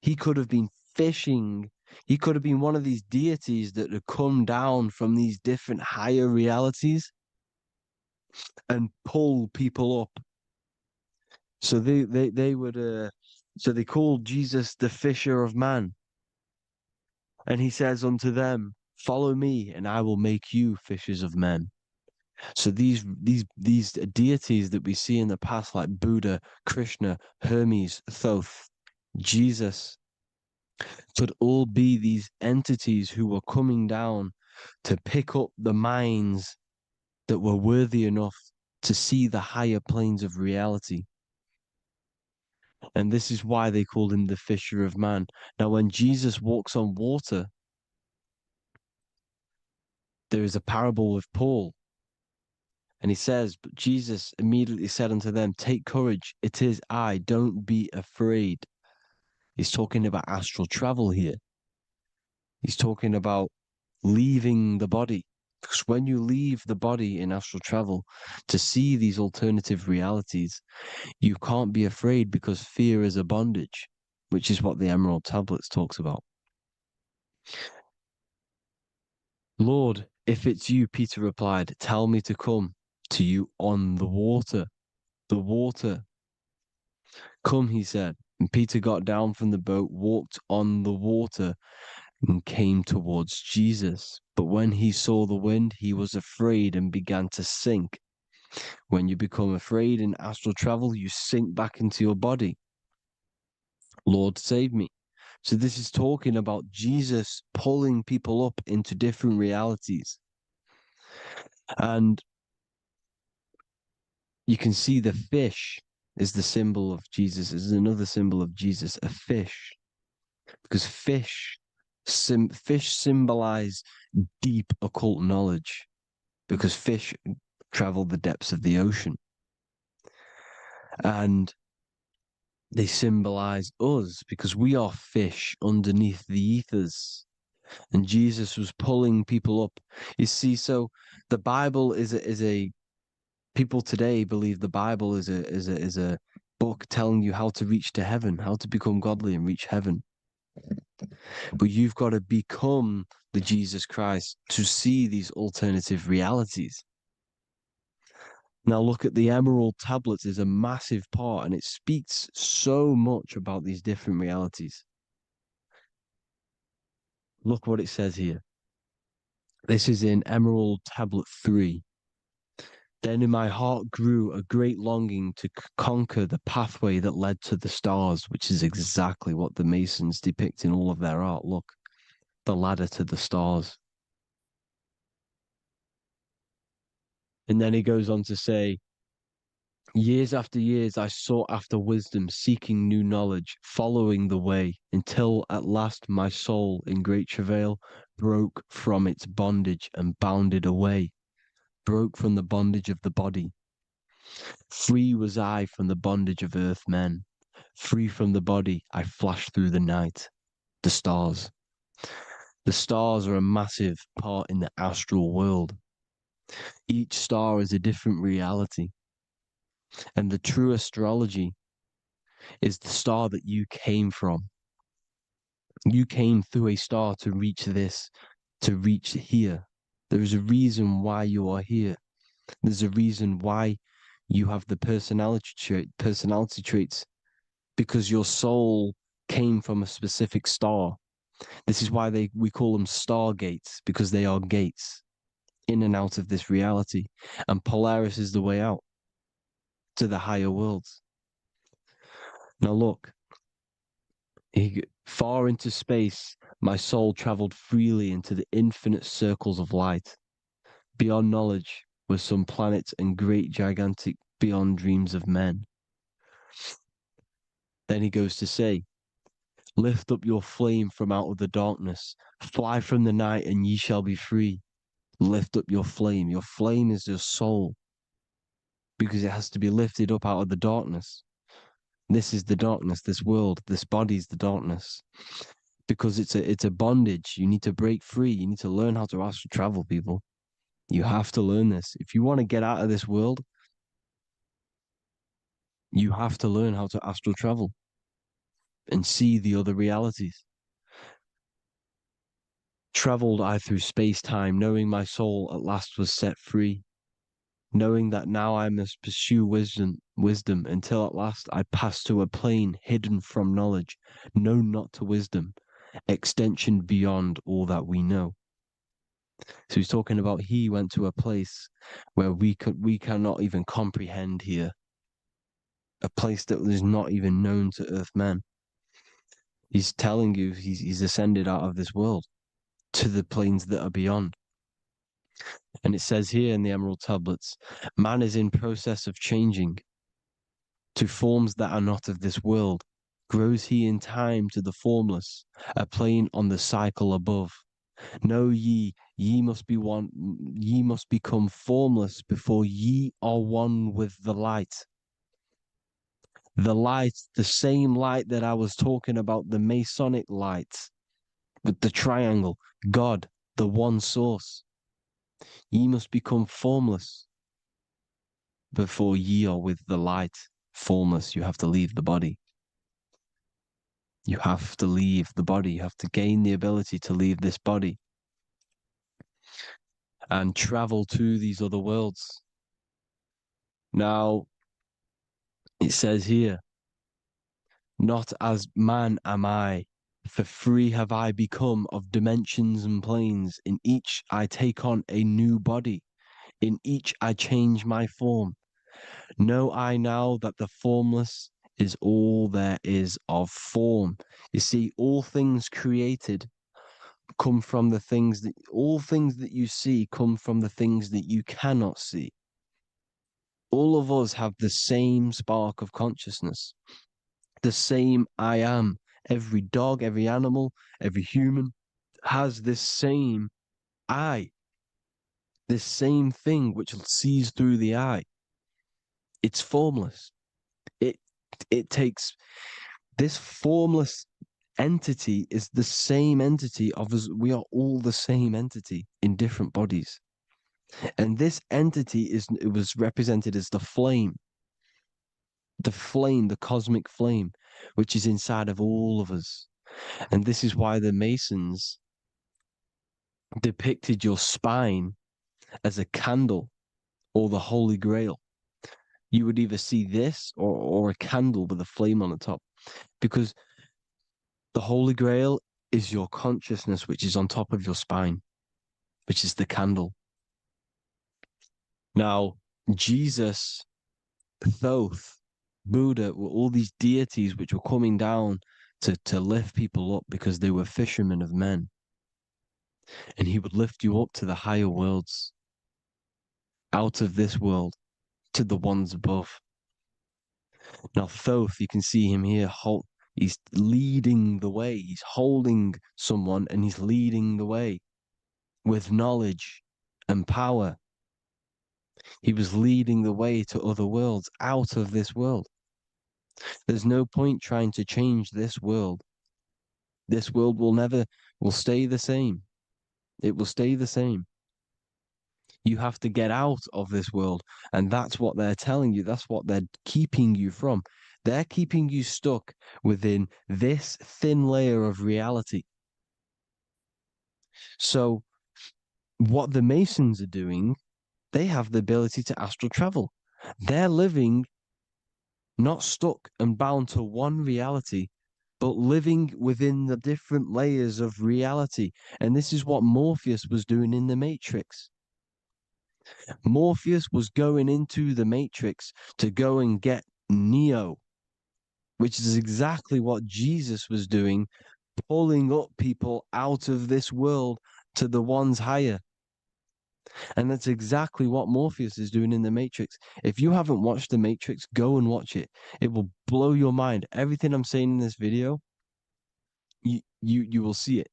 He could have been fishing. He could have been one of these deities that had come down from these different higher realities and pull people up. So they would so they called Jesus the fisher of man. And he says unto them, follow me and I will make you fishers of men. So these deities that we see in the past, like Buddha, Krishna, Hermes, Thoth, Jesus, could all be these entities who were coming down to pick up the minds that were worthy enough to see the higher planes of reality. And this is why they called him the fisher of man. Now, when Jesus walks on water, there is a parable with Paul. And he says, but Jesus immediately said unto them, take courage, it is I, don't be afraid. He's talking about astral travel here. He's talking about leaving the body. Because when you leave the body in astral travel to see these alternative realities, you can't be afraid because fear is a bondage, which is what the Emerald Tablets talks about. Lord, if it's you, Peter replied, tell me to come to you on the water. The water. Come, he said. And Peter got down from the boat, walked on the water, and came towards Jesus. But when he saw the wind, he was afraid and began to sink. When you become afraid in astral travel, you sink back into your body. Lord, save me. So this is talking about Jesus pulling people up into different realities. And you can see the fish is the symbol of Jesus. Is another symbol of Jesus, a fish. Because fish symbolize deep occult knowledge. Because fish travel the depths of the ocean. And They symbolize us because we are fish underneath the ethers. And Jesus was pulling people up. You see, so the Bible is a people today believe the Bible is a book telling you how to reach to heaven, how to become godly and reach heaven. But you've got to become the Jesus Christ to see these alternative realities. Now look at the emerald tablets is a massive part, and it speaks so much about these different realities. Look what it says here. This is in Emerald Tablet 3. Then in my heart grew a great longing to conquer the pathway that led to the stars, which is exactly what the Masons depict in all of their art. Look, the ladder to the stars. And then he goes on to say, years after years, I sought after wisdom, seeking new knowledge, following the way, until at last my soul, in great travail, broke from its bondage and bounded away, broke from the bondage of the body. Free was I from the bondage of earth men. Free from the body, I flashed through the night. The stars. The stars are a massive part in the astral world. Each star is a different reality. And the true astrology is the star that you came from. You came through a star to reach this, to reach here. There is a reason why you are here. There's a reason why you have the personality traits, because your soul came from a specific star. This is why we call them stargates, because they are gates in and out of this reality. And Polaris is the way out to the higher worlds. Now look, far into space, my soul traveled freely into the infinite circles of light. Beyond knowledge were some planets and great gigantic beyond dreams of men. Then he goes to say, lift up your flame from out of the darkness, fly from the night and ye shall be free. Lift up your flame. Your flame is your soul, because it has to be lifted up out of the darkness. This is the darkness, this world, this body is the darkness. Because it's a bondage. You need to break free. You need to learn how to astral travel, people. You have to learn this. If you want to get out of this world, you have to learn how to astral travel and see the other realities. Traveled I through space-time, knowing my soul at last was set free, knowing that now I must pursue wisdom until at last I pass to a plane hidden from knowledge, known not to wisdom, extension beyond all that we know. So he's talking about he went to a place where we cannot even comprehend here, a place that is not even known to earth men. He's telling you he's ascended out of this world to the planes that are beyond. And it says here in the Emerald Tablets, man is in process of changing to forms that are not of this world. Grows he in time to the formless, a plane on the cycle above. Know ye, ye must be one, ye must become formless before ye are one with the light. The light, the same light that I was talking about, the Masonic light, with the triangle, God, the one source. Ye must become formless before ye are with the light. Formless, you have to leave the body. You have to leave the body. You have to gain the ability to leave this body and travel to these other worlds. Now, it says here, not as man am I, for free have I become of dimensions and planes. In each I take on a new body. In each I change my form. Know I now that the formless is all there is of form. You see, all things created come from the things that, all things that you see come from the things that you cannot see. All of us have the same spark of consciousness, the same I am. Every dog, every animal, every human has this same I, this same thing which sees through the eye. It's formless. It It takes this formless entity is the same entity of us. We are all the same entity in different bodies. And this entity it was represented as the flame, the cosmic flame, which is inside of all of us. And this is why the Masons depicted your spine as a candle or the Holy Grail. You would either see this or a candle with a flame on the top, because the Holy Grail is your consciousness, which is on top of your spine, which is the candle. Now, Jesus, Thoth, Buddha were all these deities which were coming down to lift people up because they were fishermen of men. And he would lift you up to the higher worlds, out of this world, to the ones above. Now, Thoth, you can see him here, he's leading the way. He's holding someone and he's leading the way with knowledge and power. He was leading the way to other worlds, out of this world. There's no point trying to change this world. This world will stay the same. It will stay the same. You have to get out of this world. And that's what they're telling you. That's what they're keeping you from. They're keeping you stuck within this thin layer of reality. So what the Masons are doing, they have the ability to astral travel. They're living not stuck and bound to one reality, but living within the different layers of reality. And this is what Morpheus was doing in the Matrix. Morpheus was going into the Matrix to go and get Neo, which is exactly what Jesus was doing, pulling up people out of this world to the ones higher. And that's exactly what Morpheus is doing in the Matrix. If you haven't watched the Matrix, go and watch it. It will blow your mind. Everything I'm saying in this video, you will see it.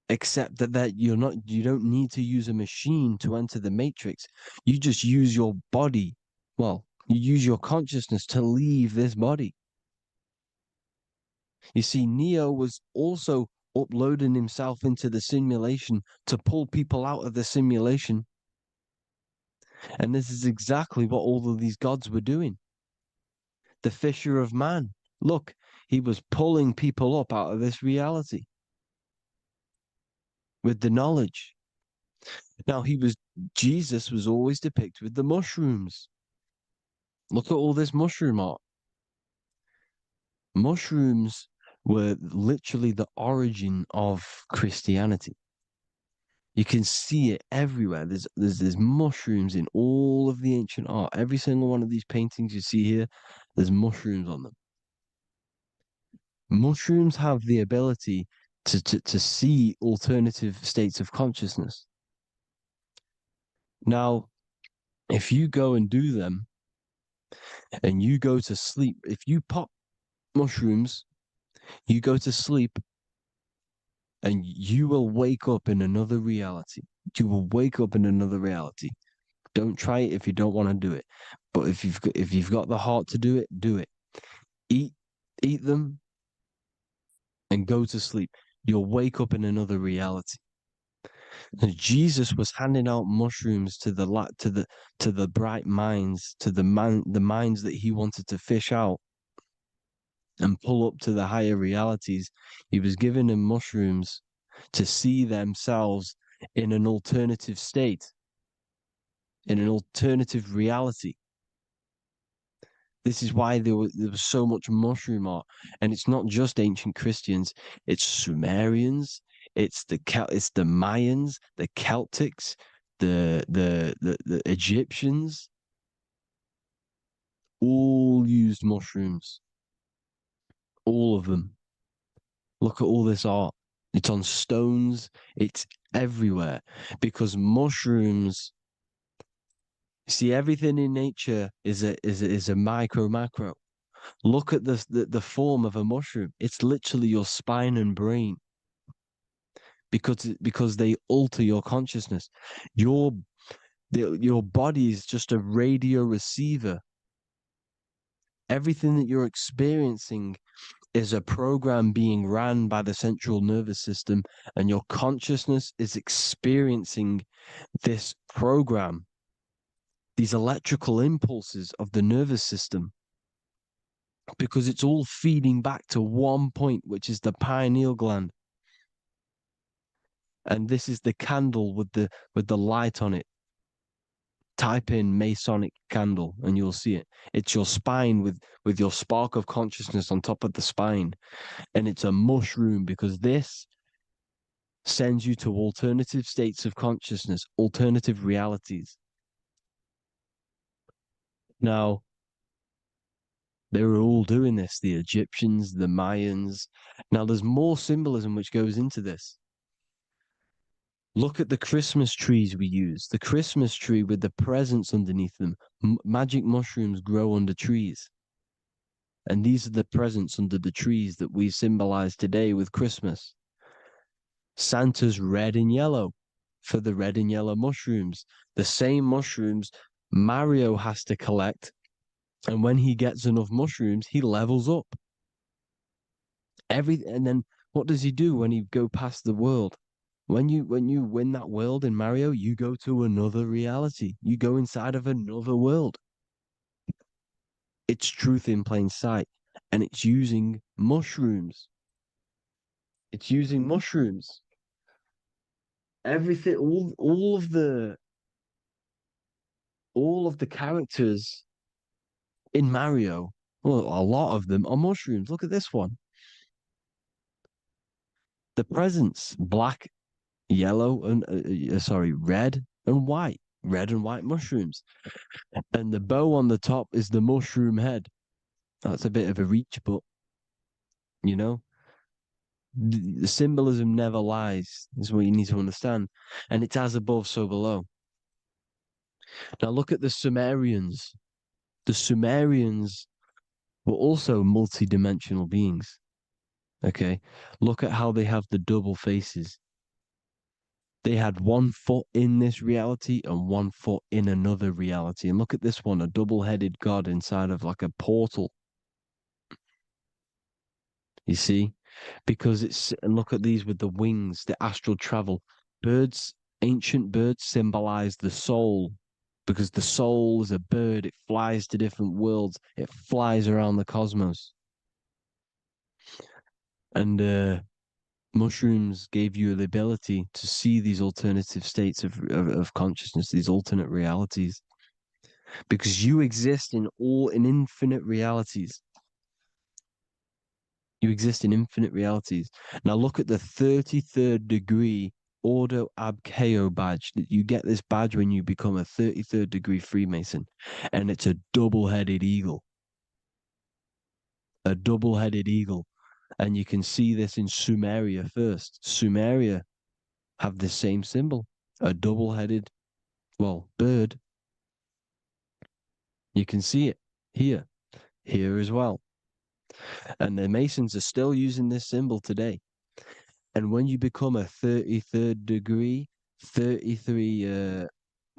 Except that you don't need to use a machine to enter the Matrix. You just use your body. Well, you use your consciousness to leave this body. You see, Neo was also uploading himself into the simulation to pull people out of the simulation. And this is exactly what all of these gods were doing. The fisher of man. Look, he was pulling people up out of this reality with the knowledge. Now, Jesus was always depicted with the mushrooms. Look at all this mushroom art. Mushrooms were literally the origin of Christianity. You can see it everywhere. There's mushrooms in all of the ancient art. Every single one of these paintings you see here, there's mushrooms on them. Mushrooms have the ability to see alternative states of consciousness. Now, if you go and do them and you go to sleep, if you pop mushrooms, you go to sleep and you will wake up in another reality. You will wake up in another reality. Don't try it if you don't want to do it. But if you've got the heart to do it, do it. Eat them and go to sleep. You'll wake up in another reality. And Jesus was handing out mushrooms to the bright minds, to the minds that he wanted to fish out and pull up to the higher realities. He was giving them mushrooms to see themselves in an alternative state, in an alternative reality. This is why there was so much mushroom art, and it's not just ancient Christians; it's Sumerians, it's the Mayans, the Celtics, the Egyptians. All used mushrooms. All of them. Look at all this art. It's on stones. It's everywhere because mushrooms. See, everything in nature is a macro. Look at the form of a mushroom. It's literally your spine and brain because they alter your consciousness. Your body is just a radio receiver Everything that you're experiencing is a program being ran by the central nervous system, and your consciousness is experiencing this program, these electrical impulses of the nervous system, because it's all feeding back to one point, which is the pineal gland. And this is the candle with the light on it. Type in Masonic candle and you'll see it. It's your spine with your spark of consciousness on top of the spine. And it's a mushroom because this sends you to alternative states of consciousness, alternative realities. Now, they were all doing this, the Egyptians, the Mayans. Now, there's more symbolism which goes into this. Look at the Christmas trees we use. The Christmas tree with the presents underneath them. Magic mushrooms grow under trees. And these are the presents under the trees that we symbolize today with Christmas. Santa's red and yellow for the red and yellow mushrooms. The same mushrooms Mario has to collect. And when he gets enough mushrooms, he levels up. And then what does he do when he go past the world? When you win that world in Mario, you go to another reality. You go inside of another world. It's truth in plain sight, and it's using mushrooms. It's using mushrooms. Everything, all of the characters in Mario, well, a lot of them are mushrooms. Look at this one. The presents, black, yellow, and red and white. Red and white mushrooms. And the bow on the top is the mushroom head. That's a bit of a reach, but you know, the symbolism never lies, is what you need to understand. And it's as above, so below. Now look at the Sumerians. The Sumerians were also multi-dimensional beings. Okay, look at how they have the double faces. They had one foot in this reality and one foot in another reality. And look at this one, a double-headed god inside of like a portal. You see? Because and look at these with the wings, the astral travel. Birds, ancient birds symbolize the soul because the soul is a bird. It flies to different worlds. It flies around the cosmos. And mushrooms gave you the ability to see these alternative states of consciousness, these alternate realities, because you exist in infinite realities. You exist in infinite realities. Now look at the 33rd degree Ordo Ab Chao badge. You get this badge when you become a 33rd degree Freemason, and it's a double-headed eagle. A double-headed eagle. And you can see this in Sumeria first. Sumeria have the same symbol, a double-headed, bird. You can see it here as well. And the Masons are still using this symbol today. And when you become a 33rd degree, 33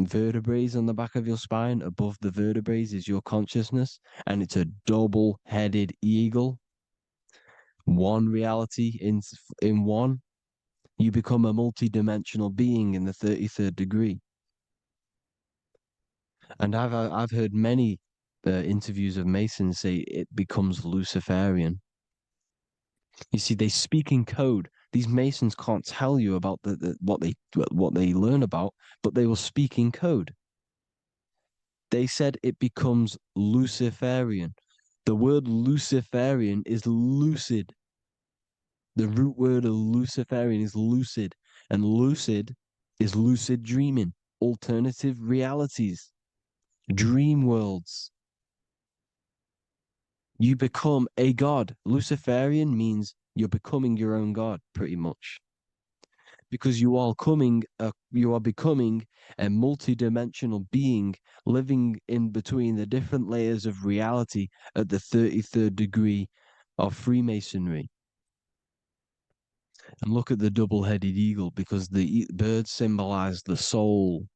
vertebrae on the back of your spine, above the vertebrae is your consciousness, and it's a double-headed eagle. One reality in one. You become a multi-dimensional being in the 33rd degree. And I've heard many interviews of Masons say it becomes Luciferian. You see, they speak in code. These Masons can't tell you about what they learn about, but they will speak in code. They said it becomes Luciferian. The word Luciferian is lucid. The root word of Luciferian is lucid, and lucid is lucid dreaming, alternative realities, dream worlds. You become a god. Luciferian means you're becoming your own god, pretty much. Because you are becoming a multi-dimensional being living in between the different layers of reality at the 33rd degree of Freemasonry. And look at the double-headed eagle, because the birds symbolize the soul.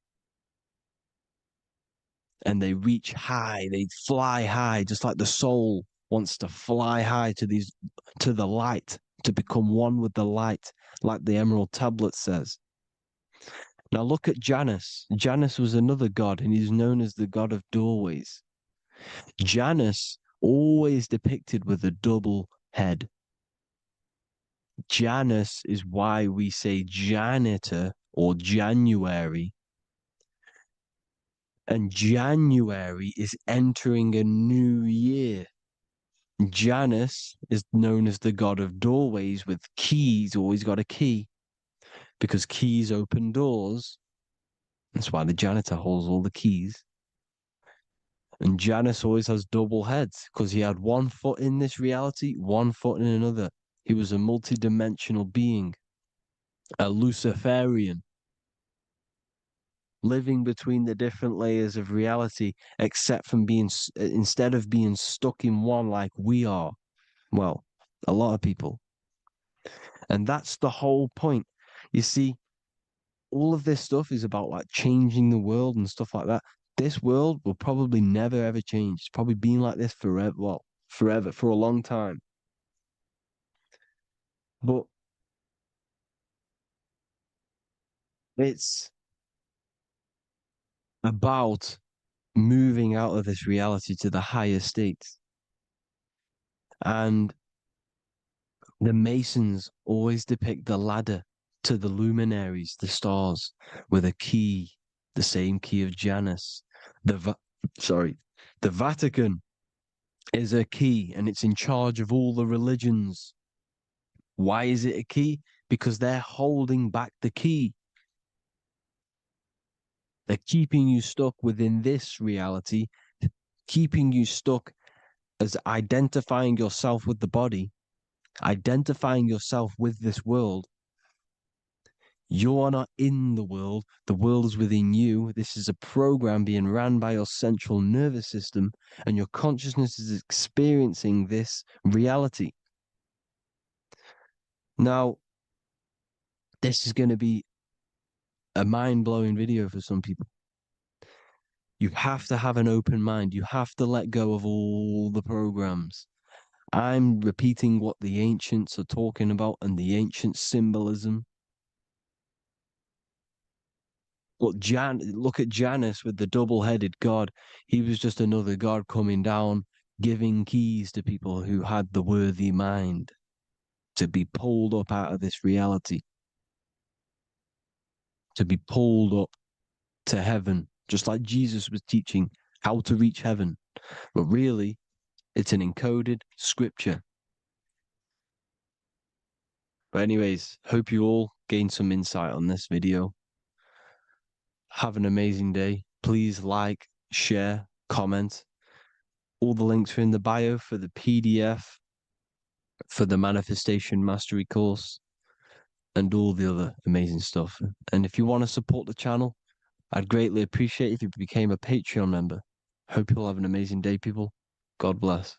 and they reach high, they fly high, just like the soul wants to fly high to the light, to become one with the light, like the Emerald Tablet says. Now look at Janus. Janus was another god, and he's known as the god of doorways. Janus always depicted with a double head. Janus is why we say janitor or January. And January is entering a new year. Janus is known as the god of doorways with keys, always got a key, because keys open doors. That's why the janitor holds all the keys. And Janus always has double heads because he had one foot in this reality, one foot in another. He was a multi-dimensional being, a Luciferian, living between the different layers of reality, except from instead of being stuck in one like we are. Well, a lot of people. And that's the whole point. You see, all of this stuff is about like changing the world and stuff like that. This world will probably never ever change. It's probably been like this forever. Well, forever, for a long time. But it's about moving out of this reality to the higher states. And the Masons always depict the ladder to the luminaries, the stars, with a key, the same key of Janus. The Vatican is a key, and it's in charge of all the religions. Why is it a key? Because they're holding back the key. They're keeping you stuck within this reality, keeping you stuck as identifying yourself with the body, identifying yourself with this world. You are not in the world is within you. This is a program being ran by your central nervous system, and your consciousness is experiencing this reality. Now, this is going to be a mind-blowing video for some people. You have to have an open mind. You have to let go of all the programs. I'm repeating what the ancients are talking about and the ancient symbolism. Look at Janus with the double-headed god. He was just another god coming down, giving keys to people who had the worthy mind to be pulled up out of this reality, to be pulled up to heaven, just like Jesus was teaching how to reach heaven. But really, it's an encoded scripture. But anyways, hope you all gained some insight on this video. Have an amazing day. Please like, share, comment. All the links are in the bio for the PDF, for the Manifestation Mastery course, and all the other amazing stuff. And if you want to support the channel, I'd greatly appreciate if you became a Patreon member. Hope you'll have an amazing day, people. God bless.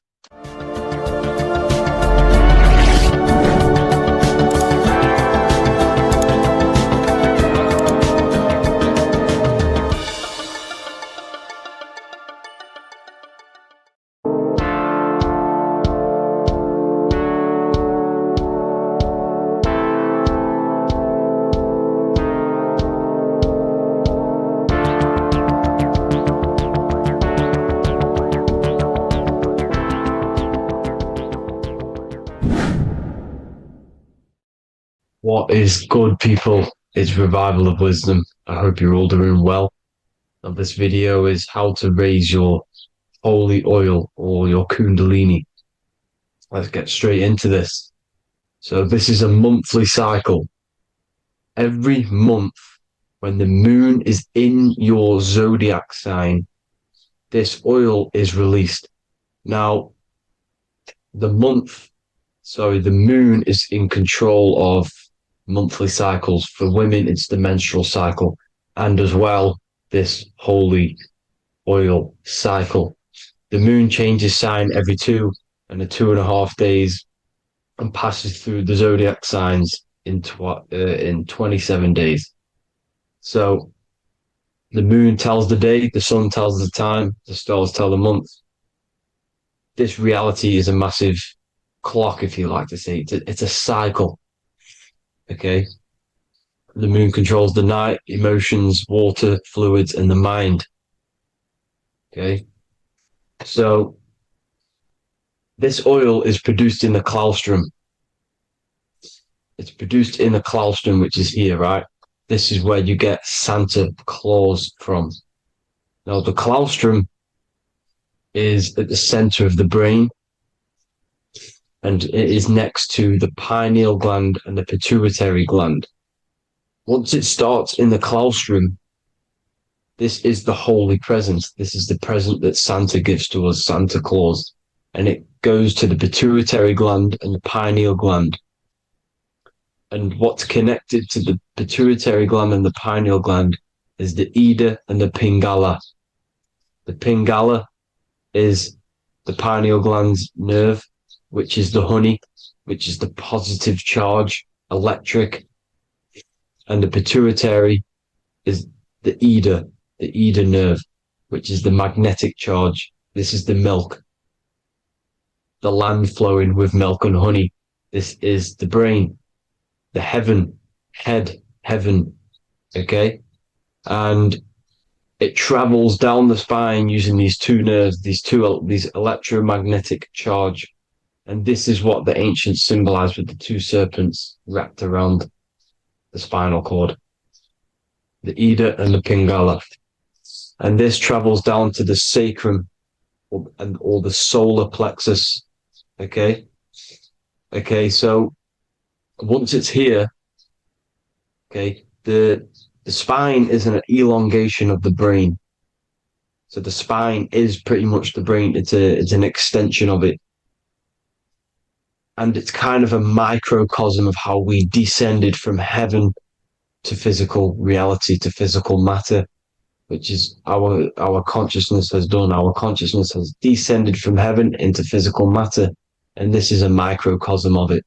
What is good, people? It's Revival of Wisdom. I hope you're all doing well. Now, this video is how to raise your holy oil or your kundalini. Let's get straight into this. So this is a monthly cycle. Every month, when the moon is in your zodiac sign, this oil is released. Now, the moon is in control of monthly cycles. For women, it's the menstrual cycle, and as well, this holy oil cycle. The moon changes sign every 2.5 days and passes through the zodiac signs in 27 days. So The moon tells the day, the sun tells the time, the stars tell the month. This reality is a massive clock, if you like to say. It's a cycle. Okay. The moon controls the night, emotions, water, fluids, and the mind. Okay. So this oil is produced in the claustrum. It's produced in the claustrum, which is here, right? This is where you get Santa Claus from. Now, the claustrum is at the center of the brain, and it is next to the pineal gland and the pituitary gland. Once it starts in the claustrum, this is the holy present. This is the present that Santa gives to us, Santa Claus. And it goes to the pituitary gland and the pineal gland. And what's connected to the pituitary gland and the pineal gland is the Ida and the Pingala. The Pingala is the pineal gland's nerve, which is the honey, which is the positive charge, electric. And the pituitary is the Ida nerve, which is the magnetic charge. This is the milk, the land flowing with milk and honey. This is the brain, the heaven, heaven, okay? And it travels down the spine using these two nerves, these electromagnetic charge. And this is what the ancients symbolized with the two serpents wrapped around the spinal cord, the Ida and the Pingala. And this travels down to the sacrum or the solar plexus. Okay. So once it's here, okay, the spine is an elongation of the brain. So the spine is pretty much the brain. It's an extension of it. And it's kind of a microcosm of how we descended from heaven to physical reality, to physical matter, which is our consciousness has done. Our consciousness has descended from heaven into physical matter. And this is a microcosm of it.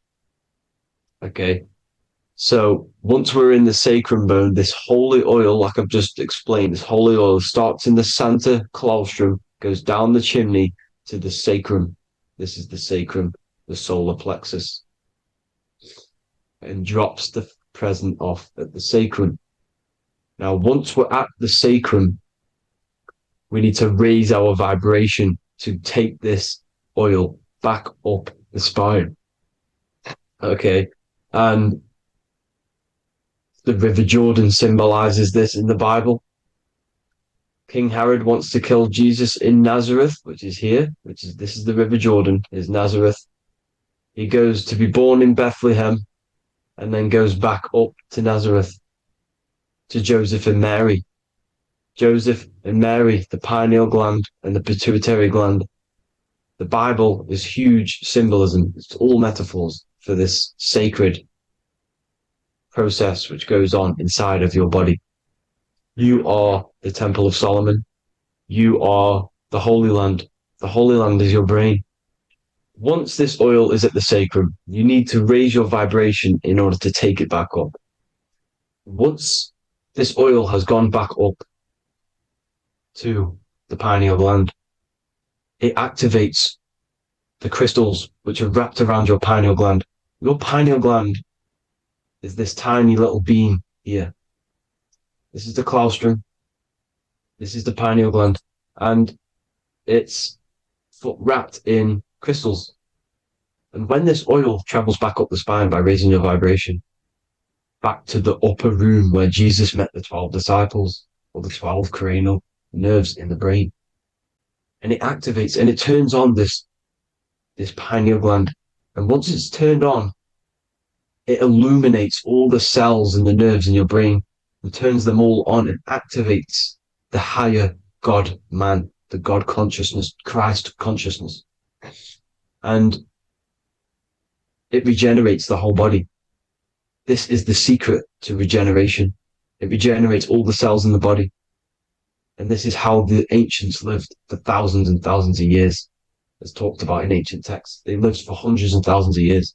Okay. So once we're in the sacrum bone, this holy oil, like I've just explained, this holy oil starts in the Santa Claustrum, goes down the chimney to the sacrum. This is the sacrum, the solar plexus, and drops the present off at the sacrum. Now, once we're at the sacrum, we need to raise our vibration to take this oil back up the spine. Okay. And the River Jordan symbolizes this in the Bible. King Herod wants to kill Jesus in Nazareth, which is here, this is the River Jordan, is Nazareth. He goes to be born in Bethlehem and then goes back up to Nazareth to Joseph and Mary. Joseph and Mary, the pineal gland and the pituitary gland. The Bible is huge symbolism. It's all metaphors for this sacred process which goes on inside of your body. You are the Temple of Solomon. You are the Holy Land. The Holy Land is your brain. Once this oil is at the sacrum, you need to raise your vibration in order to take it back up. Once this oil has gone back up to the pineal gland, it activates the crystals which are wrapped around your pineal gland. Your pineal gland is this tiny little beam here. This is the claustrum. This is the pineal gland. And it's wrapped in crystals. And when this oil travels back up the spine by raising your vibration, back to the upper room where Jesus met the 12 disciples, or the 12 cranial nerves in the brain, and it activates and it turns on this pineal gland. And once it's turned on, it illuminates all the cells and the nerves in your brain and turns them all on and activates the higher God man, the God consciousness, Christ consciousness. And it regenerates the whole body. This is the secret to regeneration. It regenerates all the cells in the body. And this is how the ancients lived for thousands and thousands of years, as talked about in ancient texts. They lived for hundreds and thousands of years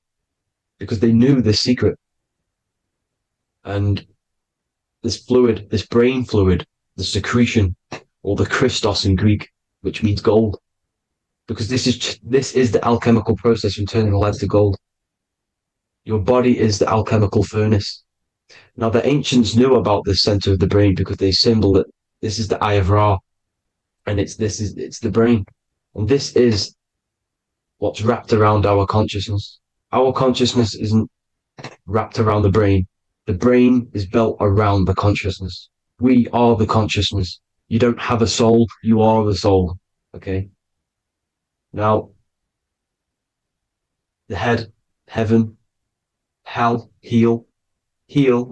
because they knew this secret. And this fluid, this brain fluid, the secretion, or the Christos in Greek, which means gold. Because this is the alchemical process from turning lead to gold. Your body is the alchemical furnace. Now, the ancients knew about this center of the brain because they symbol that this is the eye of Ra, and it's the brain, and this is what's wrapped around our consciousness. Our consciousness isn't wrapped around the brain. The brain is built around the consciousness. We are the consciousness. You don't have a soul, you are the soul. Okay? Now, the head, heaven, hell, heel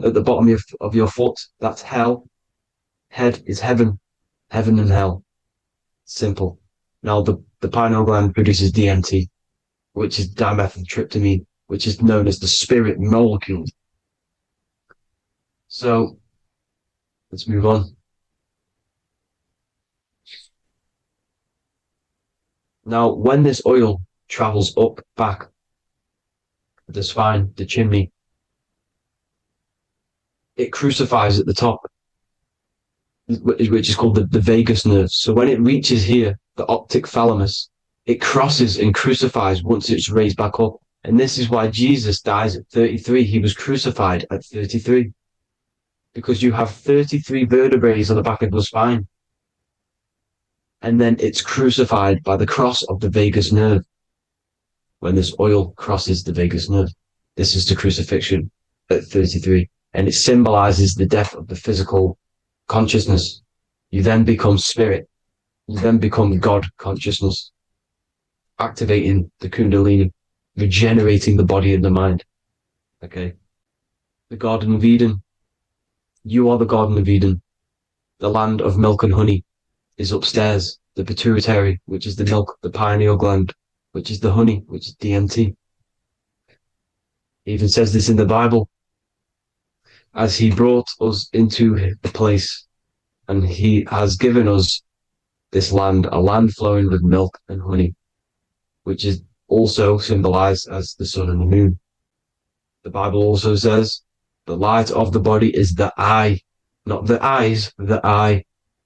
at the bottom of your foot, that's hell. Head is heaven and hell. Simple. Now, the pineal gland produces DMT, which is dimethyltryptamine, which is known as the spirit molecule. So, let's move on. Now, when this oil travels up, back, the spine, the chimney, it crucifies at the top, which is called the vagus nerve. So when it reaches here, the optic thalamus, it crosses and crucifies once it's raised back up. And this is why Jesus dies at 33. He was crucified at 33. Because you have 33 vertebrae on the back of the spine. And then it's crucified by the cross of the vagus nerve. When this oil crosses the vagus nerve, this is the crucifixion at 33. And it symbolizes the death of the physical consciousness. You then become spirit. You then become God consciousness, activating the Kundalini, regenerating the body and the mind. Okay. The Garden of Eden. You are the Garden of Eden. The land of milk and honey is upstairs. The pituitary, which is the milk, the pineal gland, which is the honey, which is DMT. It even says this in the Bible. As he brought us into the place, and he has given us this land, a land flowing with milk and honey, which is also symbolized as the sun and the moon. The Bible also says, the light of the body is the eye, not the eyes, the eye.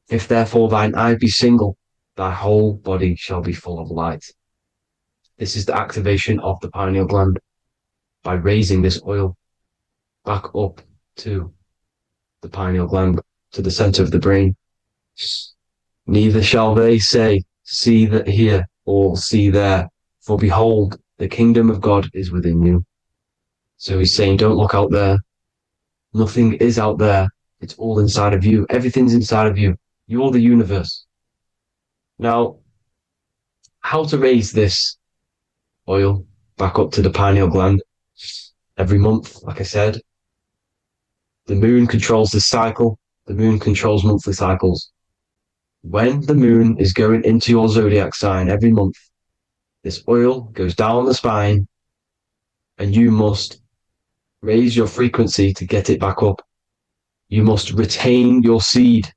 If therefore thine eye be single, thy whole body shall be full of light. This is the activation of the pineal gland by raising this oil back up to the pineal gland, to the center of the brain. Neither shall they say, see that here, or see there, for behold, the kingdom of God is within you. So he's saying, don't look out there. Nothing is out there. It's all inside of you. Everything's inside of you. You're the universe. Now, how to raise this oil back up to the pineal gland? Every month, like I said, the moon controls the cycle. The moon controls monthly cycles. When the moon is going into your zodiac sign every month, this oil goes down the spine and you must raise your frequency to get it back up. You must retain your seed.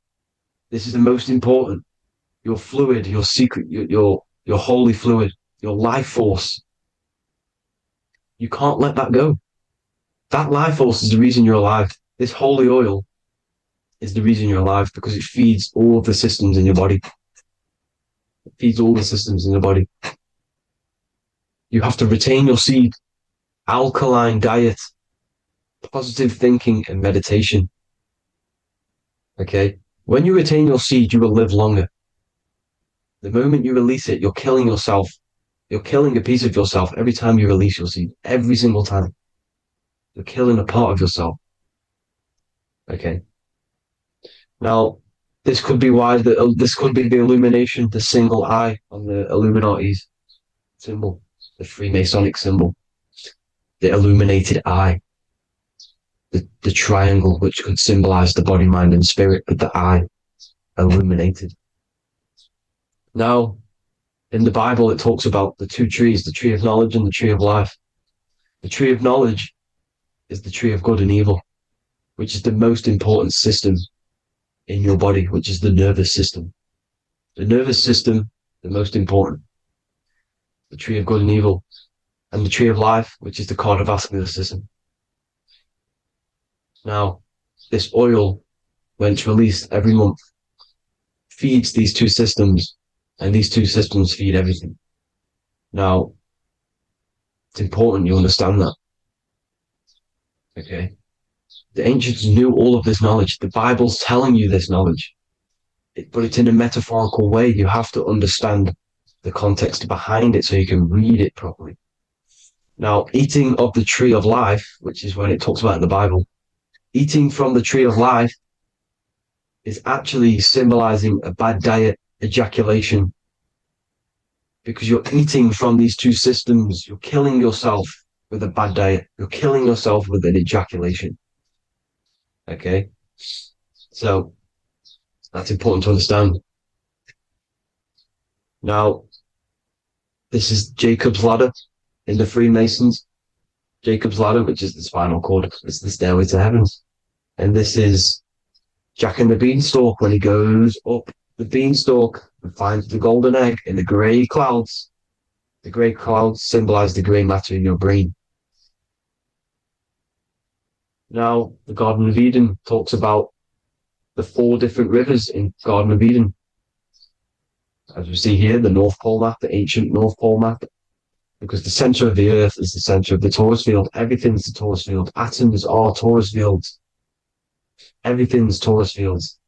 This is the most important. Your fluid, your secret, your holy fluid, your life force. You can't let that go. That life force is the reason you're alive. This holy oil is the reason you're alive because it feeds all of the systems in your body. It feeds all the systems in your body. You have to retain your seed, alkaline diet, positive thinking and meditation. Okay? When you retain your seed, you will live longer. The moment you release it, you're killing yourself. You're killing a piece of yourself every time you release your seed. Every single time. You're killing a part of yourself. Okay? Now, this could be why this could be the illumination, the single eye on the Illuminati's symbol, the Freemasonic symbol, the illuminated eye, the triangle, which could symbolize the body, mind, and spirit, but the eye illuminated. Now, in the Bible, it talks about the two trees, the tree of knowledge and the tree of life. The tree of knowledge is the tree of good and evil, which is the most important system in your body, which is the nervous system. The nervous system, the most important. The tree of good and evil. And the tree of life, which is the cardiovascular system. Now, this oil, when it's released every month, feeds these two systems, and these two systems feed everything. Now, it's important you understand that. Okay? The ancients knew all of this knowledge. The Bible's telling you this knowledge, but it's in a metaphorical way. You have to understand the context behind it so you can read it properly. Now, eating of the tree of life, which is when it talks about in the Bible, eating from the tree of life is actually symbolizing a bad diet, ejaculation, because you're eating from these two systems. You're killing yourself with a bad diet. You're killing yourself with an ejaculation. Okay? So that's important to understand. Now, this is Jacob's ladder in the Freemasons. Jacob's ladder, which is the spinal cord, it's the stairway to heaven. And this is Jack and the Beanstalk when he goes up the beanstalk and finds the golden egg in the grey clouds. The grey clouds symbolize the grey matter in your brain. Now, the Garden of Eden talks about the 4 different rivers in Garden of Eden. As we see here, the North Pole map, the ancient North Pole map, because the center of the earth is the center of the torus field. Everything's the torus field. Atoms are torus fields. Everything's torus fields.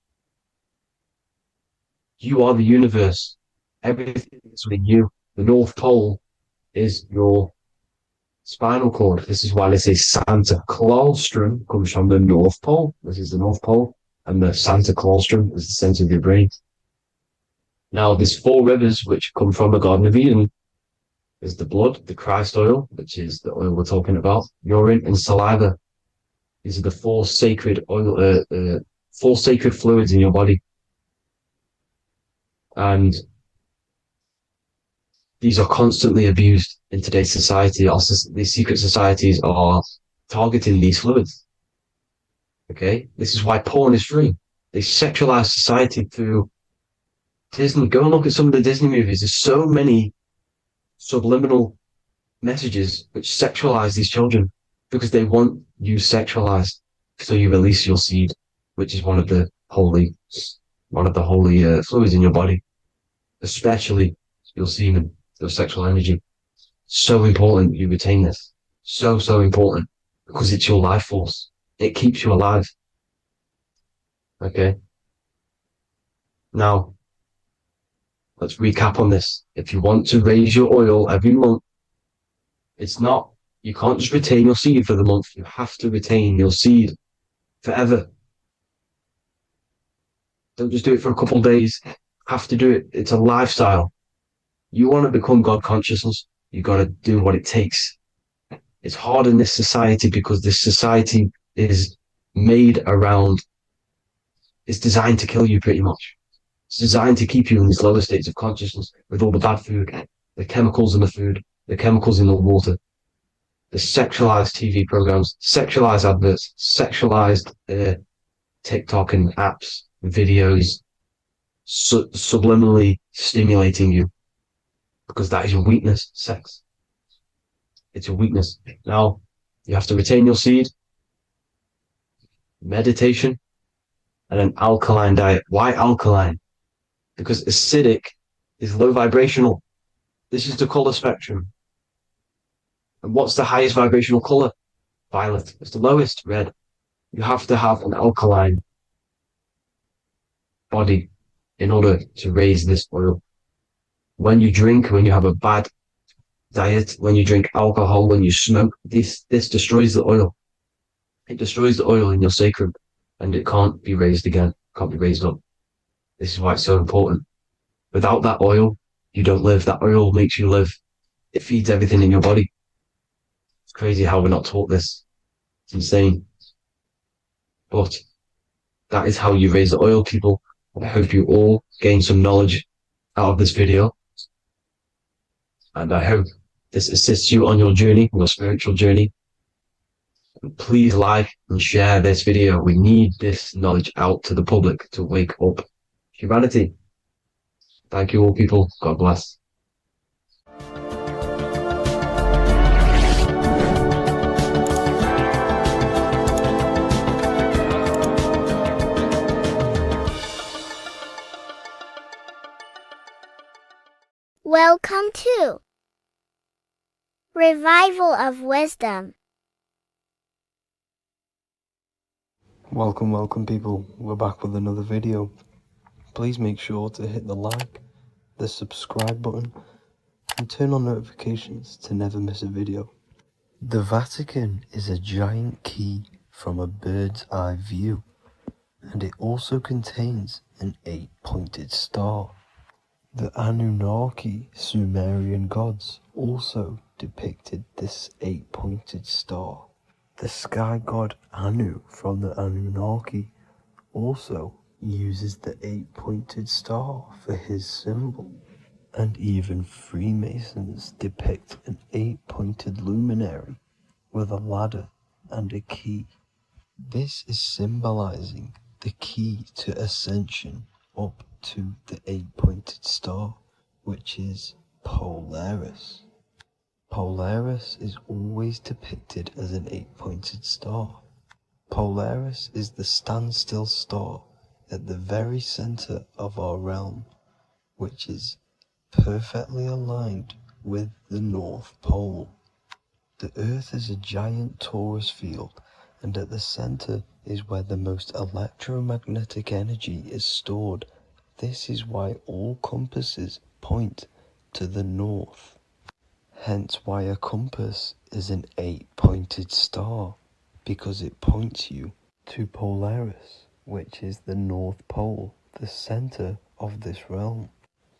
You are the universe. Everything is within you. The North Pole is your spinal cord. This is why they say Santa Claustrum comes from the North Pole. This is the North Pole. And the Santa Claustrum is the center of your brain. Now, there's 4 rivers which come from the Garden of Eden. There's the blood, the Christ oil, which is the oil we're talking about, urine, and saliva. These are the 4 sacred oil, 4 sacred fluids in your body. And these are constantly abused in today's society. Also, these secret societies are targeting these fluids. Okay? This is why porn is free. They sexualize society through Disney. Go and look at some of the Disney movies. There's so many subliminal messages which sexualize these children because they want you sexualized. So you release your seed, which is one of the holy fluids in your body, especially your semen, your sexual energy. So important you retain this. So important because it's your life force. It keeps you alive. Okay. Now, let's recap on this. If you want to raise your oil every month, you can't just retain your seed for the month. You have to retain your seed forever. Don't just do it for a couple of days. You have to do it. It's a lifestyle. You want to become God consciousness, you got to do what it takes. It's hard in this society because this society is made around, it's designed to kill you pretty much. It's designed to keep you in these lower states of consciousness with all the bad food, the chemicals in the food, the chemicals in the water, the sexualized TV programs, sexualized adverts, sexualized TikTok and apps, videos, subliminally stimulating you because that is your weakness, sex. It's your weakness. Now, you have to retain your seed, meditation, and an alkaline diet. Why alkaline? Because acidic is low vibrational. This is the color spectrum. And what's the highest vibrational color? Violet. It's the lowest, red. You have to have an alkaline body in order to raise this oil. When you drink, when you have a bad diet, when you drink alcohol, when you smoke, this destroys the oil. It destroys the oil in your sacrum and it can't be raised again, can't be raised up. This is why it's so important. Without that oil, you don't live. That oil makes you live. It feeds everything in your body. It's crazy how we're not taught this. It's insane. But that is how you raise the oil, people. I hope you all gain some knowledge out of this video. And I hope this assists you on your journey, your spiritual journey. And please like and share this video. We need this knowledge out to the public to wake up humanity. Thank you all, people. God bless. Welcome to Revival of Wisdom. Welcome people, we're back with another video. Please make sure to hit the like, the subscribe button, and turn on notifications to never miss a video. The Vatican is a giant key from a bird's eye view, and it also contains an 8-pointed star. The Anunnaki Sumerian gods also depicted this 8-pointed star. The sky god Anu from the Anunnaki also uses the 8-pointed star for his symbol. And even Freemasons depict an 8-pointed luminary with a ladder and a key. This is symbolizing the key to ascension up to the 8-pointed star, which is Polaris. Polaris is always depicted as an 8-pointed star. Polaris is the standstill star at the very center of our realm, which is perfectly aligned with the North Pole. The Earth is a giant torus field, and at the center is where the most electromagnetic energy is stored. This is why all compasses point to the north. Hence why a compass is an 8-pointed star, because it points you to Polaris, which is the North Pole, the center of this realm.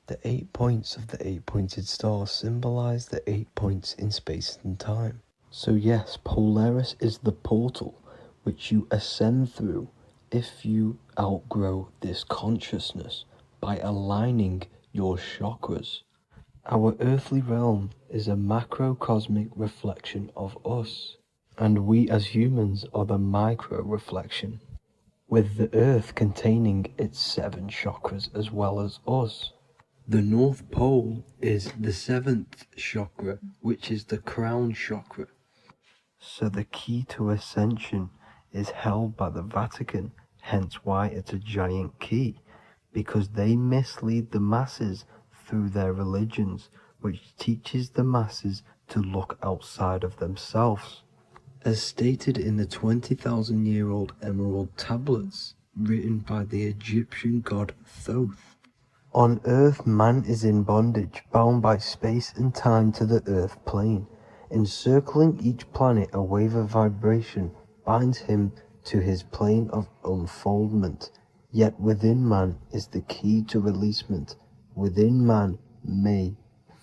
The 8 points of the 8-pointed star symbolize the 8 points in space and time. So yes, Polaris is the portal which you ascend through if you outgrow this consciousness by aligning your chakras. Our earthly realm is a macrocosmic reflection of us, and we as humans are the micro reflection, with the earth containing its 7 chakras as well as us. The North Pole is the 7th chakra, which is the crown chakra. So the key to ascension is held by the Vatican, hence why it's a giant key, because they mislead the masses through their religions, which teaches the masses to look outside of themselves. As stated in the 20,000-year-old emerald tablets, written by the Egyptian god Thoth. On Earth, man is in bondage, bound by space and time to the Earth plane. Encircling each planet, a wave of vibration binds him to his plane of unfoldment. Yet within man is the key to releasement. Within man may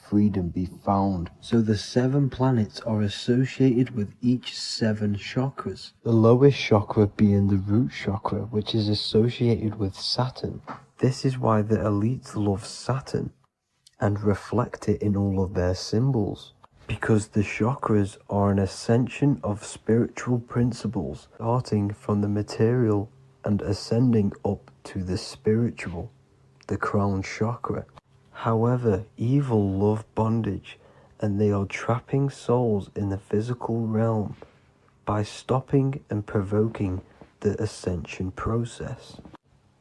freedom be found. So the 7 planets are associated with each 7 chakras. The lowest chakra being the root chakra, which is associated with Saturn. This is why the elites love Saturn and reflect it in all of their symbols, because the chakras are an ascension of spiritual principles, starting from the material and ascending up to the spiritual, the crown chakra. However, evil love bondage, and they are trapping souls in the physical realm by stopping and provoking the ascension process.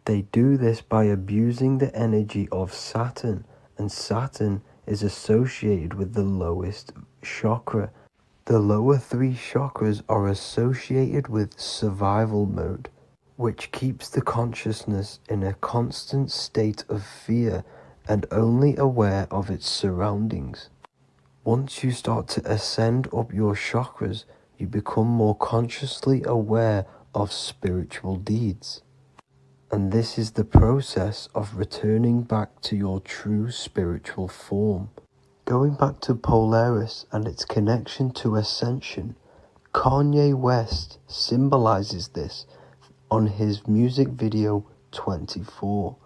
They do this by abusing the energy of Saturn, and Saturn is associated with the lowest chakra. The lower 3 chakras are associated with survival mode, which keeps the consciousness in a constant state of fear and only aware of its surroundings. Once you start to ascend up your chakras, you become more consciously aware of spiritual deeds. And this is the process of returning back to your true spiritual form. Going back to Polaris and its connection to ascension, Kanye West symbolizes this on his music video 24.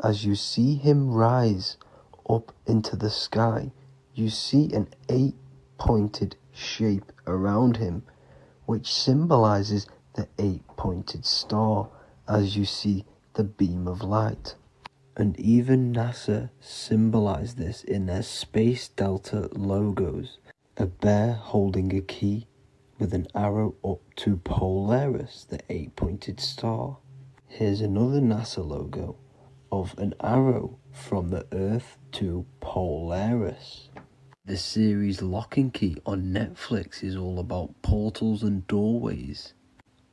As you see him rise up into the sky, you see an 8-pointed shape around him, which symbolizes the 8-pointed star, as you see the beam of light. And even NASA symbolize this in their Space Delta logos, a bear holding a key with an arrow up to Polaris, the 8-pointed star. Here's another NASA logo, of an arrow from the Earth to Polaris. The series Lock and Key on Netflix is all about portals and doorways,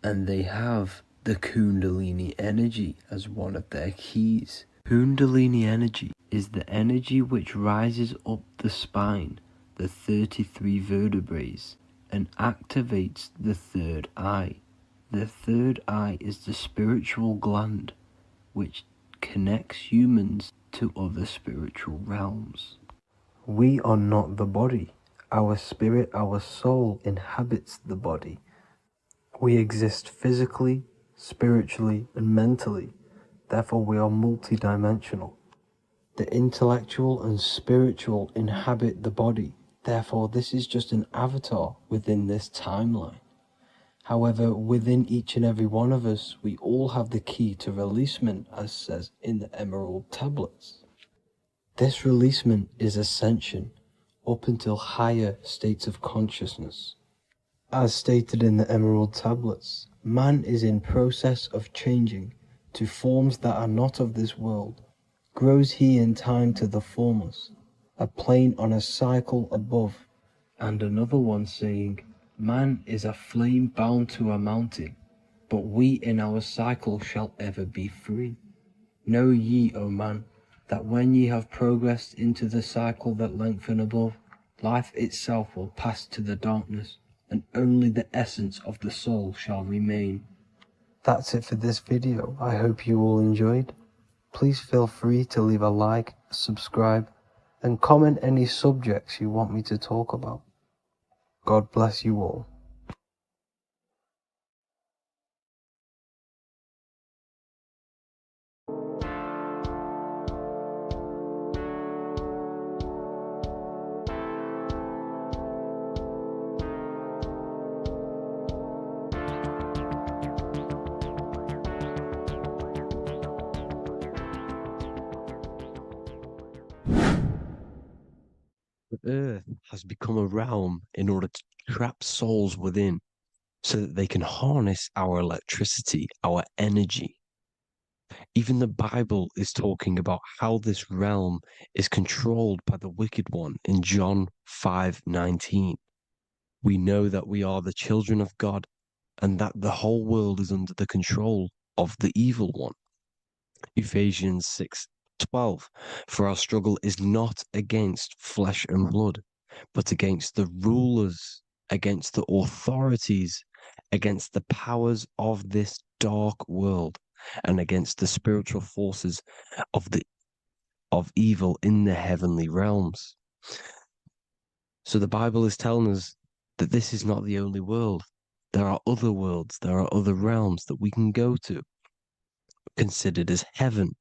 and they have the Kundalini energy as one of their keys. Kundalini energy is the energy which rises up the spine, the 33 vertebrae, and activates the third eye. The third eye is the spiritual gland which connects humans to other spiritual realms. We are not the body. Our spirit, our soul inhabits the body. We exist physically, spiritually, and mentally. Therefore, we are multidimensional. The intellectual and spiritual inhabit the body. Therefore, this is just an avatar within this timeline. However, within each and every one of us, we all have the key to releasement, as says in the Emerald Tablets. This releasement is ascension up until higher states of consciousness. As stated in the Emerald Tablets, man is in process of changing to forms that are not of this world. Grows he in time to the formless, a plane on a cycle above, and another one saying, man is a flame bound to a mountain, but we in our cycle shall ever be free. Know ye, O man, that when ye have progressed into the cycle that lengthen above, life itself will pass to the darkness, and only the essence of the soul shall remain. That's it for this video. I hope you all enjoyed. Please feel free to leave a like, subscribe, and comment any subjects you want me to talk about. God bless you all. The earth has become a realm in order to trap souls within so that they can harness our electricity, our energy. Even the Bible is talking about how this realm is controlled by the wicked one in John 5:19. We know that we are the children of God and that the whole world is under the control of the evil one. Ephesians 6:12. For our struggle is not against flesh and blood, but against the rulers, against the authorities, against the powers of this dark world, and against the spiritual forces of evil in the heavenly realms. So the Bible is telling us that this is not the only world. There are other worlds, there are other realms that we can go to, considered as heaven.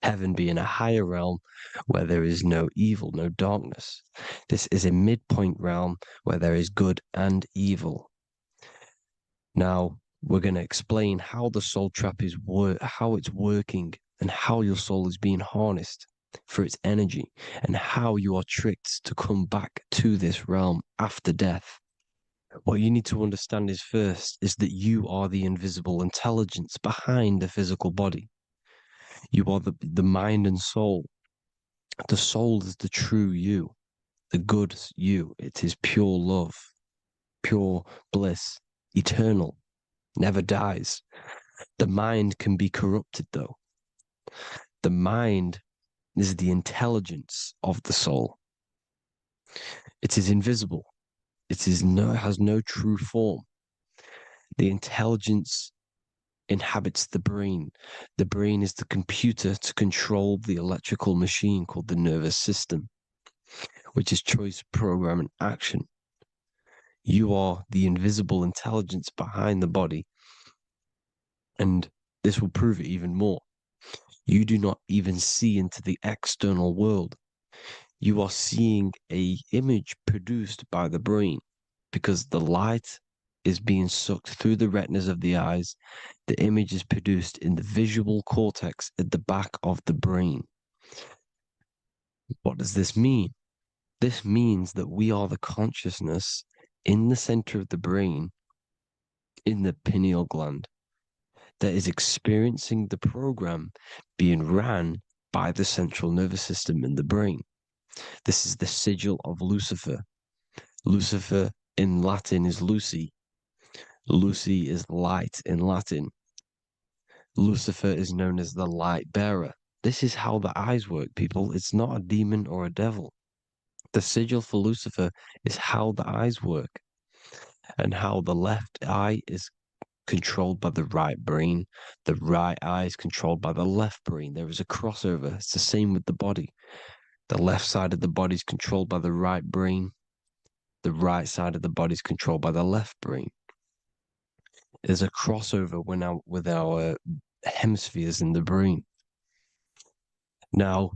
Heaven being a higher realm where there is no evil, no darkness. This is a midpoint realm where there is good and evil. Now, we're going to explain how the soul trap is how it's working and how your soul is being harnessed for its energy and how you are tricked to come back to this realm after death. What you need to understand is first is that you are the invisible intelligence behind the physical body. You are the mind and soul. The soul is the true you, the good you. It is pure love, pure bliss, eternal, never dies. The mind can be corrupted, though. The mind is the intelligence of the soul. It is invisible. It has no true form. The intelligence inhabits the brain. The brain is the computer to control the electrical machine called the nervous system, which is choice, program, and action. You are the invisible intelligence behind the body, and this will prove it even more. You do not even see into the external world. You are seeing a image produced by the brain because the light is being sucked through the retinas of the eyes. The image is produced in the visual cortex at the back of the brain. What does this mean? This means that we are the consciousness in the center of the brain, in the pineal gland. that is experiencing the program being ran by the central nervous system in the brain. This is the sigil of Lucifer. Lucifer in Latin is Lucy. Lucy is light in Latin. Lucifer is known as the light bearer. This is how the eyes work, people. It's not a demon or a devil. The sigil for Lucifer is how the eyes work and how the left eye is controlled by the right brain. The right eye is controlled by the left brain. There is a crossover. It's the same with the body. The left side of the body is controlled by the right brain. The right side of the body is controlled by the left brain. There's a crossover with our hemispheres in the brain. Now,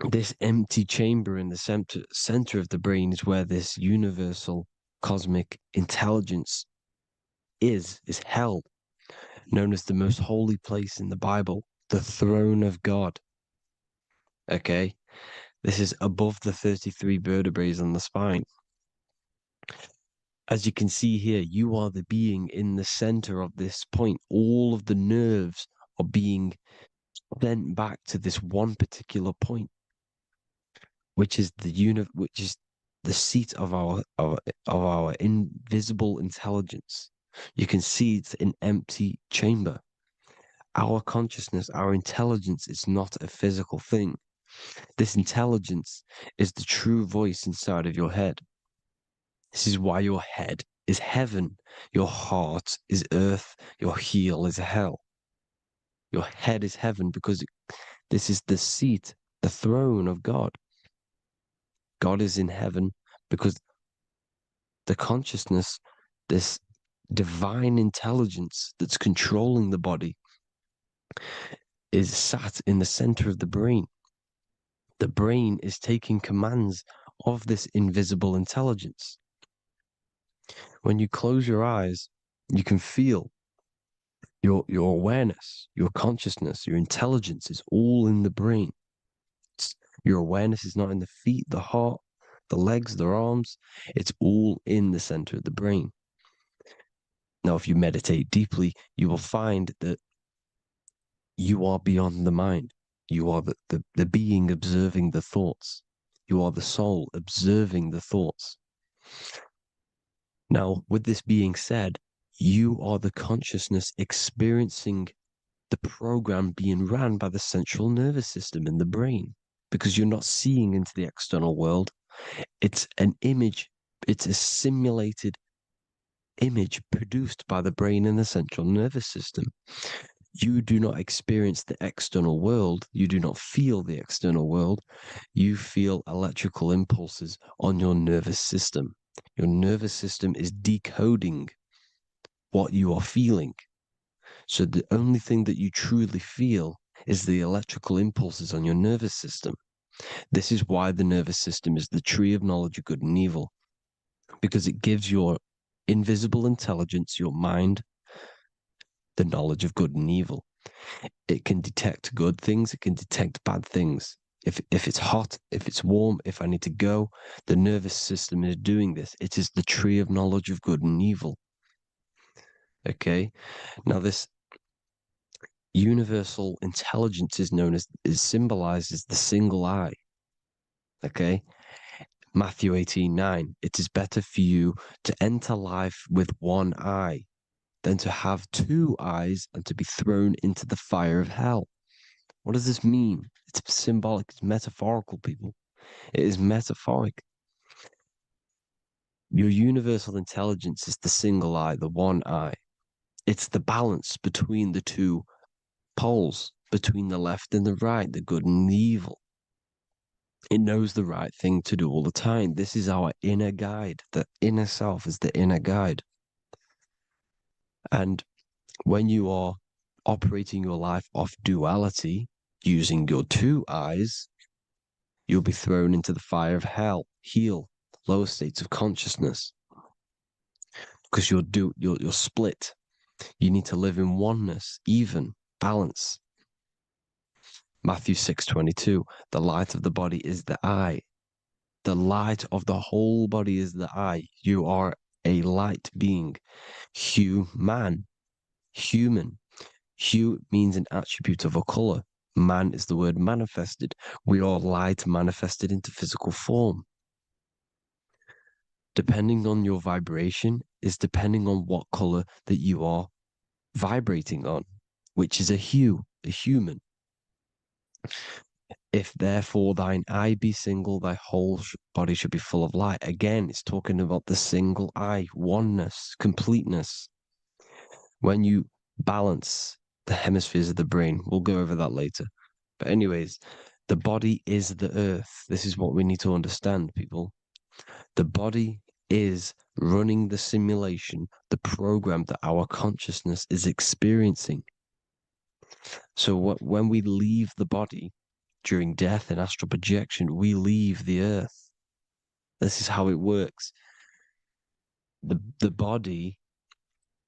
this empty chamber in the center of the brain is where this universal cosmic intelligence is held, known as the most holy place in the Bible, the throne of God. Okay? This is above the 33 vertebrae on the spine. As you can see here, you are the being in the center of this point. All of the nerves are being sent back to this one particular point, which is the seat of our invisible intelligence. You can see it's an empty chamber. Our consciousness, our intelligence is not a physical thing. This intelligence is the true voice inside of your head. This is why your head is heaven, your heart is earth, your heel is hell. Your head is heaven because this is the seat, the throne of God. God is in heaven because the consciousness, this divine intelligence that's controlling the body, is sat in the center of the brain. The brain is taking commands of this invisible intelligence. When you close your eyes, you can feel your awareness, your consciousness, your intelligence is all in the brain. Your awareness is not in the feet, the heart, the legs, the arms. It's all in the center of the brain. Now, if you meditate deeply, you will find that you are beyond the mind. You are the being observing the thoughts. You are the soul observing the thoughts. Now, with this being said, you are the consciousness experiencing the program being ran by the central nervous system in the brain, because you're not seeing into the external world. It's an image, it's a simulated image produced by the brain and the central nervous system. You do not experience the external world. You do not feel the external world. You feel electrical impulses on your nervous system. Your nervous system is decoding what you are feeling. So the only thing that you truly feel is the electrical impulses on your nervous system. This is why the nervous system is the tree of knowledge of good and evil, because it gives your invisible intelligence, your mind, the knowledge of good and evil. It can detect good things, it can detect bad things. If it's hot, if it's warm, if I need to go, the nervous system is doing this. It is the tree of knowledge of good and evil. Okay? Now this universal intelligence is symbolized as the single eye. Okay? Matthew 18:9. It is better for you to enter life with one eye than to have two eyes and to be thrown into the fire of hell. What does this mean? It's symbolic, it's metaphorical, people. It is metaphoric. Your universal intelligence is the single eye, the one eye. It's the balance between the two poles, between the left and the right, the good and the evil. It knows the right thing to do all the time. This is our inner guide. The inner self is the inner guide. And when you are operating your life off duality, using your two eyes, you'll be thrown into the fire of hell, lower states of consciousness. Because you're split. You need to live in oneness, even, balance. Matthew 6:22, the light of the body is the eye. The light of the whole body is the eye. You are a light being. Human. Hue means an attribute of a color. Man is the word manifested. We all lie to manifest it into physical form. Depending on your vibration is depending on what color that you are vibrating on, which is a hue, a human. If therefore thine eye be single, thy whole body should be full of light. Again, it's talking about the single eye, oneness, completeness. When you balance the hemispheres of the brain, we'll go over that later. But anyways, the body is the earth. This is what we need to understand, people. The body is running the simulation, the program that our consciousness is experiencing. So when we leave the body during death and astral projection, we leave the earth. This is how it works. The body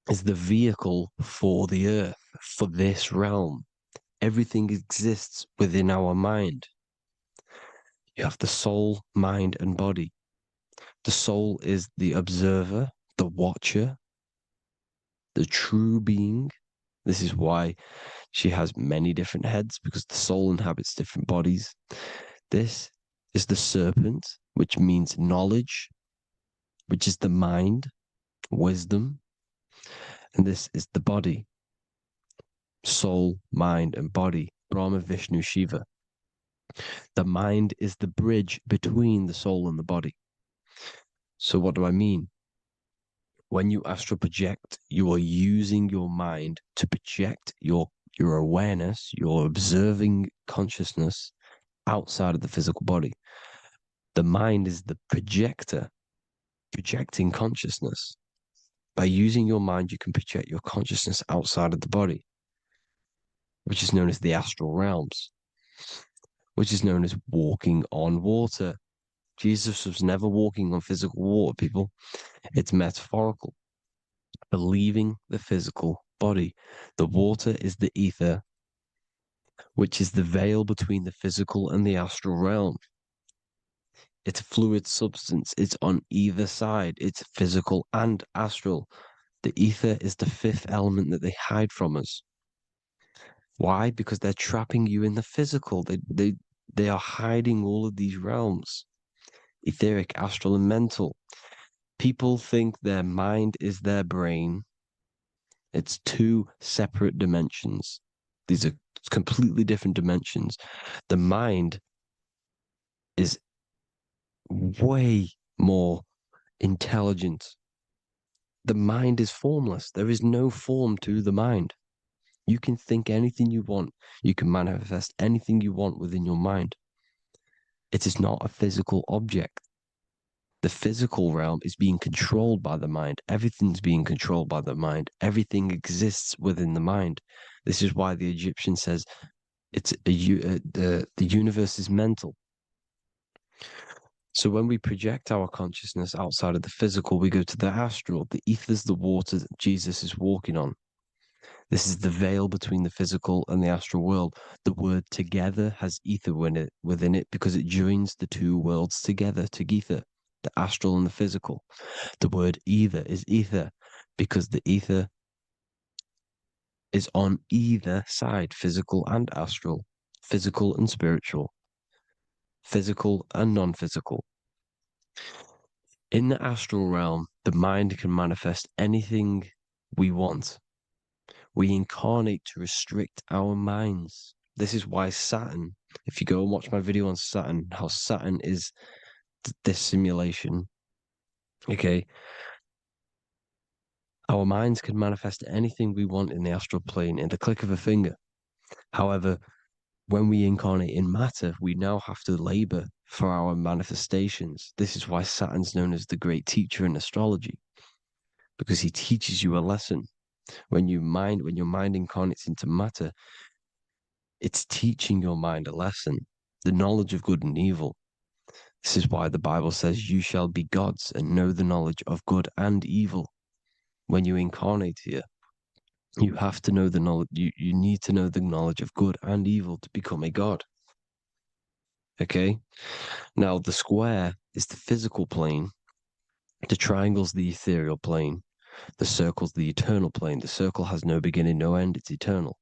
is the vehicle for the earth, for this realm. Everything exists within our mind. You have the soul, mind, and body. The soul is the observer, the watcher, the true being. This is why she has many different heads, because the soul inhabits different bodies. This is the serpent, which means knowledge, which is the mind, wisdom. And this is the body, soul, mind, and body, Brahma, Vishnu, Shiva. The mind is the bridge between the soul and the body. So what do I mean? When you astral project, you are using your mind to project your awareness, your observing consciousness outside of the physical body. The mind is the projector, projecting consciousness. By using your mind, you can project your consciousness outside of the body, which is known as the astral realms, which is known as walking on water. Jesus was never walking on physical water, people. It's metaphorical. Believing the physical body. The water is the ether, which is the veil between the physical and the astral realm. It's a fluid substance. It's on either side. It's physical and astral. The ether is the fifth element that they hide from us. Why? Because they're trapping you in the physical. They are hiding all of these realms. Etheric, astral, and mental. People think their mind is their brain. It's two separate dimensions. These are completely different dimensions. The mind is way more intelligent. The mind is formless. There is no form to the mind. You can think anything you want. You can manifest anything you want within your mind. It is not a physical object. The physical realm is being controlled by the mind. Everything's being controlled by the mind. Everything exists within the mind. This is why the Egyptian says the universe is mental. So when we project our consciousness outside of the physical, we go to the astral. The ether is the water that Jesus is walking on. This is the veil between the physical and the astral world. The word together has ether within it because it joins the two worlds together, together, the astral and the physical. The word either is ether because the ether is on either side, physical and astral, physical and spiritual, physical and non-physical. In the astral realm, the mind can manifest anything we want. We incarnate to restrict our minds. This is why Saturn, if you go and watch my video on Saturn, how Saturn is this simulation, okay, our minds can manifest anything we want in the astral plane in the click of a finger. However, when we incarnate in matter, we now have to labor for our manifestations. This is why Saturn's known as the great teacher in astrology, because he teaches you a lesson. When your mind incarnates into matter, it's teaching your mind a lesson, the knowledge of good and evil. This is why the Bible says you shall be gods and know the knowledge of good and evil. When you incarnate here, you have to know the knowledge, you need to know the knowledge of good and evil to become a god. Okay? Now, the square is the physical plane, the triangle is the ethereal plane, The circle's the eternal plane. The circle has no beginning, no end. It's eternal.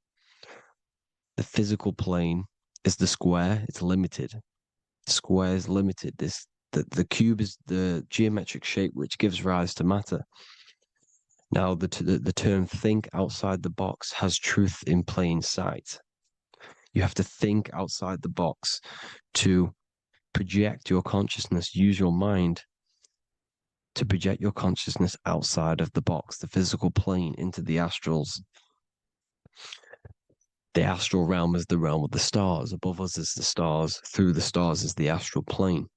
The physical plane is the square. It's limited. The square is limited. The cube is the geometric shape which gives rise to matter. Now, the term think outside the box has truth in plain sight. You have to think outside the box to project your consciousness, use your mind to project your consciousness outside of the box, the physical plane, into the astrals. The astral realm is the realm of the stars. Above us is the stars. Through the stars is the astral plane.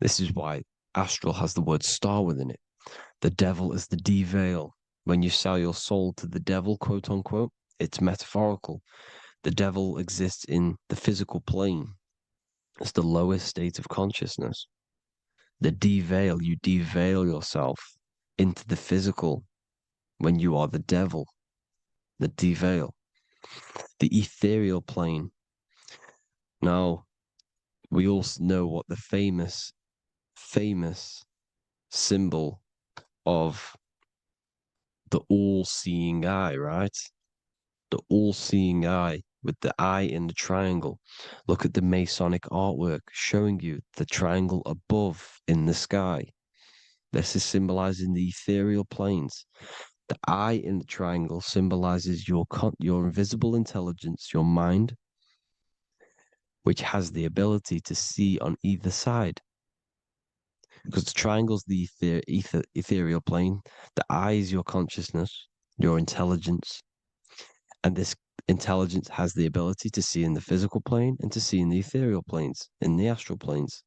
This is why astral has the word star within it. The devil is the de-veil. When you sell your soul to the devil, quote unquote, it's metaphorical. The devil exists in the physical plane. It's the lowest state of consciousness. The de-veil, you de-veil yourself into the physical when you are the devil. The de-veil. The ethereal plane. Now, we all know what the famous symbol of the all-seeing eye, right? The all-seeing eye with the eye in the triangle. Look at the Masonic artwork showing you the triangle above in the sky. This is symbolizing the ethereal planes. The eye in the triangle symbolizes your invisible intelligence, your mind, which has the ability to see on either side. Because the triangle's the ethereal plane. The eye is your consciousness, your intelligence. And this intelligence has the ability to see in the physical plane and to see in the ethereal planes, in the astral planes.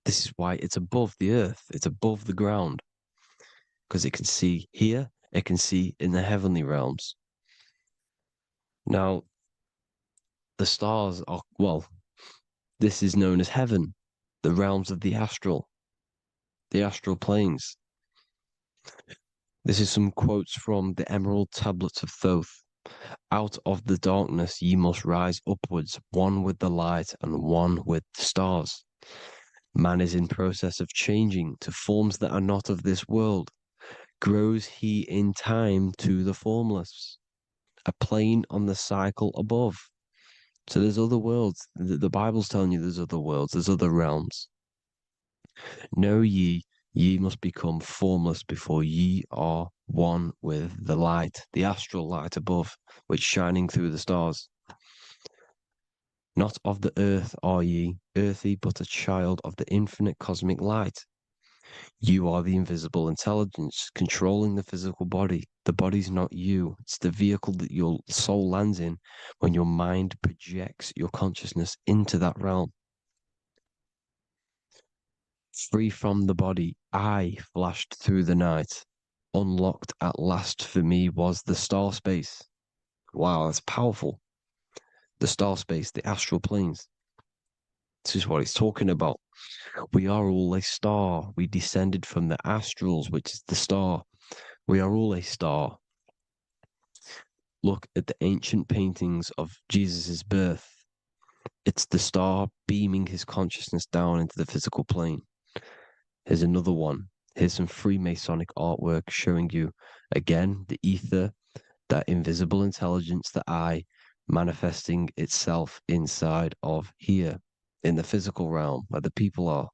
This is why it's above the earth, it's above the ground. Because it can see here, it can see in the heavenly realms. Now, the stars are, well, this is known as heaven, the realms of the astral planes. This is some quotes from the Emerald Tablets of Thoth. Out of the darkness ye must rise upwards, one with the light and one with the stars. Man is in process of changing to forms that are not of this world. Grows he in time to the formless, a plane on the cycle above. So there's other worlds. The Bible's telling you there's other worlds, there's other realms. Know ye must become formless before ye are one with the light, the astral light above, which shining through the stars. Not of the earth are ye, earthy, but a child of the infinite cosmic light. You are the invisible intelligence controlling the physical body. The body's not you. It's the vehicle that your soul lands in when your mind projects your consciousness into that realm. Free from the body, I flashed through the night. Unlocked at last for me was the star space. Wow, that's powerful. The star space, the astral planes. This is what he's talking about. We are all a star. We descended from the astrals, which is the star. We are all a star. Look at the ancient paintings of Jesus' birth. It's the star beaming his consciousness down into the physical plane. Here's another one. Here's some Freemasonic artwork showing you, again, the ether, that invisible intelligence, the eye, manifesting itself inside of here, in the physical realm, where the people are.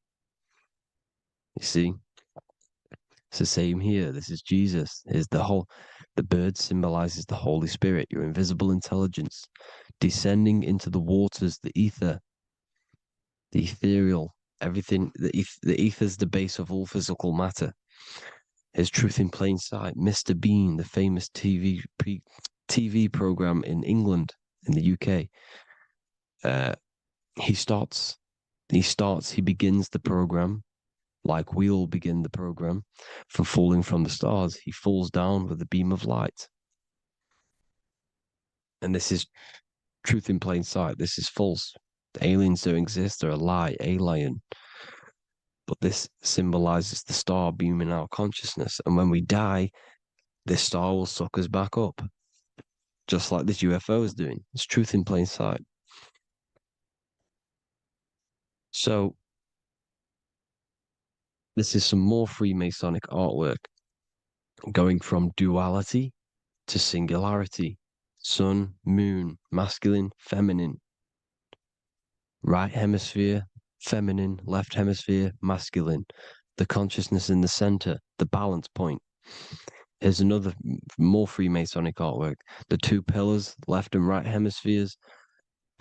You see? It's the same here. This is Jesus. Here's the bird symbolizes the Holy Spirit, your invisible intelligence, descending into the waters, the ether, the ethereal, everything. The ether's the base of all physical matter. Here's truth in plain sight. Mr. Bean, the famous TV program in England, in the UK. He begins the program like we all begin the program for falling from the stars. He falls down with a beam of light. And this is truth in plain sight. This is false. The aliens don't exist. They're a lie, alien. But this symbolizes the star beaming our consciousness. And when we die, this star will suck us back up. Just like this UFO is doing. It's truth in plain sight. So, this is some more Freemasonic artwork. going from duality to singularity. Sun, moon, masculine, feminine, right hemisphere, feminine, left hemisphere, masculine, the consciousness in the center, the balance point. Here's another more Freemasonic artwork. The two pillars, left and right hemispheres,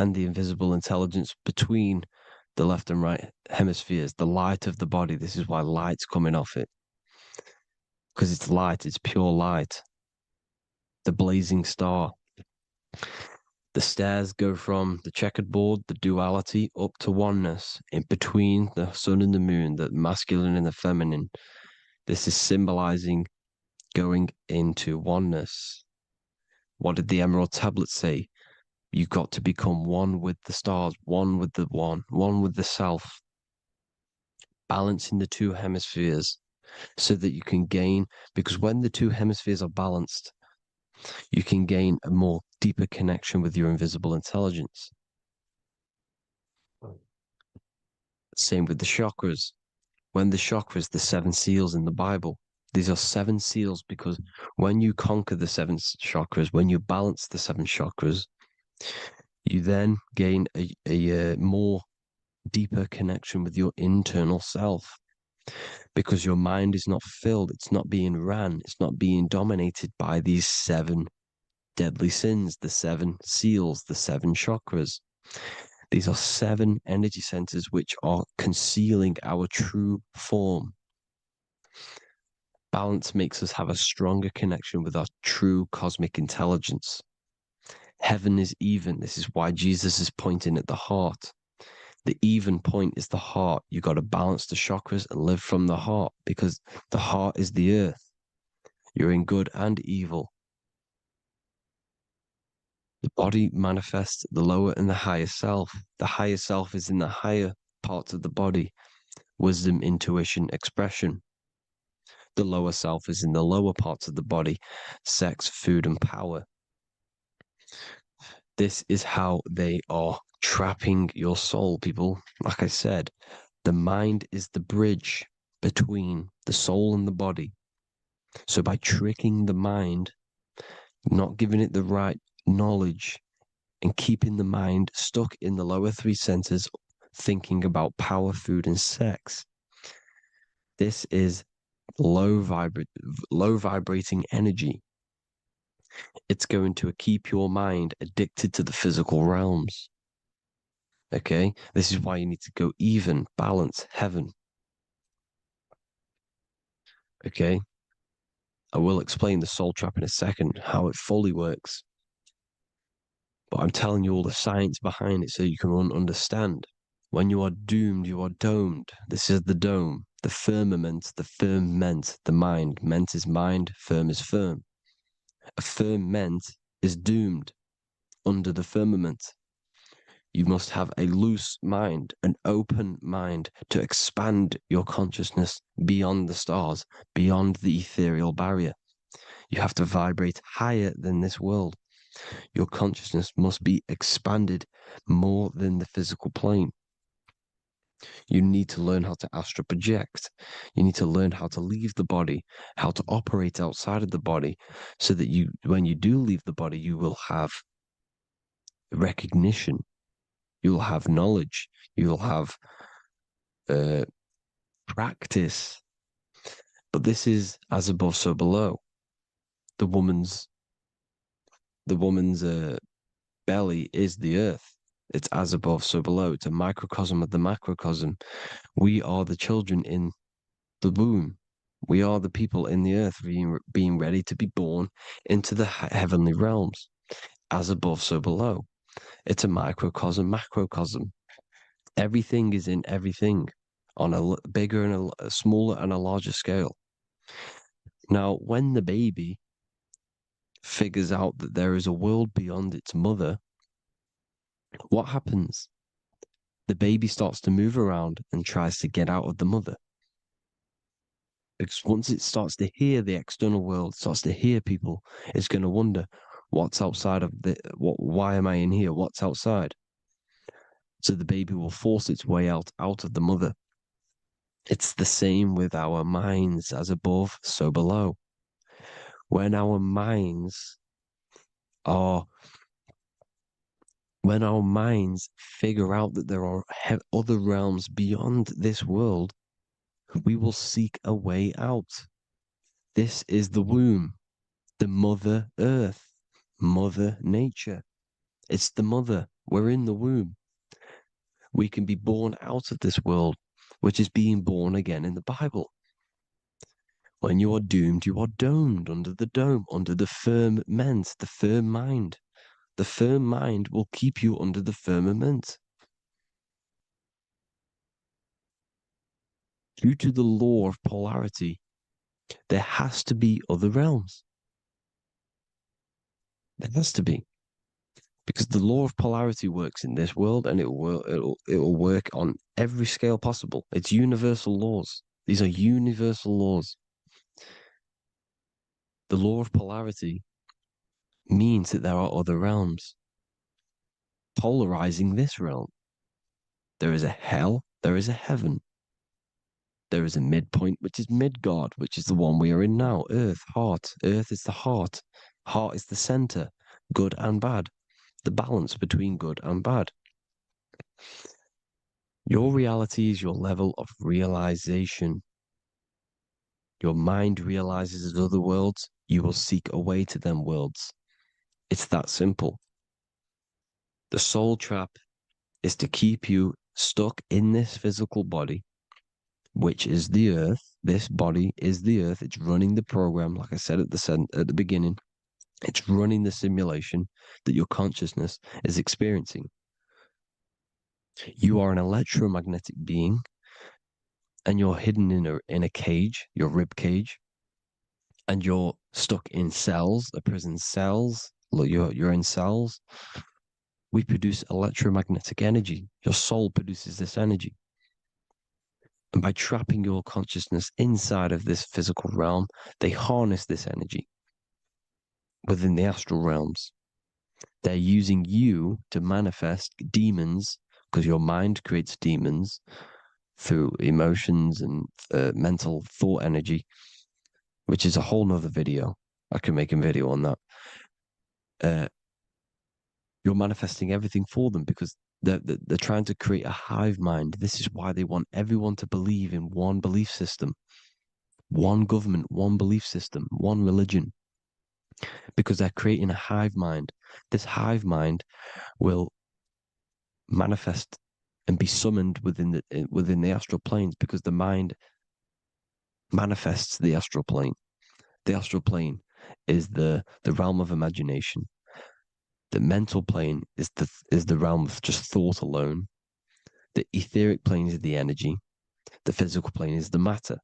and the invisible intelligence between the left and right hemispheres, the light of the body. This is why light's coming off it. Because it's light, it's pure light. The blazing star. The stairs go from the checkered board, the duality, up to oneness, in between the sun and the moon, the masculine and the feminine. This is symbolizing going into oneness. What did the Emerald Tablet say? You've got to become one with the stars, one with the one with the self, balancing the two hemispheres so that you can gain, because when the two hemispheres are balanced, you can gain a more deeper connection with your invisible intelligence. Same with the chakras. When the chakras, the seven seals in the Bible, these are seven seals because when you conquer the seven chakras, when you balance the seven chakras, you then gain a more deeper connection with your internal self because your mind is not filled, it's not being ran, it's not being dominated by these seven deadly sins, the seven seals, the seven chakras. These are seven energy centers which are concealing our true form. Balance makes us have a stronger connection with our true cosmic intelligence. Heaven is even. This is why Jesus is pointing at the heart. The even point is the heart. You got to balance the chakras and live from the heart because the heart is the earth. You're in good and evil. The body manifests the lower and the higher self. The higher self is in the higher parts of the body. Wisdom, intuition, expression. The lower self is in the lower parts of the body. Sex, food, and power. This is how they are trapping your soul, people. Like I said, the mind is the bridge between the soul and the body. So by tricking the mind, not giving it the right knowledge, and keeping the mind stuck in the lower three centers, thinking about power, food, and sex, this is low vibrating energy. It's going to keep your mind addicted to the physical realms. Okay, this is why you need to go even, balance, heaven. Okay, I will explain the soul trap in a second, how it fully works. But I'm telling you all the science behind it so you can understand. When you are doomed, you are domed. This is the dome, the firmament, the firmament, the mind. Ment is mind, firm is firm. A firmament is doomed under the firmament. You must have a loose mind, an open mind to expand your consciousness beyond the stars, beyond the ethereal barrier. You have to vibrate higher than this world. Your consciousness must be expanded more than the physical plane. You need to learn how to astral project. You need to learn how to leave the body, how to operate outside of the body, so that you, when you do leave the body, you will have recognition. You'll have knowledge. You'll have practice. But this is as above, so below. The woman's belly is the earth. It's as above, so below. It's a microcosm of the macrocosm. We are the children in the womb. We are the people in the earth being ready to be born into the heavenly realms. As above, so below. It's a microcosm, macrocosm. Everything is in everything on a bigger and a smaller and a larger scale. Now, when the baby figures out that there is a world beyond its mother, what happens? The baby starts to move around and tries to get out of the mother. Because once it starts to hear the external world, starts to hear people, it's going to wonder, what's outside of why am I in here? What's outside? So the baby will force its way out of the mother. It's the same with our minds, as above, so below. when our minds are when our minds figure out that there are other realms beyond this world, we will seek a way out. This is the womb, the Mother Earth, Mother Nature. It's the mother. We're in the womb. We can be born out of this world, which is being born again in the Bible. When you are doomed, you are domed under the dome, under the firmament, the firm mind. The firm mind will keep you under the firmament. Due to the law of polarity, there has to be other realms. There has to be. Because the law of polarity works in this world, and it will work on every scale possible. It's universal laws. These are universal laws. The law of polarity means that there are other realms polarizing this realm. There is a hell, there is a heaven. There is a midpoint, which is Midgard, which is the one we are in now. Earth, heart. Earth is the heart. Heart is the center, good and bad. The balance between good and bad. Your reality is your level of realization. Your mind realizes other worlds, you will seek a way to them worlds. It's that simple. The soul trap is to keep you stuck in this physical body, which is the earth. This body is the earth. It's running the program, like I said at the beginning. It's running the simulation that your consciousness is experiencing. You are an electromagnetic being, and you're hidden in a cage, your rib cage, and you're stuck in cells, a prison cells. Look, you're in cells. We produce electromagnetic energy. Your soul produces this energy. And by trapping your consciousness inside of this physical realm, they harness this energy within the astral realms. They're using you to manifest demons, because your mind creates demons through emotions and mental thought energy, which is a whole nother video. I could make a video on that. You're manifesting everything for them because they're trying to create a hive mind. This is why they want everyone to believe in one belief system, one government, one belief system, one religion, because they're creating a hive mind. This hive mind will manifest and be summoned within the astral planes, because the mind manifests the astral plane. The astral plane is the realm of imagination. The mental plane is the realm of just thought alone. The etheric plane is the energy. The physical plane is the matter.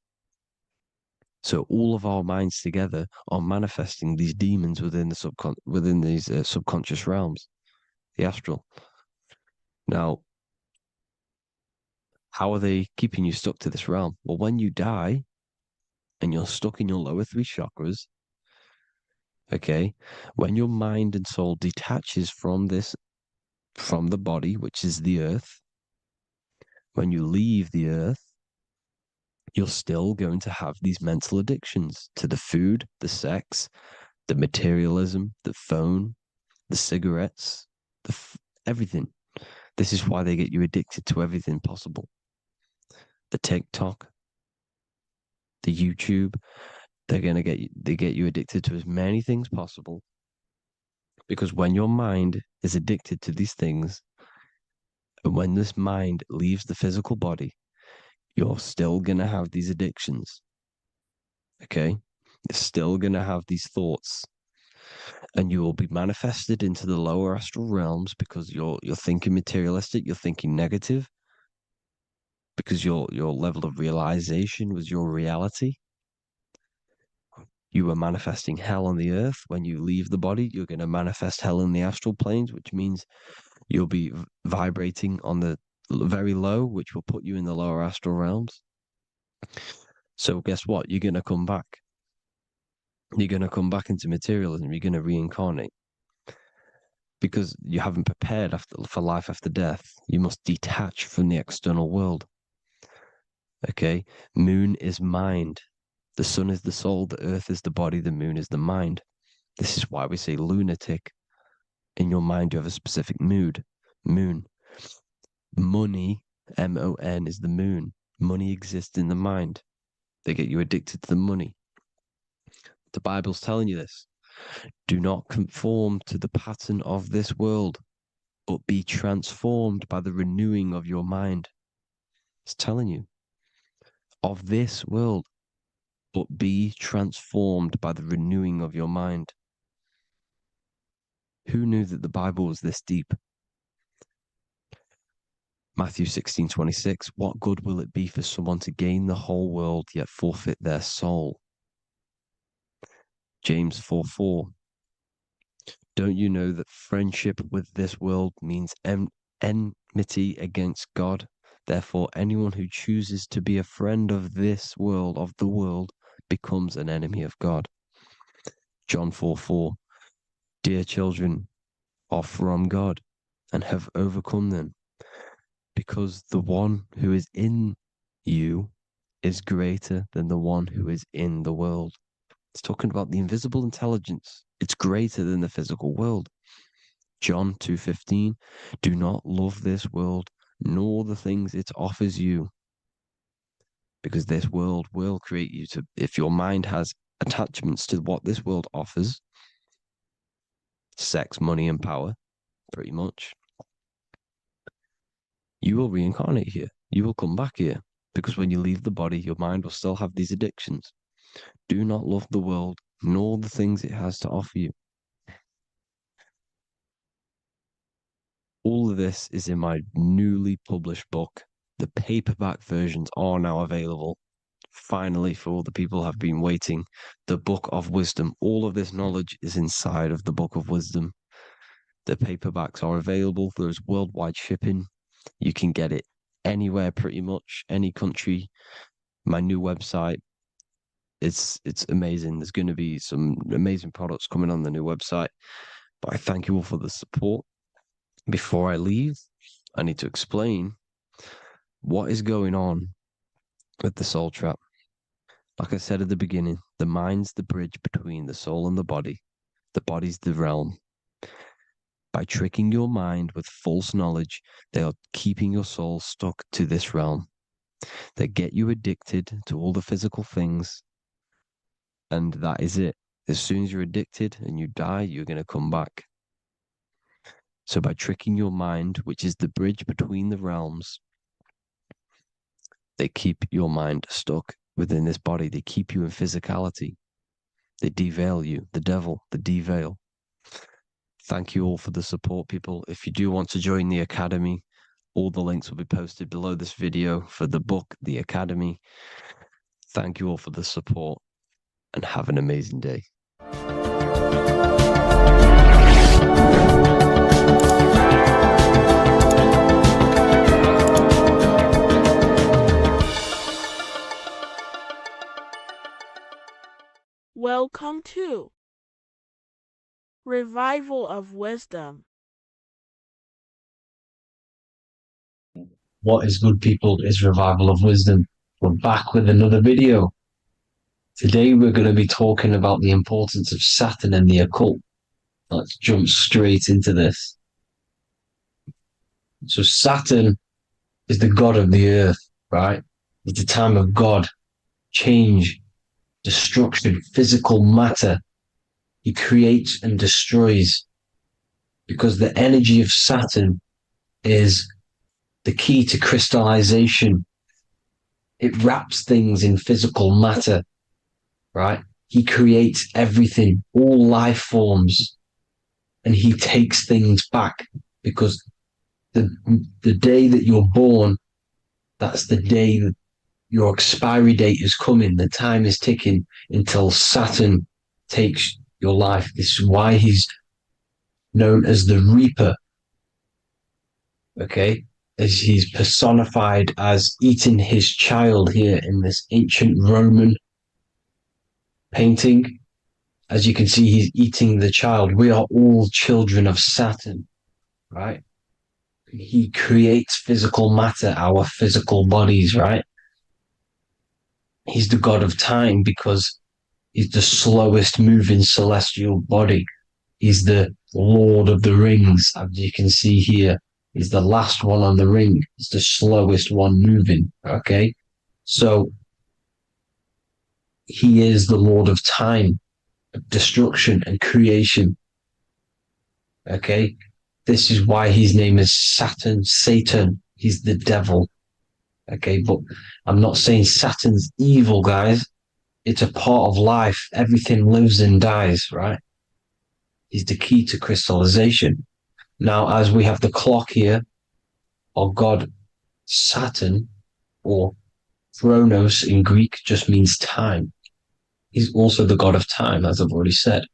So all of our minds together are manifesting these demons within these subconscious realms, the astral. Now, how are they keeping you stuck to this realm? Well, when you die and you're stuck in your lower three chakras, okay, when your mind and soul detaches from the body, which is the earth, when you leave the earth, you're still going to have these mental addictions to the food, the sex, the materialism, the phone, the cigarettes, everything. This is why they get you addicted to everything possible. The TikTok, the YouTube, they get you addicted to as many things possible. Because when your mind is addicted to these things, and when this mind leaves the physical body, you're still going to have these addictions. Okay? You're still going to have these thoughts. And you will be manifested into the lower astral realms because you're thinking materialistic, you're thinking negative, because your level of realization was your reality. You were manifesting hell on the earth. When you leave the body, you're going to manifest hell in the astral planes, which means you'll be vibrating on the very low, which will put you in the lower astral realms. So guess what? You're going to come back. You're going to come back into materialism. You're going to reincarnate. Because you haven't prepared for life after death. You must detach from the external world. Okay? Moon is mind. The sun is the soul, the earth is the body, the moon is the mind. This is why we say lunatic. In your mind, you have a specific moon. Money, M-O-N, is the moon. Money exists in the mind. They get you addicted to the money. The Bible's telling you this. Do not conform to the pattern of this world, but be transformed by the renewing of your mind. It's telling you. Of this world, but be transformed by the renewing of your mind. Who knew that the Bible was this deep? Matthew 16:26, what good will it be for someone to gain the whole world yet forfeit their soul? James 4:4, don't you know that friendship with this world means enmity against God? Therefore, anyone who chooses to be a friend of this world, of the world, becomes an enemy of God. John 4:4, dear children, are from God and have overcome them, because the one who is in you is greater than the one who is in the world. It's talking about the invisible intelligence. It's greater than the physical world. John 2:15, do not love this world, nor the things it offers you, because this world will create you to, if your mind has attachments to what this world offers, sex, money, and power, pretty much, you will reincarnate here. You will come back here, because when you leave the body, your mind will still have these addictions. Do not love the world, nor the things it has to offer you. All of this is in my newly published book. The paperback versions are now available. Finally, for all the people who have been waiting, the Book of Wisdom. All of this knowledge is inside of the Book of Wisdom. The paperbacks are available. There's worldwide shipping. You can get it anywhere, pretty much, any country. My new website, it's amazing. There's going to be some amazing products coming on the new website. But I thank you all for the support. Before I leave, I need to explain what is going on with the soul trap. Like I said at the beginning, the mind's the bridge between the soul and the body. The body's the realm. By tricking your mind with false knowledge, they are keeping your soul stuck to this realm. They get you addicted to all the physical things, and that is it. As soon as you're addicted and you die, you're going to come back. So by tricking your mind, which is the bridge between the realms, they keep your mind stuck within this body. They keep you in physicality. They deveil you, the devil, the deveil. Thank you all for the support, people. If you do want to join the Academy, all the links will be posted below this video for the book, The Academy. Thank you all for the support and have an amazing day. Welcome to Revival of Wisdom. What is good, people, is Revival of Wisdom. We're back with another video. Today we're going to be talking about the importance of Saturn and the occult. Let's jump straight into this. So Saturn is the god of the earth, right? It's the time of God, change, destruction, physical matter. He creates and destroys, because the energy of Saturn is the key to crystallization. It wraps things in physical matter, right? He creates everything, all life forms, and he takes things back, because the day that you're born, that's the day that your expiry date is coming. The time is ticking until Saturn takes your life. This is why he's known as the Reaper. Okay? As he's personified as eating his child here in this ancient Roman painting. As you can see, he's eating the child. We are all children of Saturn, right? He creates physical matter, our physical bodies, right? He's the god of time because he's the slowest moving celestial body. He's the Lord of the Rings, as you can see here. He's the last one on the ring. He's the slowest one moving. Okay. So he is the Lord of time, destruction, and creation. Okay. This is why his name is Satan. He's the devil. Okay. But I'm not saying Saturn's evil, guys. It's a part of life. Everything lives and dies, right? He's the key to crystallization. Now, as we have the clock here, our god Saturn, or Chronos in Greek, just means time. He's also the god of time, as I've already said.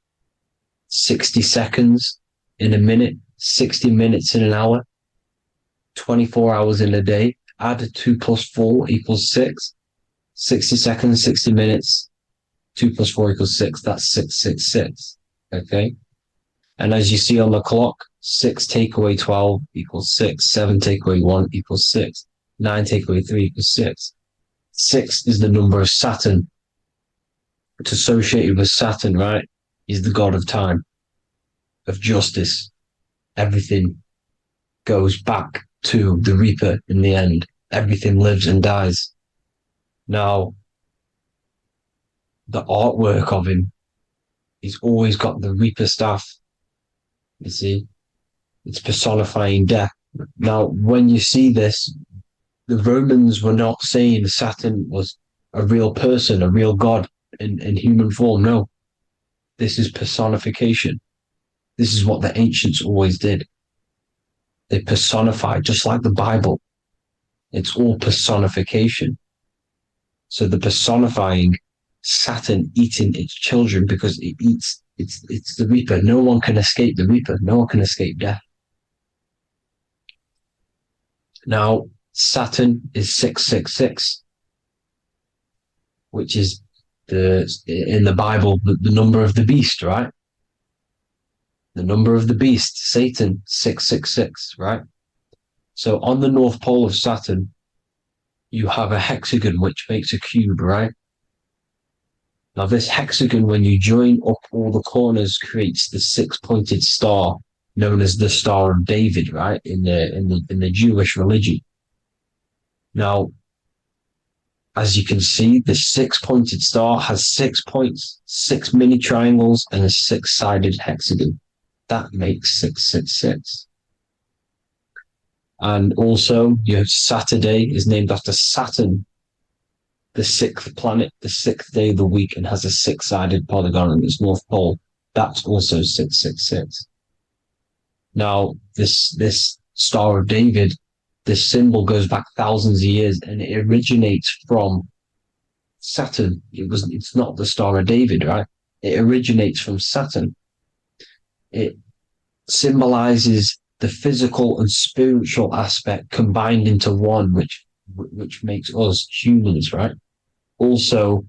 60 seconds in a minute, 60 minutes in an hour, 24 hours in a day. Add 2 plus 4 equals 6. 60 seconds, 60 minutes, 2 plus 4 equals 6. That's 666. Okay. And as you see on the clock, 6 take away 12 equals 6. 7 take away 1 equals 6. 9 take away 3 equals 6. 6 is the number of Saturn. It's associated with Saturn, right? He's the god of time, of justice. Everything goes back to the Reaper in the end. Everything lives and dies. Now, the artwork of him, he's always got the Reaper staff. You see, it's personifying death. Now, when you see this, the Romans were not saying Saturn was a real person, a real god in human form. No, this is personification. This is what the ancients always did. They personified, just like the Bible. It's all personification. So the personifying Saturn eating its children because it eats, it's the Reaper. No one can escape the Reaper. No one can escape death. Now, Saturn is 666, which is in the Bible, the number of the beast, right? The number of the beast, Satan, 666, right? So on the North Pole of Saturn, you have a hexagon, which makes a cube, right? Now this hexagon, when you join up all the corners, creates the 6-pointed star known as the Star of David, right? In the Jewish religion. Now, as you can see, the 6-pointed star has 6 points, 6 mini triangles, and a 6-sided hexagon. That makes 666. And also, you have Saturday is named after Saturn, the 6th planet, the 6th day of the week, and has a 6-sided polygon in its north pole. That's also 666. Now, this Star of David, this symbol goes back thousands of years, and it originates from Saturn. It's not the Star of David, right? It originates from Saturn. It symbolizes the physical and spiritual aspect combined into one, which makes us humans, right? Also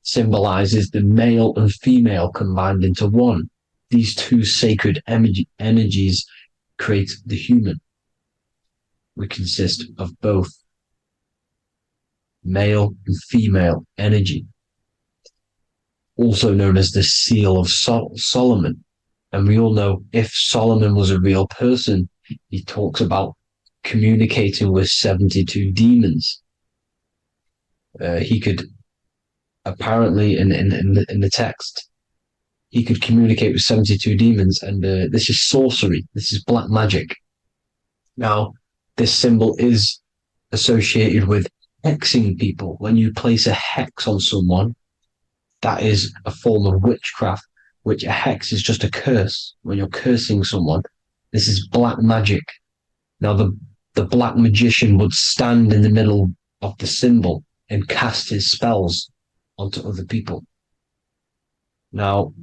symbolizes the male and female combined into one. These two sacred energies create the human. We consist of both male and female energy, also known as the Seal of Solomon. And we all know if Solomon was a real person, he talks about communicating with 72 demons. He could apparently, in the text, he could communicate with 72 demons, and this is sorcery. This is black magic. Now, this symbol is associated with hexing people. When you place a hex on someone, that is a form of witchcraft, which a hex is just a curse. When you're cursing someone, this is black magic. Now, the black magician would stand in the middle of the symbol and cast his spells onto other people. Now,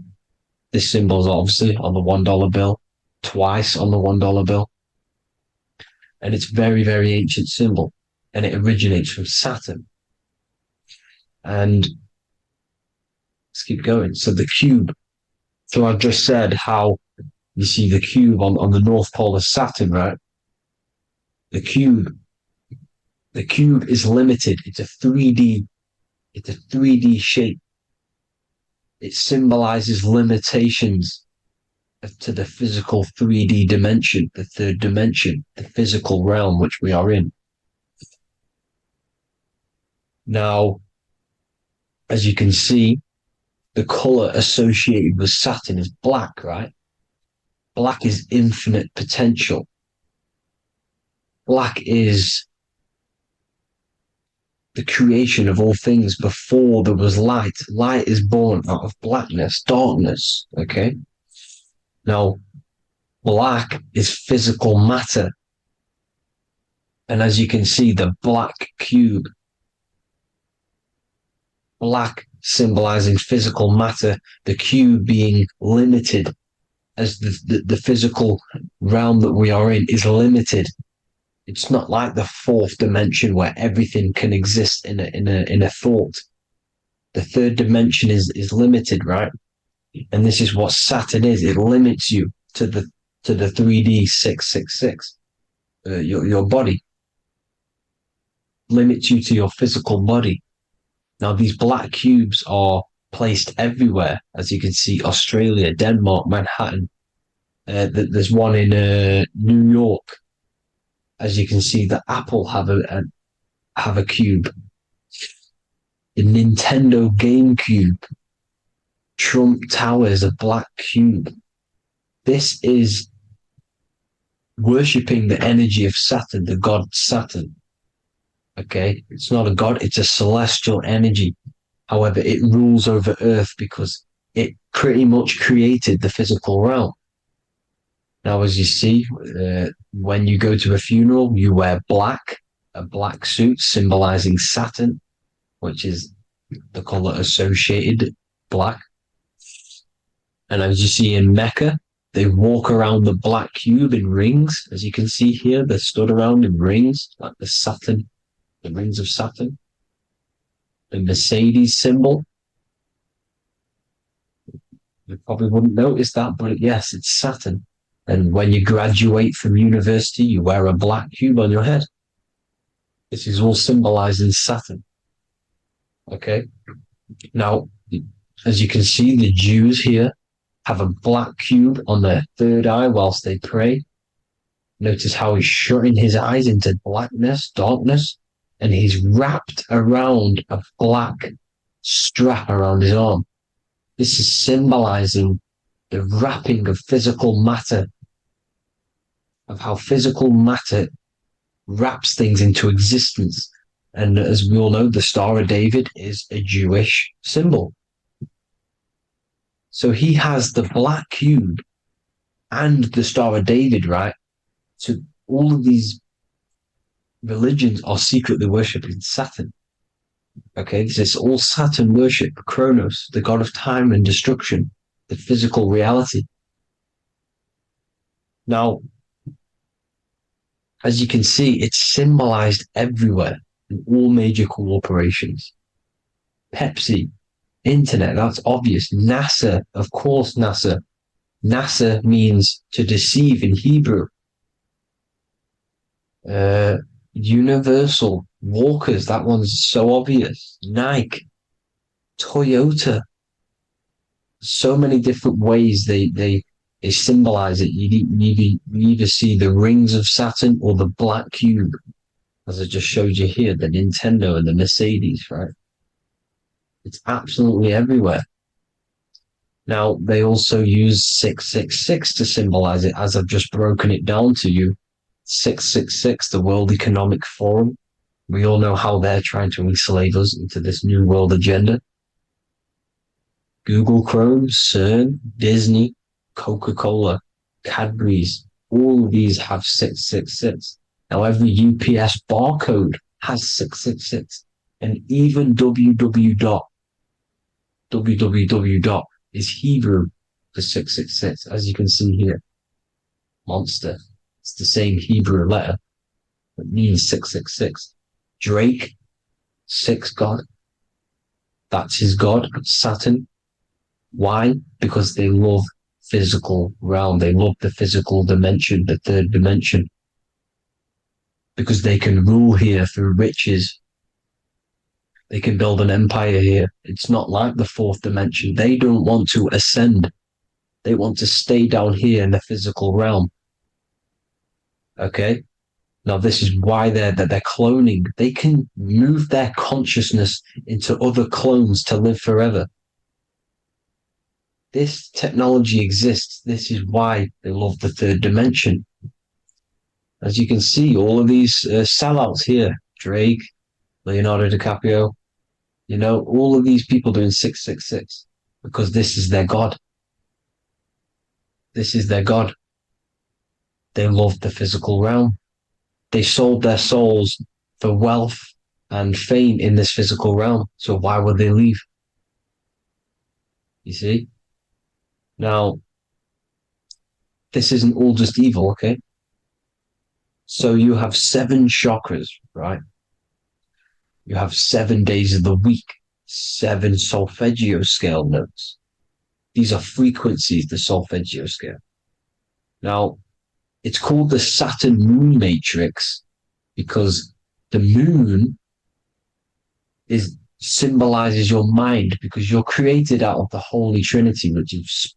this symbol is obviously on the $1 bill, twice on the $1 bill. And it's very, very ancient symbol. And it originates from Saturn. And let's keep going. So the cube. So I've just said how you see the cube on the North Pole of Saturn, right? The cube is limited. It's a 3D It's a 3D shape. It symbolizes limitations to the physical 3D dimension, the third dimension, the physical realm which we are in. Now, as you can see, the color associated with Saturn is black, right? Black is infinite potential. Black is the creation of all things before there was light. Light is born out of blackness, darkness, okay? Now, black is physical matter. And as you can see, the black cube, black symbolizing physical matter, the cube being limited, as the physical realm that we are in is limited. It's not like the fourth dimension where everything can exist in a thought. The third dimension is limited, right? And this is what Saturn is. It limits you to the 3D 666. Your body limits you to your physical body. Now, these black cubes are placed everywhere. As you can see, Australia, Denmark, Manhattan. There's one in New York. As you can see, the Apple have a cube. The Nintendo GameCube. Trump Tower is a black cube. This is worshipping the energy of Saturn, the god Saturn. Okay, it's not a god, it's a celestial energy. However, it rules over Earth because it pretty much created the physical realm. Now, as you see, when you go to a funeral, you wear black, a black suit symbolizing Saturn, which is the color associated, black. And as you see in Mecca, they walk around the black cube in rings. As you can see here, they're stood around in rings, like the Saturn, the rings of Saturn. The Mercedes symbol. You probably wouldn't notice that, but yes, it's Saturn. And when you graduate from university, you wear a black cube on your head. This is all symbolizing Saturn. Okay. Now, as you can see, the Jews here have a black cube on their third eye whilst they pray. Notice how he's shutting his eyes into blackness, darkness, and he's wrapped around a black strap around his arm. This is symbolizing the wrapping of physical matter, of how physical matter wraps things into existence. And as we all know, the Star of David is a Jewish symbol. So he has the black cube and the Star of David, right? So all of these religions are secretly worshipping Saturn. Okay, this is all Saturn worship, Kronos, the god of time and destruction, the physical reality. Now, as you can see, it's symbolized everywhere in all major corporations. Pepsi, internet, that's obvious. NASA, of course, NASA. NASA means to deceive in Hebrew. Universal, Walkers, that one's so obvious. Nike, Toyota. So many different ways they symbolize it. You either see the rings of Saturn or the black cube, as I just showed you here, the Nintendo and the Mercedes, right? It's absolutely everywhere. Now, they also use 666 to symbolize it, as I've just broken it down to you. 666, the World Economic Forum. We all know how they're trying to enslave us into this new world agenda. Google Chrome, CERN, Disney, Coca-Cola, Cadbury's, all of these have 666. Now, every UPS barcode has 666. And even www. Is Hebrew for 666, as you can see here. Monster. It's the same Hebrew letter that means 666. Drake, 6 God. That's his God, Saturn. Why? Because they love physical realm. They love the physical dimension, the third dimension. Because they can rule here through riches. They can build an empire here. It's not like the fourth dimension. They don't want to ascend. They want to stay down here in the physical realm. Okay? Now, this is why they're cloning. They can move their consciousness into other clones to live forever. This technology exists. This is why they love the third dimension. As you can see, all of these sellouts here, Drake, Leonardo DiCaprio, all of these people doing 666 because this is their God. This is their God. They love the physical realm. They sold their souls for wealth and fame in this physical realm. So why would they leave? You see? Now, this isn't all just evil, okay? So you have 7 chakras, right? You have 7 days of the week, 7 solfeggio scale notes. These are frequencies, the solfeggio scale. Now, it's called the Saturn moon matrix because the moon symbolizes your mind because you're created out of the Holy Trinity, which is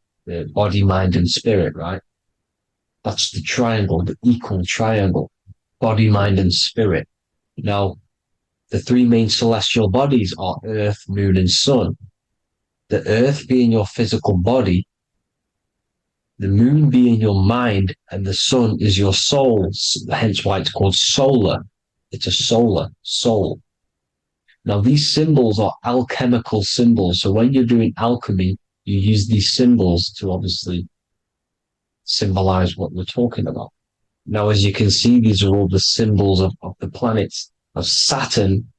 body, mind, and spirit, right? That's the triangle, the equal triangle, body, mind, and spirit. Now, the 3 main celestial bodies are Earth, Moon, and Sun. The Earth being your physical body, the Moon being your mind, and the Sun is your soul, hence why it's called solar. It's a solar soul. Now, these symbols are alchemical symbols. So when you're doing alchemy, you use these symbols to obviously symbolize what we're talking about. Now, as you can see, these are all the symbols of the planets. Of Saturn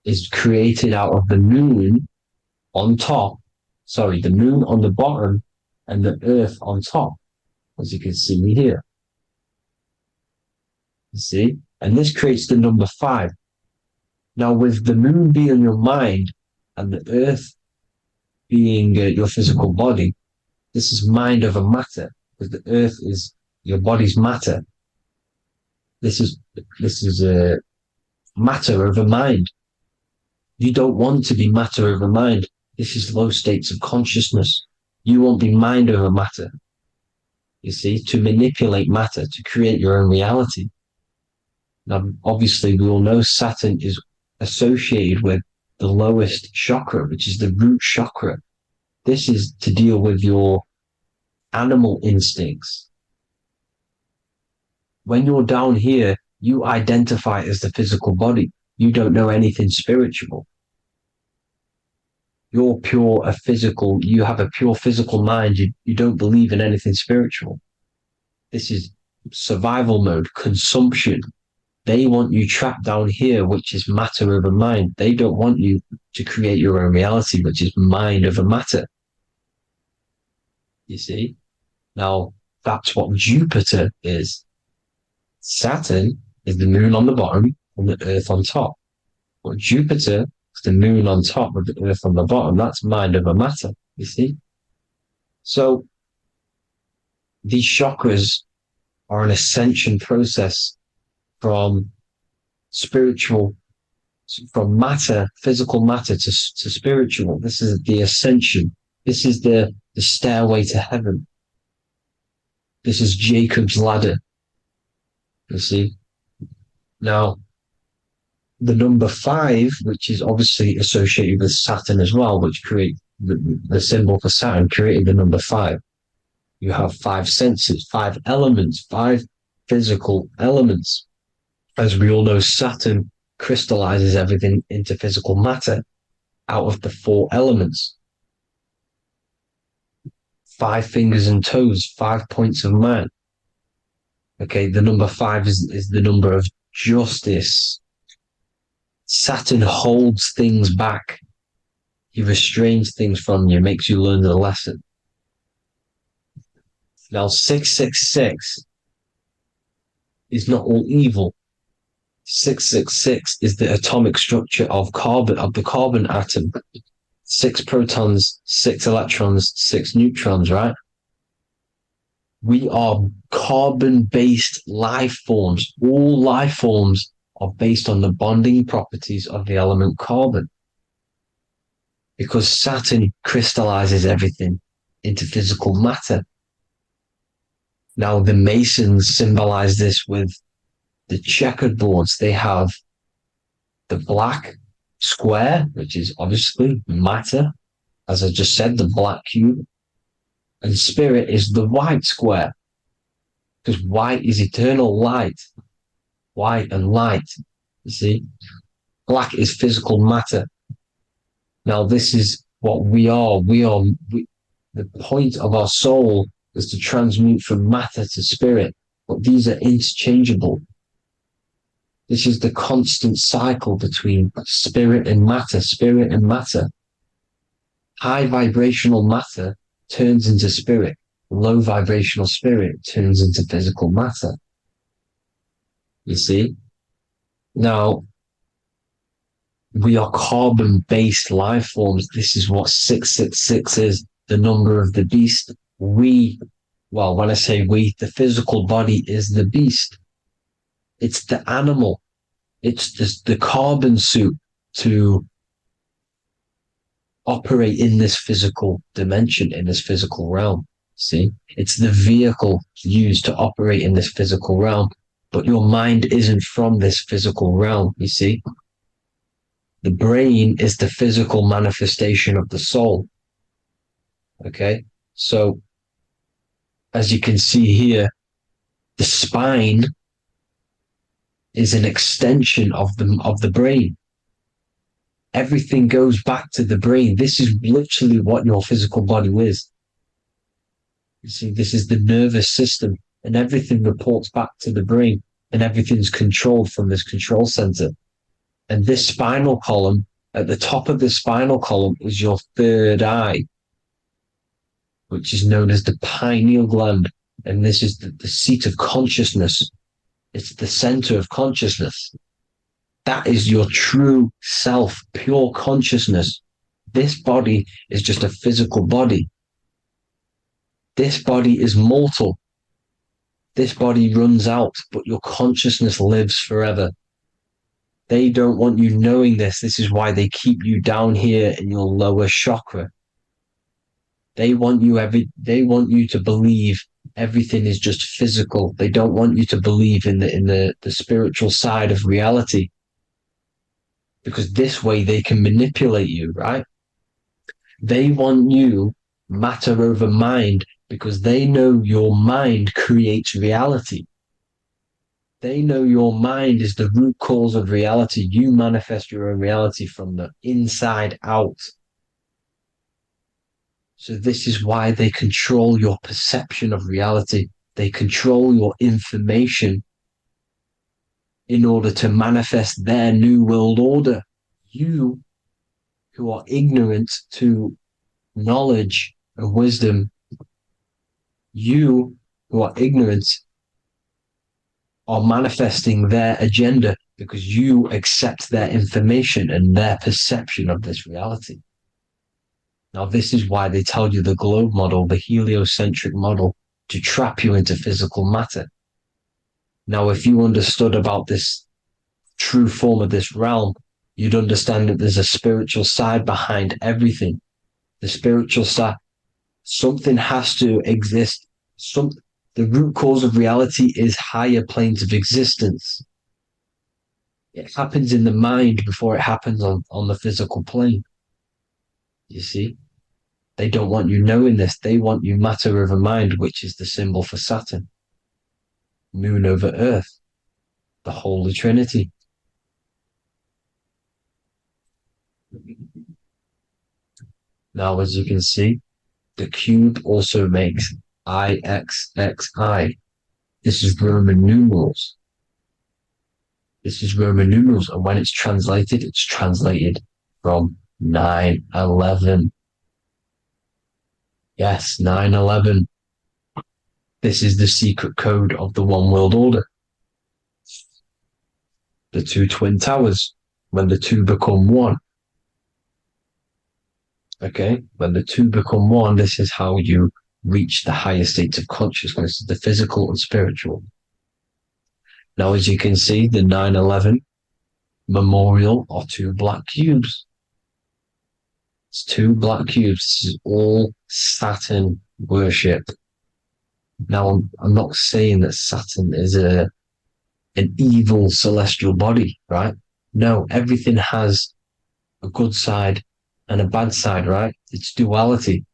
is created out of the moon on top, the moon on the bottom and the earth on top, as you can see here. You see? And this creates the number 5. Now, with the moon being your mind and the earth being your physical body, this is mind over matter, because the earth is your body's matter. This is matter over mind. You don't want to be matter over mind. This is low states of consciousness. You won't be mind over matter. You see, to manipulate matter, to create your own reality. Now, obviously, we all know Saturn is associated with the lowest chakra, which is the root chakra. This is to deal with your animal instincts. When you're down here, you identify as the physical body. You don't know anything spiritual. You're you have a pure physical mind. You don't believe in anything spiritual. This is survival mode, consumption. They want you trapped down here, which is matter over mind. They don't want you to create your own reality, which is mind over matter. You see? Now, that's what Jupiter is. Saturn is the moon on the bottom and the earth on top. But Jupiter is the moon on top with the earth on the bottom. That's mind over matter, you see? So, these chakras are an ascension process from matter, physical matter to spiritual. This is the ascension. This is the stairway to heaven. This is Jacob's ladder. You see? Now, the number 5, which is obviously associated with Saturn as well, which create the symbol for Saturn, created the number 5. You have 5 senses, 5 elements, 5 physical elements. As we all know, Saturn crystallizes everything into physical matter out of the 4 elements. 5 fingers and toes, 5 points of man. Okay, the number 5 is the number of justice. Saturn holds things back. He restrains things from you, makes you learn the lesson. Now, 666 is not all evil. 666 is the atomic structure of the carbon atom. 6 protons, 6 electrons, 6 neutrons, right? We are carbon-based life forms. All life forms are based on the bonding properties of the element carbon. Because Saturn crystallizes everything into physical matter. Now, the Masons symbolize this with the checkered boards. They have the black square, which is obviously matter, as I just said, the black cube, and spirit is the white square, because white is eternal light, white and light, you see. Black is physical matter. Now, this is what we are. The point of our soul is to transmute from matter to spirit, but these are interchangeable. This is the constant cycle between spirit and matter, spirit and matter. High vibrational matter turns into spirit. Low vibrational spirit turns into physical matter. You see? Now, we are carbon-based life forms. This is what 666 is, the number of the beast. When I say we, the physical body is the beast. It's the animal. It's the carbon suit to operate in this physical dimension, in this physical realm. See, it's the vehicle used to operate in this physical realm, but your mind isn't from this physical realm. You see, the brain is the physical manifestation of the soul. Okay, so as you can see here, the spine is an extension of the brain. Everything goes back to the brain. This is literally what your physical body is. You see, this is the nervous system, and everything reports back to the brain, and everything's controlled from this control center. And this spinal column, at the top of the spinal column, is your third eye, which is known as the pineal gland. And this is the seat of consciousness. It's the center of consciousness. That is your true self, pure consciousness. This body is just a physical body. This body is mortal. This body runs out, but your consciousness lives forever. They don't want you knowing this. This is why they keep you down here in your lower chakra. They want you to believe everything is just physical. They don't want you to believe in the spiritual side of reality. Because this way they can manipulate you, right? They want you matter over mind because they know your mind creates reality. They know your mind is the root cause of reality. You manifest your own reality from the inside out. So this is why they control your perception of reality. They control your information in order to manifest their new world order. You, who are ignorant to knowledge and wisdom, you who are ignorant are manifesting their agenda because you accept their information and their perception of this reality. Now, this is why they tell you the globe model, the heliocentric model, to trap you into physical matter. Now, if you understood about this true form of this realm, you'd understand that there's a spiritual side behind everything. The spiritual side, something has to exist. The root cause of reality is higher planes of existence. It happens in the mind before it happens on the physical plane. You see? They don't want you knowing this. They want you matter over mind, which is the symbol for Saturn. Moon over Earth. The Holy Trinity. Now, as you can see, the cube also makes IXXI. This is Roman numerals. This is Roman numerals, and when it's translated from 9/11. Yes, 9/11. This is the secret code of the One World Order. The two twin towers, when the two become one. Okay, when the two become one, this is how you reach the higher states of consciousness, the physical and spiritual. Now, as you can see, the 9/11 memorial are two black cubes. It's two black cubes. This is all Saturn worship. Now, I'm not saying that Saturn is an evil celestial body, right? No, everything has a good side and a bad side, right? It's duality.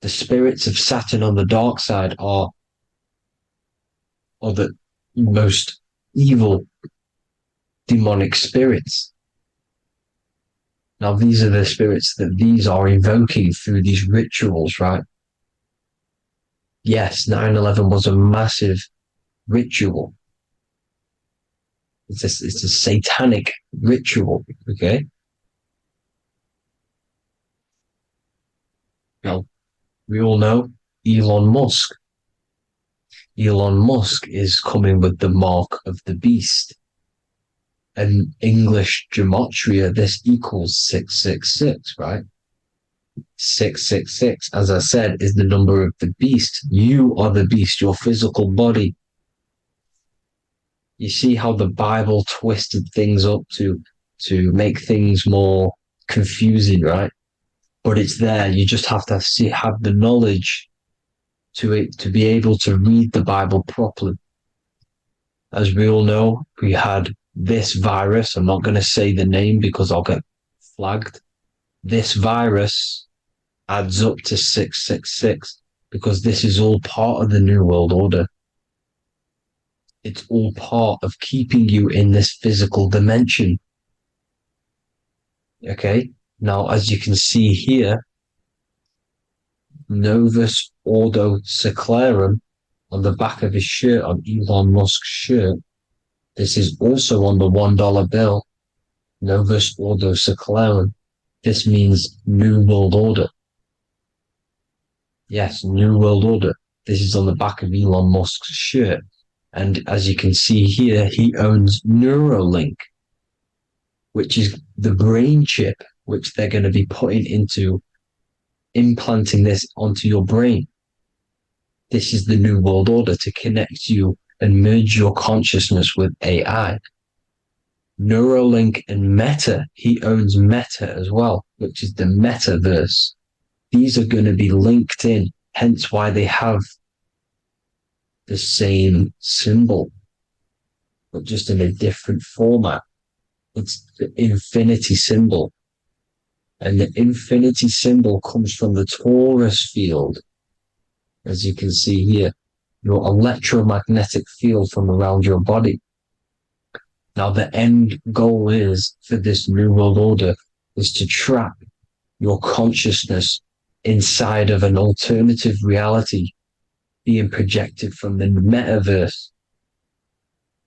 The spirits of Saturn on the dark side are the most evil demonic spirits. Now, these are the spirits that these are invoking through these rituals, right? Yes, 9/11 was a massive ritual. It's a satanic ritual, okay? Now, we all know Elon Musk. Elon Musk is coming with the mark of the beast. And English gematria, this equals 666, right? 666, as I said, is the number of the beast. You are the beast, your physical body. You see how the Bible twisted things up to make things more confusing, right? But it's there. You just have to have the knowledge to be able to read the Bible properly. As we all know, we had this virus. I'm not going to say the name because I'll get flagged. This virus adds up to 666 because this is all part of the New World Order. It's all part of keeping you in this physical dimension. Okay, now as you can see here, Novus Ordo Seclorum on the back of his shirt, on Elon Musk's shirt. This is also on the $1 bill, Novus Ordo Seclorum. This means New World Order. Yes, New World Order. This is on the back of Elon Musk's shirt. And as you can see here, he owns Neuralink, which is the brain chip, which they're going to be putting into implanting this onto your brain. This is the New World Order to connect you and merge your consciousness with AI. Neuralink and Meta, he owns Meta as well, which is the metaverse. These are going to be linked in, hence why they have the same symbol, but just in a different format. It's the infinity symbol. And the infinity symbol comes from the torus field, as you can see here, your electromagnetic field from around your body. Now, the end goal is for this New World Order is to trap your consciousness inside of an alternative reality being projected from the metaverse.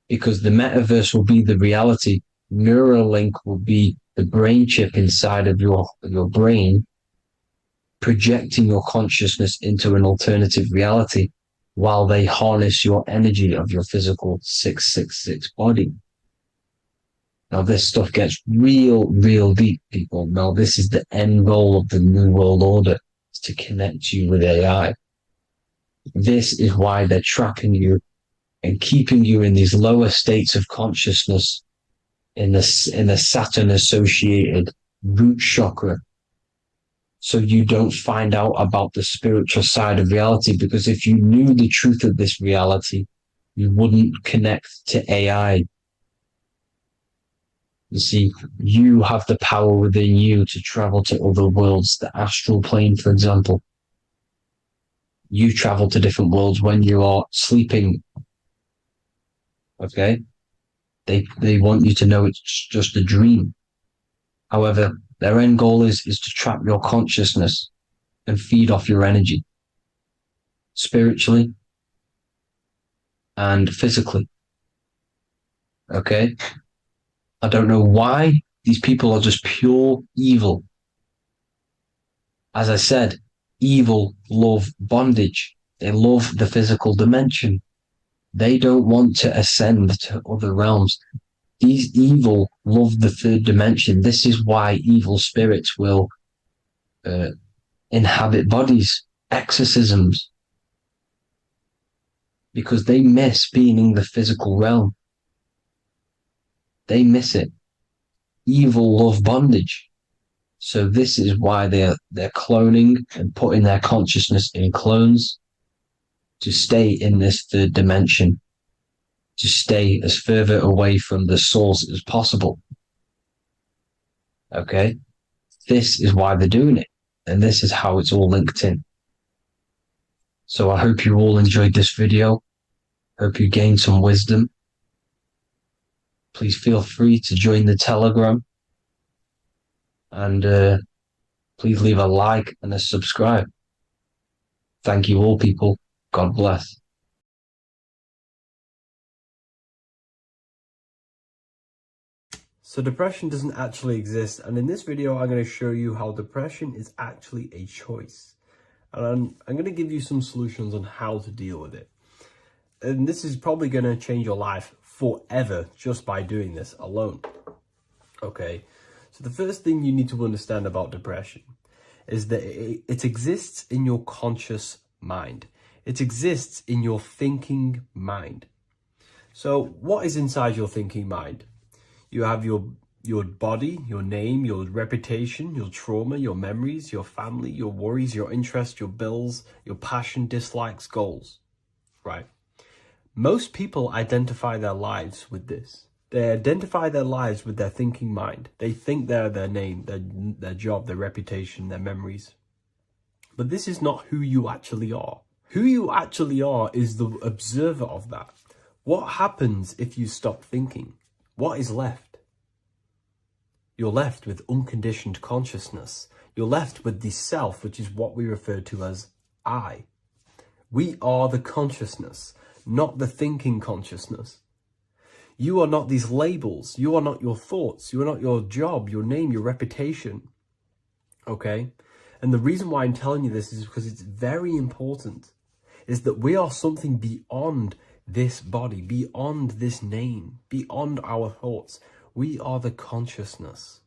Because the metaverse will be the reality. Neuralink will be the brain chip inside of your brain, projecting your consciousness into an alternative reality while they harness your energy of your physical 666 body. Now, this stuff gets real deep, people. Now, this is the end goal of the New World Order, is to connect you with AI. This is why they're trapping you and keeping you in these lower states of consciousness in the Saturn-associated root chakra, so you don't find out about the spiritual side of reality. Because if you knew the truth of this reality, you wouldn't connect to AI. You see, you have the power within you to travel to other worlds, the astral plane, for example. You travel to different worlds when you are sleeping. Okay? They want you to know it's just a dream. However, their end goal is to trap your consciousness and feed off your energy, spiritually and physically. Okay? I don't know why these people are just pure evil. As I said, evil love bondage. They love the physical dimension. They don't want to ascend to other realms. These evil love the third dimension. This is why evil spirits will inhabit bodies, exorcisms, because they miss being in the physical realm. They miss it. evil love bondage. So this is why they're cloning and putting their consciousness in clones to stay in this third dimension, to stay as further away from the source as possible. Okay? This is why they're doing it. And this is how it's all linked in. So I hope you all enjoyed this video. Hope you gained some wisdom. Please feel free to join the Telegram. And please leave a like and a subscribe. Thank you all, people. God bless. So depression doesn't actually exist, and in this video I'm going to show you how depression is actually a choice. And I'm going to give you some solutions on how to deal with it. And this is probably going to change your life forever just by doing this alone. Okay, so the first thing you need to understand about depression is that it exists in your conscious mind. It exists in your thinking mind. So what is inside your thinking mind? You have your body, your name, your reputation, your trauma, your memories, your family, your worries, your interests, your bills, your passion, dislikes, goals, right? Most people identify their lives with this. They identify their lives with their thinking mind. They think they're their name, their job, their reputation, their memories. But this is not who you actually are. Who you actually are is the observer of that. What happens if you stop thinking? What is left? You're left with unconditioned consciousness. You're left with the self, which is what we refer to as I. We are the consciousness, not the thinking consciousness. You are not these labels. You are not your thoughts. You are not your job, your name, your reputation. Okay? And the reason why I'm telling you this is because it's very important, is that we are something beyond this body, beyond this name, beyond our thoughts. We are the consciousness.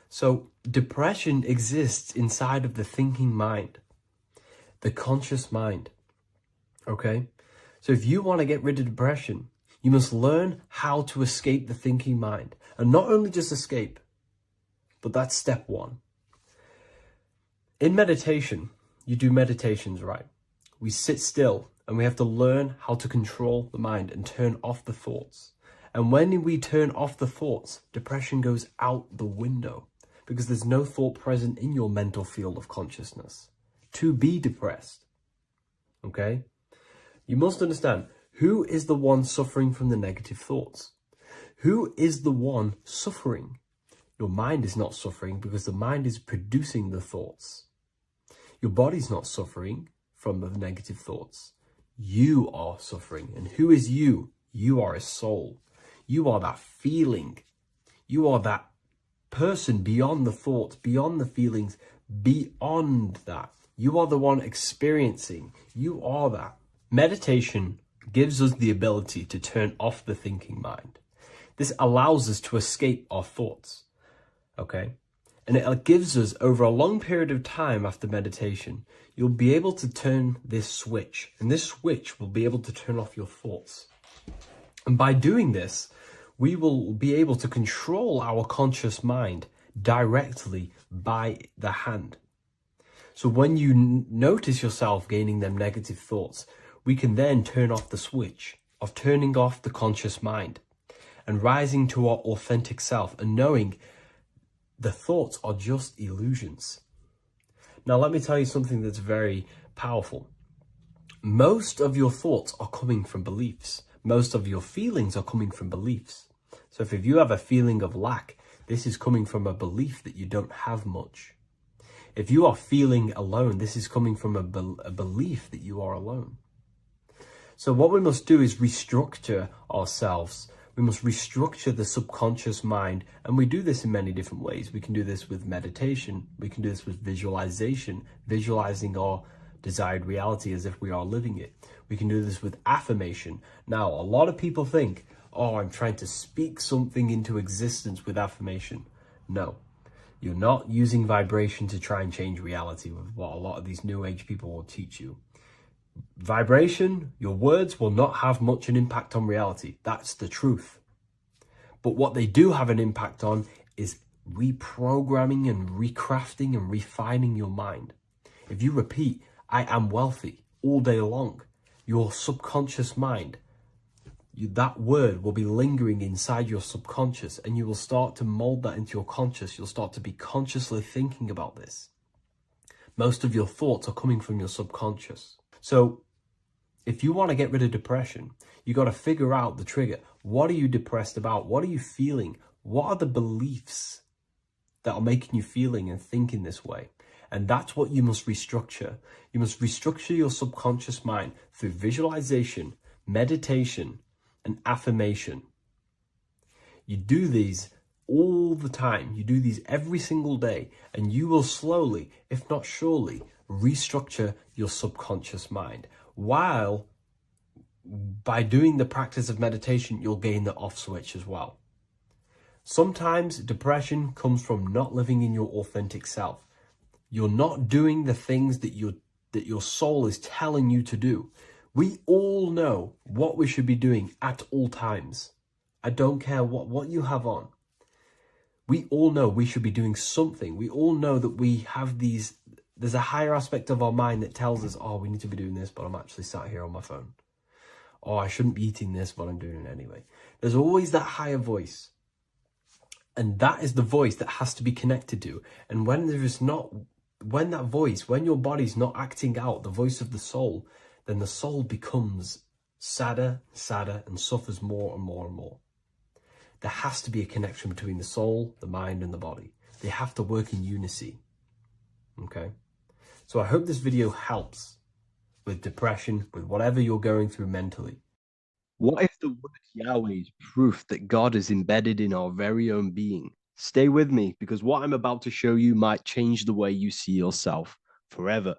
So depression exists inside of the thinking mind, the conscious mind. Okay? So if you want to get rid of depression, you must learn how to escape the thinking mind. And not only just escape, but that's step one. In meditation, you do meditations, right? We sit still and we have to learn how to control the mind and turn off the thoughts. And when we turn off the thoughts, depression goes out the window because there's no thought present in your mental field of consciousness to be depressed. Okay? You must understand, who is the one suffering from the negative thoughts? Who is the one suffering? Your mind is not suffering because the mind is producing the thoughts. Your body's not suffering from the negative thoughts. You are suffering. And who is you? You are a soul. You are that feeling. You are that person beyond the thoughts, beyond the feelings, beyond that. You are the one experiencing. You are that. Meditation gives us the ability to turn off the thinking mind. This allows us to escape our thoughts. Okay? And it gives us, over a long period of time after meditation, you'll be able to turn this switch. And this switch will be able to turn off your thoughts. And by doing this, we will be able to control our conscious mind directly by the hand. So when you notice yourself gaining them negative thoughts, we can then turn off the switch of turning off the conscious mind and rising to our authentic self and knowing the thoughts are just illusions. Now, let me tell you something that's very powerful. Most of your thoughts are coming from beliefs. Most of your feelings are coming from beliefs. So if you have a feeling of lack, this is coming from a belief that you don't have much. If you are feeling alone, this is coming from a belief that you are alone. So what we must do is restructure ourselves. We must restructure the subconscious mind. And we do this in many different ways. We can do this with meditation. We can do this with visualization, visualizing our desired reality as if we are living it. We can do this with affirmation. Now, a lot of people think, oh, I'm trying to speak something into existence with affirmation. No, you're not using vibration to try and change reality with what a lot of these new age people will teach you. Vibration, your words will not have much an impact on reality. That's the truth. But what they do have an impact on is reprogramming and recrafting and refining your mind. If you repeat, I am wealthy all day long, your subconscious mind, that word will be lingering inside your subconscious, and you will start to mold that into your conscious. You'll start to be consciously thinking about this. Most of your thoughts are coming from your subconscious. So if you want to get rid of depression, you got to figure out the trigger. What are you depressed about? What are you feeling? What are the beliefs that are making you feeling and thinking this way? And that's what you must restructure. You must restructure your subconscious mind through visualization, meditation, and affirmation. You do these all the time. You do these every single day, and you will slowly, if not surely, restructure your subconscious mind. While by doing the practice of meditation, you'll gain the off switch as well. Sometimes depression comes from not living in your authentic self. You're not doing the things that your soul is telling you to do. We all know what we should be doing at all times. I don't care what you have on. We all know we should be doing something. We all know that we have there's a higher aspect of our mind that tells us, oh, we need to be doing this, but I'm actually sat here on my phone. Oh, I shouldn't be eating this, but I'm doing it anyway. There's always that higher voice. And that is the voice that has to be connected to. And when your body's not acting out the voice of the soul, then the soul becomes sadder, and suffers more and more and more. There has to be a connection between the soul, the mind, and the body. They have to work in unison. Okay? So I hope this video helps with depression, with whatever you're going through mentally. What if the word Yahweh is proof that God is embedded in our very own being? Stay with me, because what I'm about to show you might change the way you see yourself forever.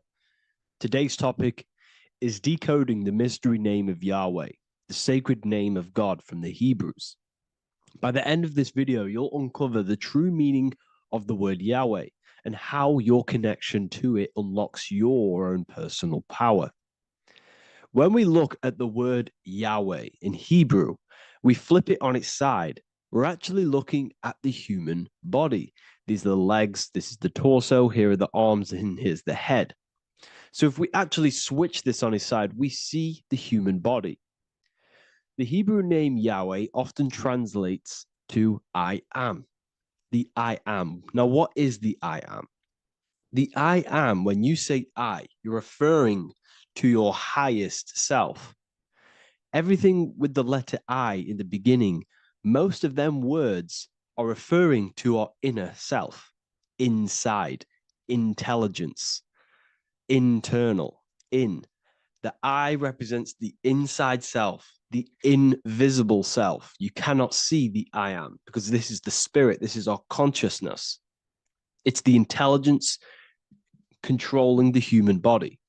Today's topic is decoding the mystery name of Yahweh, the sacred name of God from the Hebrews. By the end of this video, you'll uncover the true meaning of the word Yahweh and how your connection to it unlocks your own personal power. When we look at the word Yahweh in Hebrew, we flip it on its side. We're actually looking at the human body. These are the legs, this is the torso, here are the arms, and here's the head. So if we actually switch this on its side, we see the human body. The Hebrew name Yahweh often translates to I am. The I am. Now, what is the I am? The I am, when you say I, you're referring to your highest self. Everything with the letter I in the beginning, most of them words are referring to our inner self, inside, intelligence, internal, in. The I represents the inside self, the invisible self. You cannot see the I am because this is the spirit, this is our consciousness. It's the intelligence controlling the human body.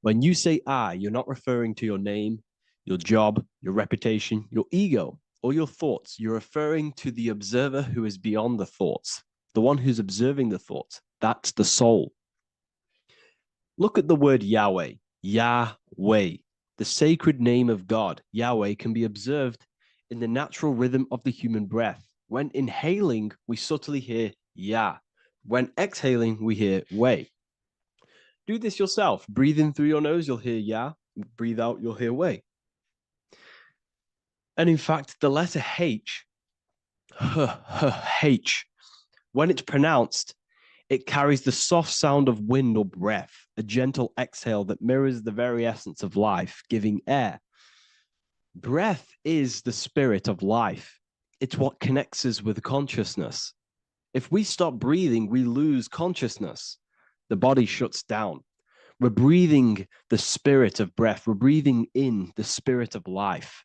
When you say I, you're not referring to your name, your job, your reputation, your ego, or your thoughts. You're referring to the observer who is beyond the thoughts, the one who's observing the thoughts. That's the soul. Look at the word Yahweh, Yahweh, the sacred name of God. Yahweh can be observed in the natural rhythm of the human breath. When inhaling, we subtly hear Yah. When exhaling, we hear Way. Do this yourself. Breathe in through your nose, you'll hear Yah. Breathe out, you'll hear Way. And in fact, the letter H, H, when it's pronounced, it carries the soft sound of wind or breath, a gentle exhale that mirrors the very essence of life, giving air. Breath is the spirit of life. It's what connects us with consciousness. If we stop breathing, we lose consciousness. The body shuts down. We're breathing the spirit of breath. We're breathing in the spirit of life.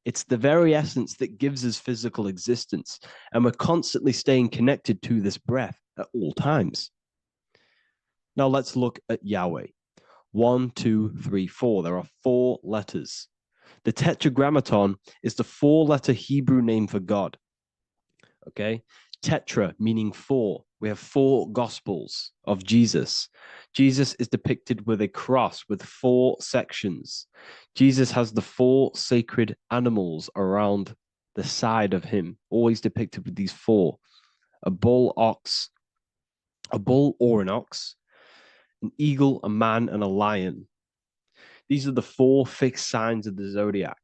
It's the very essence that gives us physical existence, and we're constantly staying connected to this breath at all times. Now let's look at Yahweh. 1, 2, 3, 4. There are 4 letters. The tetragrammaton is the 4-letter Hebrew name for God. Okay? Tetra meaning 4. We have 4 gospels of Jesus. Jesus is depicted with a cross with 4 sections. Jesus has the 4 sacred animals around the side of him, always depicted with these four: a bull, a bull or an ox, an eagle, a man, and a lion. These are the four fixed signs of the zodiac.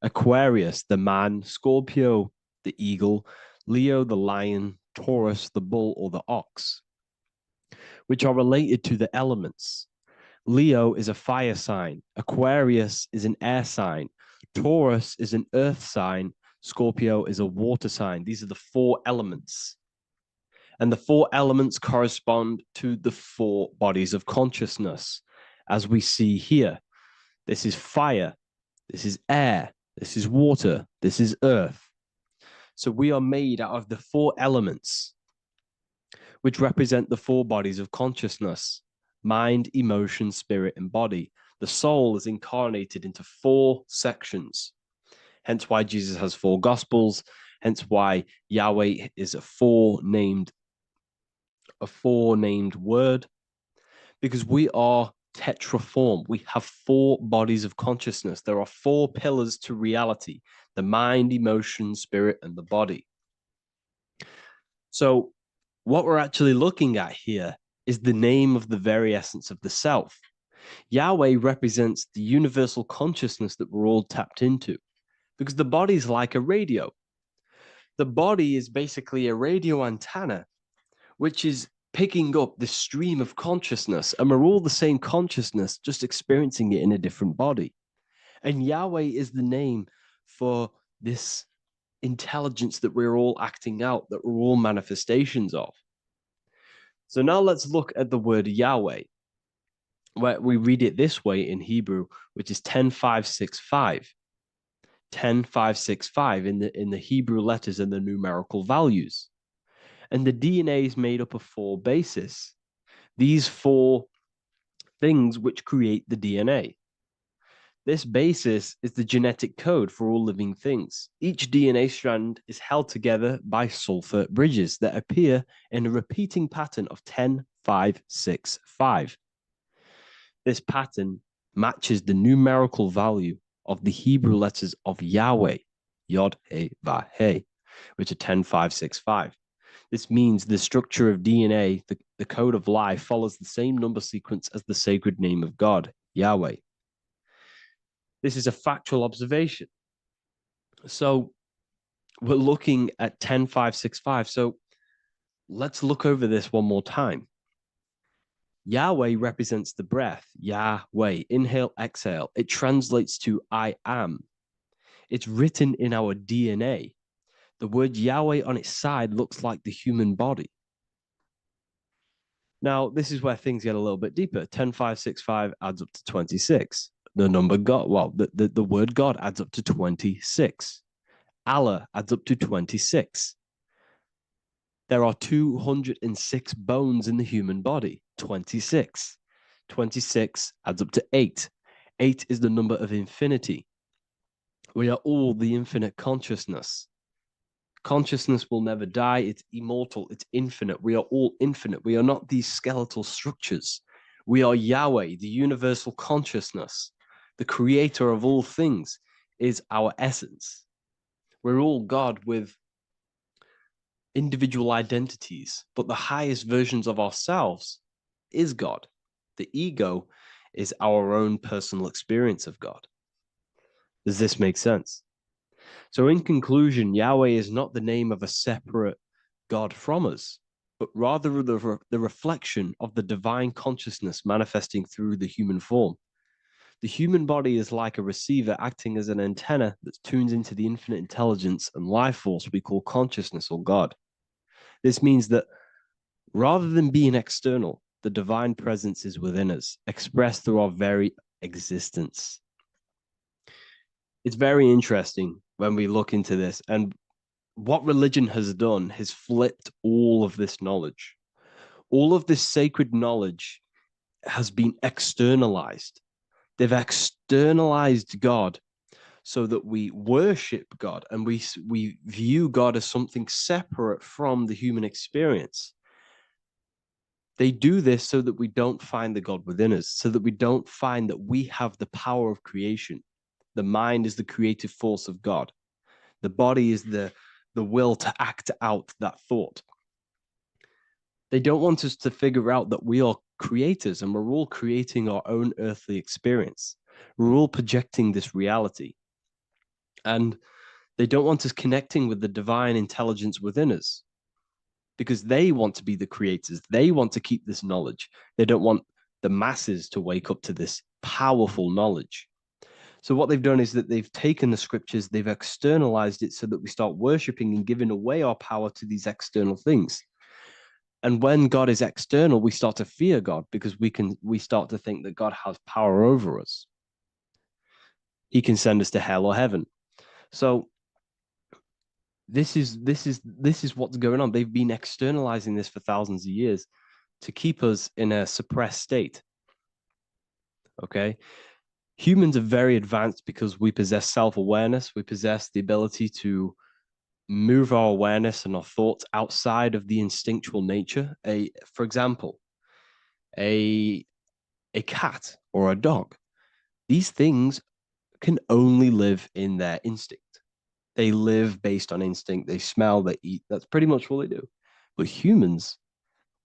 Aquarius, the man; Scorpio, the eagle; Leo, the lion; Taurus, the bull or the ox, which are related to the elements. Leo is a fire sign, Aquarius is an air sign, Taurus is an earth sign, Scorpio is a water sign. These are the four elements. And the four elements correspond to the four bodies of consciousness, as we see here. This is fire, this is air, this is water, this is earth. So we are made out of the four elements, which represent the four bodies of consciousness: mind, emotion, spirit, and body. The soul is incarnated into four sections. Hence why Jesus has four gospels. Hence why Yahweh is a four-named word, because we are tetraform. We have four bodies of consciousness. There are four pillars to reality: the mind, emotion, spirit, and the body. So what we're actually looking at here is the name of the very essence of the self. Yahweh represents the universal consciousness that we're all tapped into, because the body is like a radio. The body is basically a radio antenna, which is picking up this stream of consciousness, and we're all the same consciousness, just experiencing it in a different body. And Yahweh is the name for this intelligence that we're all acting out, that we're all manifestations of. So now let's look at the word Yahweh, where we read it this way in Hebrew, which is 10565. 10565 in the Hebrew letters and the numerical values. And the DNA is made up of four bases. These four things which create the DNA. This basis is the genetic code for all living things. Each DNA strand is held together by sulfur bridges that appear in a repeating pattern of 10565. This pattern matches the numerical value of the Hebrew letters of Yahweh, Yod, He, Vah, He, which are 10565. This means the structure of DNA, the code of life, follows the same number sequence as the sacred name of God, Yahweh. This is a factual observation. So we're looking at 10565. So let's look over this one more time. Yahweh represents the breath, Yahweh, inhale, exhale. It translates to I am. It's written in our DNA. The word Yahweh on its side looks like the human body. Now, this is where things get a little bit deeper. 10565 adds up to 26. The number God, well, the word God adds up to 26. Allah adds up to 26. There are 206 bones in the human body, 26. 26 adds up to 8. 8 is the number of infinity. We are all the infinite consciousness. Consciousness will never die. It's immortal. It's infinite. We are all infinite. We are not these skeletal structures. We are Yahweh, the universal consciousness. The creator of all things is our essence. We're all God with individual identities, but the highest versions of ourselves is God. The ego is our own personal experience of God. Does this make sense? So in conclusion, Yahweh is not the name of a separate God from us, but rather the reflection of the divine consciousness manifesting through the human form. The human body is like a receiver acting as an antenna that tunes into the infinite intelligence and life force we call consciousness or God. This means that rather than being external, the divine presence is within us, expressed through our very existence. It's very interesting when we look into this, and what religion has done is flipped all of this knowledge. All of this sacred knowledge has been externalized. They've externalized God so that we worship God and we view God as something separate from the human experience. They do this so that we don't find the God within us, so that we don't find that we have the power of creation. The mind is the creative force of God. The body is the will to act out that thought. They don't want us to figure out that we are creators and we're all creating our own earthly experience. We're all projecting this reality. And they don't want us connecting with the divine intelligence within us because they want to be the creators. They want to keep this knowledge. They don't want the masses to wake up to this powerful knowledge. So what they've done is that they've taken the scriptures, they've externalized it so that we start worshiping and giving away our power to these external things. And when God is external, we start to fear God because we start to think that God has power over us. He can send us to hell or heaven. So this is what's going on. They've been externalizing this for thousands of years to keep us in a suppressed state. Okay. Humans are very advanced because we possess self-awareness. We possess the ability to move our awareness and our thoughts outside of the instinctual nature. For example, a cat or a dog. These things can only live in their instinct. They live based on instinct. They smell, they eat. That's pretty much what they do. But humans,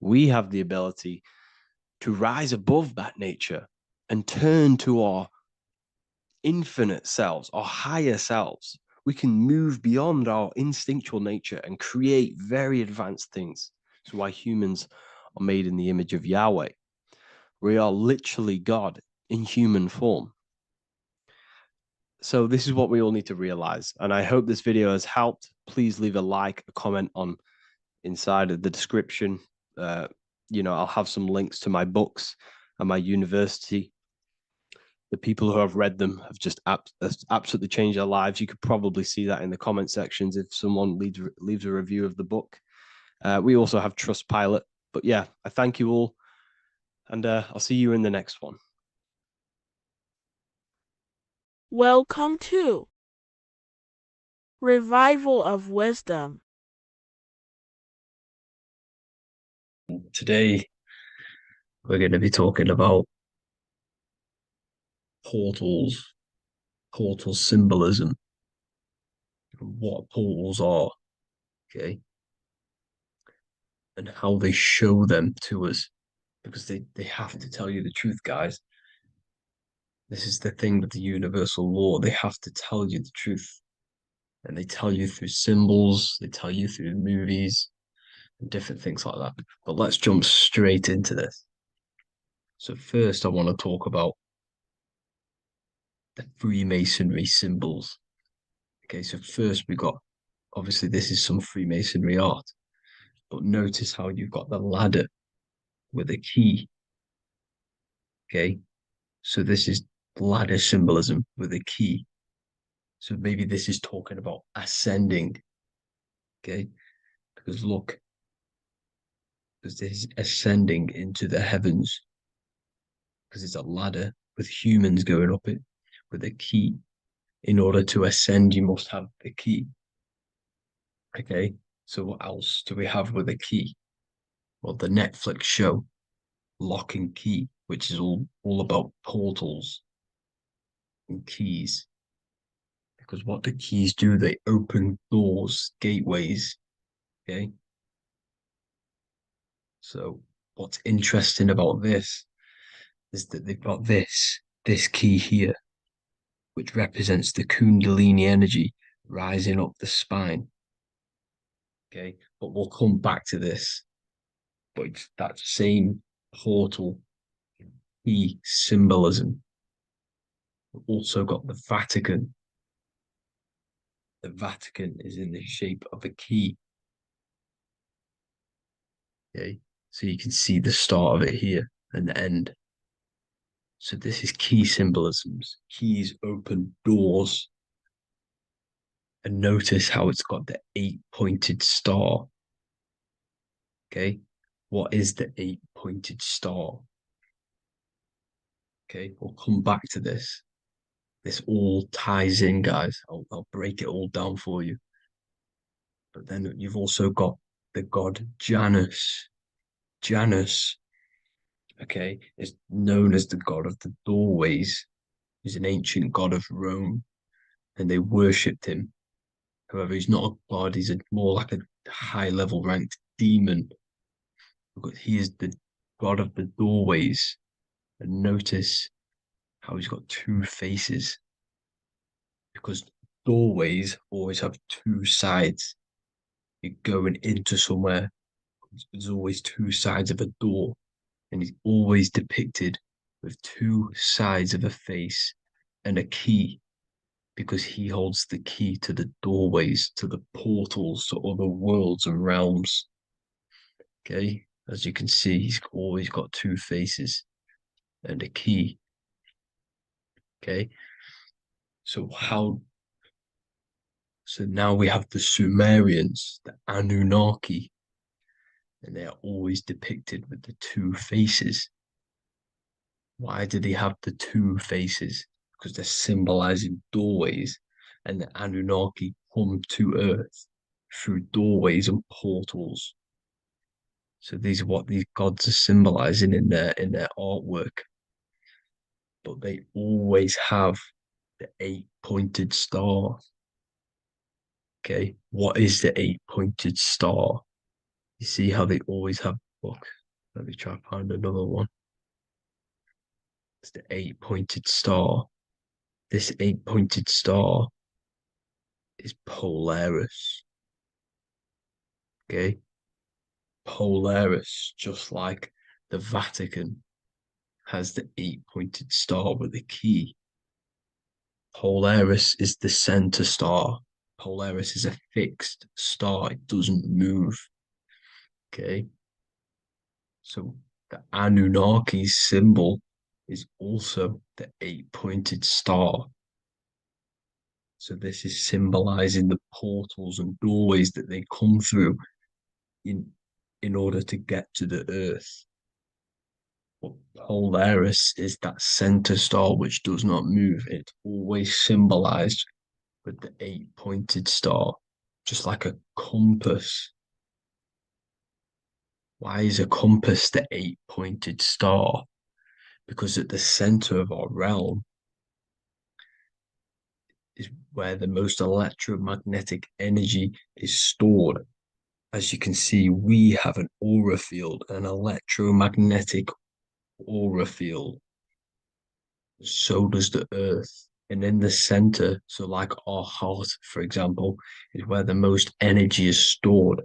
we have the ability to rise above that nature and turn to our infinite selves, our higher selves. We can move beyond our instinctual nature and create very advanced things. That's why humans are made in the image of Yahweh. We are literally God in human form. So this is what we all need to realize. And I hope this video has helped. Please leave a like, a comment on inside of the description. I'll have some links to my books and my university. The people who have read them have just absolutely changed their lives. You could probably see that in the comment sections if someone leaves a review of the book. We also have Trustpilot. But yeah, I thank you all. And I'll see you in the next one. Welcome to Revival of Wisdom. Today, we're going to be talking about portals, portal symbolism, what portals are, okay, and how they show them to us, because they have to tell you the truth, guys. This is the thing with the universal law. They have to tell you the truth. And they tell you through symbols, they tell you through movies, and different things like that. But let's jump straight into this. So first, I want to talk about the Freemasonry symbols. Okay, so first we got, obviously this is some Freemasonry art, but notice how you've got the ladder with a key. Okay, so this is ladder symbolism with a key. So maybe this is talking about ascending. Okay, because look, because this is ascending into the heavens, because it's a ladder with humans going up it with a key. In order to ascend, you must have the key. Okay, so what else do we have with a key? Well, the Netflix show Lock and Key, which is all about portals and keys. Because what the keys do, they open doors, gateways. Okay. So what's interesting about this is that they've got this key here, which represents the Kundalini energy rising up the spine. Okay, but we'll come back to this. But it's that same portal key symbolism. We've also got the Vatican. The Vatican is in the shape of a key. Okay, so you can see the start of it here and the end. So this is key symbolisms. Keys open doors. And notice how it's got the 8-pointed star. Okay, what is the 8-pointed star? Okay, we'll come back to this. This all ties in, guys. I'll break it all down for you. But then you've also got the god Janus. Janus, okay, is known as the god of the doorways. He's an ancient god of Rome, and they worshipped him. However, he's not a god, he's more like a high level ranked demon. Because he is the god of the doorways. And notice how he's got two faces. Because doorways always have two sides. You're going into somewhere, there's always two sides of a door. And he's always depicted with two sides of a face and a key, because he holds the key to the doorways, to the portals, to other worlds and realms. Okay, as you can see, he's always got two faces and a key. Okay, so now we have the Sumerians, the Anunnaki, and they are always depicted with the two faces. Why do they have the two faces? Because they're symbolizing doorways, and the Anunnaki come to Earth through doorways and portals. So these are what these gods are symbolizing in their artwork. But they always have the 8-pointed star. Okay, what is the 8-pointed star? You see how they always have. Look, let me try to find another one. It's the 8-pointed star. This 8-pointed star is Polaris. Okay, Polaris, just like the Vatican has the 8-pointed star with a key. Polaris is the center star. Polaris is a fixed star, it doesn't move. Okay, so the Anunnaki symbol is also the 8-pointed star. So this is symbolizing the portals and doorways that they come through in order to get to the earth. But Polaris is that center star which does not move. It's always symbolized with the 8-pointed star, just like a compass. Why is a compass the 8-pointed star? Because at the center of our realm is where the most electromagnetic energy is stored. As you can see, we have an aura field, an electromagnetic aura field. So does the earth. And in the center, so like our heart, for example, is where the most energy is stored.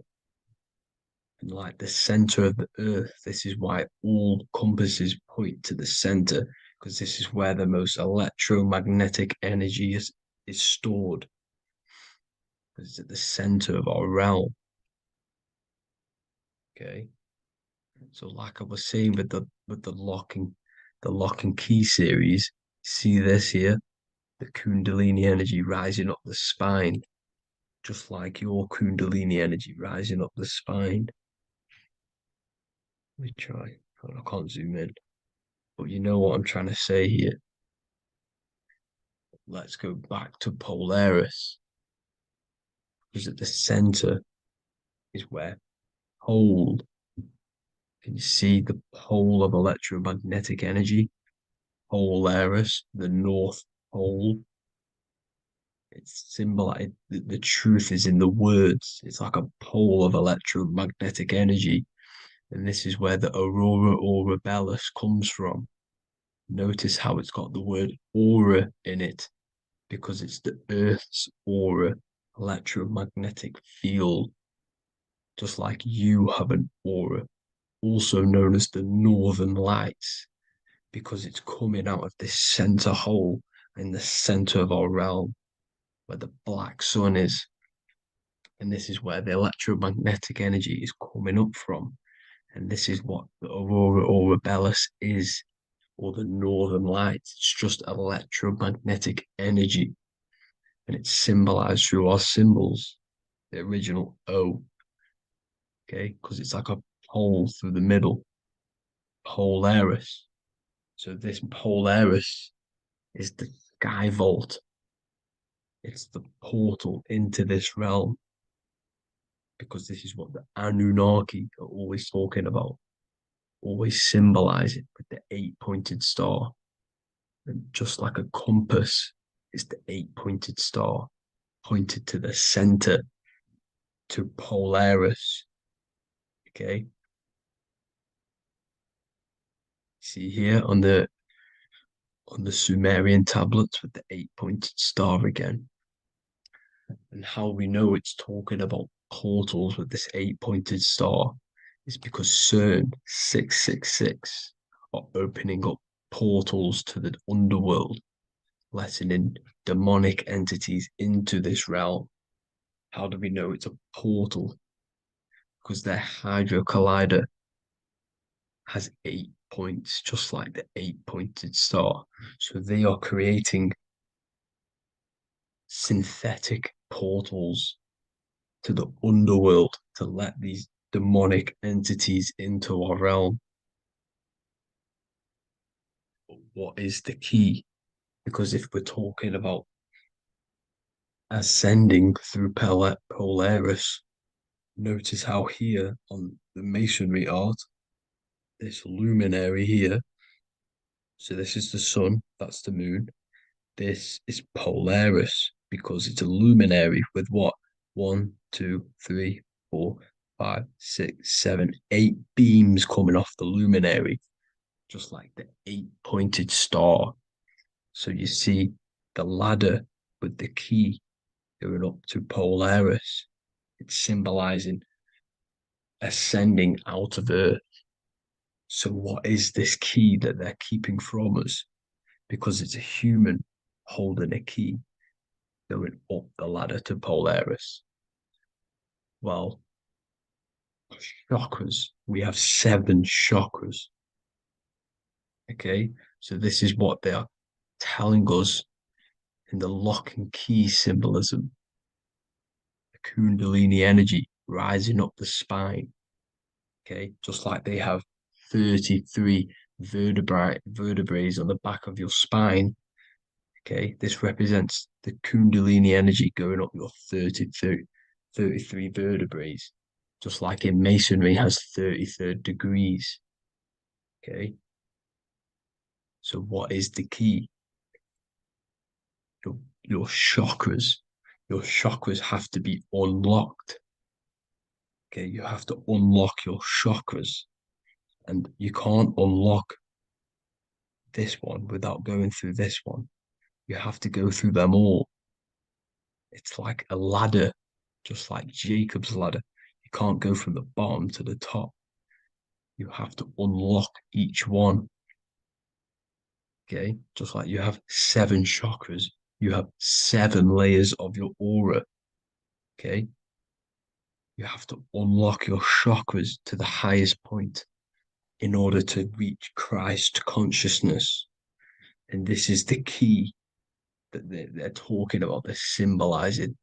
And like the center of the earth, this is why all compasses point to the center, because this is where the most electromagnetic energy is stored. Because it's at the center of our realm. Okay. So like I was saying with the lock and key series, see this here? The Kundalini energy rising up the spine, just like your Kundalini energy rising up the spine. Let me try. I can't zoom in, but you know what I'm trying to say here. Let's go back to Polaris, because at the center is where pole. Can you see the pole of electromagnetic energy? Polaris, the North Pole. It's symbolized. The truth is in the words. It's like a pole of electromagnetic energy. And this is where the aurora borealis comes from. Notice how it's got the word aura in it, because it's the Earth's aura, electromagnetic field. Just like you have an aura, also known as the northern lights, because it's coming out of this center hole in the center of our realm, where the black sun is. And this is where the electromagnetic energy is coming up from. And this is what the aurora borealis is, or the northern lights. It's just electromagnetic energy. And it's symbolized through our symbols, the original O. Okay, because it's like a hole through the middle. Polaris. So this Polaris is the sky vault. It's the portal into this realm, because this is what the Anunnaki are always talking about, always symbolize it with the 8-pointed star. And just like a compass is the 8-pointed star. pointed to the center, to Polaris. Okay. See here on the Sumerian tablets with the 8-pointed star again. And how we know it's talking about portals with this 8-pointed star is because CERN 666 are opening up portals to the underworld, letting in demonic entities into this realm. How do we know it's a portal? Because their Hydro Collider has 8 points, just like the 8-pointed star. So they are creating synthetic portals to the underworld to let these demonic entities into our realm. But what is the key? Because if we're talking about ascending through Polaris, notice how here on the masonry art, this luminary here, so this is the sun, that's the moon. This is Polaris because it's a luminary with what? 1, 2, 3, 4, 5, 6, 7, 8 beams coming off the luminary, just like the 8-pointed star. So you see the ladder with the key going up to Polaris. It's symbolizing ascending out of Earth. So what is this key that they're keeping from us? Because it's a human holding a key going up the ladder to Polaris. Well, chakras. We have 7 chakras. Okay, so this is what they are telling us in the lock and key symbolism. The Kundalini energy rising up the spine. Okay, just like they have 33 vertebrae on the back of your spine. Okay, this represents the Kundalini energy going up your 33 vertebrae, just like in masonry has 33rd degrees. Okay, so what is the key? Your chakras. Your chakras have to be unlocked. Okay, you have to unlock your chakras, and you can't unlock this one without going through this one. You have to go through them all. It's like a ladder, just like Jacob's ladder. You can't go from the bottom to the top. You have to unlock each one. Okay, just like you have 7 chakras, you have 7 layers of your aura. Okay, you have to unlock your chakras to the highest point in order to reach Christ consciousness. And this is the key that they're talking about. They're symbolizing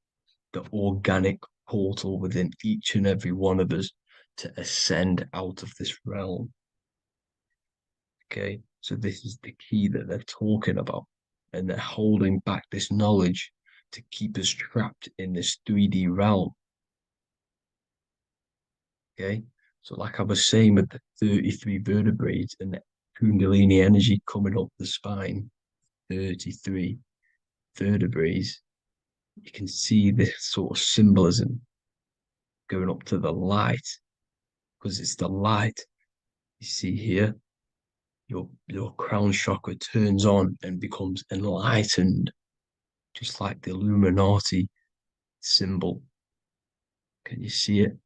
the organic portal within each and every one of us to ascend out of this realm. Okay, so this is the key that they're talking about, and they're holding back this knowledge to keep us trapped in this 3D realm. Okay, so like I was saying with the 33 vertebrae and the Kundalini energy coming up the spine, 33 vertebrae, you can see this sort of symbolism going up to the light, because it's the light. You see here, your crown chakra turns on and becomes enlightened, just like the Illuminati symbol. Can you see it?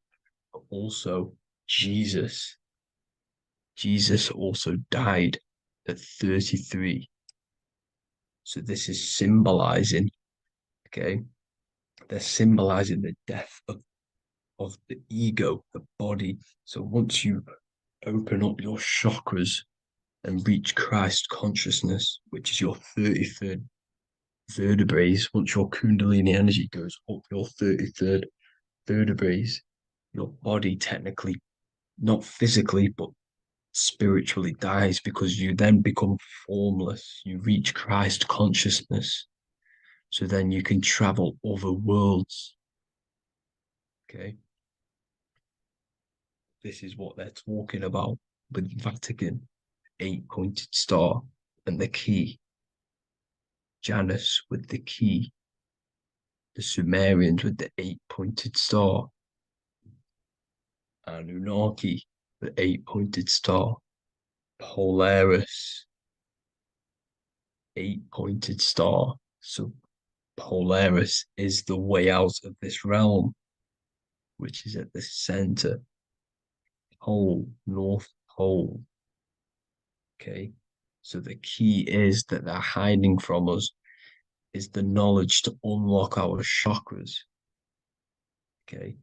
But also, Jesus also died at 33. So this is symbolizing, okay, they're symbolizing the death of the ego, the body. So once you open up your chakras and reach Christ consciousness, which is your 33rd vertebrae, once your Kundalini energy goes up your 33rd vertebrae, your body technically, not physically, but spiritually dies, because you then become formless. You reach Christ consciousness. So then you can travel other worlds. Okay. This is what they're talking about with Vatican, 8-pointed star, and the key. Janus with the key. the Sumerians with the 8-pointed star, Anunnaki, the 8-pointed star, Polaris, 8-pointed star. So Polaris is the way out of this realm, which is at the center. Pole, North Pole. Okay. So the key is that they're hiding from us is the knowledge to unlock our chakras. Okay.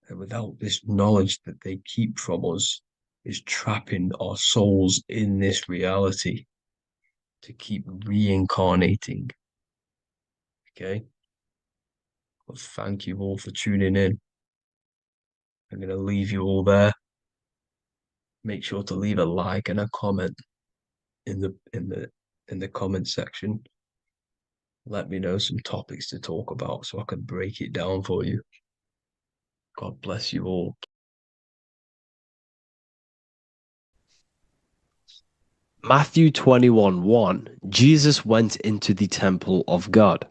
And without this knowledge that they keep from us, is trapping our souls in this reality to keep reincarnating. Okay. Well, thank you all for tuning in. I'm going to leave you all there. Make sure to leave a like and a comment in the comment section. Let me know some topics to talk about so I can break it down for you. God bless you all. Matthew 21:1, Jesus went into the temple of God.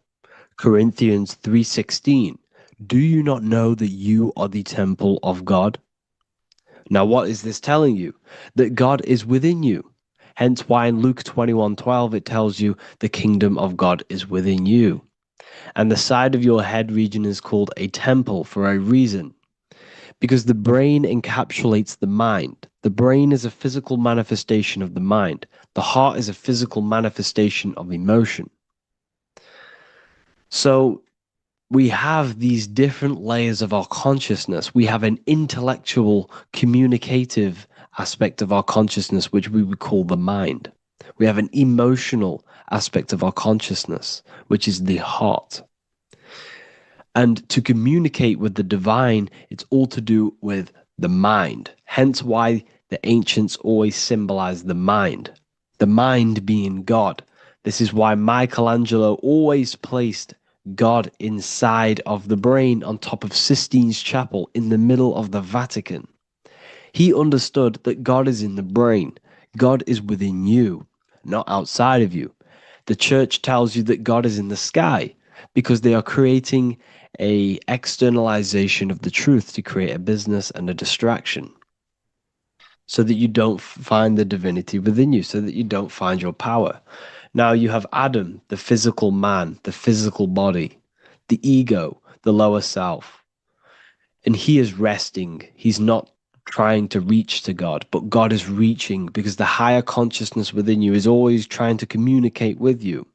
Corinthians 3:16, do you not know that you are the temple of God? Now, what is this telling you? That God is within you. Hence why in Luke 21:12 it tells you the kingdom of God is within you. And the side of your head region is called a temple for a reason. Because the brain encapsulates the mind. The brain is a physical manifestation of the mind. The heart is a physical manifestation of emotion. So we have these different layers of our consciousness. We have an intellectual, communicative aspect of our consciousness, which we would call the mind. We have an emotional aspect of our consciousness, which is the heart. And to communicate with the divine, it's all to do with the mind. Hence why the ancients always symbolize the mind being God. This is why Michelangelo always placed God inside of the brain on top of Sistine Chapel in the middle of the Vatican. He understood that God is in the brain. God is within you, not outside of you. The church tells you that God is in the sky because they are creating a externalization of the truth to create a business and a distraction so that you don't find the divinity within you, so that you don't find your power. Now you have Adam, the physical man, the physical body, the ego, the lower self, and he is resting. He's not trying to reach to God, but God is reaching because the higher consciousness within you is always trying to communicate with you.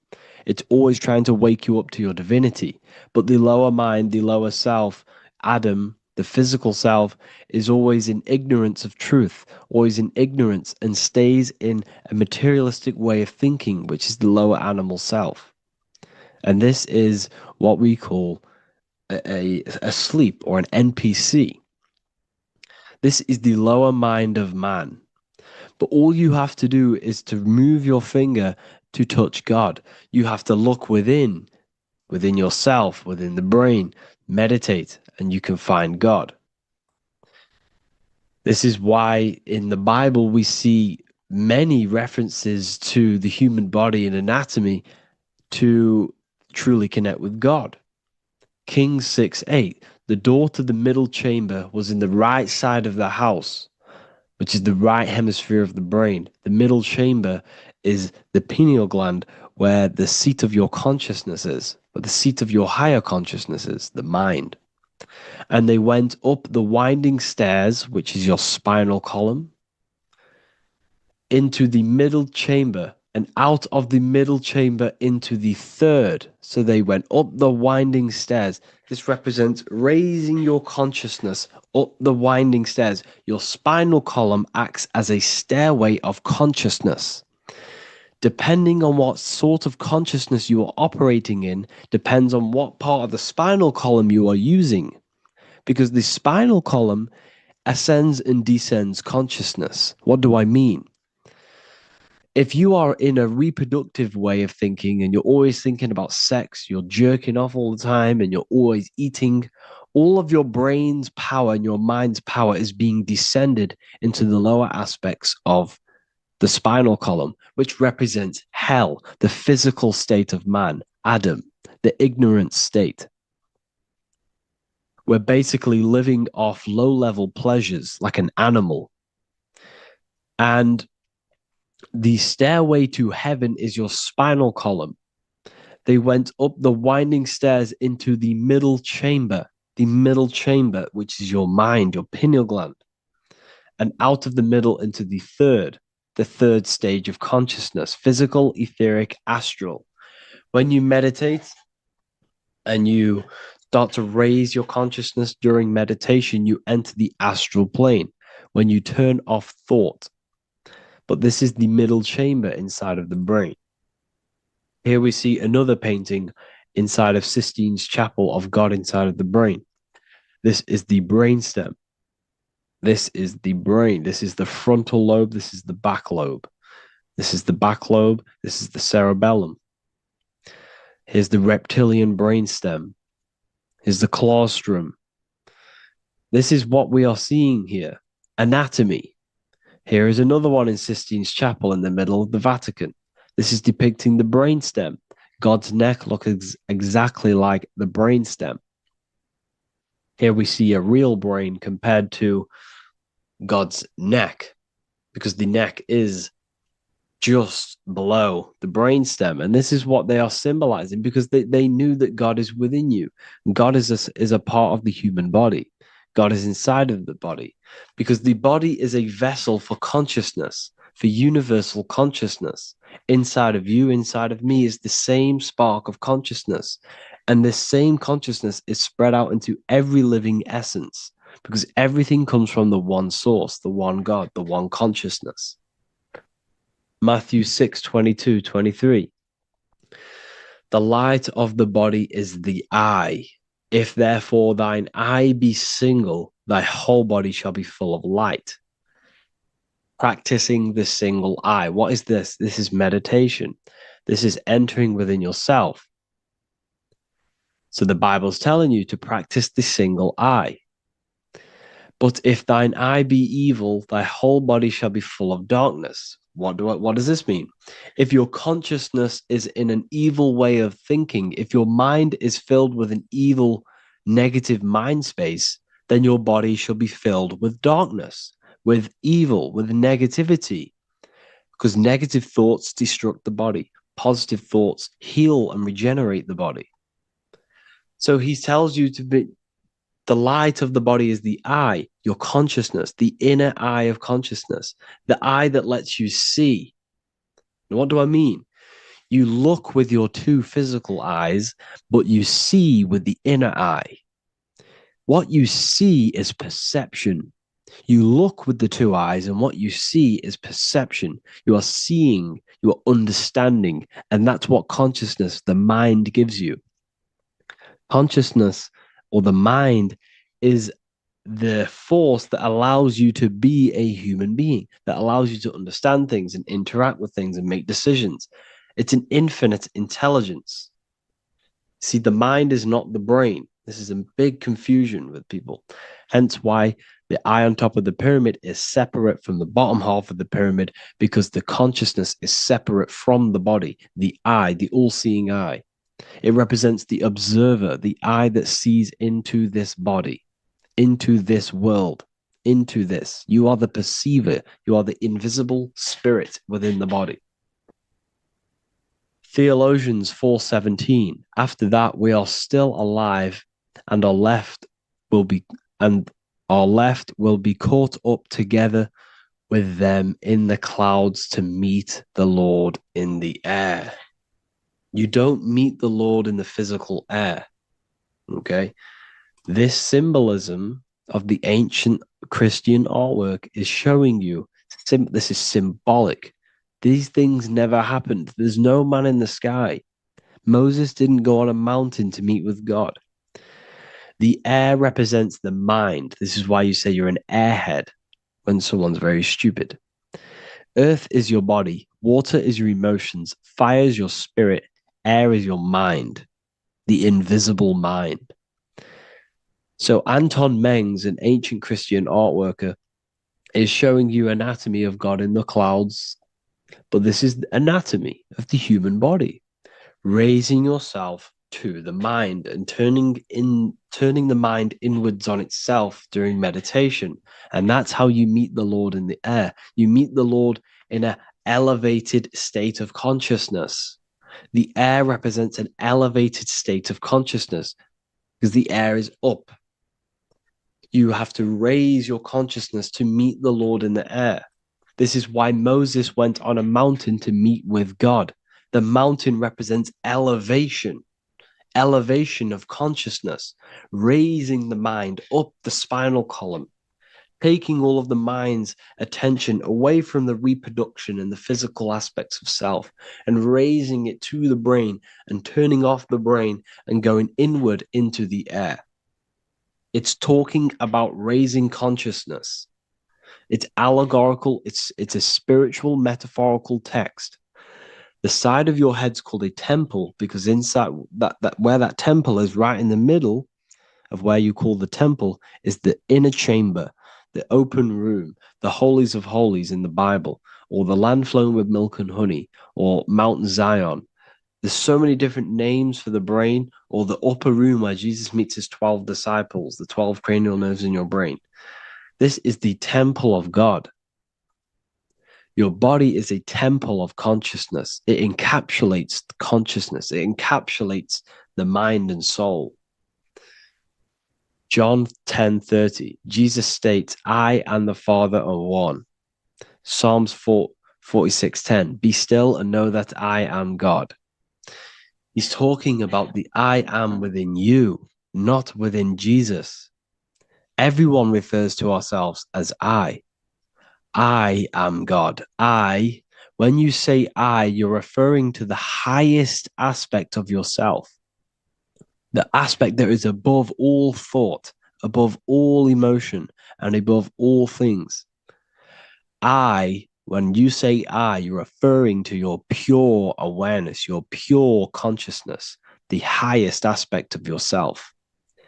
It's always trying to wake you up to your divinity. But the lower mind, the lower self, Adam, the physical self, is always in ignorance of truth, always in ignorance, and stays in a materialistic way of thinking, which is the lower animal self. And this is what we call a sleep or an NPC. This is the lower mind of man. But all you have to do is to move your finger to touch God. You have to look within yourself, within the brain, meditate, and you can find God. This is why in the Bible we see many references to the human body and anatomy to truly connect with God. Kings 6:8, the door to the middle chamber was in the right side of the house, which is the right hemisphere of the brain. The middle chamber is the pineal gland, where the seat of your consciousness is, but the seat of your higher consciousness is, the mind. And they went up the winding stairs, which is your spinal column, into the middle chamber, and out of the middle chamber into the third. So they went up the winding stairs. This represents raising your consciousness up the winding stairs. Your spinal column acts as a stairway of consciousness. Depending on what sort of consciousness you are operating in, depends on what part of the spinal column you are using. Because the spinal column ascends and descends consciousness. What do I mean? If you are in a reproductive way of thinking and you're always thinking about sex, you're jerking off all the time and you're always eating, all of your brain's power and your mind's power is being descended into the lower aspects of the spinal column, which represents hell, the physical state of man, Adam, the ignorant state. We're basically living off low-level pleasures like an animal. And the stairway to heaven is your spinal column. They went up the winding stairs into the middle chamber, which is your mind, your pineal gland, and out of the middle into the third stage of consciousness, physical, etheric, astral. When you meditate and you start to raise your consciousness during meditation, you enter the astral plane when you turn off thought. But this is the middle chamber inside of the brain. Here we see another painting inside of Sistine's chapel of God inside of the brain. This is the brainstem. This is the brain. This is the frontal lobe. This is the back lobe. This is the back lobe. This is the cerebellum. Here's the reptilian brainstem. Here's the claustrum. This is what we are seeing here. Anatomy. Here is another one in Sistine's chapel in the middle of the Vatican. This is depicting the brainstem. God's neck looks exactly like the brainstem. Here we see a real brain compared to God's neck, because the neck is just below the brainstem. And this is what they are symbolizing, because they knew that God is within you. God is a part of the human body. God is inside of the body, because the body is a vessel for consciousness, for universal consciousness. Inside of you, inside of me, is the same spark of consciousness. And this same consciousness is spread out into every living essence, because everything comes from the one source, the one God, the one consciousness. Matthew 6:22-23. The light of the body is the eye. If therefore thine eye be single, thy whole body shall be full of light. Practicing the single eye. What is this? This is meditation. This is entering within yourself. So the Bible's telling you to practice the single eye. But if thine eye be evil, thy whole body shall be full of darkness. What does this mean? If your consciousness is in an evil way of thinking, if your mind is filled with an evil, negative mind space, then your body shall be filled with darkness, with evil, with negativity. Because negative thoughts destruct the body. Positive thoughts heal and regenerate the body. So he tells you to be, the light of the body is the eye, your consciousness, the inner eye of consciousness, the eye that lets you see. And what do I mean? You look with your two physical eyes, but you see with the inner eye. What you see is perception. You look with the two eyes, and what you see is perception. You are seeing, you are understanding, and that's what consciousness, the mind, gives you. Consciousness, or the mind, is the force that allows you to be a human being, that allows you to understand things and interact with things and make decisions. It's an infinite intelligence. See, the mind is not the brain. This is a big confusion with people. Hence why the eye on top of the pyramid is separate from the bottom half of the pyramid, because the consciousness is separate from the body, the eye, the all-seeing eye. It represents the observer, the eye that sees into this body, into this world, into this. You are the perceiver. You are the invisible spirit within the body. Theologians 4:17. After that, we are still alive, and our left will be caught up together with them in the clouds to meet the Lord in the air. You don't meet the Lord in the physical air. Okay? This symbolism of the ancient Christian artwork is showing you this is symbolic. These things never happened. There's no man in the sky. Moses didn't go on a mountain to meet with God. The air represents the mind. This is why you say you're an airhead when someone's very stupid. Earth is your body. Water is your emotions. Fire is your spirit. Air is your mind, the invisible mind. So Anton Mengs, an ancient Christian art worker, is showing you anatomy of God in the clouds. But this is the anatomy of the human body. Raising yourself to the mind and turning the mind inwards on itself during meditation. And that's how you meet the Lord in the air. You meet the Lord in an elevated state of consciousness. The air represents an elevated state of consciousness because the air is up. You have to raise your consciousness to meet the Lord in the air. This is why Moses went on a mountain to meet with God. The mountain represents elevation of consciousness, raising the mind up the spinal column, taking all of the mind's attention away from the reproduction and the physical aspects of self and raising it to the brain and turning off the brain and going inward into the air. It's talking about raising consciousness. It's allegorical. It's a spiritual, metaphorical text. The side of your head's called a temple because inside that where that temple is, right in the middle of where you call the temple, is the inner chamber, the open room, the holies of holies in the Bible, or the land flowing with milk and honey, or Mount Zion. There's so many different names for the brain, or the upper room where Jesus meets his 12 disciples, the 12 cranial nerves in your brain. This is the temple of God. Your body is a temple of consciousness. It encapsulates the consciousness. It encapsulates the mind and soul. John 10:30, Jesus states, I and the Father are one. Psalms 46:10, be still and know that I am God. He's talking about the I am within you, not within Jesus. Everyone refers to ourselves as I. I am God. When you say I, you're referring to the highest aspect of yourself. The aspect that is above all thought, above all emotion, and above all things. When you say I, you're referring to your pure awareness, your pure consciousness, the highest aspect of yourself.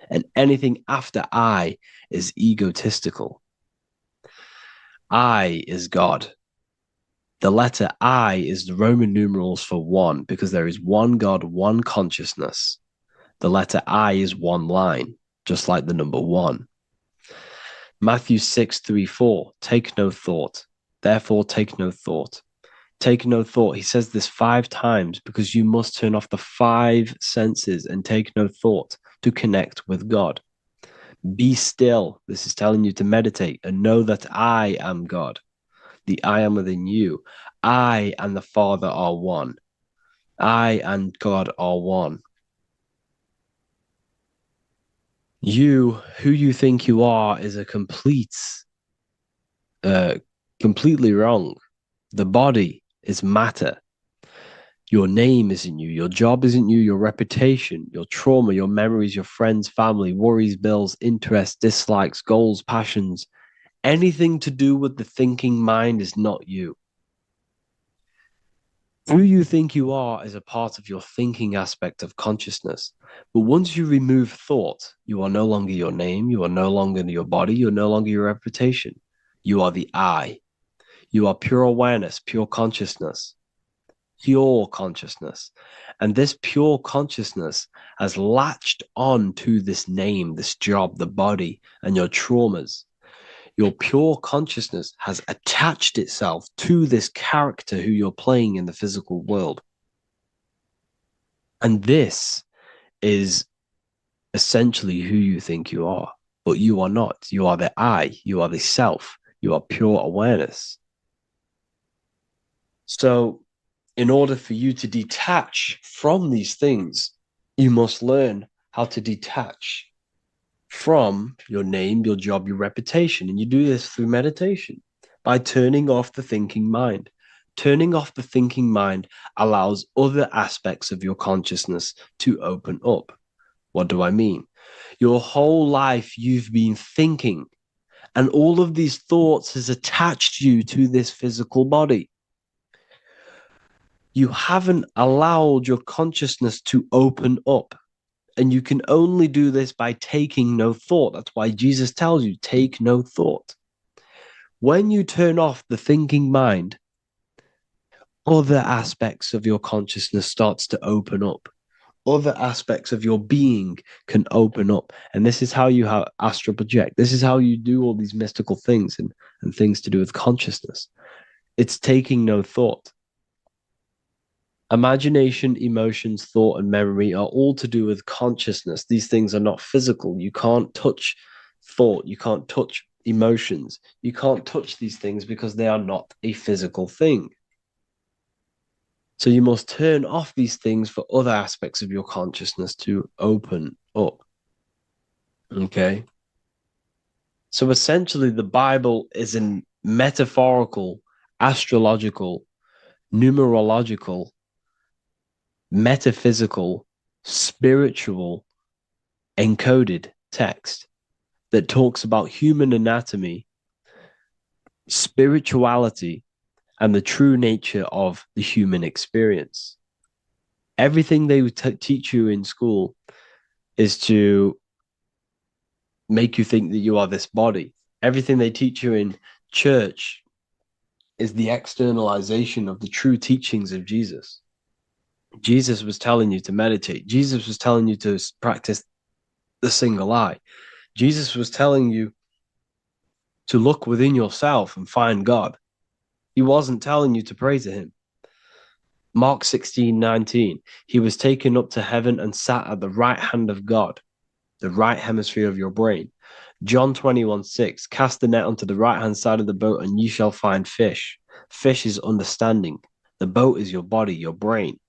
And anything after I is egotistical. I is God. The letter I is the Roman numerals for one, because there is one God, one consciousness. The letter I is one line, just like the number one. Matthew 6:3-4, take no thought. Therefore, take no thought. Take no thought. He says this 5 times because you must turn off the 5 senses and take no thought to connect with God. Be still. This is telling you to meditate and know that I am God. The I am within you. I and the Father are one. I and God are one. You, who you think you are, is a completely wrong. The body is matter. Your name isn't you. Your job isn't you. Your reputation, your trauma, your memories, your friends, family, worries, bills, interests, dislikes, goals, passions. Anything to do with the thinking mind is not you. Who you think you are is a part of your thinking aspect of consciousness. But once you remove thought, you are no longer your name. You are no longer your body. You're no longer your reputation. You are the I. You are pure awareness, pure consciousness. Pure consciousness. And this pure consciousness has latched on to this name, this job, the body, and your traumas. Your pure consciousness has attached itself to this character who you're playing in the physical world. And this is essentially who you think you are, but you are not. You are the I, you are the self, you are pure awareness. So, in order for you to detach from these things, you must learn how to detach from your name, your job, your reputation. And you do this through meditation by turning off the thinking mind. Turning off the thinking mind allows other aspects of your consciousness to open up. What do I mean? Your whole life you've been thinking, and all of these thoughts has attached you to this physical body. You haven't allowed your consciousness to open up. And you can only do this by taking no thought. That's why Jesus tells you, take no thought. When you turn off the thinking mind, other aspects of your consciousness starts to open up. other aspects of your being can open up. And this is how you astral project. This is how you do all these mystical things and things to do with consciousness. It's taking no thought. Imagination, emotions, thought, and memory are all to do with consciousness. These things are not physical. You can't touch thought. You can't touch emotions. You can't touch these things because they are not a physical thing. So you must turn off these things for other aspects of your consciousness to open up. Okay? So essentially, the Bible is a metaphorical, astrological, numerological, metaphysical, spiritual, encoded text that talks about human anatomy, spirituality, and the true nature of the human experience. Everything they would teach you in school is to make you think that you are this body. Everything they teach you in church is the externalization of the true teachings of Jesus. Jesus was telling you to meditate. Jesus was telling you to practice the single eye. Jesus was telling you to look within yourself and find God. He wasn't telling you to pray to him. Mark 16:19, he was taken up to heaven and sat at the right hand of God, the right hemisphere of your brain. John 21:6, cast the net onto the right hand side of the boat and ye shall find fish. Fish is understanding. The boat is your body, your brain.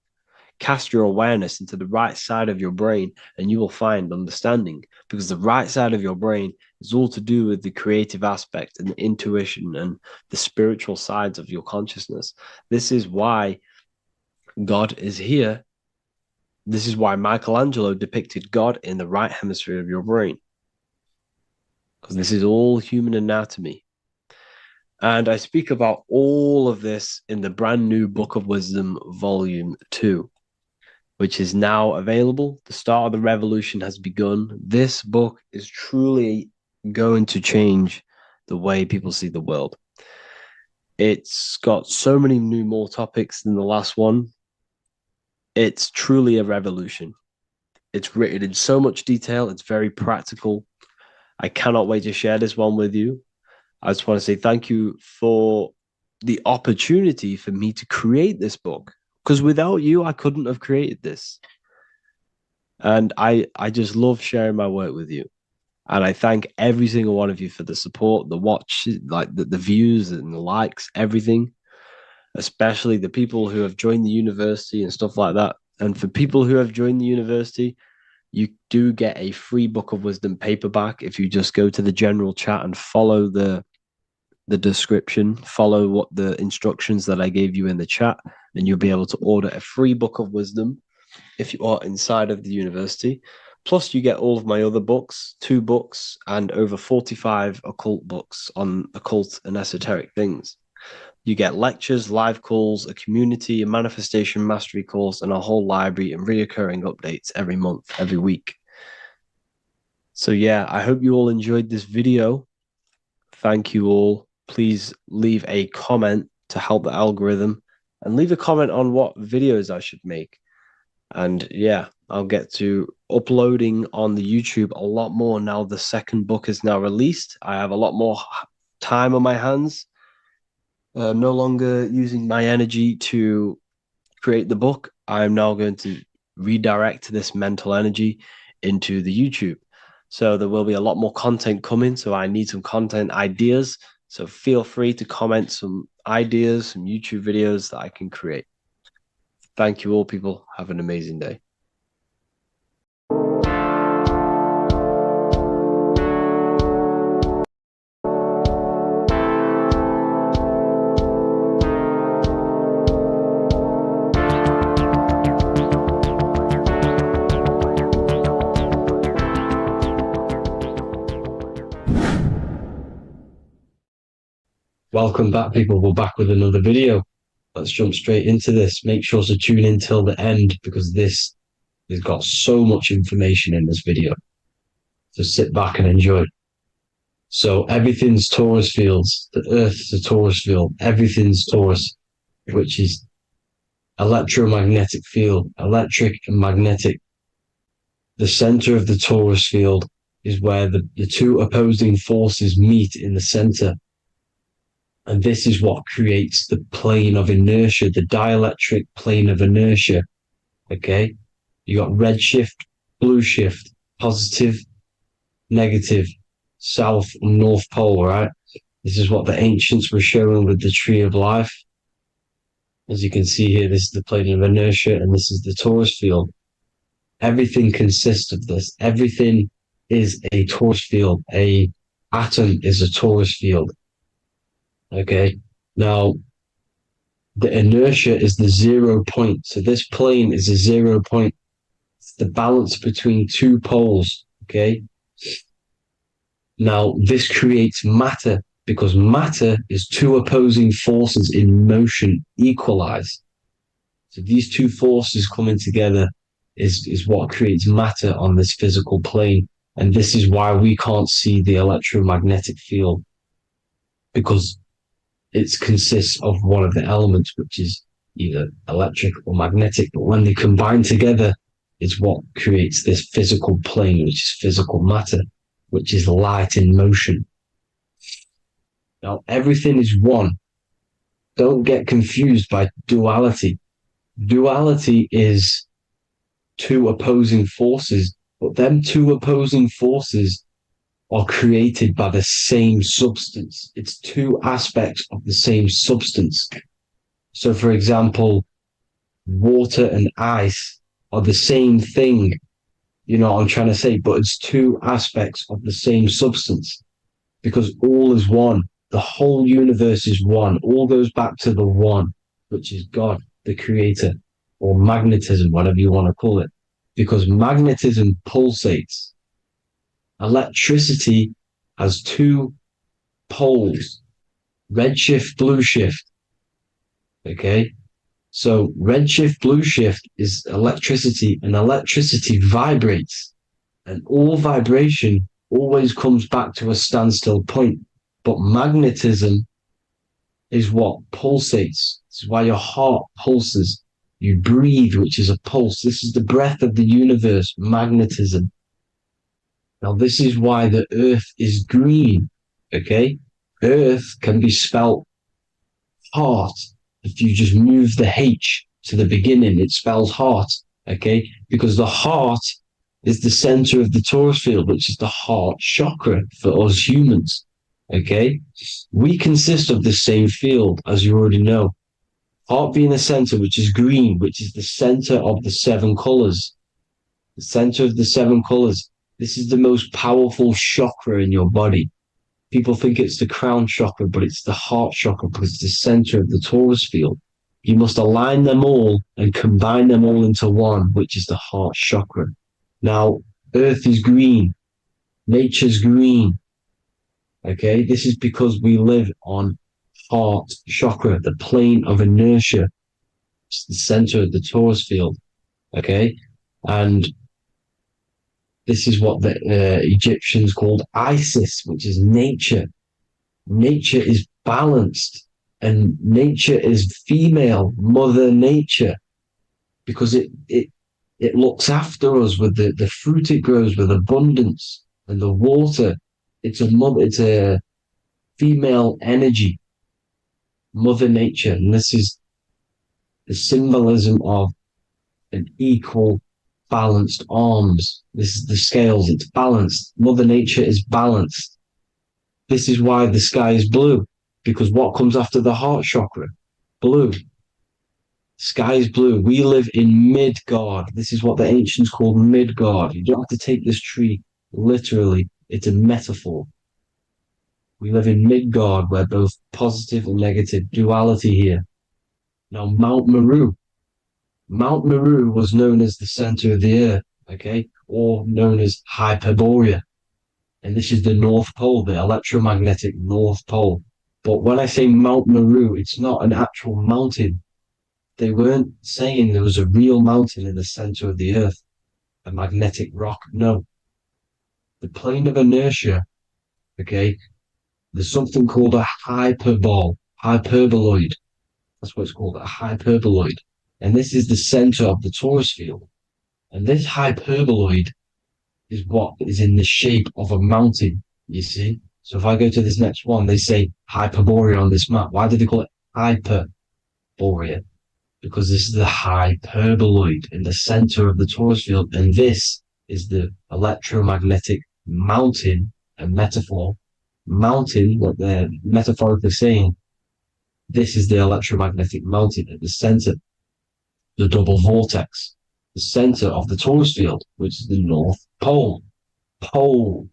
Cast your awareness into the right side of your brain and you will find understanding, because the right side of your brain is all to do with the creative aspect and the intuition and the spiritual sides of your consciousness. This is why God is here. This is why Michelangelo depicted God in the right hemisphere of your brain, because this is all human anatomy. And I speak about all of this in the brand new Book of Wisdom, Volume 2, which is now available. The start of the revolution has begun. This book is truly going to change the way people see the world. It's got so many more topics than the last one. It's truly a revolution. It's written in so much detail. It's very practical. I cannot wait to share this one with you. I just want to say thank you for the opportunity for me to create this book, because without you, I couldn't have created this. And I just love sharing my work with you. And I thank every single one of you for the support, the watch, like the views and the likes, everything, especially the people who have joined the university and stuff like that. And for people who have joined the university, you do get a free Book of Wisdom paperback if you just go to the general chat and follow the description, follow what the instructions that I gave you in the chat, and you'll be able to order a free Book of Wisdom if you are inside of the university. Plus, you get all of my other books, 2 books, and over 45 occult books on occult and esoteric things. You get lectures, live calls, a community, a manifestation mastery course, and a whole library and reoccurring updates every month, every week. So yeah, I hope you all enjoyed this video. Thank you all. Please leave a comment to help the algorithm, and leave a comment on what videos I should make. And yeah, I'll get to uploading on the YouTube a lot more now. The second book is now released. I have a lot more time on my hands. No longer using my energy to create the book. I'm now going to redirect this mental energy into the YouTube. So there will be a lot more content coming. So I need some content ideas. So feel free to comment some ideas, some YouTube videos that I can create. Thank you all, people. Have an amazing day. Welcome back, people. We're back with another video. Let's jump straight into this. Make sure to tune in till the end, because this has got so much information in this video. So sit back and enjoy. So everything's Taurus fields. The Earth's a Taurus field. Everything's Taurus, which is electromagnetic field, electric and magnetic. The center of the torus field is where the two opposing forces meet in the center. And this is what creates the plane of inertia, the dielectric plane of inertia. Okay? You got red shift, blue shift, positive, negative, south and north pole, right? This is what the ancients were showing with the tree of life. As you can see here, this is the plane of inertia and this is the torus field. Everything consists of this. Everything is a torus field. A atom is a torus field. Okay. Now, the inertia is the 0 point. So this plane is a 0 point. It's the balance between two poles. Okay. Now, this creates matter because matter is two opposing forces in motion equalized. So these two forces coming together is what creates matter on this physical plane. And this is why we can't see the electromagnetic field, because it consists of one of the elements, which is either electric or magnetic. But when they combine together, it's what creates this physical plane, which is physical matter, which is light in motion. Now, everything is one. Don't get confused by duality. Duality is two opposing forces, but them two opposing forces are created by the same substance. It's two aspects of the same substance. So, for example, water and ice are the same thing. You know what I'm trying to say? But it's two aspects of the same substance because all is one. The whole universe is one. All goes back to the one, which is God, the creator, or magnetism, whatever you want to call it. Because magnetism pulsates. Electricity has two poles, red shift, blue shift. Okay? So red shift, blue shift is electricity, and electricity vibrates. And all vibration always comes back to a standstill point. But magnetism is what pulsates. This is why your heart pulses. You breathe, which is a pulse. This is the breath of the universe, magnetism. Now, this is why the earth is green, okay? Earth can be spelt heart. If you just move the H to the beginning, it spells heart, okay? Because the heart is the center of the torus field, which is the heart chakra for us humans, okay? We consist of the same field, as you already know. Heart being the center, which is green, which is the center of the seven colors. The center of the seven colors. This is the most powerful chakra in your body. People think it's the crown chakra, but it's the heart chakra because it's the center of the torus field. You must align them all and combine them all into one, which is the heart chakra. Now, earth is green. Nature's green. Okay, this is because we live on heart chakra, the plane of inertia. It's the center of the torus field. Okay, and this is what the Egyptians called Isis, which is nature. Nature is balanced, and nature is female, Mother Nature, because it looks after us with the fruit it grows with abundance and the water. It's a female energy, Mother Nature, and this is the symbolism of an equal, balanced arms. This is the scales, it's balanced. Mother Nature is balanced. This is why the sky is blue, because what comes after the heart chakra? Blue. Sky is blue. We live in Midgard. This is what the ancients called Midgard. You don't have to take this tree literally. It's a metaphor. We live in Midgard, where both positive and negative duality here. Now, Mount Meru. Mount Meru was known as the center of the earth, okay, or known as Hyperborea. And this is the North Pole, the electromagnetic North Pole. But when I say Mount Meru, it's not an actual mountain. They weren't saying there was a real mountain in the center of the earth, a magnetic rock. No. The plane of inertia, okay, there's something called a hyperboloid. That's what it's called, a hyperboloid. And this is the center of the torus field. And this hyperboloid is what is in the shape of a mountain, you see? So if I go to this next one, they say Hyperborea on this map. Why do they call it Hyperborea? Because this is the hyperboloid in the center of the torus field. And this is the electromagnetic mountain, a metaphor. Mountain, what they're metaphorically saying, this is the electromagnetic mountain at the center, the double vortex, the center of the torus field, which is the North Pole. Pole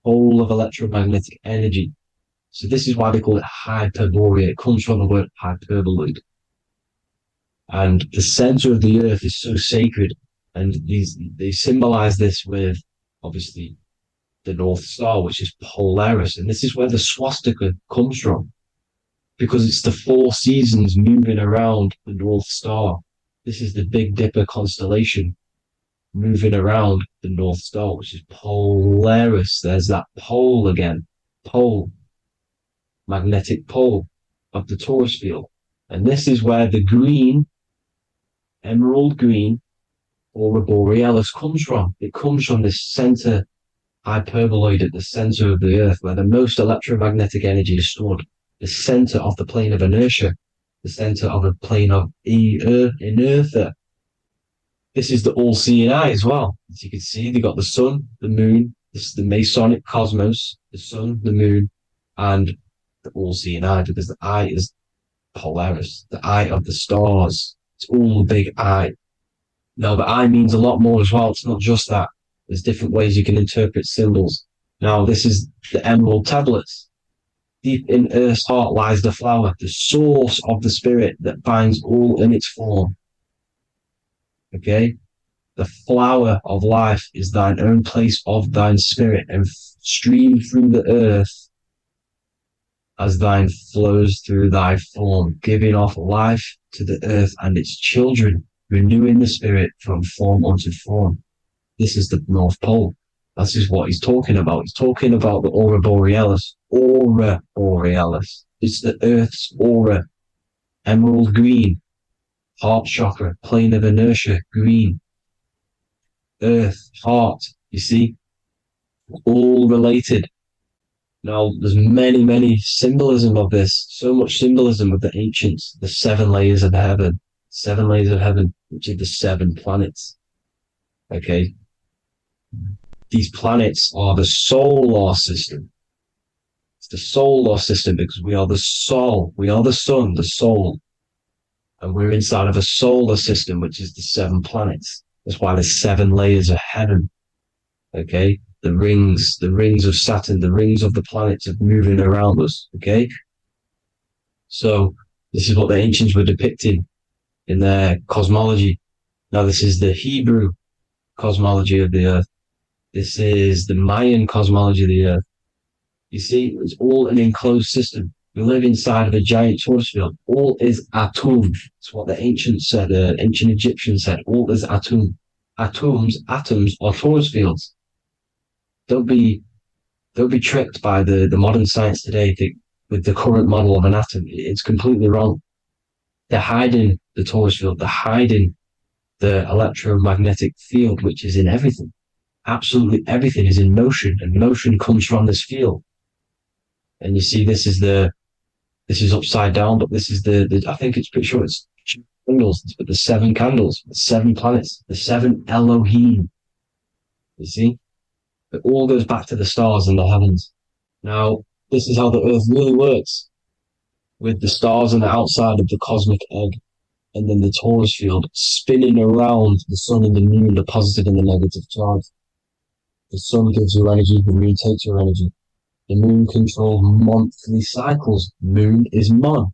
of electromagnetic energy. So this is why they call it Hyperborea. It comes from the word hyperboloid. And the center of the earth is so sacred. And they symbolize this with, obviously, the North Star, which is Polaris. And this is where the swastika comes from, because it's the 4 seasons moving around the North Star. This is the Big Dipper constellation moving around the North Star, which is Polaris. There's that pole again. Pole. Magnetic pole of the torus field. And this is where the green, emerald green, aurora borealis comes from. It comes from this center hyperboloid at the center of the earth, where the most electromagnetic energy is stored. The center of the plane of inertia. The center of the plane of inertia. This is the all-seeing eye as well. As you can see, they got the sun, the moon. This is the Masonic cosmos, the sun, the moon, and the all-seeing eye, because the eye is Polaris, the eye of the stars. It's all a big eye. Now, the eye means a lot more as well. It's not just that. There's different ways you can interpret symbols. Now, this is the emerald tablets. Deep in Earth's heart lies the flower, the source of the spirit that binds all in its form. Okay? The flower of life is thine own place of thine spirit, and stream through the earth as thine flows through thy form, giving off life to the earth and its children, renewing the spirit from form unto form. This is the North Pole. This is what he's talking about. He's talking about the aurora borealis. Aurora borealis. It's the earth's aura. Emerald green. Heart chakra. Plane of inertia. Green. Earth. Heart. You see? All related. Now, there's many symbolism of this. So much symbolism of the ancients. The 7 layers of heaven. 7 layers of heaven, which are the 7 planets. Okay? These planets are the solar system. It's the solar system because we are the soul. We are the sun, the soul. And we're inside of a solar system, which is the 7 planets. That's why there's 7 layers of heaven. Okay? The rings of Saturn, the rings of the planets are moving around us. Okay? So this is what the ancients were depicting in their cosmology. Now this is the Hebrew cosmology of the earth. This is the Mayan cosmology of the earth. You see, it's all an enclosed system. We live inside of a giant torus field. All is atum. It's what the ancients said, ancient Egyptians said. All is atum. Atoms are torus fields. Don't be tricked by the modern science today with the current model of an atom. It's completely wrong. They're hiding the torus field. They're hiding the electromagnetic field, which is in everything. Absolutely everything is in motion, and motion comes from this field. And you see, this is upside down, but this is I think it's pretty sure it's candles, but the 7 candles, the 7 planets, the 7 Elohim. You see, it all goes back to the stars and the heavens. Now, this is how the earth really works, with the stars on the outside of the cosmic egg, and then the torus field spinning around the sun and the moon, the positive and the negative charge. The sun gives you energy, the moon takes your energy. The moon controls monthly cycles. Moon is mon.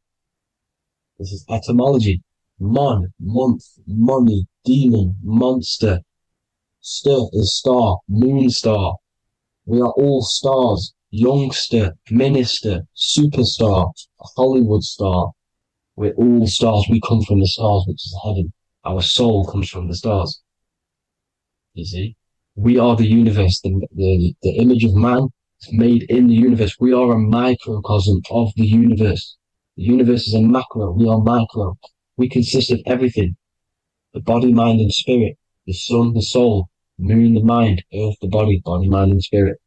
This is etymology. Mon, month, money, demon, monster. Stir is star, moon star. We are all stars. Youngster, minister, superstar, Hollywood star. We're all stars. We come from the stars, which is heaven. Our soul comes from the stars. You see? We are the universe, the image of man is made in the universe. We are a microcosm of the universe. The universe is a macro. We are micro. We consist of everything. the body, mind, and spirit, the sun, the soul, moon, the mind, earth, the body, mind, and spirit.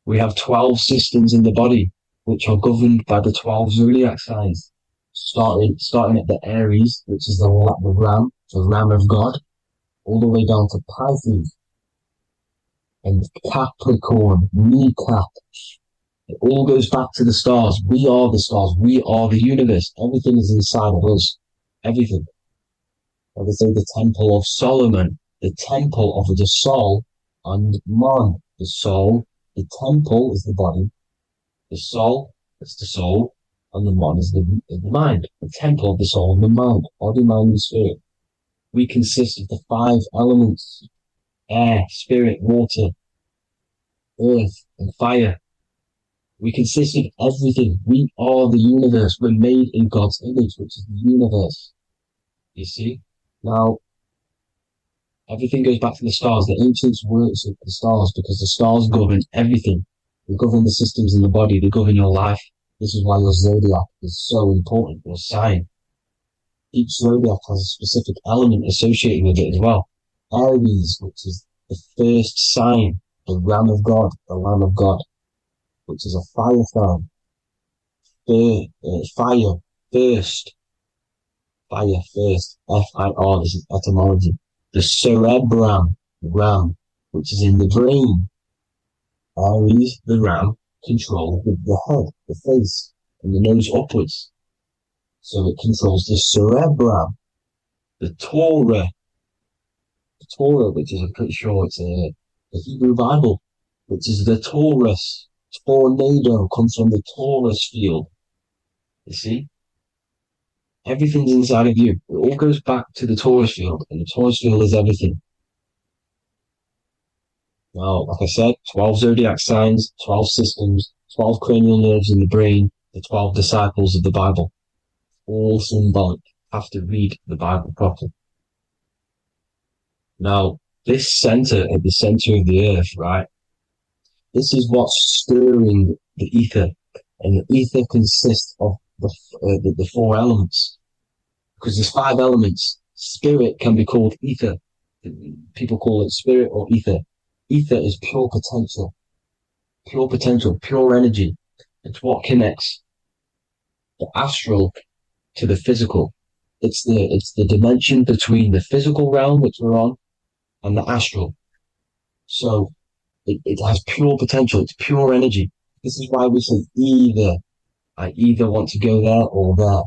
We have 12 systems in the body, which are governed by the 12 zodiac signs, starting at the Aries, which is the ram of God, all the way down to Pisces and Capricorn, kneecap. It all goes back to the stars. We are the stars. We are the universe. Everything is inside of us. Everything. I would say the Temple of Solomon, the Temple of the Soul and Man. The soul, the temple is the body, the soul is the soul, and the man is the mind. The temple of the soul and the mind, body, mind, and spirit. We consist of the 5 elements: air, spirit, water, earth, and fire. We consist of everything. We are the universe. We're made in God's image, which is the universe. You see? Now, everything goes back to the stars. The ancients worshipped the stars because the stars govern everything. They govern the systems in the body. They govern your life. This is why your zodiac is so important, your sign. Each zodiac has a specific element associated with it as well. Aries, which is the first sign, the ram of God, the lamb of God, which is a fire sign. Fire, first. Fire, first. F-I-R, this is etymology. The cerebrum, ram, which is in the brain. Aries, the ram, controls the head, the face, and the nose upwards. So it controls the cerebrum. The Torah, which is, I'm pretty sure it's a Hebrew Bible, which is the Taurus. Tornado comes from the Taurus field. You see? Everything's inside of you. It all goes back to the Taurus field, and the Taurus field is everything. Now, like I said, 12 zodiac signs, 12 systems, 12 cranial nerves in the brain, the 12 disciples of the Bible. All symbolic. Have to read the Bible properly. Now, this center, at the center of the earth, right? This is what's stirring the ether. And the ether consists of the 4 elements. Because there's 5 elements. Spirit can be called ether. People call it spirit or ether. Ether is pure potential, pure energy. It's what connects the astral to the physical. It's the dimension between the physical realm, which we're on, and the astral. So it has pure potential. It's pure energy. This is why we say either. I either want to go there or there.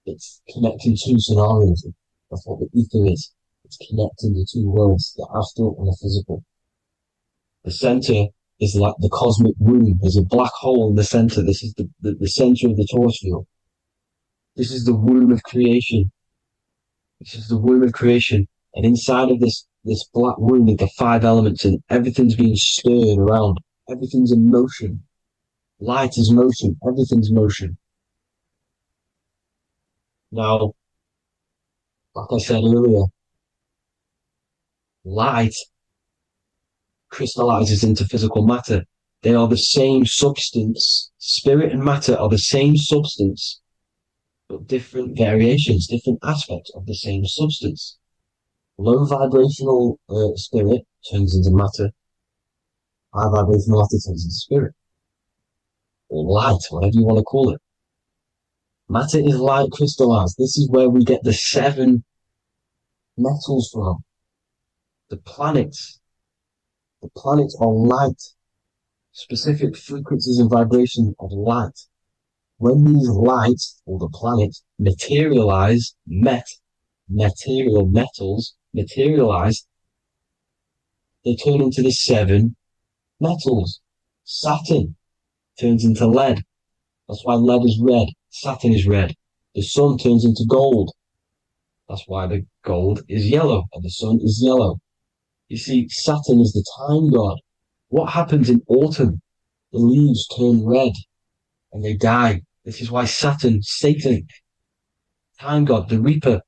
It's connecting 2 scenarios. That's what the ether is. It's connecting the 2 worlds, the astral and the physical. The center is like the cosmic womb. There's a black hole in the center. This is the center of the Taurus field. This is the womb of creation. This is the womb of creation. And inside of this black womb are the 5 elements, and everything's being stirred around. Everything's in motion. Light is motion. Everything's motion. Now, like I said earlier, light crystallizes into physical matter. They are the same substance. Spirit and matter are the same substance, but different variations, different aspects of the same substance. Low vibrational spirit turns into matter. High vibrational matter turns into spirit. Or light, whatever you want to call it. Matter is light crystallized. This is where we get the 7 metals from. The planets. The planets are light. Specific frequencies and vibrations of light. When these lights, or the planets, materialize, material metals materialize, they turn into the 7 metals. Saturn turns into lead. That's why lead is red. Saturn is red. The sun turns into gold. That's why the gold is yellow and the sun is yellow. You see, Saturn is the time god. What happens in autumn? The leaves turn red and they die. This is why Saturn, Satan, time god, the reaper,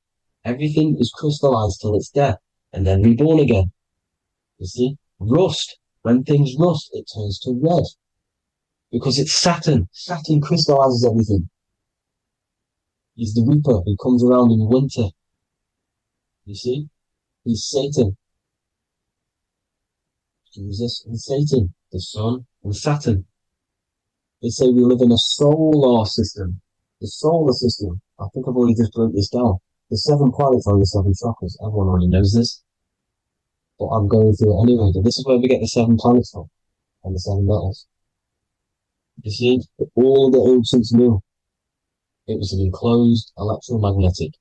everything is crystallized till its death and then reborn again. You see, rust. When things rust, it turns to red. Because it's Saturn. Saturn crystallizes everything. He's the reaper who comes around in winter You see? He's Satan. Jesus and Satan, the sun and Saturn. They say we live in a solar system. The solar system. I think I've already just broke this down. The 7 planets are the 7 chakras. Everyone already knows this. But I'm going through it anyway. But this is where we get the 7 planets from. And the 7 metals. You see, all the ancients knew it was an enclosed electromagnetic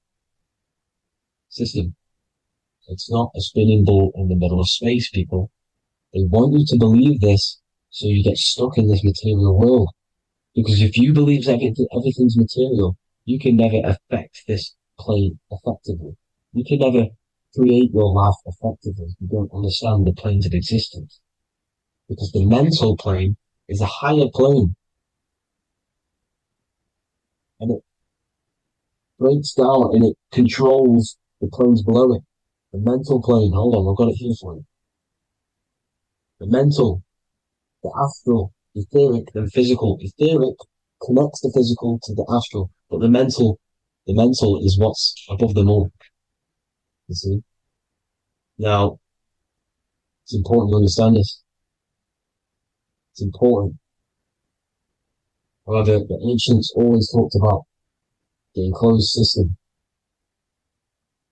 system. It's not a spinning ball in the middle of space, people. They want you to believe this so you get stuck in this material world. Because if you believe everything's material, you can never affect this plane effectively. You can never create your life effectively if you don't understand the planes of existence. Because the mental plane is a higher plane. And it breaks down and it controls the planes below it. The mental plane, hold on, I've got it here for you. The mental, the astral, etheric, then physical. Etheric connects the physical to the astral, but the mental is what's above them all. You see? Now, it's important to understand this. It's important. However, the ancients always talked about the enclosed system.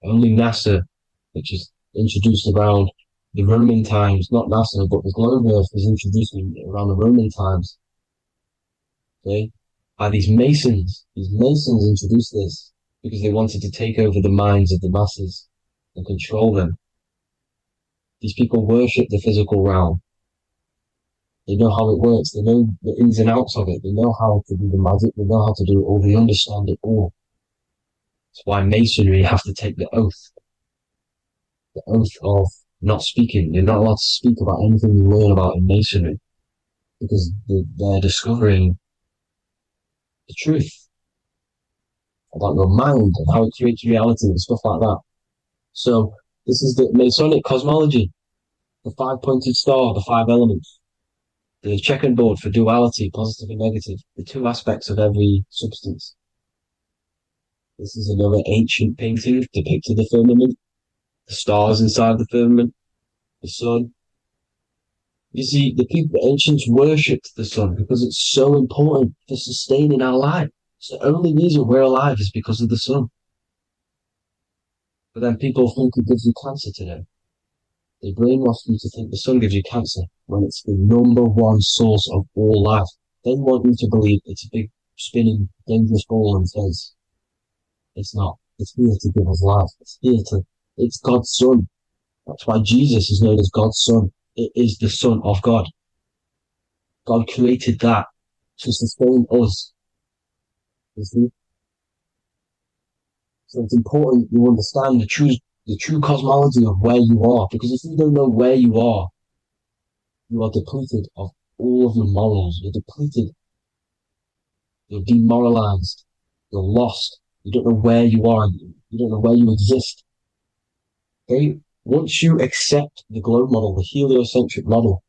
Only NASA, which is introduced around the Roman times, not NASA, but the globe Earth was introduced around the Roman times. Okay? By these Masons. These Masons introduced this because they wanted to take over the minds of the masses and control them. These people worship the physical realm. They know how it works. They know the ins and outs of it. They know how to do the magic. They know how to do it all. They understand it all. That's why Masonry have to take the oath. The oath of not speaking. You're not allowed to speak about anything you learn about in Masonry. Because they're discovering the truth about your mind and how it creates reality and stuff like that. So this is the Masonic cosmology. The 5-pointed star, the 5 elements. The checkerboard for duality, positive and negative. The 2 aspects of every substance. This is another ancient painting depicting the firmament. The stars inside the firmament. The sun. You see, the ancients worshipped the sun because it's so important for sustaining our life. It's the only reason we're alive is because of the sun. But then people think it gives you cancer today. They brainwash you to think the sun gives you cancer when it's the #1 source of all life. They want you to believe it's a big, spinning, dangerous ball in space. It's not. It's here to give us life. It's God's son. That's why Jesus is known as God's son. It is the Son of God. God created that to sustain us. You see? So it's important you understand the true cosmology of where you are. Because if you don't know where you are depleted of all of your morals. You're depleted. You're demoralized. You're lost. You don't know where you are. You don't know where you exist. Okay? Once you accept the globe model, the heliocentric model,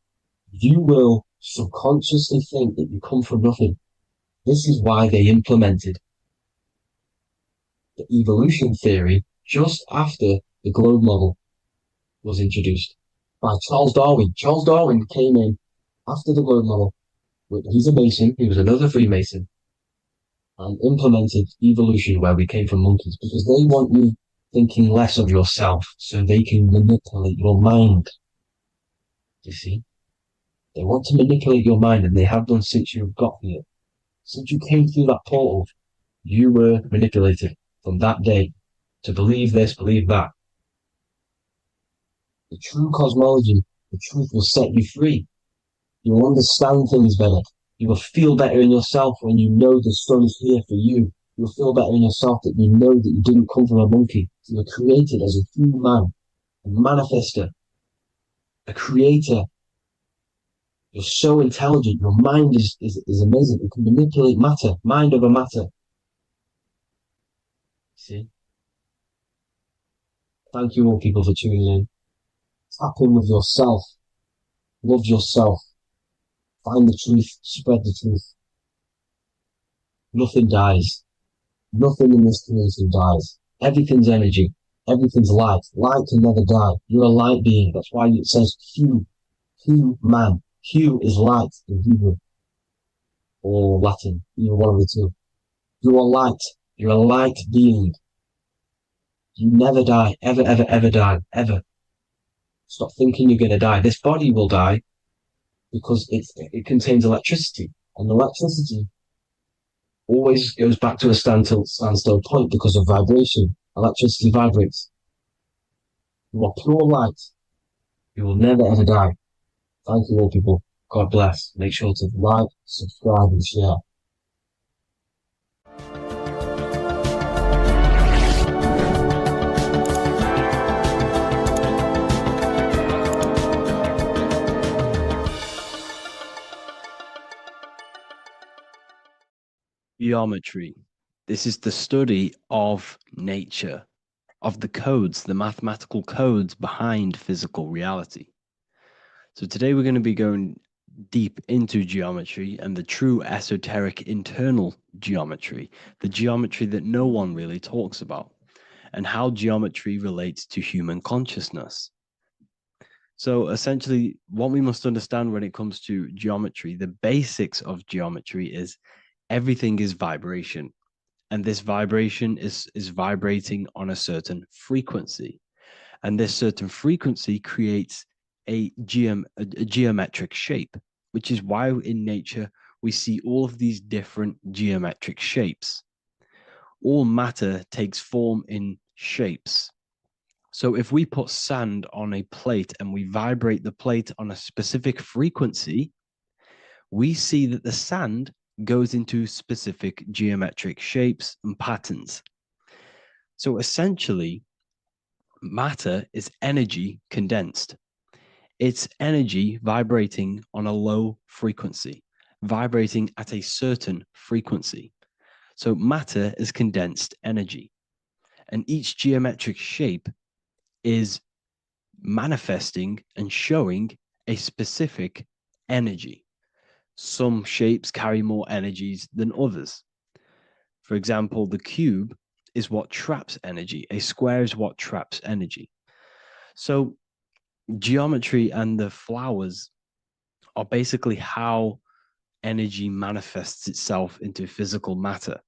you will subconsciously think that you come from nothing. This is why they implemented the evolution theory just after the globe model was introduced by Charles Darwin. Charles Darwin came in after the globe model. He's a Mason. He was another Freemason. And implemented evolution where we came from monkeys because they want you thinking less of yourself so they can manipulate your mind. You see? They want to manipulate your mind and they have done since you got here. Since you came through that portal, you were manipulated from that day to believe this, believe that. The true cosmology, the truth will set you free. You will understand things better. You will feel better in yourself when you know the sun is here for you. You'll feel better in yourself that you know that you didn't come from a monkey. You were created as a human, a manifester, a creator. You're so intelligent. Your mind is amazing. You can manipulate matter, mind over matter. See? Thank you all people for tuning in. Tap in with yourself. Love yourself. Find the truth. Spread the truth. Nothing dies. Nothing in this creation dies. Everything's energy. Everything's light. Light can never die. You're a light being. That's why it says Q, man. Q is light in Hebrew or Latin, either one of the two. You're a light. You're a light being. You never die. Ever, ever, ever die. Ever. Stop thinking you're going to die. This body will die because it contains electricity. And electricity always goes back to a standstill point because of vibration. Electricity vibrates. You are pure light. You will never ever die. Thank you all, people. God bless. Make sure to like, subscribe, and share. Geometry. This is the study of nature, of the codes, the mathematical codes behind physical reality. So today we're going to be going deep into geometry and the true esoteric internal geometry, the geometry that no one really talks about, and how geometry relates to human consciousness. So essentially, what we must understand when it comes to geometry, the basics of geometry is everything is vibration. And this vibration is vibrating on a certain frequency. And this certain frequency creates a geometric shape, which is why in nature we see all of these different geometric shapes. All matter takes form in shapes. So if we put sand on a plate and we vibrate the plate on a specific frequency, we see that the sand goes into specific geometric shapes and patterns. So essentially, matter is energy condensed. It's energy vibrating on a low frequency, vibrating at a certain frequency. So matter is condensed energy. And each geometric shape is manifesting and showing a specific energy. Some shapes carry more energies than others. For example, the cube is what traps energy. A square is what traps energy. So geometry and the flowers are basically how energy manifests itself into physical matter.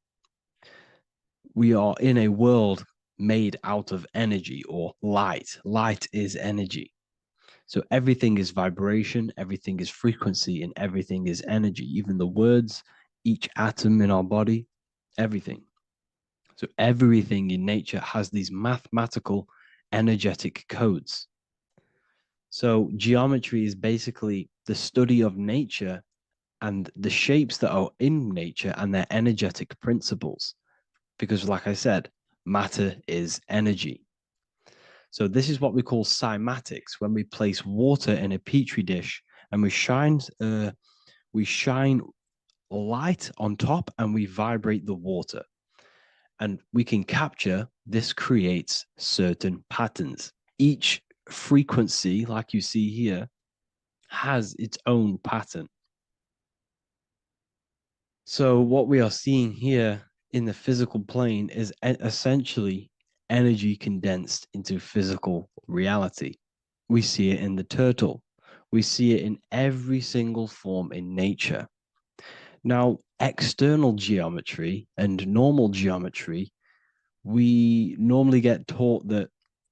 We are in a world made out of energy or light. Light is energy. So everything is vibration, everything is frequency, and everything is energy. Even the words, each atom in our body, everything. So everything in nature has these mathematical energetic codes. So geometry is basically the study of nature and the shapes that are in nature and their energetic principles. Because like I said, matter is energy. So this is what we call cymatics, when we place water in a petri dish and we shine light on top and we vibrate the water. And we can capture, this creates certain patterns. Each frequency, like you see here, has its own pattern. So what we are seeing here in the physical plane is essentially energy condensed into physical reality. We see it in the turtle. We see it in every single form in nature. Now, external geometry and normal geometry, we normally get taught that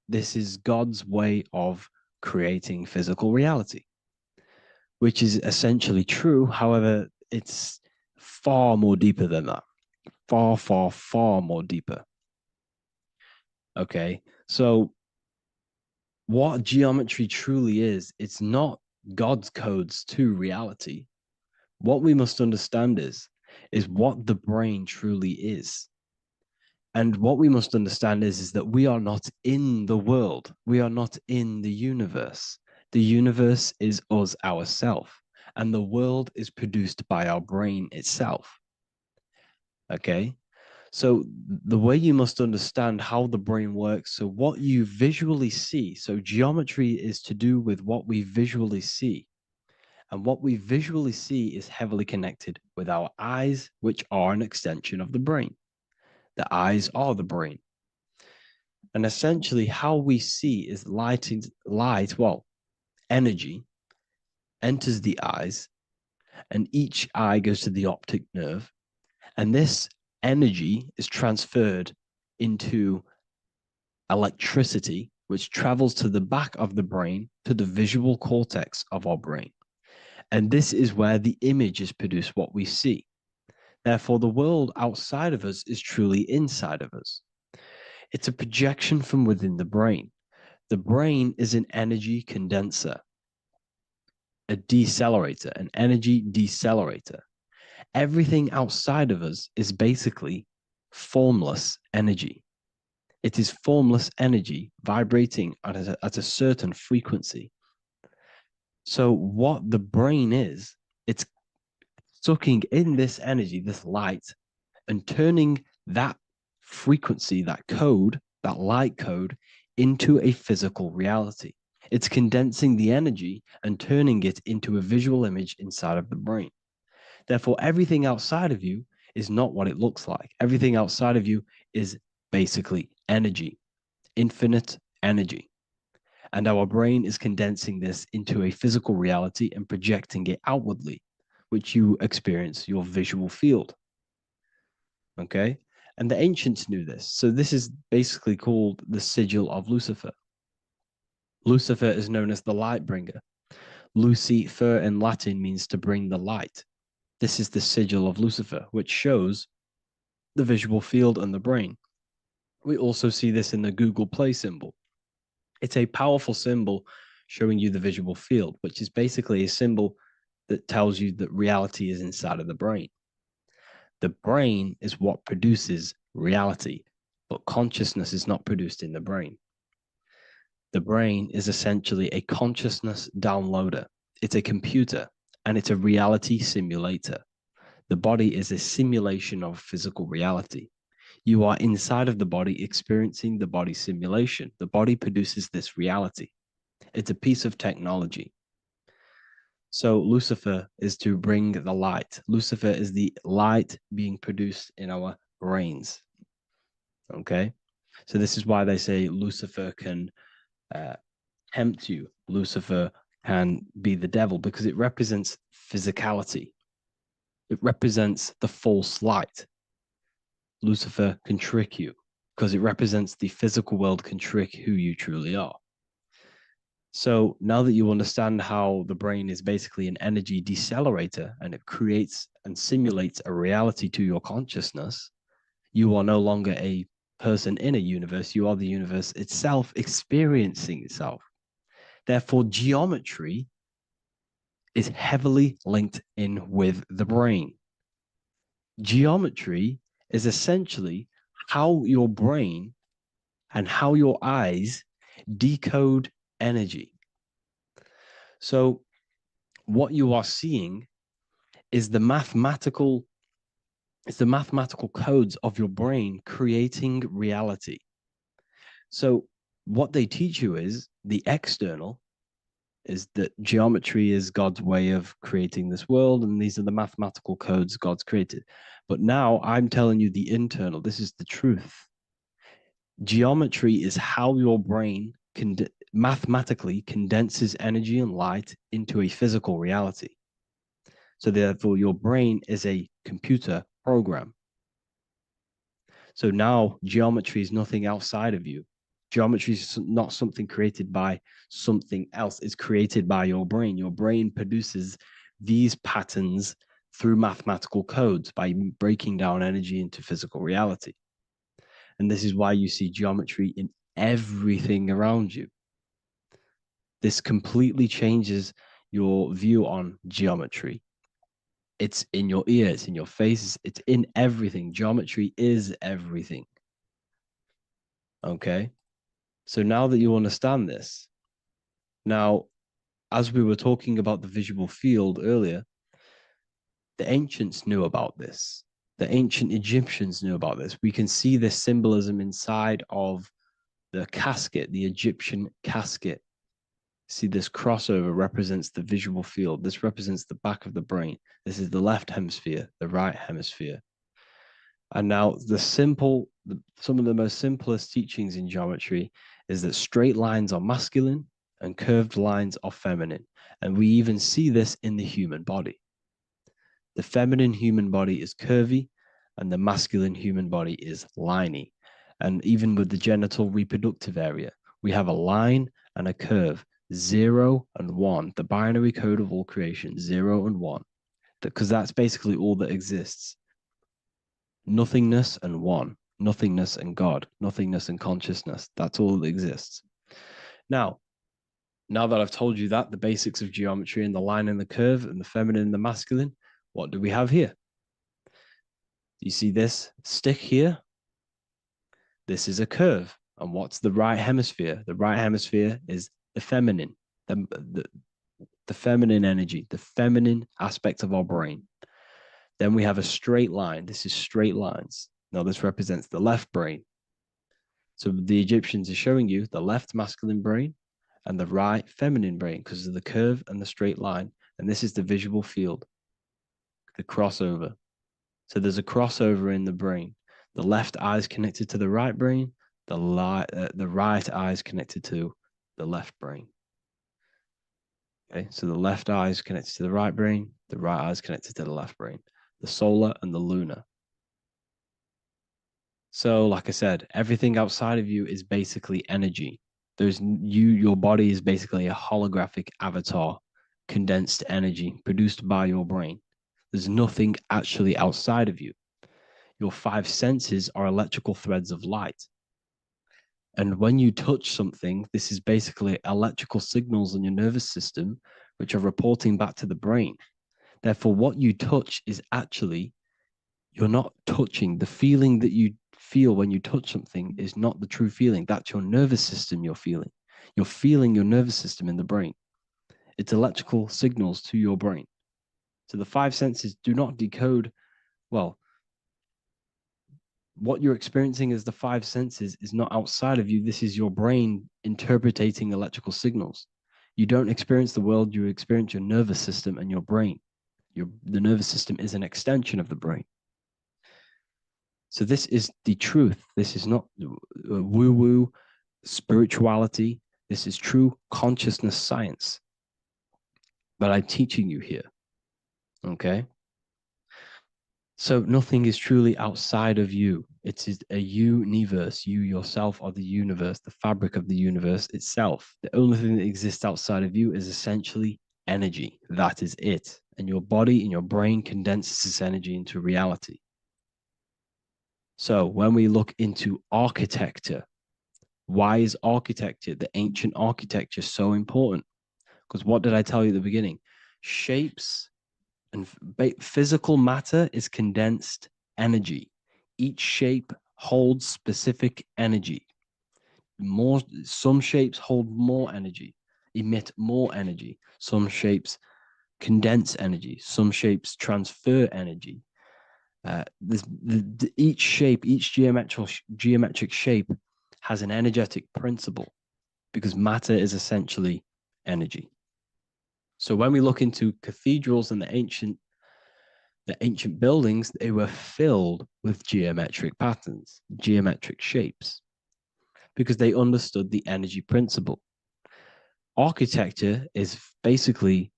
this is God's way of creating physical reality, which is essentially true. However, it's far more deeper than that. Far, far, far more deeper. Okay, so what geometry truly is, it's not God's codes to reality. What we must understand is what the brain truly is. And what we must understand is that we are not in the world. We are not in the universe. The universe is us ourselves. And the world is produced by our brain itself. Okay? So the way you must understand how the brain works, so what you visually see, so geometry is to do with what we visually see. And what we visually see is heavily connected with our eyes, which are an extension of the brain. The eyes are the brain. And essentially, how we see is light, energy enters the eyes, and each eye goes to the optic nerve. And this energy is transferred into electricity, which travels to the back of the brain, to the visual cortex of our brain. And this is where the image is produced, what we see. Therefore, the world outside of us is truly inside of us. It's a projection from within the brain. The brain is an energy condenser, a decelerator, an energy decelerator. Everything outside of us is basically formless energy. It is formless energy vibrating at a certain frequency. So what the brain is, it's sucking in this energy, this light, and turning that frequency, that code, that light code, into a physical reality. It's condensing the energy and turning it into a visual image inside of the brain. Therefore, everything outside of you is not what it looks like. Everything outside of you is basically energy, infinite energy. And our brain is condensing this into a physical reality and projecting it outwardly, which you experience your visual field. Okay? And the ancients knew this. So this is basically called the sigil of Lucifer. Lucifer is known as the light bringer. Lucifer in Latin means to bring the light. This is the sigil of Lucifer, which shows the visual field and the brain. We also see this in the Google Play symbol. It's a powerful symbol showing you the visual field, which is basically a symbol that tells you that reality is inside of the brain. The brain is what produces reality, but consciousness is not produced in the brain. The brain is essentially a consciousness downloader. It's a computer, and it's a reality simulator. The body is a simulation of physical reality. You are inside of the body experiencing the body simulation. The body produces this reality. It's a piece of technology. So Lucifer is to bring the light. Lucifer is the light being produced in our brains. Okay? So this is why they say Lucifer can tempt you. Lucifer can be the devil because it represents physicality. It represents the false light. Lucifer can trick you because it represents the physical world can trick who you truly are. So now that you understand how the brain is basically an energy decelerator and it creates and simulates a reality to your consciousness, you are no longer a person in a universe. You are the universe itself experiencing itself. Therefore, geometry is heavily linked in with the brain. Geometry is essentially how your brain and how your eyes decode energy. So what you are seeing is the mathematical codes of your brain creating reality. So what they teach you is the external is that geometry is God's way of creating this world, and these are the mathematical codes God's created. But now I'm telling you the internal. This is the truth. Geometry is how your brain mathematically condenses energy and light into a physical reality. So therefore, your brain is a computer program. So now geometry is nothing outside of you. Geometry is not something created by something else. It's created by your brain. Your brain produces these patterns through mathematical codes by breaking down energy into physical reality. And this is why you see geometry in everything around you. This completely changes your view on geometry. It's in your ear, it's in your face, it's in everything. Geometry is everything. Okay? So now that you understand this, now, as we were talking about the visual field earlier, the ancients knew about this. The ancient Egyptians knew about this. We can see this symbolism inside of the casket, the Egyptian casket. See, this crossover represents the visual field. This represents the back of the brain. This is the left hemisphere, the right hemisphere. And now the some of the most simplest teachings in geometry is that straight lines are masculine and curved lines are feminine. And we even see this in the human body. The feminine human body is curvy and the masculine human body is liney. And even with the genital reproductive area, we have a line and a curve, 0 and 1, the binary code of all creation, 0 and 1, because that's basically all that exists. Nothingness and one, nothingness and God, nothingness and consciousness. That's all that exists. Now that I've told you that, the basics of geometry and the line and the curve and the feminine and the masculine, what do we have here? Do you see this stick here? This is a curve. And what's the right hemisphere? The right hemisphere is the feminine, the feminine energy, the feminine aspect of our brain. Then we have a straight line. This is straight lines. Now this represents the left brain. So the Egyptians are showing you the left masculine brain and the right feminine brain because of the curve and the straight line. And this is the visual field, the crossover. So there's a crossover in the brain. The left eye is connected to the right brain. The right eye is connected to the left brain. Okay, so the left eye is connected to the right brain. The right eye is connected to the left brain. The solar and the lunar. So, like I said, everything outside of you is basically energy. Your body is basically a holographic avatar, condensed energy produced by your brain. There's nothing actually outside of you. Your 5 senses are electrical threads of light. And when you touch something, this is basically electrical signals in your nervous system, which are reporting back to the brain. Therefore, what you touch is actually, you're not touching. The feeling that you feel when you touch something is not the true feeling. That's your nervous system you're feeling. You're feeling your nervous system in the brain. It's electrical signals to your brain. So the 5 senses do not decode, well, what you're experiencing as the 5 senses is not outside of you. This is your brain interpreting electrical signals. You don't experience the world, you experience your nervous system and your brain. The nervous system is an extension of the brain. So this is the truth. This is not woo-woo spirituality. This is true consciousness science that I'm teaching you here. Okay? So nothing is truly outside of you. It is a universe. You yourself are the universe, the fabric of the universe itself. The only thing that exists outside of you is essentially energy. That is it. And your body and your brain condenses this energy into reality. So when we look into architecture, why is architecture, the ancient architecture, so important? Because what did I tell you at the beginning? Shapes and physical matter is condensed energy. Each shape holds specific energy. Some shapes hold more energy, emit more energy. Some shapes condense energy. Some shapes transfer energy. Each shape, each geometric shape has an energetic principle because matter is essentially energy. So when we look into cathedrals and the ancient buildings, they were filled with geometric patterns, geometric shapes, because they understood the energy principle. Architecture is basically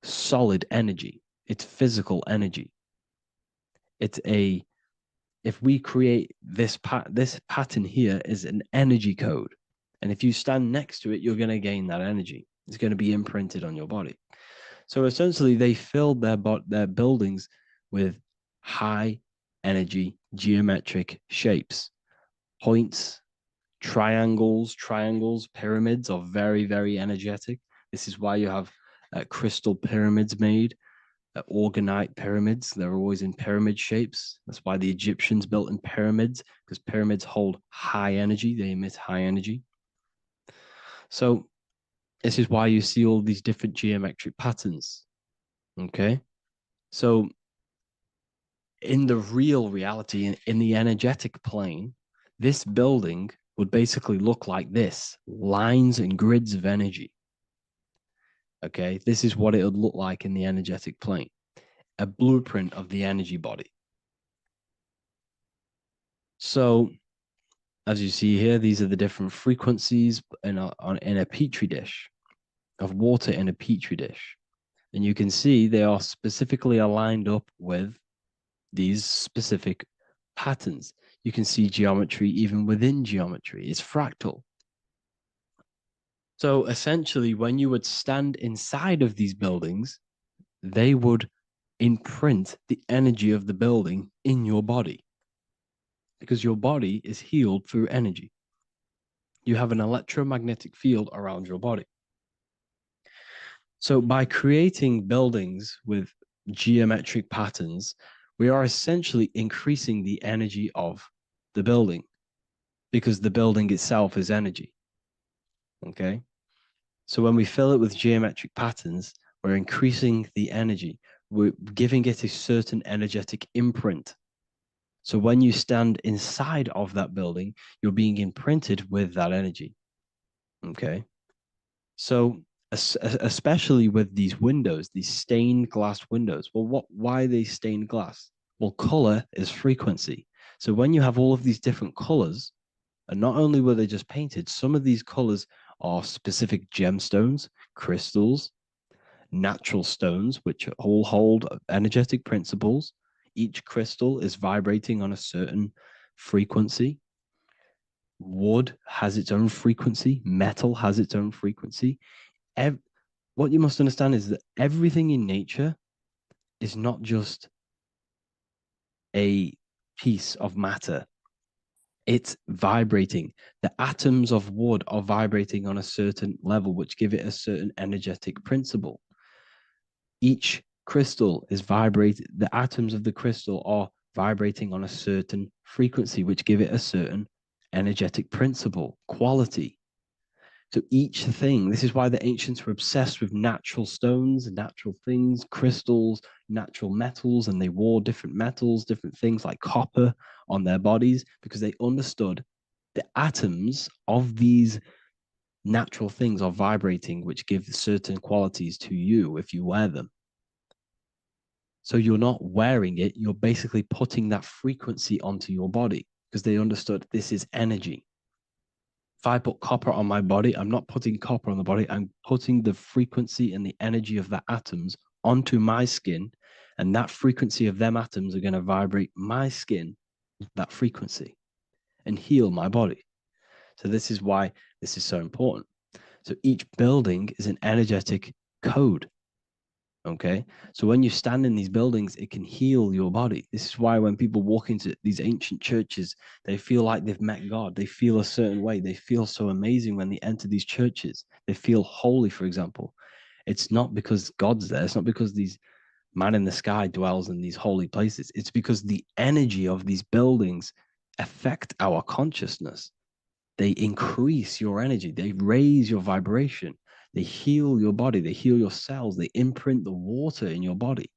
solid energy. It's physical energy. If we create this pattern here is an energy code. And if you stand next to it, you're going to gain that energy. It's going to be imprinted on your body. So essentially, they filled their buildings with high energy geometric shapes. Points, triangles, pyramids are very, very energetic. This is why you have crystal pyramids made, organite pyramids. They're always in pyramid shapes. That's why the Egyptians built in pyramids, because pyramids hold high energy. They emit high energy. So this is why you see all these different geometric patterns. Okay. So in the real reality, in the energetic plane, this building would basically look like this: lines and grids of energy. Okay. This is what it would look like in the energetic plane, a blueprint of the energy body. So as you see here, these are the different frequencies in a petri dish, of water in a petri dish. And you can see they are specifically aligned up with these specific patterns. You can see geometry even within geometry. It's fractal. So essentially, when you would stand inside of these buildings, they would imprint the energy of the building in your body, because your body is healed through energy. You have an electromagnetic field around your body. So by creating buildings with geometric patterns, we are essentially increasing the energy of the building, because the building itself is energy. Okay. So when we fill it with geometric patterns, we're increasing the energy. We're giving it a certain energetic imprint. So when you stand inside of that building, you're being imprinted with that energy. Okay. So especially with these windows, these stained glass windows. Well, why are they stained glass? Well, color is frequency. So when you have all of these different colors, and not only were they just painted, some of these colors are specific gemstones, crystals, natural stones, which all hold energetic principles. Each crystal is vibrating on a certain frequency. Wood has its own frequency. Metal has its own frequency. What you must understand is that everything in nature is not just a piece of matter. It's vibrating. The atoms of wood are vibrating on a certain level, which give it a certain energetic principle. Each crystal is vibrating. The atoms of the crystal are vibrating on a certain frequency, which give it a certain energetic principle, quality. So each thing, this is why the ancients were obsessed with natural stones, natural things, crystals, natural metals, and they wore different metals, different things like copper on their bodies, because they understood the atoms of these natural things are vibrating, which give certain qualities to you if you wear them. So you're not wearing it, you're basically putting that frequency onto your body, because they understood this is energy. If I put copper on my body, I'm not putting copper on the body. I'm putting the frequency and the energy of the atoms onto my skin. And that frequency of them atoms are going to vibrate my skin, that frequency, and heal my body. So this is why this is so important. So each building is an energetic code. Okay. So when you stand in these buildings, it can heal your body. This is why when people walk into these ancient churches, they feel like they've met God. They feel a certain way. They feel so amazing when they enter these churches. They feel holy, for example. It's not because God's there. It's not because these man in the sky dwells in these holy places. It's because the energy of these buildings affect our consciousness. They increase your energy. They raise your vibration. They heal your body. They heal your cells. They imprint the water in your body,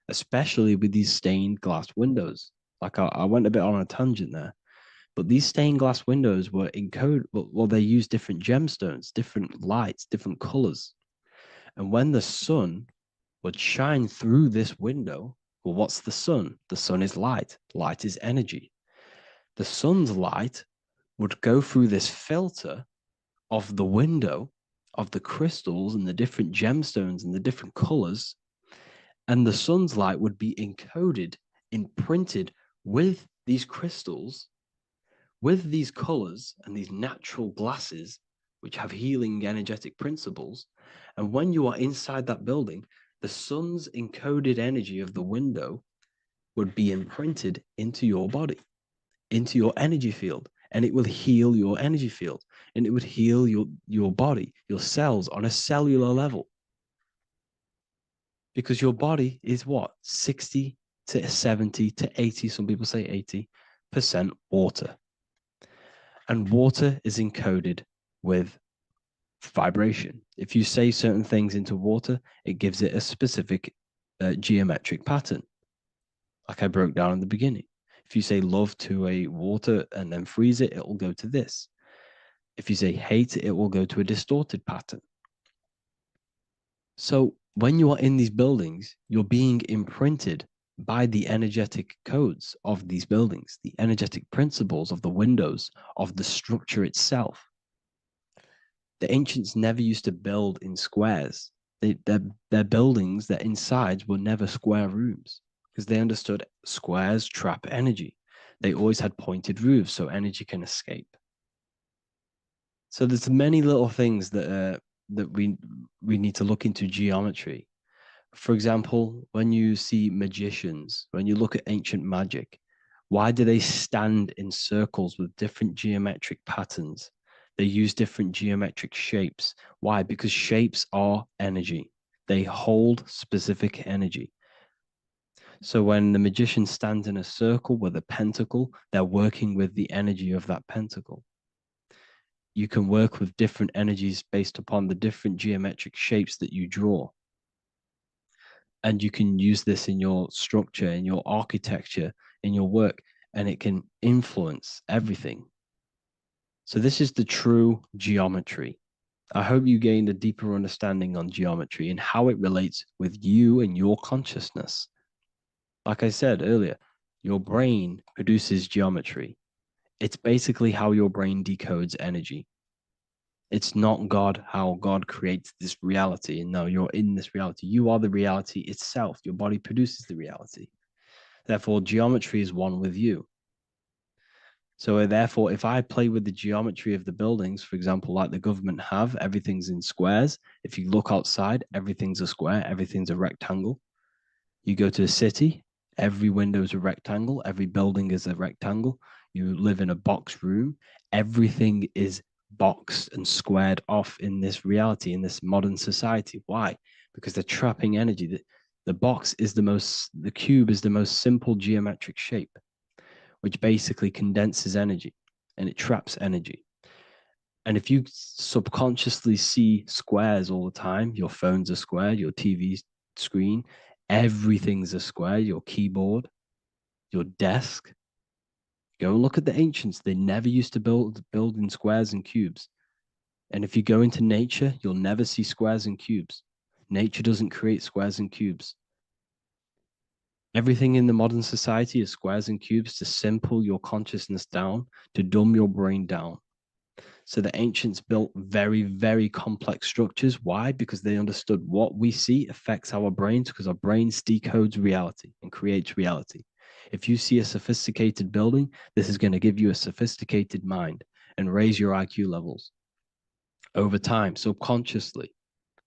especially with these stained glass windows. Like I went a bit on a tangent there, but these stained glass windows were encoded. Well, they use different gemstones, different lights, different colors. And when the sun would shine through this window, well, what's the sun? The sun is light. Light is energy. The sun's light would go through this filter of the window of the crystals and the different gemstones and the different colors, and the sun's light would be encoded, imprinted with these crystals, with these colors and these natural glasses, which have healing energetic principles. And when you are inside that building, the sun's encoded energy of the window would be imprinted into your body, into your energy field, and it will heal your energy field, and it would heal your body, your cells on a cellular level. Because your body is what? 60 to 70 to 80, some people say 80% water. And water is encoded with vibration. If you say certain things into water, it gives it a specific geometric pattern, like I broke down in the beginning. If you say love to a water and then freeze it, it will go to this. If you say hate, it will go to a distorted pattern. So when you are in these buildings, you're being imprinted by the energetic codes of these buildings, the energetic principles of the windows, of the structure itself. The ancients never used to build in squares. Their buildings, their insides were never square rooms because they understood squares trap energy. They always had pointed roofs so energy can escape. So there's many little things that we need to look into geometry. For example, when you see magicians, when you look at ancient magic, why do they stand in circles with different geometric patterns? They use different geometric shapes. Why? Because shapes are energy. They hold specific energy. So when the magician stands in a circle with a pentacle, they're working with the energy of that pentacle. You can work with different energies based upon the different geometric shapes that you draw. And you can use this in your structure, in your architecture, in your work, and it can influence everything. So this is the true geometry. I hope you gained a deeper understanding on geometry and how it relates with you and your consciousness. Like I said earlier, your brain produces geometry. It's basically how your brain decodes energy. It's not God, how God creates this reality. And no, you're in this reality. You are the reality itself. Your body produces the reality. Therefore, geometry is one with you. So therefore, if I play with the geometry of the buildings, for example, like the government have, everything's in squares. If you look outside, everything's a square, everything's a rectangle. You go to a city, every window is a rectangle, every building is a rectangle. You live in a box room, everything is boxed and squared off in this reality, in this modern society. Why? Because they're trapping energy. The cube is the most simple geometric shape, which basically condenses energy and it traps energy. And if you subconsciously see squares all the time, your phone's a square, your TV screen, everything's a square, your keyboard, your desk. Go and look at the ancients. They never used to build in squares and cubes. And if you go into nature, you'll never see squares and cubes. Nature doesn't create squares and cubes. Everything in the modern society is squares and cubes to simple your consciousness down, to dumb your brain down. So the ancients built very, very complex structures. Why? Because they understood what we see affects our brains, because our brains decodes reality and creates reality. If you see a sophisticated building, this is going to give you a sophisticated mind and raise your IQ levels over time, subconsciously.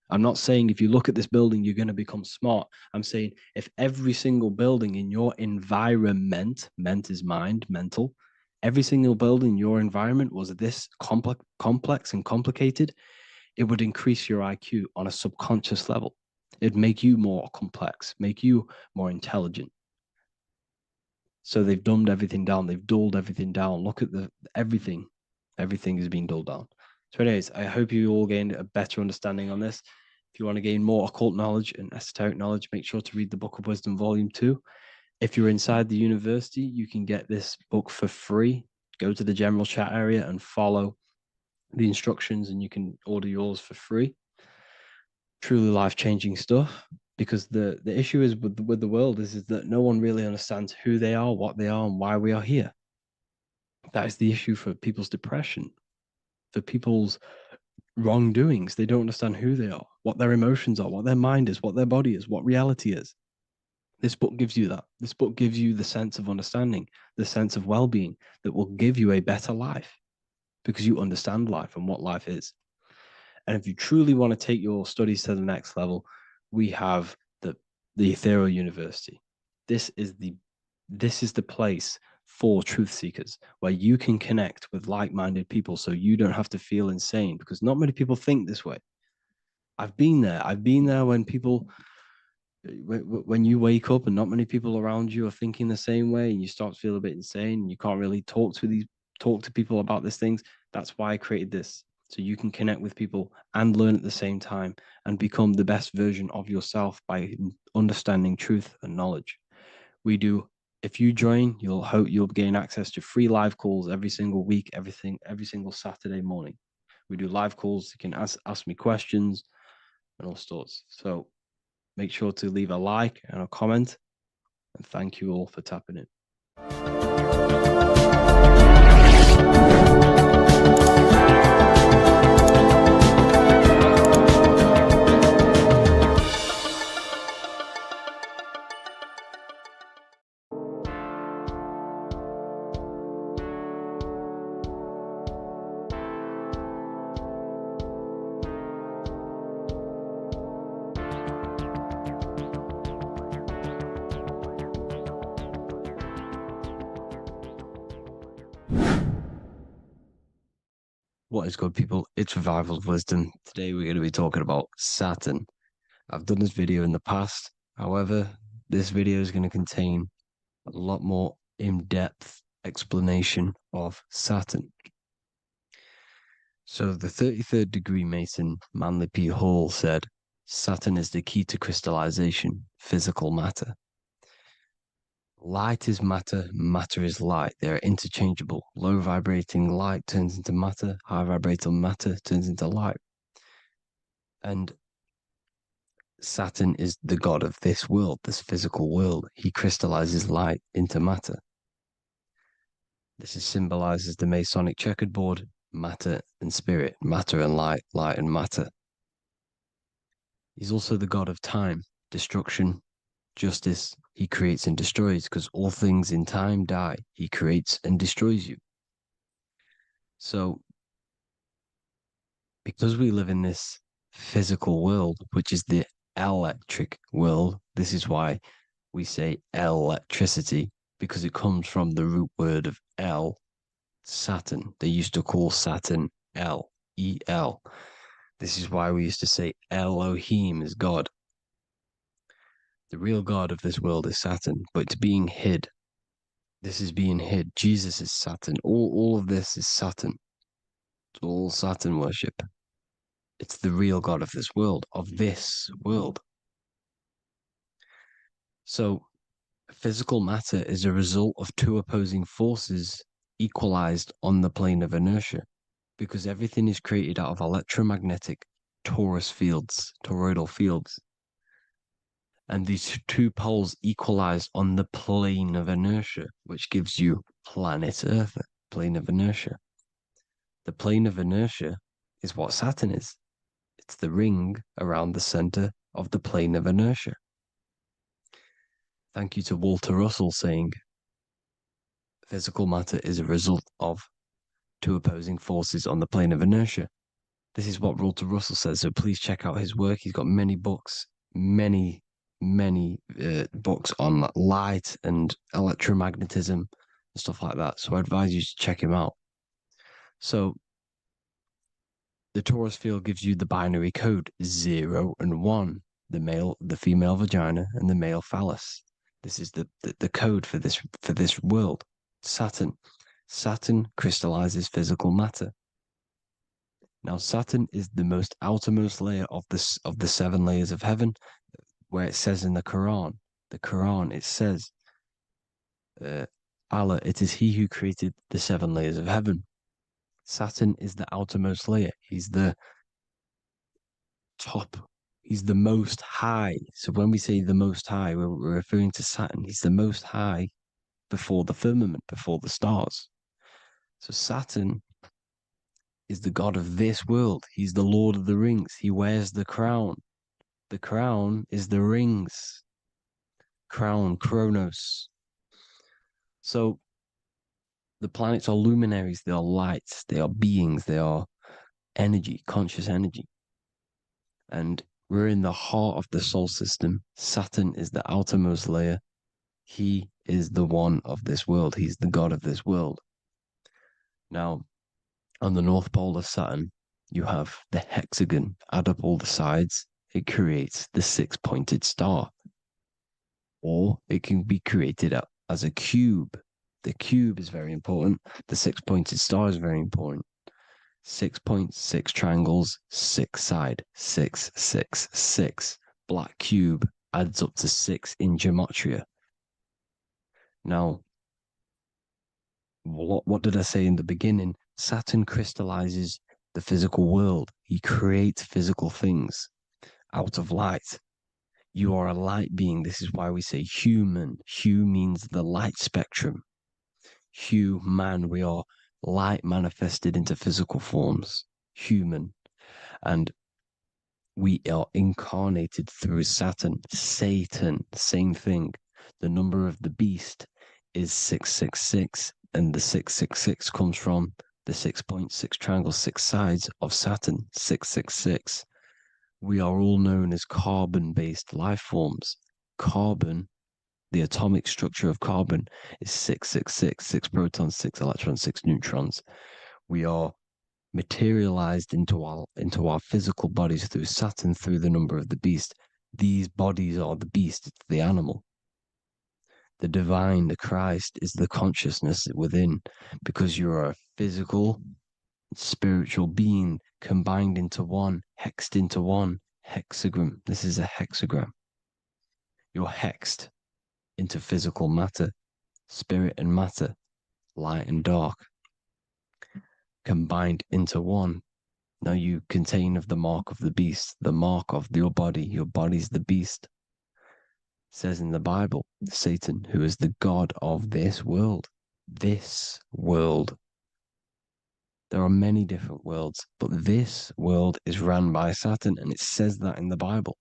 I'm not saying if you look at this building, you're going to become smart. I'm saying if every single building in your environment, ment is mind, mental, every single building in your environment was this complex and complicated, it would increase your IQ on a subconscious level. It'd make you more complex, make you more intelligent. So they've dumbed everything down. They've dulled everything down. Look at everything. Everything is being dulled down. So anyways, I hope you all gained a better understanding on this. If you want to gain more occult knowledge and esoteric knowledge, make sure to read the Book of Wisdom, Volume 2. If you're inside the university, you can get this book for free. Go to the general chat area and follow the instructions, and you can order yours for free. Truly life-changing stuff. Because the issue is with the world is that no one really understands who they are, what they are, and why we are here. That is the issue for people's depression, for people's wrongdoings. They don't understand who they are, what their emotions are, what their mind is, what their body is, what reality is. This book gives you that. This book gives you the sense of understanding, the sense of well-being that will give you a better life because you understand life and what life is. And if you truly want to take your studies to the next level, we have the Ethereal University. This is the place for truth seekers where you can connect with like-minded people so you don't have to feel insane, because not many people think this way. I've been there when you wake up and not many people around you are thinking the same way, and you start to feel a bit insane and you can't really talk to people about these things. That's why I created this, so you can connect with people and learn at the same time and become the best version of yourself by understanding truth and knowledge. If you join, you'll gain access to free live calls every single week, every single Saturday morning. We do live calls. You can ask me questions and all sorts. So make sure to leave a like and a comment And thank you all for tapping in. What is good, people? It's Revival of Wisdom. Today we're going to be talking about Saturn. I've done this video in the past. However, this video is going to contain a lot more in-depth explanation of Saturn. So the 33rd degree Mason, Manly P. Hall, said, Saturn is the key to crystallization, physical matter. Light is matter, matter is light. They are interchangeable. Low vibrating light turns into matter, high vibrating matter turns into light. And Saturn is the god of this world, this physical world. He crystallizes light into matter. This is symbolized as the Masonic checkerboard, matter and spirit, matter and light, light and matter. He's also the god of time, destruction, justice. He creates and destroys, because all things in time die. He creates and destroys you. So, because we live in this physical world, which is the electric world, this is why we say electricity, because it comes from the root word of El, Saturn. They used to call Saturn El, E-L. This is why we used to say Elohim is God. The real God of this world is Saturn, but it's being hid. This is being hid. Jesus is Saturn. All of this is Saturn. It's all Saturn worship. It's the real God of this world, So, physical matter is a result of two opposing forces equalized on the plane of inertia, because everything is created out of electromagnetic toroidal fields. And these two poles equalize on the plane of inertia, which gives you planet Earth, plane of inertia. The plane of inertia is what Saturn is. It's the ring around the center of the plane of inertia. Thank you to Walter Russell saying, physical matter is a result of two opposing forces on the plane of inertia. This is what Walter Russell says, so please check out his work. He's got many books, many books on light and electromagnetism and stuff like that. So I advise you to check him out. So the torus field gives you the binary code 0 and 1, the female vagina and the male phallus. This is the code for this world. Saturn crystallizes physical matter. Now Saturn is the most outermost layer of the 7 layers of heaven, where it says in the Quran, it says, Allah, it is He who created the 7 layers of heaven. Saturn is the outermost layer. He's the top. He's the most high. So when we say the most high, we're referring to Saturn. He's the most high before the firmament, before the stars. So Saturn is the god of this world. He's the Lord of the Rings. He wears the crown. The crown is the rings. Crown, Kronos. So the planets are luminaries. They are lights. They are beings. They are energy, conscious energy. And we're in the heart of the solar system. Saturn is the outermost layer. He is the one of this world. He's the god of this world. Now, on the North Pole of Saturn, you have the hexagon. Add up all the sides. It creates the 6-pointed star. Or it can be created as a cube. The cube is very important. The 6-pointed star is very important. 6 points, 6 triangles, 6 side, 6, 6, 6. Black cube adds up to 6 in gematria. Now, what did I say in the beginning? Saturn crystallizes the physical world. He creates physical things out of light. You are a light being. This is why we say human. Hue means the light spectrum. Hue, man, we are light manifested into physical forms. Human. And we are incarnated through Saturn. Satan, same thing. The number of the beast is 666, and the 666 comes from the 6.6 triangle, 6 sides of Saturn, 666. We are all known as carbon-based life forms. Carbon, the atomic structure of carbon, is 666, 6 protons, 6 electrons, 6 neutrons. We are materialized into our physical bodies through Saturn, through the number of the beast. These bodies are the beast, it's the animal. The divine, the Christ, is the consciousness within, because you're a physical, spiritual being combined into one, hexed into one. Hexagram. This is a hexagram. You're hexed into physical matter, spirit and matter, light and dark, combined into one. Now you contain of the mark of the beast, the mark of your body. Your body's the beast. It says in the Bible, Satan, who is the god of this world. This world. There are many different worlds, but this world is run by Saturn, and it says that in the Bible.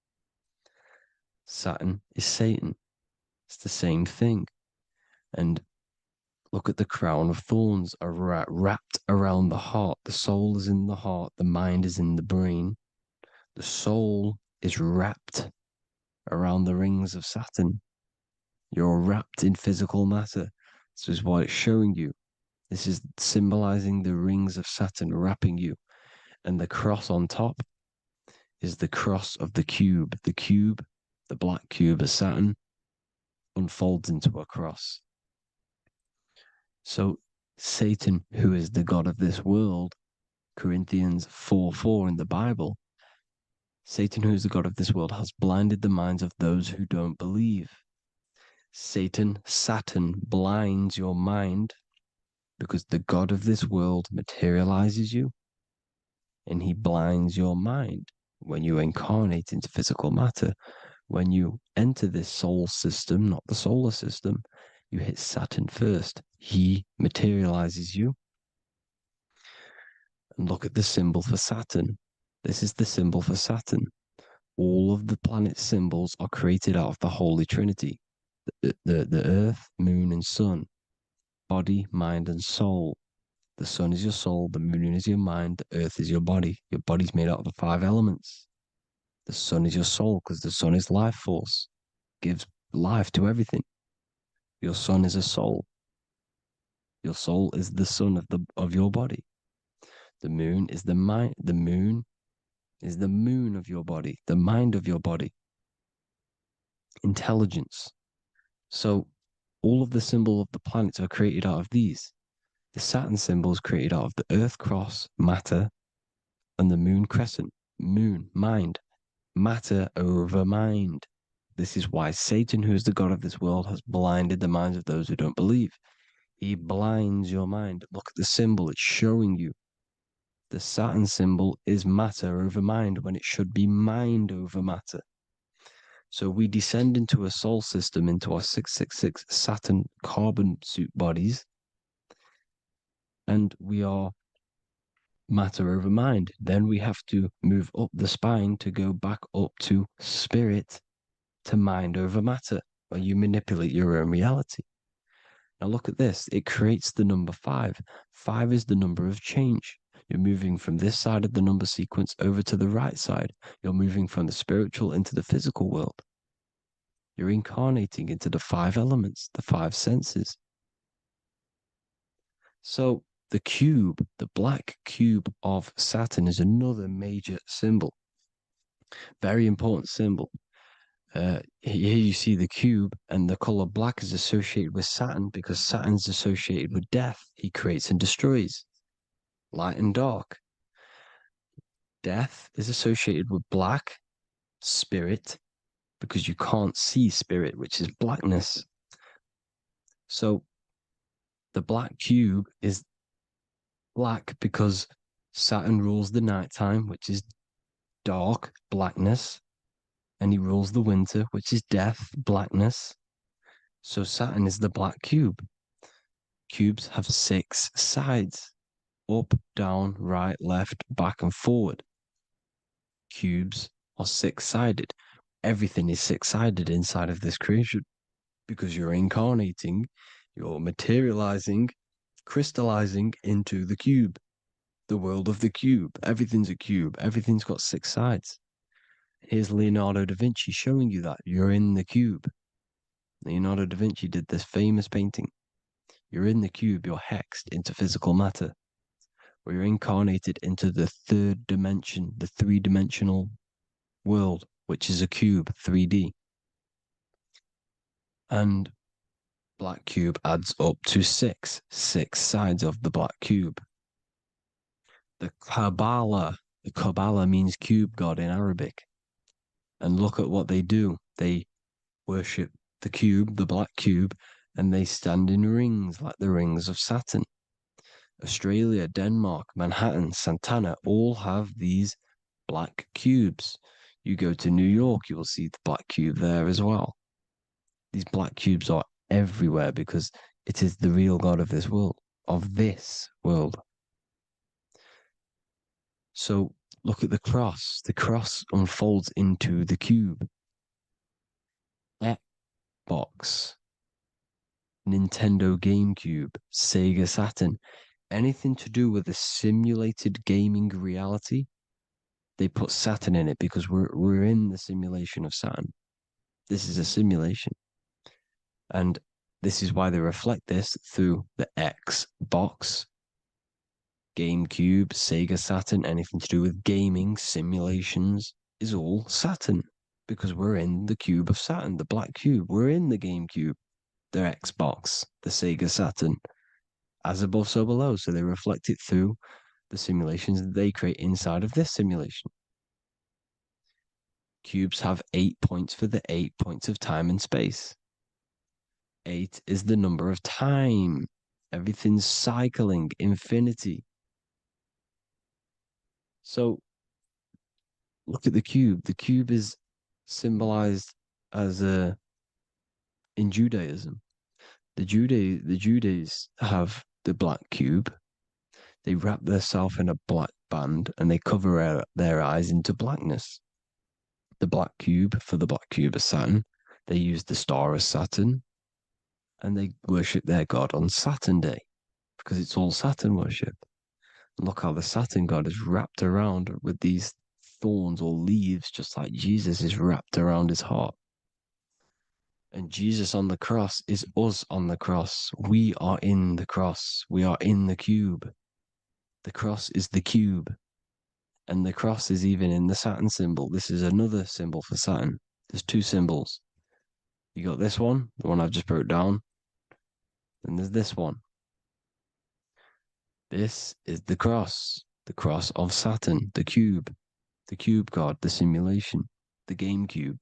Saturn is Satan. It's the same thing. And look at the crown of thorns are wrapped around the heart. The soul is in the heart. The mind is in the brain. The soul is wrapped around the rings of Saturn. You're wrapped in physical matter. This is what it's showing you. This is symbolizing the rings of Saturn wrapping you. And the cross on top is the cross of the cube. The cube, the black cube of Saturn, unfolds into a cross. So Satan, who is the god of this world, Corinthians 4:4 in the Bible, Satan, who is the god of this world, has blinded the minds of those who don't believe. Saturn blinds your mind because the god of this world materializes you, and he blinds your mind when you incarnate into physical matter. When you enter this soul system, not the solar system, you hit Saturn first. He materializes you. And look at the symbol for Saturn. This is the symbol for Saturn. All of the planet symbols are created out of the Holy Trinity. The earth, moon, and sun. Body, mind, and soul. The sun is your soul, the moon is your mind, the earth is your body. Your body's made out of the 5 elements. The sun is your soul because the sun is life force, gives life to everything. Your sun is a soul. Your soul is the sun of your body. The moon is the mind. The moon is the moon of your body, the mind of your body. Intelligence. So all of the symbol of the planets are created out of these. The Saturn symbol is created out of the Earth cross, matter, and the moon crescent, moon, mind, matter over mind. This is why Satan, who is the god of this world, has blinded the minds of those who don't believe. He blinds your mind. Look at the symbol, it's showing you. The Saturn symbol is matter over mind when it should be mind over matter. So we descend into a soul system, into our 666 Saturn carbon suit bodies, and we are matter over mind. Then we have to move up the spine to go back up to spirit, to mind over matter, where you manipulate your own reality. Now look at this. It creates the number 5. 5 is the number of change. You're moving from this side of the number sequence over to the right side. You're moving from the spiritual into the physical world. You're incarnating into the 5 elements, the 5 senses. So the cube, the black cube of Saturn, is another major symbol. Very important symbol. Here you see the cube, and the color black is associated with Saturn because Saturn's associated with death. He creates and destroys. Light and dark. Death is associated with black, spirit, because you can't see spirit, which is blackness. So the black cube is black because Saturn rules the nighttime, which is dark, blackness, and he rules the winter, which is death, blackness. So Saturn is the black cube. Cubes have 6 sides: up, down, right, left, back, and forward. Cubes are 6-sided. Everything is 6-sided inside of this creation because you're incarnating, you're materializing, crystallizing into the cube, the world of the cube. Everything's a cube. Everything's got 6 sides. Here's Leonardo da Vinci showing you that you're in the cube. Leonardo da Vinci did this famous painting. You're in the cube, you're hexed into physical matter, where you're incarnated into the 3rd dimension, the 3-dimensional world, which is a cube, 3D. And black cube adds up to 6 sides of the black cube. The Kabbalah means cube god in Arabic. And look at what they do. They worship the cube, the black cube, and they stand in rings like the rings of Saturn. Australia, Denmark, Manhattan, Santana all have these black cubes. You go to New York, you will see the black cube there as well. These black cubes are everywhere because it is the real God of this world, So look at the cross. The cross unfolds into the cube. Xbox, Nintendo GameCube, Sega Saturn, anything to do with a simulated gaming reality, they put Saturn in it because we're in the simulation of Saturn. This is a simulation. And this is why they reflect this through the Xbox, GameCube, Sega Saturn, anything to do with gaming, simulations, is all Saturn. Because we're in the cube of Saturn, the black cube. We're in the GameCube, the Xbox, the Sega Saturn. As above, so below. So they reflect it through the simulations that they create inside of this simulation. Cubes have 8 points for the 8 points of time and space. 8 is the number of time. Everything's cycling, infinity. So look at the cube. The cube is symbolized as in Judaism. The Judees have the black cube. They wrap themselves in a black band and they cover their eyes into blackness. The black cube for the black cube of Saturn. They use the star of Saturn and they worship their god on Saturn Day because it's all Saturn worship. And look how the Saturn god is wrapped around with these thorns or leaves, just like Jesus is wrapped around his heart. And Jesus on the cross is us on the cross. We are in the cross. We are in the cube. The cross is the cube. And the cross is even in the Saturn symbol. This is another symbol for Saturn. There's 2 symbols. You got this one, the one I've just broke down. Then there's this one. This is the cross of Saturn, the cube god, the simulation, the game cube.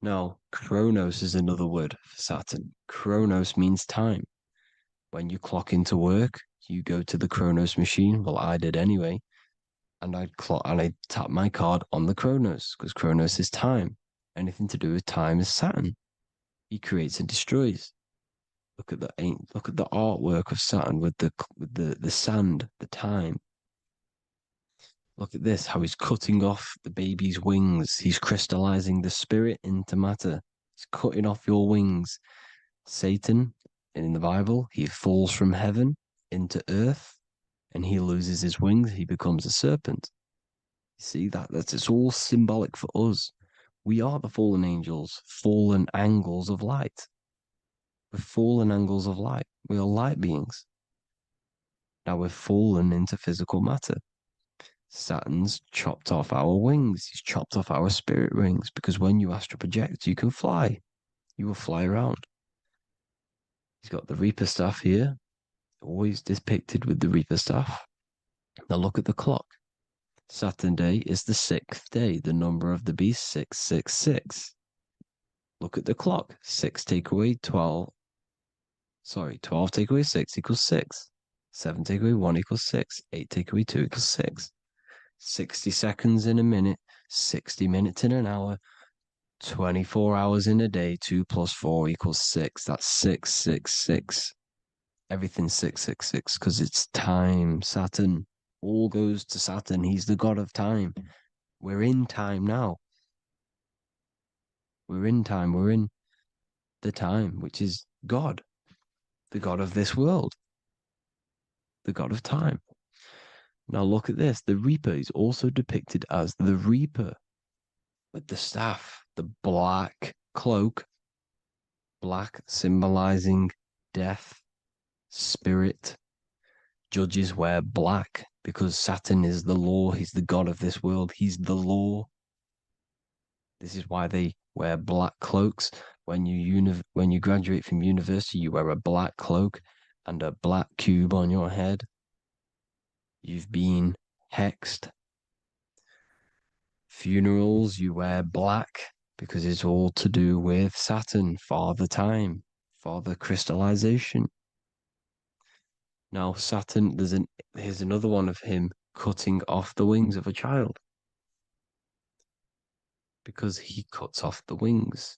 Now, Chronos is another word for Saturn. Chronos means time. When you clock into work, you go to the Chronos machine. Well, I did anyway. And I tap my card on the Chronos because Chronos is time. Anything to do with time is Saturn. He creates and destroys. Look at the artwork of Saturn with the sand, the time. Look at this, how he's cutting off the baby's wings. He's crystallizing the spirit into matter. He's cutting off your wings. Satan, in the Bible, he falls from heaven into earth and he loses his wings. He becomes a serpent. You see, it's all symbolic for us. We are the fallen angels, fallen angles of light. We're fallen angles of light. We are light beings. Now we're fallen into physical matter. Saturn's chopped off our wings. He's chopped off our spirit wings because when you astral project, you can fly. You will fly around. He's got the Reaper staff here, always depicted with the Reaper staff. Now look at the clock. Saturn Day is the 6th day. The number of the beast, 666. Look at the clock. 6 take away 12. 12 take away 6 equals 6. 7 take away 1 equals 6. 8 take away 2 equals 6. 60 seconds in a minute, 60 minutes in an hour, 24 hours in a day. 2 plus 4 equals 6. That's 666. Everything's 666 because it's time. Saturn. All goes to Saturn. He's the god of time. We're in time now. We're in time. We're in the time, which is God, the God of this world, the God of time. Now look at this. The Reaper is also depicted as the Reaper with the staff, the black cloak, black symbolizing death, spirit. Judges wear black because Saturn is the law. He's the God of this world. He's the law. This is why they wear black cloaks. When you graduate from university, you wear a black cloak and a black cube on your head. You've been hexed. Funerals, you wear black because it's all to do with Saturn, Father Time, Father Crystallization. Now, Saturn, here's another one of him cutting off the wings of a child because he cuts off the wings.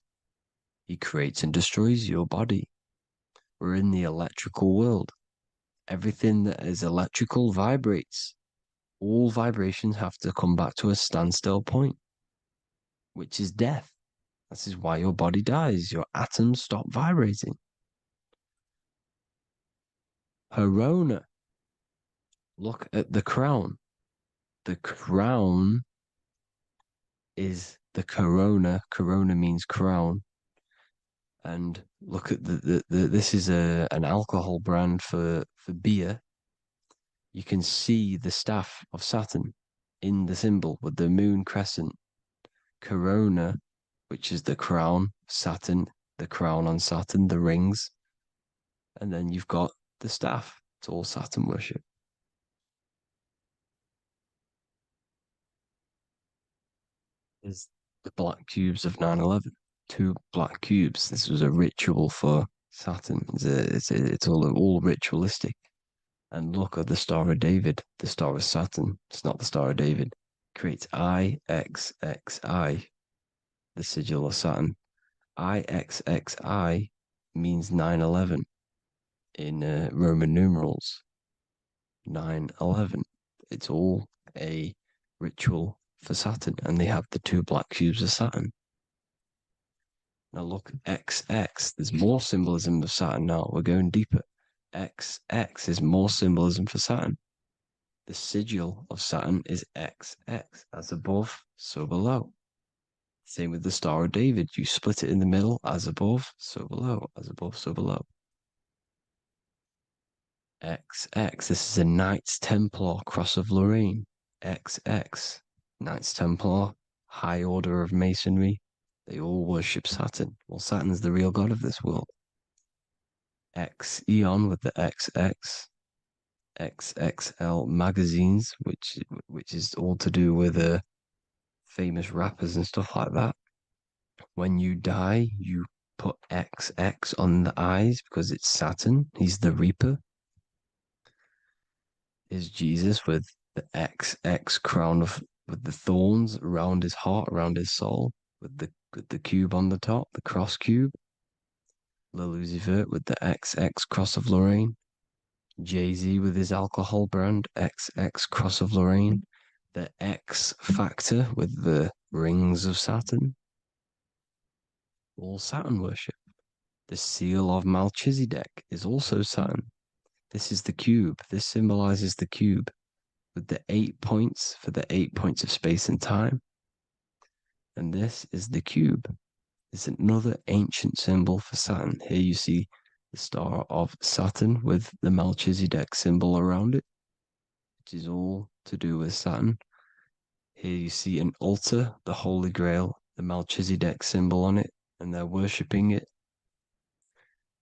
He creates and destroys your body. We're in the electrical world. Everything that is electrical vibrates. All vibrations have to come back to a standstill point, which is death. This is why your body dies. Your atoms stop vibrating. Corona. Look at the crown. The crown is the corona. Corona means crown. And look at this is an alcohol brand for beer. You can see the staff of Saturn in the symbol with the moon crescent. Corona, which is the crown, Saturn, the crown on Saturn, the rings. And then you've got the staff. It's all Saturn worship. Is the black cubes of 9/11. 2 black cubes. This was a ritual for Saturn. It's all ritualistic. And look at the Star of David, the Star of Saturn. It's not the Star of David. Creates IXXI, the sigil of Saturn. IXXI means 9/11 in Roman numerals. 9/11. It's all a ritual for Saturn, and they have the 2 black cubes of Saturn. Now look, XX. There's more symbolism of Saturn now. We're going deeper. XX is more symbolism for Saturn. The sigil of Saturn is XX, as above, so below. Same with the Star of David. You split it in the middle, as above, so below, as above, so below. XX, this is a Knights Templar Cross of Lorraine. XX, Knights Templar, high order of Masonry. They all worship Saturn. Well, Saturn's the real god of this world. X Eon with the XX. XXL magazines, which is all to do with famous rappers and stuff like that. When you die, you put XX on the eyes because it's Saturn. He's the Reaper. Is Jesus with the XX crown with the thorns around his heart, around his soul, with the cube on the top, the cross cube. Lucifer with the XX cross of Lorraine. Jay-Z with his alcohol brand, XX Cross of Lorraine, the X Factor with the rings of Saturn, all Saturn worship. The seal of Melchizedek is also Saturn. This is the cube. This symbolizes the cube with the 8 points for the 8 points of space and time. And this is the cube. It's another ancient symbol for Saturn. Here you see the star of Saturn with the Melchizedek symbol around it, which is all to do with Saturn. Here you see an altar, the Holy Grail, the Melchizedek symbol on it, and they're worshipping it.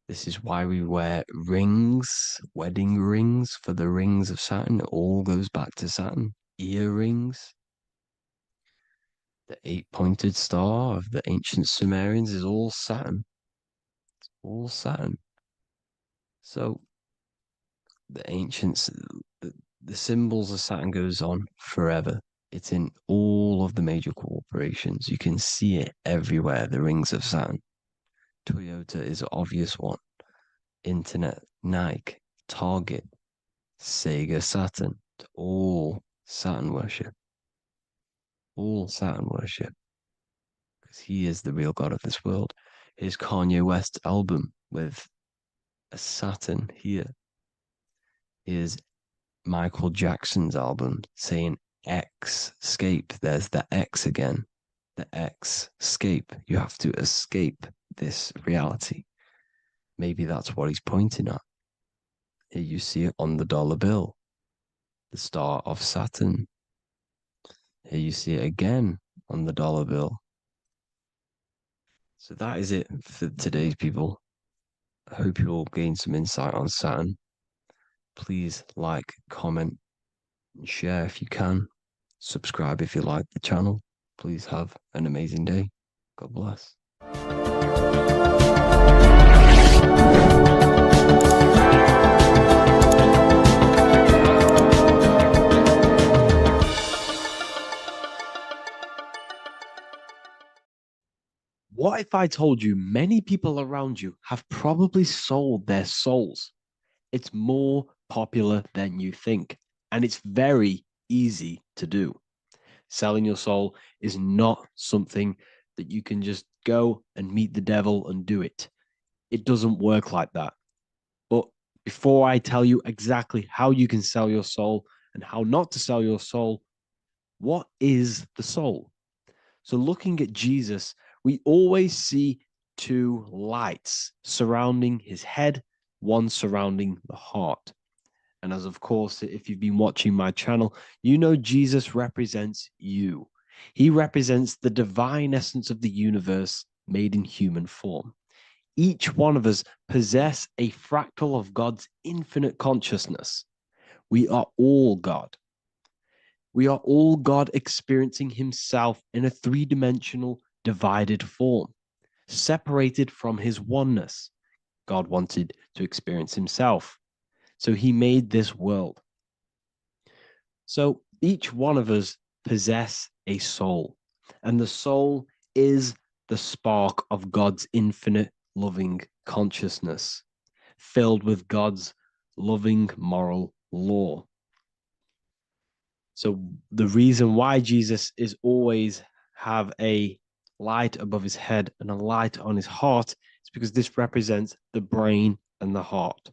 This is why we wear rings, wedding rings for the rings of Saturn. It all goes back to Saturn. Earrings. The 8-pointed star of the ancient Sumerians is all Saturn. It's all Saturn. So the ancients, the symbols of Saturn goes on forever. It's in all of the major corporations. You can see it everywhere, the rings of Saturn. Toyota is an obvious one. Internet, Nike, Target, Sega, Saturn. All Saturn worship. All Saturn worship. Because he is the real God of this world. Here's Kanye West's album with a Saturn here. Here's Michael Jackson's album saying X, escape. There's the X again. The X, escape. You have to escape this reality. Maybe that's what he's pointing at. Here you see it on the dollar bill, the star of Saturn. Here you see it again on the dollar bill. So that is it for today's people. I hope you all gain some insight on Saturn. Please like, comment, and share if you can. Subscribe if you like the channel. Please have an amazing day. God bless. What if I told you many people around you have probably sold their souls? It's more popular than you think, and it's very easy to do. Selling your soul is not something that you can just go and meet the devil and do it. It doesn't work like that. But before I tell you exactly how you can sell your soul and how not to sell your soul, what is the soul? So looking at Jesus, we always see two lights surrounding his head, one surrounding the heart. And as of course, if you've been watching my channel, you know Jesus represents you. He represents the divine essence of the universe made in human form. Each one of us possess a fractal of God's infinite consciousness. We are all God. We are all God experiencing himself in a three-dimensional divided form, separated from his oneness. God wanted to experience himself. So he made this world. So each one of us possess a soul, and the soul is the spark of God's infinite loving consciousness, filled with God's loving moral law. So the reason why Jesus is always have a light above his head and a light on his heart is because this represents the brain and the heart.